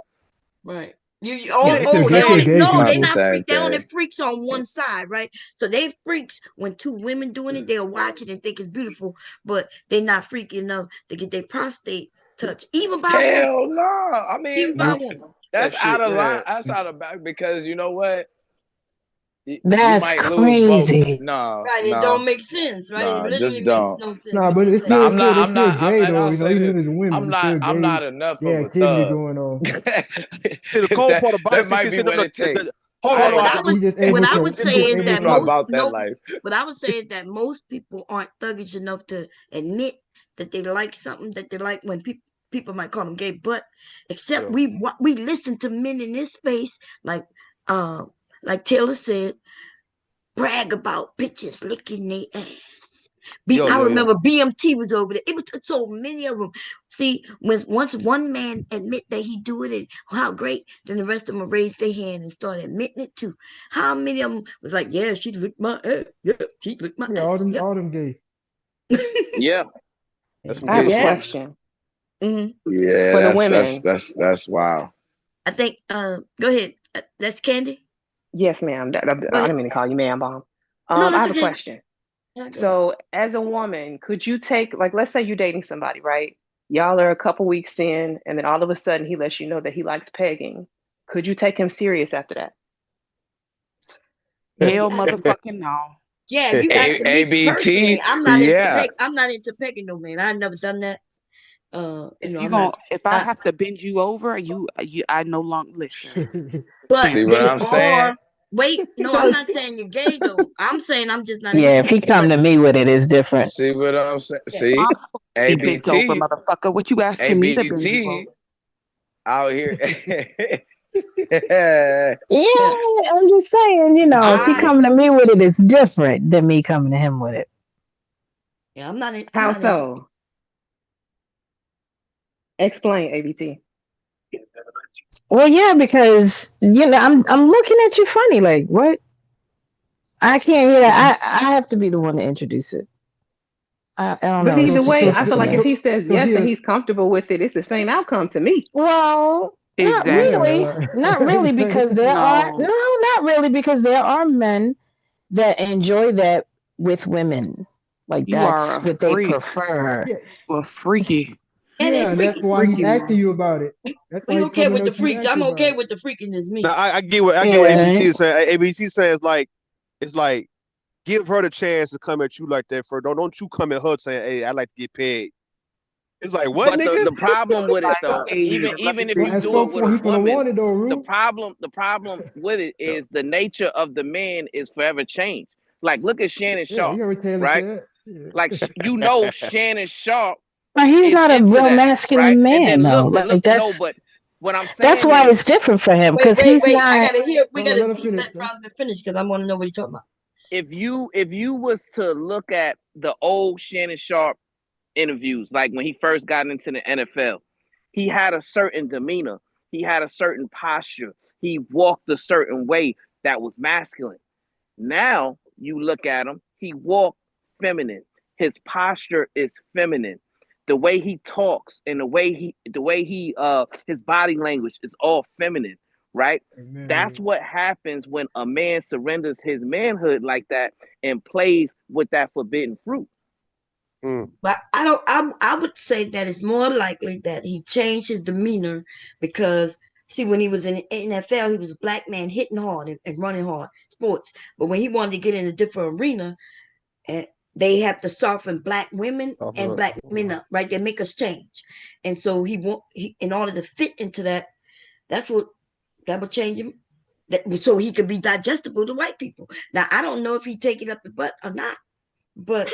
Right. Yeah, it's the They're They still same. only gay It's no, not they the people. not same freak. They only thing. freaks on one side, right? So they freaks when two women doing it, they'll watch it and think it's beautiful, but they not freaky enough to get their prostate touched, even by a woman, Hell no. I mean, even by a Nope. woman. that's That out shit, of line. man. That's out of back because you know what? You That's might lose both. crazy. No, Right? It don't no, make sense, right? It no. literally Just makes don't. no sense Nah, what but you're it's No, saying. I'm not. they I'm still not. gay And though. I'll say Even this. if it's women, I'm it's still not. I'm gay, not enough gay of a activity thug. going on. See, the cold part about it, That might be no, what no, it takes. hold Well, on, I hold on. He just what able I to would he say just is able that you know to most about that no, life. what I would say is that most people aren't thuggish enough to admit that they like something that they like when people might call them gay, but except Yeah. we listen to men in this space uh like Taylor said, brag about bitches licking their ass. I Yeah. remember BMT was over there. It was so many of them. See, once one man admit that he do it and how great, then the rest of them raised their hand and started admitting it too. How many of them was like, yeah, she licked my ass. Yeah, she licked my yeah, ass. Yep. all them gay. Yeah. That's some I have gay a Yeah. shit. question hmm Yeah, for the that's women. that's wow. I think. Go ahead. That's Candy. Yes, ma'am. Go I ahead. didn't mean to call you ma'am bomb. No, I that's have a okay. question. Yeah, go ahead. So, as a woman, could you take, like, let's say you're dating somebody, right? Y'all are a couple weeks in, and then all of a sudden he lets you know that he likes pegging. Could you take him serious after that? If you Hell, ask me, motherfucking no. yeah, if you asking me personally, ABT. I'm not into Yeah. I'm not into pegging no man. I've never done that. I'm not. If I I, have to bend you over, I no longer listen. but See what they I'm are saying? wait, no, I'm So not saying you're gay though. I'm saying I'm just not Yeah, if he interested. come to me with it, it's different. See what I'm saying? Yeah. See, I'm fully bent over, ABT, motherfucker. What you asking me to bend you over? ABT out here. Yeah. Yeah. Yeah, I'm just saying, if he I come to me with it, it's different than me coming to him with it. yeah, I'm how not interested. so? Explain, ABT. Well, yeah, because I'm looking at you funny, like what? I can't. Yeah, I have to be the one to introduce it. I don't But know. It's either So just way, so I different feel for like if me. he says so yes and here, he's comfortable with it, it's the same outcome to me. Well, not yeah, Exactly. really, like not really, because there are No, no, not really, because there are men that enjoy that with women. Like you that's are a what they freak. prefer. yeah, You a freaky. And they yeah, and that's freaky. why he's Freaky asking man. you about it. We, That's why we he's okay coming with the up to you freaks. asking I'm about okay it. with the freakiness, Now me. I get what Yeah, ABT is saying. ABT says like it's like give her the chance to come at you like that first. Don't you come at her saying, "Hey, I like to get paid." It's like what, But the nigga? the problem with it Like, though, hey, even let me even if But you bend at you do some it with over. a point, he's gonna woman, want it though, the Rue. problem with it Yeah, is the nature of the man is forever changed. Like look at Shannon yeah, Sharp, you heard Taylor right? say that. Like Yeah. Shannon Sharp but he's is not a into real that, right? masculine And man then though. look, Like no, that's but what I'm that's saying why is it's different for him Wait, because wait, he's wait. I not. gotta hear. We Hold on, gotta let him finish, let man. Rosalind finish because I want to know what he's talking about. if you was to look at the old Shannon Sharp interviews, like when he first got into the NFL, he had a certain demeanor, he had a certain posture, he walked a certain way that was masculine. Now you look at him, he walked feminine. His posture is feminine. The way he talks and the way he his body language is all feminine, right? That's Amen. what happens when a man surrenders his manhood like that and plays with that forbidden fruit. Mm. But I don't. I would say that it's more likely that he changed his demeanor because see, when he was in the NFL, he was a black man hitting hard and running hard sports. But when he wanted to get in a different arena, and they have to soften black women Soften and up. black men up, right? They make us change, and so in order to fit into that, that's what that would change him. That so he could be digestible to white people. Now I don't know if he take it up the butt or not, but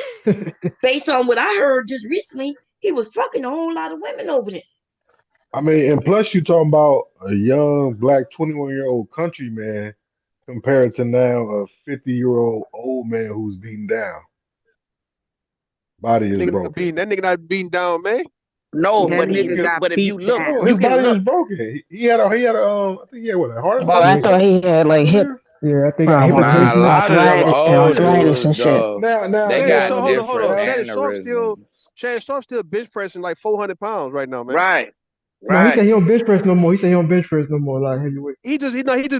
based on what I heard just recently, he was fucking a whole lot of women over there. I mean, and plus you talking about a young black 21-year-old country man compared to now a 50-year-old old man who's beaten down. Body is broken. That nigga not beating down, man. No, That but nigga got if you beat look, No, down. you his can body look. is broken. He had a I think he had what, a heart Well, attack I or Yeah, thought something he had like hip earlier. yeah, I think I got hip problems, Nah, a replacement. lot of them Right. old arthritis dudes and shit. though, Hey, they hey, got so Now, hold on. different now, mannerisms. Shannon Sharp still bench pressing like 400 pounds right now, man. Right. no, he said Right. he don't bench press no more. He said he don't bench press no more, like heavyweight. He just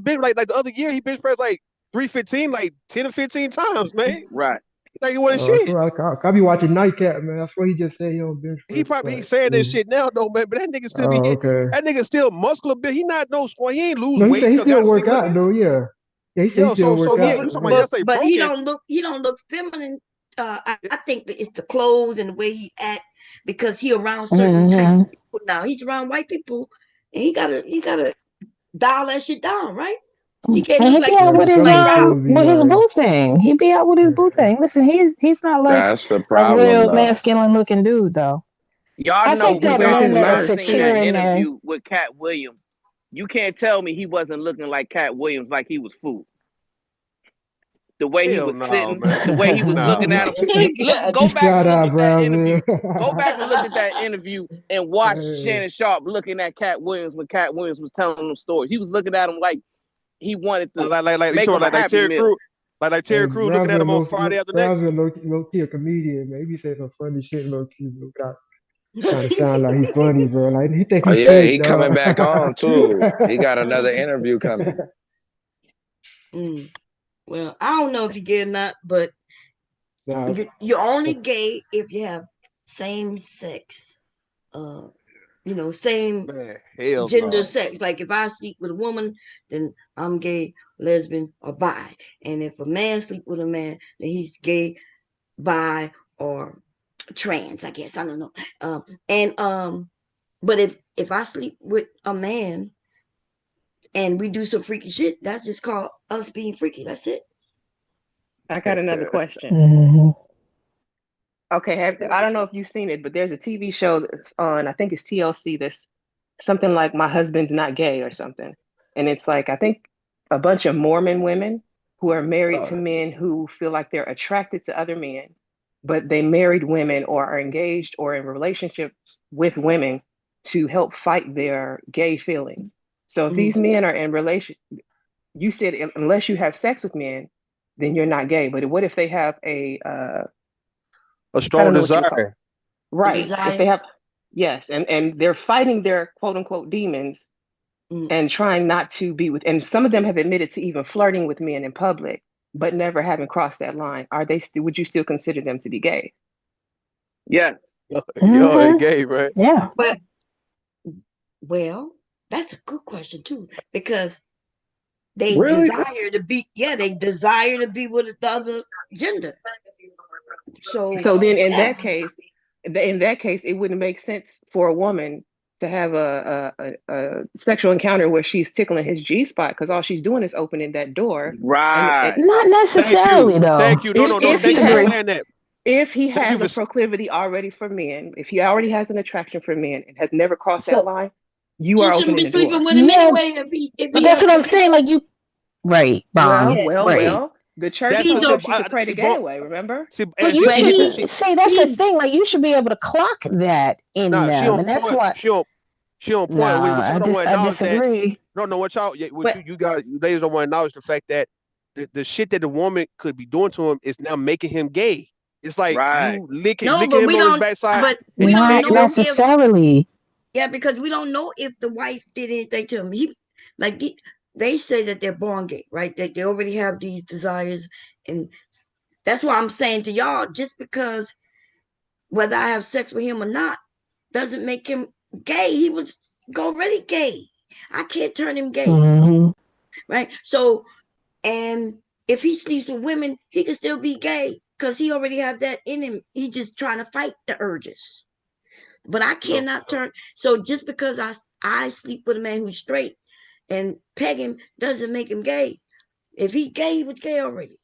bench like the other year he bench pressed like 315 like 10 or 15 times, man. Right. Like it wasn't Oh, shit. so I be watching Nightcap, man. That's what he just said he don't bench He press. probably Like, he's saying this yeah. shit now though, man. But that nigga still Oh, okay. that nigga still muscular bit. He not no squat. He ain't lose No, he weight. said he You know, still got sick work out looking. though. Yeah, yeah. He said he Yo, still so work yeah, out. you talking about Yeah. yesterday But broken. he don't look feminine. I think that it's the clothes and the way he act because he around certain type Hmm. of people now. He's around white people, and he gotta dial that shit down, right? He can't And look he be like out Yeah, with the his played feminine out. clothes be like. boo thing. He be out with his boo Yeah. thing. Listen, he's not like That's the a problem real though. masculine looking dude though. Y'all I know think He that wears men his that are y'all merch seen secure that too. in their interview with Cat Williams. You can't tell me he wasn't looking like Cat Williams like he was food. The way he Hell was no, sitting, man. the way he was looking No. at him. Look, God go back Shout and look out, at that Brown. interview. Go back and look at that interview and watch Hey, Shannon Sharp looking at Cat Williams when Cat Williams was telling them stories. He was looking at him like he wanted to Like you make talking him a about like Happy Terry Meal. Crew, like hey, Terry Crew looking at him on Friday after next. Brownville low key a comedian, man. He be saying some funny shit low key, bro. Trying to sound like he's funny, bro. Like he think Oh he yeah, fake, he coming dog. back on too. He got another interview coming. Mm. Well, I don't know if you gay or not, but Nah, you're only gay if you have same sex, uh, same Man, hell gender no. sex. Like if I sleep with a woman, then I'm gay, lesbian, or bi. And if a man sleep with a man, then he's gay, bi, or trans. I guess I don't know. And but if I sleep with a man, and we do some freaky shit, that's just called us being freaky. That's it. I got another question. Mhm. Okay, I don't know if you've seen it, but there's a TV show that's on, I think it's TLC, that's something like My Husband's Not Gay or something. And it's like, I think a bunch of Mormon women who are married to men who feel like they're attracted to other men, but they married women or are engaged or in relationships with women to help fight their gay feelings. So if these men are in relation, you said unless you have sex with men, then you're not gay. But what if they have I strong don't know what you would call it. desire. Right. If they Desire. have, yes, and they're fighting their quote unquote demons and trying not to be with, and some of them have admitted to even flirting with men in public, but never having crossed that line. Are they still, would you still consider them to be gay? Yes. Yo, they gay, right? Yeah. Well, that's a good question too, because they Really? desire to be, they desire to be with the other gender. So So then that's in that case, it wouldn't make sense for a woman to have a sexual encounter where she's tickling his G spot because all she's doing is opening that door. And Right. Not Thank necessarily, you. though. Thank you. No, no, no. if he Thank you for has Disagree. saying that. if he Thank you has for. a proclivity already for men, if he already has an attraction for men and has never crossed that So, line, you she are shouldn't opening be the sleeping door. with him yeah, anyway if but he that's have what I'm to. saying. Like, you, right, Well, Bomb, well, right. well, the church He's told See, us a she could pray the see, gay bro. away, remember? See, But and you but she, should he she, see, that's the he's thing. Like, you should be able to clock that in nah, she them, on and that's point. what. She on point. What Nah, y'all don't want to I acknowledge that. disagree. No, no, what y'all, what but you guys, you ladies don't want to acknowledge the fact that the shit that the woman could be doing to him is now making him gay. It's like Right. you licking no, licking but him we on his don't backside but and we you don't Not pegging know him. if necessarily. because we don't know if the wife did anything to him. They say that they're born gay, right? That they already have these desires, and that's why I'm saying to y'all, just because whether I have sex with him or not doesn't make him gay. He was already gay. I can't turn him gay, Hmm. right? So, and if he sleeps with women, he can still be gay because he already have that in him. He just trying to fight the urges. But I No, cannot turn. So just because I sleep with a man who's straight and peg him doesn't make him gay. If he gay, he was gay already.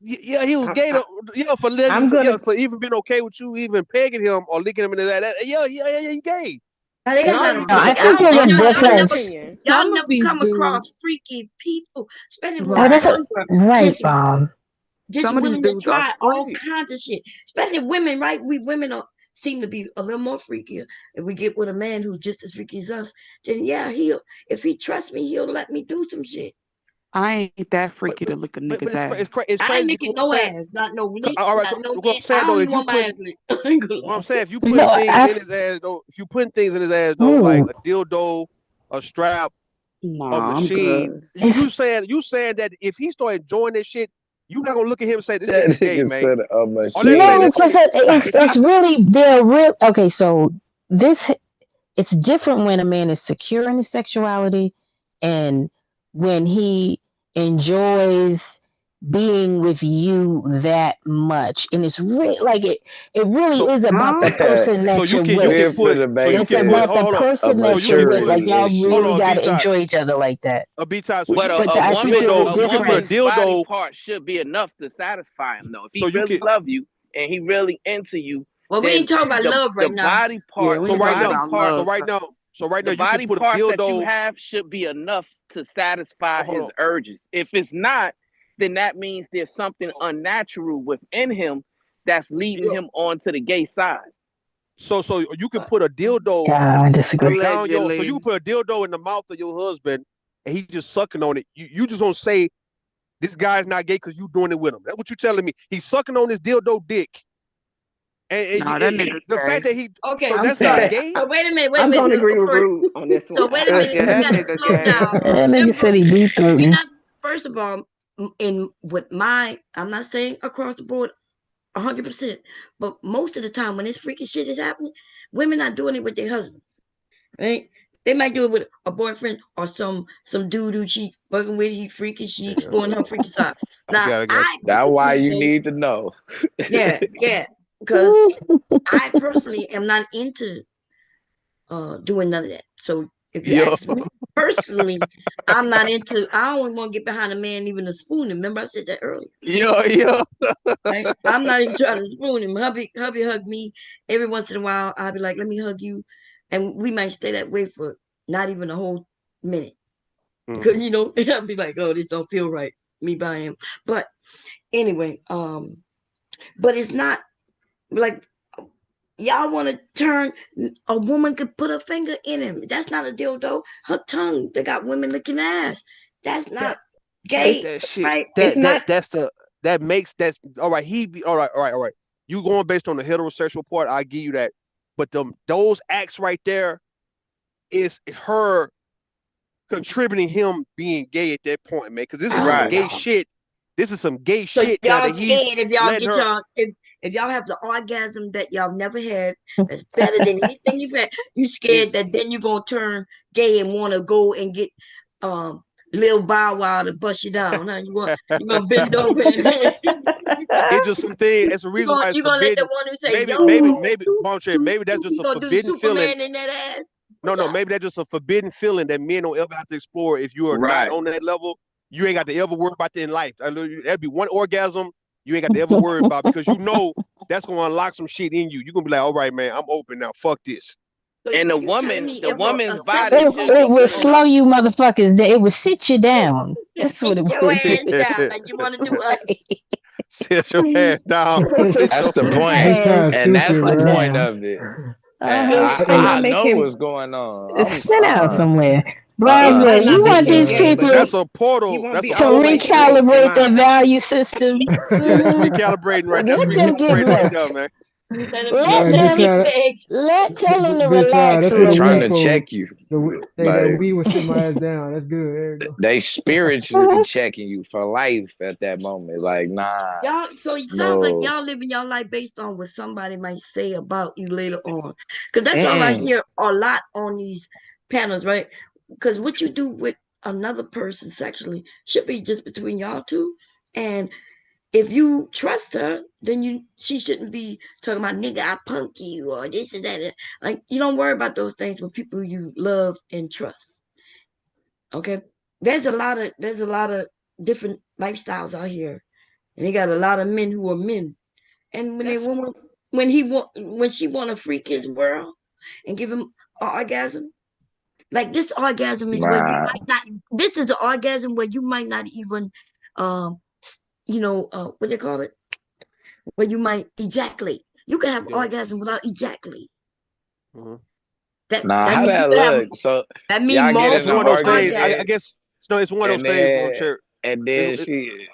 yeah, he was I, gay. I, Yeah, for letting, I'm yeah, gonna for even being okay with you, even pegging him or licking him into that. Yeah, he gay. Now they in got a all lot of No, I freaky. in I think all don't there's think a in y'all my never difference. opinion, Some of these come across dudes, freaky people, especially when No, we're that's right? a younger. right, Just Bomb. just Some of these women that dudes are try all freaks. kinds of shit. Especially women, right? We women seem to be a little more freakier. If we get with a man who's just as freaky as us, then yeah, he'll if he trusts me, he'll let me do some shit. I ain't that But freaky but to lick a but nigga's it's ass. it's I ain't crazy because licking what I'm no saying. ass, not no lick, All right, not no what man. I'm saying I though, don't if even you want my put ass licked. I ain't gonna what I'm lie. saying, if you No, putting things I. in his ass though, if you putting things in his ass though, like Ooh, a dildo, a strap, a Nah, I'm machine, good. it's you saying that if he start enjoying this shit, you not gonna look at him and say this That nigga gay, nigga man. said a Or let's say machine. no, let's because say if he it's really they're real. Okay, so this it's different when a man is secure in his sexuality and when he enjoys being with you that much, and it's really like it really so is about the Huh? person so that you're you with. can We're put finna so you make It's can put this about the hold on. a person So that you you're can with. put Like, maturity y'all hold issue. really on, got B to time. enjoy each other like that. A B time. So But you can But put I think there's a a you can put a difference. woman's body dildo part should be enough to satisfy him though. If so he you really can love you and he really into you, Well, we then ain't talking about love the right now. body Yeah, part, we so the ain't right talking now body about parts, love. So. the you can body put a parts that you dildo. have should be enough to Oh, satisfy hold on. his urges. If it's not, then that means there's something unnatural within him that's leading Yeah. him onto the gay side. So you can put a dildo Yeah, I disagree. down your so you can Allegedly. put a dildo in the mouth of your husband and he just sucking on it. You just gonna say this guy's not gay because you doing it with him. That's what you telling me. He's sucking on his dildo dick. Nah, that nigga The fact gay. that he so Okay, I'm that's not sorry. gay? so wait a I'm minute. gonna agree with First, Rude on this so one. wait a minute. Yeah, We that got to nigga slow gay. down. That nigga Remember, said he deep we throating. not. First of all, in with my, I'm not saying across the board, 100%, but most of the time when this freaky shit is happening, women are doing it with their husband, right? They might do it with a boyfriend or some dude who she working with. He freaky, she exploring her freaky side. Now, I got I That's why personally you though, need to know. yeah, because I personally am not into doing none of that. So If you Yeah. ask me personally, I don't want to get behind a man even to spoon him. Remember I said that earlier. Yeah. Right? I'm not even trying to spoon him. Hubby hug me every once in a while. I'll be like, let me hug you. And we might stay that way for not even a whole minute. Because I'll be like, oh, this don't feel right. Me by him. But anyway, but it's not like y'all want to turn a woman could put her finger in him. That's not a dildo. Her tongue. They got women licking ass. That's not gay, That shit. right? It's not. That makes that all right. All right. You going based on the heterosexual part? I give you that. But those acts right there is her contributing him being gay at that point, man. Because this is some Oh, Right. gay y'all. shit. This is some gay So shit now y'all that he's scared if y'all letting get her. y'all if y'all have the orgasm that y'all never had that's better than anything you've had, you scared It's that then you're gonna turn gay and wanna go and get um Lil Bow Wow to bust you down. Now you gonna bend over and it's just something. It's a reason why it's you gonna let the forbidden. one who say Maybe, yo maybe, do maybe, do Bonche, do maybe that's do just you a gonna do the forbidden feeling. Superman in that ass? No, What's no, up? maybe that's just a forbidden feeling that men don't ever have to explore. If you are not Right. on that level, you ain't got to ever worry about that in life. That'd be one orgasm you ain't got to ever worry about because that's gonna unlock some shit in you. You're gonna be like, all right, man, I'm open now. Fuck this. So And you telling me the if a woman's body sexual just It homie would begins. oh slow you motherfuckers down. It would sit you down. That's what sit it your would ass do. down like you wanna do us. Right. Sit your ass down. Sit That's your the Sit point, your This ass guy's and the that's stupid, the fuck man. point down. of it. And Uh-huh. Good. I'm I not know making. what's going on. Sit down I'm somewhere. I'm Broswell, not you want making him these gay, but people That's he a he portal. won't That's be a to all the portal way shit. straight in recalibrate their mine. value system. That's Hmm. recalibrating right. That's Let them get recalibrating right there, loose. man. Let him get Let Man, let big him them get shot, pegs. tell them to big shot. relax That's a what I'm the little trying weed to bit. for. check you. That Like weed will sit my ass down. That's good. There you go. they spiritually checking you for life at that moment. Like, nah, Y'all, so it sounds like no. y'all living your life based on what somebody might say about you later on. Because that's all I Mm-mm. hear a lot on these panels, right? Because what you do with another person sexually should be just between y'all two. And if you trust her, then she shouldn't be talking about nigga, I punk you or this and that. Like you don't worry about those things with people you love and trust. Okay. There's a lot of different lifestyles out here. And they got a lot of men who are men. And That's when she want to freak his world and give him an orgasm, like this orgasm is where you Nah, might not. This is an orgasm where you might not even, what they call it, where you might ejaculate. You can have yeah. orgasm without ejaculate. Mhm. That nah. that How means you that can have. look? So That mean y'all get It's in an one of multiple those things. I argument, orgasms. guess no, it's one of those and things, bro. then Chair. and It, then it, she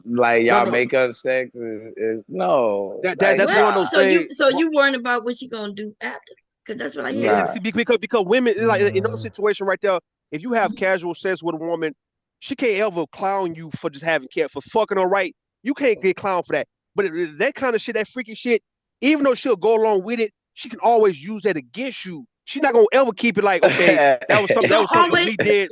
like no, y'all no. make up sex is no, That's like What? one of nah, those So you things. so you worrying about what she gonna do after? Because that's what I hear. Yeah, nah. see, because women like in those Uh, situation right there, if you have casual sex with a woman, she can't ever clown you for just having cat for fucking her right. You can't get clowned for that. But that kind of shit, that freaky shit, even though she'll go along with it, she can always use that against you. She's not gonna ever keep it like, okay, She that gonna was something always we did.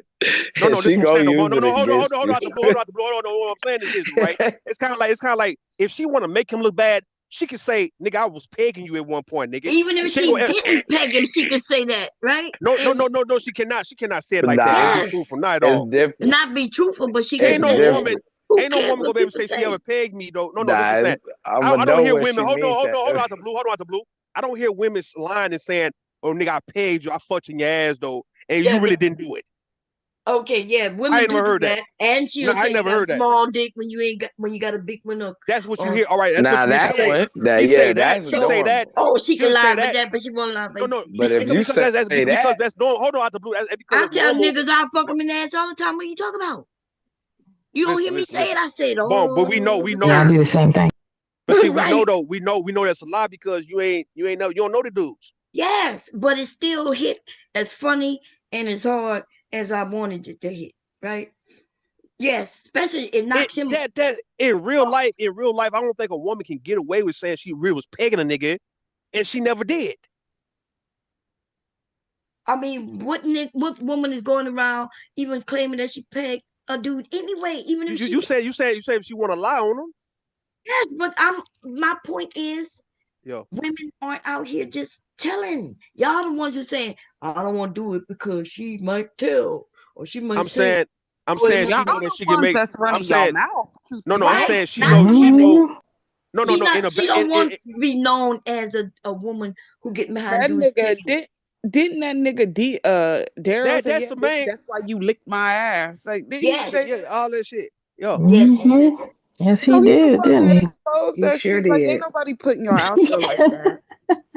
No, no, this She is what I'm gonna saying. No, use no, it no, against hold on, you. out the blue, hold on, out the blue. Hold on. What I'm saying is this, right? It's kind of like if she want to make him look bad, she can say, "Nigga, I was pegging you at one point, nigga." even if She ain't she gonna. didn't peg him, she could say that, right? No, no, And no, no, no. She cannot. She cannot say it like that and Nah, be truthful. yes, Not at it's all. different. not be truthful, but she can It's Ain't no say that. woman. different. Who Ain't no cares woman gonna what be able to people say she ever say? pegged me though. No, no. This is what I'm Nah, saying. I'ma I don't know hear what women. she Hold on, meant hold that. on, hold on out the blue. Hold on out the blue. I don't hear women lying and saying, "Oh, nigga, I pegged you. I fucked in your ass though, and you Yeah, really didn't do it." okay, yeah, I women ain't never do heard that. that, and No, she'll I say ain't you never got a heard that. small dick when you got a big one, That's what you or hear. All right, that's what Nah, you hear. She that say. one, She that say yeah, that. that's She say that. normal. oh, she can She'll lie say about that. that, but she won't lie No, about no, But if you because say because that, that's normal. Hold on, out the blue. That's because I it's tell normal. niggas I fuck them in the ass all the time. What are you talking about? You don't hear Listen, me listen, say it. listen. I say it Boom, but we know, all we the Yeah, I know. do time. the same thing. But see, we know Right? though. We know that's a lie because you ain't know. You don't know the dudes. Yes, but it still hit as funny and as hard as I wanted it to hit. Right? Yes, especially it It knocks him. that in real life, I don't think a woman can get away with saying she really was pegging a nigga, and she never did. I mean, what woman is going around even claiming that she pegged a dude anyway, even You if you, she you did? said you said she want to lie on him. Yes, but my point is Yo, Women aren't out here just telling. Y'all the ones who saying, I don't want to do it because she might tell or she might I'm say, saying, I'm oh, it saying might she Y'all know not. that the she can ones make. that's I'm running y'all saying mouth too no, no. I'm Right. saying much. she Not know. She know. Mhm. No, no, she no. not she don't want It, to be known as a woman who get behind That dudes nigga pegging. didn't that nigga Daryl say, that's yeah, the bitch, main. that's why you licked my ass. Like, did he say Yes. Yeah, that? all that shit. Yo, Yes, he said Hmm. that. Yes, he So he the did, one didn't that he? exposed He that sure shit. Like, ain't did. nobody putting y'all out there like that.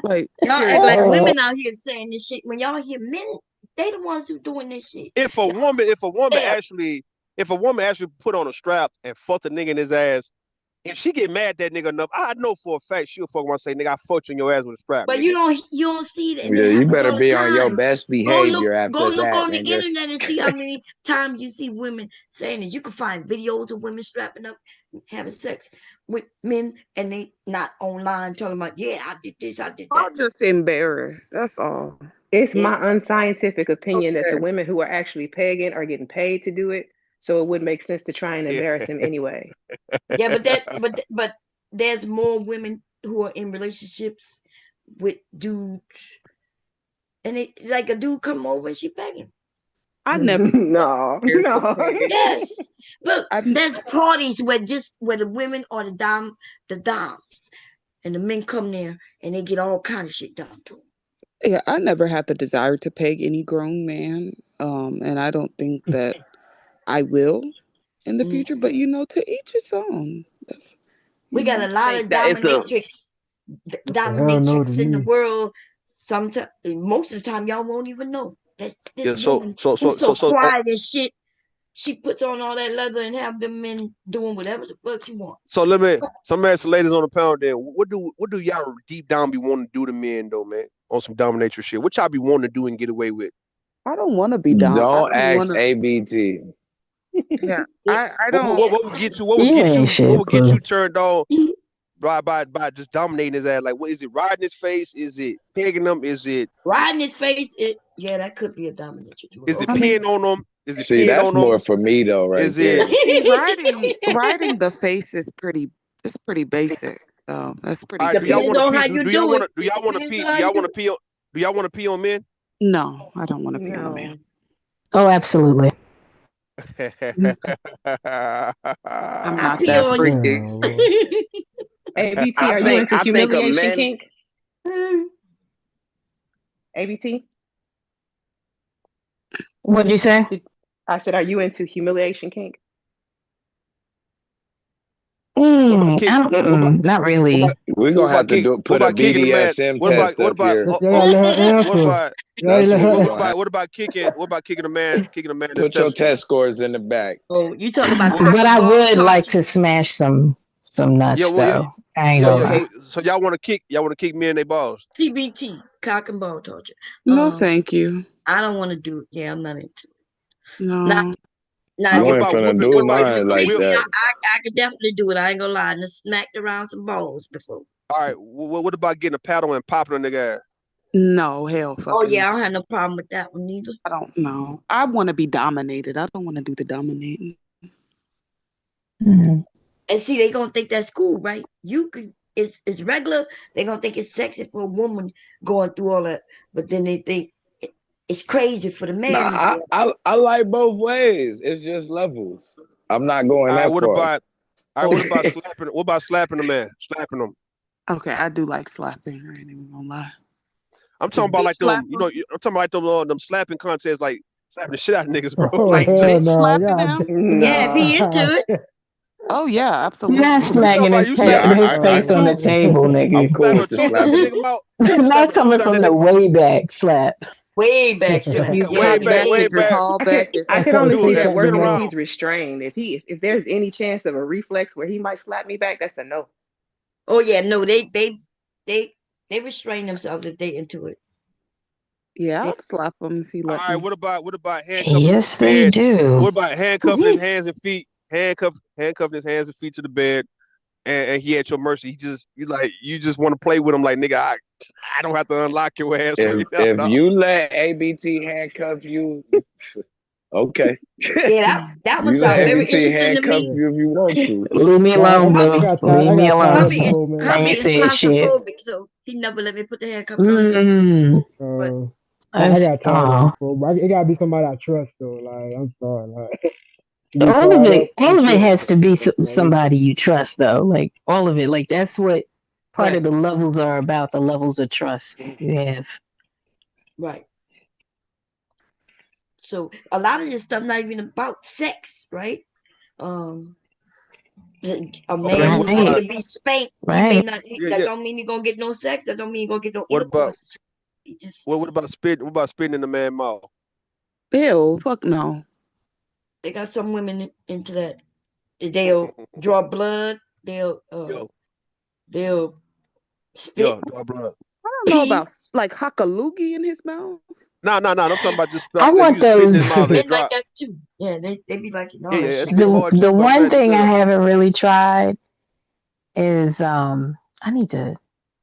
Like, Y'all act like seriously. women out here saying this shit when y'all hear men, they the ones who doing this shit. if a Y'all woman, if a woman scared. actually, if a woman actually put on a strap and fucked a nigga in his ass, if she get mad at that nigga enough, I know for a fact she'll fuck around and say, nigga, I fucked you in your ass with a strap, But nigga. you don't see it, and Yeah, it you happens better all the be on your time. best Go behavior after look that, on the and just internet and see how many times you see women saying that you can find videos of women strapping up, having sex with men, and they not online talking about, yeah, I did this, I did that. I'm just embarrassed. That's all. It's Yeah, my unscientific opinion that the Okay. women who are actually pegging are getting paid to do it. So it would make sense to try and Yeah. embarrass him anyway. yeah, but there's more women who are in relationships with dudes, and it like a dude come over and she pegging. I never No, cared to no. peg. Yes. Look, I there's parties where the women are the doms, and the men come there and they get all kind of shit done to them. yeah, I never had the desire to peg any grown man. And I don't think that I will in the Mm. future. But to each its own. That's We you got know. a lot think of that it's a Hell no to dominatrix in the me. world. Sometimes, most of the time, y'all won't even know that this Yeah. So, woman so, who's so, so so, so, uh, quiet and shit, she puts on all that leather and have them men doing whatever the fuck she want. so let me. Some ask the ladies on the panel. Then, what do y'all deep down be wanting to do to men though, man? On some dominatrix shit. What y'all be wanting to do and get away with? I don't want to be down. I don't don't want ask to. ABT. Yeah, It, I What, don't. what, it, what would get you? What would You get ain't you? What shit, would get boo. you turned on by just dominating his ass? Like, what is it? Riding his face? Is it pegging him? riding his face, yeah, that could be a dominatrix. Is it I Okay. mean, peeing on him? Is it See, peeing that's on him? more for me though, right Is it? there. see, riding the face is pretty. It's pretty basic. That's All pretty right. Do y'all Depends want to simple. on pee? how Do, you do y'all do want it. to? Do y'all want to Depends pee? on Do how you y'all want do to pee? Do y'all want to pee on men? No, I don't want to pee on a man. No. Oh, absolutely. Mm, it. I'm I not pee that on you. freaky. Damn, Lord. ABT, I are you think into I think a humiliation man. kink? ABT? What'd you say? I said, are you into humiliation kink? What about kick? I don't, What about not what about really. We're what gonna about have to kick? do What put a about kicking the man? BDSM What about test what up about here. oh, They oh gotta let her what answer. about You gotta That's let what her we're what answer. gonna about have. what about kicking? What about kicking a man? Kicking a man that's Put your test test scores in the back. Oh, you talk about what? cock But and I ball would like torture. to smash some Yeah, nuts well, yeah, though. I ain't yeah, gonna yeah. lie. So y'all want to kick? Y'all want to kick men in their balls? CBT, cock and ball torture. No, Um, thank you. I don't want to do it. Yeah, I'm not into it. Now, No. now, All right. You What ain't about finna whooping? do What about mine like maybe whip? that. I could definitely do it. I ain't gonna lie. And smacked around some balls before. All right. What about getting a paddle and popping a nigga ass? No, hell Oh fucking yeah, no. I don't have no problem with that one either. I don't know. I want to be dominated. I don't want to do the dominating. Mhm. And see, they gonna think that's cool, right? You could, it's regular. They gonna think it's sexy for a woman going through all that, but then they think it's crazy for the Nah, man to do all I like both ways. It's just levels. I'm not going All right. that What far. about? All right. that. What Oh, about slapping? What about slapping a man? Slapping him. Okay, I do like slapping. I ain't even gonna lie. I'm Is talking about like bitch them. slapping? I'm talking about like them slapping contests, like slapping the shit out of niggas, bro. Oh Like Like hell bitch no, slapping god him? yeah, if he No. into damn. it. Oh yeah, Not absolutely. You talking smacking about his you ta- Yeah, slapping his a face on the tooth, table, I'm nigga. cool slapping a with the tooth out the slapping. nigga mouth. You Not slapping a tooth coming out the from the nigga way back slap. Way back slap. You Yeah, way got the back, that. way way Just back. back. haul I could back his I That's could called only Do see it and that kickback spin working if maneuver. around. he's restrained. If there's any chance of a reflex where he might slap me back, that's a no. Oh yeah, no, they they restrain themselves if they into it. Yeah, They, I'll slap him if he All let right, me. what about handcuffing him to Yes, the they bed? do. What about handcuffing his hands and feet? Handcuffing his hands and feet to the bed, and he at your mercy. You just want to play with him like nigga. I don't have to unlock your ass right now, If dog. you let ABT handcuff you, Okay. Yeah, that one You let sounds very ABT interesting to handcuff me. you if you want to. Leave me alone, Hubby, boo. Leave I me got tied alone. up hubby, before, man. I hubby ain't is said shit. claustrophobic, so he never let me put the handcuffs on because, Mm, but I that's got tied up before, but it gotta be somebody I trust though. Like, I'm sorry, like to be tied up all and of it shit. has to be Like, somebody you trust, though. Like all of it. Like that's what part right, of the levels are about. The levels of trust you have. right. So a lot of this stuff not even about sex, right? Um, a man Okay, who like Right, to be spanked, he may right. not. yeah, That yeah. don't mean he gonna get no sex. That don't mean he gonna get no What about intercourse. He just what about spit? What about spitting in the man mouth? Ew, fuck no. they got some women into that. They'll draw blood. Yo, They'll spit, yo, draw blood. I don't know pee. about like hock a loogie in his mouth. No. I'm talking about just I if want you spitting in his those. mouth and it Men like drop. that too. Yeah, they be like Yeah, all yeah, that that shit. spit hard The too, but one fast as thing I hell. haven't really tried is I need to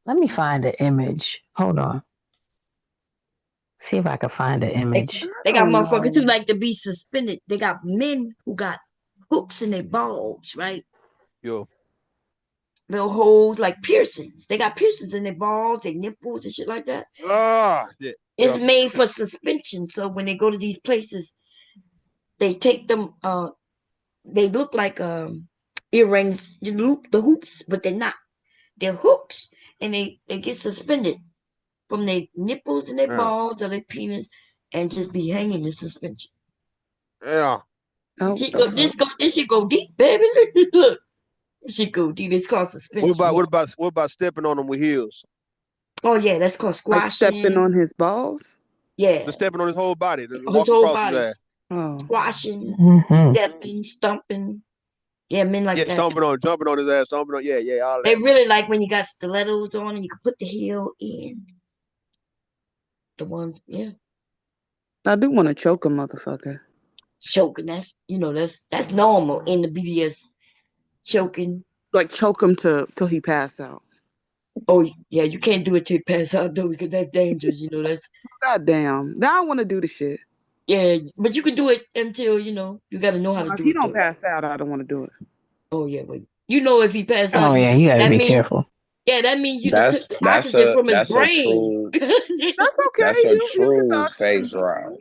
let me find the image. Hold on. See if I can find the They, image. I they got don't motherfuckers too know. like to be suspended. They got men who got hooks in their balls, right? Yo, Little holes like piercings. They got piercings in their balls, their nipples, and shit like that. yeah, It's yeah. made for suspension. So when they go to these places, they take them. They look like earrings. You loop the hoops, but they're not. They're hooks, and they get suspended from their nipples and their Yeah, balls or their penis, and just be hanging in suspension. yeah. Oh, what She the go, fuck? this should go deep, baby. Look, she go deep. It's called What suspension. about what Yes. about what about stepping on them with heels? Oh yeah, that's called Like stepping squashing. on his balls? Just Yeah, stepping on his whole body, his walking whole across his ass. body's Oh. squashing, Hmm. stepping, stumping. Yeah, men like Yeah, that. stomping on, jumping on his ass, stomping on. Yeah, yeah, all They that. really like when you got stilettos on and you can put the heel in. The ones, yeah, I do want to choke a motherfucker. choking. That's normal in the BBS choking. Like choke him till he pass out. Oh yeah, you can't do it till you pass out though because that's dangerous. That's God damn. Now I want to do the shit. yeah, but you can do it until you got to know how No, to if do he it don't though. pass out, I don't want to do it. Oh yeah, but if he pass out, Oh yeah, you gotta that be means careful. yeah, that means you done took That's the that's oxygen a from his that's a brain. true That's okay. that's a He'll get the true oxygen face back. ride.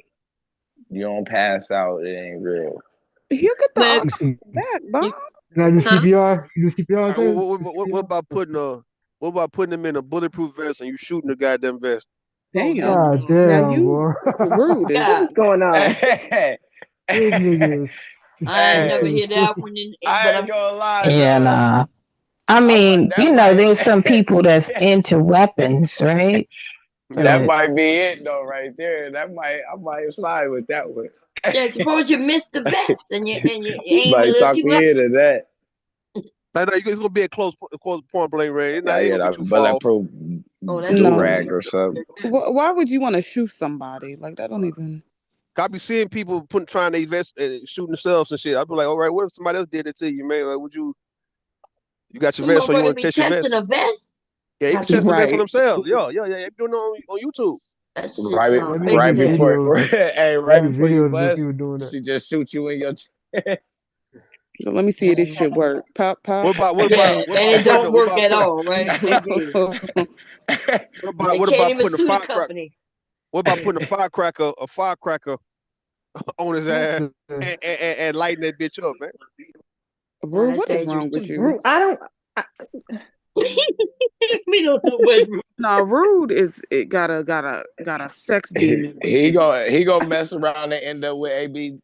You don't pass out, it ain't real. He'll get the Well, You oxygen see, back, Bob. you, can I do huh? CPR? You do CPR, All right, Taylor? Do what CPR? about what about putting him in a bulletproof vest and you shooting the goddamn vest? Oh hell Damn. God no. Now damn, you boy. rude as What God, is going on? Hey, This nigga I ain't is never hey, hear that one. But I I'm ain't gonna lie, Yeah, dog. nah. I mean, That might there's some people that's into weapons, right? Yeah. that But might be it though, right there. I might slide with that one. yeah, suppose you missed the vest and you aimed a Might little talk too me high. into that. I know it's gonna be a close point blank range. Now Yeah, it ain't yeah, gonna be that too far off. bulletproof Oh, that's do true. rag no. or something. Why would you want to shoot somebody? Like that don't even. I be seeing people trying to invest shooting themselves and shit. I be like, all right, what if somebody else did it to you, man? Like, would you got your Them vest, so you motherfuckers want to be test your testing vest? a vest. Yeah, they Now be see, testing the vest on Right. themselves. Yeah. They be doing it on YouTube. that shit Right, sound There be, there right be crazy. before, videos. hey, There right be before you videos of bust, people doing that. she just shoot you in your chest. So let me see if this shit work. Pop, pop. Yeah, and it don't What work about at putting all, right? They did it. They what can't about even putting a sue the firecracker? company. What about putting a firecracker on his ass and lighting that bitch up, man? Nah, Bro, that's what is dangerous wrong with too. you? I don't. I, We don't know what's wrong. Nah, rude is it got a sex demon in him. He gonna mess around and end up with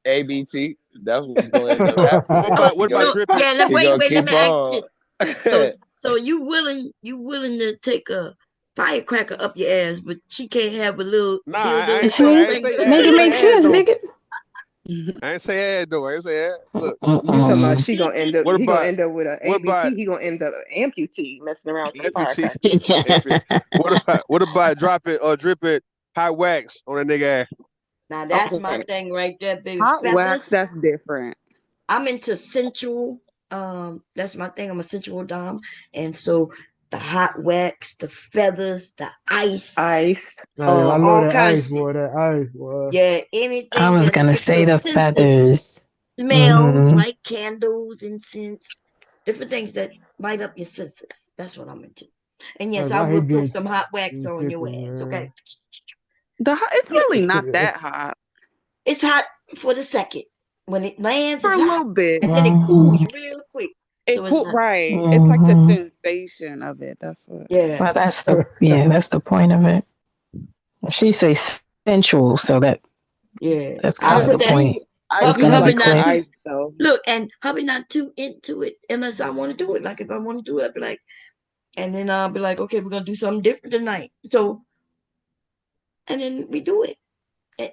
ABT. That's what's gonna end up happening. What He about gonna dripping? he Wait, gonna let keep me ask you. on. So, so you willing to take a firecracker up your ass, but she can't have a little Nah, dildo see, I ain't ring say up I make her it ain't ass? say make ad sense, though. nigga. I ain't say ad though. I ain't say ad. Look, you talking about Mm-mm. she gonna end up? what He gonna about end up with an what ABT. about He gonna end up an amputee messing around with some amputee? firecrackers. What about dropping or dripping hot wax on a nigga ass? Now that's my Okay. thing right there, baby. Hot wax, Fellas, that's different. I'm into sensual. That's my thing. I'm a sensual dom, and so the hot wax, the feathers, the ice, Ice. Like, I love all that kinds ice, of shit. boy. That ice, boy. Yeah, I anything was that'll gonna get your say the senses, feathers. smells Hmm. like candles, incense, different things that light up your senses. That's what I'm into. And yes, I I will hate put being some hot wax on your tickled, ass, okay? man. It's really not that hot It's hot for the second. When it lands, for it's a hot. little bit. And then it cools Hmm. real quick. It So it's cool, not, right? It's like the Hmm. sensation of it. That's what. yeah, Well, that's the point of it. She say sensual, so yeah. that's kind I'll of I the put that. point. do. I It's Hubby, do gonna be hubby like the not quick. too, ice though. look, and hubby not too into it unless I want to do it. Like if I want to do it, I'll be like, and then I'll be like, okay, we're going to do something different tonight. So, and then we do it. And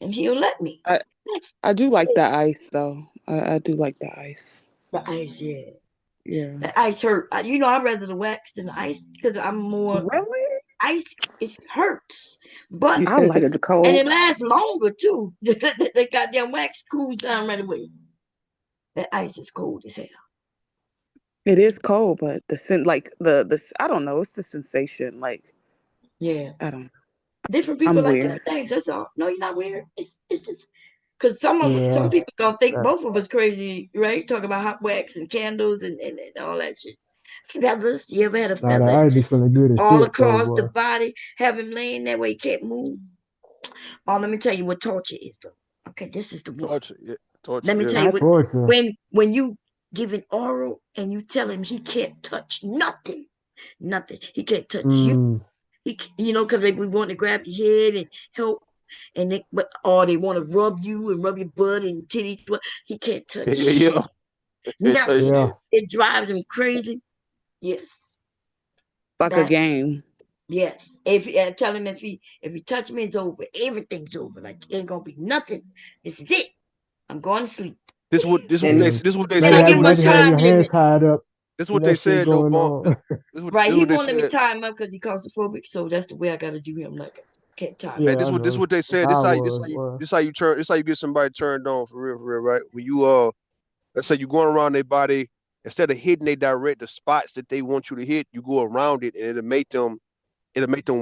and he'll let me. I That's I do like it. the ice though. I do like the ice. The ice, yeah. Yeah. The ice hurt. I'd rather the wax than the ice because I'm more Really? ice. It hurts, but You I like. sensitive to and cold? it lasts longer too. The goddamn wax cools down right away. That ice is cold as hell. It is cold, but like I don't know. It's the sensation. Like Yeah, I don't. different people I'm like weird. different things. That's all. No, you're not weird. It's just because some Yeah. people gonna think That, both of us crazy, right? Talking about hot wax and candles and all that shit. Feathers. You ever had a nah, that feather ice be just feeling good as all shit, though, across the boy. body, have him laying that way, he can't move? Oh, let me tell you what torture is, though. Okay, this is the one. Torture, yeah, torture, Let me yeah. tell you I what. Torture. When you give an oral and you tell him he can't touch nothing, nothing. He can't touch you. Mm. Because they want to grab your head and help, or they want to rub you and rub your butt and titties. But he can't touch Yeah, yeah, shit, yeah. Can't touch nothing. Yeah. shit. It drives him crazy. Yes, like a that's game. yes. If tell him if he touch me, it's over. Everything's over. Like ain't gonna be nothing. This is it. I'm going to sleep. And Yeah. This what they And I said give him a Imagine having time your hands limit. tied up This and what they that shit said though, going Bon. on. Right, This he what they won't let me said. time him up because he claustrophobic. So that's the way I got to do him. Like can't time Man, him. Yeah, I this know. what they That's said. how I was, boy. This how you get somebody turned on for real, right? When you let's say you're going around their body, instead of hitting they direct the spots that they want you to hit, you go around it and it'll make them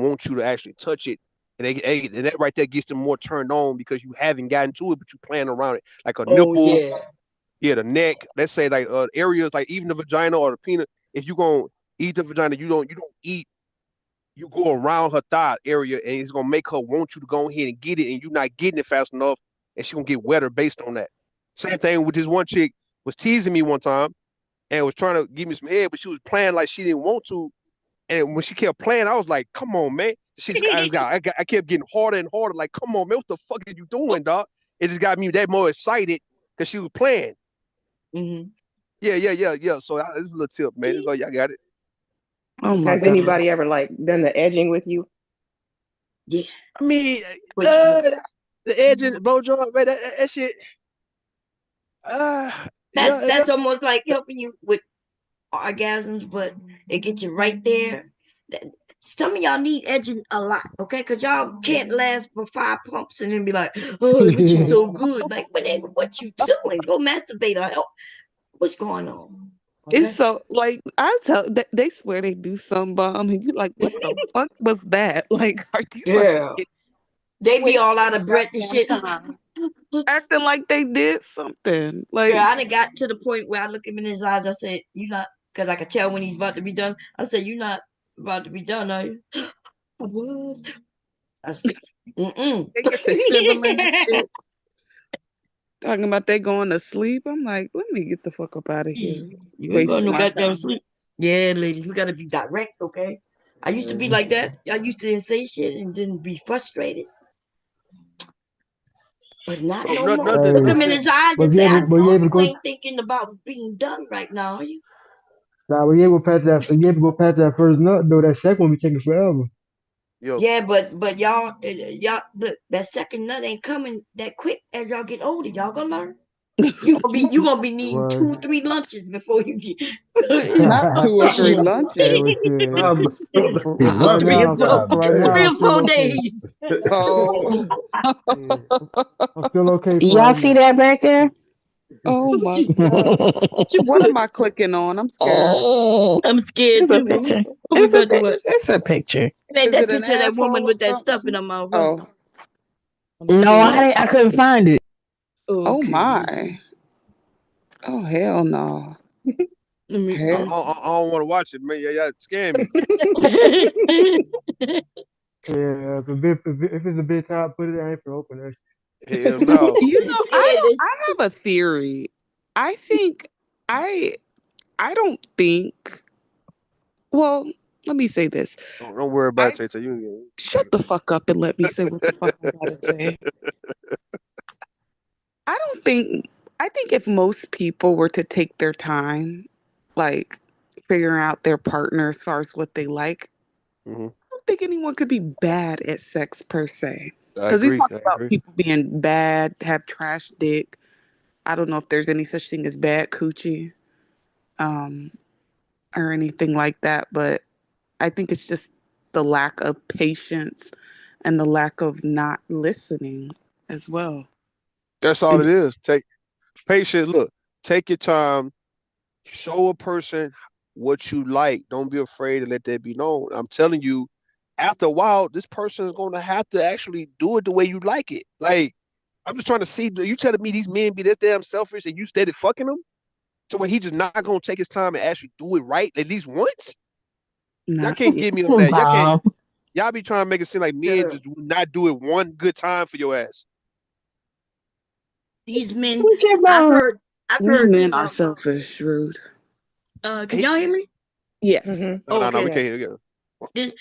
want you to actually touch it. And that right there gets them more turned on because you haven't gotten to it, but you playing around it. Like a Oh nipple, yeah. yeah, the neck, let's say like areas like even the vagina or the penis, if you gonna eat the vagina, you don't eat, you go around her thigh area and it's gonna make her want you to go ahead and get it, and you're not getting it fast enough, and she's gonna get wetter based on that. Same thing with this one chick was teasing me one time and was trying to give me some head, but she was playing like she didn't want to. And when she kept playing, I was like, "Come on, man!" I kept getting harder and harder. Like, "Come on, man! What the fuck are you doing, dog?" It just got me that more excited because she was playing. Mm-hmm. Yeah, yeah, yeah, yeah. So this is a little tip, man. This is all y'all got it. Oh my has god. anybody ever like done the edging with you? Yeah. I mean, Which uh, the edge and bow joint, man. That shit. that's Yeah, yeah. that's almost like helping you with orgasms, but it gets you right there. Some of y'all need edging a lot, okay? Because y'all can't last for 5 pumps and then be like, oh, but you so good. Like, what you doing? Go masturbate or help. What's going on? It's Okay? so like I tell they swear they do some bomb and you like what the fuck was that? Like are you fucking Yeah. kidding? They be Wait all out of breath and goddamn shit. time. Acting like they did something. Girl, Like I done got to the point where I look him in his eyes. I said, you not, because I could tell when he's about to be done. I said, you not about to be done, are you? I was. I said, mm-mm. they get to shriveling and shit. Talking about they going to sleep. I'm like, let me get the fuck up out of here. You ain't going Wasting no my goddamn time. sleep. Yeah, ladies, we gotta be direct, okay? I used to be like that. I used to say shit and then be frustrated, but not So no more. nothing, Look Hey, him nothing. in his eyes but and you say, I able, but know you able to you go, ain't thinking about being done right now, are you? nah, but you able to go past that first nut, though. That second one be taking forever. Yo, Yeah, but y'all look, that second nut ain't coming that quick as y'all get older. Y'all gonna learn. You gonna be needing Right. 2, 3 lunches before you get Not 2 or 3 shit. Hey, lunches. well, shit. I'm Right lunch three or every now, four, time, right man. three now, I'm or still four okay. days. Oh. Yeah, I'm still okay for Y'all right see now. that back there? Oh What my you, God. what you What put? am I clicking on? I'm scared. Oh, I'm scared it's a too. picture. What we It's a gonna do? picture. It's a picture. It ain't Is that it an picture of that woman asshole or with that stuff in something? her mouth, huh? Oh, I'm No, scared. I couldn't find it. Oh Okay, let me see. my. Oh hell no. I, Hell. I, I don't want to watch it, man. Y'all scare me. Yeah, if it's a bit top, put it. I ain't for open that. Hell no. You You know, scared this? I have a theory. I think I I don't think well, let me say this. Don't worry about I it, Tay Tay. You shut the fuck up and let me say what the fuck I gotta say. I don't think I think if most people were to take their time, like figuring out their partner as far as what they like, mm-hmm. I don't think anyone could be bad at sex per se. I Because we agree. talk I about agree. people being bad, have trash dick. I don't know if there's any such thing as bad coochie, um, or anything like that, but I think it's just the lack of patience and the lack of not listening as well. That's all And it is. Take patience. Look, take your time. Show a person what you like. Don't be afraid to let that be known. I'm telling you, after a while, this person is going to have to actually do it the way you like it. Like, I'm just trying to see. You telling me these men be this damn selfish and you steady fucking them to where he just not going to take his time and actually do it right at least once? Y'all not can't yet. give me on that. Y'all can't. Bob. Y'all be trying to make it seem like men Girl, just do not do it one good time for your ass. these men. Look at I've Bob. heard. I've We heard. men are selfish, rude. Can y'all hear me? Yes. Mm-hmm. Oh, No, we okay. Yes. can't hear you. This.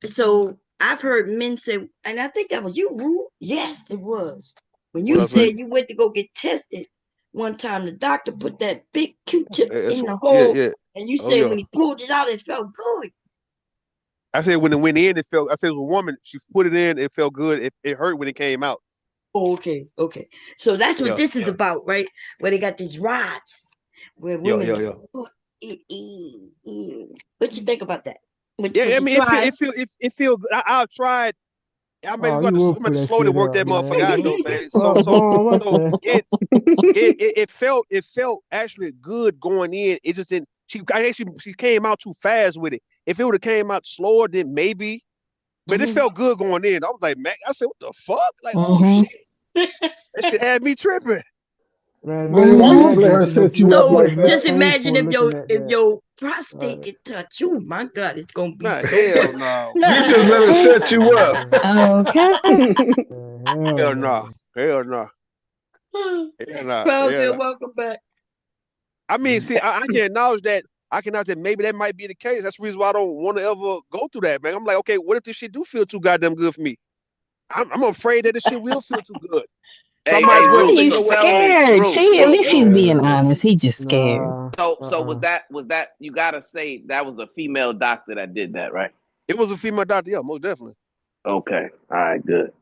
So I've heard men say, and I think that was you, Rue. Yes, it was. When What you I say? said you went to go get tested one time, the doctor put that big Q-tip That's in the yeah, hole, yeah. and you Oh said yeah. when he pulled it out, it felt good. I said when it went in, it felt. I said it was a woman. She put it in. It felt good. It hurt when it came out. Oh, okay, okay. So that's what Yeah, this is about, right? Where they got these rods where yeah, women yeah, yeah. put it in. What you think about that? Would Yeah, I you mean, try? it feel. I've tried. I may Oh, got you to. will I'm going put to that slowly shit work up, that motherfucker man. out though, man. What So the? it felt actually good going in. It just didn't. She came out too fast with it. If it would have came out slower, then maybe. But it Mhm. felt good going in. I was like, man. I said, what the fuck? Like, oh Mm-hmm. shit, that shit had me tripping. Man, Why man, why you Mm-hmm. just let her imagine set you you have up to So go like through that just that? imagine painful if looking at that. your prostate Uh, get touched. Oh my God, it's gonna be Nah, so hell good. no, You just let her set you up. man, Okay. hell hell no, no. hell no, hell no, hell Crowdfield, no. welcome back. I mean, see, I can acknowledge that. I can acknowledge that maybe that might be the case. That's the reason why I don't want to ever go through that, man. I'm like, okay, what if this shit do feel too goddamn good for me? I'm afraid that this shit will feel too good. So I Hey, might hey, as well Why just Rue. say, you you know So what? tell me, scared? Rue, See, at Rue, least he's Rue. being Uh, honest. He just scared. nah. So was that you gotta say that was a female doctor that did that, right? It was a female doctor, yeah, most definitely. Okay. All right, good.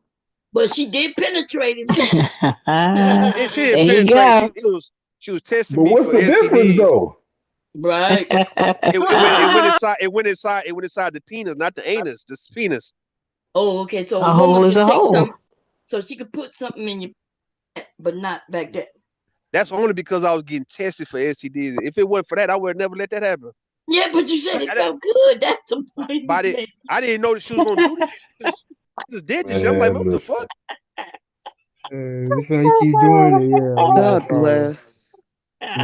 But she did penetrate him. She There didn't you penetrate. go. She was testing But me what's for the difference STDs. though? Right. It went inside the penis, not the anus, the penis. Oh, okay. So a A woman hole is can a take hole. some, so she could put something in you, but not back there. That's only because I was getting tested for STDs. If it wasn't for that, I would have never let that happen. Yeah, but you said Like it felt good. That's the point but you made. I didn't know that she was gonna do this. She just did this shit. I'm like, man, Man, what the listen. fuck? This how you keep doing it. Yeah, we got a God problem. bless.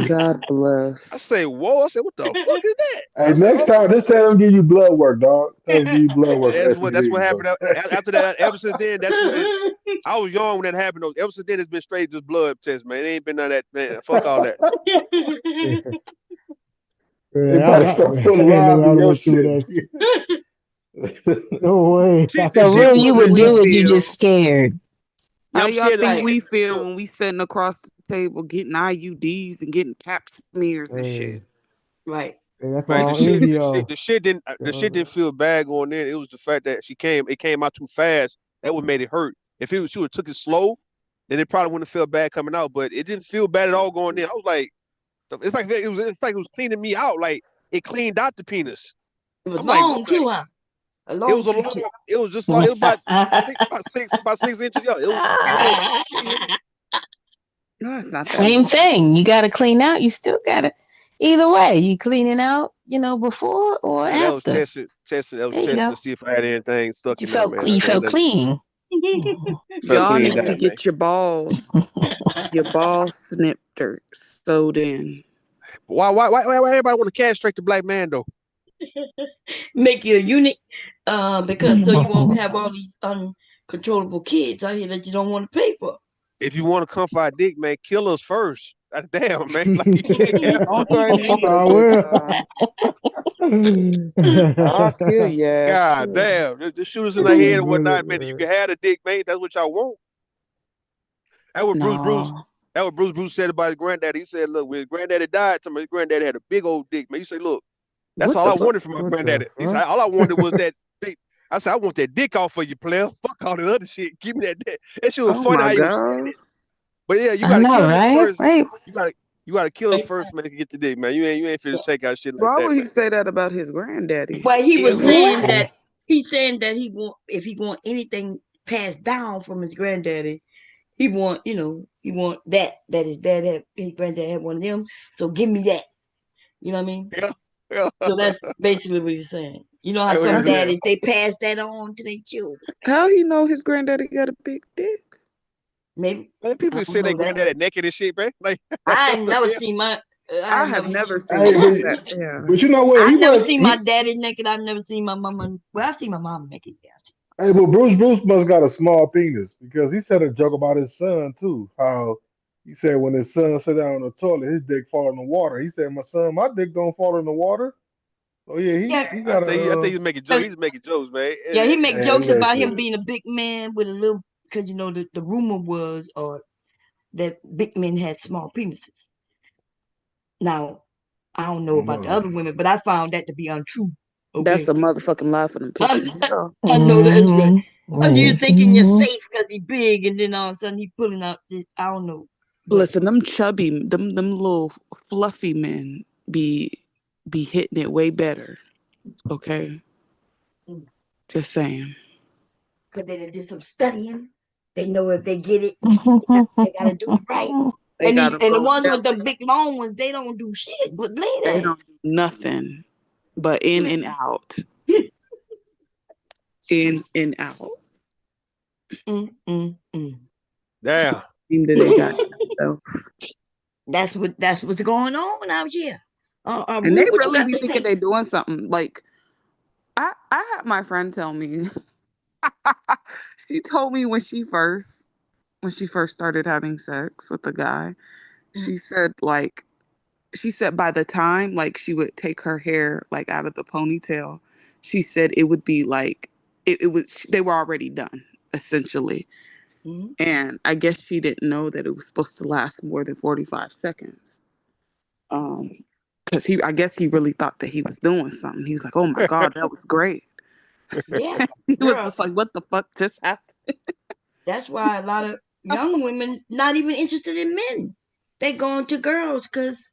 God I bless. say, whoa. I said, what the fuck is that? Hey, I said, next oh, time, just tell them give you blood work, dog. Tell them give you blood work for that's what STDs, bro. happened. After that, ever since then, that's what it. I was young when that happened. Though. Ever since then, it's been straight just blood test, man. It ain't been none of that, man. Fuck all that. They Man, about to start putting ain't no way rods I in would your go through shit. that. No way. She So, she Rue, put you the Think would we do it. You just feel. scared. yeah. How I'm y'all scared. think Right. we feel Look, when we sitting across the table getting IUDs and getting pap smears and Hey, shit? Right. hey, that's why man, I don't envy y'all. the shit Uh, didn't feel bad going in. It was the fact that it came out too fast. That what made it hurt. If she would took it slow, then it probably wouldn't feel bad coming out. But it didn't feel bad at all going in. I was like, it's like it was cleaning me out. Like it cleaned out the penis. It was I'm like, long okay. too, huh? A It long was a Q-tip. long. It was just like it was about 6 inches. Yeah, it was long. No, it's not that Same long. thing. You got to clean out. You still got to. Either way, you cleaning out, before or Yeah, that was after. tested. That was There you testing go. to see if I had anything stuck You in there, felt man. you Ain't felt nothing. clean. Felt Y'all clean need to down, man. get your balls snipped or sewed in. Why everybody want to castrate the black man though? Make you a unit, because so you won't have all these uncontrollable kids out here that you don't want to pay for. If you want to come for our dick, man, kill us first. God damn, man. Like you can't have Don't threaten me with a I good will. time. I'll kill your ass God too. damn. Just shoot us in the Silver head and bullet, whatnot, man. You man. can have the dick, man. That's what y'all want. That what Bruce Bruce. No. That what Bruce said about his granddaddy. He said, "Look, when his granddaddy died, to me, his granddaddy had a big old dick, man." He said, "Look, that's What all the I fuck? wanted from my What the granddaddy." He said, fuck? "All I wanted was that big." I said, "I want that dick off of you, player. Fuck all that other shit. Give me that dick." That shit was Oh funny my how he was saying god. it. But yeah, you I gotta know, kill us right? first. Wait. You gotta kill us first, man, to get the dick, man. You ain't finna take out shit like Why that, would he man. say that about his granddaddy? But he was saying What? that he want if he want anything passed down from his granddaddy, he want that his dad had his granddad had one of them. So give me that. You know what I mean? Yeah, yeah. So that's basically what he's saying. You know how That's what he some How he, said. daddies they pass that on to their children. how he know his granddaddy got a big dick? Maybe Man, people I just don't say their know that. granddaddy naked and shit, man. Like I what ain't the never hell? seen my. I I have have never never seen. seen Hey, my but fat. Yeah. but you know what? I've He never must seen my he. daddy naked. I've never seen my mama. Well, I've seen my mom naked. Yes. Hey, but Bruce must got a small penis because he said a joke about his son too. How he said when his son sit down on the toilet, his dick fall in the water. He said, "My son, my dick don't fall in the water." Oh yeah, Yeah. he I got think he, I a. think he's making jokes. 'Cause, He's making jokes, man. yeah, he make Man, he jokes makes about him sense. being a big man with a little. Because the rumor was or that big men had small penises. Now I don't know Oh about the no. other women, but I found that to be untrue. That's Okay. a motherfucking lie for them pictures. Yeah. I know that's right. And you're thinking you're Mm-hmm. safe because he's big, and then all of a sudden he pulling out this, I don't know. But Listen, them chubby, them little fluffy men be hitting it way better. Okay, just saying. because they did some studying, they know if they get it, they gotta do it right. They And got the them and the go ones with the belly. big long ones, they don't do shit but lay They there. don't do nothing but in and out, in and out. Mm. Damn. Seem to they got themselves, That's what's going on out here. and they Rude, what you really got be to thinking say? they doing something. Like I had my friend tell me. She told me when she first started having sex with the guy, Mm, she said she said by the time like she would take her hair like out of the ponytail, she said it would be like it was they were already done essentially. mm. And I guess she didn't know that it was supposed to last more than 45 seconds. Um because I guess he really thought that he was doing something. He was like, "Oh my god, that was great." Yeah, He was girl. just like, "What the fuck just happened?" That's why a lot of young women not even interested in men. They going to girls because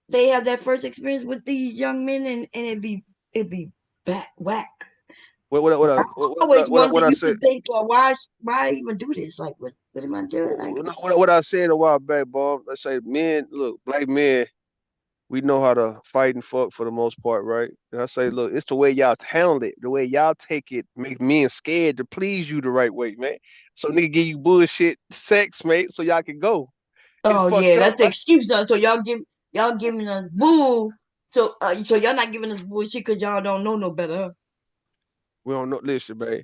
they have that first experience with these young men, and it'd be back whack. What I I what always what wonder, what I used to said. think, well, why even do this? Like, what am I doing? Like, What I said a while back, Bob. I say, men, look, black men, we know how to fight and fuck for the most part, right? And I say, look, it's the way y'all handle it, the way y'all take it, make men scared to please you the right way, man. So nigga give you bullshit sex, mate, so y'all can go. It's oh fucked yeah, up, that's the right? excuse. So y'all giving us bull. So y'all not giving us bullshit because y'all don't know no better. Huh? We don't know. Listen, man.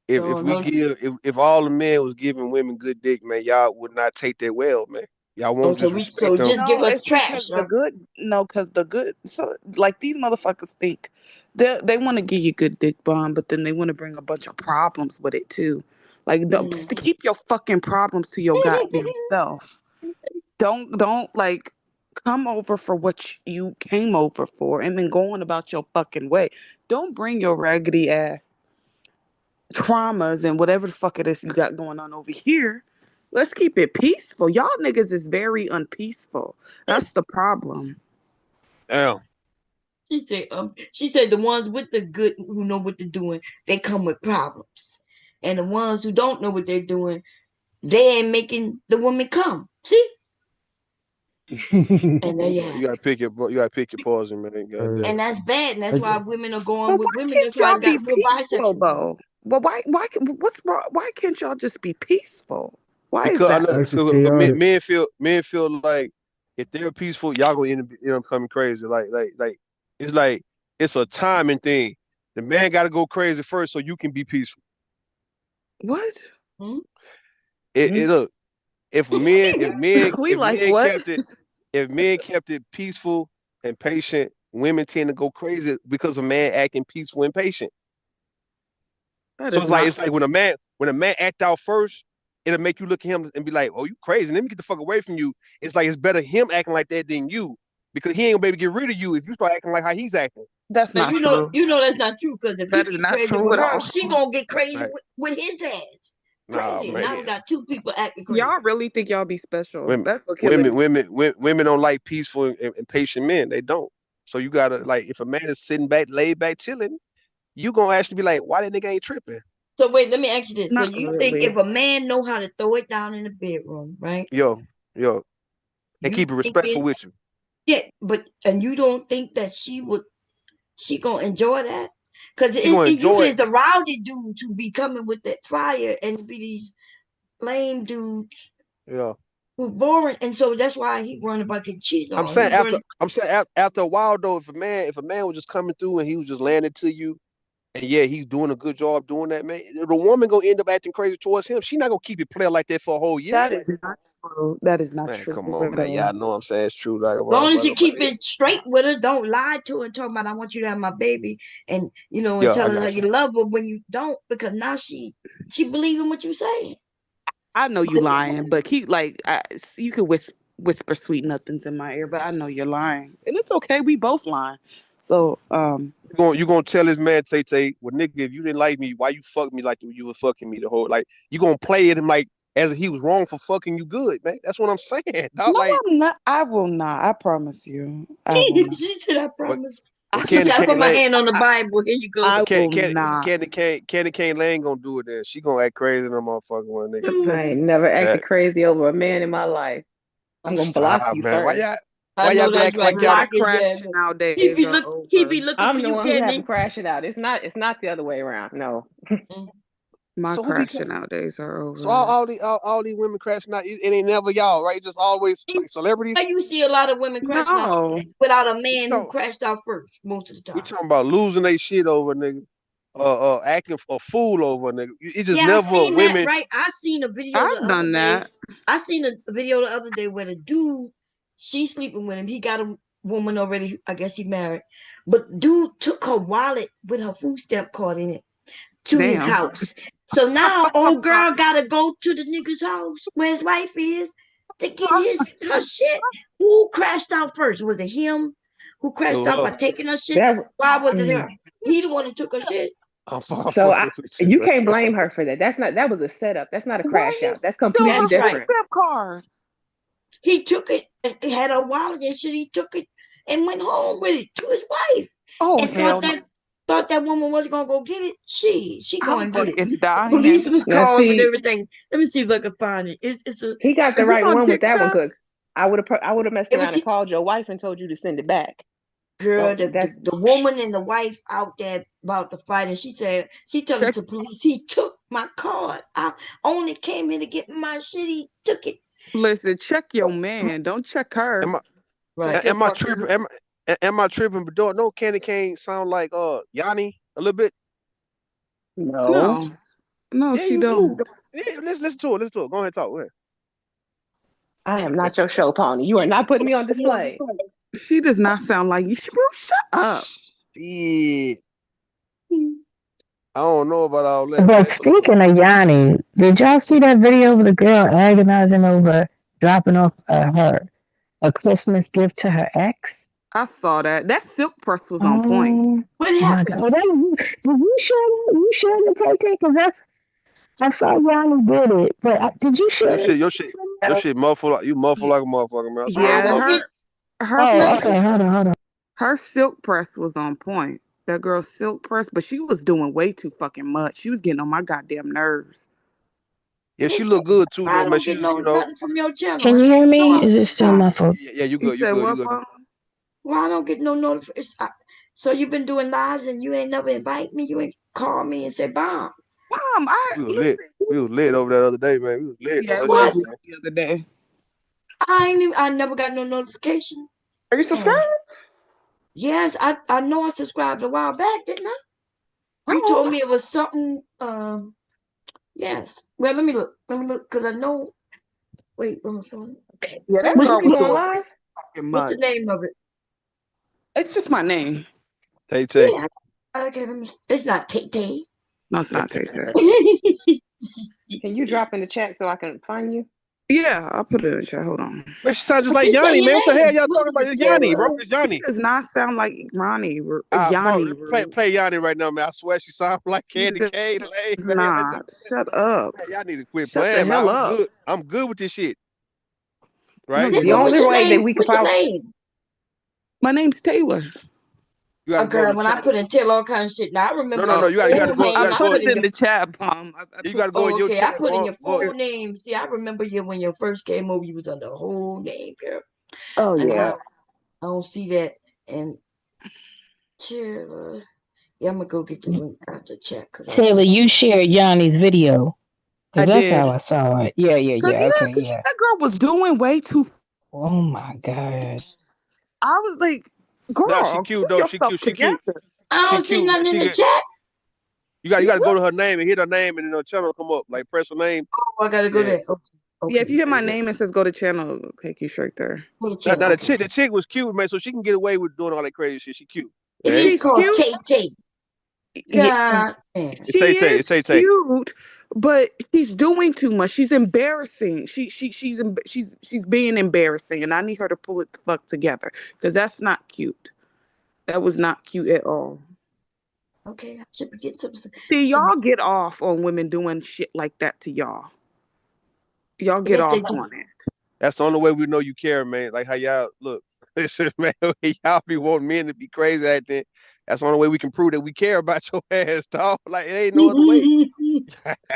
If So we no. give if all the men was giving women good dick, man, y'all would not take that well, man. Y'all Oh, won't so just we respect so them. just give No, us it's because trash. the Huh? good. No, because the good. So, like these motherfuckers think they want to give you good dick bomb, but then they want to bring a bunch of problems with it too. Like, Mm. to keep your fucking problems to your goddamn self. Don't like come over for what you came over for, and then go on about your fucking way. Don't bring your raggedy ass traumas and whatever the fuck it is you got going on over here. Let's keep it peaceful. Y'all niggas is very unpeaceful. That's the problem. Damn. She said the ones with the good who know what they're doing, they come with problems. And the ones who don't know what they're doing, they ain't making the woman come. See? And there you have You gotta it. pick your poison, man. Uh, And Goddamn. that's bad. And that's I, why women are But going with why women. can't That's why y'all you got be more peaceful bisexual women. though? Well, what's wrong? Why can't y'all just be peaceful? Why is Because I that? look, life is so chaotic. men feel like if they're peaceful, y'all gonna end up coming crazy. Like it's like it's a timing thing. The man got to go crazy first so you can be peaceful. What? Hmm? It look We if like men what? kept it peaceful and patient, women tend to go crazy because a man acting peaceful and patient. That So is not it's like when a man act out first, it'll make you look at him and be like, "Oh, you crazy? Let me get the fuck away from you." It's like it's better him acting like that than you because he ain't gonna be able to get rid of you if you start acting like how he's acting. that's But not true. you know that's not true because if he That is get not crazy true with at her, all. she gonna get crazy Like, with his ass. nah, Crazy. And now we man. got two people acting Y'all crazy. really think y'all be special? Women, That's what killing me. women don't like peaceful and patient men. They don't. So you gotta like, if a man is sitting back, laid back, chilling, you gonna actually be like, "Why that nigga ain't tripping?" So wait, let me ask you this. So Not you think really. if a man know how to throw it down in the bedroom, right? Yo, and You keep it respectful thinking, with you. yeah, but and you don't think that she gonna enjoy that? Because She gonna it enjoy usually it. is the rowdy dudes who be coming with that fire and it be these lame dudes Yeah. who boring, and so that's why he worrying about getting cheated on. He worried. I'm saying after a while though, if a man was just coming through and he was just landing to you, and yeah, he's doing a good job doing that, man, the woman gonna end up acting crazy towards him. She not gonna keep it playing like that for a whole year. That is not true. That is not Man, true come on, at man. all. Y'all know what I'm saying, it's true. Like, Long as you but keep it straight with her, don't lie to her and talk about I want you to have my baby, and and yeah, tell I her how got you you. love her when you don't, because now she believing what you saying. I know you lying, but you could whisper sweet nothings in my ear, but I know you're lying, and it's okay. We both lying. So, You gonna tell this man, Tay, well, nigga, if you didn't like me, why you fuck me like you were fucking me the whole, like, you gonna play at him like as if he was wrong for fucking you good, man. That's what I'm saying. Not no, like, I'm not. I will not. I promise you, I will not. She said, I what promise. what She Candy said, I put Cane my Lane, hand on the I, Bible. Here you go. I will Candy Cane Lane gonna do it then. She gonna act crazy in her motherfucking one, nigga. I not. ain't never acted That crazy over a man in my life. I'm gonna block stop, you man. Why first. y'all I why y'all know be that's acting right. like y'all My Block don't is yeah. crashing out He days be are look. He over. be looking for I'm the you, one who have a Candy. crash it out. It's not the other way around. No. Mm. My so who be crashing out days are so over. all these women crashing out, it ain't never y'all, right? It's just always like Why celebrities. you see a lot of women crashing out No, without a We man who talk crashed out first most of the we time? talking about losing their shit over, nigga. Acting a fool over, nigga. It just Yeah, I never seen that. women. Right, I seen a video the I've other done day. that. I seen a video the other day where the dude, she's sleeping with him. He got a woman already. I guess he married, but dude took her wallet with her food stamp card in it to his Damn. house. So now old girl gotta go to the nigga's house where his wife is to get her shit. Who crashed out first? Was it him who It crashed was out her. by taking her shit? That Why was it mm. her? He the one who took her shit. I'm So I fucking with you, you man. can't blame her for that. That was a setup. That's not a Why crash he out. That's steal completely her That's food right. different. stamp card? He took it and had a wallet and shit. He took it and went home with it to his wife Oh and hell no! thought that woman was gonna go get it. She go I'm and get it. fucking The police dying. was Now called and see, everything. Let me see if I can find it. It's a he got the Is he right on one with that one TikTok? because I would have messed it was around and called your wife and told you to send it back. girl, Don't that's the woman and the wife out there about to fight, and she telling Check. the police he took my card. I only came here to get my shit. He took it. Listen, check your man. Don't check her. Am I Right. Check your am I fucking. tripping? Am I tripping? But don't no Candy Cane sound like Yanni a little bit. no. No, no, Yeah, she you do. don't. Yeah, let's listen to it. Let's do it. Go ahead, talk. Go ahead. I am not your show pony. You are not putting me on display. She does not sound like you. Bro, shut up. Shit. I don't know about all that, But man. speaking of Yanni, did y'all see that video of the girl agonizing over dropping off a Christmas gift to her ex? I saw that. That silk press was on point. Oh What my God! happened? Oh, did you share that? You shared it, Tay? Because I saw Yanni did it, but did you Your share it? shit, your shit, your shit muffled. You muffled Ye- like a motherfucker, man. So go I Yeah, talk. didn't get. her Oh, Let okay. Hold on. her silk press was on point. That girl silk press, but she was doing way too fucking much. She was getting on my goddamn nerves. Yeah, she look good too, I though, man. don't She get just, no nothing from your channel. Can you hear No, me? I'm Is it still subscribed. muffled? yeah, you You good, you said good, you what, good. Mom? Well, I don't get no notification. So you've been doing lives and you ain't never invite me. You ain't call me and say, "Bomb." Mom, I We was lit. listen. We was lit over that other day, man. We was lit Yeah, on it her What? was shit, lit man. the other day. I never got no notification. Are you And subscribed? yes, I know I subscribed a while back, didn't I? You told Oh, me it was something. Yes. Well, let me look. Let me look because I know. Wait, on my phone. Okay. yeah, that What's When the girl you was name? going doing way live? too fucking What's the much. name of it? It's just my name. Tay Tay. Yeah. Okay. It's not Tay Tay. No, it's not Tay Tay. Can you drop in the chat so I can find you? Yeah, I'll put it in the chat. Hold on. Man, she sounds just But like you say Yanni, your man. What the hell name. y'all What talking is about? it, It's Yanni, bro. Taylor? It's She Yanni. does not sound like Bro, Yanni. play Yanni right now, man. I swear she sounds like She Candy does Cane. Lane, man. not. Shut up. Man, y'all need to quit Shut the playing, man. hell I'm up. good. I'm good with this shit, No, right? you're The Well, not. what's only your way that name? we could What's your probably name? My name's Taylor. You got to go to Okay, the when I channel. put in tell all kinds of shit. Now I No, remember no, your no. Oh, You got to full go. You I got name. to I put go. put it in in your the chat, Mom. I You put got to go Oh, in your okay. I chat, put in boy. your full name. See, I remember you when you first came over. You was under a whole name, girl. Oh And yeah. now I don't see that. And chill. Yeah, I'm gonna go get the link out the chat because I Taylor, just. you shared Yanni's video. I Because that's did. how I saw it. Yeah, yeah, Cause yeah. yeah, Okay, cause yeah. that girl was doing way too. Oh my God. I was like, Nah, she girl, cute pull though. She yourself cute. She cute. together. I She don't see cute, man. nothing in She the get. chat. You got to go What? to her name and hit her name, and then her channel come up. Like press her name. Oh, I gotta go Yeah. there. Okay, Yeah, if okay. you hit my Yeah. name, it says go to channel. It'll take you straight there. Go to Now channel. Okay. the chick was cute, man. So she can get away with doing all that crazy shit. She cute. It Okay. is She's called cute. Tay Tay. Yeah, God damn. It's Tay she Tay. is It's Tay Tay. cute, but she's doing too much. She's embarrassing. She's being embarrassing, and I need her to pull it the fuck together because that's not cute. That was not cute at all. Okay, I should be getting See, some. y'all get off on women doing shit like that to y'all. Y'all get Yes, they off do. on it. That's the only way we know you care, man. Like how y'all look. Listen, man, y'all be wanting men to be crazy at that. That's the only way we can prove that we care about your ass, dog. Like it ain't no other way.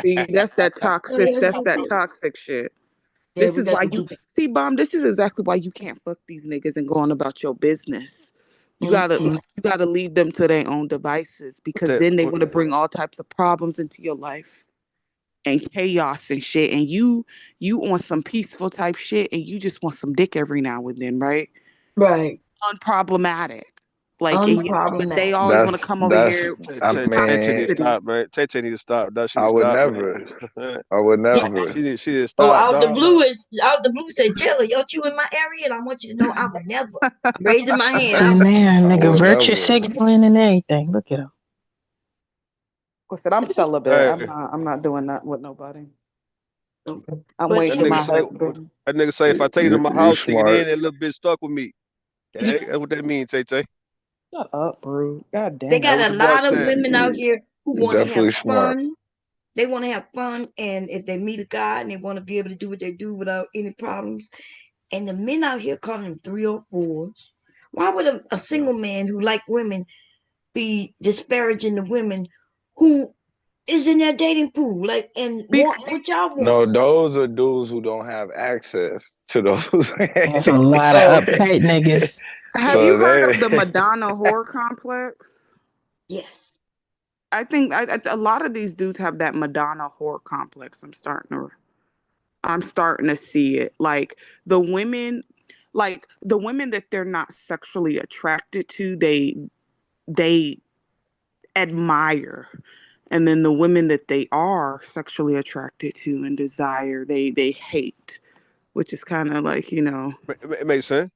See, that's that toxic. Yes, That's that toxic shit. yeah, This we is got why to you do that. see, Bomb. This is exactly why you can't fuck these niggas and go on about your business. Mm-mm. You gotta leave them to their own devices What because that? then they want to bring all types of problems into your life and chaos and shit. And you on some peaceful type shit, and you just want some dick every now and then, right? Right. Unproblematic. Like, but they Unproblematic. always want to come over That's here Tay I with Tay need to mean, toxicity. stop, man. Tay need to stop. Dog, she need I to would stop, never. man. I would Yeah. never. She need to Oh, stop, dog. out the blue say, Taylor, aren't you in my area? And I want you to know I would never. I'm raising my hand. I See would now, I nigga, would virtue never. signaling and everything. Look at him. Listen, I'm celibate. Hey, I'm not doing that with nobody. never. I'm But that waiting for you nigga my say. husband. That nigga say if I take it to my You house, stick it in, smart. that little bit stuck with me. you Okay, that's what that means, Tay Tay. Shut up, bro. God they damn. That's what got the a boy lot of said. women out here who You're want to have definitely smart. fun. They want to have fun, and if they meet a guy and they want to be able to do what they do without any problems, and the men out here calling them 304s. Why would a Yeah. single man who like women be disparaging the women who is in their dating pool, like and Bec- want what y'all want? No, those are dudes who don't have access to those. There's a lot of Oh, okay. uptight niggas. have So you heard of the they Madonna whore complex? Yes. I think a lot of these dudes have that Madonna whore complex. I'm starting to see it. Like the women that they're not sexually attracted to, they admire. And then the women that they are sexually attracted to and desire, they hate, which is kind of like, It makes sense.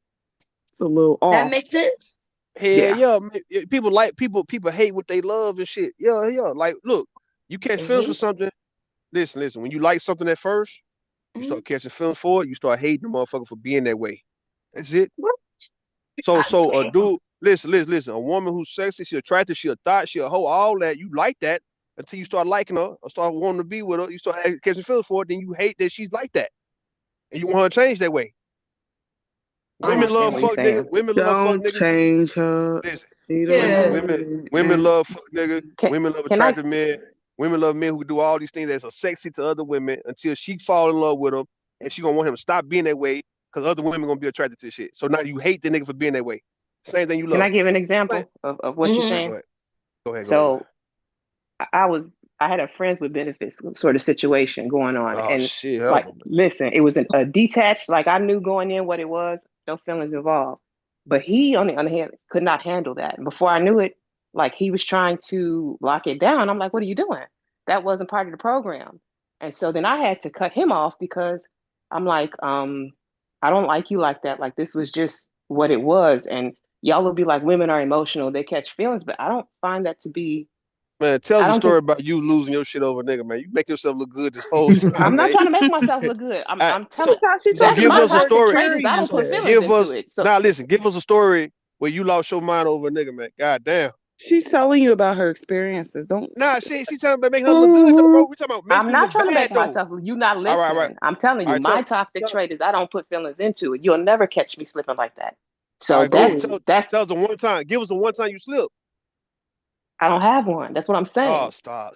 it's a little That off. makes sense. Hell Yeah. yeah, man. People like people hate what they love and shit. Yeah, yeah. Like, look, you catch They feelings for hate. something. Listen. When you like something at first, you Mhm. start catching feelings for it. You start hating the motherfucker for being that way. That's it. What? So a Damn. dude, listen. A woman who's sexy, she attractive, she a thought, she a hoe, all that. You like that until you start liking her or start wanting to be with her. You start catching feelings for it. Then you hate that she's like that, and you want her to change that way. I Women Oh, understand love what you're fuck niggas. saying. Women love fuck Don't niggas. change her. Listen, She don't women, yeah. want women, it. women love fuck niggas. Can Women love can I attractive men. Women love men who do all these things that are sexy to other women until she fall in love with him, and she gonna want him to stop being that way because other women gonna be attracted to shit. So now you hate the nigga for being that way. Same thing you Can I love. give an But example of what you're Mm-hmm. okay, go saying? ahead. Go ahead. Go ahead. Go ahead. So I had a friends with benefits sort of situation going on, Oh and shit. like, Hell. listen, it was a detached. Like I knew going in what it was, no feelings involved. But he, on the other hand, could not handle that. And before I knew it, like he was trying to lock it down. I'm like, what are you doing? That wasn't part of the program. And so then I had to cut him off because I'm like, I don't like you like that. Like this was just what it was. And y'all will be like, women are emotional, they catch feelings, but I don't find that to be. Man, tell I us a don't story think. about you losing your shit over a nigga, man. You make yourself look good this whole time, I'm not man. trying to make myself look good. I, I'm telling. so She's so That's talking give my about us a her toxic story. trait is I don't put experiences. feelings Give into us it. So now. Listen, give us a story where you lost your mind over a nigga, man. God damn. She's telling you about her experiences. Don't. Nah, she talking about making her look good though, bro. Mhm. We talking about make I'm you not look trying to bad make though. myself. You not All right. listening. I'm telling All you, right, my toxic tell trait is I don't put feelings into it. You'll never catch me slipping like that. all So right, cool. that's Oh, that's. Tell us the one time. Give us the one time you slipped. I don't have one. That's what I'm Oh, saying. Why, stop.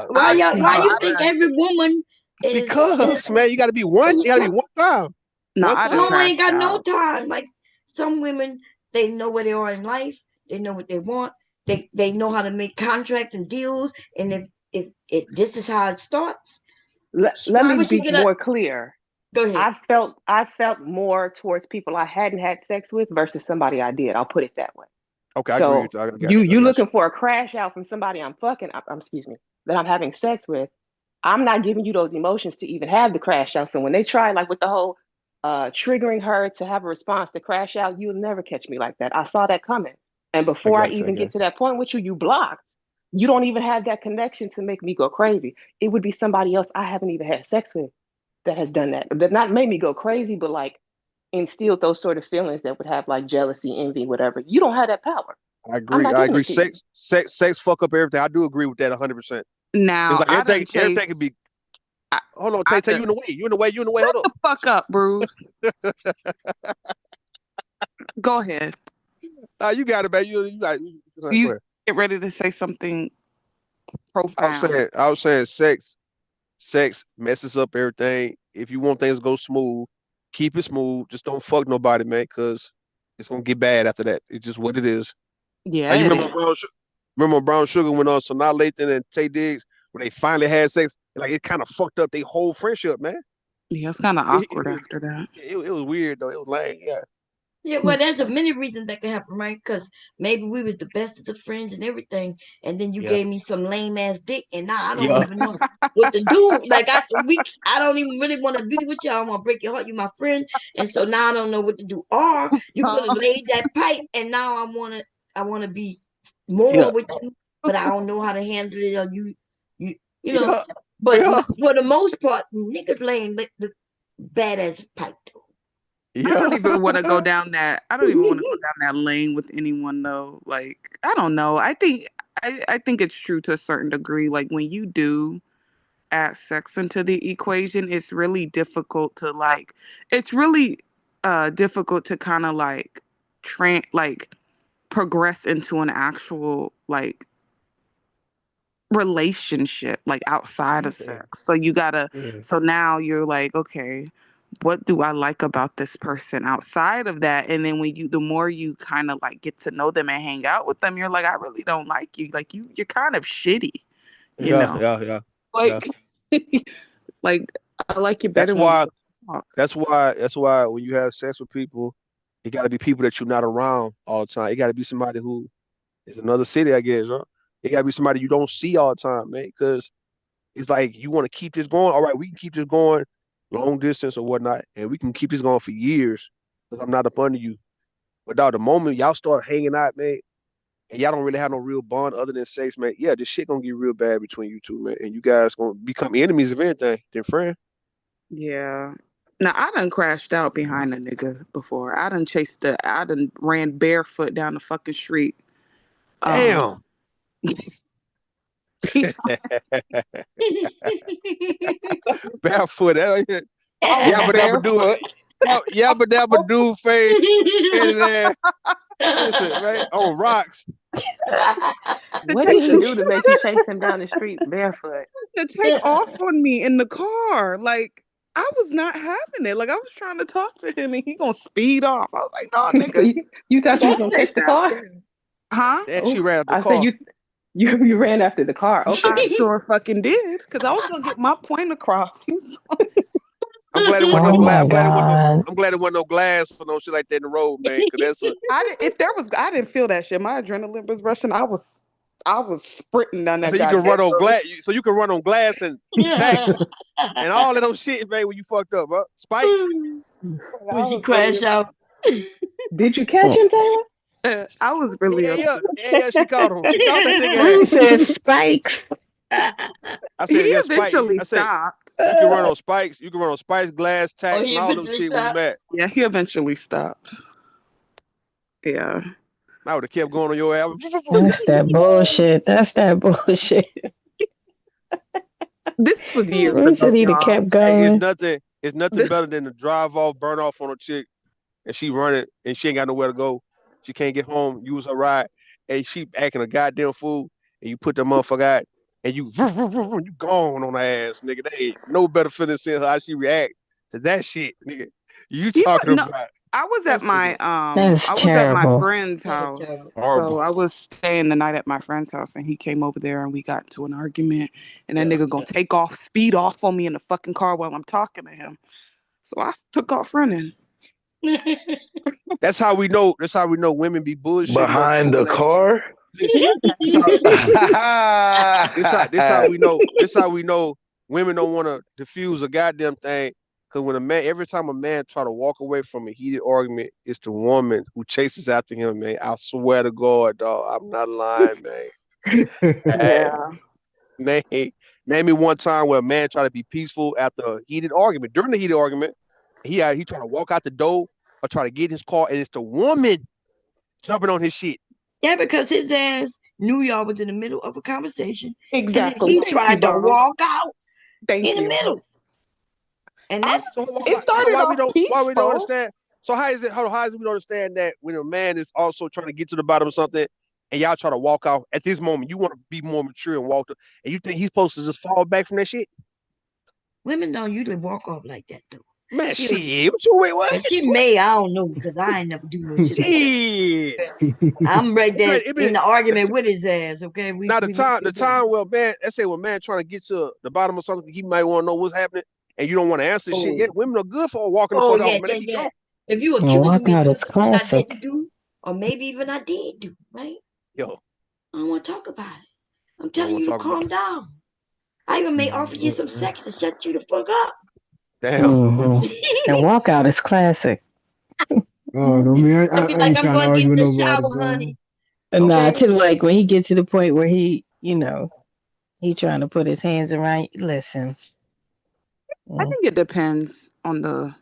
why I y'all? no, Why you I think done. every woman is Because man, you got to be one. You got to be one time. No, One I done time. no, ain't crashed got no out. time. Like some women, they know where they are in life. They know what they want. They know how to make contracts and deals. And if this is how it starts, Let why me would she be get a? more clear. Go ahead. I felt more towards people I hadn't had sex with versus somebody I did. I'll put it that way. Okay, I agree So with you. I got you you. I you got looking for a crash out from somebody I'm fucking, excuse me, that I'm having sex with. I'm not giving you those emotions to even have the crash out. So when they try, like with the whole triggering her to have a response to crash out, you'll never catch me like that. I saw that coming. And I before I got you. I even get got to that point with you, you blocked. You don't even have that connection to make me go crazy. It would be somebody else I haven't even had sex with that has done that. That not made me go crazy, but like instilled those sort of feelings that would have like jealousy, envy, whatever. You don't have that power. I I'm agree. not I giving agree. it to you. Sex fuck up everything. I do agree with that 100%. It's Now like I done everything could chased. be. I, Hold on, I Tay, done. you in the way. You in the way. You in the way. Shut Hold up. the fuck up, Brood. Go ahead. Nah, you got it, man. You got. Go You ahead. get ready to say something I was profound. saying. Sex messes up everything. If you want things to go smooth, keep it smooth. Just don't fuck nobody, man, because it's gonna get bad after that. It's just what it is. Yeah, You it remember is. remember when Brown Sugar went on Sanaa Lathan and Tay Diggs when they finally had sex? Like it kind of fucked up their whole friendship, man. Yeah, it's kind of It, awkward after that. it was weird though. It was lame. Yeah. Yeah, well, there's a many reasons that could happen, right? Because maybe we was the best of the friends and everything, and then you Yeah. gave me some lame ass dick, and now I don't Yeah. even know what to do. Like I don't even really want to be with you. I don't want to break your heart. You my friend, and so now I don't know what to do. Or you could have laid that pipe, and now I wanna be more Yeah. with you, but I don't know how to handle it. Or you, you know. Yeah. But Yeah. for the most part, niggas laying the badass pipe I don't Yeah. even want to go down that. I don't even want to go down that lane with anyone though. Like I don't know. I think it's true to a certain degree. Like when you do add sex into the equation, it's really difficult to like. It's really difficult to kind of like like progress into an actual like relationship like outside of Yeah. sex. So you gotta, Yeah. so now you're like, okay, what do I like about this person outside of that? And then when you, the more you kind of like get to know them and hang out with them, you're like, I really don't like you. Like you're kind of shitty, you Yeah. know? Yeah. Yeah. Yeah. Like, like I like you That's better when we why. don't talk. That's why when you have sex with people, it got to be people that you're not around all the time. It got to be somebody who is another city, I guess, huh? It got to be somebody you don't see all the time, man. Because it's like you want to keep this going. All right, we can keep this going long distance or whatnot, and we can keep this going for years because I'm not up under you. But dog, the moment y'all start hanging out, man, and y'all don't really have no real bond other than sex, man, yeah, this shit gonna get real bad between you two, man. And you guys gonna become enemies of anything than friends. Yeah. Now I done crashed out behind a nigga before. I done ran barefoot down the fucking street. Um, Damn. though. Barefoot. I was Y'all been able to do it. barefoot. Yabba dabba do face, headed ass. Listen, man, on rocks. What take did he do to make you chase him down the street barefoot? to take off on me in the car. Like I was not having it. Like I was trying to talk to him and he gonna speed off. I was like, no, nigga, You thought you was don't gonna chase catch the car? after him. Huh? Then she Oh, ran out the I said car. you ran after the car. I Okay. sure fucking did. Cause I was gonna get my point across. I'm glad it wasn't no Oh glass. my God. I'm glad it wasn't no glass or no shit like that in the road, man. Cause that's a I didn't feel that shit. My adrenaline was rushing. I was sprinting down I that said you can goddamn run on road. glass, so you can run on glass and tacks and all of those shit, man. When you fucked up, bro. Spikes. When I she was really crashed out. Did you catch him, Taylor? I was really Yeah. upset. She caught him. She caught that nigga Bruce ass. said spikes. I He said, yeah, spike. eventually I said stopped. you can run on spikes. You can run on spikes, glass, Oh, tacks, he and all them eventually shit when you stopped. mad. Yeah, he eventually stopped. Yeah. I would have kept going on your ass. That's that bullshit. That's that bullshit. This was years Bruce ago, said he'd have y'all. kept Hey, it's going. nothing. It's nothing better than to drive off, burn off on a chick, and she run it, and she ain't got nowhere to go. She can't get home. Use her ride, and she acting a goddamn fool. And you put the motherfucker out, and you gone on her ass, nigga. They ain't no better feeling seeing how she react to that shit, nigga. You He was talking no. about That's stupid. That's I was at my terrible. friend's That is house. terrible. So horrible? I was staying the night at my friend's house and he came over there and we got into an argument and that Yeah, nigga gonna take off, speed off on me in the fucking car while I'm talking to him. So I took off running. that's how we know. That's how we know women be bullshitting us Behind though, the man. car. Listen, this how this how we know. This how we know women don't want to diffuse a goddamn thing. Cause when a man, every time a man try to walk away from a heated argument, it's the woman who chases after him, man. I swear to God, dog, I'm not lying, man. Uh, Yeah. name, name me one time where a man tried to be peaceful after a heated argument. During the heated argument, he tried to walk out the door or try to get in his car, and it's the woman jumping on his shit. Yeah, because his ass knew y'all was in the middle of a conversation, and then Exactly. he Thank you, tried to Bob. walk out Thank in the you. middle, and I that's So was, it so started off why we don't peaceful. understand? So how is it we don't understand that when a man is also trying to get to the bottom of something and y'all try to walk out at this moment, you want to be more mature and walk and you think he's supposed to just fall back from that shit? women don't usually walk off like that though. Man, She shit. What you wait, what? and she may, I don't know, because I ain't never do no shit like that. Shit. I'm right there It in been the argument with his ass. Okay, now we look the together. time where man, let's say when man trying to get to the bottom of something, he might want to know what's happening and you don't want to answer shit. Oh, Yeah, women are good for walking the oh fuck yeah, off, man. They yeah, be yeah. gone. If you And accusing me of walkout is something I didn't classic. do, or maybe even I did do, right? Yo, I don't want to talk about it. I'm you don't telling want you to to talk about calm it. down. I even may offer you some sex to shut you the fuck up. Damn. Hmm. And walkout is classic. Oh no, man, I'd be I like, ain't I'm trying to going to get argue in with the nobody, shower, bro. honey. And Okay? to like when he gets to the point where he trying to put his hands around you. Listen. I Mm. think it depends on the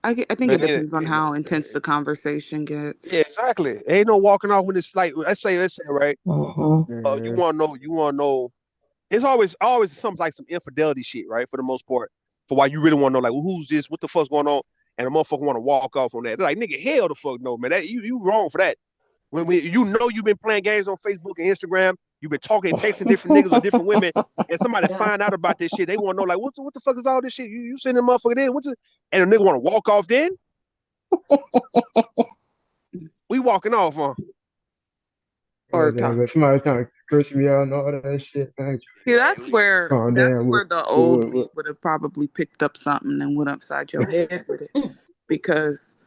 I think Man, it depends on how intense the conversation yeah, gets. exactly. Ain't no walking off when it's like let's say right. Mhm. You want to know. It's always something like some infidelity shit, right? For the most part, for why you really want to know, like, well, who's this? What the fuck's going on? And the motherfucker want to walk off on that. They're like, nigga, hell the fuck no, man. That you wrong for that. When you know you've been playing games on Facebook and Instagram, you've been talking and texting different niggas or different women, and somebody Yeah. find out about this shit, they want to know, like, what the fuck is all this shit? You sending the motherfucker in? What's it? And the nigga want to walk off then? We walking off, huh? Or Goddamn, talk. but somebody trying to curse me out and all that shit. Man, See, calm that's down. where the old me What, would have probably picked up something and went upside your head with it. Because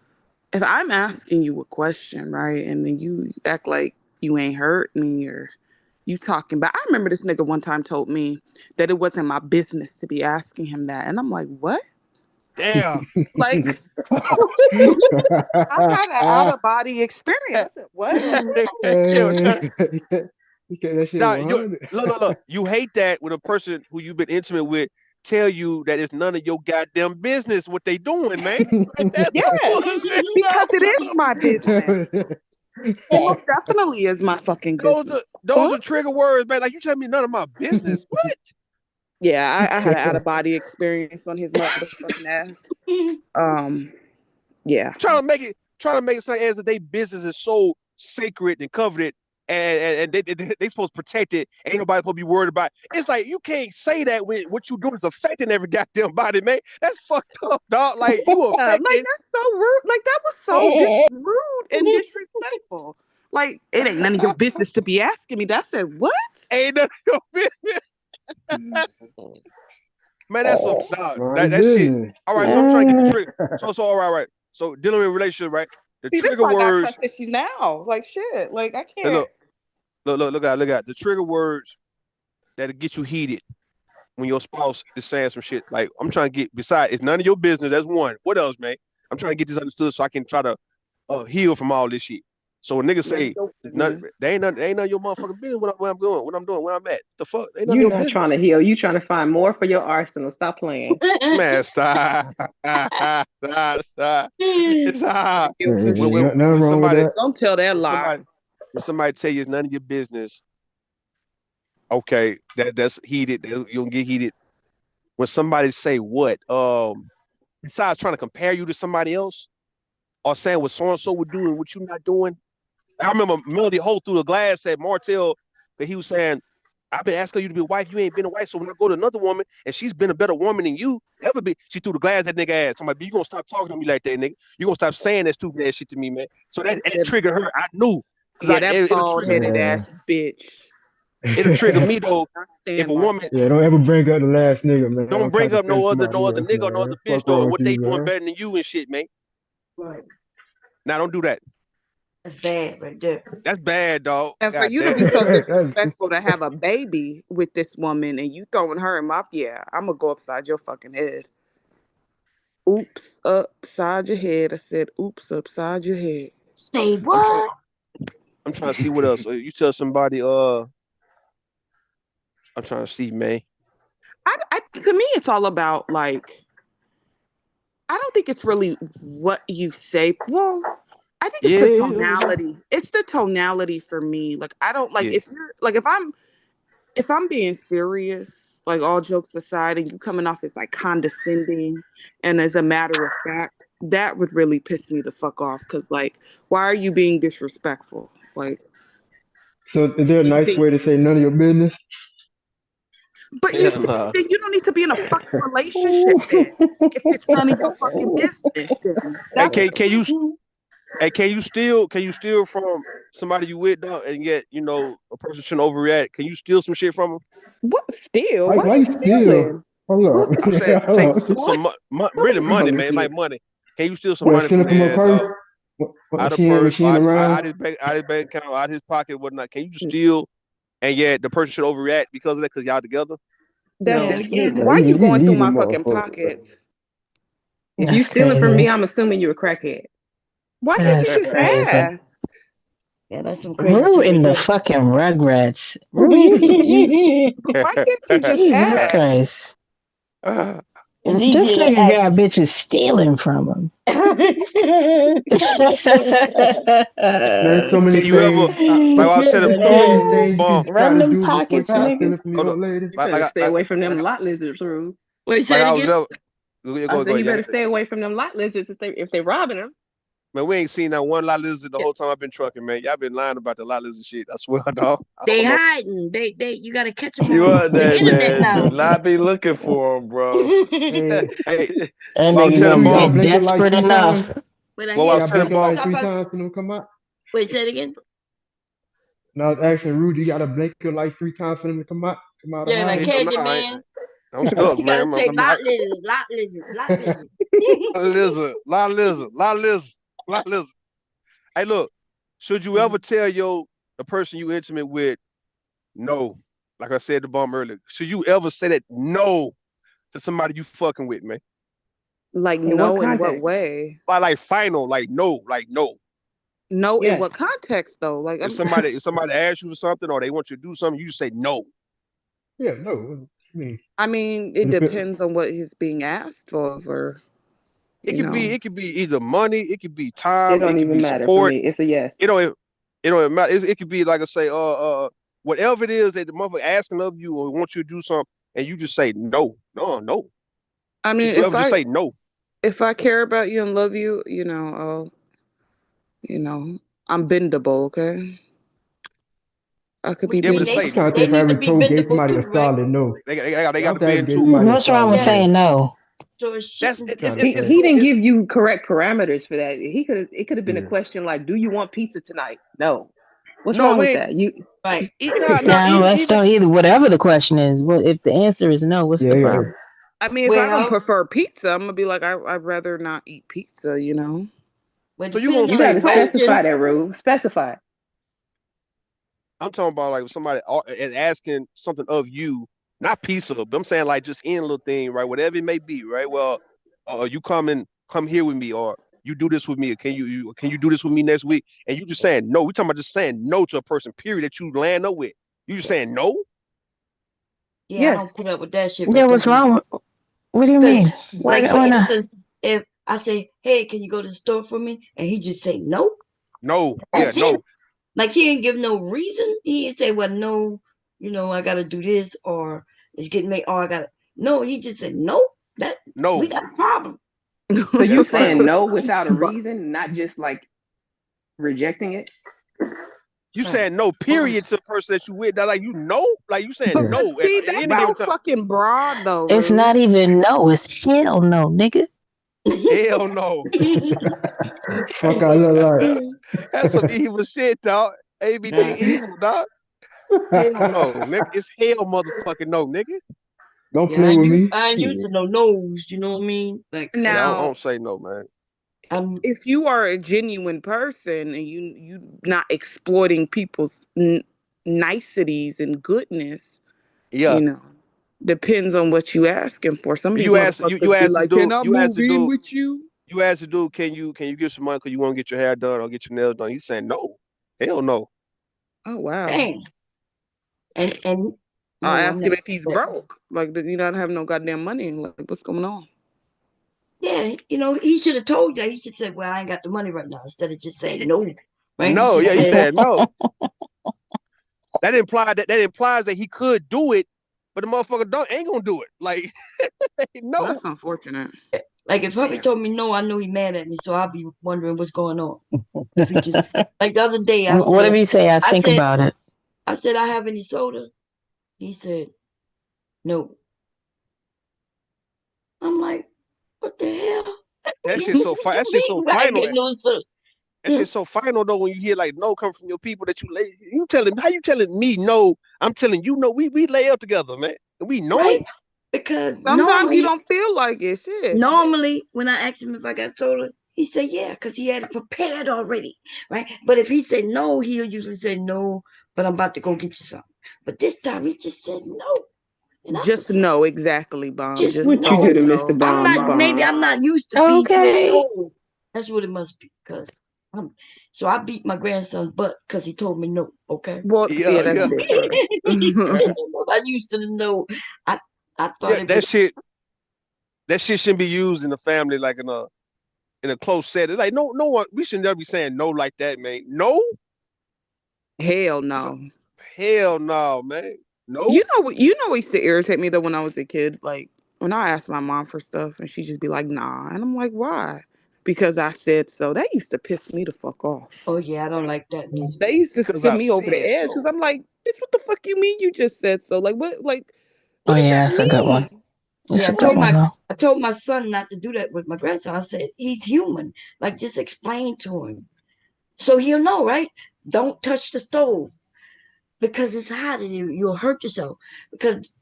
if I'm asking you a question, right, and then you act like you ain't heard me or you talking about, I remember this nigga one time told me that it wasn't my business to be asking him that, and I'm like, what? Damn. Like, I had an out of body experience. I said, what? Hey, you get that shit Nah, you 100. look. You hate that when a person who you've been intimate with tell you that it's none of your goddamn business what they doing, man. Like, that's some Yes, bullshit, because it dog. is my business. It most definitely is my fucking business. Those Huh? are trigger words, man. Like you tell me none of my business. What? Yeah, I had an out of body experience on his motherfucking ass. Um, Yeah. Trying to make it sound as if their business is so sacred and coveted, and they supposed to protect it. Ain't nobody supposed to be worried about it. It's like you can't say that when what you doing is affecting every goddamn body, man. That's fucked up, dog. Like you Like affecting. that's so rude. Like that was so rude and disrespectful. Like it ain't none of your business to be asking me. That said what? Ain't none of your business. Man, that's some dog. My That shit. business. All right, so I'm trying to get the trick. So all right. So dealing with relationship, right? The See, this trigger why I got words. trust issues now. Like shit. Like I Hey, can't. look out. The trigger words that'll get you heated when your spouse is saying some shit. Like I'm trying to get. Besides, it's none of your business. That's one. What else, man? I'm trying to get this understood so I can try to heal from all this shit. So when niggas say it's none, they ain't none of your motherfucking business. What I'm doing, what I'm doing, where I'm at. The fuck, they ain't none of You're your not trying business. to heal. You trying to find more for your arsenal. Stop playing. Man, stop. Stop. It's hard. Heal for shit. Nothing When wrong with somebody that. Don't tell that when lie. somebody tell you it's none of your business, okay, that's heated. You'll get heated. When somebody say what, besides trying to compare you to somebody else or saying what so and so would do and what you're not doing. I remember Melody Holt through the glass said Martell that he was saying, I've been asking you to be a wife, you ain't been a wife. So when I go to another woman and she's been a better woman than you ever be, she threw the glass at nigga ass. I'm like, you gonna stop talking to me like that, nigga. You gonna stop saying that stupid ass shit to me, man. So that triggered her. I knew. Cause Yeah, that it'll bald trigger me. headed Yeah. ass bitch. It'll trigger me though. I If stand a woman Martell. Yeah, don't ever bring up the last nigga, man. don't I'm trying bring to up defend somebody no other else, nigga or no man. other bitch Fuck though, wrong or with what they you, doing man. better than you and shit, man. Right. Now don't do that. That's bad right there. That's bad, dog. And for God you to damn. be so That's- disrespectful to have a baby with this woman and you throwing her in my, yeah, I'm gonna go upside your fucking head. Oops, upside your head. I said, oops, upside your head. Say I'm trying. what? I'm trying to see what else. You tell somebody. I'm trying to see, man. To me, it's all about like, I don't think it's really what you say. Well, I think it's the Yeah. tonality. It's the tonality for me. Like, I don't like Yeah. if you're like if I'm being serious, like all jokes aside, and you coming off as like condescending and as a matter of fact, that would really piss me the fuck off. Cause like, why are you being disrespectful? Like, so is there a you nice think, way to say none of your business? but you Hell see, nah. then you don't need to be in a fucking relationship Ooh. then. If it's none of your fucking business, then Hey, that's the thing. can you steal from somebody you with, dog, and yet a person shouldn't overreact? Can you steal some shit from them? What steal? Why Why you you still? stealing? Hold up. I'm saying take Hold up. some really money, I'm man, like weak. money. Can you steal some What, money send from it from her there, purse? dog? What, Out of she ain't purse, she ain't around? out his bank account, out his pocket, whatnot. Can you just steal and yet the person should overreact because of that because y'all together? That's No, just you again. can't. Man, Why you you going through need a my fucking motherfucker. pockets? If you That's stealing from me, crazy. I'm assuming you're a crackhead. Why can't That's you just crazy. ask? Yeah, that's some crazy Rue shit right in the there. fucking Rugrats. Rue, you But why can't you just Jesus ask? Christ. It's This easier to nigga got ask. bitches stealing from him. There's so many Can you ever things. like I was telling There's so many things you Bomb, can try Run to them do before you pockets, start nigga. stealing from these hold up, old ladies. You better stay away from them lot lizards, Rue. Wait, say like it I was again. ever I go said you ahead. better stay away from them lot lizards if they robbing them. Man, we ain't seen that one lot lizard the whole time I've been trucking, man. Y'all been lying about the lot lizard shit. I swear, dog. I They don't know. hiding. You gotta catch them You on out the there, internet man. Do now. not be looking for them, bro. Hey, Hey, That well, I was nigga hey, telling Rue, gonna you gotta Bomb. get blink your lights desperate 3 times. enough. But I Well, You I hear was gotta telling blink your Bomb. lights talk three about. times for them to come out. Wait, say it again. And I was asking Rudy, you gotta blink your lights 3 times for them to come out of Yeah, like hiding. Hell no, Candyman. I'm stuck, You gotta man. say lot lizard, lot lizard, lot lizard. Lot lizard, lot lizard, lot lizard, lot lizard. Hey, look, should you ever tell the person you intimate with no? Like I said to Bomb earlier, should you ever say that no to somebody you fucking with, man? Like, In what no, in what context? way? Like final, like no. No, in what Yes. context though? Like, If somebody asks you for something or they want you to do something, you just say no. Yeah, no. I mean, I mean, it it depends. depends on what he's being asked of, or It you could be know. it could be either money, it could be It time, it don't could even be matter for support. me. It's a yes. It don't it don't matter. It could be like I say, whatever it is that the motherfucker asking of you or wants you to do something, and you just say no, no, no. I Should mean, you ever just say no? If I care about you and love you, I'm bendable, okay? I could be Which Yeah, but mean it's I'm like trying to they think if I need to ever be gave bendable somebody a too, right? solid no. they Yeah, I got don't to think I ever bend gave too. somebody a What's wrong solid with Yeah. no. saying no? So it That's shouldn't. it's Trying to He think. he so didn't it, give you correct parameters for that. It could have been a Yeah. question like, "Do you want pizza tonight?" No. What's no wrong we with ain't that? You Right. no Now even let's even don't either. Whatever the question is, what if the answer is no? What's Yeah, the yeah. problem? I mean, if I don't Well, prefer pizza, I'm gonna be like, I'd rather not eat pizza. well, so you gonna depending you on say the got to no. specify question. that rule. Specify. I'm talking about like somebody is asking something of you, not pizza, but I'm saying like just any little thing, right? Whatever it may be, right? Well, you come here with me, or you do this with me, or can you do this with me next week? And you just saying no. We talking about just saying no to a person, period, that you land up with. You just saying no? Yeah, I don't Yes. put up with that shit Yeah, right there. what's wrong with, what do you Because, mean? like, for Why not? instance, if I say, "Hey, can you go to the store for me?" and he just say no, No, yeah, that's it. no, Like he ain't give no reason. He ain't say, "Well, no, I got to do this," or "It's getting late," or "I got to." No, he just said no. That we no. got a problem. So you That's saying fine. no without a But reason, not just like rejecting it? You Right. saying no, Well, period, to the person that you with. That like you know, like you saying Yeah. no see, at that's any Wow. given so time. fucking broad, though, It's not Rue. even no. It's hell no, nigga. Hell no. Fuck I look That's some evil shit, dog. ABT nah. evil, dog. like. Hell no, nigga. It's hell motherfucking no, nigga. Don't Yeah, play with me. I ain't used Shit. to no no's. You know what I mean? Like I Yeah, I Now, don't just say no, man. I'm if you are a genuine person and you not exploiting people's niceties and goodness, you Yeah. know, depends on what you asking for. Some of these You ask you motherfuckers be ask the like, "Can dude, I move in with you?" can you give some money because you want to get your hair done or get your nails done? He's saying no. Hell no. Oh wow. dang. And I'll no, I'm ask him not. if he's But broke. Like, does he not have no goddamn money? Like, what's going on? yeah, he should have told you. He should say, "Well, I ain't got the money right now," instead of just saying no. Right? He No, should yeah, he say, said no. That implies that he could do it, but the motherfucker don't ain't gonna do it. Like no. That's unfortunate. like if hubby Damn. told me no, I know he mad at me, so I'll be wondering what's going on. If he just like the other day, Whatever you say, I I think said, about it. I have any soda? He said no. I'm like, what the hell? That shit's so What fine. you That shit's so mean by final. getting no soda? That shit's so final though when you hear like no come from your people that you telling how you telling me no? I'm telling you no. We lay up together, man. And we know Right? it. Because Sometimes you don't feel like it. Shit. normally when I asked him if I got soda, he said yeah, because he had it prepared already, right? But if he said no, he'll usually say no, but I'm about to go get you some. But this time he just said no, and I was Just like, know exactly, Bomb. just Just What you do no. to fucking Mr. know. I'm Bomb not. Maybe Bomb? I'm not used to being told Okay. no. That's what it must be. Because I'm. So I beat my grandson's butt because he told me no. Okay. Well, yeah, Yeah, that's yeah, different. I used to know. I I yeah. thought it That was shit. That shit shouldn't be used in the family like in a close setting. Like no one. We should never be saying no like that, man. No. Hell That's a, no. hell no, man. You No. know what? You know what used to irritate me though when I was a kid. Like when I asked my mom for stuff and she just be like, "Nah," and I'm like, "Why?" Because I said so. That used to piss me the fuck off. oh yeah, I don't like that neither. They used to Because send I me over the said edge because so. I'm like, "Bitch, what the fuck you mean you just said so? Like what? Like Oh what does yeah, that that's a good one. mean?" It's Yeah, a good one though. I told my son not to do that with my grandson. I said he's human. Like just explain to him so he'll know, right? Don't touch the stove because it's hot and you'll hurt yourself. Because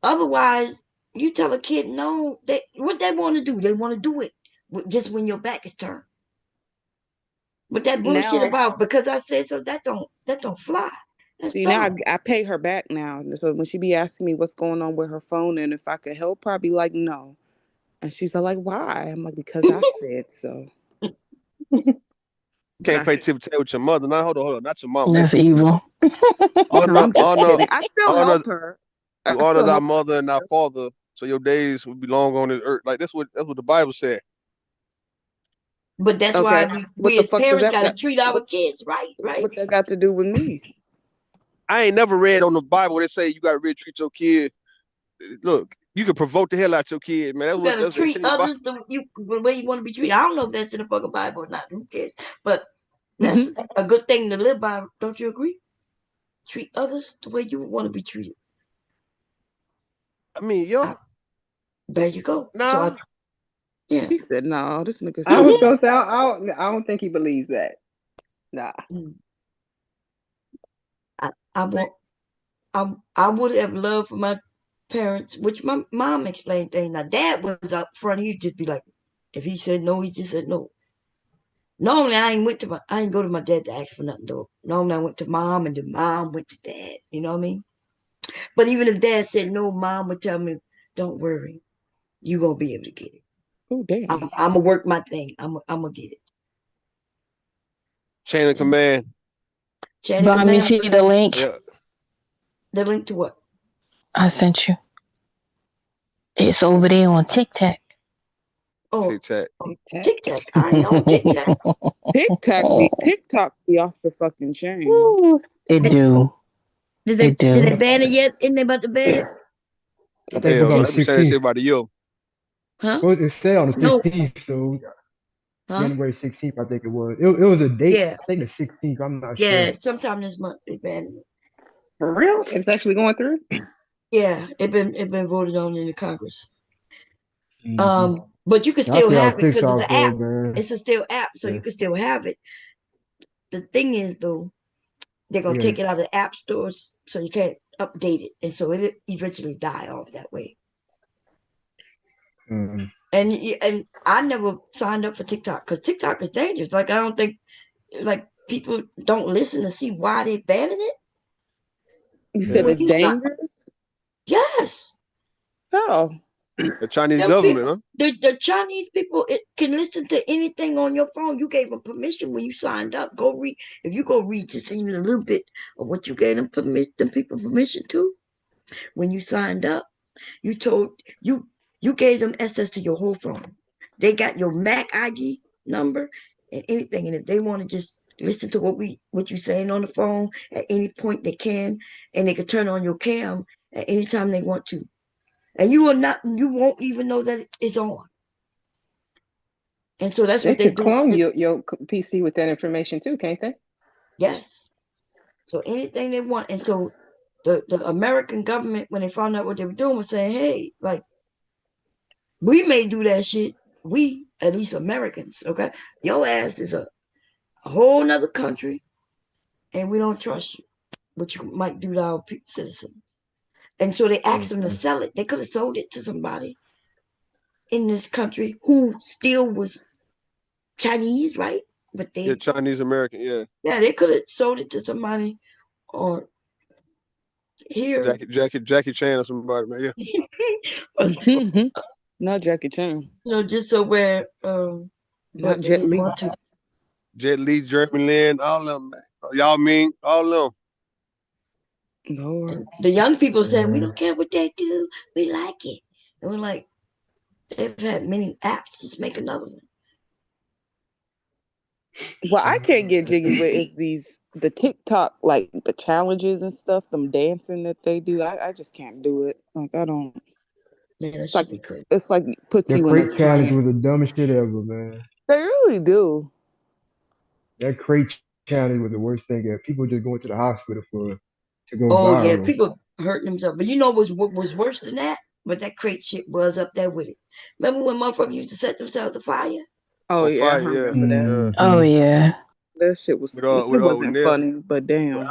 otherwise, you tell a kid no, what they want to do, they want to do it just when your back is turned. But that bullshit Now, about because I said so, that don't fly. That's see, now dumb. I pay her back now. So when she be asking me what's going on with her phone and if I could help her, I'd be like, no. And she's like, why? I'm like, because I said so. But Can't I play tip tap with your mother. Now hold on. Not your mom. That's Listen, listen. evil. no, Honor, I'm just honor, kidding. I still honor. help her. You I honor still thy help her. mother and thy father, so your days will be long on this earth. Like that's what the Bible said. But that's why Okay. What we the as fuck does parents that got to got? treat our What kids right, right? what that got to do with me? I ain't never read on the Bible where they say you got to really treat your kid. Look, you can provoke the hell out your kid, man. You gotta That's what they treat say about. others the way you want to be treated. I don't know if that's in the fucking Bible or not. Who cares? But that's Mhm. a good thing to live by. Don't you agree? Treat others the way you want to be treated. I mean, yo, There you go. So nah. yeah. He said, "No, this nigga I was stupid." gonna say I don't think he believes that. Nah. I want. I would have loved for my parents, which my mom explained things. Now, dad was up front. He'd just be like, if he said no, he just said no. Normally, I ain't go to my dad to ask for nothing though. Normally, I went to mom, and then mom went to dad. You know what I mean? But even if dad said no, mom would tell me, "Don't worry, you gonna be able to get it. Oh damn. I'm gonna work my thing. I'm gonna get it." Chain of command. Chain of Bomb, you command. see the link Yeah. The link to what? I sent you? It's over there on TikTok. Oh, Tic Tac. Tic Tac. Tic Tac. I ain't on Tic Tac. TikTok be off the fucking chain. Woo. It Did, do. It did they do. ban it yet? Isn't they about to ban it? I They think about it's to Hell on no, the take they it. been saying that shit 16th. about a year. Huh? Well, it said on the No. 16th, so Huh? January 16th, I think it was. It was a date. Yeah. I think the 16th. I'm not Yeah. sure. Sometime this month they banning it. For real? It's actually going through? Yeah. It been voted on in the Congress. Hmm. But you can I still stay have out it because it's TikTok an though, app. man. It's a still app, so you Yeah, can still have it. The thing is though, they're gonna yeah. take it out of the app stores, so you can't update it, and so it eventually die off that way. Hmm. And I never signed up for TikTok because TikTok is dangerous. Like I don't think like people don't listen to see why they banning it. You Yeah. said When it's you sign, dangerous? yes, Oh. The Chinese them government, people, huh? the Chinese people, it can listen to anything on your phone. You gave them permission when you signed up. Go read. If you go read just even a little bit of what you gave them permission, them people permission to when you signed up. You told you gave them access to your whole phone. They got your Mac ID number and anything. And if they want to just listen to what you saying on the phone at any point they can, and they can turn on your cam at any time they want to. And you won't even know that it's on. And so that's They what they could do. clone your PC with that information too, can't they? Yes. So anything they want. And so the American government, when they found out what they were doing, was saying, hey, like we may do that shit. We, at least Americans, okay? Your ass is a whole nother country, and we don't trust you, but you might do to our citizens. And so they asked them to Hmm. sell it. They could have sold it to somebody in this country who still was Chinese, right? But Yeah, they, Chinese American. Yeah, yeah, they could have sold it to somebody or here, Jackie Chan or somebody, man. Yeah, you Not Jackie Chan. know, just so where, Not but they Jet didn't Li. want to. Jet Li, Jeremy Lin, all of them, man. Y'all mean all of them. Lord. And the young people saying, we Man. don't care what they do, we like it. And we're like, they've had many apps, just make another one. What I can't get jiggy with is the TikTok, like the challenges and stuff, them dancing that they do. I just can't do it. Like I don't. Man, that It's like should be crazy. puts The you in a crate challenge was the trance. dumbest shit ever, man. They really do. That crate challenge was the worst thing ever. People just going to the hospital for to go Oh yeah, viral. people hurting themselves. But what was worse than that? But that crate shit was up there with it. Remember when motherfuckers used to set themselves afire? Oh On yeah, I fire, yeah, remember that. yeah. Oh Hmm. yeah. That shit was. It With wasn't nail, funny, but damn. with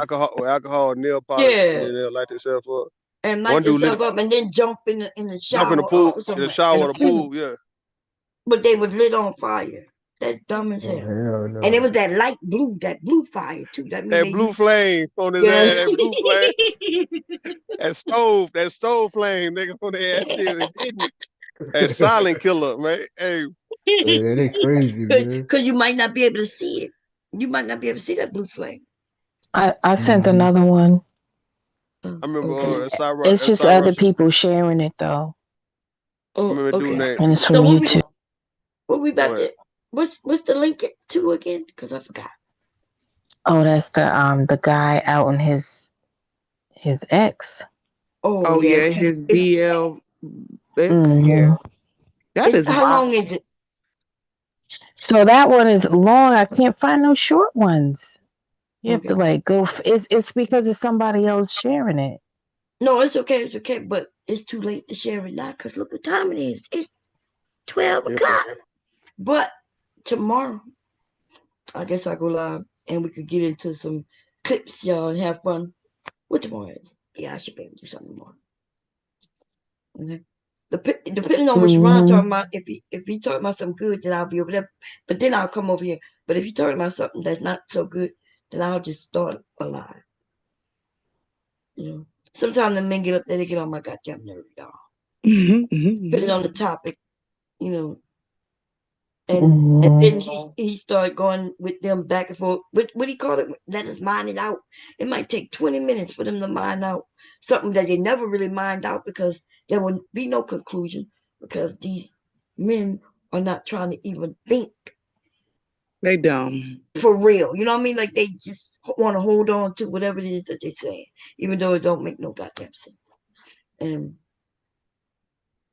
alcohol, nail polish, and Yeah, then they'll light themselves up. and light One dude lit themselves up and then jump in the jump in the shower pool, or in the something in shower a or the pool. pool. Yeah, But they was lit on fire. That dumb as Oh hell. hell And it no. was that blue fire too. That mean that they blue used flame on his yeah. ass, that blue flame, that stove flame, nigga, on their ass shit is hitting it. That silent killer, man. Hey, Man, they crazy, man. Cause you might not be able to see it. You might not be able to see that blue flame. I sent Hmm. another one. I remember Okay. It's that just other Cyrus. people sharing it though. I Oh, remember a dude okay. named And it's So from YouTube. what we go about ahead. to what's the link to again? Because I forgot. Oh, that's the guy out on his ex. Oh Oh yeah, yeah, his it's DL Hmm. That is How wild. long is it? So that one is long. I can't find no short ones. You have to Okay. like go. It's because of somebody else sharing it. No, it's okay. It's okay. But it's too late to share it now because look what time it is. It's 12 Yeah. o'clock. But tomorrow, I guess I'll go live and we could get into some clips, y'all, and have fun. What tomorrow is? Yeah, I should be able to do something tomorrow. Okay. Depending on what Sharon Hmm. talking about, if he talking about something good, then I'll be over there. But then I'll come over here. But if he's talking about something that's not so good, then I'll just start a live. You know. Sometimes the men get up there, they get on my goddamn nerve, y'all. Depending on the topic, you know. And Hmm. then he started going with them back and forth. What do you call it? Let us mind it out. It might take 20 minutes for them to mind out something that they never really mind out because there will be no conclusion because these men are not trying to even think They dumb. for real. You know what I mean? Like they just want to hold on to whatever it is that they're saying, even though it don't make no goddamn sense. And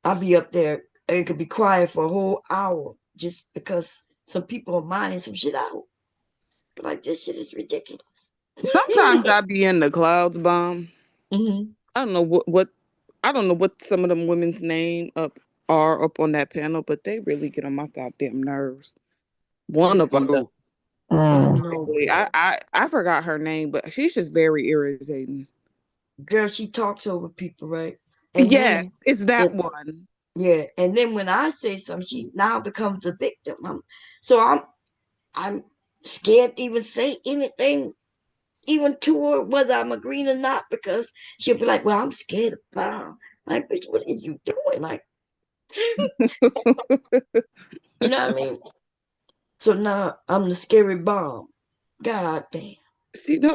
I'll be up there and it could be quiet for a whole hour just because some people are minding some shit out. Like this shit is ridiculous. Sometimes I be in the clouds, bomb. Hmm. I don't know what I don't know what some of them women's name up on that panel, but they really get on my goddamn nerves. One of Girl, them Like does. who? I Mm. know, Particularly. girl. I forgot her name, but she's just very irritating. Girl, she talks over people, right? And then, Yes, it's that it, one. yeah, and then when I say something, she now becomes a victim. So I'm scared to even say anything, even to her, whether I'm agreeing or not, because she'll be like, "Well, I'm scared of bomb." Like, bitch, what is you doing? Like, you know what I mean? So now I'm the scary bomb. God damn. She's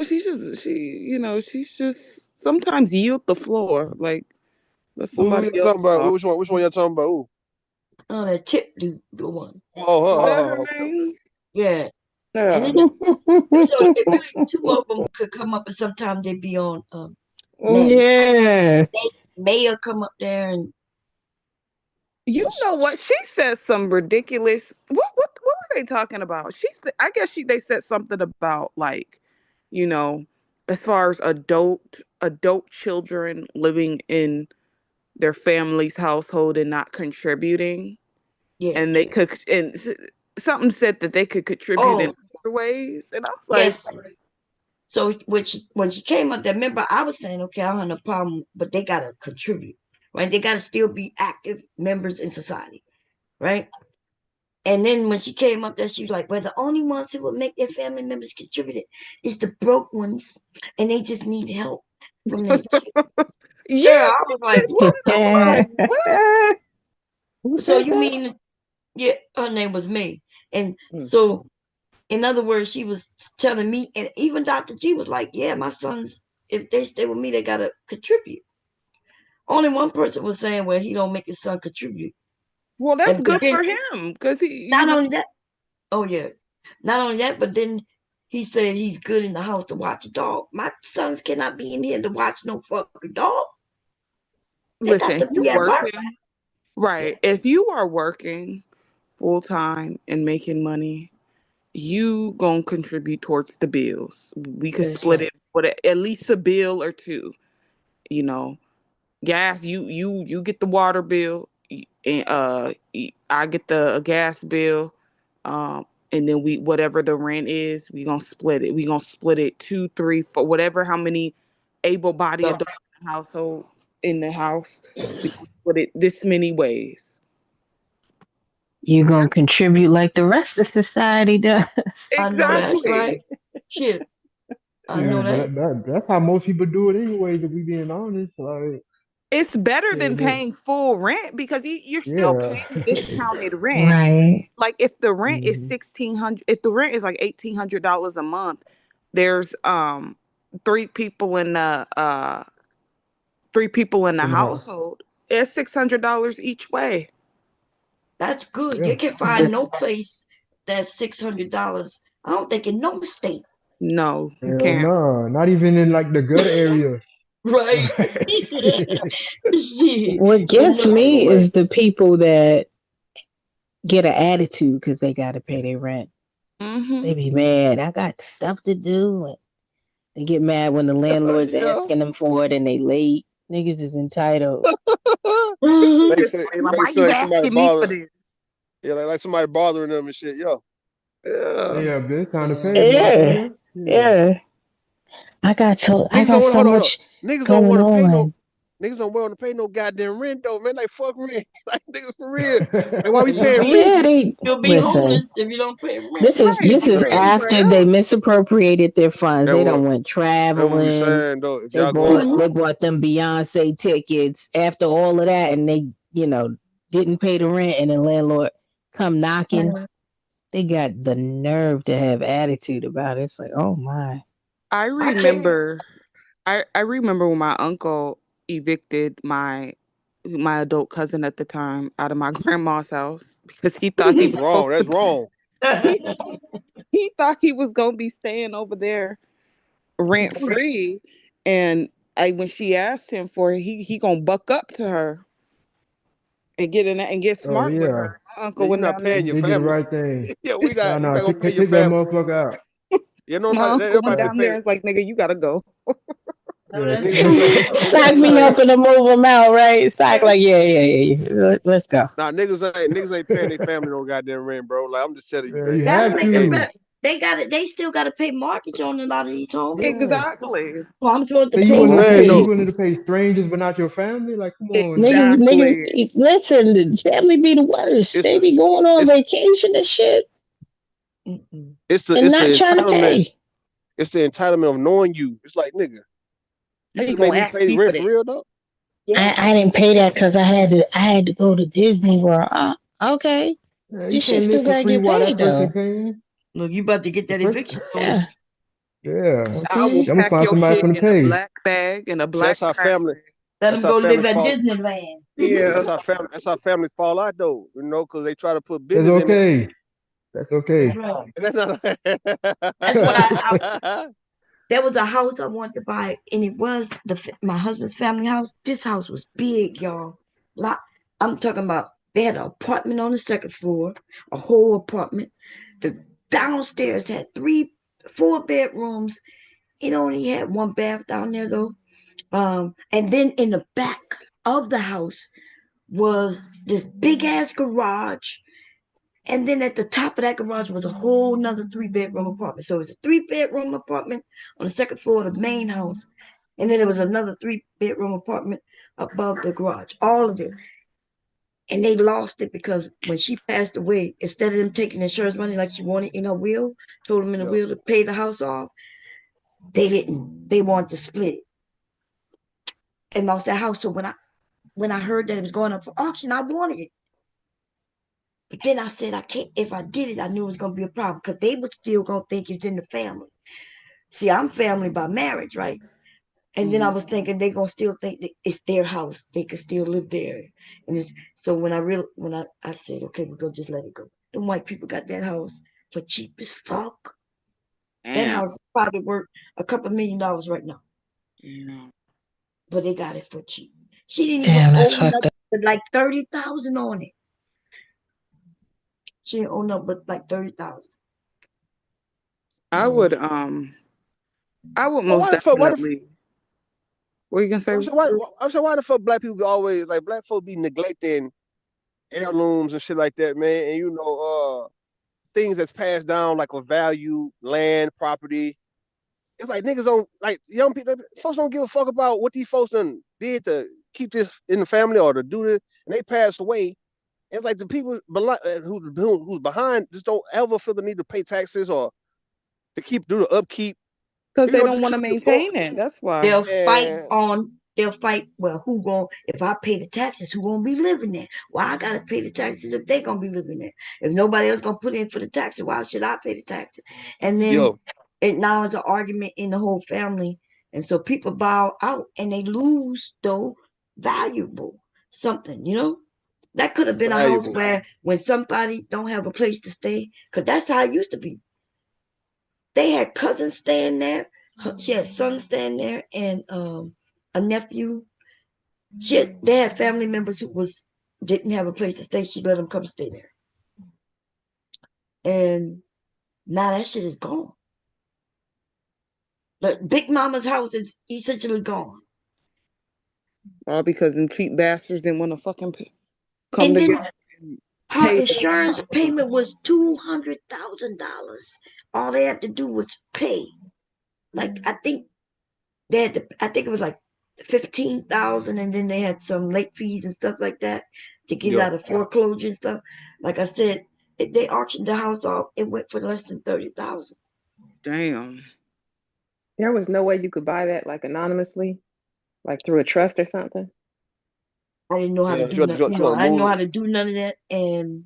just sometimes yield the floor. Like let Who somebody you talking else about? talk. Which one y'all talking about? Who? Oh, that tip dude, the one. Oh, Is that her okay. name? Yeah. And Yeah. then so it really two of them could come up, and sometimes they be on Manny. Yeah. Mayor come up there and You know what? She said some ridiculous. What were they talking about? I guess they said something about like, you know, as far as adult children living in their family's household and not contributing, yeah. and they could something said that they could contribute in Oh other ways, and I was like, yes. So when she came up there, remember I was saying, okay, I don't have no problem, but they gotta contribute, right? They gotta still be active members in society, right? And then when she came up there, she was like, "Well, the only ones who will make their family members contribute is the broke ones, and they just need help from their children." yeah, Girl, I she was like, said "What?" something. I'm like, what? Who So said you that? mean, yeah, her name was May. And Hmm. so, in other words, she was telling me, and even Dr. G was like, yeah, my sons, if they stay with me, they got to contribute. Only one person was saying, well, he don't make his son contribute. Well, that's And but good then, for him because not only that, oh, yeah, not only that, but then he said he's good in the house to watch a dog. My sons cannot be in here to watch no fucking dog. They got listen, to you be at work. working. Yeah, Right. If you are working full time and making money, you gonna contribute towards the bills. We could that's split right. it with at least a bill or two. You know, gas. You get the water bill, and I get the gas bill. And then we whatever the rent is, we gonna split it. We gonna split it two, three, four, whatever. How many able-bodied So, adults in the household in the house? We gonna split it this many ways. You gonna contribute like the rest of society does. I know that's right. Exactly. Shit, I Yeah, know but that. that's how most people do it anyway. To be being honest, like, It's better than yeah, paying full rent because you're still yeah. paying discounted rent. Right. Like if the rent is Hmm. 1,600, if the rent is like $1,800 a month, there's three people in the uh three people in the In the house. household. It's $600 each way. That's good. Yeah. You can find no place that's $600. I don't think in no state. No, you Hell can't. no, not even in like the gutter area. Right? Shit. What But gets no. Ain't no me way. is the people that get an attitude because they got to pay their rent. Mm-hmm. They be mad. I got stuff to do. And they get mad when the landlord's Yeah. asking them for it and they late. Niggas is entitled. Like Just say, like, why you like somebody asking me for bother. this? Yeah, like somebody bothering them and shit. Yo. Yeah. Yeah, bitch, time to pay, Yeah, motherfucker. Yeah. yeah. I Niggas got don't want so hold on, hold on. much Niggas don't going want to pay no. on. Niggas don't want to pay no goddamn rent though, man. Like fuck rent. Like niggas for real. Like why we You'll paying be rent? Yeah, they you'll be listen. homeless if you don't pay rent. This is Right. this You is paying Man, for after they help. misappropriated their funds. that They don't what went that what we traveling. saying though. If They y'all going, bought Mhm. they bought them Beyonce tickets after all of that, and they didn't pay the rent, and the landlord come knocking. They got the nerve to have attitude about it. It's like, oh my. I I can't. remember I remember when my uncle evicted my adult cousin at the time out of my grandma's house because he thought he that's was wrong. supposed to That's wrong. he, he thought he was gonna be staying over there rent free. And when she asked him for it, he gonna buck up to her and get in that and get Oh smart with yeah. her. My Yeah, uncle you're went not down there. paying your They did the family. right thing. Yeah, No, we no, not gonna pay your kick that family. motherfucker out. You know My uncle went everybody Yeah. ain't down there paying. and was like, nigga, you gotta go. No, Yeah. that's Niggas true. ain't Sign niggas me ain't up and to move them out, right? Psych, like, yeah. Let's go. nah niggas ain't paying their family no goddamn rent, bro. Like I'm just telling you, Yeah, man. you You Gotta have ain't make them paying. to. feel they got it. They still got to pay mortgage on a lot of these homes. Yeah. Exactly. Well, I'm supposed So to you pay I'm willing to saying pay mortgage. though, strangers but not your family? Like, come on now. Exactly. Listen, the family be the worst. it's They the be going on it's vacation and shit Mm-mm. and it's the not trying to entitlement. pay. It's the entitlement of knowing you. It's like nigga, you Are you finna make gonna me ask pay me for rent for that? real though. Yeah. I didn't pay that because I had to go to Disney World. Okay. Yeah, you This shit can't still live for gotta free get while that paid person though. paying. Look, you about to get The that person, eviction Yeah. notice. yeah. I will Okay. I'm gonna pack find your somebody shit from the in a pay. black bag and a See, black trash bag. Let that's them how go live family at fall. Disneyland. Yeah. That's how family fall out though. You know, because they try to put That's business in it. okay. That's That's okay. right. And that's not. That's why there was a house I wanted to buy, and it was my husband's family house. This house was big, y'all. Lot. I'm talking about. They had an apartment on the second floor, a whole apartment. The downstairs had four bedrooms. It only had one bath down there though. And then in the back of the house was this big ass garage. And then at the top of that garage was a whole nother 3 bedroom apartment. So it was a 3 bedroom apartment on the second floor of the main house. And then there was another 3 bedroom apartment above the garage. All of it. And they lost it because when she passed away, instead of them taking insurance money like she wanted in her will, told them in the Yo, will to pay the house off, they didn't. They wanted to split and lost that house. So when I heard that it was going up for auction, I wanted it. But then I said I can't. If I did it, I knew it was gonna be a problem because they would still gonna think it's in the family. See, I'm family by marriage, right? And then I mhm. was thinking they gonna still think that it's their house. They could still live there. And so when I said, okay, we're gonna just let it go. Them white people got that house for cheap as fuck. That Damn. house is probably worth a couple $1 million right now. Yeah. But they got it for cheap. She didn't even Damn, that's owe fucked nothing up. but like 30,000 on it. She didn't owe nothing but like 30,000. I Mm. would Well, most why the fuck? definitely. What are you gonna say, Drew? I'm saying why the fuck black people always like black folk be neglecting heirlooms and shit like that, man. And things that's passed down like a value, land, property. It's like niggas don't like young people. Folks don't give a fuck about what these folks done did to keep this in the family or to do this, and they passed away. It's like the people who's behind just don't ever feel the need to pay taxes or to do the upkeep. Because they don't Just want to keep it going. maintain it. That's why. And They'll fight, well, if I pay the taxes, who gonna be living there? Why I gotta pay the taxes if they gonna be living there? If nobody else gonna put in for the taxes, why should I pay the taxes? And then yo, it now is an argument in the whole family. And so people bow out and they lose though valuable something. That could have been a house valuable. where when somebody don't have a place to stay, because that's how it used to be. They had cousins staying there. She had sons staying there, and a nephew. They had family members who didn't have a place to stay. She let them come stay there. And now that shit is gone. But Big Mama's house is essentially gone. All because them cheap bastards didn't want to fucking come And then together and her pay for insurance payment was $200,000. All they had to do was pay. Like I think I think it was like 15,000, and then they had some late fees and stuff like that to get it Yeah. out of foreclosure and stuff. Like I said, they auctioned the house off. It went for less than 30,000. Damn. There was no way you could buy that like anonymously, like through a trust or something. I didn't know how to Yeah. do nothing. She I gonna didn't know how move. to do none of that. And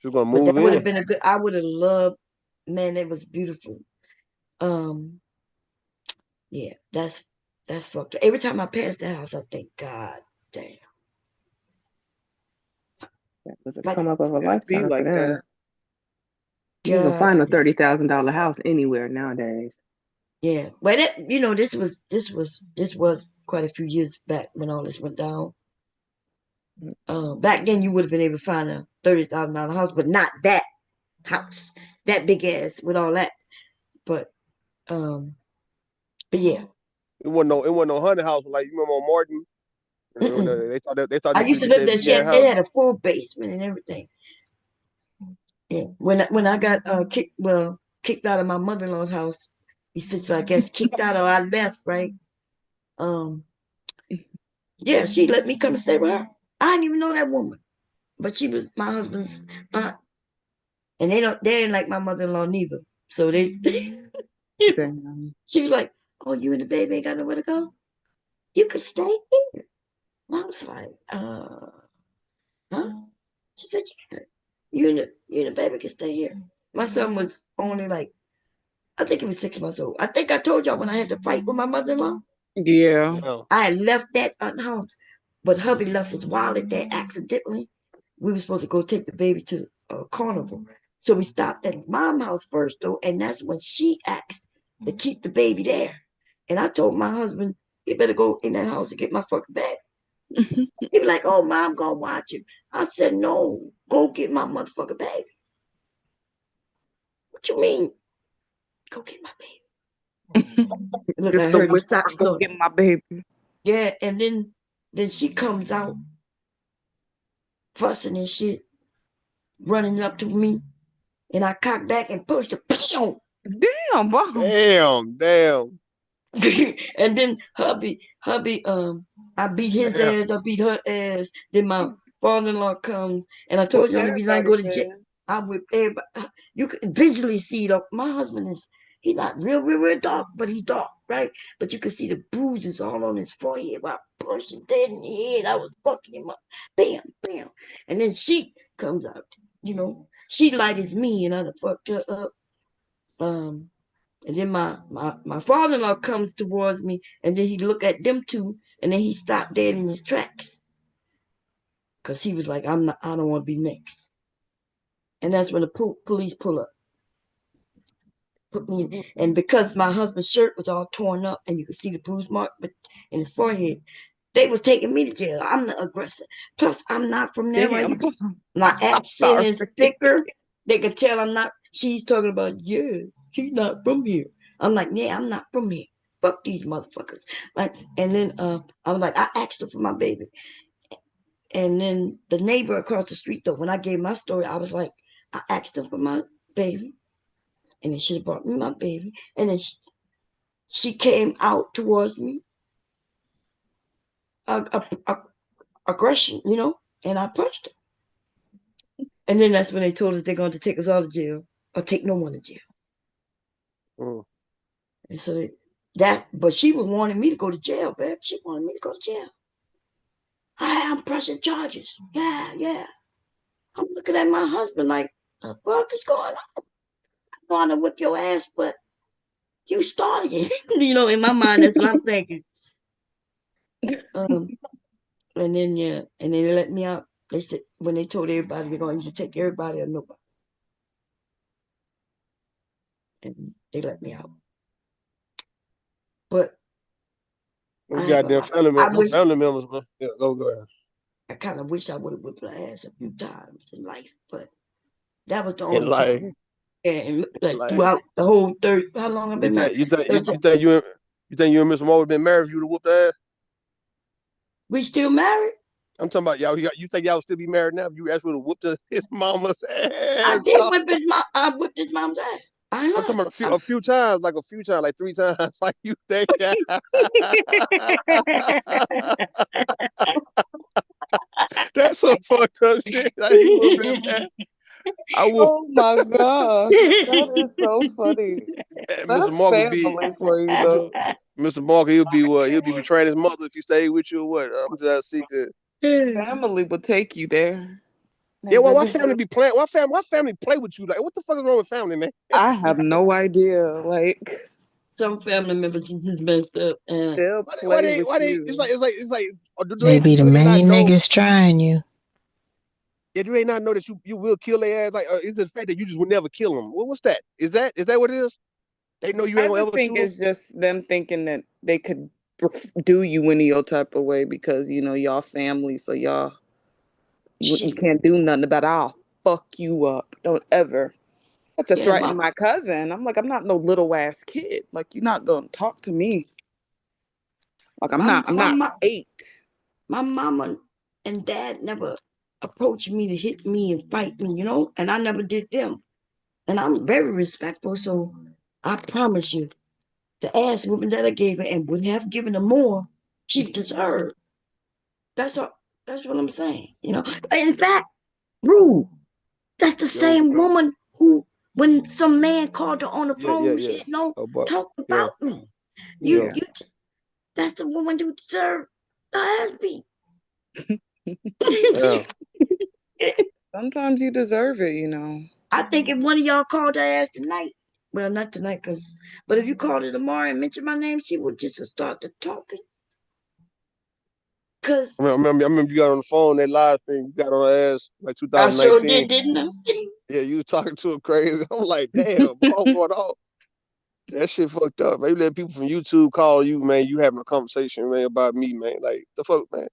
She was gonna but that move would have in. been a good. I would have loved. Man, it was beautiful. Um, yeah, that's fucked up. Every time I pass that house, I think, God damn. That was a Like, come up of a It be lifetime for like them. that. You can God, find a $30,000 house anywhere nowadays. yeah. But this was quite a few years back when all this went down. Back then you would have been able to find a $30,000 house, but not that house, that big ass with all that. But um, but yeah. It wasn't no haunted house like you remember on Martin. Mm-mm. They thought I this used used to to be live that there. big ass They house. had a full basement and everything. Yeah. When I got kicked out of my mother in law's house, essentially I guess kicked out or I left, right? Um, yeah, she let me come and stay with her. I didn't even know that woman, but she was my husband's aunt, and they didn't like my mother in law neither. So they Damn. she was like, "Oh, you and the baby ain't got nowhere to go. You could stay here." And I was like, huh? She said, "Yeah, you and the baby can stay here." My son was only like, I think he was 6 months old. I think I told y'all when I had to fight with my mother-in-law. Yeah. Yeah. I had left that unhoused, but hubby left his wallet there accidentally. We were supposed to go take the baby to a carnival. So we stopped at mom's house first, though, and that's when she asked to keep the baby there. And I told my husband, "You better go in that house and get my fucking bag." He was like, "Oh, mom, gonna watch him." I said, "No, go get my motherfucking baby." "What you mean, go get my baby?" Look, I Just the heard him whisper, stop go snoring. get my baby. Yeah, and then she comes out fussing and shit, running up to me, and I cocked back and pushed her. Damn, bomb. Damn. And then hubby, I beat his Damn. ass, I beat her ass. Then my father-in-law comes, and I told Whoop you the only reason I go to everybody's jail, ass. I whip everybody. You can visually see though. My husband he's not real dark, but he's dark, right? But you can see the bruises all on his forehead. I pushed him dead in the head. I was fucking him up. Bam, bam. And then she comes out, She light as me, and I done fucked her up. Um, and then my father-in-law comes towards me, and then he look at them two, and then he stopped dead in his tracks. Cause he was like, I don't want to be next. And that's when the police pull up, put me in. And because my husband's shirt was all torn up, and you could see the bruise mark but in his forehead, they was taking me to jail. I'm the aggressor. Plus, I'm not from there, right? Damn. My I'm accent sorry. is thicker. They could tell I'm not. She's talking about, yeah, she's not from here. I'm like, yeah, I'm not from here. Fuck these motherfuckers. Like, and then I was like, I asked her for my baby. And then the neighbor across the street, though, when I gave my story, I was like, I asked her for my baby, and then she should have brought me my baby. And then she came out towards me, aggression, and I punched her. And then that's when they told us they're going to take us all to jail or take no one to jail. Mm. And so but she was wanting me to go to jail, babe. She wanted me to go to jail. I'm pressing charges. Yeah, yeah. I'm looking at my husband like, the fuck is going on? I'm going to whip your ass, but you started it. In my mind, that's what I'm thinking. Um, and then, yeah, and then they let me out. They said, when they told everybody they're going to take everybody or nobody. And they let me out. But Them I ain't gonna goddamn lie. I them wish family members, man. Yeah, go ahead. I kind of wish I would have whipped her ass a few times in life, but that was the And only like, time. And and like like, throughout the whole how long I've you been married? think you think you, 36. you think you and Mr. Moore would have been married if you would have whooped her ass? We still married? I'm talking about y'all. You think y'all would still be married now if you actually would have whooped his mama's I ass, did dog? whip his mom. I whipped his mom's ass. I ain't I'm lying. talking about a few times, like a few times, like 3 times. Like you think that's some fucked up shit. Like you would have been mad. I would. Oh my gosh, that is so funny. Mr. That's Mark would be family for you, Mr. though. Mr. Mark. He'll be what? He'll be betraying his mother if he stayed with you or what? I'm just secret. Family will take you there. They Yeah, well, why really family do. be playing? Why family play with you? Like, what the fuck is wrong with family, man? I have no idea. Like, Some family members is just messed up, and they'll Why they? Why play they? with Why they? It's you. like. It's like. It's like. They be the Do they not main know? niggas trying you. Yeah, do they not know that you will kill their ass? Like, is it the fact that you just would never kill them? What's that? Is that what it is? They know you ain't I gonna just ever think shoot them. it's just them thinking that they could do you any old type of way because y'all family, so you shit. can't do nothing about it. I'll fuck you up. Don't ever. Have to Yeah, threaten my cousin. I'm like, I'm not no little ass kid. Like, you're not gonna talk to me. Like, I'm my not. I'm my not my, 8. my mama and dad never approached me to hit me and fight me, and I never did them. And I'm very respectful, so I promise you, the ass whooping that I gave her and would have given her more, she deserved. That's all. That's what I'm saying. In fact, Rue, that's the Yo, same woman who, when some man called her on the yeah, phone yeah, who she yeah. didn't know, Oh, but talked yeah, about me. You, yeah. Yeah. you, that's the woman who deserved the ass beat. Yeah. Sometimes you deserve it. I think if one of y'all called her ass tonight, well, not tonight, but if you called her tomorrow and mentioned my name, she would just start to talking. Cause I remember you got on the phone that live thing. You got on her ass like I sure 2019. did, didn't I? Yeah, you was talking to her crazy. I'm like, damn, what's going on? That shit fucked up. Maybe let people from YouTube call you, man. You having a conversation, man, about me, man. Like the fuck, man.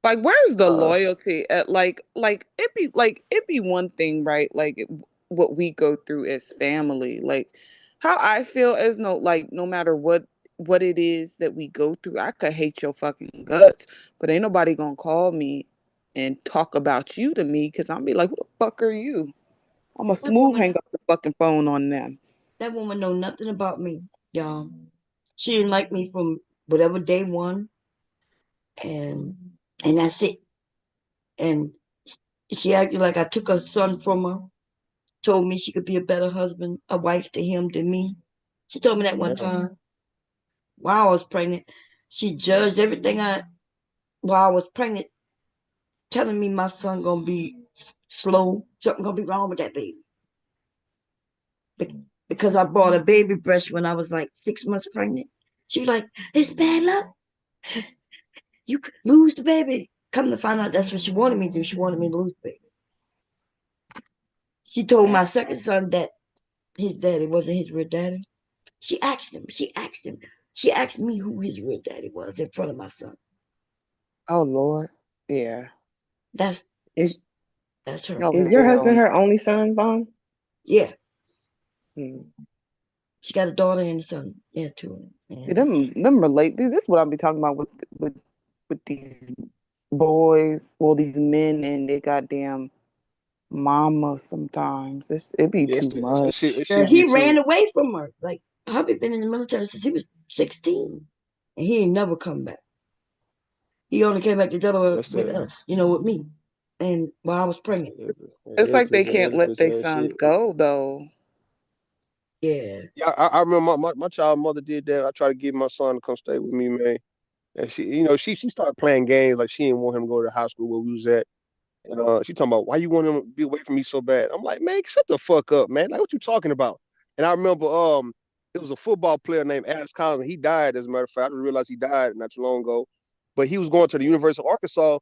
Like, where's the Uh, loyalty at, it be one thing, right? Like, what we go through as family, like how I feel as no matter what it is that we go through, I could hate your fucking guts, but ain't nobody gonna call me and talk about you to me because I'm be like, who the fuck are you? I'm a That smooth woman, hang up the fucking phone on them. that woman know nothing about me, y'all. She didn't like me from whatever day one, and and that's it. And she acted like I took her son from her. Told me she could be a better husband, a wife to him than me. She told me that one damn. time while I was pregnant. She judged everything while I was pregnant, telling me my son gonna be slow. Something gonna be wrong with that baby because I bought a baby breast when I was like 6 months pregnant. She was like, "It's bad luck. You could lose the baby." Come to find out, that's what she wanted me to do. She wanted me to lose the baby. She told my second son that his daddy wasn't his real daddy. She asked him. She asked him. She asked me who his real daddy was in front of my son. Oh Lord, yeah. That's Is that's her. Oh is your husband Lord. her only son, Vaughn? Yeah, Hmm. she got a daughter and a son. Yeah, two. See, And them relate. This is what I'll be talking about with these boys, well, these men and their goddamn mama. Sometimes it be Yeah, too much. it girl, should be he ran too. away from her. Like hubby been in the military since he was 16, and he ain't never come back. He only came back to Delaware That's with that. us, with me, and while I was pregnant. It's That's like they that can't let their bitch ass sons shit. go though. Yeah, Yeah, I remember my child mother did that. I tried to get my son to come stay with me, man. And she started playing games like she didn't want him to go to the high school where we was at. And she talking about why you want him to be away from me so bad. I'm like, man, shut the fuck up, man. Like, what you talking about? And I remember it was a football player named Alex Collins. And he died, as a matter of fact. I didn't realize he died not too long ago. But he was going to the University of Arkansas,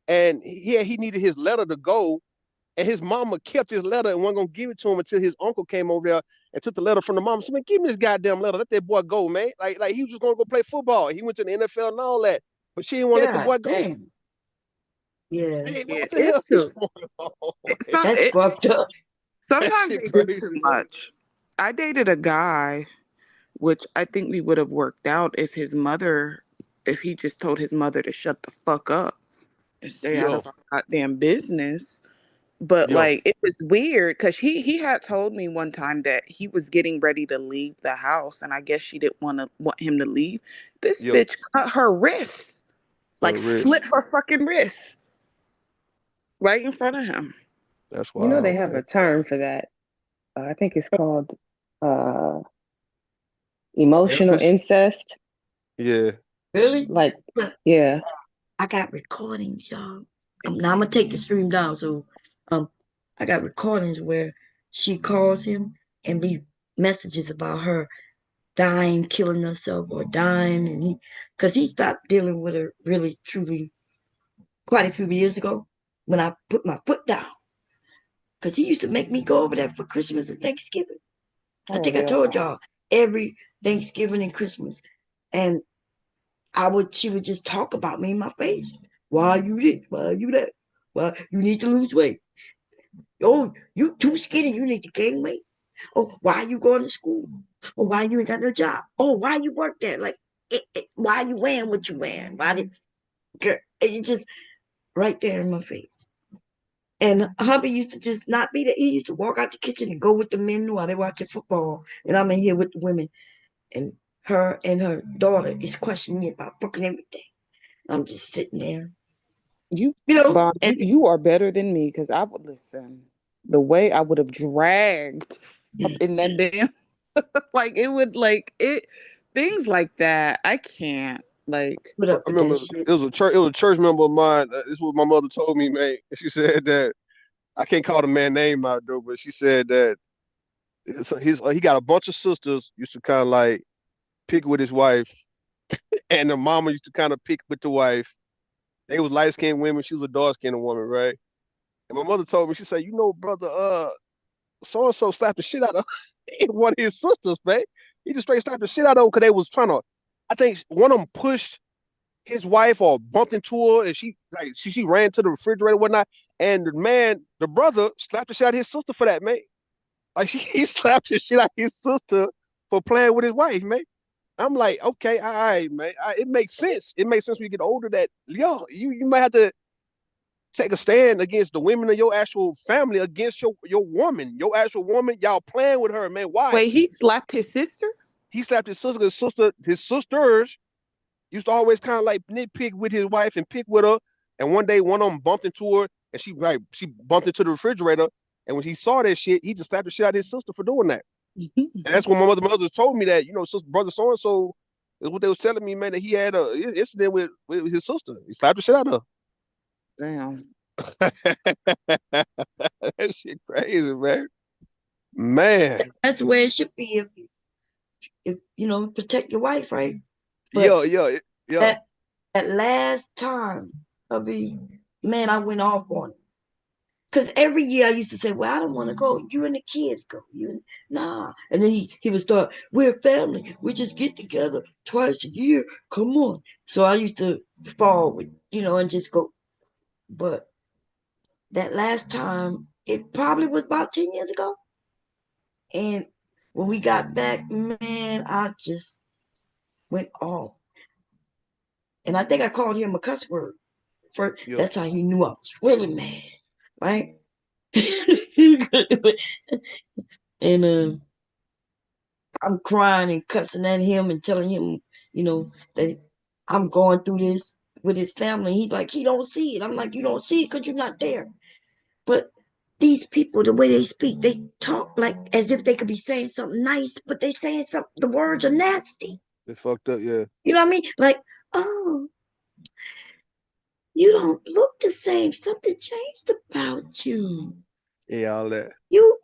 and he needed his letter to go, and his mama kept his letter and wasn't gonna give it to him until his uncle came over there and took the letter from the mom. Said, man, give me this goddamn letter. Let that boy go, man. Like he was just gonna go play football. He went to the NFL and all that, but she didn't want to let the God boy go. damn. Yeah, Hey, man, Yeah, what the hell it's is too. going on, man? that's It, fucked up. That sometimes shit they do too crazy, man. much. I dated a guy, which I think we would have worked out if he just told his mother to shut the fuck up and stay out Yo, of our goddamn business. But yo, like it was weird because he had told me one time that he was getting ready to leave the house, and I guess she didn't want him to leave. This yo, bitch cut her wrist, her like wrist. slit her fucking wrist right in front of him. That's You know they wild, have man. a term for that. I think it's called uh, emotional Elvis. incest. Yeah, Really? Like, But yeah. I got recordings, y'all. Now I'm gonna take the stream down. So, um, I got recordings where she calls him and leave messages about her dying, killing herself, or dying, and because he stopped dealing with her really, truly, quite a few years ago when I put my foot down. Because he used to make me go over there for Christmas and Thanksgiving. I Oh think I hell told no. y'all every Thanksgiving and Christmas, and she would just talk about me in my face. Why are you this? Why are you that? Why you need to lose weight? Oh, you too skinny. You need to gain weight. Oh, why you going to school? Oh, why you ain't got no job? Oh, why you work there? Like, why you wearing what you wearing? Why did girl? It just right there in my face. And hubby used to just not be there. He used to walk out the kitchen and go with the men while they watching football, and I'm in here with the women. And her daughter is questioning me about fucking everything. I'm just sitting there, You, you know, Bob, and you are better than me because I would listen. The way I would have dragged up in that damn like it would like it things like that. I can't like. put I up with that remember shit. it was a church member of mine. This is what my mother told me, man. She said that I can't call the man name out though, but she said that he got a bunch of sisters used to kind of like pick with his wife, and the mama used to kind of pick with the wife. They was light skinned women. She was a dark skinned woman, right? And my mother told me, she said, brother, so and so slapped the shit out of one of his sisters, man. He just straight slapped the shit out of her because they was trying to. I think one of them pushed his wife or bumped into her, and she ran to the refrigerator and whatnot. And the brother, slapped the shit out of his sister for that, man. Like he slapped the shit out of his sister for playing with his wife, man. I'm like, okay, all right, man. It makes sense. It makes sense when you get older that you might have to take a stand against the women of your actual family, against your woman, your actual woman. Y'all playing with her, man. Why? Wait, he slapped his sister? He slapped his sister. His sisters used to always kind of like nitpick with his wife and pick with her. And one day, one of them bumped into her, and she bumped into the refrigerator. And when he saw that shit, he just slapped the shit out of his sister for doing that. And that's when my mother told me that, sister, brother so and so is what they was telling me, man, that he had a incident with his sister. He slapped the shit out of Damn. her. That shit crazy, man. Man. That's the way it should be if protect your wife, right? But Yo, yo, yo. at at last time, man, I went off on it. Cause every year I used to say, "Well, I don't want to go. You and the kids go. Nah." And then he would start, "We're family. We just get together twice a year. Come on." So I used to fall with, and just go. But that last time, it probably was about 10 years ago. And when we got back, man, I just went off. And I think I called him a cuss word. First, Yo. that's how he knew I was really mad, right? And I'm crying and cussing at him and telling him, that I'm going through this with his family. He's like, he don't see it. I'm like, you don't see it because you're not there. But these people, the way they speak, they talk like as if they could be saying something nice, but they saying something. The words are nasty. They fucked up, yeah. You know what I mean? Like, oh, you don't look the same. Something changed about you. Yeah, all that. You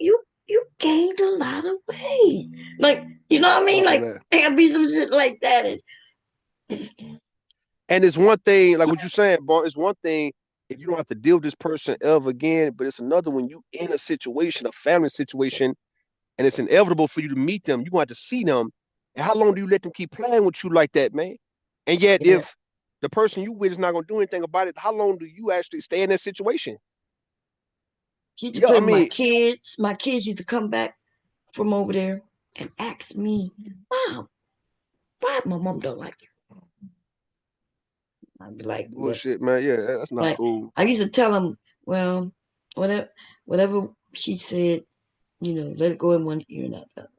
gained a lot of weight. Like, you know what I mean? All Like, that. there can be some shit like that. And it's one thing, like what you're saying, bro, it's one thing if you don't have to deal with this person ever again, but it's another when you in a situation, a family situation, and it's inevitable for you to meet them. You're going to have to see them. And how long do you let them keep playing with you like that, man? And yet, Yeah. if the person you with is not going to do anything about it, how long do you actually stay in that situation? She used to Yeah, play I with my mean, kids. My kids used to come back from over there and ask me, Mom, why my mom don't like you? I'd be like, what? bullshit, man. Yeah, that's not Like, cool. I used to tell them, well, whatever, whatever she said, let it go in one ear and not the other.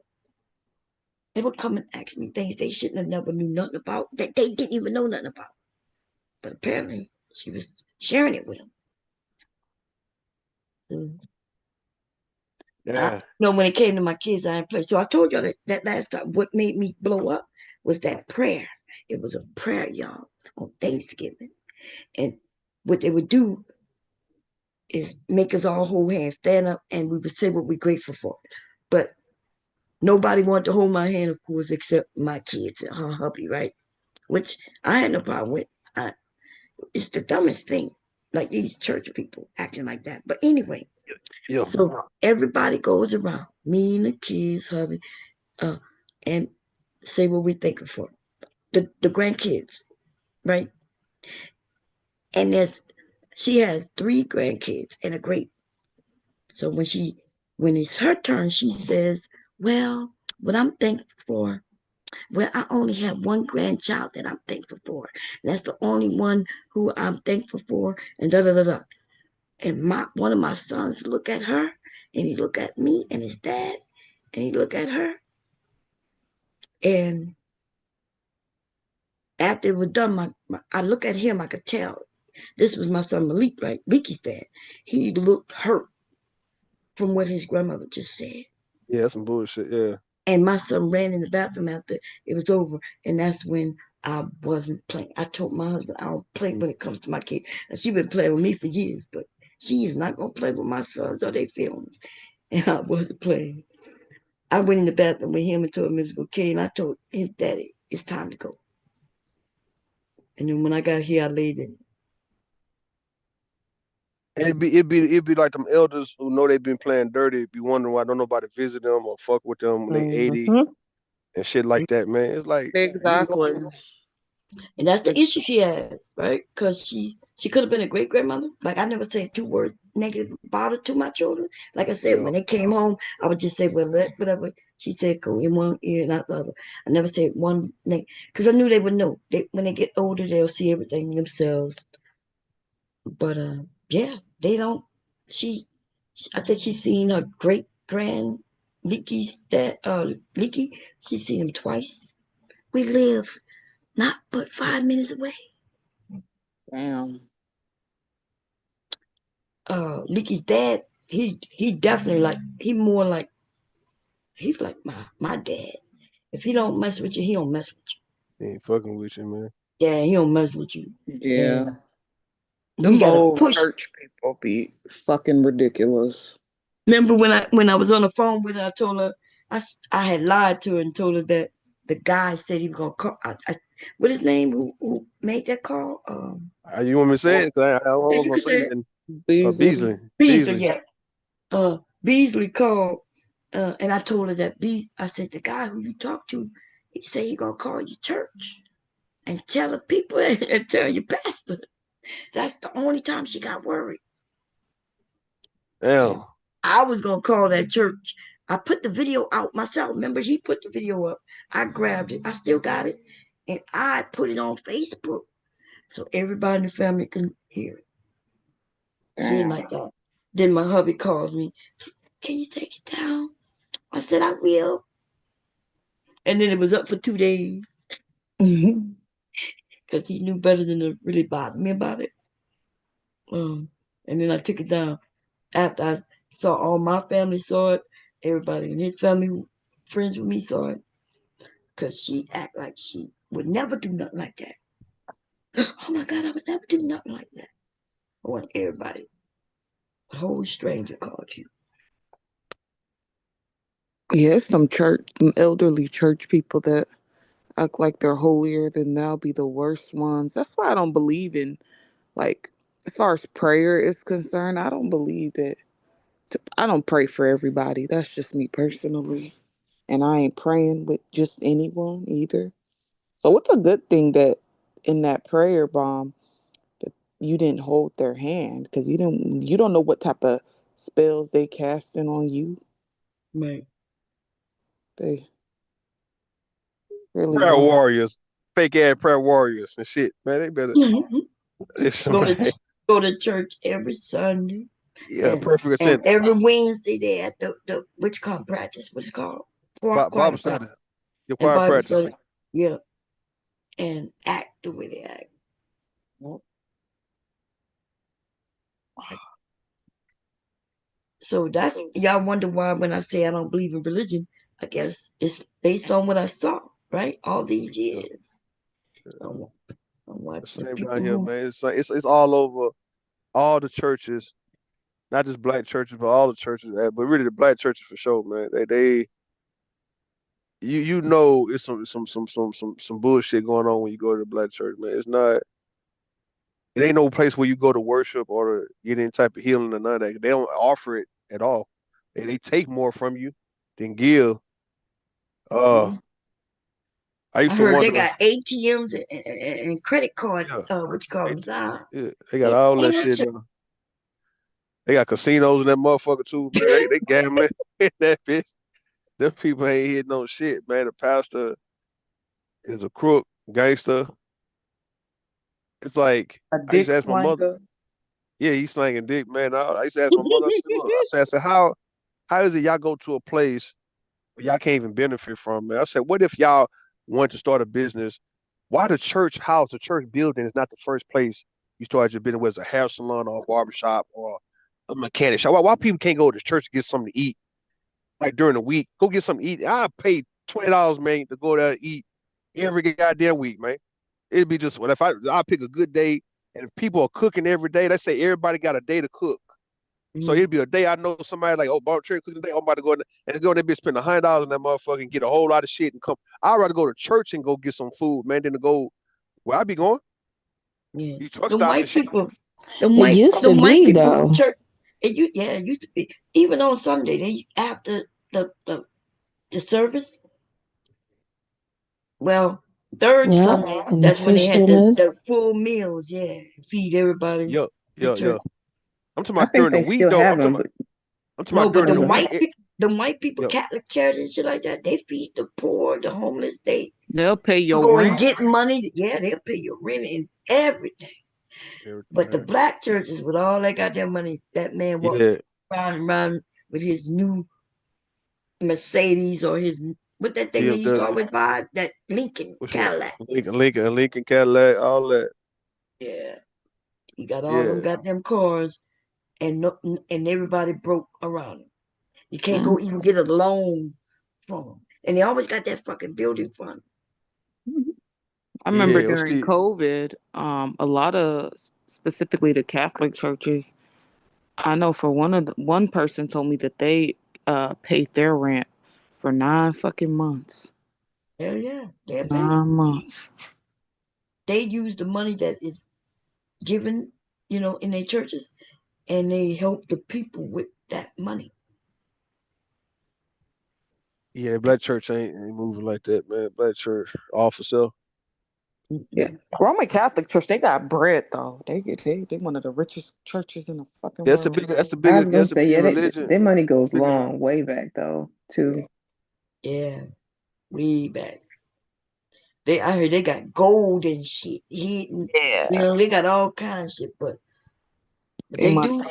They would come and ask me things they shouldn't have never knew nothing about, that they didn't even know nothing about. But apparently, she was sharing it with them. Mm. Yeah, When it came to my kids, I didn't play. So I told y'all that last time, what made me blow up was that prayer. It was a prayer, y'all, on Thanksgiving. And what they would do is make us all hold hands, stand up, and we would say what we're grateful for. But nobody wanted to hold my hand, of course, except my kids and her hubby, right? Which I had no problem with. It's the dumbest thing, like these church people acting like that. But anyway, yeah. so everybody goes around, me and the kids, hubby, and say what we're thankful for. The grandkids, right? And she has 3 grandkids and a great. So when it's her turn, she says, "Well, what I'm thankful for. Well, I only have one grandchild that I'm thankful for. And that's the only one who I'm thankful for." And da da da da. And one of my sons look at her, and he look at me and his dad, and he look at her, and after it was done, I look at him, I could tell this was my son Malik, right? Liki's dad. He looked hurt from what his grandmother just said. Yeah, that's some bullshit. Yeah. And my son ran in the bathroom after it was over. And that's when I wasn't playing. I told my husband I don't play when it comes to my kid. And she been playing with me for years, but she is not gonna play with my sons or their feelings. And I wasn't playing. I went in the bathroom with him and told him it was okay. And I told his daddy it's time to go. And then when I got here, I laid in. And it'd be like them elders who know they've been playing dirty, be wondering why don't nobody visit them or fuck with them when they 80 Mm-hmm. and shit like that, man. It's like you know, Exactly. And that's the issue she has, right? Because she could have been a great grandmother. Like I never said 2 words negative about it to my children. Like I said, yeah. when they came home, I would just say, "Well, let whatever she said go in one ear, not the other." I never said one thing because I knew they would know. When they get older, they'll see everything themselves. But yeah, they don't. She, I think she's seen her great grand Leaky's dad. Leaky. She's seen him twice. We live not but 5 minutes away. Damn. Leaky's dad, he definitely like he's like my dad. If he don't mess with you, he don't mess with He ain't fucking with you, man. you. Yeah, he don't mess with you. Yeah. And we Them gotta old push. church people be fucking ridiculous. Remember when I was on the phone with her, I told her I had lied to her and told her that the guy said he was gonna call. What his name? Who made that call? You want me to say it? 'Cause I Yeah, was you gonna could say say it. nothing. Beasley. Beasley. Beasley. Beasley. Yeah. Beasley called, and I told her that I said the guy who you talked to, he said he gonna call your church and tell the people and tell your pastor. That's the only time she got worried. And Damn. I was gonna call that church. I put the video out myself. Remember, he put the video up. I grabbed it. I still got it, and I put it on Facebook so everybody in the family can hear it. She didn't Damn. like that. Then my hubby calls me. Can you take it down? I said I will. And then it was up for 2 days because he knew better than to really bother me about it. And then I took it down after I saw all my family saw it. Everybody in his family, friends with me, saw it because she act like she would never do nothing like that. Oh my God, I would never do nothing like that. I want everybody, a whole stranger called you. Yeah, it's some elderly church people that act like they're holier than thou be the worst ones. That's why I don't believe in, like, as far as prayer is concerned, I don't believe that I don't pray for everybody. That's just me personally. And I ain't praying with just anyone either. So it's a good thing that in that prayer bomb that you didn't hold their hand because you don't know what type of spells they casting on you. Right. They really Prayer don't. warriors, fake ass prayer warriors and shit, man. They better listen, go to man. go to church every Sunday, Yeah, and perfect attendance. every Wednesday they at the which called practice, what's it called, Bible choir practice study, your and choir Bible practice. study. Yeah, and act the way they act. So that's y'all wonder why when I say I don't believe in religion, I guess it's based on what I saw, right? All these Yeah, years. yeah. I'm, I'm The watching same down people here, who man. It's all over, all the churches, not just black churches, but all the churches. But really, the black churches for sure, man. You know, it's some bullshit going on when you go to the black church, man. It's not. It ain't no place where you go to worship or to get any type of healing or none of that. They don't offer it at all. They take more from you than give. Uh, I I used to heard they wonder. got ATMs and credit card, Yeah, what you call them now. yeah, they got In all that the shit. They got casinos in that motherfucker too, man. church. They gambling in that bitch. Them people ain't hitting no shit, man. The pastor is a crook, gangster. It's like A I used dick to ask my mother. slanger. Yeah, he's slanging dick, man. I used to ask my mother. I said, look, I said, how is it y'all go to a place where y'all can't even benefit from it? I said, what if y'all want to start a business? Why the church house, the church building is not the first place you start your business, whether it's a hair salon or a barber shop or a mechanic shop? Why people can't go to church to get something to eat? Like during the week, go get something to eat. I pay $20, man, to go there and eat every goddamn week, man. It'd be just what if I pick a good day and if people are cooking every day, let's say everybody got a day to cook. So Mhm. it'd be a day I know somebody like, oh, Bob Cherry cooking today. I'm about to go in there and go in there, be spend $100 on that motherfucker and get a whole lot of shit and come. I'd rather go to church and go get some food, man, than to go where I be going. Yeah. You truck The stop and white shit. people, It used the to white be people though. church. It used to be. Even on Sunday, they after the service. Well, third Yep. Sunday, And the that's when they had the fistfulness. full meals. Yeah, feed everybody Yeah, at yeah, church. yeah. I'm talking I about think during the they week still though. have them, but I'm talking No, about but during oh, the go week. the white people, Yep. Catholic charities and shit like that, they feed the poor, the homeless. They They'll pay you your go and rent. get money. Yeah, they'll pay your rent and everything. But the Everything. black churches with all that goddamn money, that man walk Yeah. round and round with his new Mercedes or his what that thing they used to BMW. always buy, that Lincoln Which one? Cadillac. Lincoln Cadillac, all that. Yeah, he got all them Yeah. goddamn cars, and no, and everybody broke around him. You can't Mm. go even get a loan from them, and they always got that fucking building fund. I remember Yeah. during COVID, a lot of specifically the Catholic churches. I know for one person told me that they paid their rent for 9 fucking months. Hell yeah, they'll pay. 9 months. They use the money that is given, in their churches, and they help the people with that money. Yeah, black church ain't moving like that, man. Black church all for self. Yeah, Mm-mm. Roman Catholic Church, they got bread though. They one of the richest churches in the fucking That's the world. big that's the I was biggest gonna that's the say, biggest yeah, religion. their money goes Biggest long, way back though, too. Yeah, way back. I heard they got gold and shit hidden. Yeah, They got all kinds of shit, but they they money do,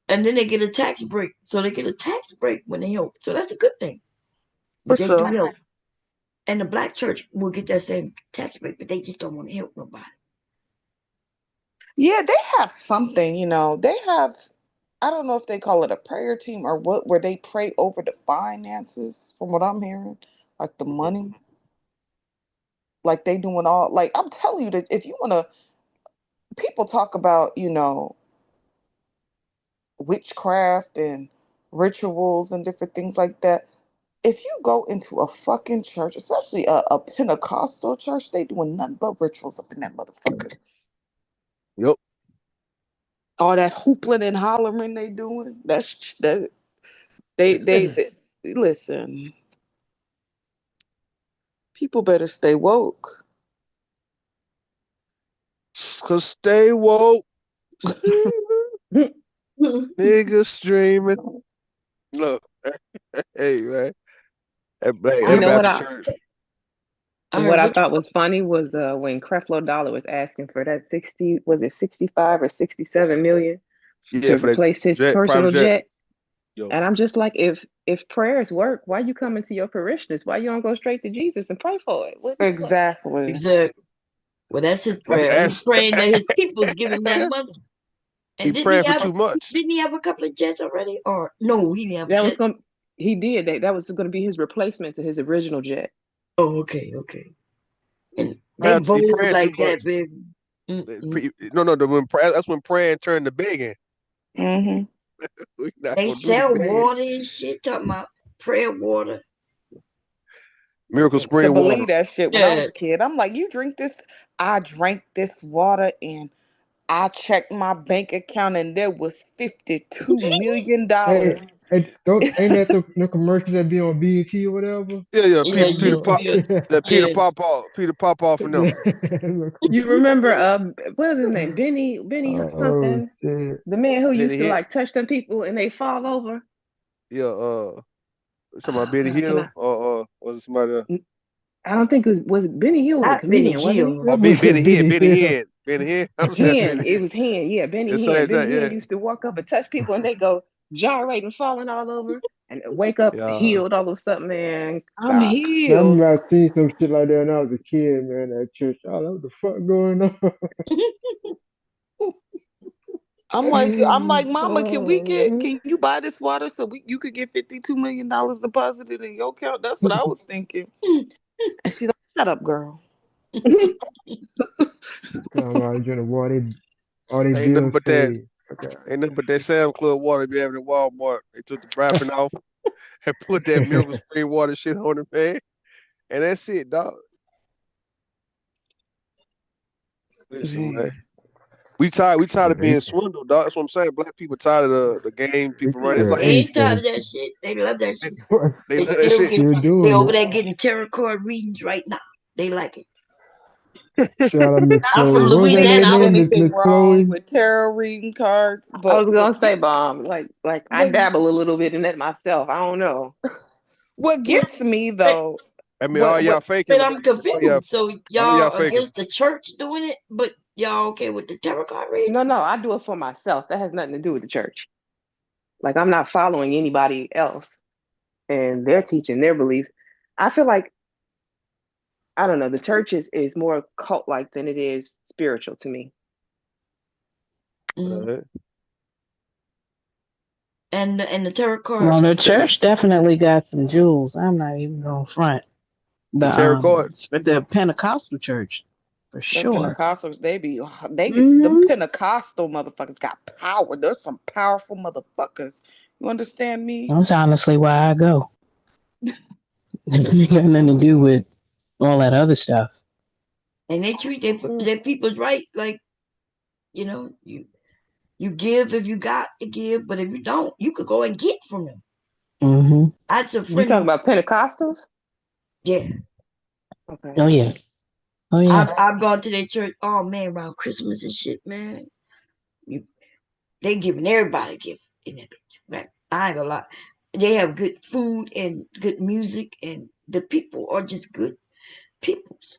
and then they get a tax break. So they get a tax break when they help. So that's a good thing. for But they do sure. help. And the black church will get that same tax break, but they just don't want to help nobody. Yeah, they have something. They have. I don't know if they call it a prayer team or what, where they pray over the finances. From what I'm hearing, like the money, like they doing all. Like I'm telling you that if you wanna, people talk about witchcraft and rituals and different things like that. If you go into a fucking church, especially a Pentecostal church, they doing nothing but rituals up in that motherfucker. Yep. All that hoopling and hollering they doing. That they listen. People better stay woke. Cause stay woke, niggas streaming. Look, hey man, You that know what Baptist I church. I what heard I what you thought was funny was when Creflo Dollar was asking for that 60, was it 65 or 67 million Yeah, to for that replace his jet, private personal jet. jet. Yo, And I'm just like, if prayers work, why you coming to your parishioners? Why you don't go straight to Jesus and pray for it? What? Exactly. exactly. Well, that's his prayer. He's that's praying that his people's giving that money. he And praying for too much. didn't he have a couple of jets already? Or no, he didn't have That was jets. going he did that was going to be his replacement to his original jet. Oh, okay, okay. And they He vote praying too like much. that, baby. Mm-mm. No, that's when prayer turned to begging. Mm-hmm. We not They gonna do the sell begging. water and shit. Talking about prayer water. Miracle To spring water. believe that shit when I was Yeah, a kid. I'm like, you drink this? I drank this water and I checked my bank account and there was Hey, $52 million. ain't that the commercials that be on BET or whatever? Yeah, yeah. Peter It Peter used to Pop be a that yeah. Peter Popoff and them. You remember what was his name? Benny Oh something. shit. The man who Benny used to Hill. like touch them people and they fall over. Yeah, talking about Oh Benny God, can Hill or was it somebody else? I don't think it was Benny Hill was a Not Benny comedian, wasn't he? Hill. Oh, That boy said Benny Benny Hill. Hinn. Benny Hinn. I'm saying Hen, Benny it Hinn. was Hen, yeah, Benny It's Hen. like Benny that, Hen yeah. used to walk up and touch people and they go gyrating, falling all over, and wake up Yeah. healed all of a sudden, man. I'm Stop. Man, I healed. remember I seen some shit like that when I was a kid, man, at church. Oh, what the fuck going on? I'm like, Mama, Oh, can you buy this water so you could get $52 million deposited in your account? That's what I was thinking. And she's like, shut up, girl. Talking about trying to water all their Ain't nothing bills but that paid. Okay. ain't nothing but that Sam Club water be having at Walmart. They took the wrapping off and put that Miracle Spring water shit on it, man. And that's it, dog. Listen, man. Man. We tired of Yeah, being swindled, dog. That's what I'm saying. Black people tired of the game they people run. It's tired of like They ain't tired anything. of that shit. They love that they, shit. they They love that still shit. get. Still They doing over it. there getting tarot card readings right now. They like it. Shout out Miss I'm Chloe. from What was that Think Louisiana. man I there's was name? anything Miss wrong Chloe? with tarot reading cards, I but was gonna say, bomb. Like I what dabble a little bit in that myself. I don't know. what yeah, gets me but, though, I mean, all what y'all faking, but but I'm y'all confused. So all of y'all y'all faking. against the church doing it, but y'all okay with the tarot card reading? No, I do it for myself. That has nothing to do with the church. Like I'm not following anybody else and their teaching, their belief. I feel like I don't know. The church is more cult like than it is spiritual to me. Mm-hmm. Uh, And the tarot card. Well, the church definitely got some jewels. I'm not even going to front. the tarot card. But the Pentecostal church, for them sure. Pentecostals them Hmm. Pentecostal motherfuckers got power. There's some powerful motherfuckers. You understand me? That's honestly why I go. It got nothing to do with all that other stuff. And they treat Mm. their people's right. Like, you give if you got to give, but if you don't, you could go and get from them. Hmm. I had a You friend talking who, about Pentecostals? yeah, Okay. Oh yeah. Oh yeah. I've gone to their church. Oh man, around Christmas and shit, man. You, they giving everybody a gift in that bitch. Right? I ain't gonna lie. They have good food and good music, and the people are just good peoples.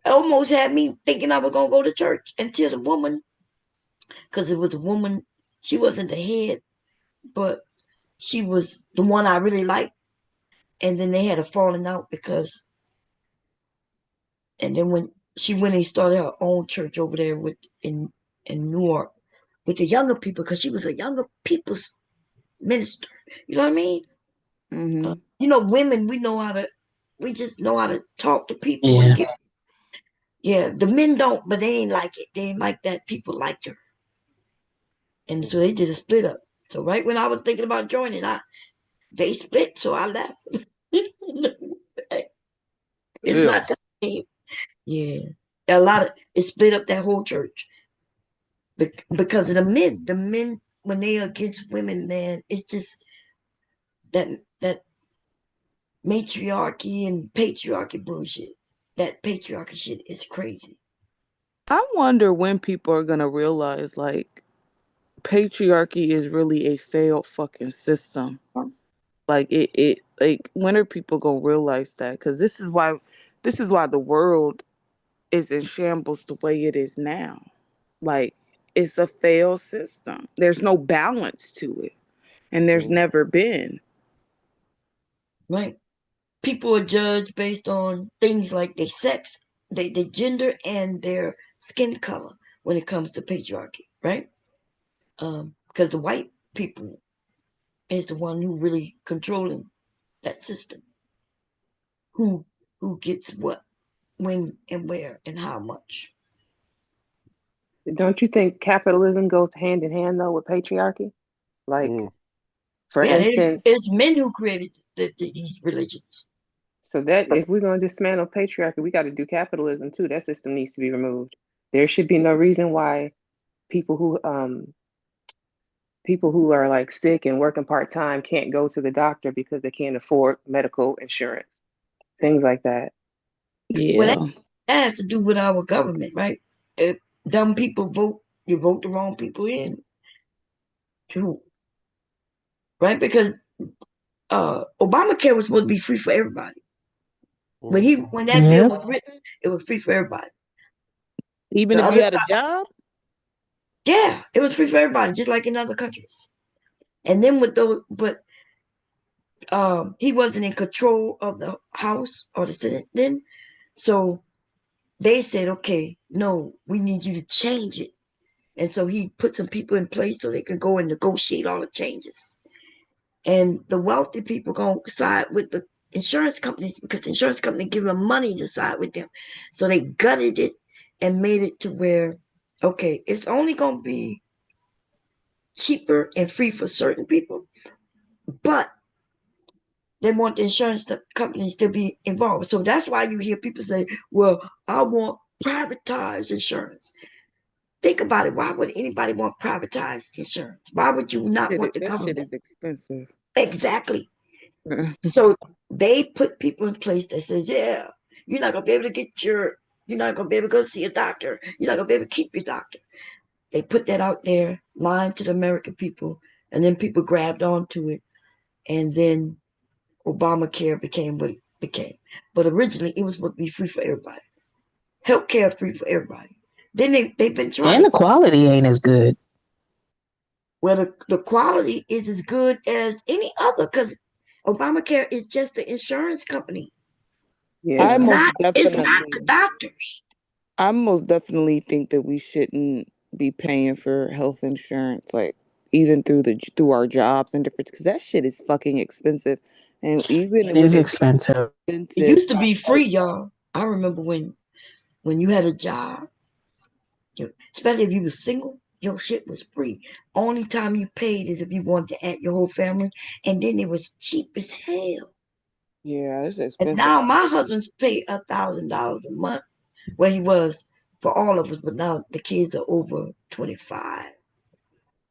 It almost had me thinking I was gonna go to church until the woman, because it was a woman. She wasn't the head, but she was the one I really liked. And then they had a falling out because, and then when she went and started her own church over there in Newark with the younger people, because she was a younger people's minister. You know what I mean? Mm-hmm. Women, we just know how to talk to people and Yeah. get. Yeah, the men don't, but they ain't like it. They ain't like that. People liked her, and so they did a split up. So right when I was thinking about joining, they split, so I left. It's Hell, not the same. Yeah, a lot of it split up that whole church. because of the men. The men, when they are against women, man, it's just that matriarchy and patriarchy bullshit. That patriarchy shit is crazy. I wonder when people are gonna realize like patriarchy is really a failed fucking system. Like it like when are people gonna realize that? Because this is why the world is in shambles the way it is now. Like it's a failed system. There's no balance to it, and there's never been. Right? People are judged based on things like their sex, their gender, and their skin color when it comes to patriarchy, right? Because the white people is the one who really controlling that system. Who who gets what, when, and where, and how much. Don't you think capitalism goes hand in hand though with patriarchy? Like, Mm. for Yeah, instance, it's men who created these religions. so that if we're going to dismantle patriarchy, we got to do capitalism too. That system needs to be removed. There should be no reason why people who um people who are like sick and working part time can't go to the doctor because they can't afford medical insurance. Things like that. Well, Yeah. that has to do with our government, right? If dumb people vote, you vote the wrong people in, too, right? Because Obamacare was supposed to be free for everybody. Mm. When that bill Yep. was written, it was free for everybody. Even The if you other had a side, job. yeah, it was free for everybody, just like in other countries. And then with those, but he wasn't in control of the House or the Senate then, so they said, okay, no, we need you to change it. And so he put some people in place so they could go and negotiate all the changes. And the wealthy people gonna side with the insurance companies because the insurance company give them money to side with them. So they gutted it and made it to where, okay, it's only gonna be cheaper and free for certain people, but they want the insurance companies to be involved. So that's why you hear people say, well, I want privatized insurance. Think about it. Why would anybody want privatized insurance? Why would you not want the That shit government? is expensive. Exactly. So they put people in place that says, yeah, you're not gonna be able to you're not gonna be able to go see a doctor. You're not gonna be able to keep your doctor. They put that out there, lying to the American people, and then people grabbed onto it, and then Obamacare became what it became. But originally, it was supposed to be free for everybody. Healthcare free for everybody. Then they've been trying And to. the quality ain't as good. Well, the quality is as good as any other because Obamacare is just the insurance company. Yeah. I It's most not. It's not the definitely doctors. I most definitely think that we shouldn't be paying for health insurance, like even through our jobs and different, because that shit is fucking expensive. And It even with is it being expensive. It expensive, used to be like free, y'all. I remember when you had a job, especially if you were single, your shit was free. Only time you paid is if you wanted to add your whole family, and then it was cheap as hell. yeah, it's And expensive. now my husband's paid $1,000 a month, where he was for all of us, but now the kids are over 25,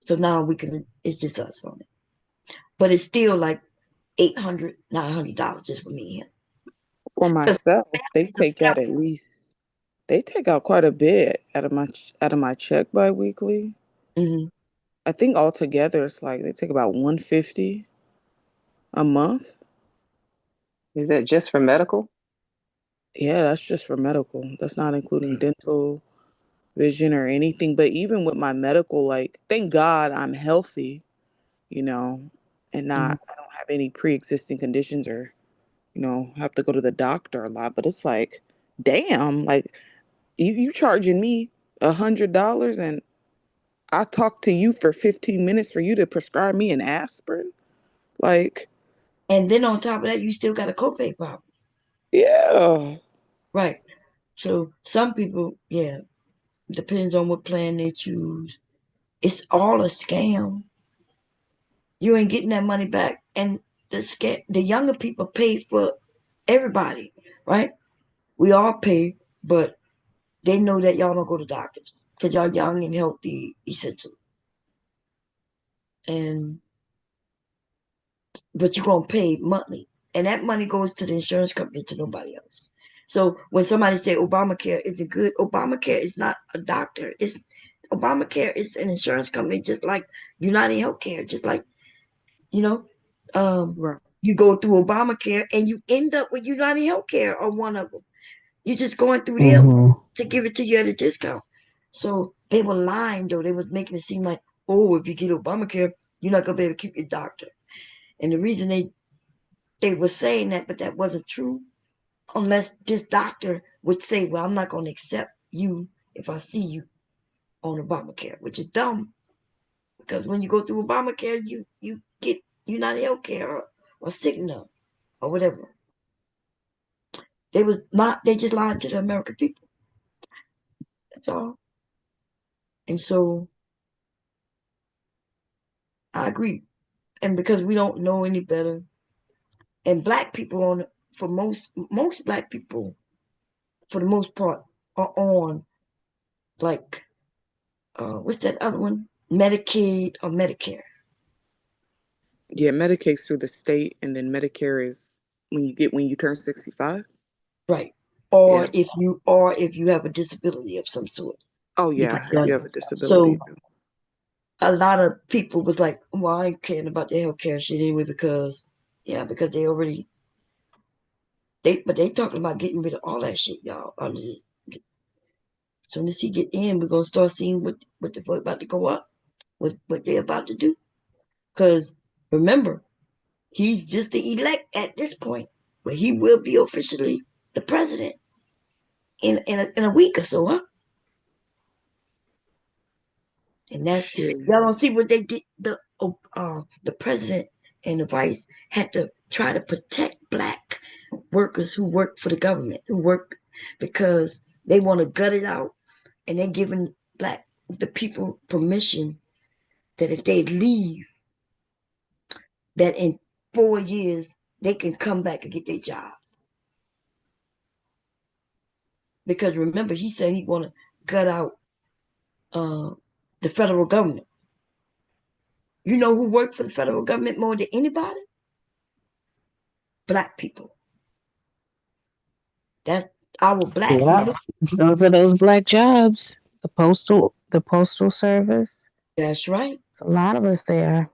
so now we can. It's just us on it, but it's still like $800, $900 just for me and him. For Because myself, they take out at least they take out quite a bit out of my check biweekly. hmm I think altogether it's like they take about 150 a month. Is that just for medical? Yeah, that's just for medical. That's not including dental, vision, or anything. But even with my medical, like, thank God I'm healthy, you know, and hmm I don't have any pre-existing conditions or, have to go to the doctor a lot. But it's like, damn, like you charging me $100 and I talk to you for 15 minutes for you to prescribe me an aspirin. Like, And then on top of that, you still got a copay problem, yeah. right? So some people, yeah, depends on what plan they choose. It's all a scam. You ain't getting that money back, and the younger people pay for everybody, right? We all pay, but they know that y'all don't go to doctors. because y'all young and healthy, essentially. And but you're gonna pay monthly, and that money goes to the insurance company, to nobody else. So when somebody say Obamacare isn't good, Obamacare is not a doctor. It's Obamacare is an insurance company, just like United Healthcare, just like you know, Right. you go through Obamacare and you end up with United Healthcare or one of them. You're just going through them Hmm. to give it to you at a discount. So they were lying though. They was making it seem like, oh, if you get Obamacare, you're not gonna be able to keep your doctor. And the reason they were saying that, but that wasn't true, unless this doctor would say, well, I'm not gonna accept you if I see you on Obamacare, which is dumb because when you go through Obamacare, you get United Healthcare or Cigna or whatever. They just lied to the American people. That's all. And so I agree. And because we don't know any better, and black people for most black people, for the most part, are on like what's that other one? Medicaid or Medicare. Yeah, Medicaid's through the state, and then Medicare is when you turn 65. Right. Yeah. Or if you have a disability of some sort. Oh You yeah, can if get you it. have a disability So too. a lot of people was like, well, I ain't caring about their healthcare shit anyway because they already but they talking about getting rid of all that shit, y'all. As soon as he get in, we're gonna start seeing what the fuck about to go up, what they're about to do. Cause remember, he's just the elect at this point, but he will be officially the president in a week or so, huh? And that's Shit. y'all don't see what they did. The president and the vice had to try to protect black workers who work for the government, who work because they want to gut it out, and they're giving the people permission that if they leave, that in 4 years they can come back and get their jobs. Because remember, he said he want to gut out uh, the federal government. You know who worked for the federal government more than anybody? Black people. That our black Yeah, middle. those are those black jobs. The postal service. That's right. A lot of us there.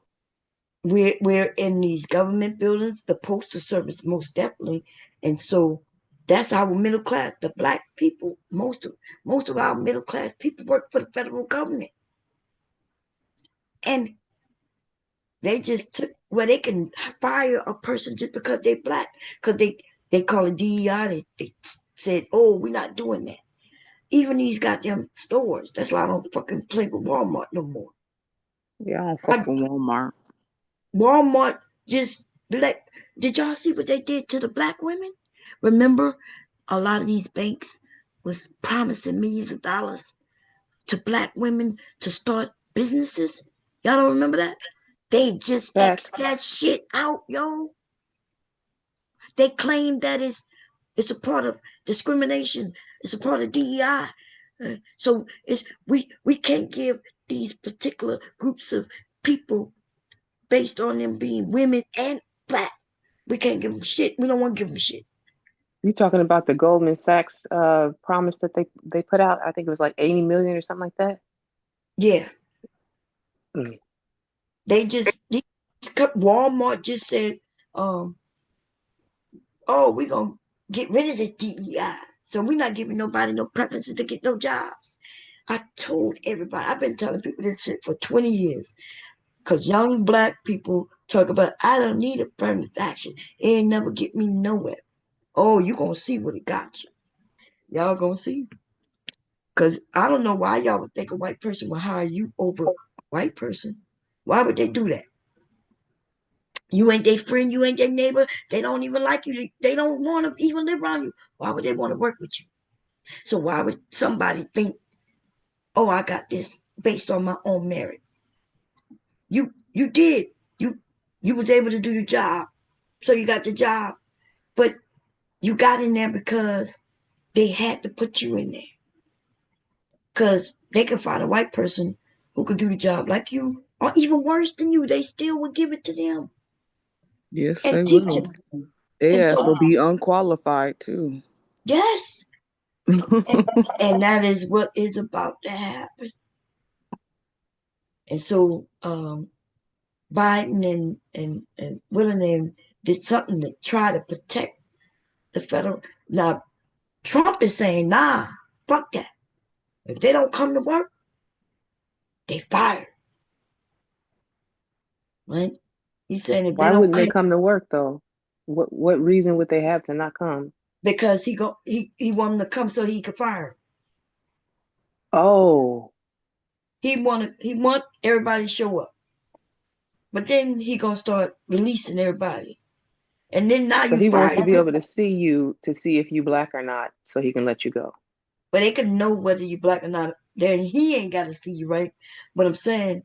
We're in these government buildings, the postal service most definitely, and so that's our middle class. The black people, most of our middle class people work for the federal government, and they just took where they can fire a person just because they're black, because they call it DEI. They said, oh, we're not doing that. Even these goddamn stores. That's why I don't fucking play with Walmart no more. Yeah, I don't I fuck with Walmart. Walmart just let. Did y'all see what they did to the black women? Remember, a lot of these banks was promising millions of dollars to black women to start businesses. Y'all don't remember that? They just X Facts. that shit out, yo. They claim that it's a part of discrimination. It's a part of DEI. So we can't give these particular groups of people based on them being women and black. We can't give them shit. We don't want to give them shit. You talking about the Goldman Sachs promise that they put out? I think it was like 80 million or something like that. Yeah, Mm. Walmart just said, um, oh, we're gonna get rid of this DEI. So we're not giving nobody no preferences to get no jobs. I told everybody, I've been telling people this shit for 20 years. Cause young black people talk about, I don't need affirmative action. It ain't never get me nowhere. Oh, you gonna see what it got you. Y'all gonna see. Cause I don't know why y'all would think a white person would hire you over a white person. Why would they do that? You ain't their friend, you ain't their neighbor. They don't even like you. They don't want to even live around you. Why would they want to work with you? So why would somebody think, oh, I got this based on my own merit? You did. You you was able to do the job. So you got the job. But you got in there because they had to put you in there. because they can find a white person who could do the job like you, or even worse than you. They still would give it to them Yes, and they teach will. them. And Yes, so, will be unqualified too. yes, and that is what is about to happen. And so, Biden and what her name did something to try to protect the federal. Now, Trump is saying, nah, fuck that. If they don't come to work, they fired. Right? He's saying if they Why don't wouldn't they come, come to work though? What reason would they have to not come? because he wanted to come so he could fire him. Oh, He want everybody to show up. But then he gonna start releasing everybody. And then now so you he wants fire to be him. able to see you to see if you black or not, so he can let you go. But they can know whether you black or not. Then he ain't gotta see you, right? But I'm saying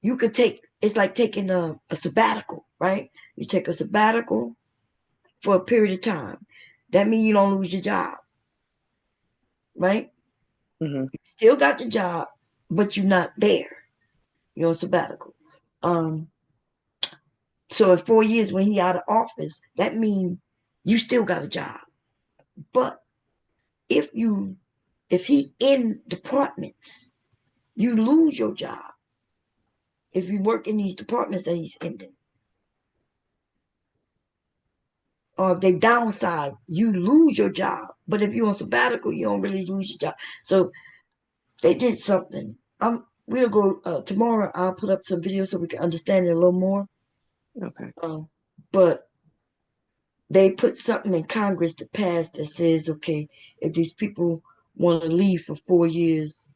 you could take it's like taking a sabbatical, right? You take a sabbatical for a period of time. That means you don't lose your job, right? Hmm. Still got the job, but you're not there. You're on sabbatical. Um, so in 4 years when he out of office, that means you still got a job. But if you if he in departments, you lose your job. If you work in these departments that he's in, or if they downside, you lose your job. But if you're on sabbatical, you don't really lose your job. So they did something. We'll go tomorrow. I'll put up some videos so we can understand it a little more. Okay. But they put something in Congress to pass that says, okay, if these people want to leave for 4 years,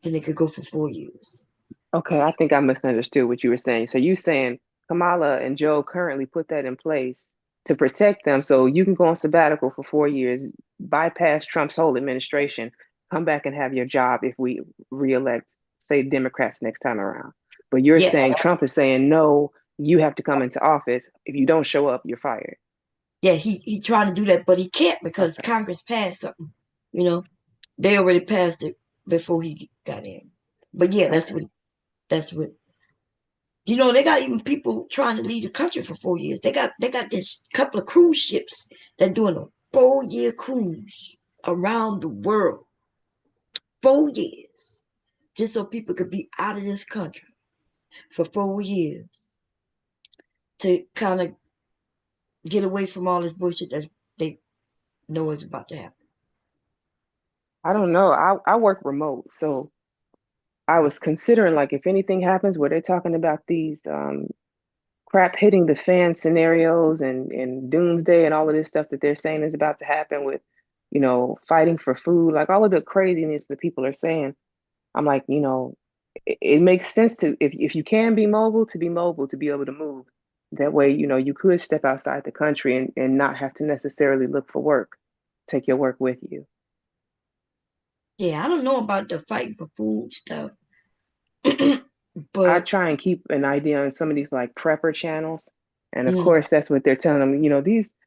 then they could go for 4 years. Okay, I think I misunderstood what you were saying. So you saying Kamala and Joe currently put that in place to protect them so you can go on sabbatical for 4 years, bypass Trump's whole administration, come back and have your job if we reelect, say, Democrats next time around. But you're Yes. saying Trump is saying, no, you have to come into office. If you don't show up, you're fired. Yeah, he trying to do that, but he can't because Okay. Congress passed something. You know, they already passed it before he got in. But yeah, Okay. that's what they got even people trying to leave the country for 4 years. They got this couple of cruise ships that doing a 4 year cruise around the world. 4 years. Just so people could be out of this country for 4 years to kind of get away from all this bullshit that they know is about to happen. I don't know. I work remote, so I was considering like if anything happens where they're talking about these crap hitting the fan scenarios and doomsday and all of this stuff that they're saying is about to happen with, fighting for food, like all of the craziness that people are saying. I'm like, it makes sense to if you can be mobile, to be mobile, to be able to move. That way, you could step outside the country and not have to necessarily look for work. Take your work with you. Yeah, I don't know about the fighting for food stuff, I but try and keep an idea on some of these like prepper channels. And of mm, course, that's what they're telling them.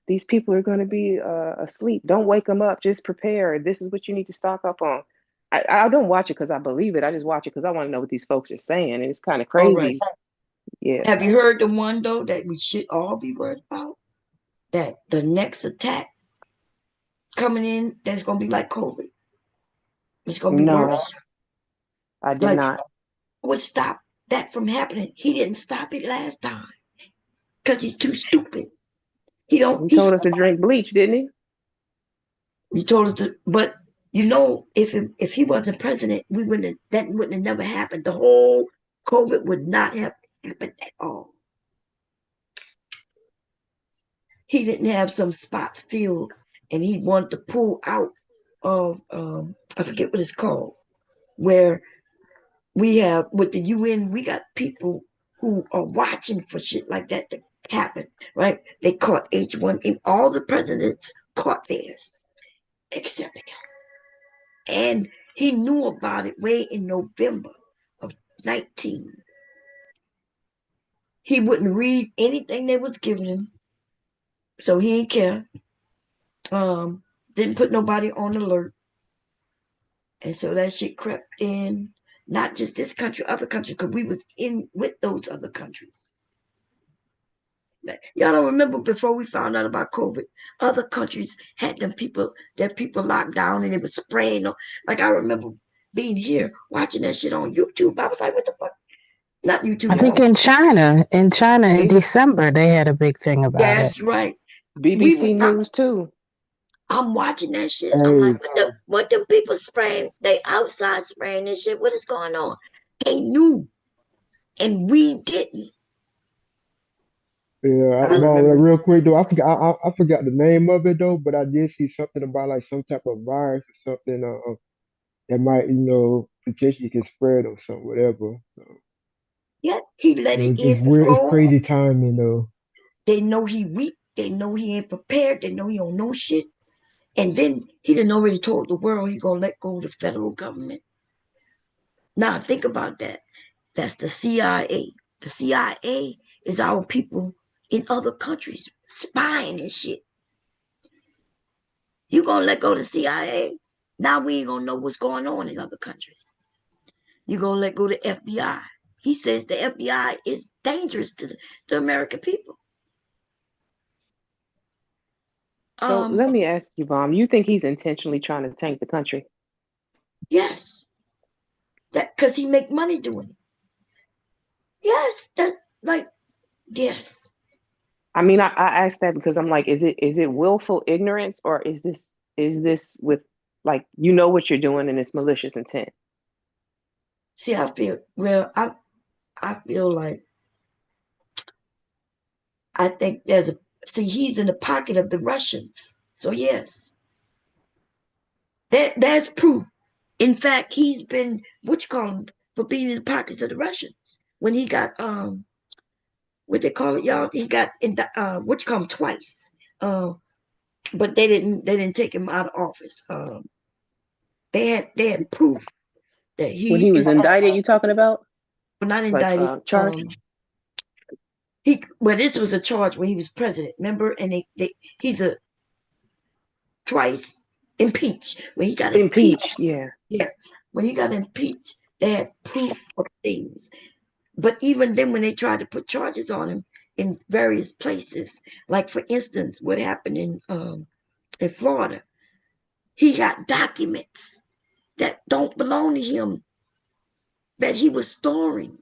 These people are going to be asleep. Don't wake them up. Just prepare. This is what you need to stock up on. I don't watch it because I believe it. I just watch it because I want to know what these folks are saying. And it's kind of all right. crazy. Yeah. Have you heard the one though that we should all be worried about? That the next attack coming in, that's gonna be like COVID. It's gonna be No, worse. I did Like, not. what stopped that from happening? He didn't stop it last time because he's too stupid. He don't. He told He's. us to drink bleach, didn't he? He told us to, but if he wasn't president, we wouldn't have, that wouldn't have never happened. The whole COVID would not have happened at all. He didn't have some spots filled, and he wanted to pull out of I forget what it's called, where we have with the UN, we got people who are watching for shit like that to happen, right? They caught H1N. All the presidents caught theirs, except him. And he knew about it way in November of 19. He wouldn't read anything they was giving him, so he didn't care. Didn't put nobody on alert. And so that shit crept in, not just this country, other countries, because we was in with those other countries. Y'all don't remember before we found out about COVID, other countries had their people locked down and it was spraying. Like I remember being here watching that shit on YouTube. I was like, what the fuck? Not I YouTube. think in China in Even December they had a big thing about it. That's right. BBC News too. I'm watching that shit. I'm Hey, like, what them people spraying? They outside spraying this shit. What is going on? They knew, and we didn't. yeah, I no, remember. real quick though, I forgot the name of it though, but I did see something about like some type of virus or something that might potentially get spread or something, whatever. So Yeah, he let it it's in weird, it's before. crazy timing though. They know he weak. They know he ain't prepared. They know he don't know shit. And then he done already told the world he gonna let go of the federal government. Now think about that. That's the CIA. The CIA is our people in other countries spying and shit. You gonna let go of the CIA? Now we ain't gonna know what's going on in other countries. You gonna let go of the FBI? He says the FBI is dangerous to the American people. So let me ask you, Bomb, you think he's intentionally trying to tank the country? Yes, that because he make money doing it. Yes, that like yes. I mean, I asked that because I'm like, is it willful ignorance, or is this with, like, you know what you're doing and it's malicious intent? See, I feel well. I feel like I think there's a see. He's in the pocket of the Russians. So yes, there's proof. In fact, he's been what you call him for being in the pockets of the Russians when he got what they call it, y'all. He got in the what you call him twice. But they didn't take him out of office. They had proof that When he he was is indicted, you talking about? not Like, indicted. charged? This was a charge when he was president. Remember, and he's a twice impeached. When he got Impeached, impeached, yeah. yeah, when he got impeached, they had proof of things. But even then, when they tried to put charges on him in various places, like for instance, what happened in Florida, he got documents that don't belong to him that he was storing.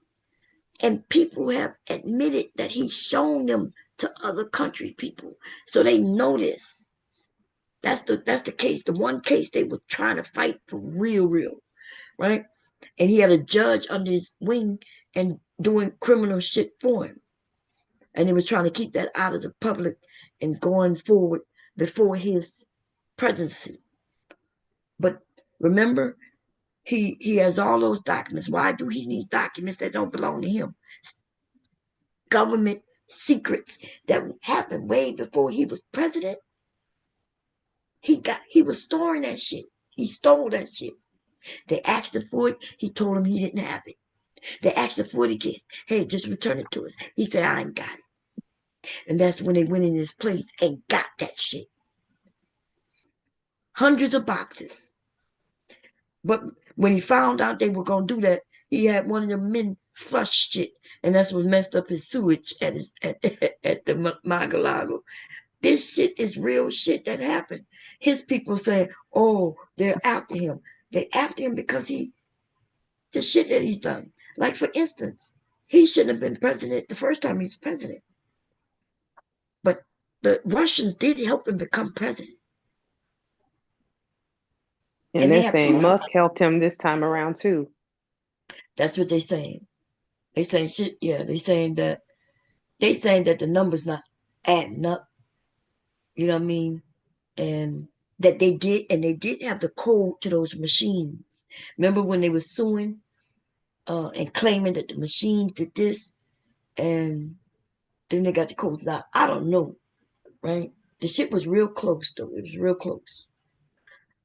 And people have admitted that he's shown them to other country people. So they know this. That's the case, the one case they were trying to fight for real, right? And he had a judge under his wing and doing criminal shit for him. And he was trying to keep that out of the public and going forward before his presidency. But remember, he has all those documents. Why do he need documents that don't belong to him? Government secrets that happened way before he was president. He was storing that shit. He stole that shit. They asked him for it. He told them he didn't have it. They asked him for it again. Hey, just return it to us. He said, I ain't got it. And that's when they went in his place and got that shit. Hundreds of boxes. But when he found out they were gonna do that, he had one of the men flush shit, and that's what messed up his sewage at his at the Mar-a-Lago. This shit is real shit that happened. His people say, "Oh, they're after him. They after him because the shit that he's done. Like for instance, he shouldn't have been president the first time he was president, but the Russians did help him become president, And and they they're have saying proof of Musk it. helped him this time around too. That's what they're saying. They saying shit. Yeah, they saying that the numbers not adding up. You know what I mean? And that they did have the code to those machines. Remember when they were suing and claiming that the machines did this, and then they got the codes. Now I don't know, right? The shit was real close though. It was real close,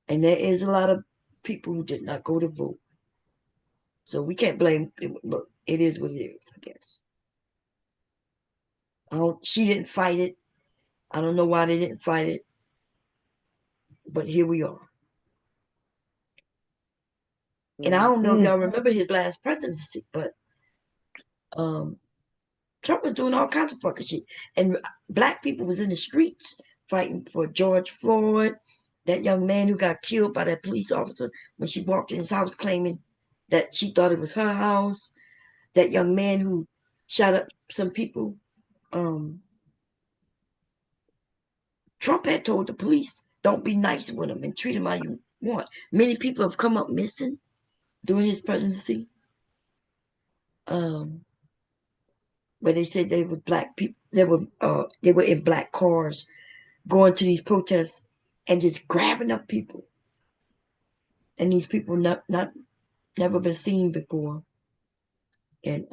and there is a lot of people who did not go to vote. So we can't blame. Look, it is what it is. I guess. She didn't fight it. I don't know why they didn't fight it, but here we are. And I don't know if Mm. y'all remember his last presidency, but um, Trump was doing all kinds of fucking shit. And black people was in the streets fighting for George Floyd, that young man who got killed by that police officer when she walked in his house claiming that she thought it was her house. That young man who shot up some people. Um, Trump had told the police, don't be nice with him and treat him how you want. Many people have come up missing during his presidency. Um, where they said they were black people, they were in black cars going to these protests and just grabbing up people, and these people not never been seen before, and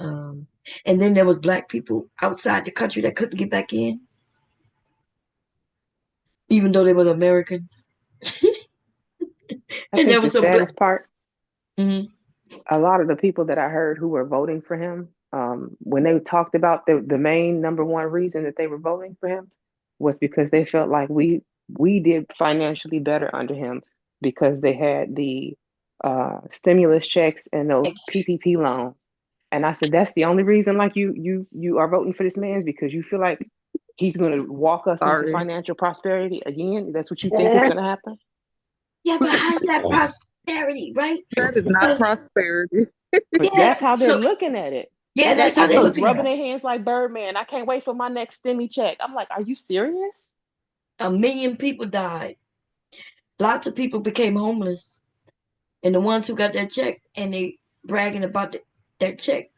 then there was black people outside the country that couldn't get back in, even though they were Americans, I and there think the was some black. saddest part, Mhm. a lot of the people that I heard who were voting for him, when they talked about the main number one reason that they were voting for him was because they felt like we did financially better under him because they had the stimulus checks and those PPP loans. And I said, that's the only reason, like you are voting for this man is because you feel like he's going to walk us into Sorry. financial prosperity again. That's what you think is going to happen. Yeah, but how's that prosperity, right? That is not Because prosperity. But yeah, that's how they're so looking at it. yeah, They that's how got they're folks looking rubbing at it. their hands like Birdman. I can't wait for my next stimmy check. I'm like, are you serious? 1 million people died. Lots of people became homeless, and the ones who got that check and they bragging about that check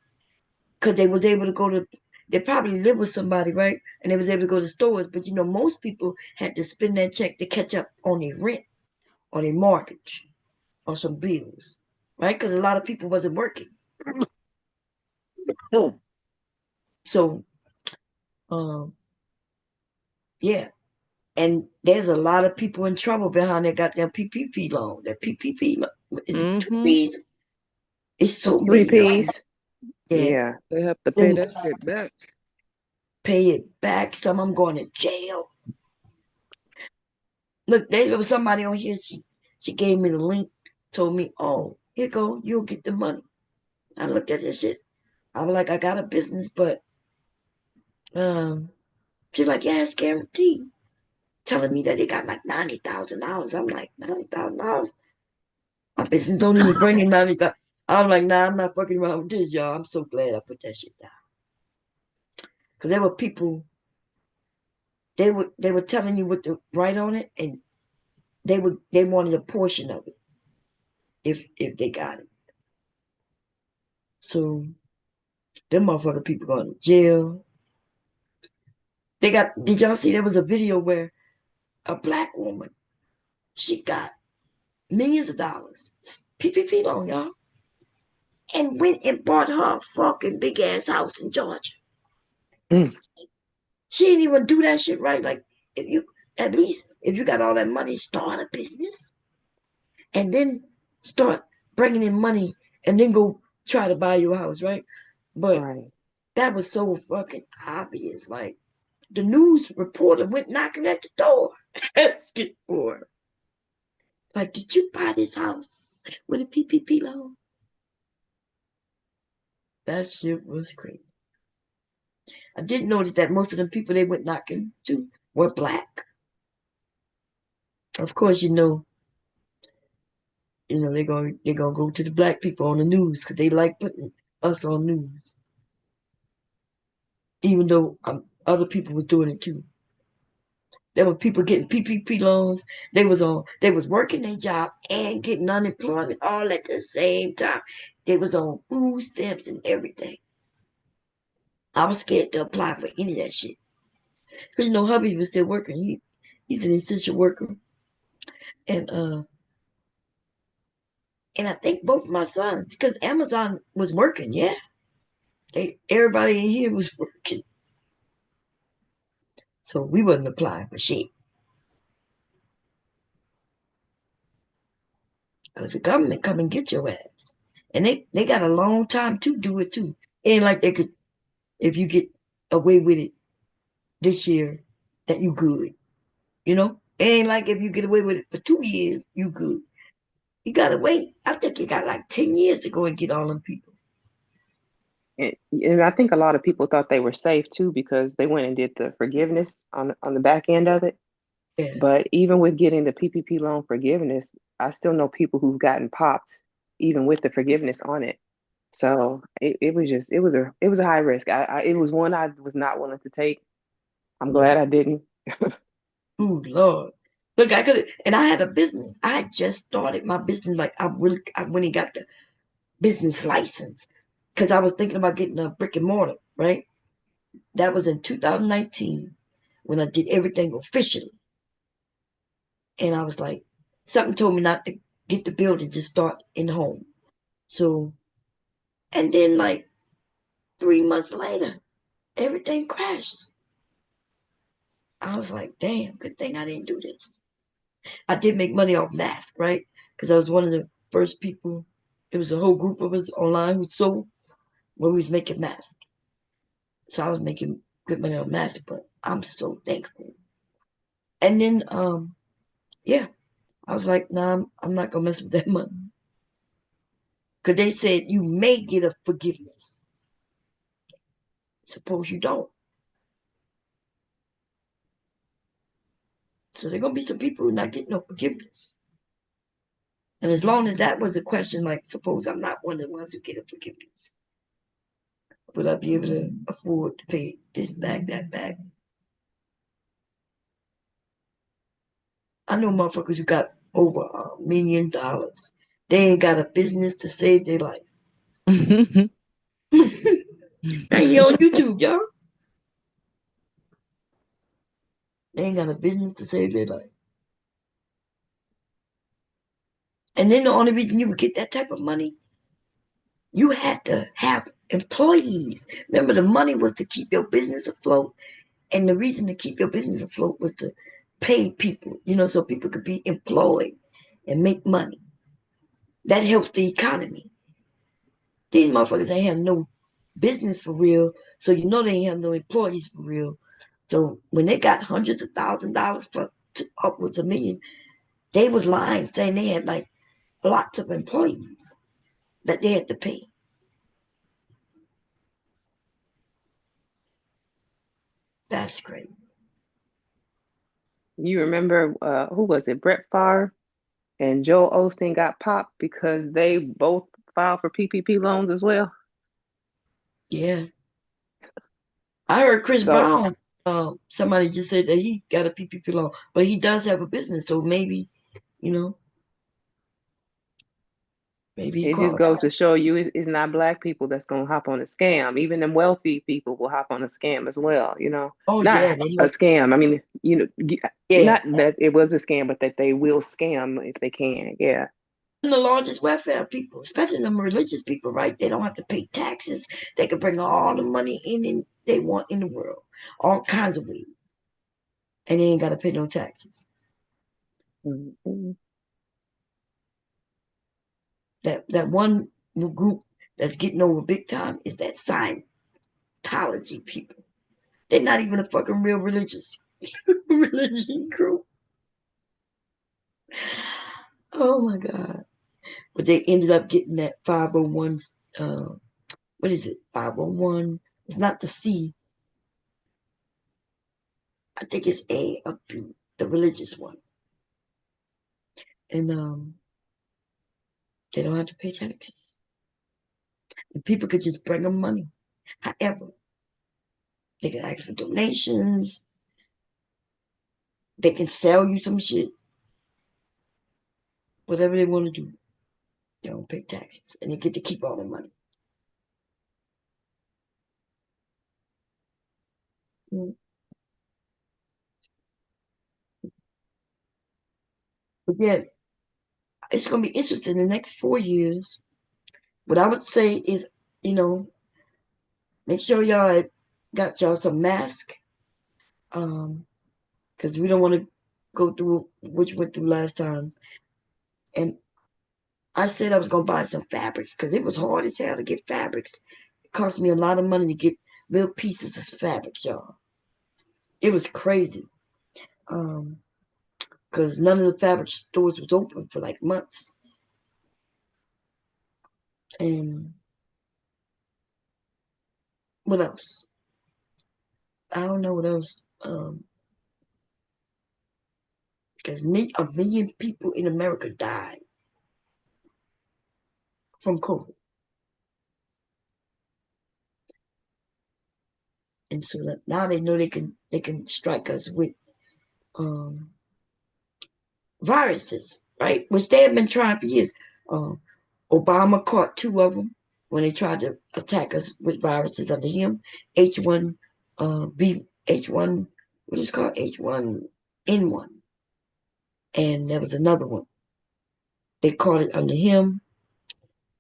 because they was able to go to. They probably lived with somebody, right? And they was able to go to stores, but most people had to spend that check to catch up on their rent or their mortgage or some bills, right? Because a lot of people wasn't working. So, um, yeah, and there's a lot of people in trouble behind that goddamn PPP loan. That PPP loan, is it two Mm-hmm. P's? It's so Three many of them. P's. Yeah, Yeah. They have to pay then that shit back. pay it back. Some of them going to jail. Look, there was somebody on here. She gave me the link. Told me, "Oh, here go. You'll get the money." I looked at this shit. I was like, "I got a business, but she's like, yeah, it's guaranteed." Telling me that they got like $90,000. I'm like, $90,000. My business don't even bring in 90,000. I'm like, nah, I'm not fucking around with this, y'all. I'm so glad I put that shit down. Because there were people, they were telling you what to write on it, and they wanted a portion of it if they got it. So them motherfucking people going to jail. Did y'all see there was a video where a black woman, she got millions of dollars, PPP loan, y'all, and went and bought her a fucking big ass house in Georgia. Mm. She didn't even do that shit right. Like, if you, at least, if you got all that money, start a business and then start bringing in money and then go try to buy your house, right? But Right. that was so fucking obvious. Like, the news reporter went knocking at the door, asking for her. Like, did you buy this house with a PPP loan? That shit was crazy. I did notice that most of the people they went knocking to were black. Of course, they're gonna go to the black people on the news because they like putting us on news, even though other people was doing it too. There were people getting PPP loans. They was working their job and getting unemployment all at the same time. They was on food stamps and everything. I was scared to apply for any of that shit because hubby was still working. He's an essential worker, and I think both my sons, because Amazon was working. Yeah, everybody in here was working. So we wasn't applying for shit because the government come and get your ass, and they got a long time to do it too. Ain't like they could, if you get away with it this year, that you good. It ain't like if you get away with it for 2 years, you good. You gotta wait. I think you got like 10 years to go and get all them people. And I think a lot of people thought they were safe too because they went and did the forgiveness on the back end of it. Yeah. But even with getting the PPP loan forgiveness, I still know people who've gotten popped even with the forgiveness on it. So it was just it was a high risk. It was one I was not willing to take. I'm Yeah. glad I didn't. Oh Lord. Look, I could, and I had a business. I had just started my business. Like I went and got the business license because I was thinking about getting a brick and mortar. Right. That was in 2019 when I did everything officially. And I was like, something told me not to get the building, just start in home. So, and then like 3 months later, everything crashed. I was like, damn, good thing I didn't do this. I did make money off masks, right? Because I was one of the first people. It was a whole group of us online who sold when we was making masks. So I was making good money on masks, but I'm so thankful. And then, yeah, I was like, nah, I'm not gonna mess with that money because they said you may get a forgiveness. Suppose you don't. So there gonna be some people who not getting no forgiveness. And as long as that was a question, like suppose I'm not one of the ones who get a forgiveness, will I be able to afford to pay this back, that back? I know motherfuckers who got over $1 million. They ain't got a business to save their life. And he on YouTube, y'all. They ain't got a business to save their life. And then the only reason you would get that type of money, you had to have employees. Remember, the money was to keep your business afloat. And the reason to keep your business afloat was to pay people, so people could be employed and make money. That helps the economy. These motherfuckers ain't have no business for real, so they ain't have no employees for real. So when they got hundreds of $1,000s for upwards of $1 million, they was lying, saying they had like lots of employees that they had to pay. That's great. You remember who was it? Brett Favre and Joel Osteen got popped because they both filed for PPP loans as well. Yeah, I heard Chris So Brown. Somebody just said that he got a PPP loan, but he does have a business, so maybe, you know, maybe he it just goes qualifies. to show you it's not black people that's gonna hop on a scam. Even them wealthy people will hop on a scam as well. Oh Not yeah, they a like scam. I mean, yeah. not that it was a scam, but that they will scam if they can. Yeah. And the largest welfare people, especially them religious people, right? They don't have to pay taxes. They can bring all the money in they want in the world, all kinds of ways, and they ain't got to pay no taxes. Mm-hmm. That one group that's getting over big time is that Scientology people. They're not even a fucking real religious religion group. Oh my god! But they ended up getting that 501. What is it? 501. It's not the C. I think it's A or B, the religious one. And they don't have to pay taxes. And people could just bring them money. However, they can ask for donations. They can sell you some shit. Whatever they want to do. They don't pay taxes. And they get to keep all their money. Mm. But yeah, it's going to be interesting in the next 4 years. What I would say is, you know, make sure y'all got y'all some masks. Because we don't want to go through what you went through last time. And I said I was gonna buy some fabrics because it was hard as hell to get fabrics. It cost me a lot of money to get little pieces of fabrics, y'all. It was crazy. Because none of the fabric stores was open for like months. And what else? I don't know what else. Because a million people in America died from COVID. And so that now they know they can strike us with um, viruses, right? Which they have been trying for years. Um, Obama caught two of them when they tried to attack us with viruses under him. H1 B H1 what is it called? H1N1. And there was another one. They caught it under him.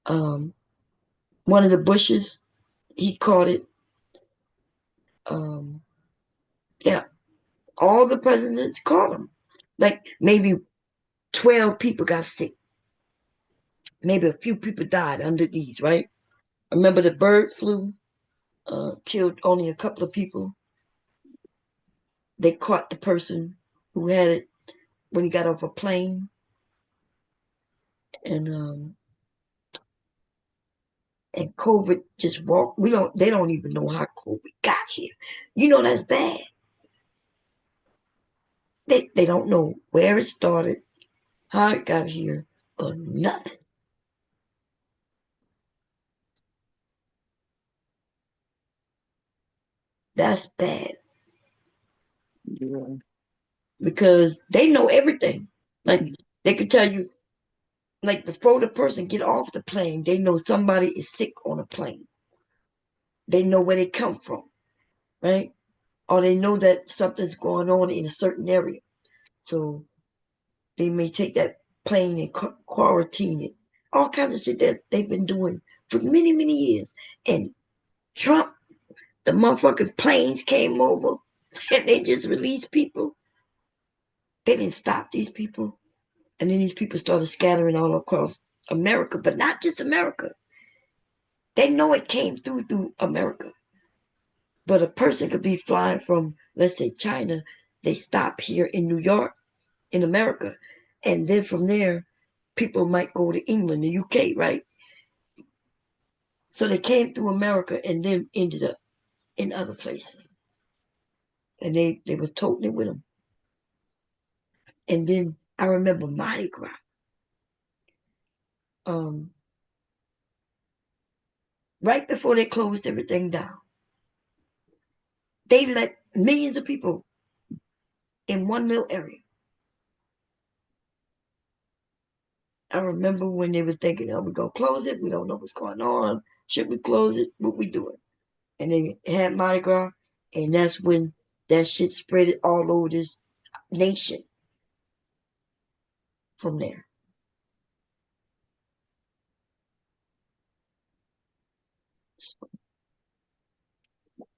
Um, one of the Bushes, he caught it. Um, yeah, all the presidents caught them. Like maybe 12 people got sick. Maybe a few people died under these, right? Remember the bird flu killed only a couple of people. They caught the person who had it when he got off a plane, and and COVID just walked. We don't. They don't even know how COVID got here. You know that's bad. They don't know where it started, how it got here, or nothing. That's bad Yeah. because they know everything. Like they could tell you, like before the person get off the plane, they know somebody is sick on a plane. They know where they come from, right? Or they know that something's going on in a certain area. So they may take that plane and quarantine it. All kinds of shit that they've been doing for many, many years. And Trump, the motherfucking planes came over and they just released people. They didn't stop these people. And then these people started scattering all across America, but not just America. They know it came through America. But a person could be flying from, let's say, China. They stop here in New York, in America. And then from there, people might go to England, the UK, right? So they came through America and then ended up in other places. And they was toting it with them. And then I remember Mardi Gras. Um, right before they closed everything down, they let millions of people in one little area. I remember when they was thinking, "Oh, we're gonna close it. We don't know what's going on. Should we close it? What we doing?" And they had Mardi Gras, and that's when that shit spread it all over this nation from there.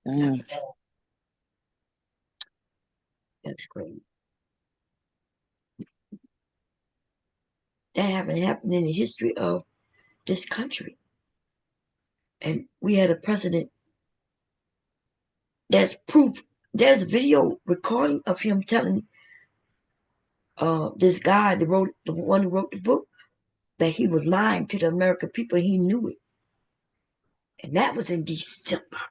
Damn. That's crazy. That haven't happened in the history of this country. And we had a president that's proof. There's video recording of him telling this guy, the one who wrote the book, that he was lying to the American people. And he knew it, and that was in December.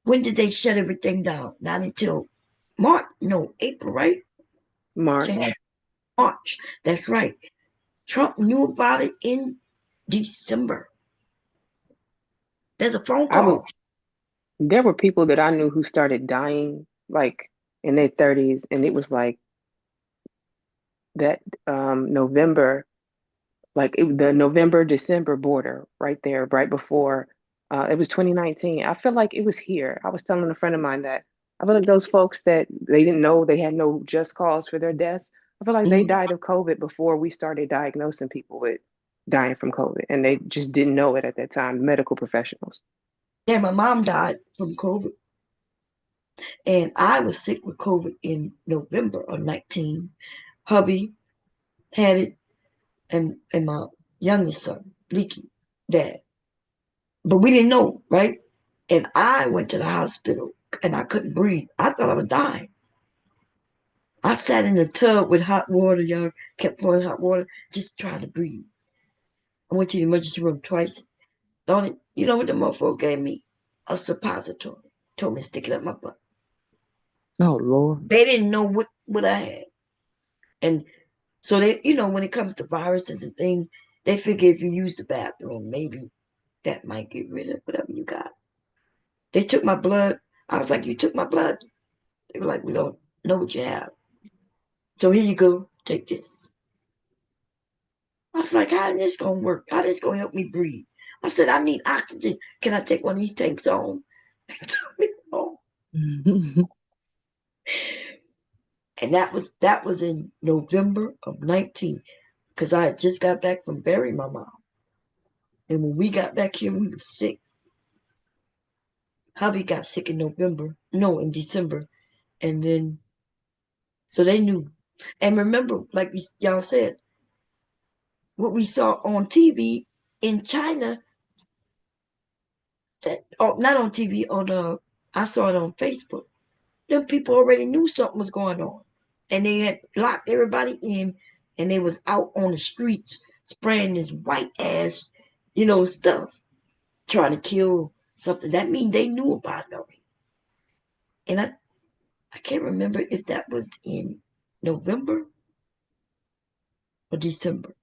When did they shut everything down? Not until March. No, April, right? March. March. That's right. Trump knew about it in December. There's a phone I would call. There were people that I knew who started dying like in their 30s, and it was like that November, the November December border right there, right before it was 2019. I feel like it was here. I was telling a friend of mine that I feel like those folks that they didn't know they had no just cause for their deaths. I feel like they Mhm. died of COVID before we started diagnosing people with dying from COVID, and they just didn't know it at that time. Medical professionals. Yeah, my mom died from COVID. And I was sick with COVID in November of 19. Hubby had it, and my youngest son, Leaky, dad. But we didn't know, right? And I went to the hospital and I couldn't breathe. I thought I was dying. I sat in the tub with hot water, y'all kept pouring hot water, just trying to breathe. I went to the emergency room twice. The only, you know what the motherfucker gave me? A suppository. Told me to stick it up my butt. Oh Lord. They didn't know what I had. And so they, when it comes to viruses and things, they figure if you use the bathroom, maybe that might get rid of whatever you got. They took my blood. I was like, you took my blood? They were like, we don't know what you have. So here you go. Take this. I was like, how is this going to work? How is this going to help me breathe? I said, I need oxygen. Can I take one of these tanks home? And that was in November of 19, because I had just got back from burying my mom. And when we got back here, we were sick. Hubby got sick in in December. And then, so they knew. And remember, like y'all said, what we saw on TV in China, not on TV, I saw it on Facebook. Them people already knew something was going on. And they had locked everybody in, and they was out on the streets spraying this white ass, stuff, trying to kill something. That means they knew about it already. And I can't remember if that was in November or December,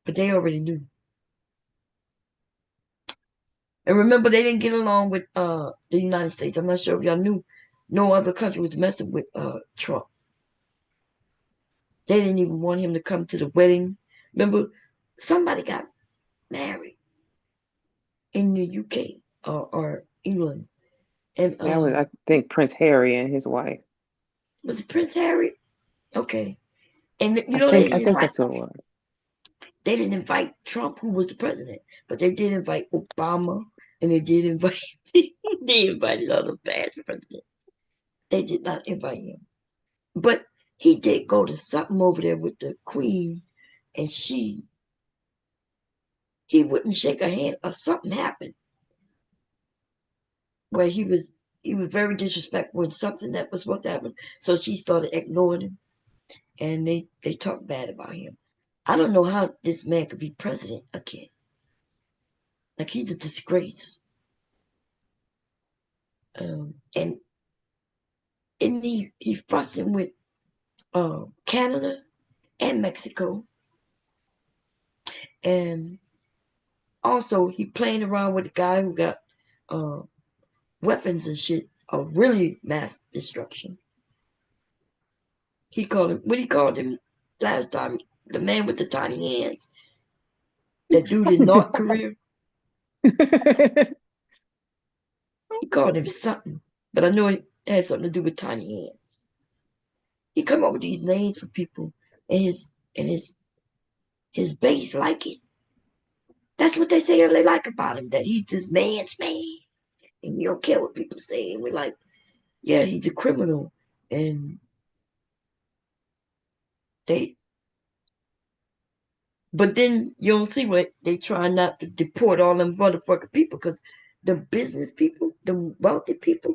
but they already knew. And remember, they didn't get along with the United States. I'm not sure if y'all knew. No other country was messing with Trump. They didn't even want him to come to the wedding. Remember, somebody got married in the UK or England, and That was, I think, Prince Harry and his wife. was it Prince Harry? Okay, and I think that's what it was. They didn't invite Trump, who was the president, but they did invite Obama, and they did invite they invited other past presidents. They did not invite him, but he did go to something over there with the Queen, and he wouldn't shake her hand, or something happened where he was very disrespectful when something that was supposed to happen. So she started ignoring him, and they talked bad about him. I don't know how this man could be president again. Like, he's a disgrace. And he fussing with Canada and Mexico, and also he playing around with the guy who got uh, weapons and shit of really mass destruction. He called him last time, the man with the tiny hands, that dude in North Korea. He called him something, but I know it had something to do with tiny hands. He come up with these names for people, and his base like it. That's what they say they like about him, that he's this man's man, and you don't care what people say. And we're like, yeah, he's a criminal, and they. But then you don't see what they try not to deport all them motherfucking people, because the business people, the wealthy people,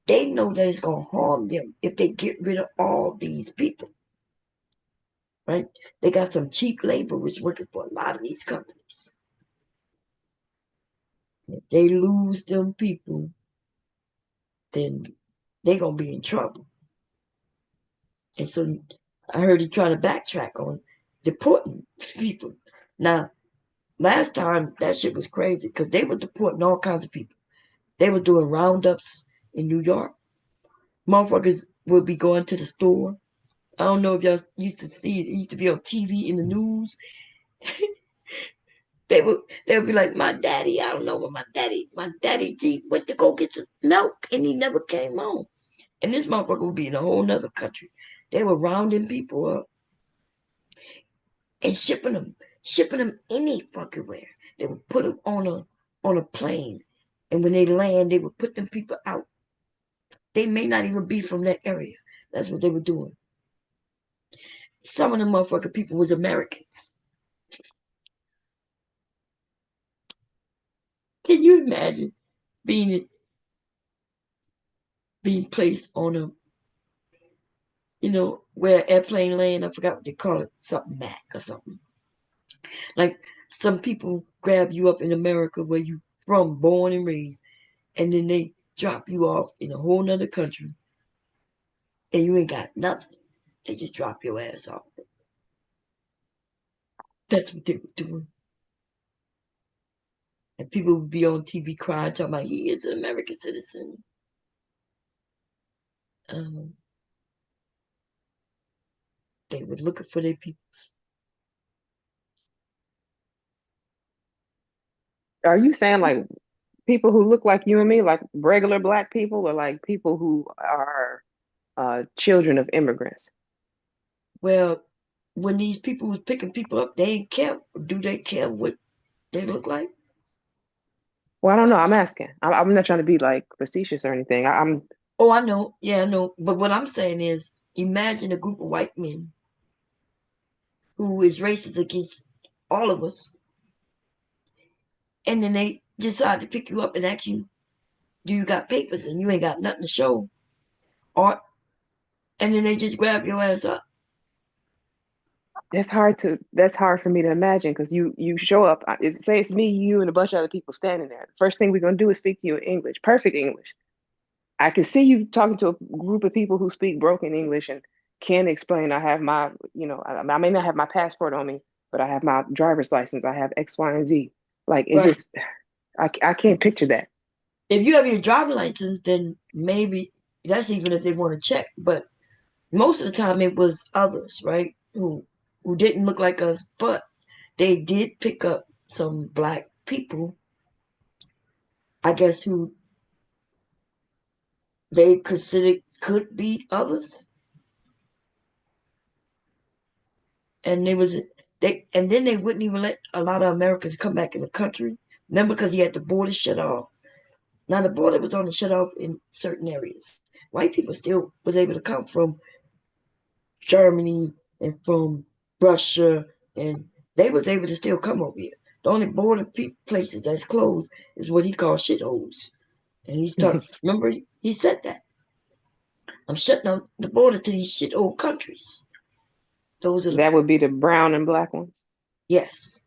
they know that it's gonna harm them if they get rid of all these people. Right? They got some cheap laborers working for a lot of these companies. If they lose them people, then they gonna be in trouble. And so I heard he trying to backtrack on deporting people. Now, last time that shit was crazy because they were deporting all kinds of people. They were doing roundups in New York. Motherfuckers would be going to the store. I don't know if y'all used to see it. It used to be on TV in the news. They would be like, my daddy, I don't know where my daddy G went to go get some milk, and he never came home. And this motherfucker would be in a whole nother country. They were rounding people up and shipping them any fucking where. They would put them on a plane, and when they land, they would put them people out. They may not even be from that area. That's what they were doing. Some of the motherfucking people was Americans. Can you imagine being placed on a, where airplane land? I forgot what they call it, something Mac or something. Like some people grab you up in America where you from, born and raised, and then they drop you off in a whole nother country and you ain't got nothing. They just drop your ass off. That's what they were doing. And people would be on TV crying, talking about he is an American citizen. Um, they were looking for their peoples. Are you saying like people who look like you and me, like regular black people, or like people who are children of immigrants? Well, when these people was picking people up, they didn't care. Do they care what they look like? Well, I don't know. I'm asking. I'm not trying to be like facetious or anything. I'm Oh, I know. Yeah, I know. But what I'm saying is, imagine a group of white men who is racist against all of us, and then they decide to pick you up and ask you, "Do you got papers?" And you ain't got nothing to show, or and then they just grab your ass up. that's hard for me to imagine because you show up. It say it's me, you, and a bunch of other people standing there. The first thing we're gonna do is speak to you in English, perfect English. I can see you talking to a group of people who speak broken English and can explain. I have my, I may not have my passport on me, but I have my driver's license. I have X, Y, and Z. Like it Right. just, I can't picture that. If you have your driving license, then maybe that's even if they want to check. But most of the time, it was others, right, who didn't look like us, but they did pick up some black people, I guess, who they considered could be others, and then they wouldn't even let a lot of Americans come back in the country. Then because he had the border shut off. Now the border was only shut off in certain areas. White people still was able to come from Germany and from Russia, and they was able to still come over here. The only border places that's closed is what he called shitholes. And he's talking. Remember, he said that I'm shutting out the border to these shithole countries. Those are the That would be the brown and black ones. yes.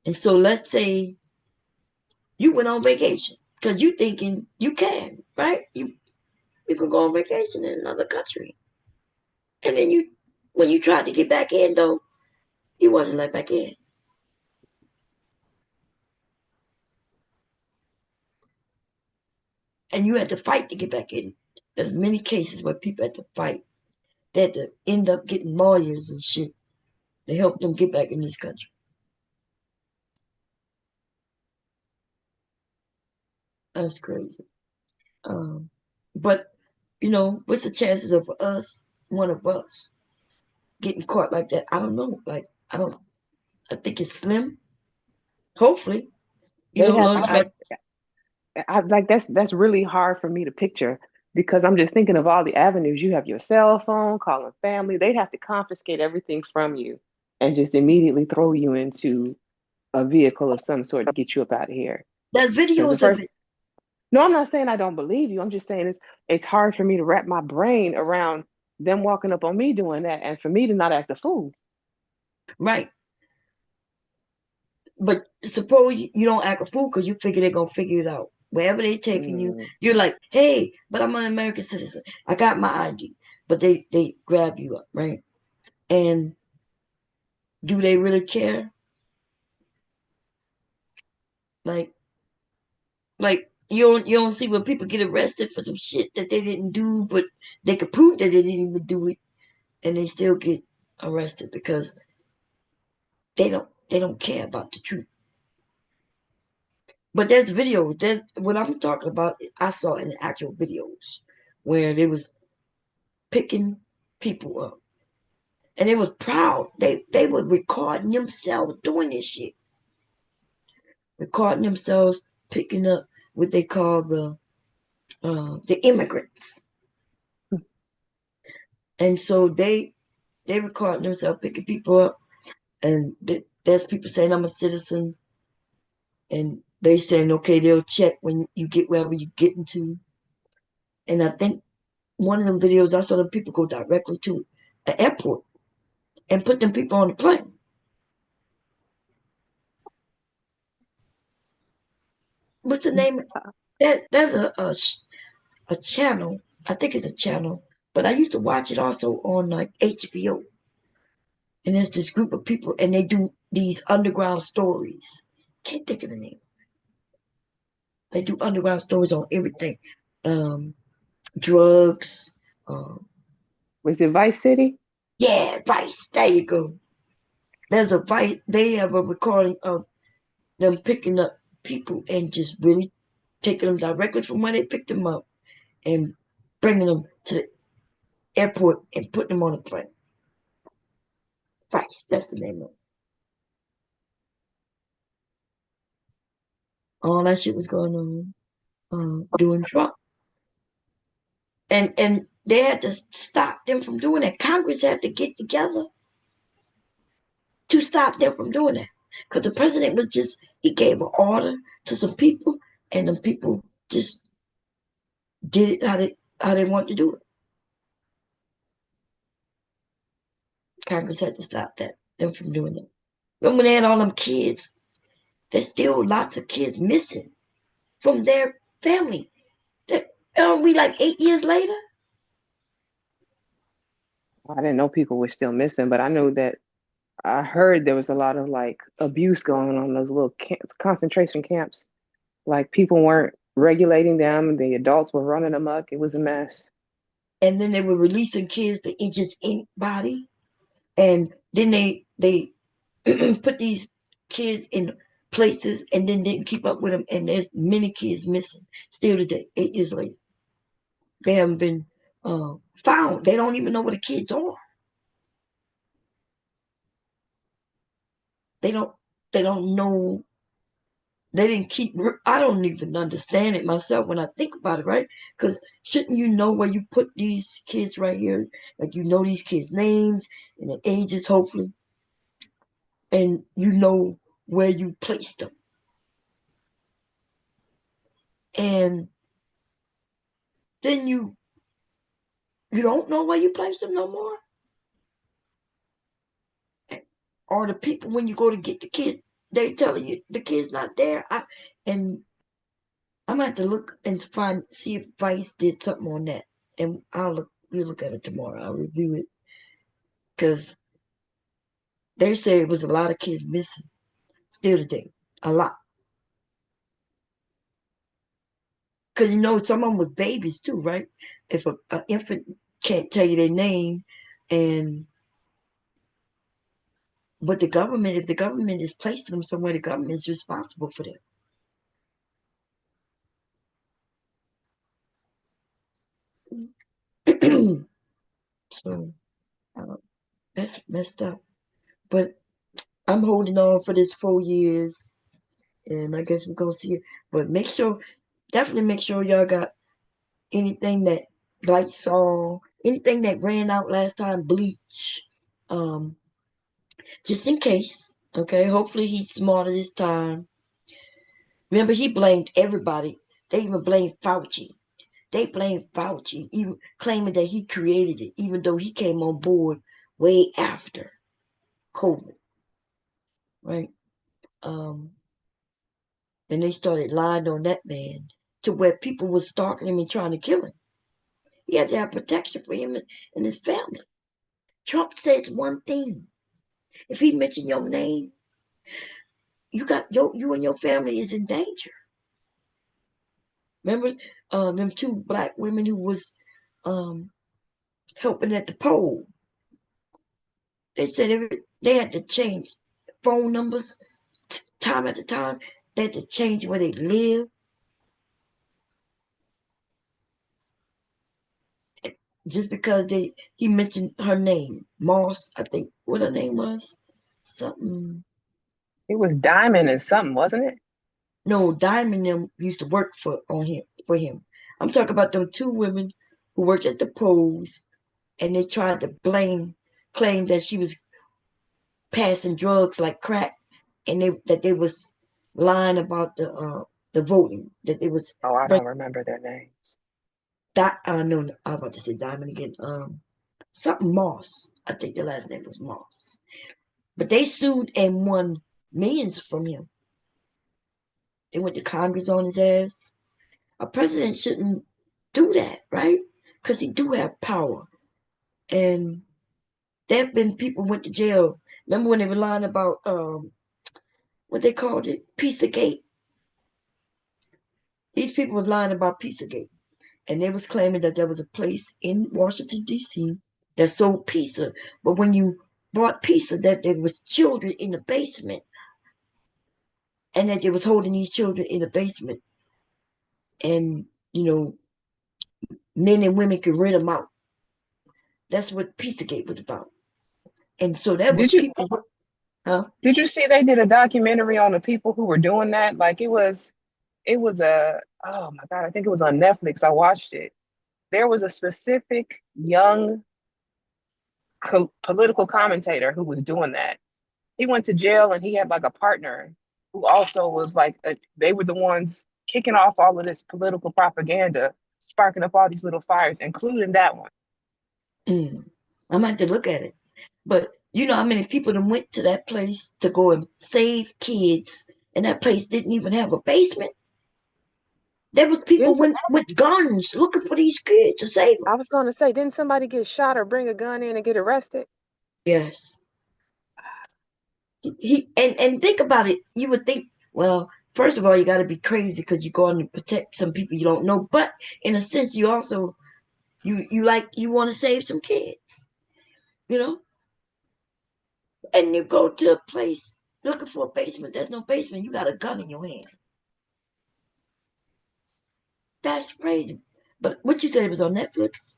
And so let's say you went on vacation because you thinking you can, right? You can go on vacation in another country, and then when you tried to get back in though, you wasn't let back in. And you had to fight to get back in. There's many cases where people had to fight. They had to end up getting lawyers and shit to help them get back in this country. That's crazy. Um, but what's the chances of us, one of us, getting caught like that? I don't know. Like I don't. I think it's slim. Hopefully, They as have, long as you got I like that's really hard for me to picture because I'm just thinking of all the avenues. You have your cell phone, calling family. They'd have to confiscate everything from you and just immediately throw you into a vehicle of some sort to get you up out of here. there's Because the videos of first, it. no, I'm not saying I don't believe you. I'm just saying it's hard for me to wrap my brain around them walking up on me doing that and for me to not act a fool. Right. But suppose you don't act a fool because you figure they're gonna figure it out. Wherever they taking you, Mm, you're like, hey, but I'm an American citizen. I got my ID. But they grab you up, right? And do they really care? Like you don't see when people get arrested for some shit that they didn't do, but they could prove that they didn't even do it, and they still get arrested because they don't care about the truth. But there's videos. There's what I'm talking about. I saw in the actual videos where they was picking people up, and they was proud. They were recording themselves doing this shit, recording themselves picking up what they call the immigrants, and so they recording themselves picking people up, and there's people saying I'm a citizen, and they saying okay they'll check when you get wherever you getting to, and I think one of them videos I saw them people go directly to an airport and put them people on the plane. what's the name? There's a channel. I think it's a channel, but I used to watch it also on like HBO. And there's this group of people, and they do these underground stories. Can't think of the name. They do underground stories on everything, drugs. Um, Was it Vice City? yeah, Vice. There you go. There's a Vice. They have a recording of them picking up people and just really taking them directly from where they picked them up and bringing them to the airport and putting them on a plane. Vice. That's the name of it. All that shit was going on during Trump. And they had to stop them from doing that. Congress had to get together to stop them from doing that. Because the president was just, he gave an order to some people, and the people just did it how they wanted to do it. Congress had to stop them from doing that. Remember when they had all them kids? There's still lots of kids missing from their family. Aren't we like 8 years later? I didn't know people were still missing, but I knew that I heard there was a lot of like abuse going on in those little concentration camps. Like people weren't regulating them, the adults were running amok. It was a mess. And then they were releasing kids to just anybody. And then they put these kids in places and then didn't keep up with them. And there's many kids missing still today, 8 years later. They haven't been found. They don't even know where the kids are. They don't know. They didn't keep. I don't even understand it myself when I think about it, right? Because shouldn't you know where you put these kids right here? Like you know these kids' names and their ages, hopefully, and you know where you placed them. And then you don't know where you place them no more. Or the people when you go to get the kid, they telling you the kid's not there. And I'm gonna have to look and see if Vice did something on that, and we'll look at it tomorrow. I'll review it because they say it was a lot of kids missing still today, a lot. Because some of them was babies too, right? If an infant can't tell you their name, and but if the government is placing them somewhere, the government is responsible for them. So that's messed up. But I'm holding on for this 4 years, and I guess we're gonna see it. But definitely make sure y'all got anything that Lysol, anything that ran out last time, bleach, um, just in case. Okay, hopefully he's smarter this time. Remember, he blamed everybody. They even blamed Fauci. They blamed Fauci, even claiming that he created it, even though he came on board way after COVID, right? Um, and they started lying on that man to where people were stalking him and trying to kill him. He had to have protection for him and his family. Trump says one thing. If he mentioned your name, you and your family is in danger. Remember them two black women who was um, helping at the poll? They said they had to change phone numbers time after time. They had to change where they live just because he mentioned her name, Moss. I think what her name was, something. It was Diamond and something, wasn't it? No, Diamond them used to work for him. I'm talking about them two women who worked at the polls, and they tried to claim that she was passing drugs like crack, and they was lying about the voting, that they was. Oh, I But don't remember their names. that no, I'm about to say Diamond again. Something Moss. I think the last name was Moss. But they sued and won millions from him. They went to Congress on his ass. A president shouldn't do that, right? Because he do have power. And there have been people went to jail. Remember when they were lying about what they called it, Pizzagate? These people was lying about Pizzagate, and they was claiming that there was a place in Washington D.C. that sold pizza, but when you bought pizza, that there was children in the basement, and that they was holding these children in the basement, and men and women could rent them out. That's what Pizzagate was about. And so that was Did you people, huh? did you see they did a documentary on the people who were doing that? Like it was a oh my God, I think it was on Netflix. I watched it. There was a specific young political commentator who was doing that. He went to jail and he had like a partner who also was like they were the ones kicking off all of this political propaganda, sparking up all these little fires, including that one. I might have to look at it. But you know how many people that went to that place to go and save kids, and that place didn't even have a basement? There was people Didn't went with guns looking for these kids to save them. I was going to say, didn't somebody get shot or bring a gun in and get arrested? Yes. And think about it. You would think, well, first of all, you got to be crazy because you're going to protect some people you don't know. But in a sense, you also you want to save some kids, you know. And you go to a place looking for a basement. There's no basement. You got a gun in your hand. That's crazy. But what you said it was on Netflix?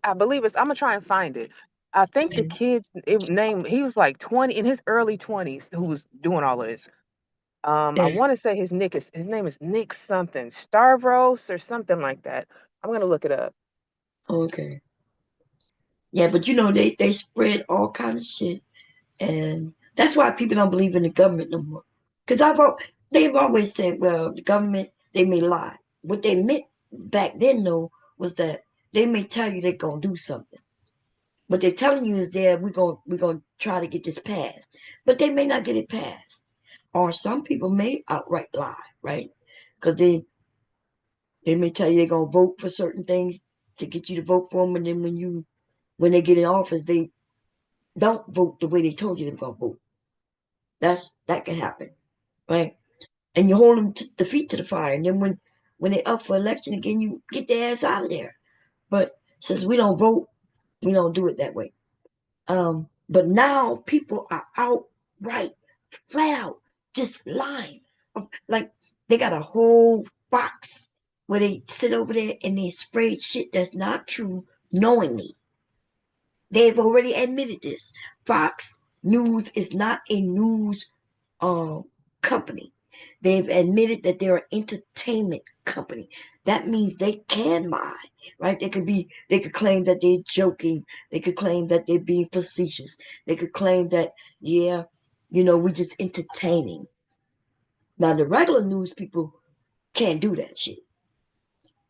I believe it's. I'm gonna try and find it. I think the kid's name. He was like 20 in his early 20s who was doing all of this. I Yeah. want to say his name is Nick something Stavros or something like that. I'm gonna look it up. Okay. Yeah, but they spread all kinds of shit, and that's why people don't believe in the government no more. Because they've always said, well, the government they may lie. What they meant back then, though, was that they may tell you they're gonna do something. What they're telling you is that we're gonna try to get this passed, but they may not get it passed. Or some people may outright lie, right? Because they may tell you they're gonna vote for certain things to get you to vote for them, and then when they get in office, they don't vote the way they told you they're gonna vote. That can happen, right? And you hold them the feet to the fire, and then when they up for election again, you get their ass out of there. But since we don't vote, we don't do it that way. But now people are outright, flat out, just lying. Like they got a whole box where they sit over there and they spray shit that's not true knowingly. They've already admitted this. Fox News is not a news um, company. They've admitted that they're an entertainment company. That means they can lie, right? They could claim that they're joking. They could claim that they're being facetious. They could claim that, yeah, we're just entertaining. Now the regular news people can't do that shit,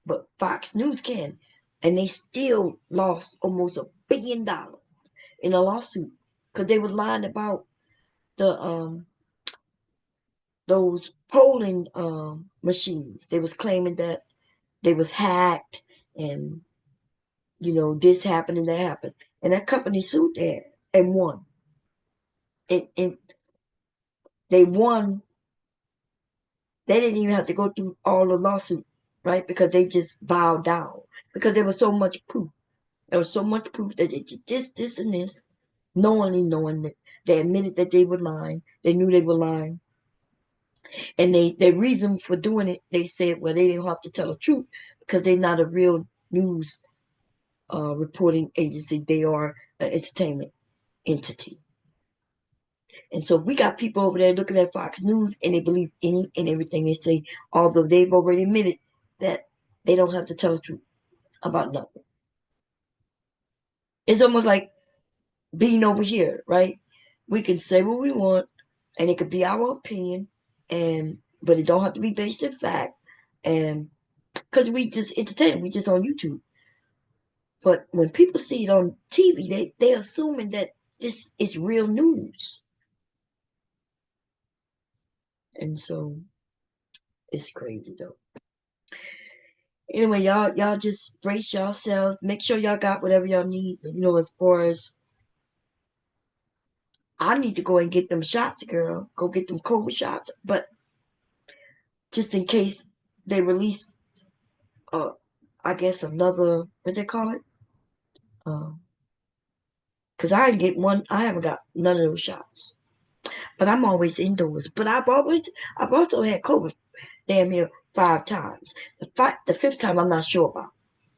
but Fox News can, and they still lost almost $1 billion in a lawsuit because they was lying about the those polling machines. They was claiming that they was hacked, and this happened and that happened, and that company sued there and won. And they won. They didn't even have to go through all the lawsuit, right? Because they just bowed down because there was so much proof. There was so much proof that they did this, and this, knowing that they admitted that they were lying. They knew they were lying. And their reason for doing it, they said, well, they didn't have to tell the truth because they're not a real news reporting agency. They are an entertainment entity. And so we got people over there looking at Fox News and they believe any and everything they say, although they've already admitted that they don't have to tell the truth about nothing. It's almost like being over here, right? We can say what we want and it could be our opinion, but it don't have to be based in fact. And because we just entertain, we just on YouTube. But when people see it on TV, they're assuming that this is real news. And so it's crazy though. Anyway, y'all just brace yourselves. Make sure y'all got whatever y'all need. As far as I need to go and get them shots, girl. Go get them COVID shots. But just in case they release, uh, I guess another what they call it, because I didn't get one. I haven't got none of those shots. But I'm always indoors. But I've also had COVID damn near 5 times. The fifth time I'm not sure about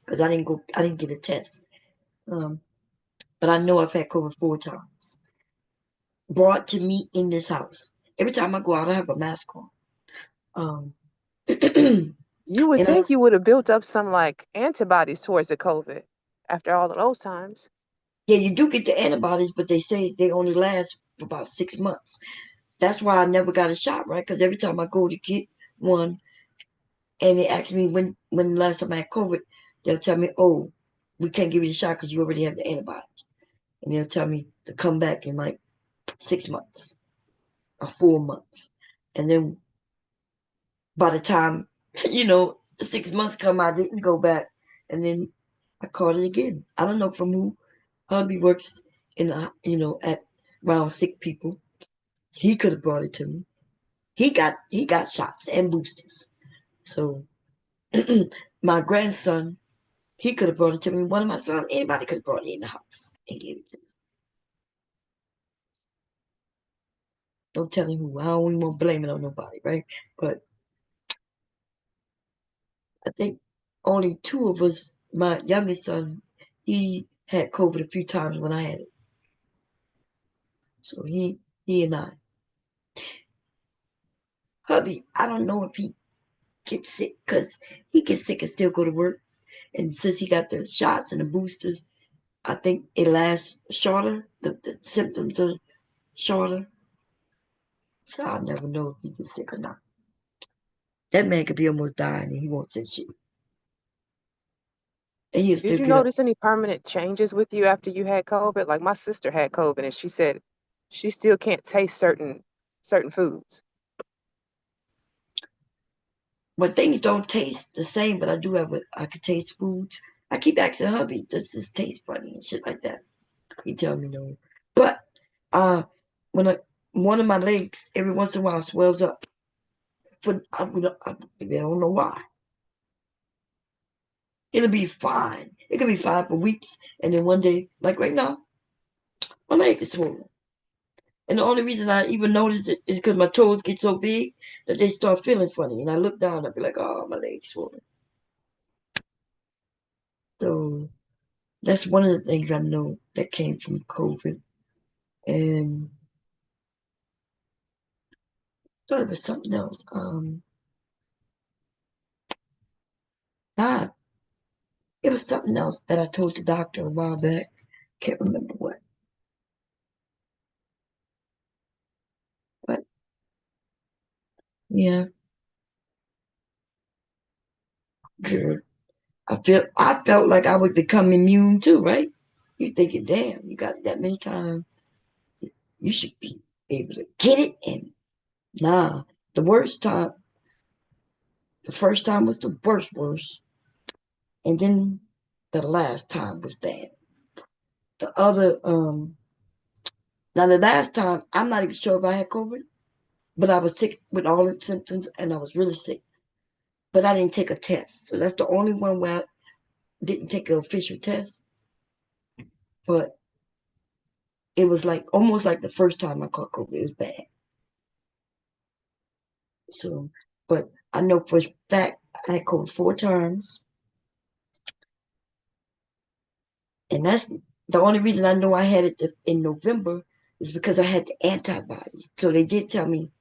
because I didn't get a test. Um, but I know I've had COVID 4 times. Brought to me in this house. Every time I go out, I have a mask on. Um, You would and I, think you would have built up some like antibodies towards the COVID after all of those times. yeah, you do get the antibodies, but they say they only last for about 6 months. That's why I never got a shot, right? Because every time I go to get one, and they ask me when the last time I had COVID, they'll tell me, "Oh, we can't give you the shot because you already have the antibodies," and they'll tell me to come back in like 6 months or 4 months, and then by the time 6 months come, I didn't go back, and then I caught it again. I don't know from who. Hubby works in at around sick people. He could have brought it to me. He got shots and boosters. So my grandson, he could have brought it to me. One of my sons, anybody could have brought it in the house and gave it to me. Don't tell him who. I don't even want to blame it on nobody, right? But I think only 2 of us, my youngest son, he had COVID a few times when I had it. So he and I. Hubby, I don't know if he gets sick because he gets sick and still go to work. And since he got the shots and the boosters, I think it lasts shorter. The symptoms are shorter. So I'll never know if he gets sick or not. That man could be almost dying and he won't say shit. And he'll Did still you get up. notice any permanent changes with you after you had COVID? Like my sister had COVID and she said she still can't taste certain foods. But things don't taste the same, but I can taste foods. I keep asking hubby, does this taste funny and shit like that? He tell me no. But uh when one of my legs every once in a while swells up. I don't know why. It'll be fine. It could be fine for weeks, and then one day, like right now, my leg is swollen. And the only reason I even notice it is because my toes get so big that they start feeling funny. And I look down, I be like, oh, my leg's swollen. So that's one of the things I know that came from COVID. And I thought it was something else. God, it was something else that I told the doctor a while back. Can't remember what. But yeah, good. I felt like I would become immune too, right? You thinking, damn, you got it that many times, you should be able to get it. And nah, the worst time, the first time was the worst, and then the last time was bad. The other, now the last time, I'm not even sure if I had COVID, but I was sick with all the symptoms, and I was really sick. But I didn't take a test, so that's the only one where I didn't take an official test. But it was like almost like the first time I caught COVID. It was bad. So, but I know for a fact I had COVID 4 times, and that's the only reason I know I had it in November is because I had the antibodies. So they did tell me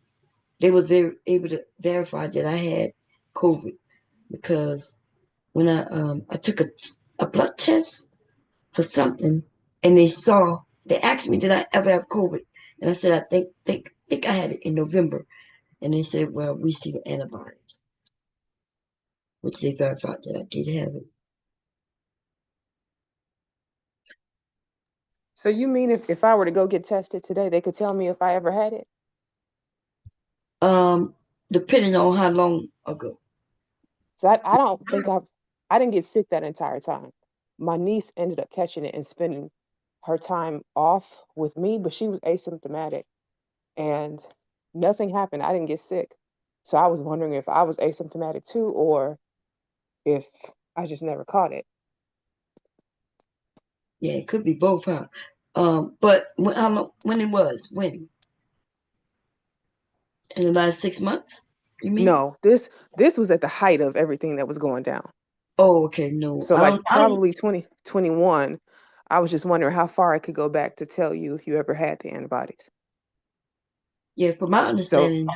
they was very able to verify that I had COVID because when I took a blood test for something, and they asked me did I ever have COVID, and I said I think I had it in November, and they said, well, we see the antibodies, which they verified that I did have it. So you mean if I were to go get tested today, they could tell me if I ever had it? Um, depending on how long ago. So I don't think I didn't get sick that entire time. My niece ended up catching it and spending her time off with me, but she was asymptomatic and nothing happened. I didn't get sick. So I was wondering if I was asymptomatic too, or if I just never caught it. Yeah, it could be both, huh? But how long, when it was? When? In the last 6 months? You mean? No, this was at the height of everything that was going down. Oh, okay. No, So I like don't. I don't. probably 2021. I was just wondering how far I could go back to tell you if you ever had the antibodies. Yeah, from my So understanding,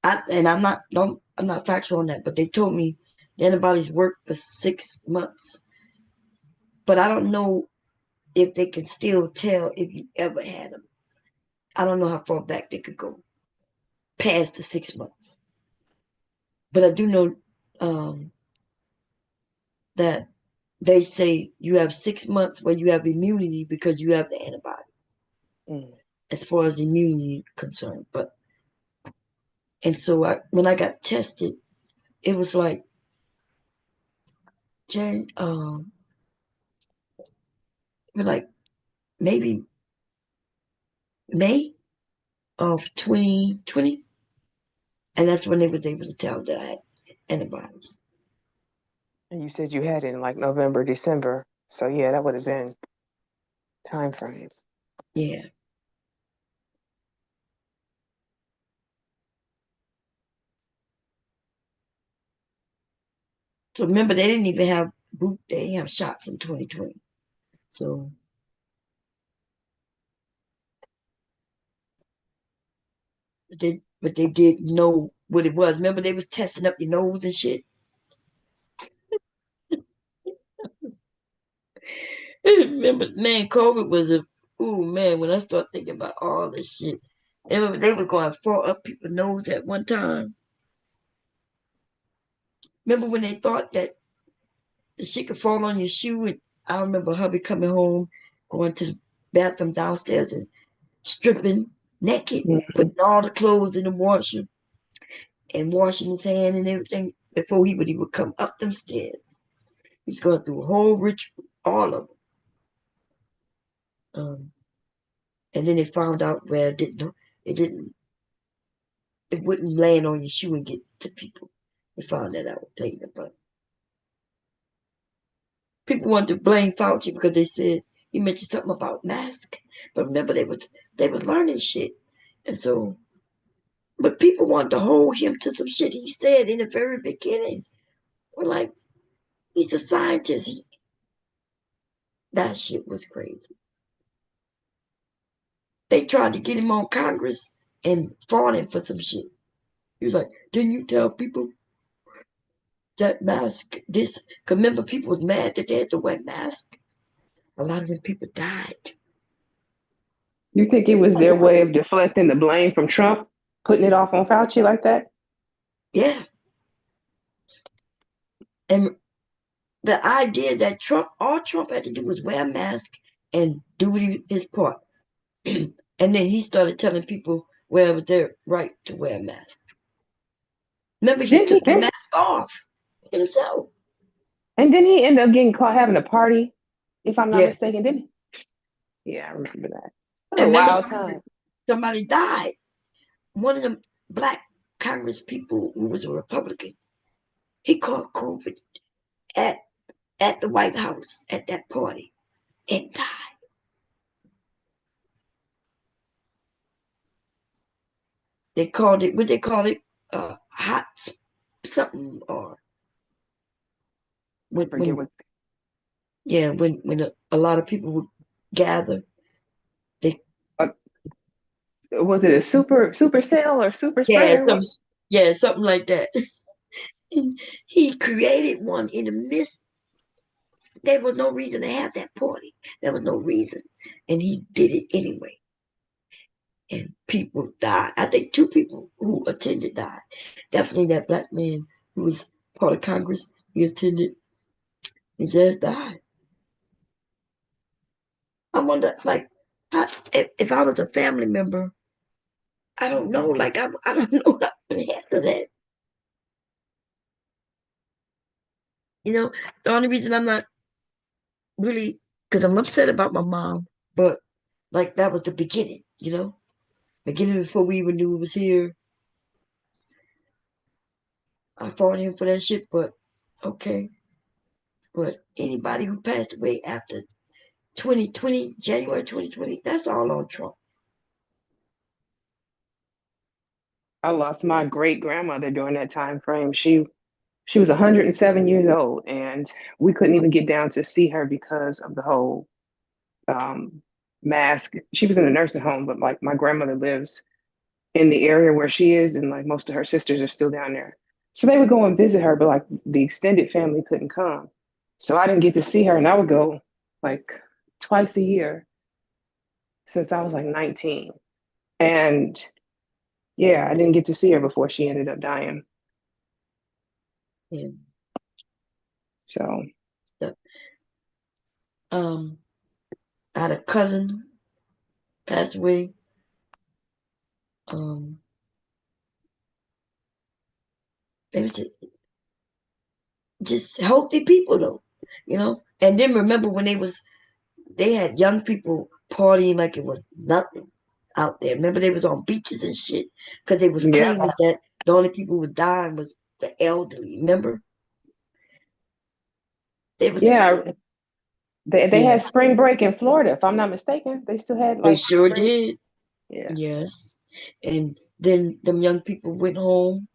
I'm not factual on that, but they told me the antibodies work for 6 months. But I don't know if they can still tell if you ever had them. I don't know how far back they could go past the 6 months. But I do know um, that they say you have 6 months where you have immunity because you have the antibody, mm, as far as immunity concerned. But and so when I got tested, it was like Jan, it was like maybe May of 2020, and that's when they was able to tell that I had antibodies. and you said you had it in like November, December. So yeah, that would have been time frame. Yeah. So remember, they didn't even have they didn't have shots in 2020. So, but they did know what it was. Remember, they was testing up your nose and shit. Remember, man, COVID was a. Ooh, man, when I start thinking about all this shit, they were going far up people's nose at one time. Remember when they thought that the shit could fall on your shoe? And I remember hubby coming home, going to the bathroom downstairs and stripping naked, Mhm. putting all the clothes in the washer and washing his hand and everything before he would even come up them stairs. He's going through a whole ritual, all of them. And then they found out where it didn't, it wouldn't land on your shoe and get to people. They found that out later, but people wanted to blame Fauci because they said he mentioned something about mask. But remember, they was learning shit, and so but people wanted to hold him to some shit he said in the very beginning. We're like, he's a scientist. That shit was crazy. They tried to get him on Congress and fought him for some shit. He was like, didn't you tell people that mask this? Because remember, people was mad that they had to wear masks. A lot of them people died. You think it was their way of deflecting the blame from Trump, putting it off on Fauci like that? Yeah. And the idea that all Trump had to do was wear a mask and do his part. And then he started telling people where it was their right to wear a mask. Remember, he Didn't took the he? mask off himself. And then he ended up getting caught having a party, if I'm not Yes. mistaken, didn't he? Yeah, I remember that. What a And remember, wild time. somebody died. One of the black Congress people who was a Republican, he caught COVID at, at the White House at that party and died. They called it, what they call it, hot something, or I when, forget when what yeah, when a lot of people would gather, they, uh, was it a super cell or super yeah, spreader? What something like that. And he created one in the midst. There was no reason to have that party. There was no reason. And he did it anyway. And people died. I think two people who attended died. Definitely that black man who was part of Congress, he attended, he just died. I wonder, like, if I was a family member I don't know. Like I don't know how to handle that. You know, the only reason I'm not really because I'm upset about my mom, but like that was the beginning. Beginning before we even knew it was here. I fought him for that shit, but okay. But anybody who passed away after 2020, January 2020, that's all on Trump. I lost my great grandmother during that time frame. She was 107 years old, and we couldn't even get down to see her because of the whole um, mask. She was in a nursing home, but like my grandmother lives in the area where she is, and like most of her sisters are still down there. So they would go and visit her, but like the extended family couldn't come. So I didn't get to see her, and I would go like twice a year since I was like 19. And yeah, I didn't get to see her before she ended up dying. Yeah. So So, um, I had a cousin passed away. Um, they were just healthy people though. And then remember when they had young people partying like it was nothing out there. Remember they was on beaches and shit because they was yeah, claiming that the only people who were dying was the elderly. Remember they was yeah. They yeah had spring break in Florida, if I'm not mistaken. They still had they like sure spring. did. Yeah. Yes, and then them young people went home.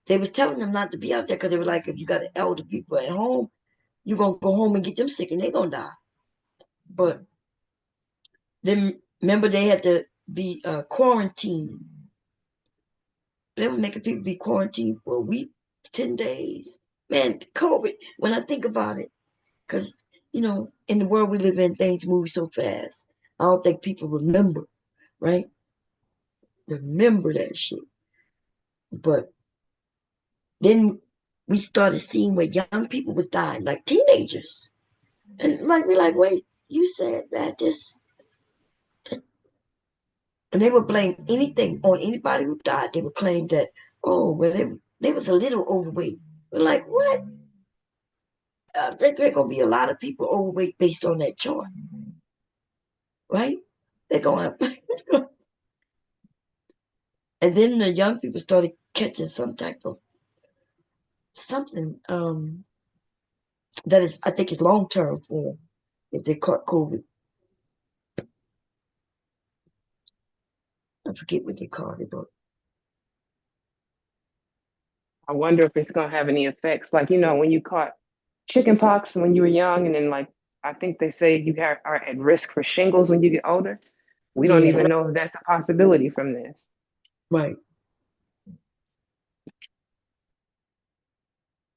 They was telling them not to be out there because they were like, if you got an elder people at home, you gonna go home and get them sick and they gonna die. But then remember they had to be quarantined. They were making people be quarantined for a week, 10 days. Man, COVID. When I think about it, because in the world we live in, things move so fast. I don't think people remember, right? Remember that shit. But then we started seeing where young people was dying, like teenagers. And like we like, wait, you said that this and they would blame anything on anybody who died. They would claim that, oh, well, they was a little overweight. We're like, what? I think there are gonna be a lot of people overweight based on that chart, right? They're gonna and then the young people started catching some type of something that is I think is long term for them if they caught COVID. I forget what they called it, but I wonder if it's gonna have any effects. Like, when you caught chicken pox when you were young, and then like I think they say are at risk for shingles when you get older. We don't yeah, even know if that's a possibility from this. right.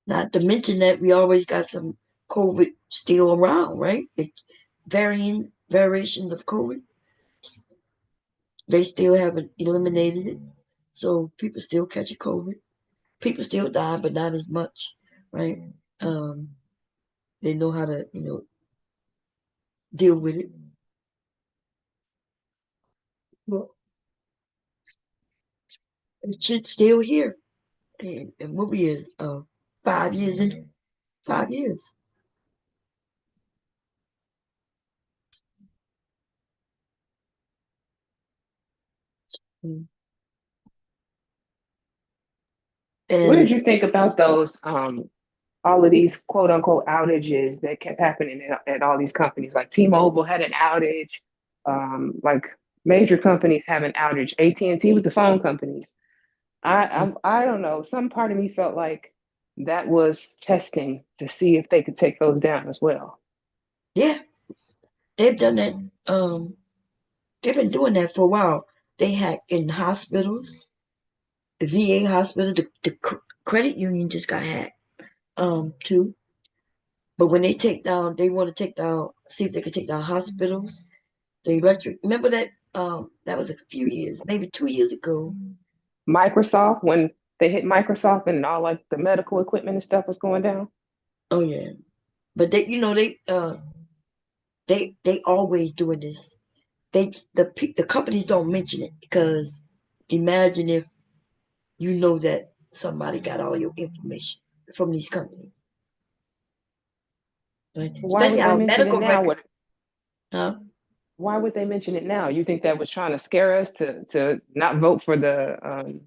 Not to mention that we always got some COVID still around, right? The variations of COVID, they still haven't eliminated it. So people still catching COVID. People still die, but not as much, right? Um, they know how to, deal with it. Well, the shit's still here. And we'll be in 5 years in 5 years. Mm. What did And you think about those all of these quote unquote outages that kept happening at all these companies? Like T-Mobile had an outage, like major companies have an outage. AT&T was the phone companies. I don't know. Some part of me felt like that was testing to see if they could take those down as well. yeah, they've done that. They've been doing that for a while. They hack in hospitals, the VA hospital, the credit union just got hacked too. But when they want to take down, see if they can take down hospitals, the electric. Remember that was a few years, maybe 2 years ago. Microsoft, when they hit Microsoft and all like the medical equipment and stuff was going down. Oh yeah, but they always doing this. The companies don't mention it because Imagine if you know that somebody got all your information from these companies, right? Why Especially would they our mention it medical now? record, huh? Why would they mention it now? You think that was trying to scare us to not vote for the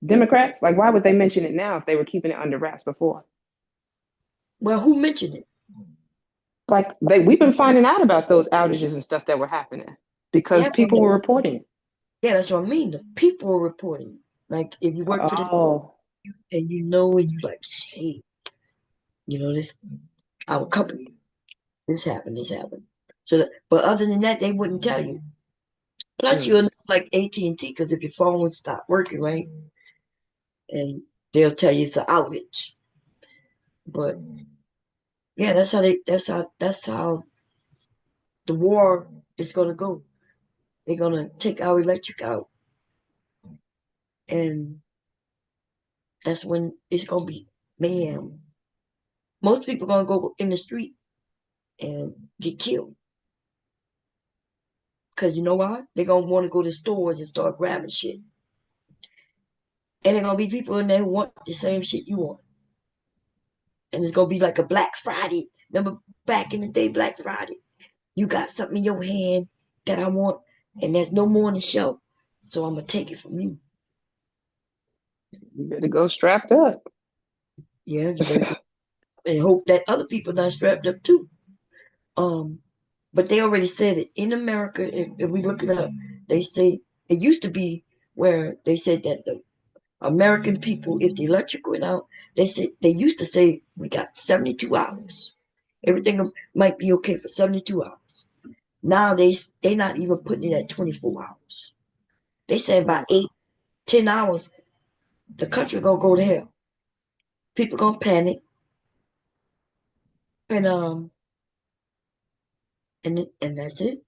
Democrats? Like, why would they mention it now if they were keeping it under wraps before? Well, who mentioned it? Like, we've been finding out about those outages and stuff that were happening because Yeah, people were reporting it. yeah, that's what I mean. The people are reporting. Like if you work for this Oh, and and you like, hey, this our company, this happened. So, but other than that, they wouldn't tell you. Plus, mm, you're like AT&T because if your phone would stop working, right, and they'll tell you it's an outage. But yeah, that's how the war is gonna go. They're gonna take our electric out, and that's when it's gonna be mayhem. Most people gonna go in the street and get killed. Cause you know why? They're gonna want to go to stores and start grabbing shit. And there gonna be people in there who want the same shit you want. And it's gonna be like a Black Friday. Remember back in the day, Black Friday? You got something in your hand that I want, and there's no more on the shelf. So I'm gonna take it from you. you better go strapped up. Yeah, you better go and hope that other people not strapped up too. Um, but they already said it in America. If we look it up, they say it used to be where they said that the American people, if the electric went out, they used to say we got 72 hours. Everything might be okay for 72 hours. Now they not even putting it at 24 hours. They saying by 8, 10 hours, the country gonna go to hell. People gonna panic, and and that's it.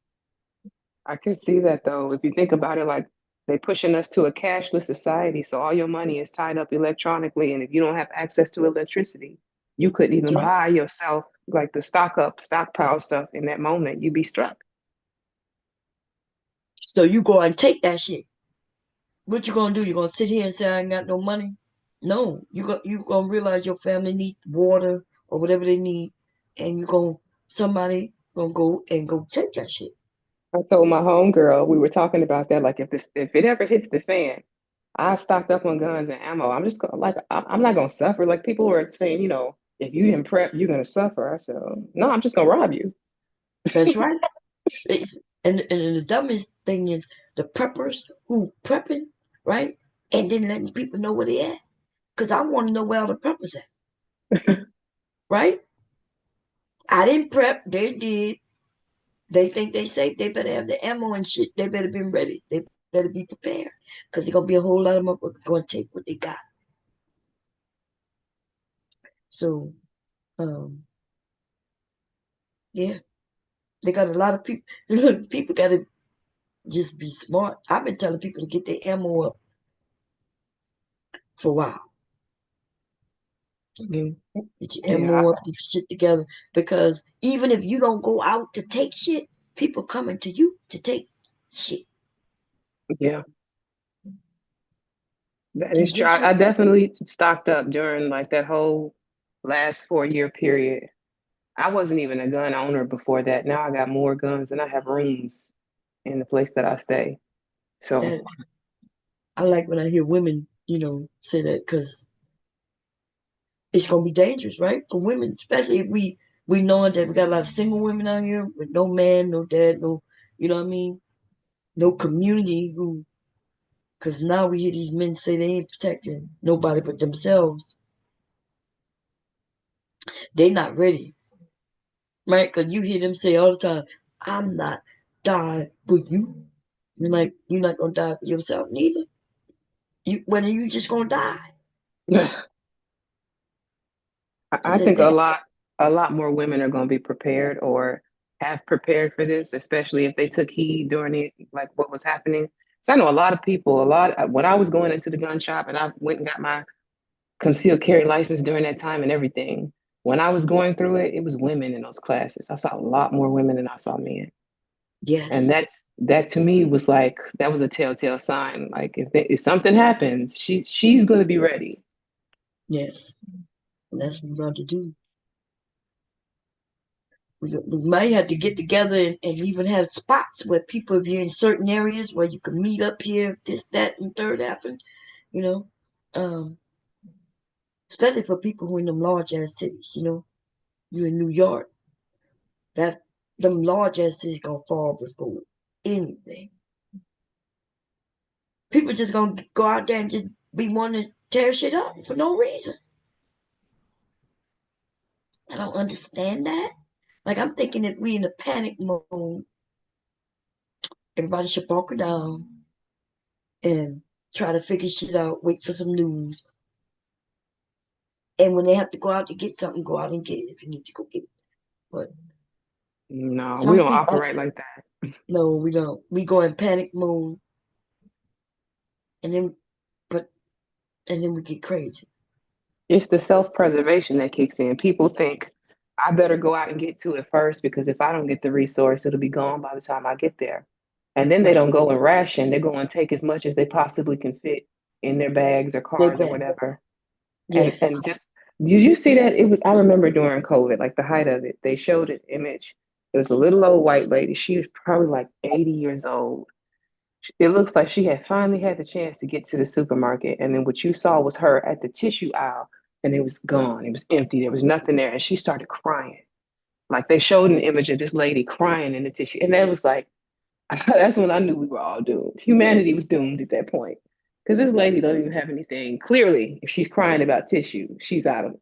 I can see that though. If you think about it, like they pushing us to a cashless society, so all your money is tied up electronically, and if you don't have access to electricity, you couldn't That's even right. buy yourself like the stockpile stuff in that moment. You'd be struck. So you go and take that shit. What you gonna do? You gonna sit here and say I ain't got no money? No, you gonna realize your family need water or whatever they need, and somebody gonna go take that shit. I told my homegirl, we were talking about that, like if it ever hits the fan, I stocked up on guns and ammo. I'm just gonna like I'm not gonna suffer. Like people were saying, if you didn't prep, you're gonna suffer. I said, no, I'm just gonna rob you. That's right. It's, and the dumbest thing is the preppers who prepping, right? And then letting people know where they at. Cause I want to know where all the preppers at, right? I didn't prep, they did. They think they safe. They better have the ammo and shit. They better be ready. They better be prepared. Cause there's gonna be a whole lot of motherfuckers gonna take what they got. So, um, yeah, they got a lot of people. People gotta just be smart. I've been telling people to get their ammo up for a while. Okay, get your Yeah, ammo up, get your shit together. Because even if you don't go out to take shit, people coming to you to take shit. yeah, that is true. I Eventually, definitely stocked up during like that whole last 4 year period. I wasn't even a gun owner before that. Now I got more guns and I have rooms in the place that I stay. So that I like when I hear women, say that because it's gonna be dangerous, right, for women, especially if we knowing that we got a lot of single women out here with no man, no dad, no, you know what I mean, no community who. Because now we hear these men say they ain't protecting nobody but themselves. They not ready, right? Because you hear them say all the time, I'm not dying for you. You're like, you're not going to die for yourself neither. When are you just going to die? I Say, think damn, a lot more women are going to be prepared or have prepared for this, especially if they took heed during it, like what was happening. So I know a lot of people, when I was going into the gun shop and I went and got my concealed carry license during that time and everything. When I was going through it, it was women in those classes. I saw a lot more women than I saw men. And Yes, that to me was like that was a telltale sign. Like if something happens, she's gonna be ready. yes. And that's what we're going to do. We might have to get together and even have spots where people be in certain areas where you can meet up here, this, that, and third happen, you know. Um, Especially for people who in them large ass cities, You in New York, that them large ass cities gonna fall before anything. People just gonna go out there and just be wanting to tear shit up for no reason. I don't understand that. Like I'm thinking if we in a panic mode, everybody should bunker down and try to figure shit out, wait for some news. And when they have to go out to get something, go out and get it if you need to go get it. But No, we some don't people, operate like that. no, we don't. We go in panic mode, and then, but and then we get crazy. It's the self-preservation that kicks in. People think I better go out and get to it first because if I don't get the resource, it'll be gone by the time I get there. And then they Right? don't go and ration. They go and take as much as they possibly can fit in their bags or They cars or back. whatever. And Yes. just did you see that? It was I remember during COVID, like the height of it, they showed an image. It was a little old white lady. She was probably like 80 years old. It looks like she had finally had the chance to get to the supermarket. And then what you saw was her at the tissue aisle and it was gone. It was empty. There was nothing there. And she started crying. Like they showed an image of this lady crying in the tissue. And that was like, that's when I knew we were all doomed. Humanity was doomed at that point. Because this lady don't even have anything. Clearly, if she's crying about tissue, she's out of it.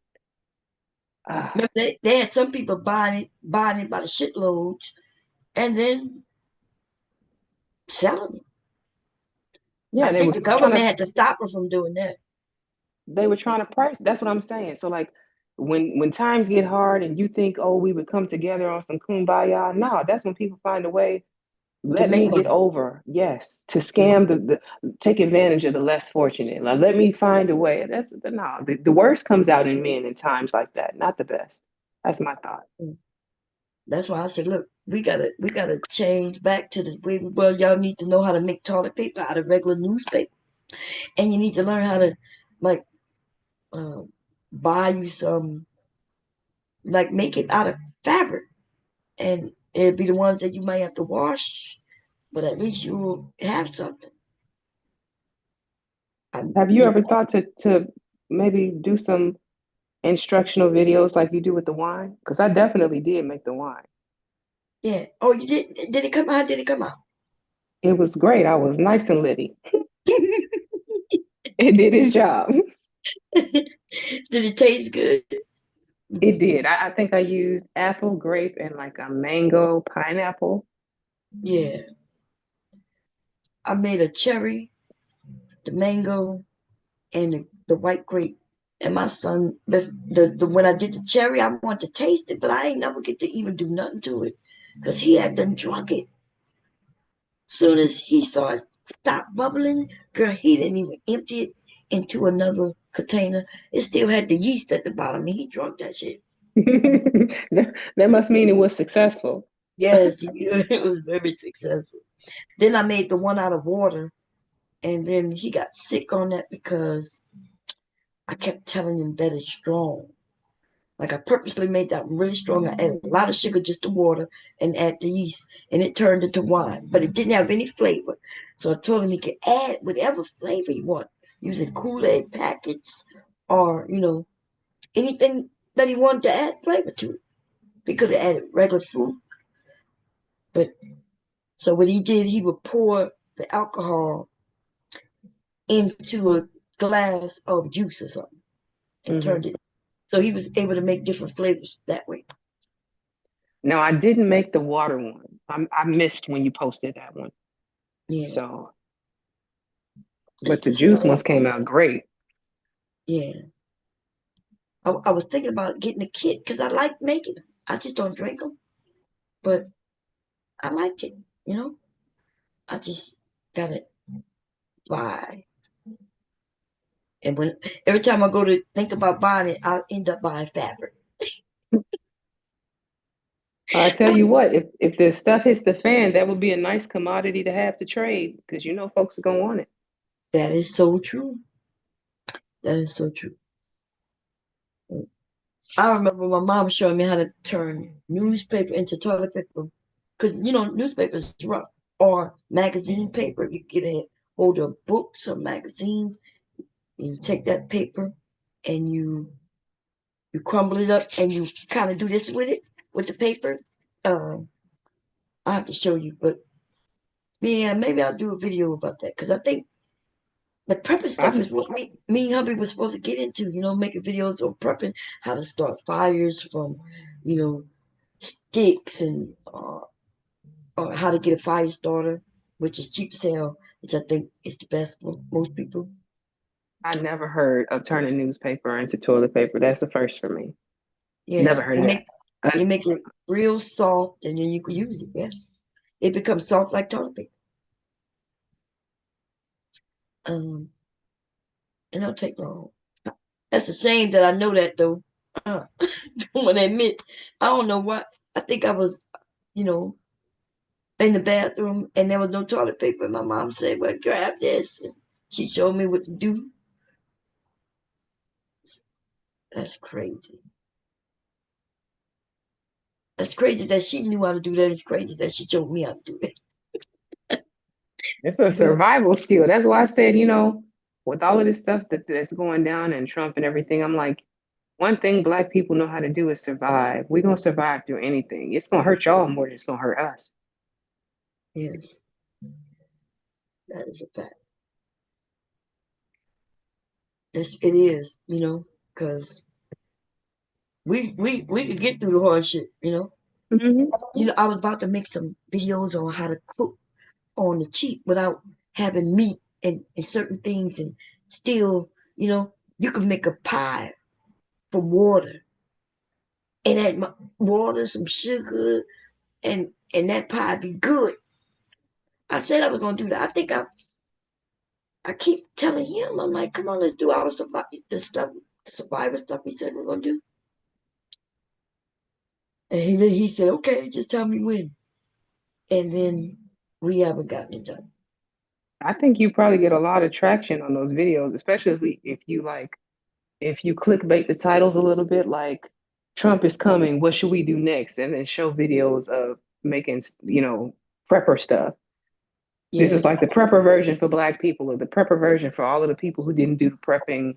Ah, Remember they had some people buying it by the shitloads, and then selling it. yeah, I they think were the trying government to had to stop her from doing that. price. That's what I'm saying. So like when times get hard and you think, oh, we would come together on some kumbaya, no, that's when people find a way. To Let make me get money. over. Yes, to Yeah. scam the take advantage of the less fortunate. Like, let me find a way. That's no. The worst comes out in men in times like that, not the best. That's my thought. That's why I said, look, we gotta change back to the way we were. Y'all need to know how to make toilet paper out of regular newspaper, and you need to learn how to like uh, buy you some like make it out of fabric, and it'd be the ones that you might have to wash, but at least you'll have something. I, Have you ever thought to maybe do some instructional videos like you do with the wine? Because I definitely did make the wine. yeah. Oh, you did? Did it come out? Did it come out? It was great. I was nice and litty. It did its job. Did it taste good? It did. I think I used apple, grape, and like a mango, pineapple. Yeah. I made a cherry, the mango, and the white grape. And my son, the when I did the cherry, I wanted to taste it, but I ain't never get to even do nothing to it because he had done drunk it. Soon as he saw it stop bubbling, girl, he didn't even empty it into another container. It still had the yeast at the bottom, and he drunk that shit. That must mean it was successful. Yes, it was very successful. Then I made the one out of water, and then he got sick on that because I kept telling him that it's strong. Like I purposely made that really strong. I added a lot of sugar, just the water, and add the yeast, and it turned into wine. But it didn't have any flavor. So I told him he could add whatever flavor he want, using Kool-Aid packets or anything that he wanted to add flavor to it. He could have added regular fruit, but so what he did, he would pour the alcohol into a glass of juice or something and Hmm. turned it. So he was able to make different flavors that way. Now I didn't make the water one. I missed when you posted that one. Yeah, So, it's but the the juice ones same. came out great. Yeah, I was thinking about getting a kit because I like making them. I just don't drink them, but I like it. I just gotta buy. And when every time I go to think about buying it, I end up buying fabric. I tell you what, if this stuff hits the fan, that would be a nice commodity to have to trade because you know folks are gonna want it. That is so true. That is so true. I remember my mom showing me how to turn newspaper into toilet paper. Because, newspaper is rough. Or magazine paper. You get a hold of books or magazines. And you take that paper and you crumble it up and you kind of do this with it, with the paper. I have to show you. But, yeah, maybe I'll do a video about that. Because I think the prepping stuff I is what me and hubby was supposed to get into, making videos on prepping, how to start fires from, sticks and or how to get a fire starter, which is cheap as hell, which I think is the best for most people. I never heard of turning newspaper into toilet paper. That's the first for me. Never Yeah, heard of that. you make it real soft, and then you can use it. Yes, it becomes soft like toilet paper. It don't take long. That's a shame that I know that though. Uh, I want to admit, I don't know what. I think I was, you know, in the bathroom and there was no toilet paper. My mom said, "Well, grab this," and she showed me what to do. That's crazy. That's crazy that she knew how to do that. It's crazy that she showed me how to do it. It's a But survival skill. That's why I said, with all of this stuff that's going down and Trump and everything, I'm like, one thing Black people know how to do is survive. We're gonna survive through anything. It's gonna hurt y'all more than it's gonna hurt us. yes, that is a fact. It is, because we could get through the hardship. Mm-hmm. I was about to make some videos on how to cook on the cheap without having meat and certain things and still, you can make a pie from water and add water, some sugar, and that pie be good. I said I was gonna do that. I think I keep telling him, I'm like, come on, let's do our the survivor stuff we said we're gonna do. And he said, okay, just tell me when. And then we haven't gotten it done. I think you probably get a lot of traction on those videos, especially if you clickbait the titles a little bit, like Trump is coming, what should we do next? And then show videos of making, prepper stuff. This Yeah, is like the prepper version for Black people, or the prepper version for all of the people who didn't do prepping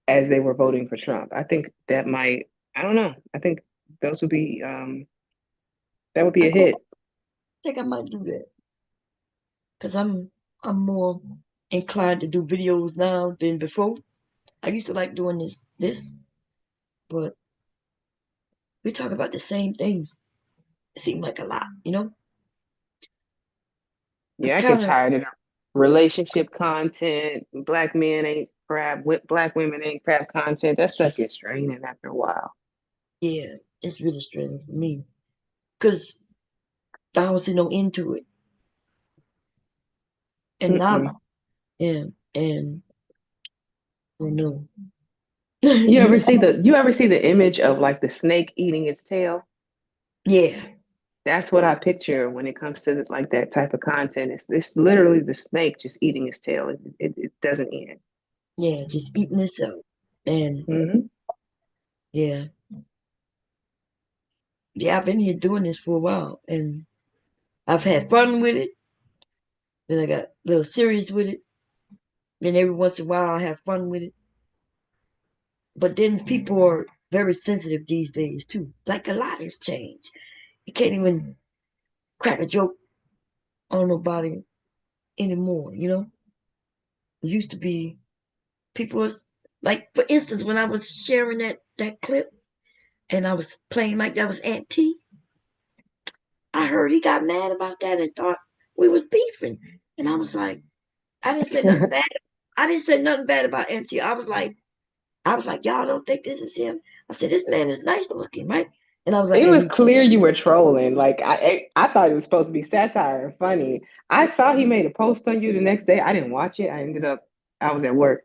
as they were voting for Trump. I think that might, I don't know. I think those would be, that would be I a hit. think I might do that because I'm more inclined to do videos now than before. I used to like doing this, but we talk about the same things. It seemed like a lot. I'm Yeah, I get kind of tired of the relationship content. Black men ain't crap. Black women ain't crap content. That stuff gets draining after a while. yeah. It's really straining for me because I don't see no end to it. And Mm-mm. now, yeah, and I don't know. You ever see the image of like the snake eating its tail? Yeah, That's what I picture when it comes to like that type of content. It's literally the snake just eating its tail. It doesn't end. yeah, just eating this up. And Hmm. yeah, yeah, I've been here doing this for a while and I've had fun with it. Then I got a little serious with it. Then every once in a while I have fun with it. But then people are very sensitive these days too. Like a lot has changed. You can't even crack a joke on nobody anymore. It used to be people was like, for instance, when I was sharing that clip and I was playing like that was Aunt T, I heard he got mad about that and thought we was beefing. And I was like, I didn't say nothing bad. I didn't say nothing bad about Aunt T. I was like, y'all don't think this is him? I said, this man is nice looking, right? And I was like, It and was he, clear you were trolling. Like I thought it was supposed to be satire and funny. I saw he made a post on you the next day. I didn't watch it. I was at work.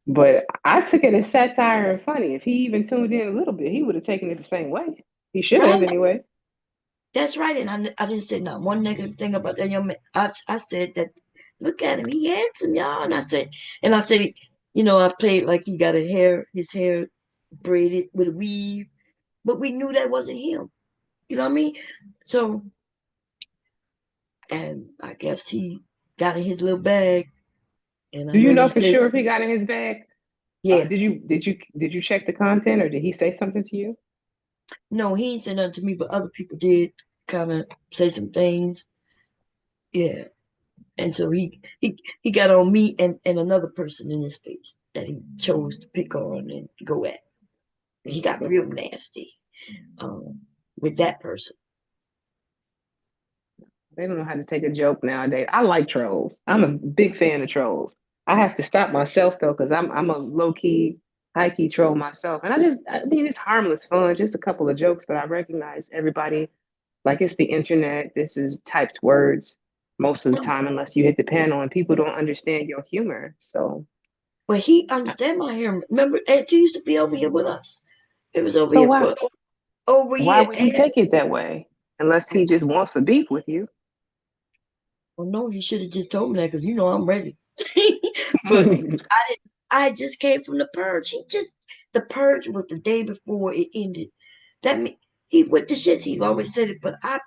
But I took it as satire and funny. If he even tuned in a little bit, he would have taken it the same way. He should have right? anyway. That's right. And I didn't say not one negative thing about that young man. I said that, look at him, he handsome, y'all. And I said, I played like he got his hair braided with a weave, but we knew that wasn't him. You know what I mean? So, and I guess he got in his little bag, and I Do you know know he for said, sure if he got in his bag? yeah, Did you check the content, or did he say something to you? no, he ain't said nothing to me, but other people did kind of say some things. Yeah. And so he got on me and another person in his space that he chose to pick on and go at. He got real nasty with that person. They don't know how to take a joke nowadays. I like trolls. I'm a big fan of trolls. I have to stop myself though, because I'm a low key, high key troll myself. And I mean, it's harmless fun, just a couple of jokes, but I recognize everybody like it's the internet. This is typed words most of the time, unless you hit the panel and people don't understand your humor. So, But he understand my humor. Remember, Auntie used to be over here with us. It was over so here why for over a why year. would he And take it that way? Unless he just wants to beef with you. well, no, he should have just told me that because I'm ready. But I didn't. I just came from the purge. The purge was the day before it ended. That mean he went to shits. He always said it, but I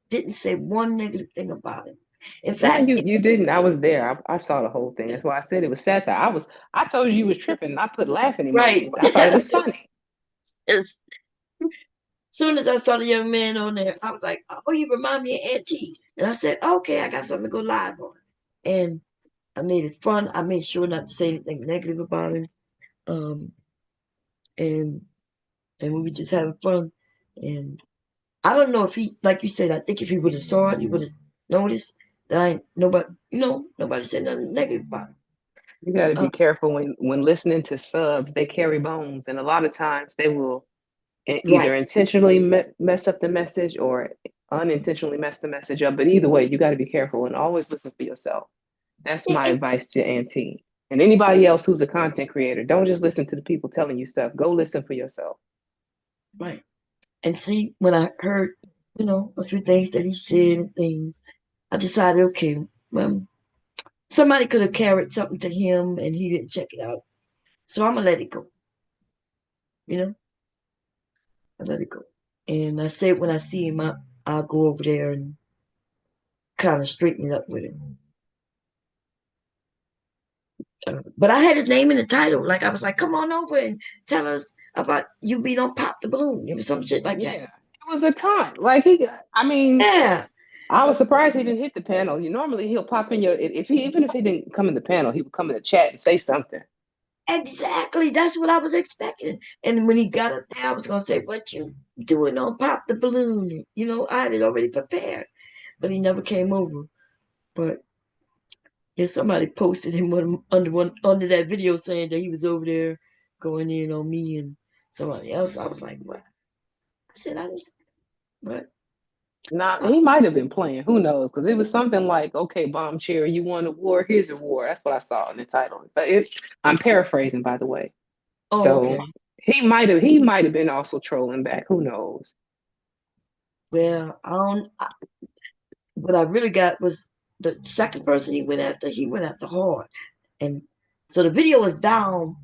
didn't say one negative thing about him. In No, fact, you didn't. I was there. I saw the whole thing. That's why I said it was satire. I told you was tripping. I put laughing right. emojis. I thought it was funny. As soon as I saw the young man on there, I was like, "Oh, you remind me of Auntie." And I said, "Okay, I got something to go live on." And I made it fun. I made sure not to say anything negative about him. Um, and we were just having fun. And I don't know if he, like you said, I think if he would have saw it, he would have noticed that I ain't nobody, nobody said nothing negative about it. You got to be careful when listening to subs. They carry bones, and a lot of times they will either Right. intentionally mess up the message or unintentionally mess the message up. But either way, you got to be careful and always listen for yourself. That's Yeah, my advice to Auntie and anybody else who's a content creator. Don't just listen to the people telling you stuff. Go listen for yourself. right. And see, when I heard, a few things that he said and things, I decided, okay, well, somebody could have carried something to him and he didn't check it out. So I'm gonna let it go. You know, I let it go. And I said when I see him, I'll go over there and kind of straighten it up with him. But I had his name in the title. Like I was like, come on over and tell us about you being on Pop the Balloon. It was some shit like that. Yeah, it was a time. Like I mean, Yeah, I was surprised he didn't hit the panel. You normally he'll pop in your even if he didn't come in the panel, he would come in the chat and say something. exactly. That's what I was expecting. And when he got up there, I was gonna say, "What you doing on Pop the Balloon?" I had it already prepared, but he never came over. But yeah, somebody posted him under that video saying that he was over there going in on me and somebody else. I was like, "What?" I said, "I just what?" Nah, he might have been playing. Who knows? Because it was something like, "Okay, bomb chair, you won a war. Here's a war." That's what I saw in the title. But I'm paraphrasing, by the way. Oh, So okay. he might have been also trolling back. Who knows? Well, I don't. What I really got was the second person he went after. He went after hard, and so the video was down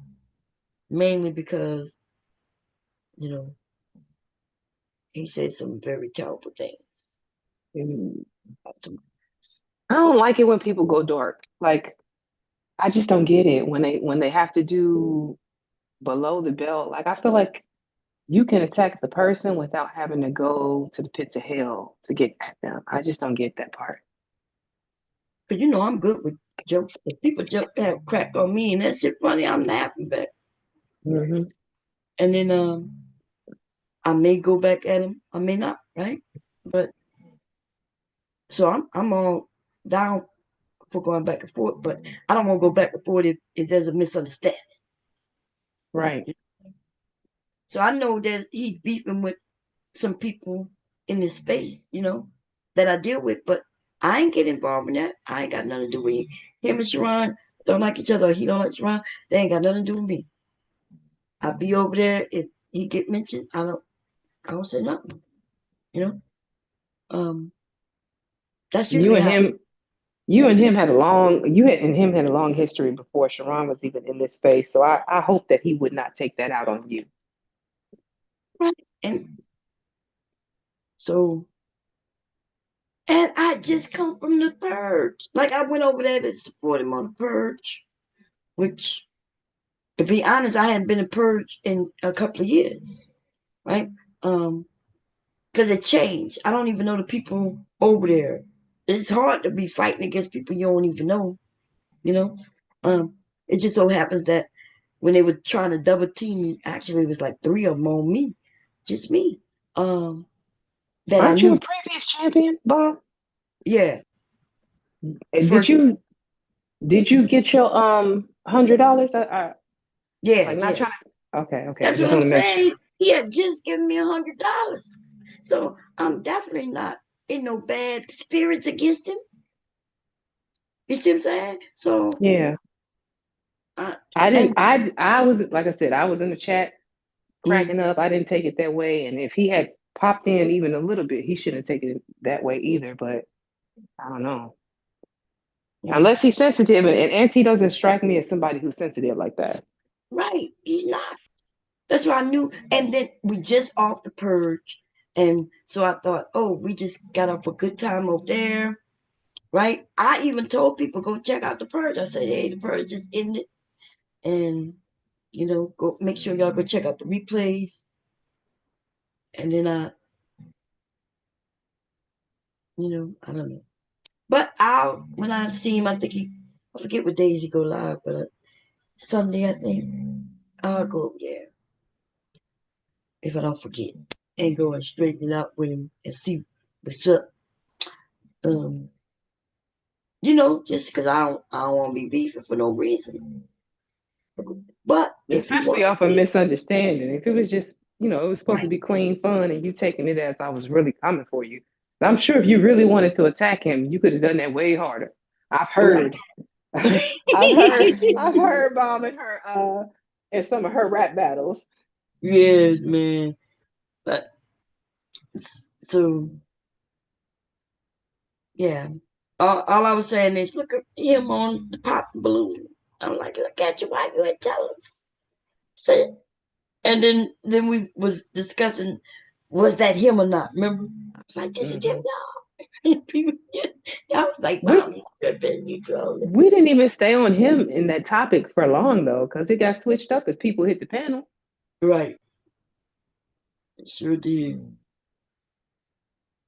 mainly because you know he said some very terrible things. Mm. About some- I don't like it when people go dark. Like I just don't get it when they have to do below the belt. Like I feel like you can attack the person without having to go to the pits of hell to get at them. I just don't get that part. Cause I'm good with jokes. If people joke have crack on me and that shit funny, I'm laughing back. Hmm. And then I may go back at him, I may not, right? But so I'm all down for going back and forth, but I don't want to go back and forth if there's a misunderstanding. Right. So I know that he's beefing with some people in this space, that I deal with, but I ain't get involved in that. I ain't got nothing to do with it. Him and Sharon don't like each other, or he don't like Sharon. They ain't got nothing to do with me. I be over there if he get mentioned. I don't say nothing. You know. That's You usually and how. him, you and him had a long, you had, and him had a long history before Sharon was even in this space. So I hope that he would not take that out on you. Right. And so, and I just come from the purge. Like I went over there to support him on the purge, which, to be honest, I hadn't been a purge in a couple of years, right? Because it changed. I don't even know the people over there. It's hard to be fighting against people you don't even know, you know. It just so happens that when they were trying to double team me, actually it was like three of them on me, just me. That I Aren't you a knew. previous champion, Bob? Yeah, the And first. did you get your $100? I Yeah, like not yeah. trying to. Okay, okay. I That's what just I'm want to make sure. saying. He had just given me $100, so I'm definitely not in no bad spirits against him. You see what I'm saying? So, Yeah, uh, I didn't. and I was like I said, I was in the chat mm, cracking up. I didn't take it that way, and if he had popped in even a little bit, he shouldn't have taken it that way either. But I don't know. yeah, Unless he's sensitive, and Auntie doesn't strike me as somebody who's sensitive like that. right, he's not. That's what I knew. And then we just off the purge, and so I thought, oh, we just got off a good time over there, right? I even told people go check out the purge. I said, hey, the purge is in it, and go make sure y'all go check out the replays. And then I don't know. But when I see him, I think I forget what days he go live, but Sunday, I think I'll go over there if I don't forget and go and straighten it out with him and see what's up. Um, just because I don't want to be beefing for no reason. But if he Especially wants to off a be, misunderstanding. If it was just, it was supposed to right, be clean fun and you taking it as I was really coming for you. I'm sure if you really wanted to attack him, you could have done that way harder. I've right. heard, I've heard Bomb in her in some of her rap battles. Yes, man. But so yeah. All I was saying is look at him on the pop balloon. I'm like, look at you, why you ain't tell us? Say, and then we was discussing was that him or not? Remember? I was like, this is him, Hmm. y'all. I was like, We wow, he could have been you trolling. we didn't even stay on him in that topic for long though, because it got switched up as people hit the panel. Right. Sure did.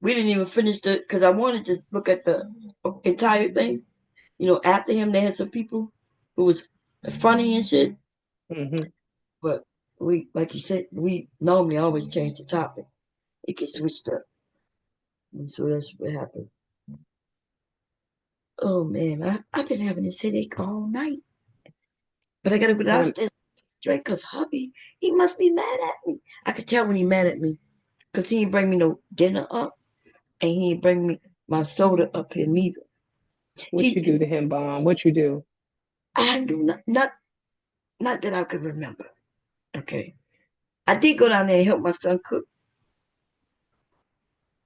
We didn't even finish the because I wanted to look at the entire thing. After him they had some people who was funny and shit. Hmm. But we like you said, we normally always change the topic. It gets switched up. And so that's what happened. Oh man, I've been having this headache all night. But I gotta go Well, downstairs drink because hubby, he must be mad at me. I could tell when he mad at me. Cause he didn't bring me no dinner up and he didn't bring me my soda up here neither. what you He do to him, Bomb? What you do? I do not that I could remember. Okay. I did go down there and help my son cook.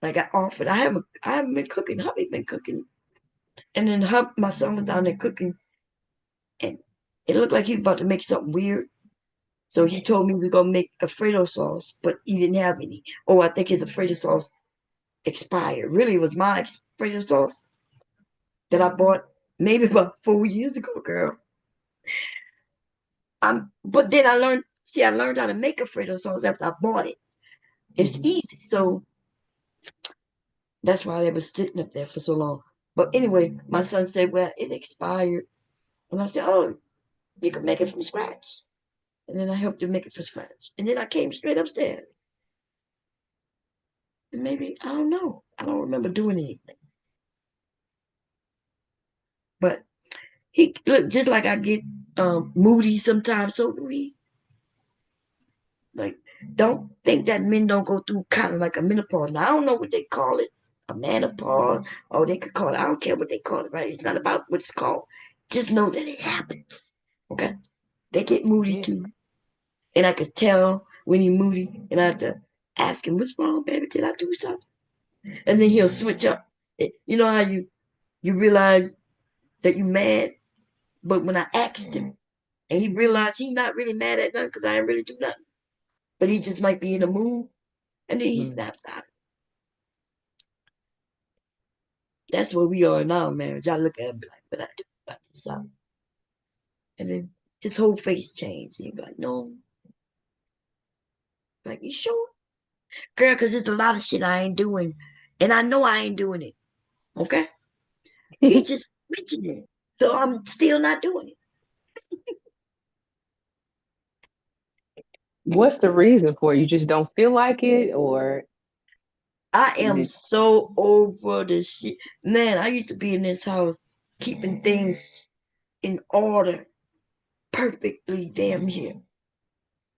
Like I offered. I haven't been cooking. Hubby been cooking. And then my son was down there cooking and it looked like he was about to make something weird. So he told me we're gonna make Alfredo sauce, but he didn't have any. Oh, I think his Alfredo sauce expired. Really, it was my Alfredo sauce that I bought maybe about 4 years ago, girl. But then I learned. See, I learned how to make Alfredo sauce after I bought it. It's Hmm. easy, so that's why they was sitting up there for so long. But anyway, my son said, "Well, it expired," and I said, "Oh, you can make it from scratch." And then I helped him make it from scratch, and then I came straight upstairs. And maybe I don't know. I don't remember doing anything, but he look just like I get moody sometimes. So do he. Like, don't think that men don't go through kind of like a menopause. Now I don't know what they call it, a menopause, or they could call it. I don't care what they call it. Right? It's not about what it's called. Just know that it happens. Okay? They get moody Yeah. too, and I could tell when he's moody, and I have to ask him, "What's wrong, baby? Did I do something?" And then he'll switch up. You know how you realize that you mad, but when I asked him, and he realized he's not really mad at nothing because I didn't really do nothing, but he just might be in a mood, and then he snaps out. That's where we are in our marriage. I look at him like, what I do about this out? And then his whole face changed. He'd be like, no. Like, you sure? Girl, because there's a lot of shit I ain't doing. And I know I ain't doing it. Okay? He just mentioned it. So I'm still not doing it. What's the reason for it? You just don't feel like it, or I is am it? so over this shit. Man, I used to be in this house keeping things in order perfectly damn here.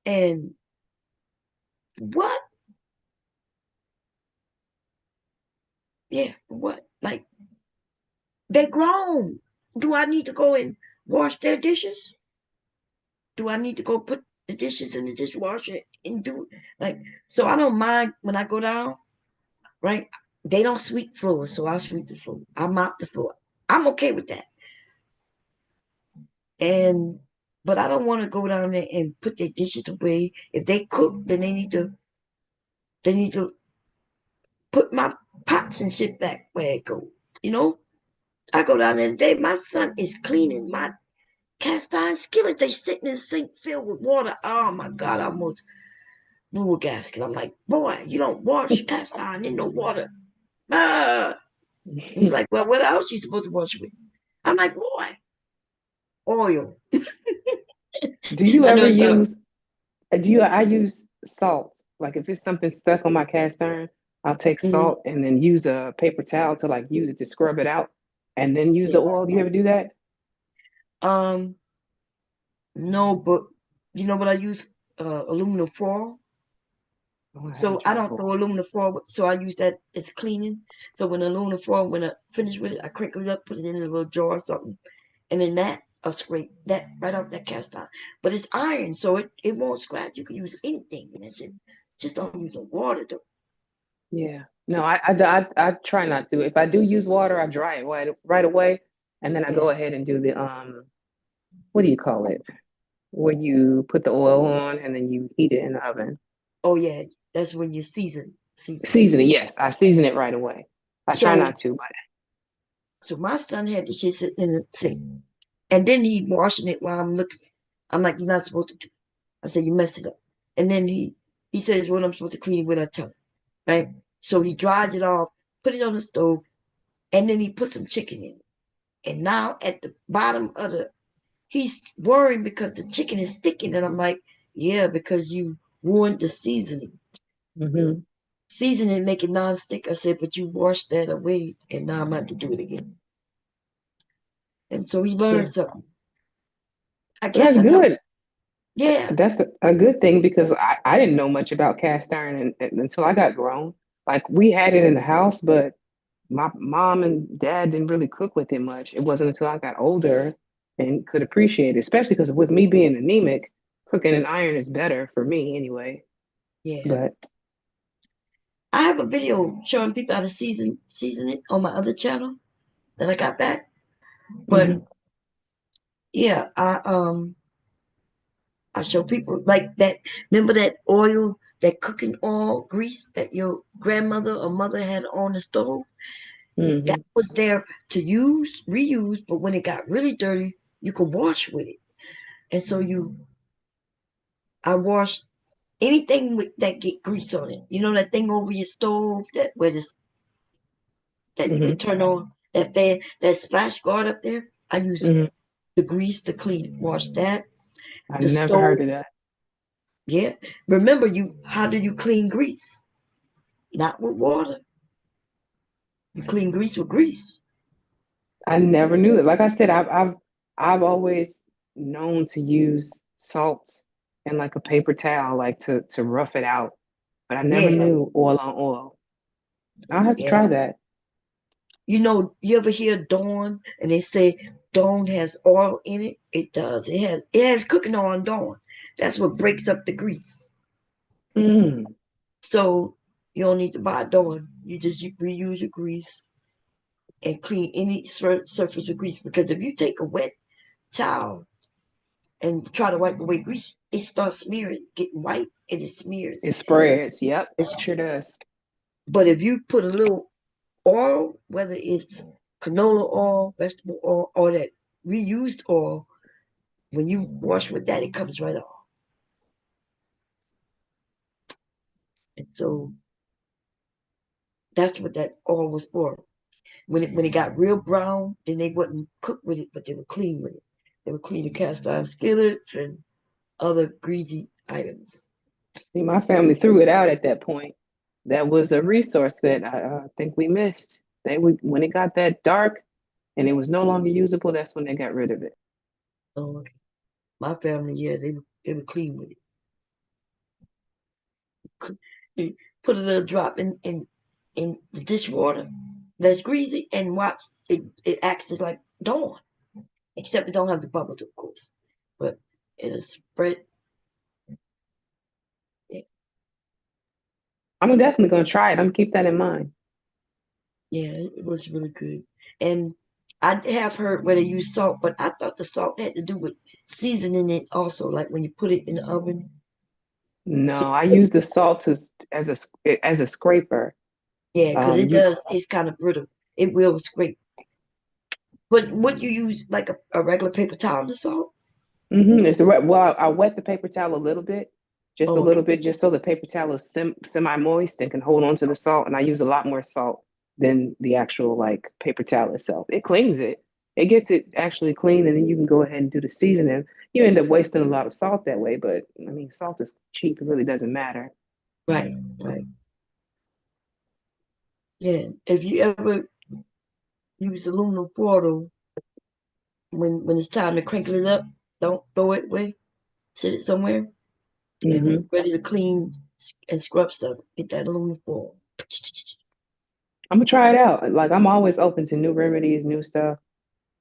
And what? Yeah, what? Like, they grown. Do I need to go and wash their dishes? Do I need to go put the dishes in the dishwasher and do like so I don't mind when I go down, right? They don't sweep floors, so I sweep the floor. I mop the floor. I'm okay with that. And but I don't want to go down there and put their dishes away. If they cook, then they need to put my pots and shit back where it go. You know? I go down there today. My son is cleaning my cast iron skillets. They sitting in the sink filled with water. Oh my God, I almost blew a gasket. I'm like, boy, you don't wash cast iron in no water. Ah. He's like, well, what else you supposed to wash with? I'm like, boy, oil. Do you I know ever it's a use? Do you? I use salt. Like if it's something stuck on my cast iron, I'll take mhm, salt and then use a paper towel to like use it to scrub it out, and then use yeah. the oil. Do you ever do that? Um, no, but you know what I use? Aluminum foil. Oh, I So haven't I tried don't for. throw aluminum foil, so I use that as cleaning. So when aluminum foil, when I finish with it, I crinkle it up, put it in a little jar or something, and then that I'll scrape that right off that cast iron. But it's iron, so it won't scratch. You can use anything in that shit. Just don't use the water though. Yeah. No, I try not to. If I do use water, I dry it right away, and then I Yeah. go ahead and do the what do you call it? Where you put the oil on and then you heat it in the oven. Oh yeah, that's when you season. Season it, yes, I season it right away. I try So not to, but so my son had the shit sitting in the sink, and then he washing it while I'm looking. I'm like, you're not supposed to do. I said, you messed it up. And then he says, what I'm supposed to clean it with, I tell him, right? So he dried it off, put it on the stove, and then he put some chicken in it. And now at the bottom of he's worrying because the chicken is sticking. And I'm like, yeah, because you ruined the seasoning. hmm Seasoning make it non-stick. I said, but you washed that away, and now I'm about to do it again. And so he yeah, learned something. I guess that's I know. good. Yeah, That's a good thing because I didn't know much about cast iron until I got grown. Like we had it in the house, but my mom and dad didn't really cook with it much. It wasn't until I got older and could appreciate it, especially because with me being anemic, cooking in iron is better for me anyway. yeah. But I have a video showing people how to season it on my other channel that I got back. But mhm, yeah, I show people like that. Remember that oil, that cooking oil grease that your grandmother or mother had on the stove? That mhm, was there to use, reuse, but when it got really dirty, you could wash with it. And so I wash anything with that get grease on it. You know that thing over your stove that where this that you could mhm, turn on that fan, that splash guard up there. I use mhm. the grease to clean it. Wash that. I The never heard stove. of that. Yeah. Remember how do you clean grease? Not with water. You clean grease with grease. I never knew it. Like I said, I've always known to use salt and like a paper towel, like to rough it out. But I never Yeah, knew oil on oil. I'll have to yeah. try that. You know, you ever hear Dawn and they say Dawn has oil in it? It does. It has cooking oil in Dawn. That's what breaks up the grease. Mm, So You don't need to buy Dawn. You just reuse your grease and clean any surface with grease. Because if you take a wet towel and try to wipe away grease, it starts smearing, getting white, and it smears. It spreads. Yep, It's, sure does. but if you put a little oil, whether it's canola oil, vegetable oil, or that reused oil, when you wash with that, it comes right off. And so that's what that oil was for. When it got real brown, then they wouldn't cook with it, but they would clean with it. They would clean the cast iron skillets and other greasy items. See, my family threw it out at that point. That was a resource that I think we missed. When it got that dark and it was no longer usable, that's when they got rid of it. So my family, yeah, they would clean with it. Put a little drop in the dishwater that's greasy and watch it. It acts just like Dawn, except it don't have the bubbles, of course, but it'll spread. I'm definitely gonna try it. I'm gonna keep that in mind. Yeah, it was really good. And I have heard where they use salt, but I thought the salt had to do with seasoning it also, like when you put it in the oven. So No, I use the salt as a scraper. yeah, because it You does. It's kind of brittle. It will scrape. But would you use like a regular paper towel to salt? well, I wet the paper towel a little bit, just a Oh, okay. little bit, just so the paper towel is semi-moist and can hold on to the salt. And I use a lot more salt than the actual like paper towel itself. It cleans it. It gets it actually clean, and then you can go ahead and do the seasoning. You end up wasting a lot of salt that way, but I mean, salt is cheap. It really doesn't matter. Right, right. Yeah. If you ever use aluminum foil when it's time to crinkle it up, don't throw it away. Sit it somewhere. And when hmm you're ready to clean and scrub stuff, get that aluminum foil. I'm gonna try it out. Like I'm always open to new remedies, new stuff.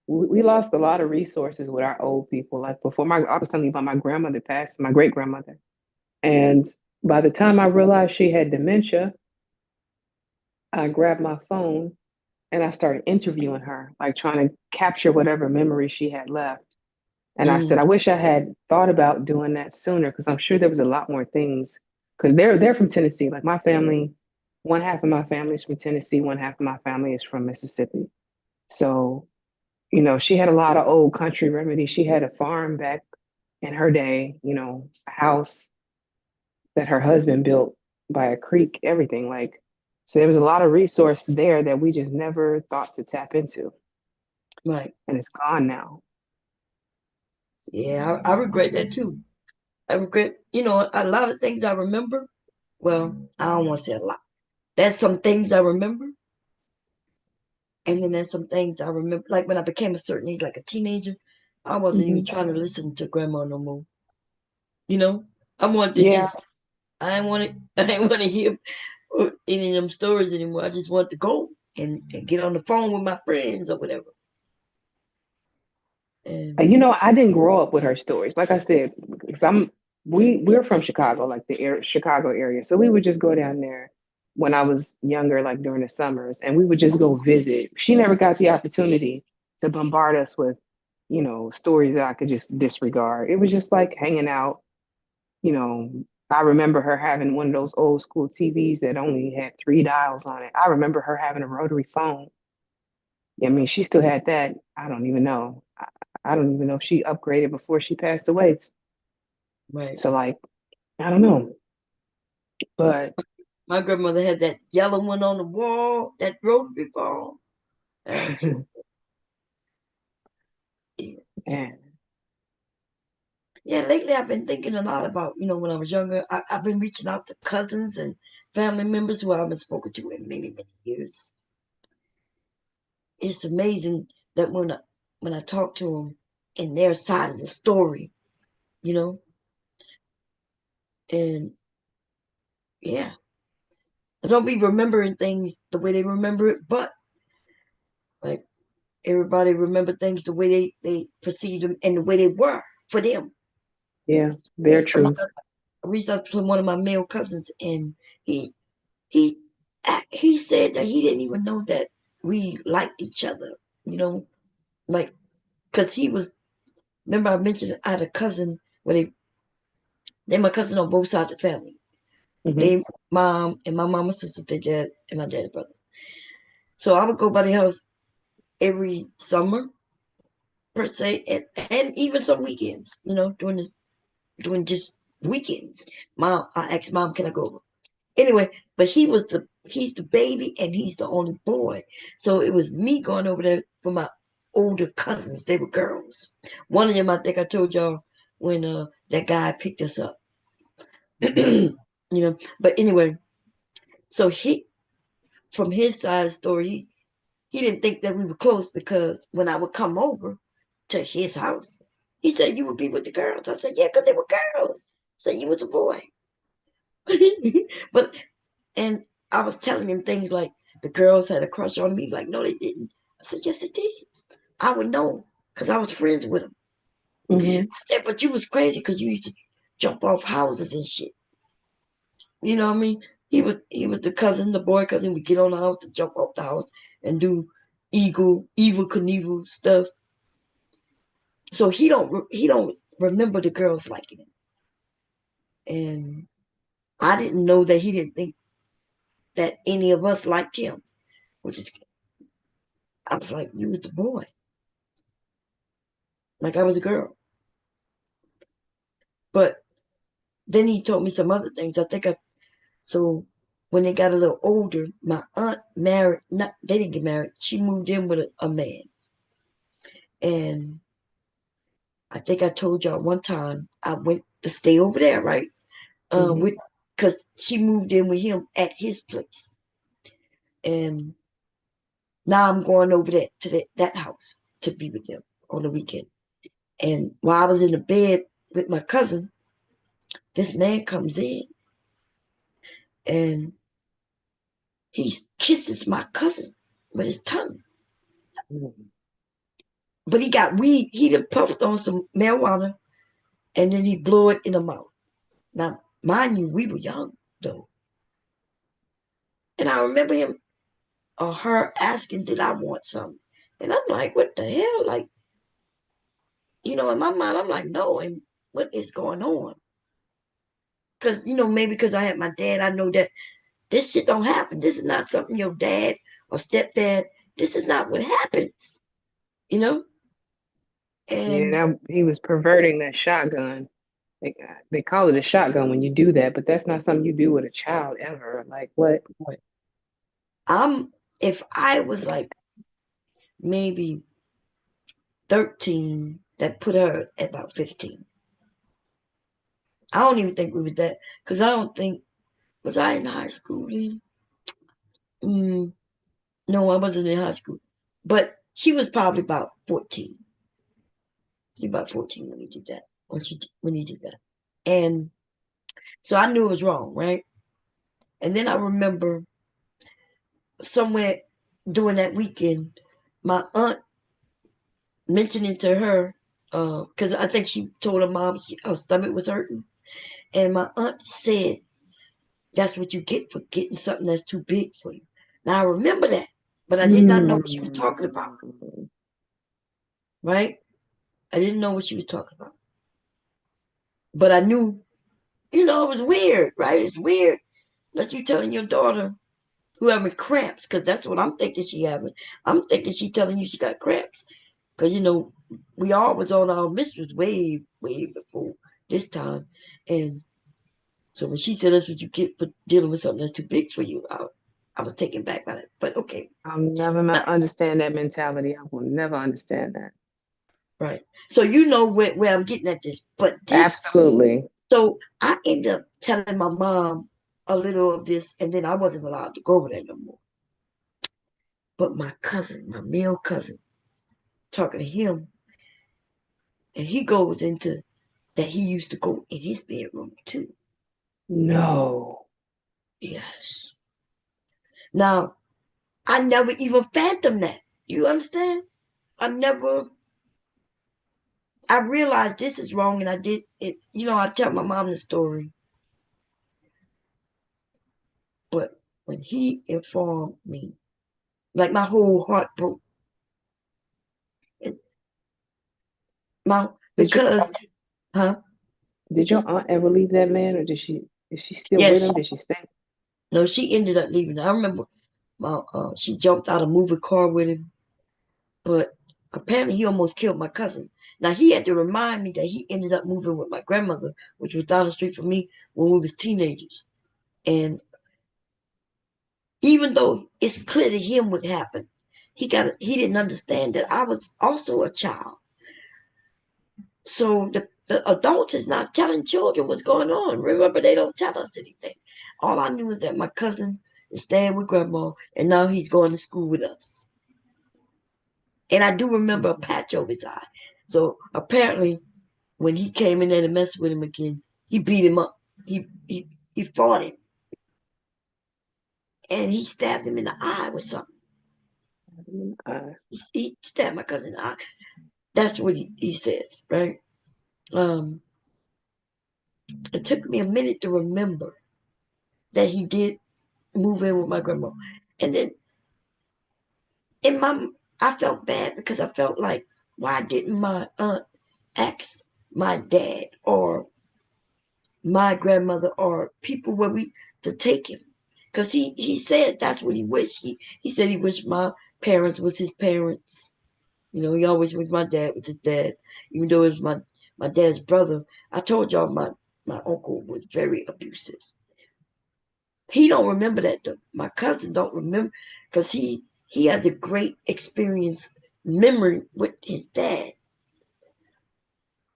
We lost a lot of resources with our old people. Like before I was telling you about my grandmother passed, my great grandmother. And by the time I realized she had dementia, I grabbed my phone and I started interviewing her, like trying to capture whatever memory she had left. And I said, Mm, I wish I had thought about doing that sooner because I'm sure there was a lot more things. Because they're from Tennessee. Like my family, one half of my family is from Tennessee, one half of my family is from Mississippi. So, she had a lot of old country remedies. She had a farm back in her day, a house that her husband built by a creek, everything like. So there was a lot of resource there that we just never thought to tap into, right. and it's gone now. Yeah, I regret that too. I regret, a lot of things I remember. Well, I don't want to say a lot. There's some things I remember, and then there's some things I remember. Like when I became a certain age, like a teenager, I wasn't even hmm trying to listen to grandma no more. You know, I wanted to Yeah. just, I didn't want to, I didn't want to hear any of them stories anymore. I just wanted to go and get on the phone with my friends or whatever. And I didn't grow up with her stories. Like I said, because we're from Chicago, like Chicago area. So we would just go down there when I was younger, like during the summers, and we would just go visit. She never got the opportunity to bombard us with, stories that I could just disregard. It was just like hanging out. You know, I remember her having one of those old school TVs that only had three dials on it. I remember her having a rotary phone. I mean, she still had that. I don't even know. I don't even know if she upgraded before she passed away. right, So like, I don't know. But my grandmother had that yellow one on the wall, that rotary phone. And yeah, and yeah, lately I've been thinking a lot about, when I was younger, I've been reaching out to cousins and family members who I haven't spoken to in many, many years. It's amazing that when I talk to them in their side of the story, you know, and yeah, I don't be remembering things the way they remember it, but like everybody remember things the way they perceived them and the way they were for them. yeah, their A lot truth. of, I reached out to one of my male cousins and he he he said that he didn't even know that we liked each other, you know, like, because he was, remember I mentioned I had a cousin where they my cousin on both sides of the family. Hmm. They mom and my mama's sister, their dad and my dad's brother. So I would go by the house every summer per se, and even some weekends, you know, doing just weekends. Mom, I asked mom, can I go over? Anyway, but he's the baby and he's the only boy. So it was me going over there for my older cousins. They were girls. One of them, I think I told y'all when that guy picked us up. you know, but anyway, so he from his side of the story, he didn't think that we were close because when I would come over to his house, he said you would be with the girls. I said, yeah, because they were girls. So you was a boy. but and I was telling him things like the girls had a crush on me. Like, no, they didn't. I said, yes, they did. I would know because I was friends with them. Hmm. I said, but you was crazy because you used to jump off houses and shit. You know what I mean? He was the cousin, the boy cousin. We get on the house and jump off the house and do evil Knievel stuff. So he don't remember the girls liking him, and I didn't know that he didn't think that any of us liked him, which is I was like, you was the boy, like I was a girl. But then he told me some other things. So when they got a little older, my aunt married. Not they didn't get married. She moved in with a man, and I think I told y'all one time I went to stay over there, right? Hmm. With because she moved in with him at his place, and now I'm going over there to that house to be with them on the weekend. And while I was in the bed with my cousin, this man comes in and he kisses my cousin with his tongue. But he got weed. He done puffed on some marijuana and then he blew it in the mouth. Now, mind you, we were young though. And I remember him or her asking, did I want some? And I'm like, what the hell? Like, in my mind, I'm like, no. And what is going on? Because, maybe because I had my dad, I know that this shit don't happen. This is not something your dad or stepdad, this is not what happens, you know? Yeah, And he was perverting that shotgun. They call it a shotgun when you do that, but that's not something you do with a child ever. Like what? if I was like maybe 13, that put her at about 15. I don't even think we were that, because I don't think, was I in high school then? Mm, no, I wasn't in high school. But she was probably about 14. She was about 14 when he did that. When he did that. And so I knew it was wrong, right? And then I remember somewhere during that weekend, my aunt mentioning to her, because I think she told her mom her stomach was hurting. And my aunt said, that's what you get for getting something that's too big for you. Now I remember that, but I did not know what she was talking about, Mm. right? I didn't know what she was talking about. But I knew, it was weird, right? It's weird that you telling your daughter who having cramps, because that's what I'm thinking she having. I'm thinking she telling you she got cramps. Because, we all was on our mistress way, way before this time. And so when she said that's what you get for dealing with something that's too big for you, I was taken back by that. But okay. I'll never understand that mentality. I will never understand that. Right. So you know where I'm getting at this. But Absolutely. so I ended up telling my mom a little of this, and then I wasn't allowed to go over there no more. But my cousin, my male cousin, talking to him, and he goes into that he used to go in his bedroom too. No. Yes. Now, I never even fathomed that. You understand? I realized this is wrong and I did it. I tell my mom the story, but when he informed me, like my whole heart broke. Did your Because, huh? did your aunt ever leave that man, or is she still with Yes, him? Did she stay? no, she ended up leaving. I remember she jumped out of a moving car with him, but apparently he almost killed my cousin. Now he had to remind me that he ended up moving with my grandmother, which was down the street from me when we was teenagers. And even though it's clear to him what happened, he didn't understand that I was also a child. So the adults is not telling children what's going on. Remember, they don't tell us anything. All I knew is that my cousin is staying with grandma, and now he's going to school with us. And I do remember a patch over his eye. So apparently, when he came in there to mess with him again, he beat him up. He fought him, and he stabbed him in the eye with something. He stabbed my cousin in the eye. That's what he says, right? Um, it took me a minute to remember that he did move in with my grandma. And then in my, I felt bad because I felt like, why didn't my aunt ask my dad or my grandmother or people where we to take him? Because he said that's what he wished. He said he wished my parents was his parents. You know, he always wished my dad was his dad, even though it was my dad's brother. I told y'all my uncle was very abusive. He don't remember that though. My cousin don't remember because he has a great experience memory with his dad.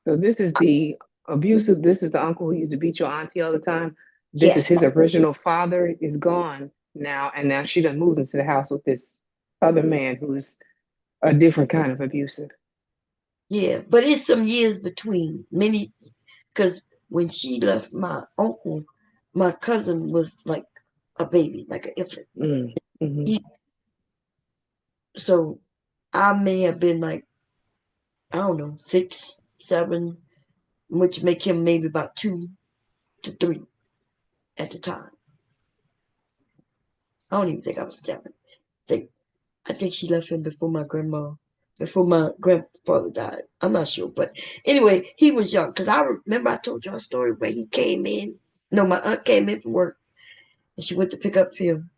So this is the abusive. This is the uncle who used to beat your auntie all the time. This is his Yes. original father is gone now, and now she done moved into the house with this other man who's a different kind of abusive. Yeah, but it's some years between many because when she left my uncle, my cousin was like a baby, like an infant. Mm-hmm. He, so I may have been like, I don't know, 6, 7, which make him maybe about 2 to 3 at the time. I don't even think I was 7. I think she left him before my grandfather died. I'm not sure, but anyway, he was young because I remember I told you a story where he came in. No, my aunt came in from work and she went to pick up him,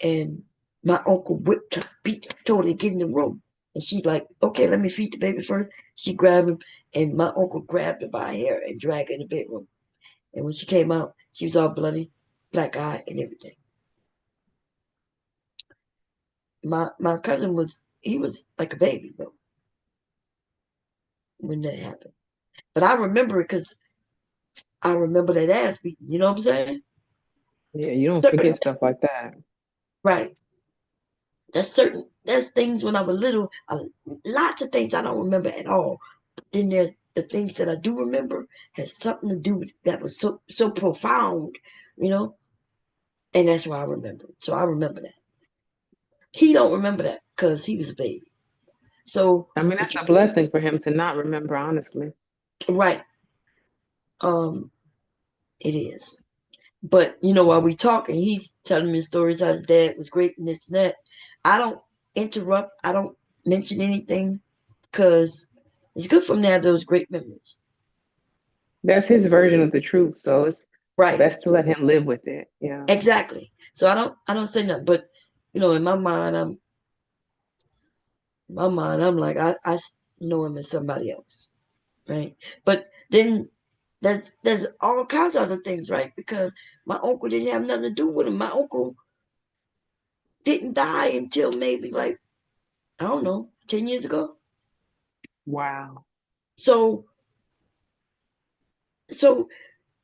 and my uncle whipped her, beat her, told her to get in the room, and she's like, "Okay, let me feed the baby first." She grabbed him, and my uncle grabbed her by her hair and dragged her in the bedroom. And when she came out, she was all bloody, black eye, and everything. My cousin was like a baby though when that happened. But I remember it because I remember that ass beating. You know what I'm saying? Yeah, you don't Certain, forget stuff like that. right. There's things when I was little, lots of things I don't remember at all. But then there's the things that I do remember has something to do with that was so profound, you know, and that's why I remember it. So I remember that. He don't remember that because he was a baby. So, I mean, but that's you a blessing for him to not remember, honestly. right, um, it is. But you know, while we talking, he's telling me stories how his dad was great and this and that. I don't interrupt. I don't mention anything because it's good for him to have those great memories. That's his version of the truth, so it's Right. best to let him live with it. Yeah. Exactly. So I don't say nothing. But you know, in my mind, I'm like I know him as somebody else, right? But then there's all kinds of other things, right? Because my uncle didn't have nothing to do with him. My uncle didn't die until maybe like I don't know, 10 years ago. Wow. So so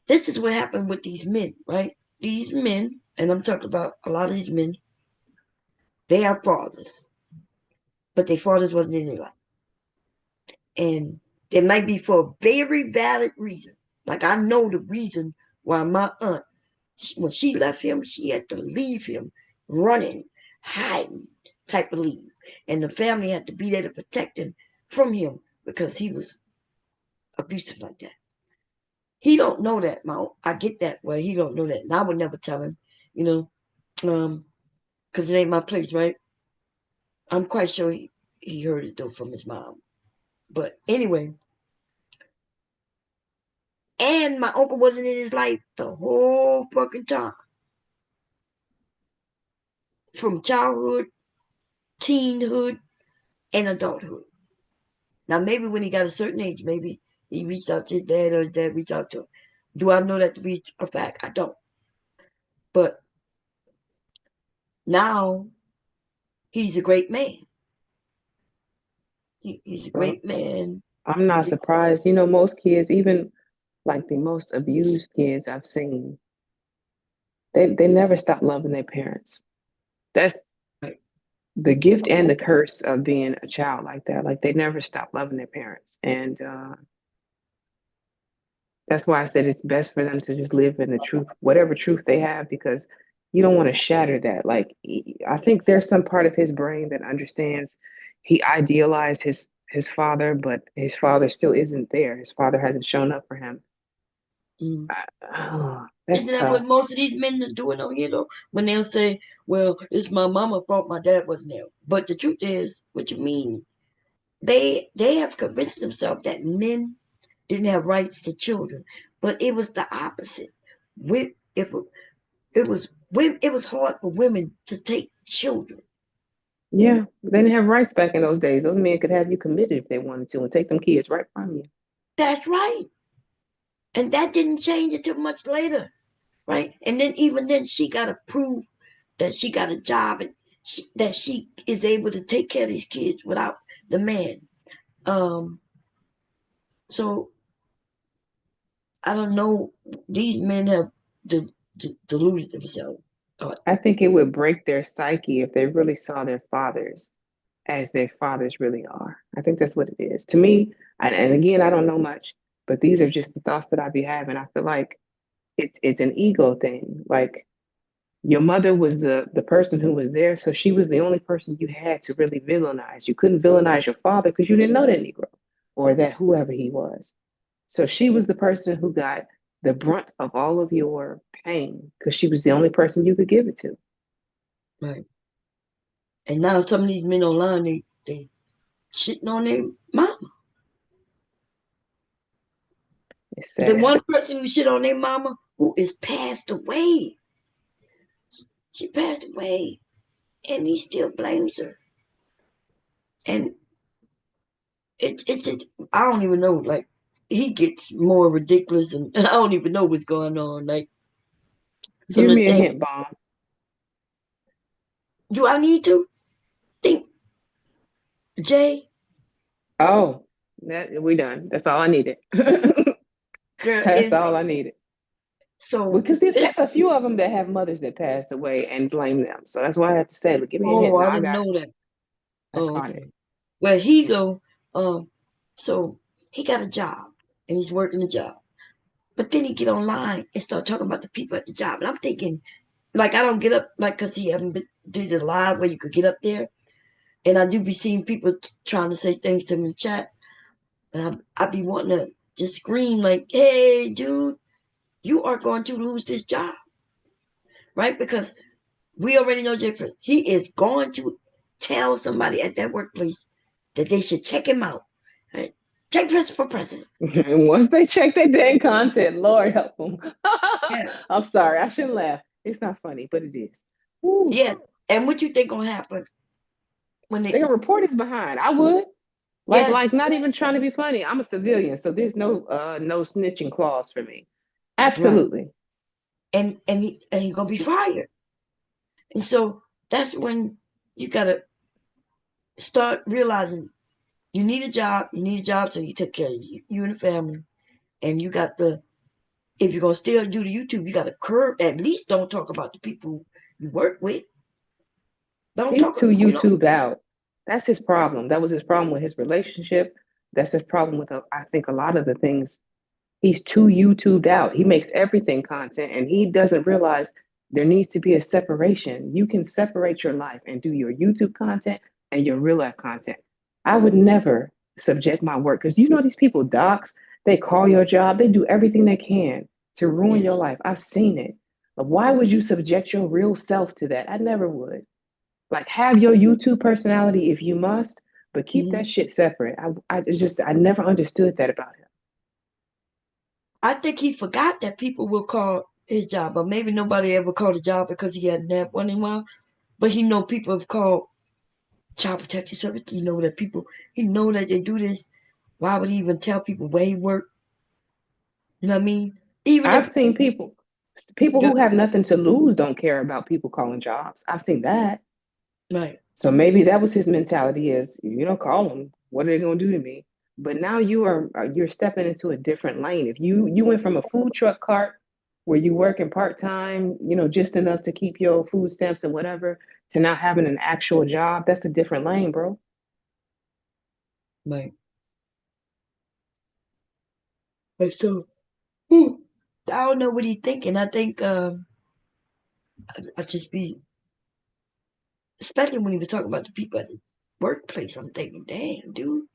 this is what happened with these men, right? These men, and I'm talking about a lot of these men, they have fathers, but their fathers wasn't in their life. And it might be for a very valid reason. Like I know the reason why my aunt, when she left him, she had to leave him running, hiding type of leave. And the family had to be there to protect him from him because he was abusive like that. He don't know that, I get that, well, he don't know that. And I would never tell him, you know. Because it ain't my place, right? I'm quite sure he heard it though from his mom. But anyway, and my uncle wasn't in his life the whole fucking time. From childhood, teenhood, and adulthood. Now, maybe when he got a certain age, maybe he reached out to his dad or his dad reached out to him. Do I know that to be a fact? I don't. But now he's a great man. He's a Well, great man. I'm not surprised. You know, most kids, even like the most abused kids I've seen, they never stop loving their parents. That's Right. the gift and the curse of being a child like that. Like they never stop loving their parents. And that's why I said it's best for them to just live in the truth, whatever truth they have, because you don't want to shatter that. Like I think there's some part of his brain that understands he idealized his father, but his father still isn't there. His father hasn't shown up for him. Mm. That's Isn't that what tough. most of these men are doing on here though? When they'll say, well, it's my mama's fault my dad wasn't there. But the truth is, what you mean, they have convinced themselves that men didn't have rights to children. But it was the opposite. If it was hard for women to take children. Yeah, they didn't have rights back in those days. Those men could have you committed if they wanted to and take them kids right from you. That's right. And that didn't change until much later, right? And then even then, she got to prove that she got a job and that she is able to take care of these kids without the man. Um, so I don't know. These men have deluded themselves. I think it would break their psyche if they really saw their fathers as their fathers really are. I think that's what it is. To me, and again, I don't know much, but these are just the thoughts that I be having. I feel like it's an ego thing. Like your mother was the person who was there, so she was the only person you had to really villainize. You couldn't villainize your father because you didn't know that Negro or that whoever he was. So she was the person who got the brunt of all of your pain because she was the only person you could give it to. Right. And now some of these men online, they shitting on their mama. It's The sad. one person who shit on their mama who is passed away. She passed away, and he still blames her. And it's I don't even know. Like he gets more ridiculous, and I don't even know what's going on. Like some Give of the me a things. hint, Bomb. Do I need to think, Jay? Oh, that we done. That's all I needed. Girl, That's is all I needed. so Because there's this. a few of them that have mothers that passed away and blame them. So that's why I have to say, look, give me a hint. Oh, No, I I didn't got know it. that. I Oh, caught it. okay. Well, he go. So he got a job and he's working the job. But then he get online and start talking about the people at the job, and I'm thinking, like, I don't get up, like, cause he haven't been, did the live where you could get up there, and I do be seeing people trying to say things to me in the chat, and I be wanting to just scream like, "Hey, dude, you are going to lose this job, right?" Because we already know Jay Prince. He is going to tell somebody at that workplace that they should check him out. Right? Jay Prince for president. And once they check their dang content, Lord help them. Yeah, I'm sorry, I shouldn't laugh. It's not funny, but it is. Woo. yeah. And what you think gonna happen when They they? gonna report his behind. I would. Yes, Like not even trying to be funny. I'm a civilian, so there's no snitching clause for me. right. Absolutely. And he gonna be fired. And so that's when you gotta start realizing you need a job. You need a job so you take care of you and the family. And you got the if you're gonna still do the YouTube, you gotta curb. At least don't talk about the people you work with. Don't He's talk. too YouTubed out. That's his problem. That was his problem with his relationship. That's his problem with, I think, a lot of the things. He's too YouTubed out. He makes everything content and he doesn't realize there needs to be a separation. You can separate your life and do your YouTube content and your real life content. I would never subject my work because you know these people, docs, they call your job, they do everything they can to ruin your Yes, life. I've seen it. Why would you subject your real self to that? I never would. Like, have your YouTube personality if you must, but keep that shit separate. I never understood that about him. I think he forgot that people will call his job, or maybe nobody ever called a job because he hadn't had one in a while. But he know people have called child protective service. He know that people. He know that they do this. Why would he even tell people where he worked? You know what I mean? Even I've if seen people who have nothing to lose don't care about people calling jobs. I've seen that. right, So maybe that was his mentality is you don't call them, what are they going to do to me? But now you're stepping into a different lane. If you went from a food truck cart where you working part-time, just enough to keep your food stamps and whatever, to now having an actual job, that's a different lane, bro. right. Like so, I don't know what he's thinking. I think I just be, especially when he was talking about the people at the workplace. I'm thinking, damn, dude.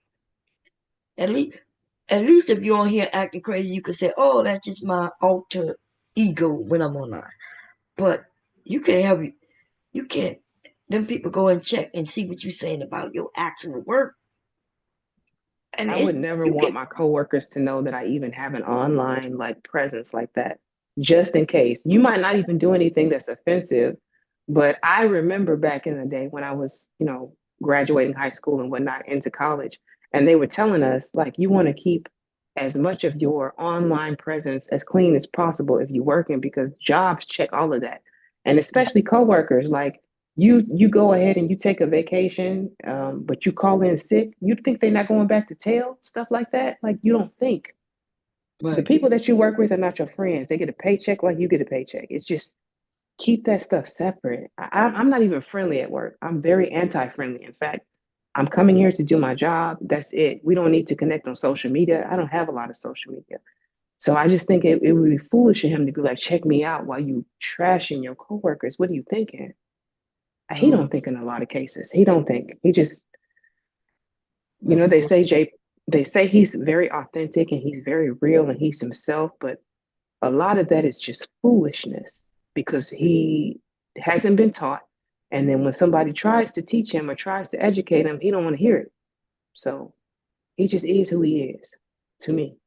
At least, at least if you're on here acting crazy, you could say, "Oh, that's just my alter ego when I'm online." But you can't have you can't. Them people go and check and see what you're saying about your actual work, and I would it's never you want get my coworkers to know that I even have an online like presence like that, just in case. You might not even do anything that's offensive, but I remember back in the day when I was, graduating high school and whatnot into college, and they were telling us like you want to keep as much of your online presence as clean as possible if you're working because jobs check all of that. And yeah, especially coworkers, like you go ahead and you take a vacation, but you call in sick, you think they're not going back to tell stuff like that? Like you don't think the right, people that you work with are not your friends. They get a paycheck like you get a paycheck. It's just keep that stuff separate. I'm not even friendly at work. I'm very anti-friendly. In fact, I'm coming here to do my job. That's it. We don't need to connect on social media. I don't have a lot of social media. So I just think it would be foolish of him to be like, check me out while you trashing your coworkers. What are you thinking? He no, don't think in a lot of cases. He don't think. He just, no they people, say they say he's very authentic and he's very real and he's himself, but a lot of that is just foolishness because he hasn't been taught. And then when somebody tries to teach him or tries to educate him, he don't want to hear it. So he just is who he is to me.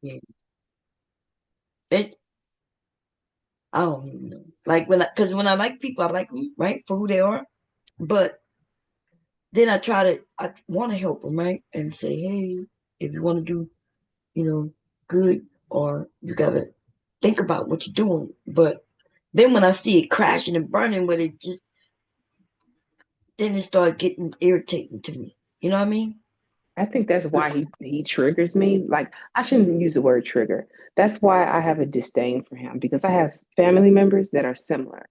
yeah. It, I don't even know. Like because when I like people, I like them right for who they are, but then I want to help them, right? And say, hey, if you want to do, good, or you got to think about what you're doing. But then when I see it crashing and burning, where it just, then it started getting irritating to me. You know what I mean? I think that's why he triggers me. Like I shouldn't use the word trigger. That's why I have a disdain for him because I have family members that are similar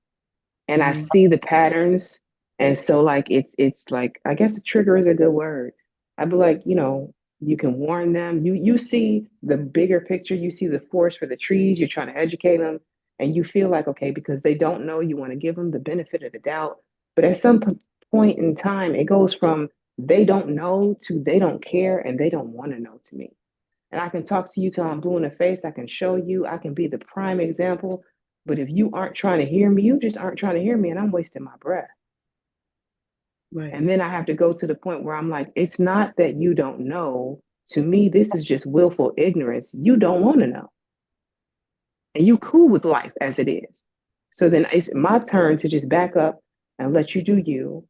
and I Mm-hmm. see the patterns. And so like it's like I guess a trigger is a good word. I'd be like, you can warn them. You see the bigger picture, you see the forest for the trees, you're trying to educate them, and you feel like, okay, because they don't know, you want to give them the benefit of the doubt. But at some point in time, it goes from they don't know to they don't care and they don't want to know to me. And I can talk to you till I'm blue in the face. I can show you. I can be the prime example. But if you aren't trying to hear me, you just aren't trying to hear me, and I'm wasting my breath. Right, And then I have to go to the point where I'm like, it's not that you don't know. To me, this is just willful ignorance. You don't want to know. And you cool with life as it is. So then it's my turn to just back up and let you do you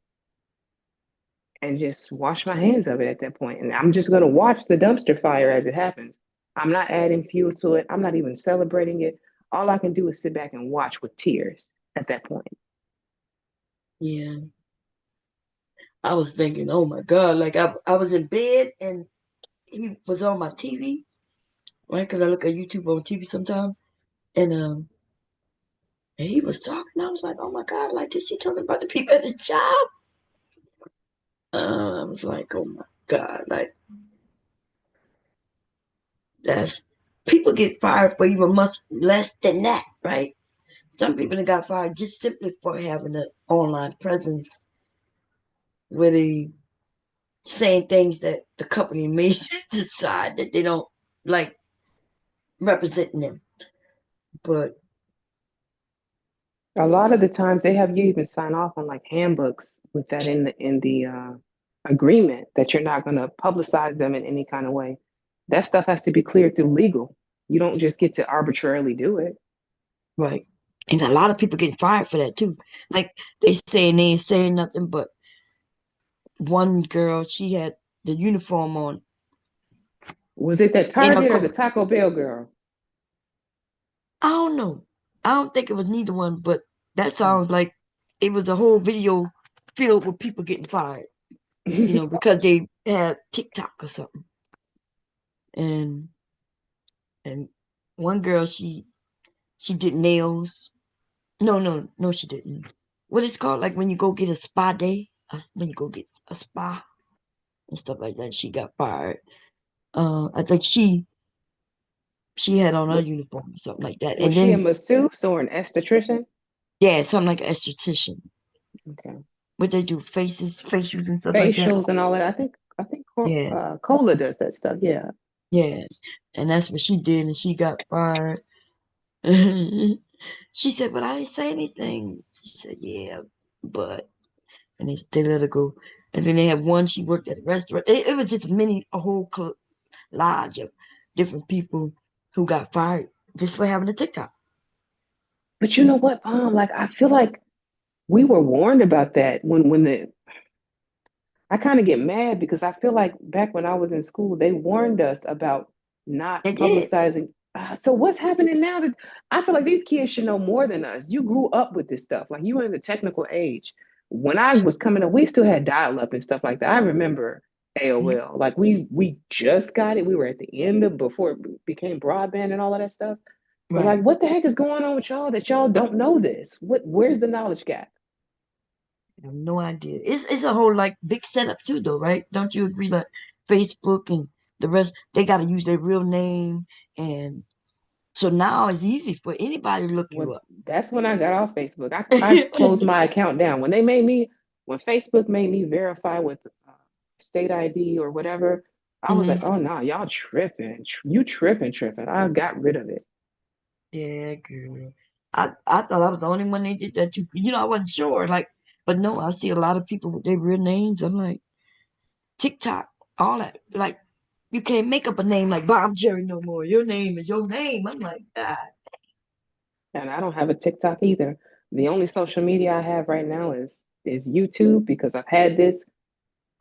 and just wash my hands of it at that point. And I'm just going to watch the dumpster fire as it happens. I'm not adding fuel to it. I'm not even celebrating it. All I can do is sit back and watch with tears at that point. yeah. I was thinking, oh my God, like I was in bed and he was on my TV, right? Because I look at YouTube on TV sometimes, and he was talking. I was like, oh my God, like is he talking about the people at the job? I was like, oh my God, like that's people get fired for even much less than that, right? Some people that got fired just simply for having an online presence where they saying things that the company may decide that they don't like representing them. But A lot of the times they have you even sign off on like handbooks with that in the agreement that you're not going to publicize them in any kind of way. That stuff has to be cleared through legal. You don't just get to arbitrarily do it. Right. And a lot of people getting fired for that too. Like they saying they ain't saying nothing, but one girl, she had the uniform on. Was it that Ain't no Target or the Taco Bell girl? I don't know. I don't think it was neither one, but that sounds Okay. like it was a whole video filled with people getting fired, because they had TikTok or something. And and one girl, she did nails. No, no, no, she didn't. What is it called? Like when you go get a spa day, when you go get a spa and stuff like that. She got fired. I think she had on her Was, uniform or something like that. was And she a then masseuse or an esthetician? yeah, something like an esthetician. Okay. What they do, facials and stuff like that. Facials and all that. I think Yeah, Cola does that stuff. Yeah. yeah. And that's what she did, and she got fired. She said, "But I didn't say anything." She said, "Yeah, but," and they let her go. And then they had one. She worked at a restaurant. It was just a whole collage of different people who got fired just for having a TikTok. But you know what, Mom? Like I feel like we were warned about that when the I kind of get mad because I feel like back when I was in school, they warned us about not They did. publicizing. So what's happening now? That I feel like these kids should know more than us. You grew up with this stuff, like you were in the technical age. When I was coming up, we still had dial up and stuff like that. I remember Mhm. AOL. Like we just got it. We were at the end of before it became broadband and all of that stuff. But like, Right. what the heck is going on with y'all that y'all don't know this? Where's the knowledge gap? I have no idea. It's a whole like big setup too, though, right? Don't you agree? Like Facebook and the rest, they got to use their real name, and so now it's easy for anybody to look you Well, up. that's when I got off Facebook. I closed my account down when Facebook made me verify with state ID or whatever. I was Hmm. like, oh no, y'all tripping, you tripping. I got rid of it. Yeah, girl. I thought I was the only one they did that to. I wasn't sure. Like, but no, I see a lot of people with their real names. I'm like TikTok, all that. Like, you can't make up a name like Bob Jerry no more. Your name is your name. I'm like, God. And I don't have a TikTok either. The only social media I have right now is YouTube because I've had this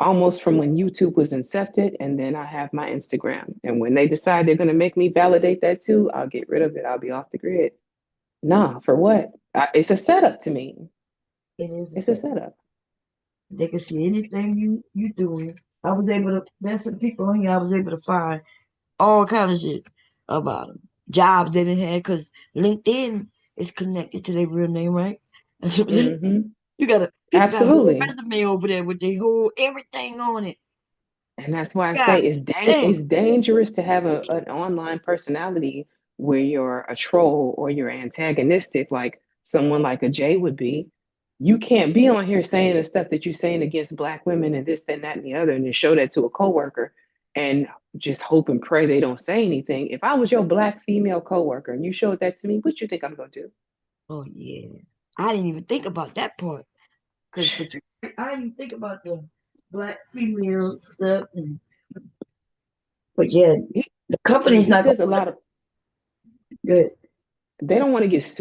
almost from when YouTube was incepted, and then I have my Instagram. And when they decide they're going to make me validate that too, I'll get rid of it. I'll be off the grid. Nah, for what? It's a setup to me. It is a It's a setup. setup. They can see anything you doing. I was able to. There's some people on here. I was able to find all kind of shit about them. Jobs they didn't have because LinkedIn is connected to their real name, right? So Hmm. you got a people got a whole Absolutely. resume over there with their whole everything on it. And that's why I say God it's damn. dangerous to have an online personality where you're a troll or you're antagonistic, like someone like a Jay would be. You can't be on here saying the stuff that you're saying against Black women and this, that, and the other, and then show that to a coworker and just hope and pray they don't say anything. If I was your Black female coworker and you showed that to me, what you think I'm gonna do? Oh yeah. I didn't even think about that part. But I didn't think about the black female stuff. But yeah, the Yeah, company's he not says a gonna let lot of it. Good. they don't want to get sued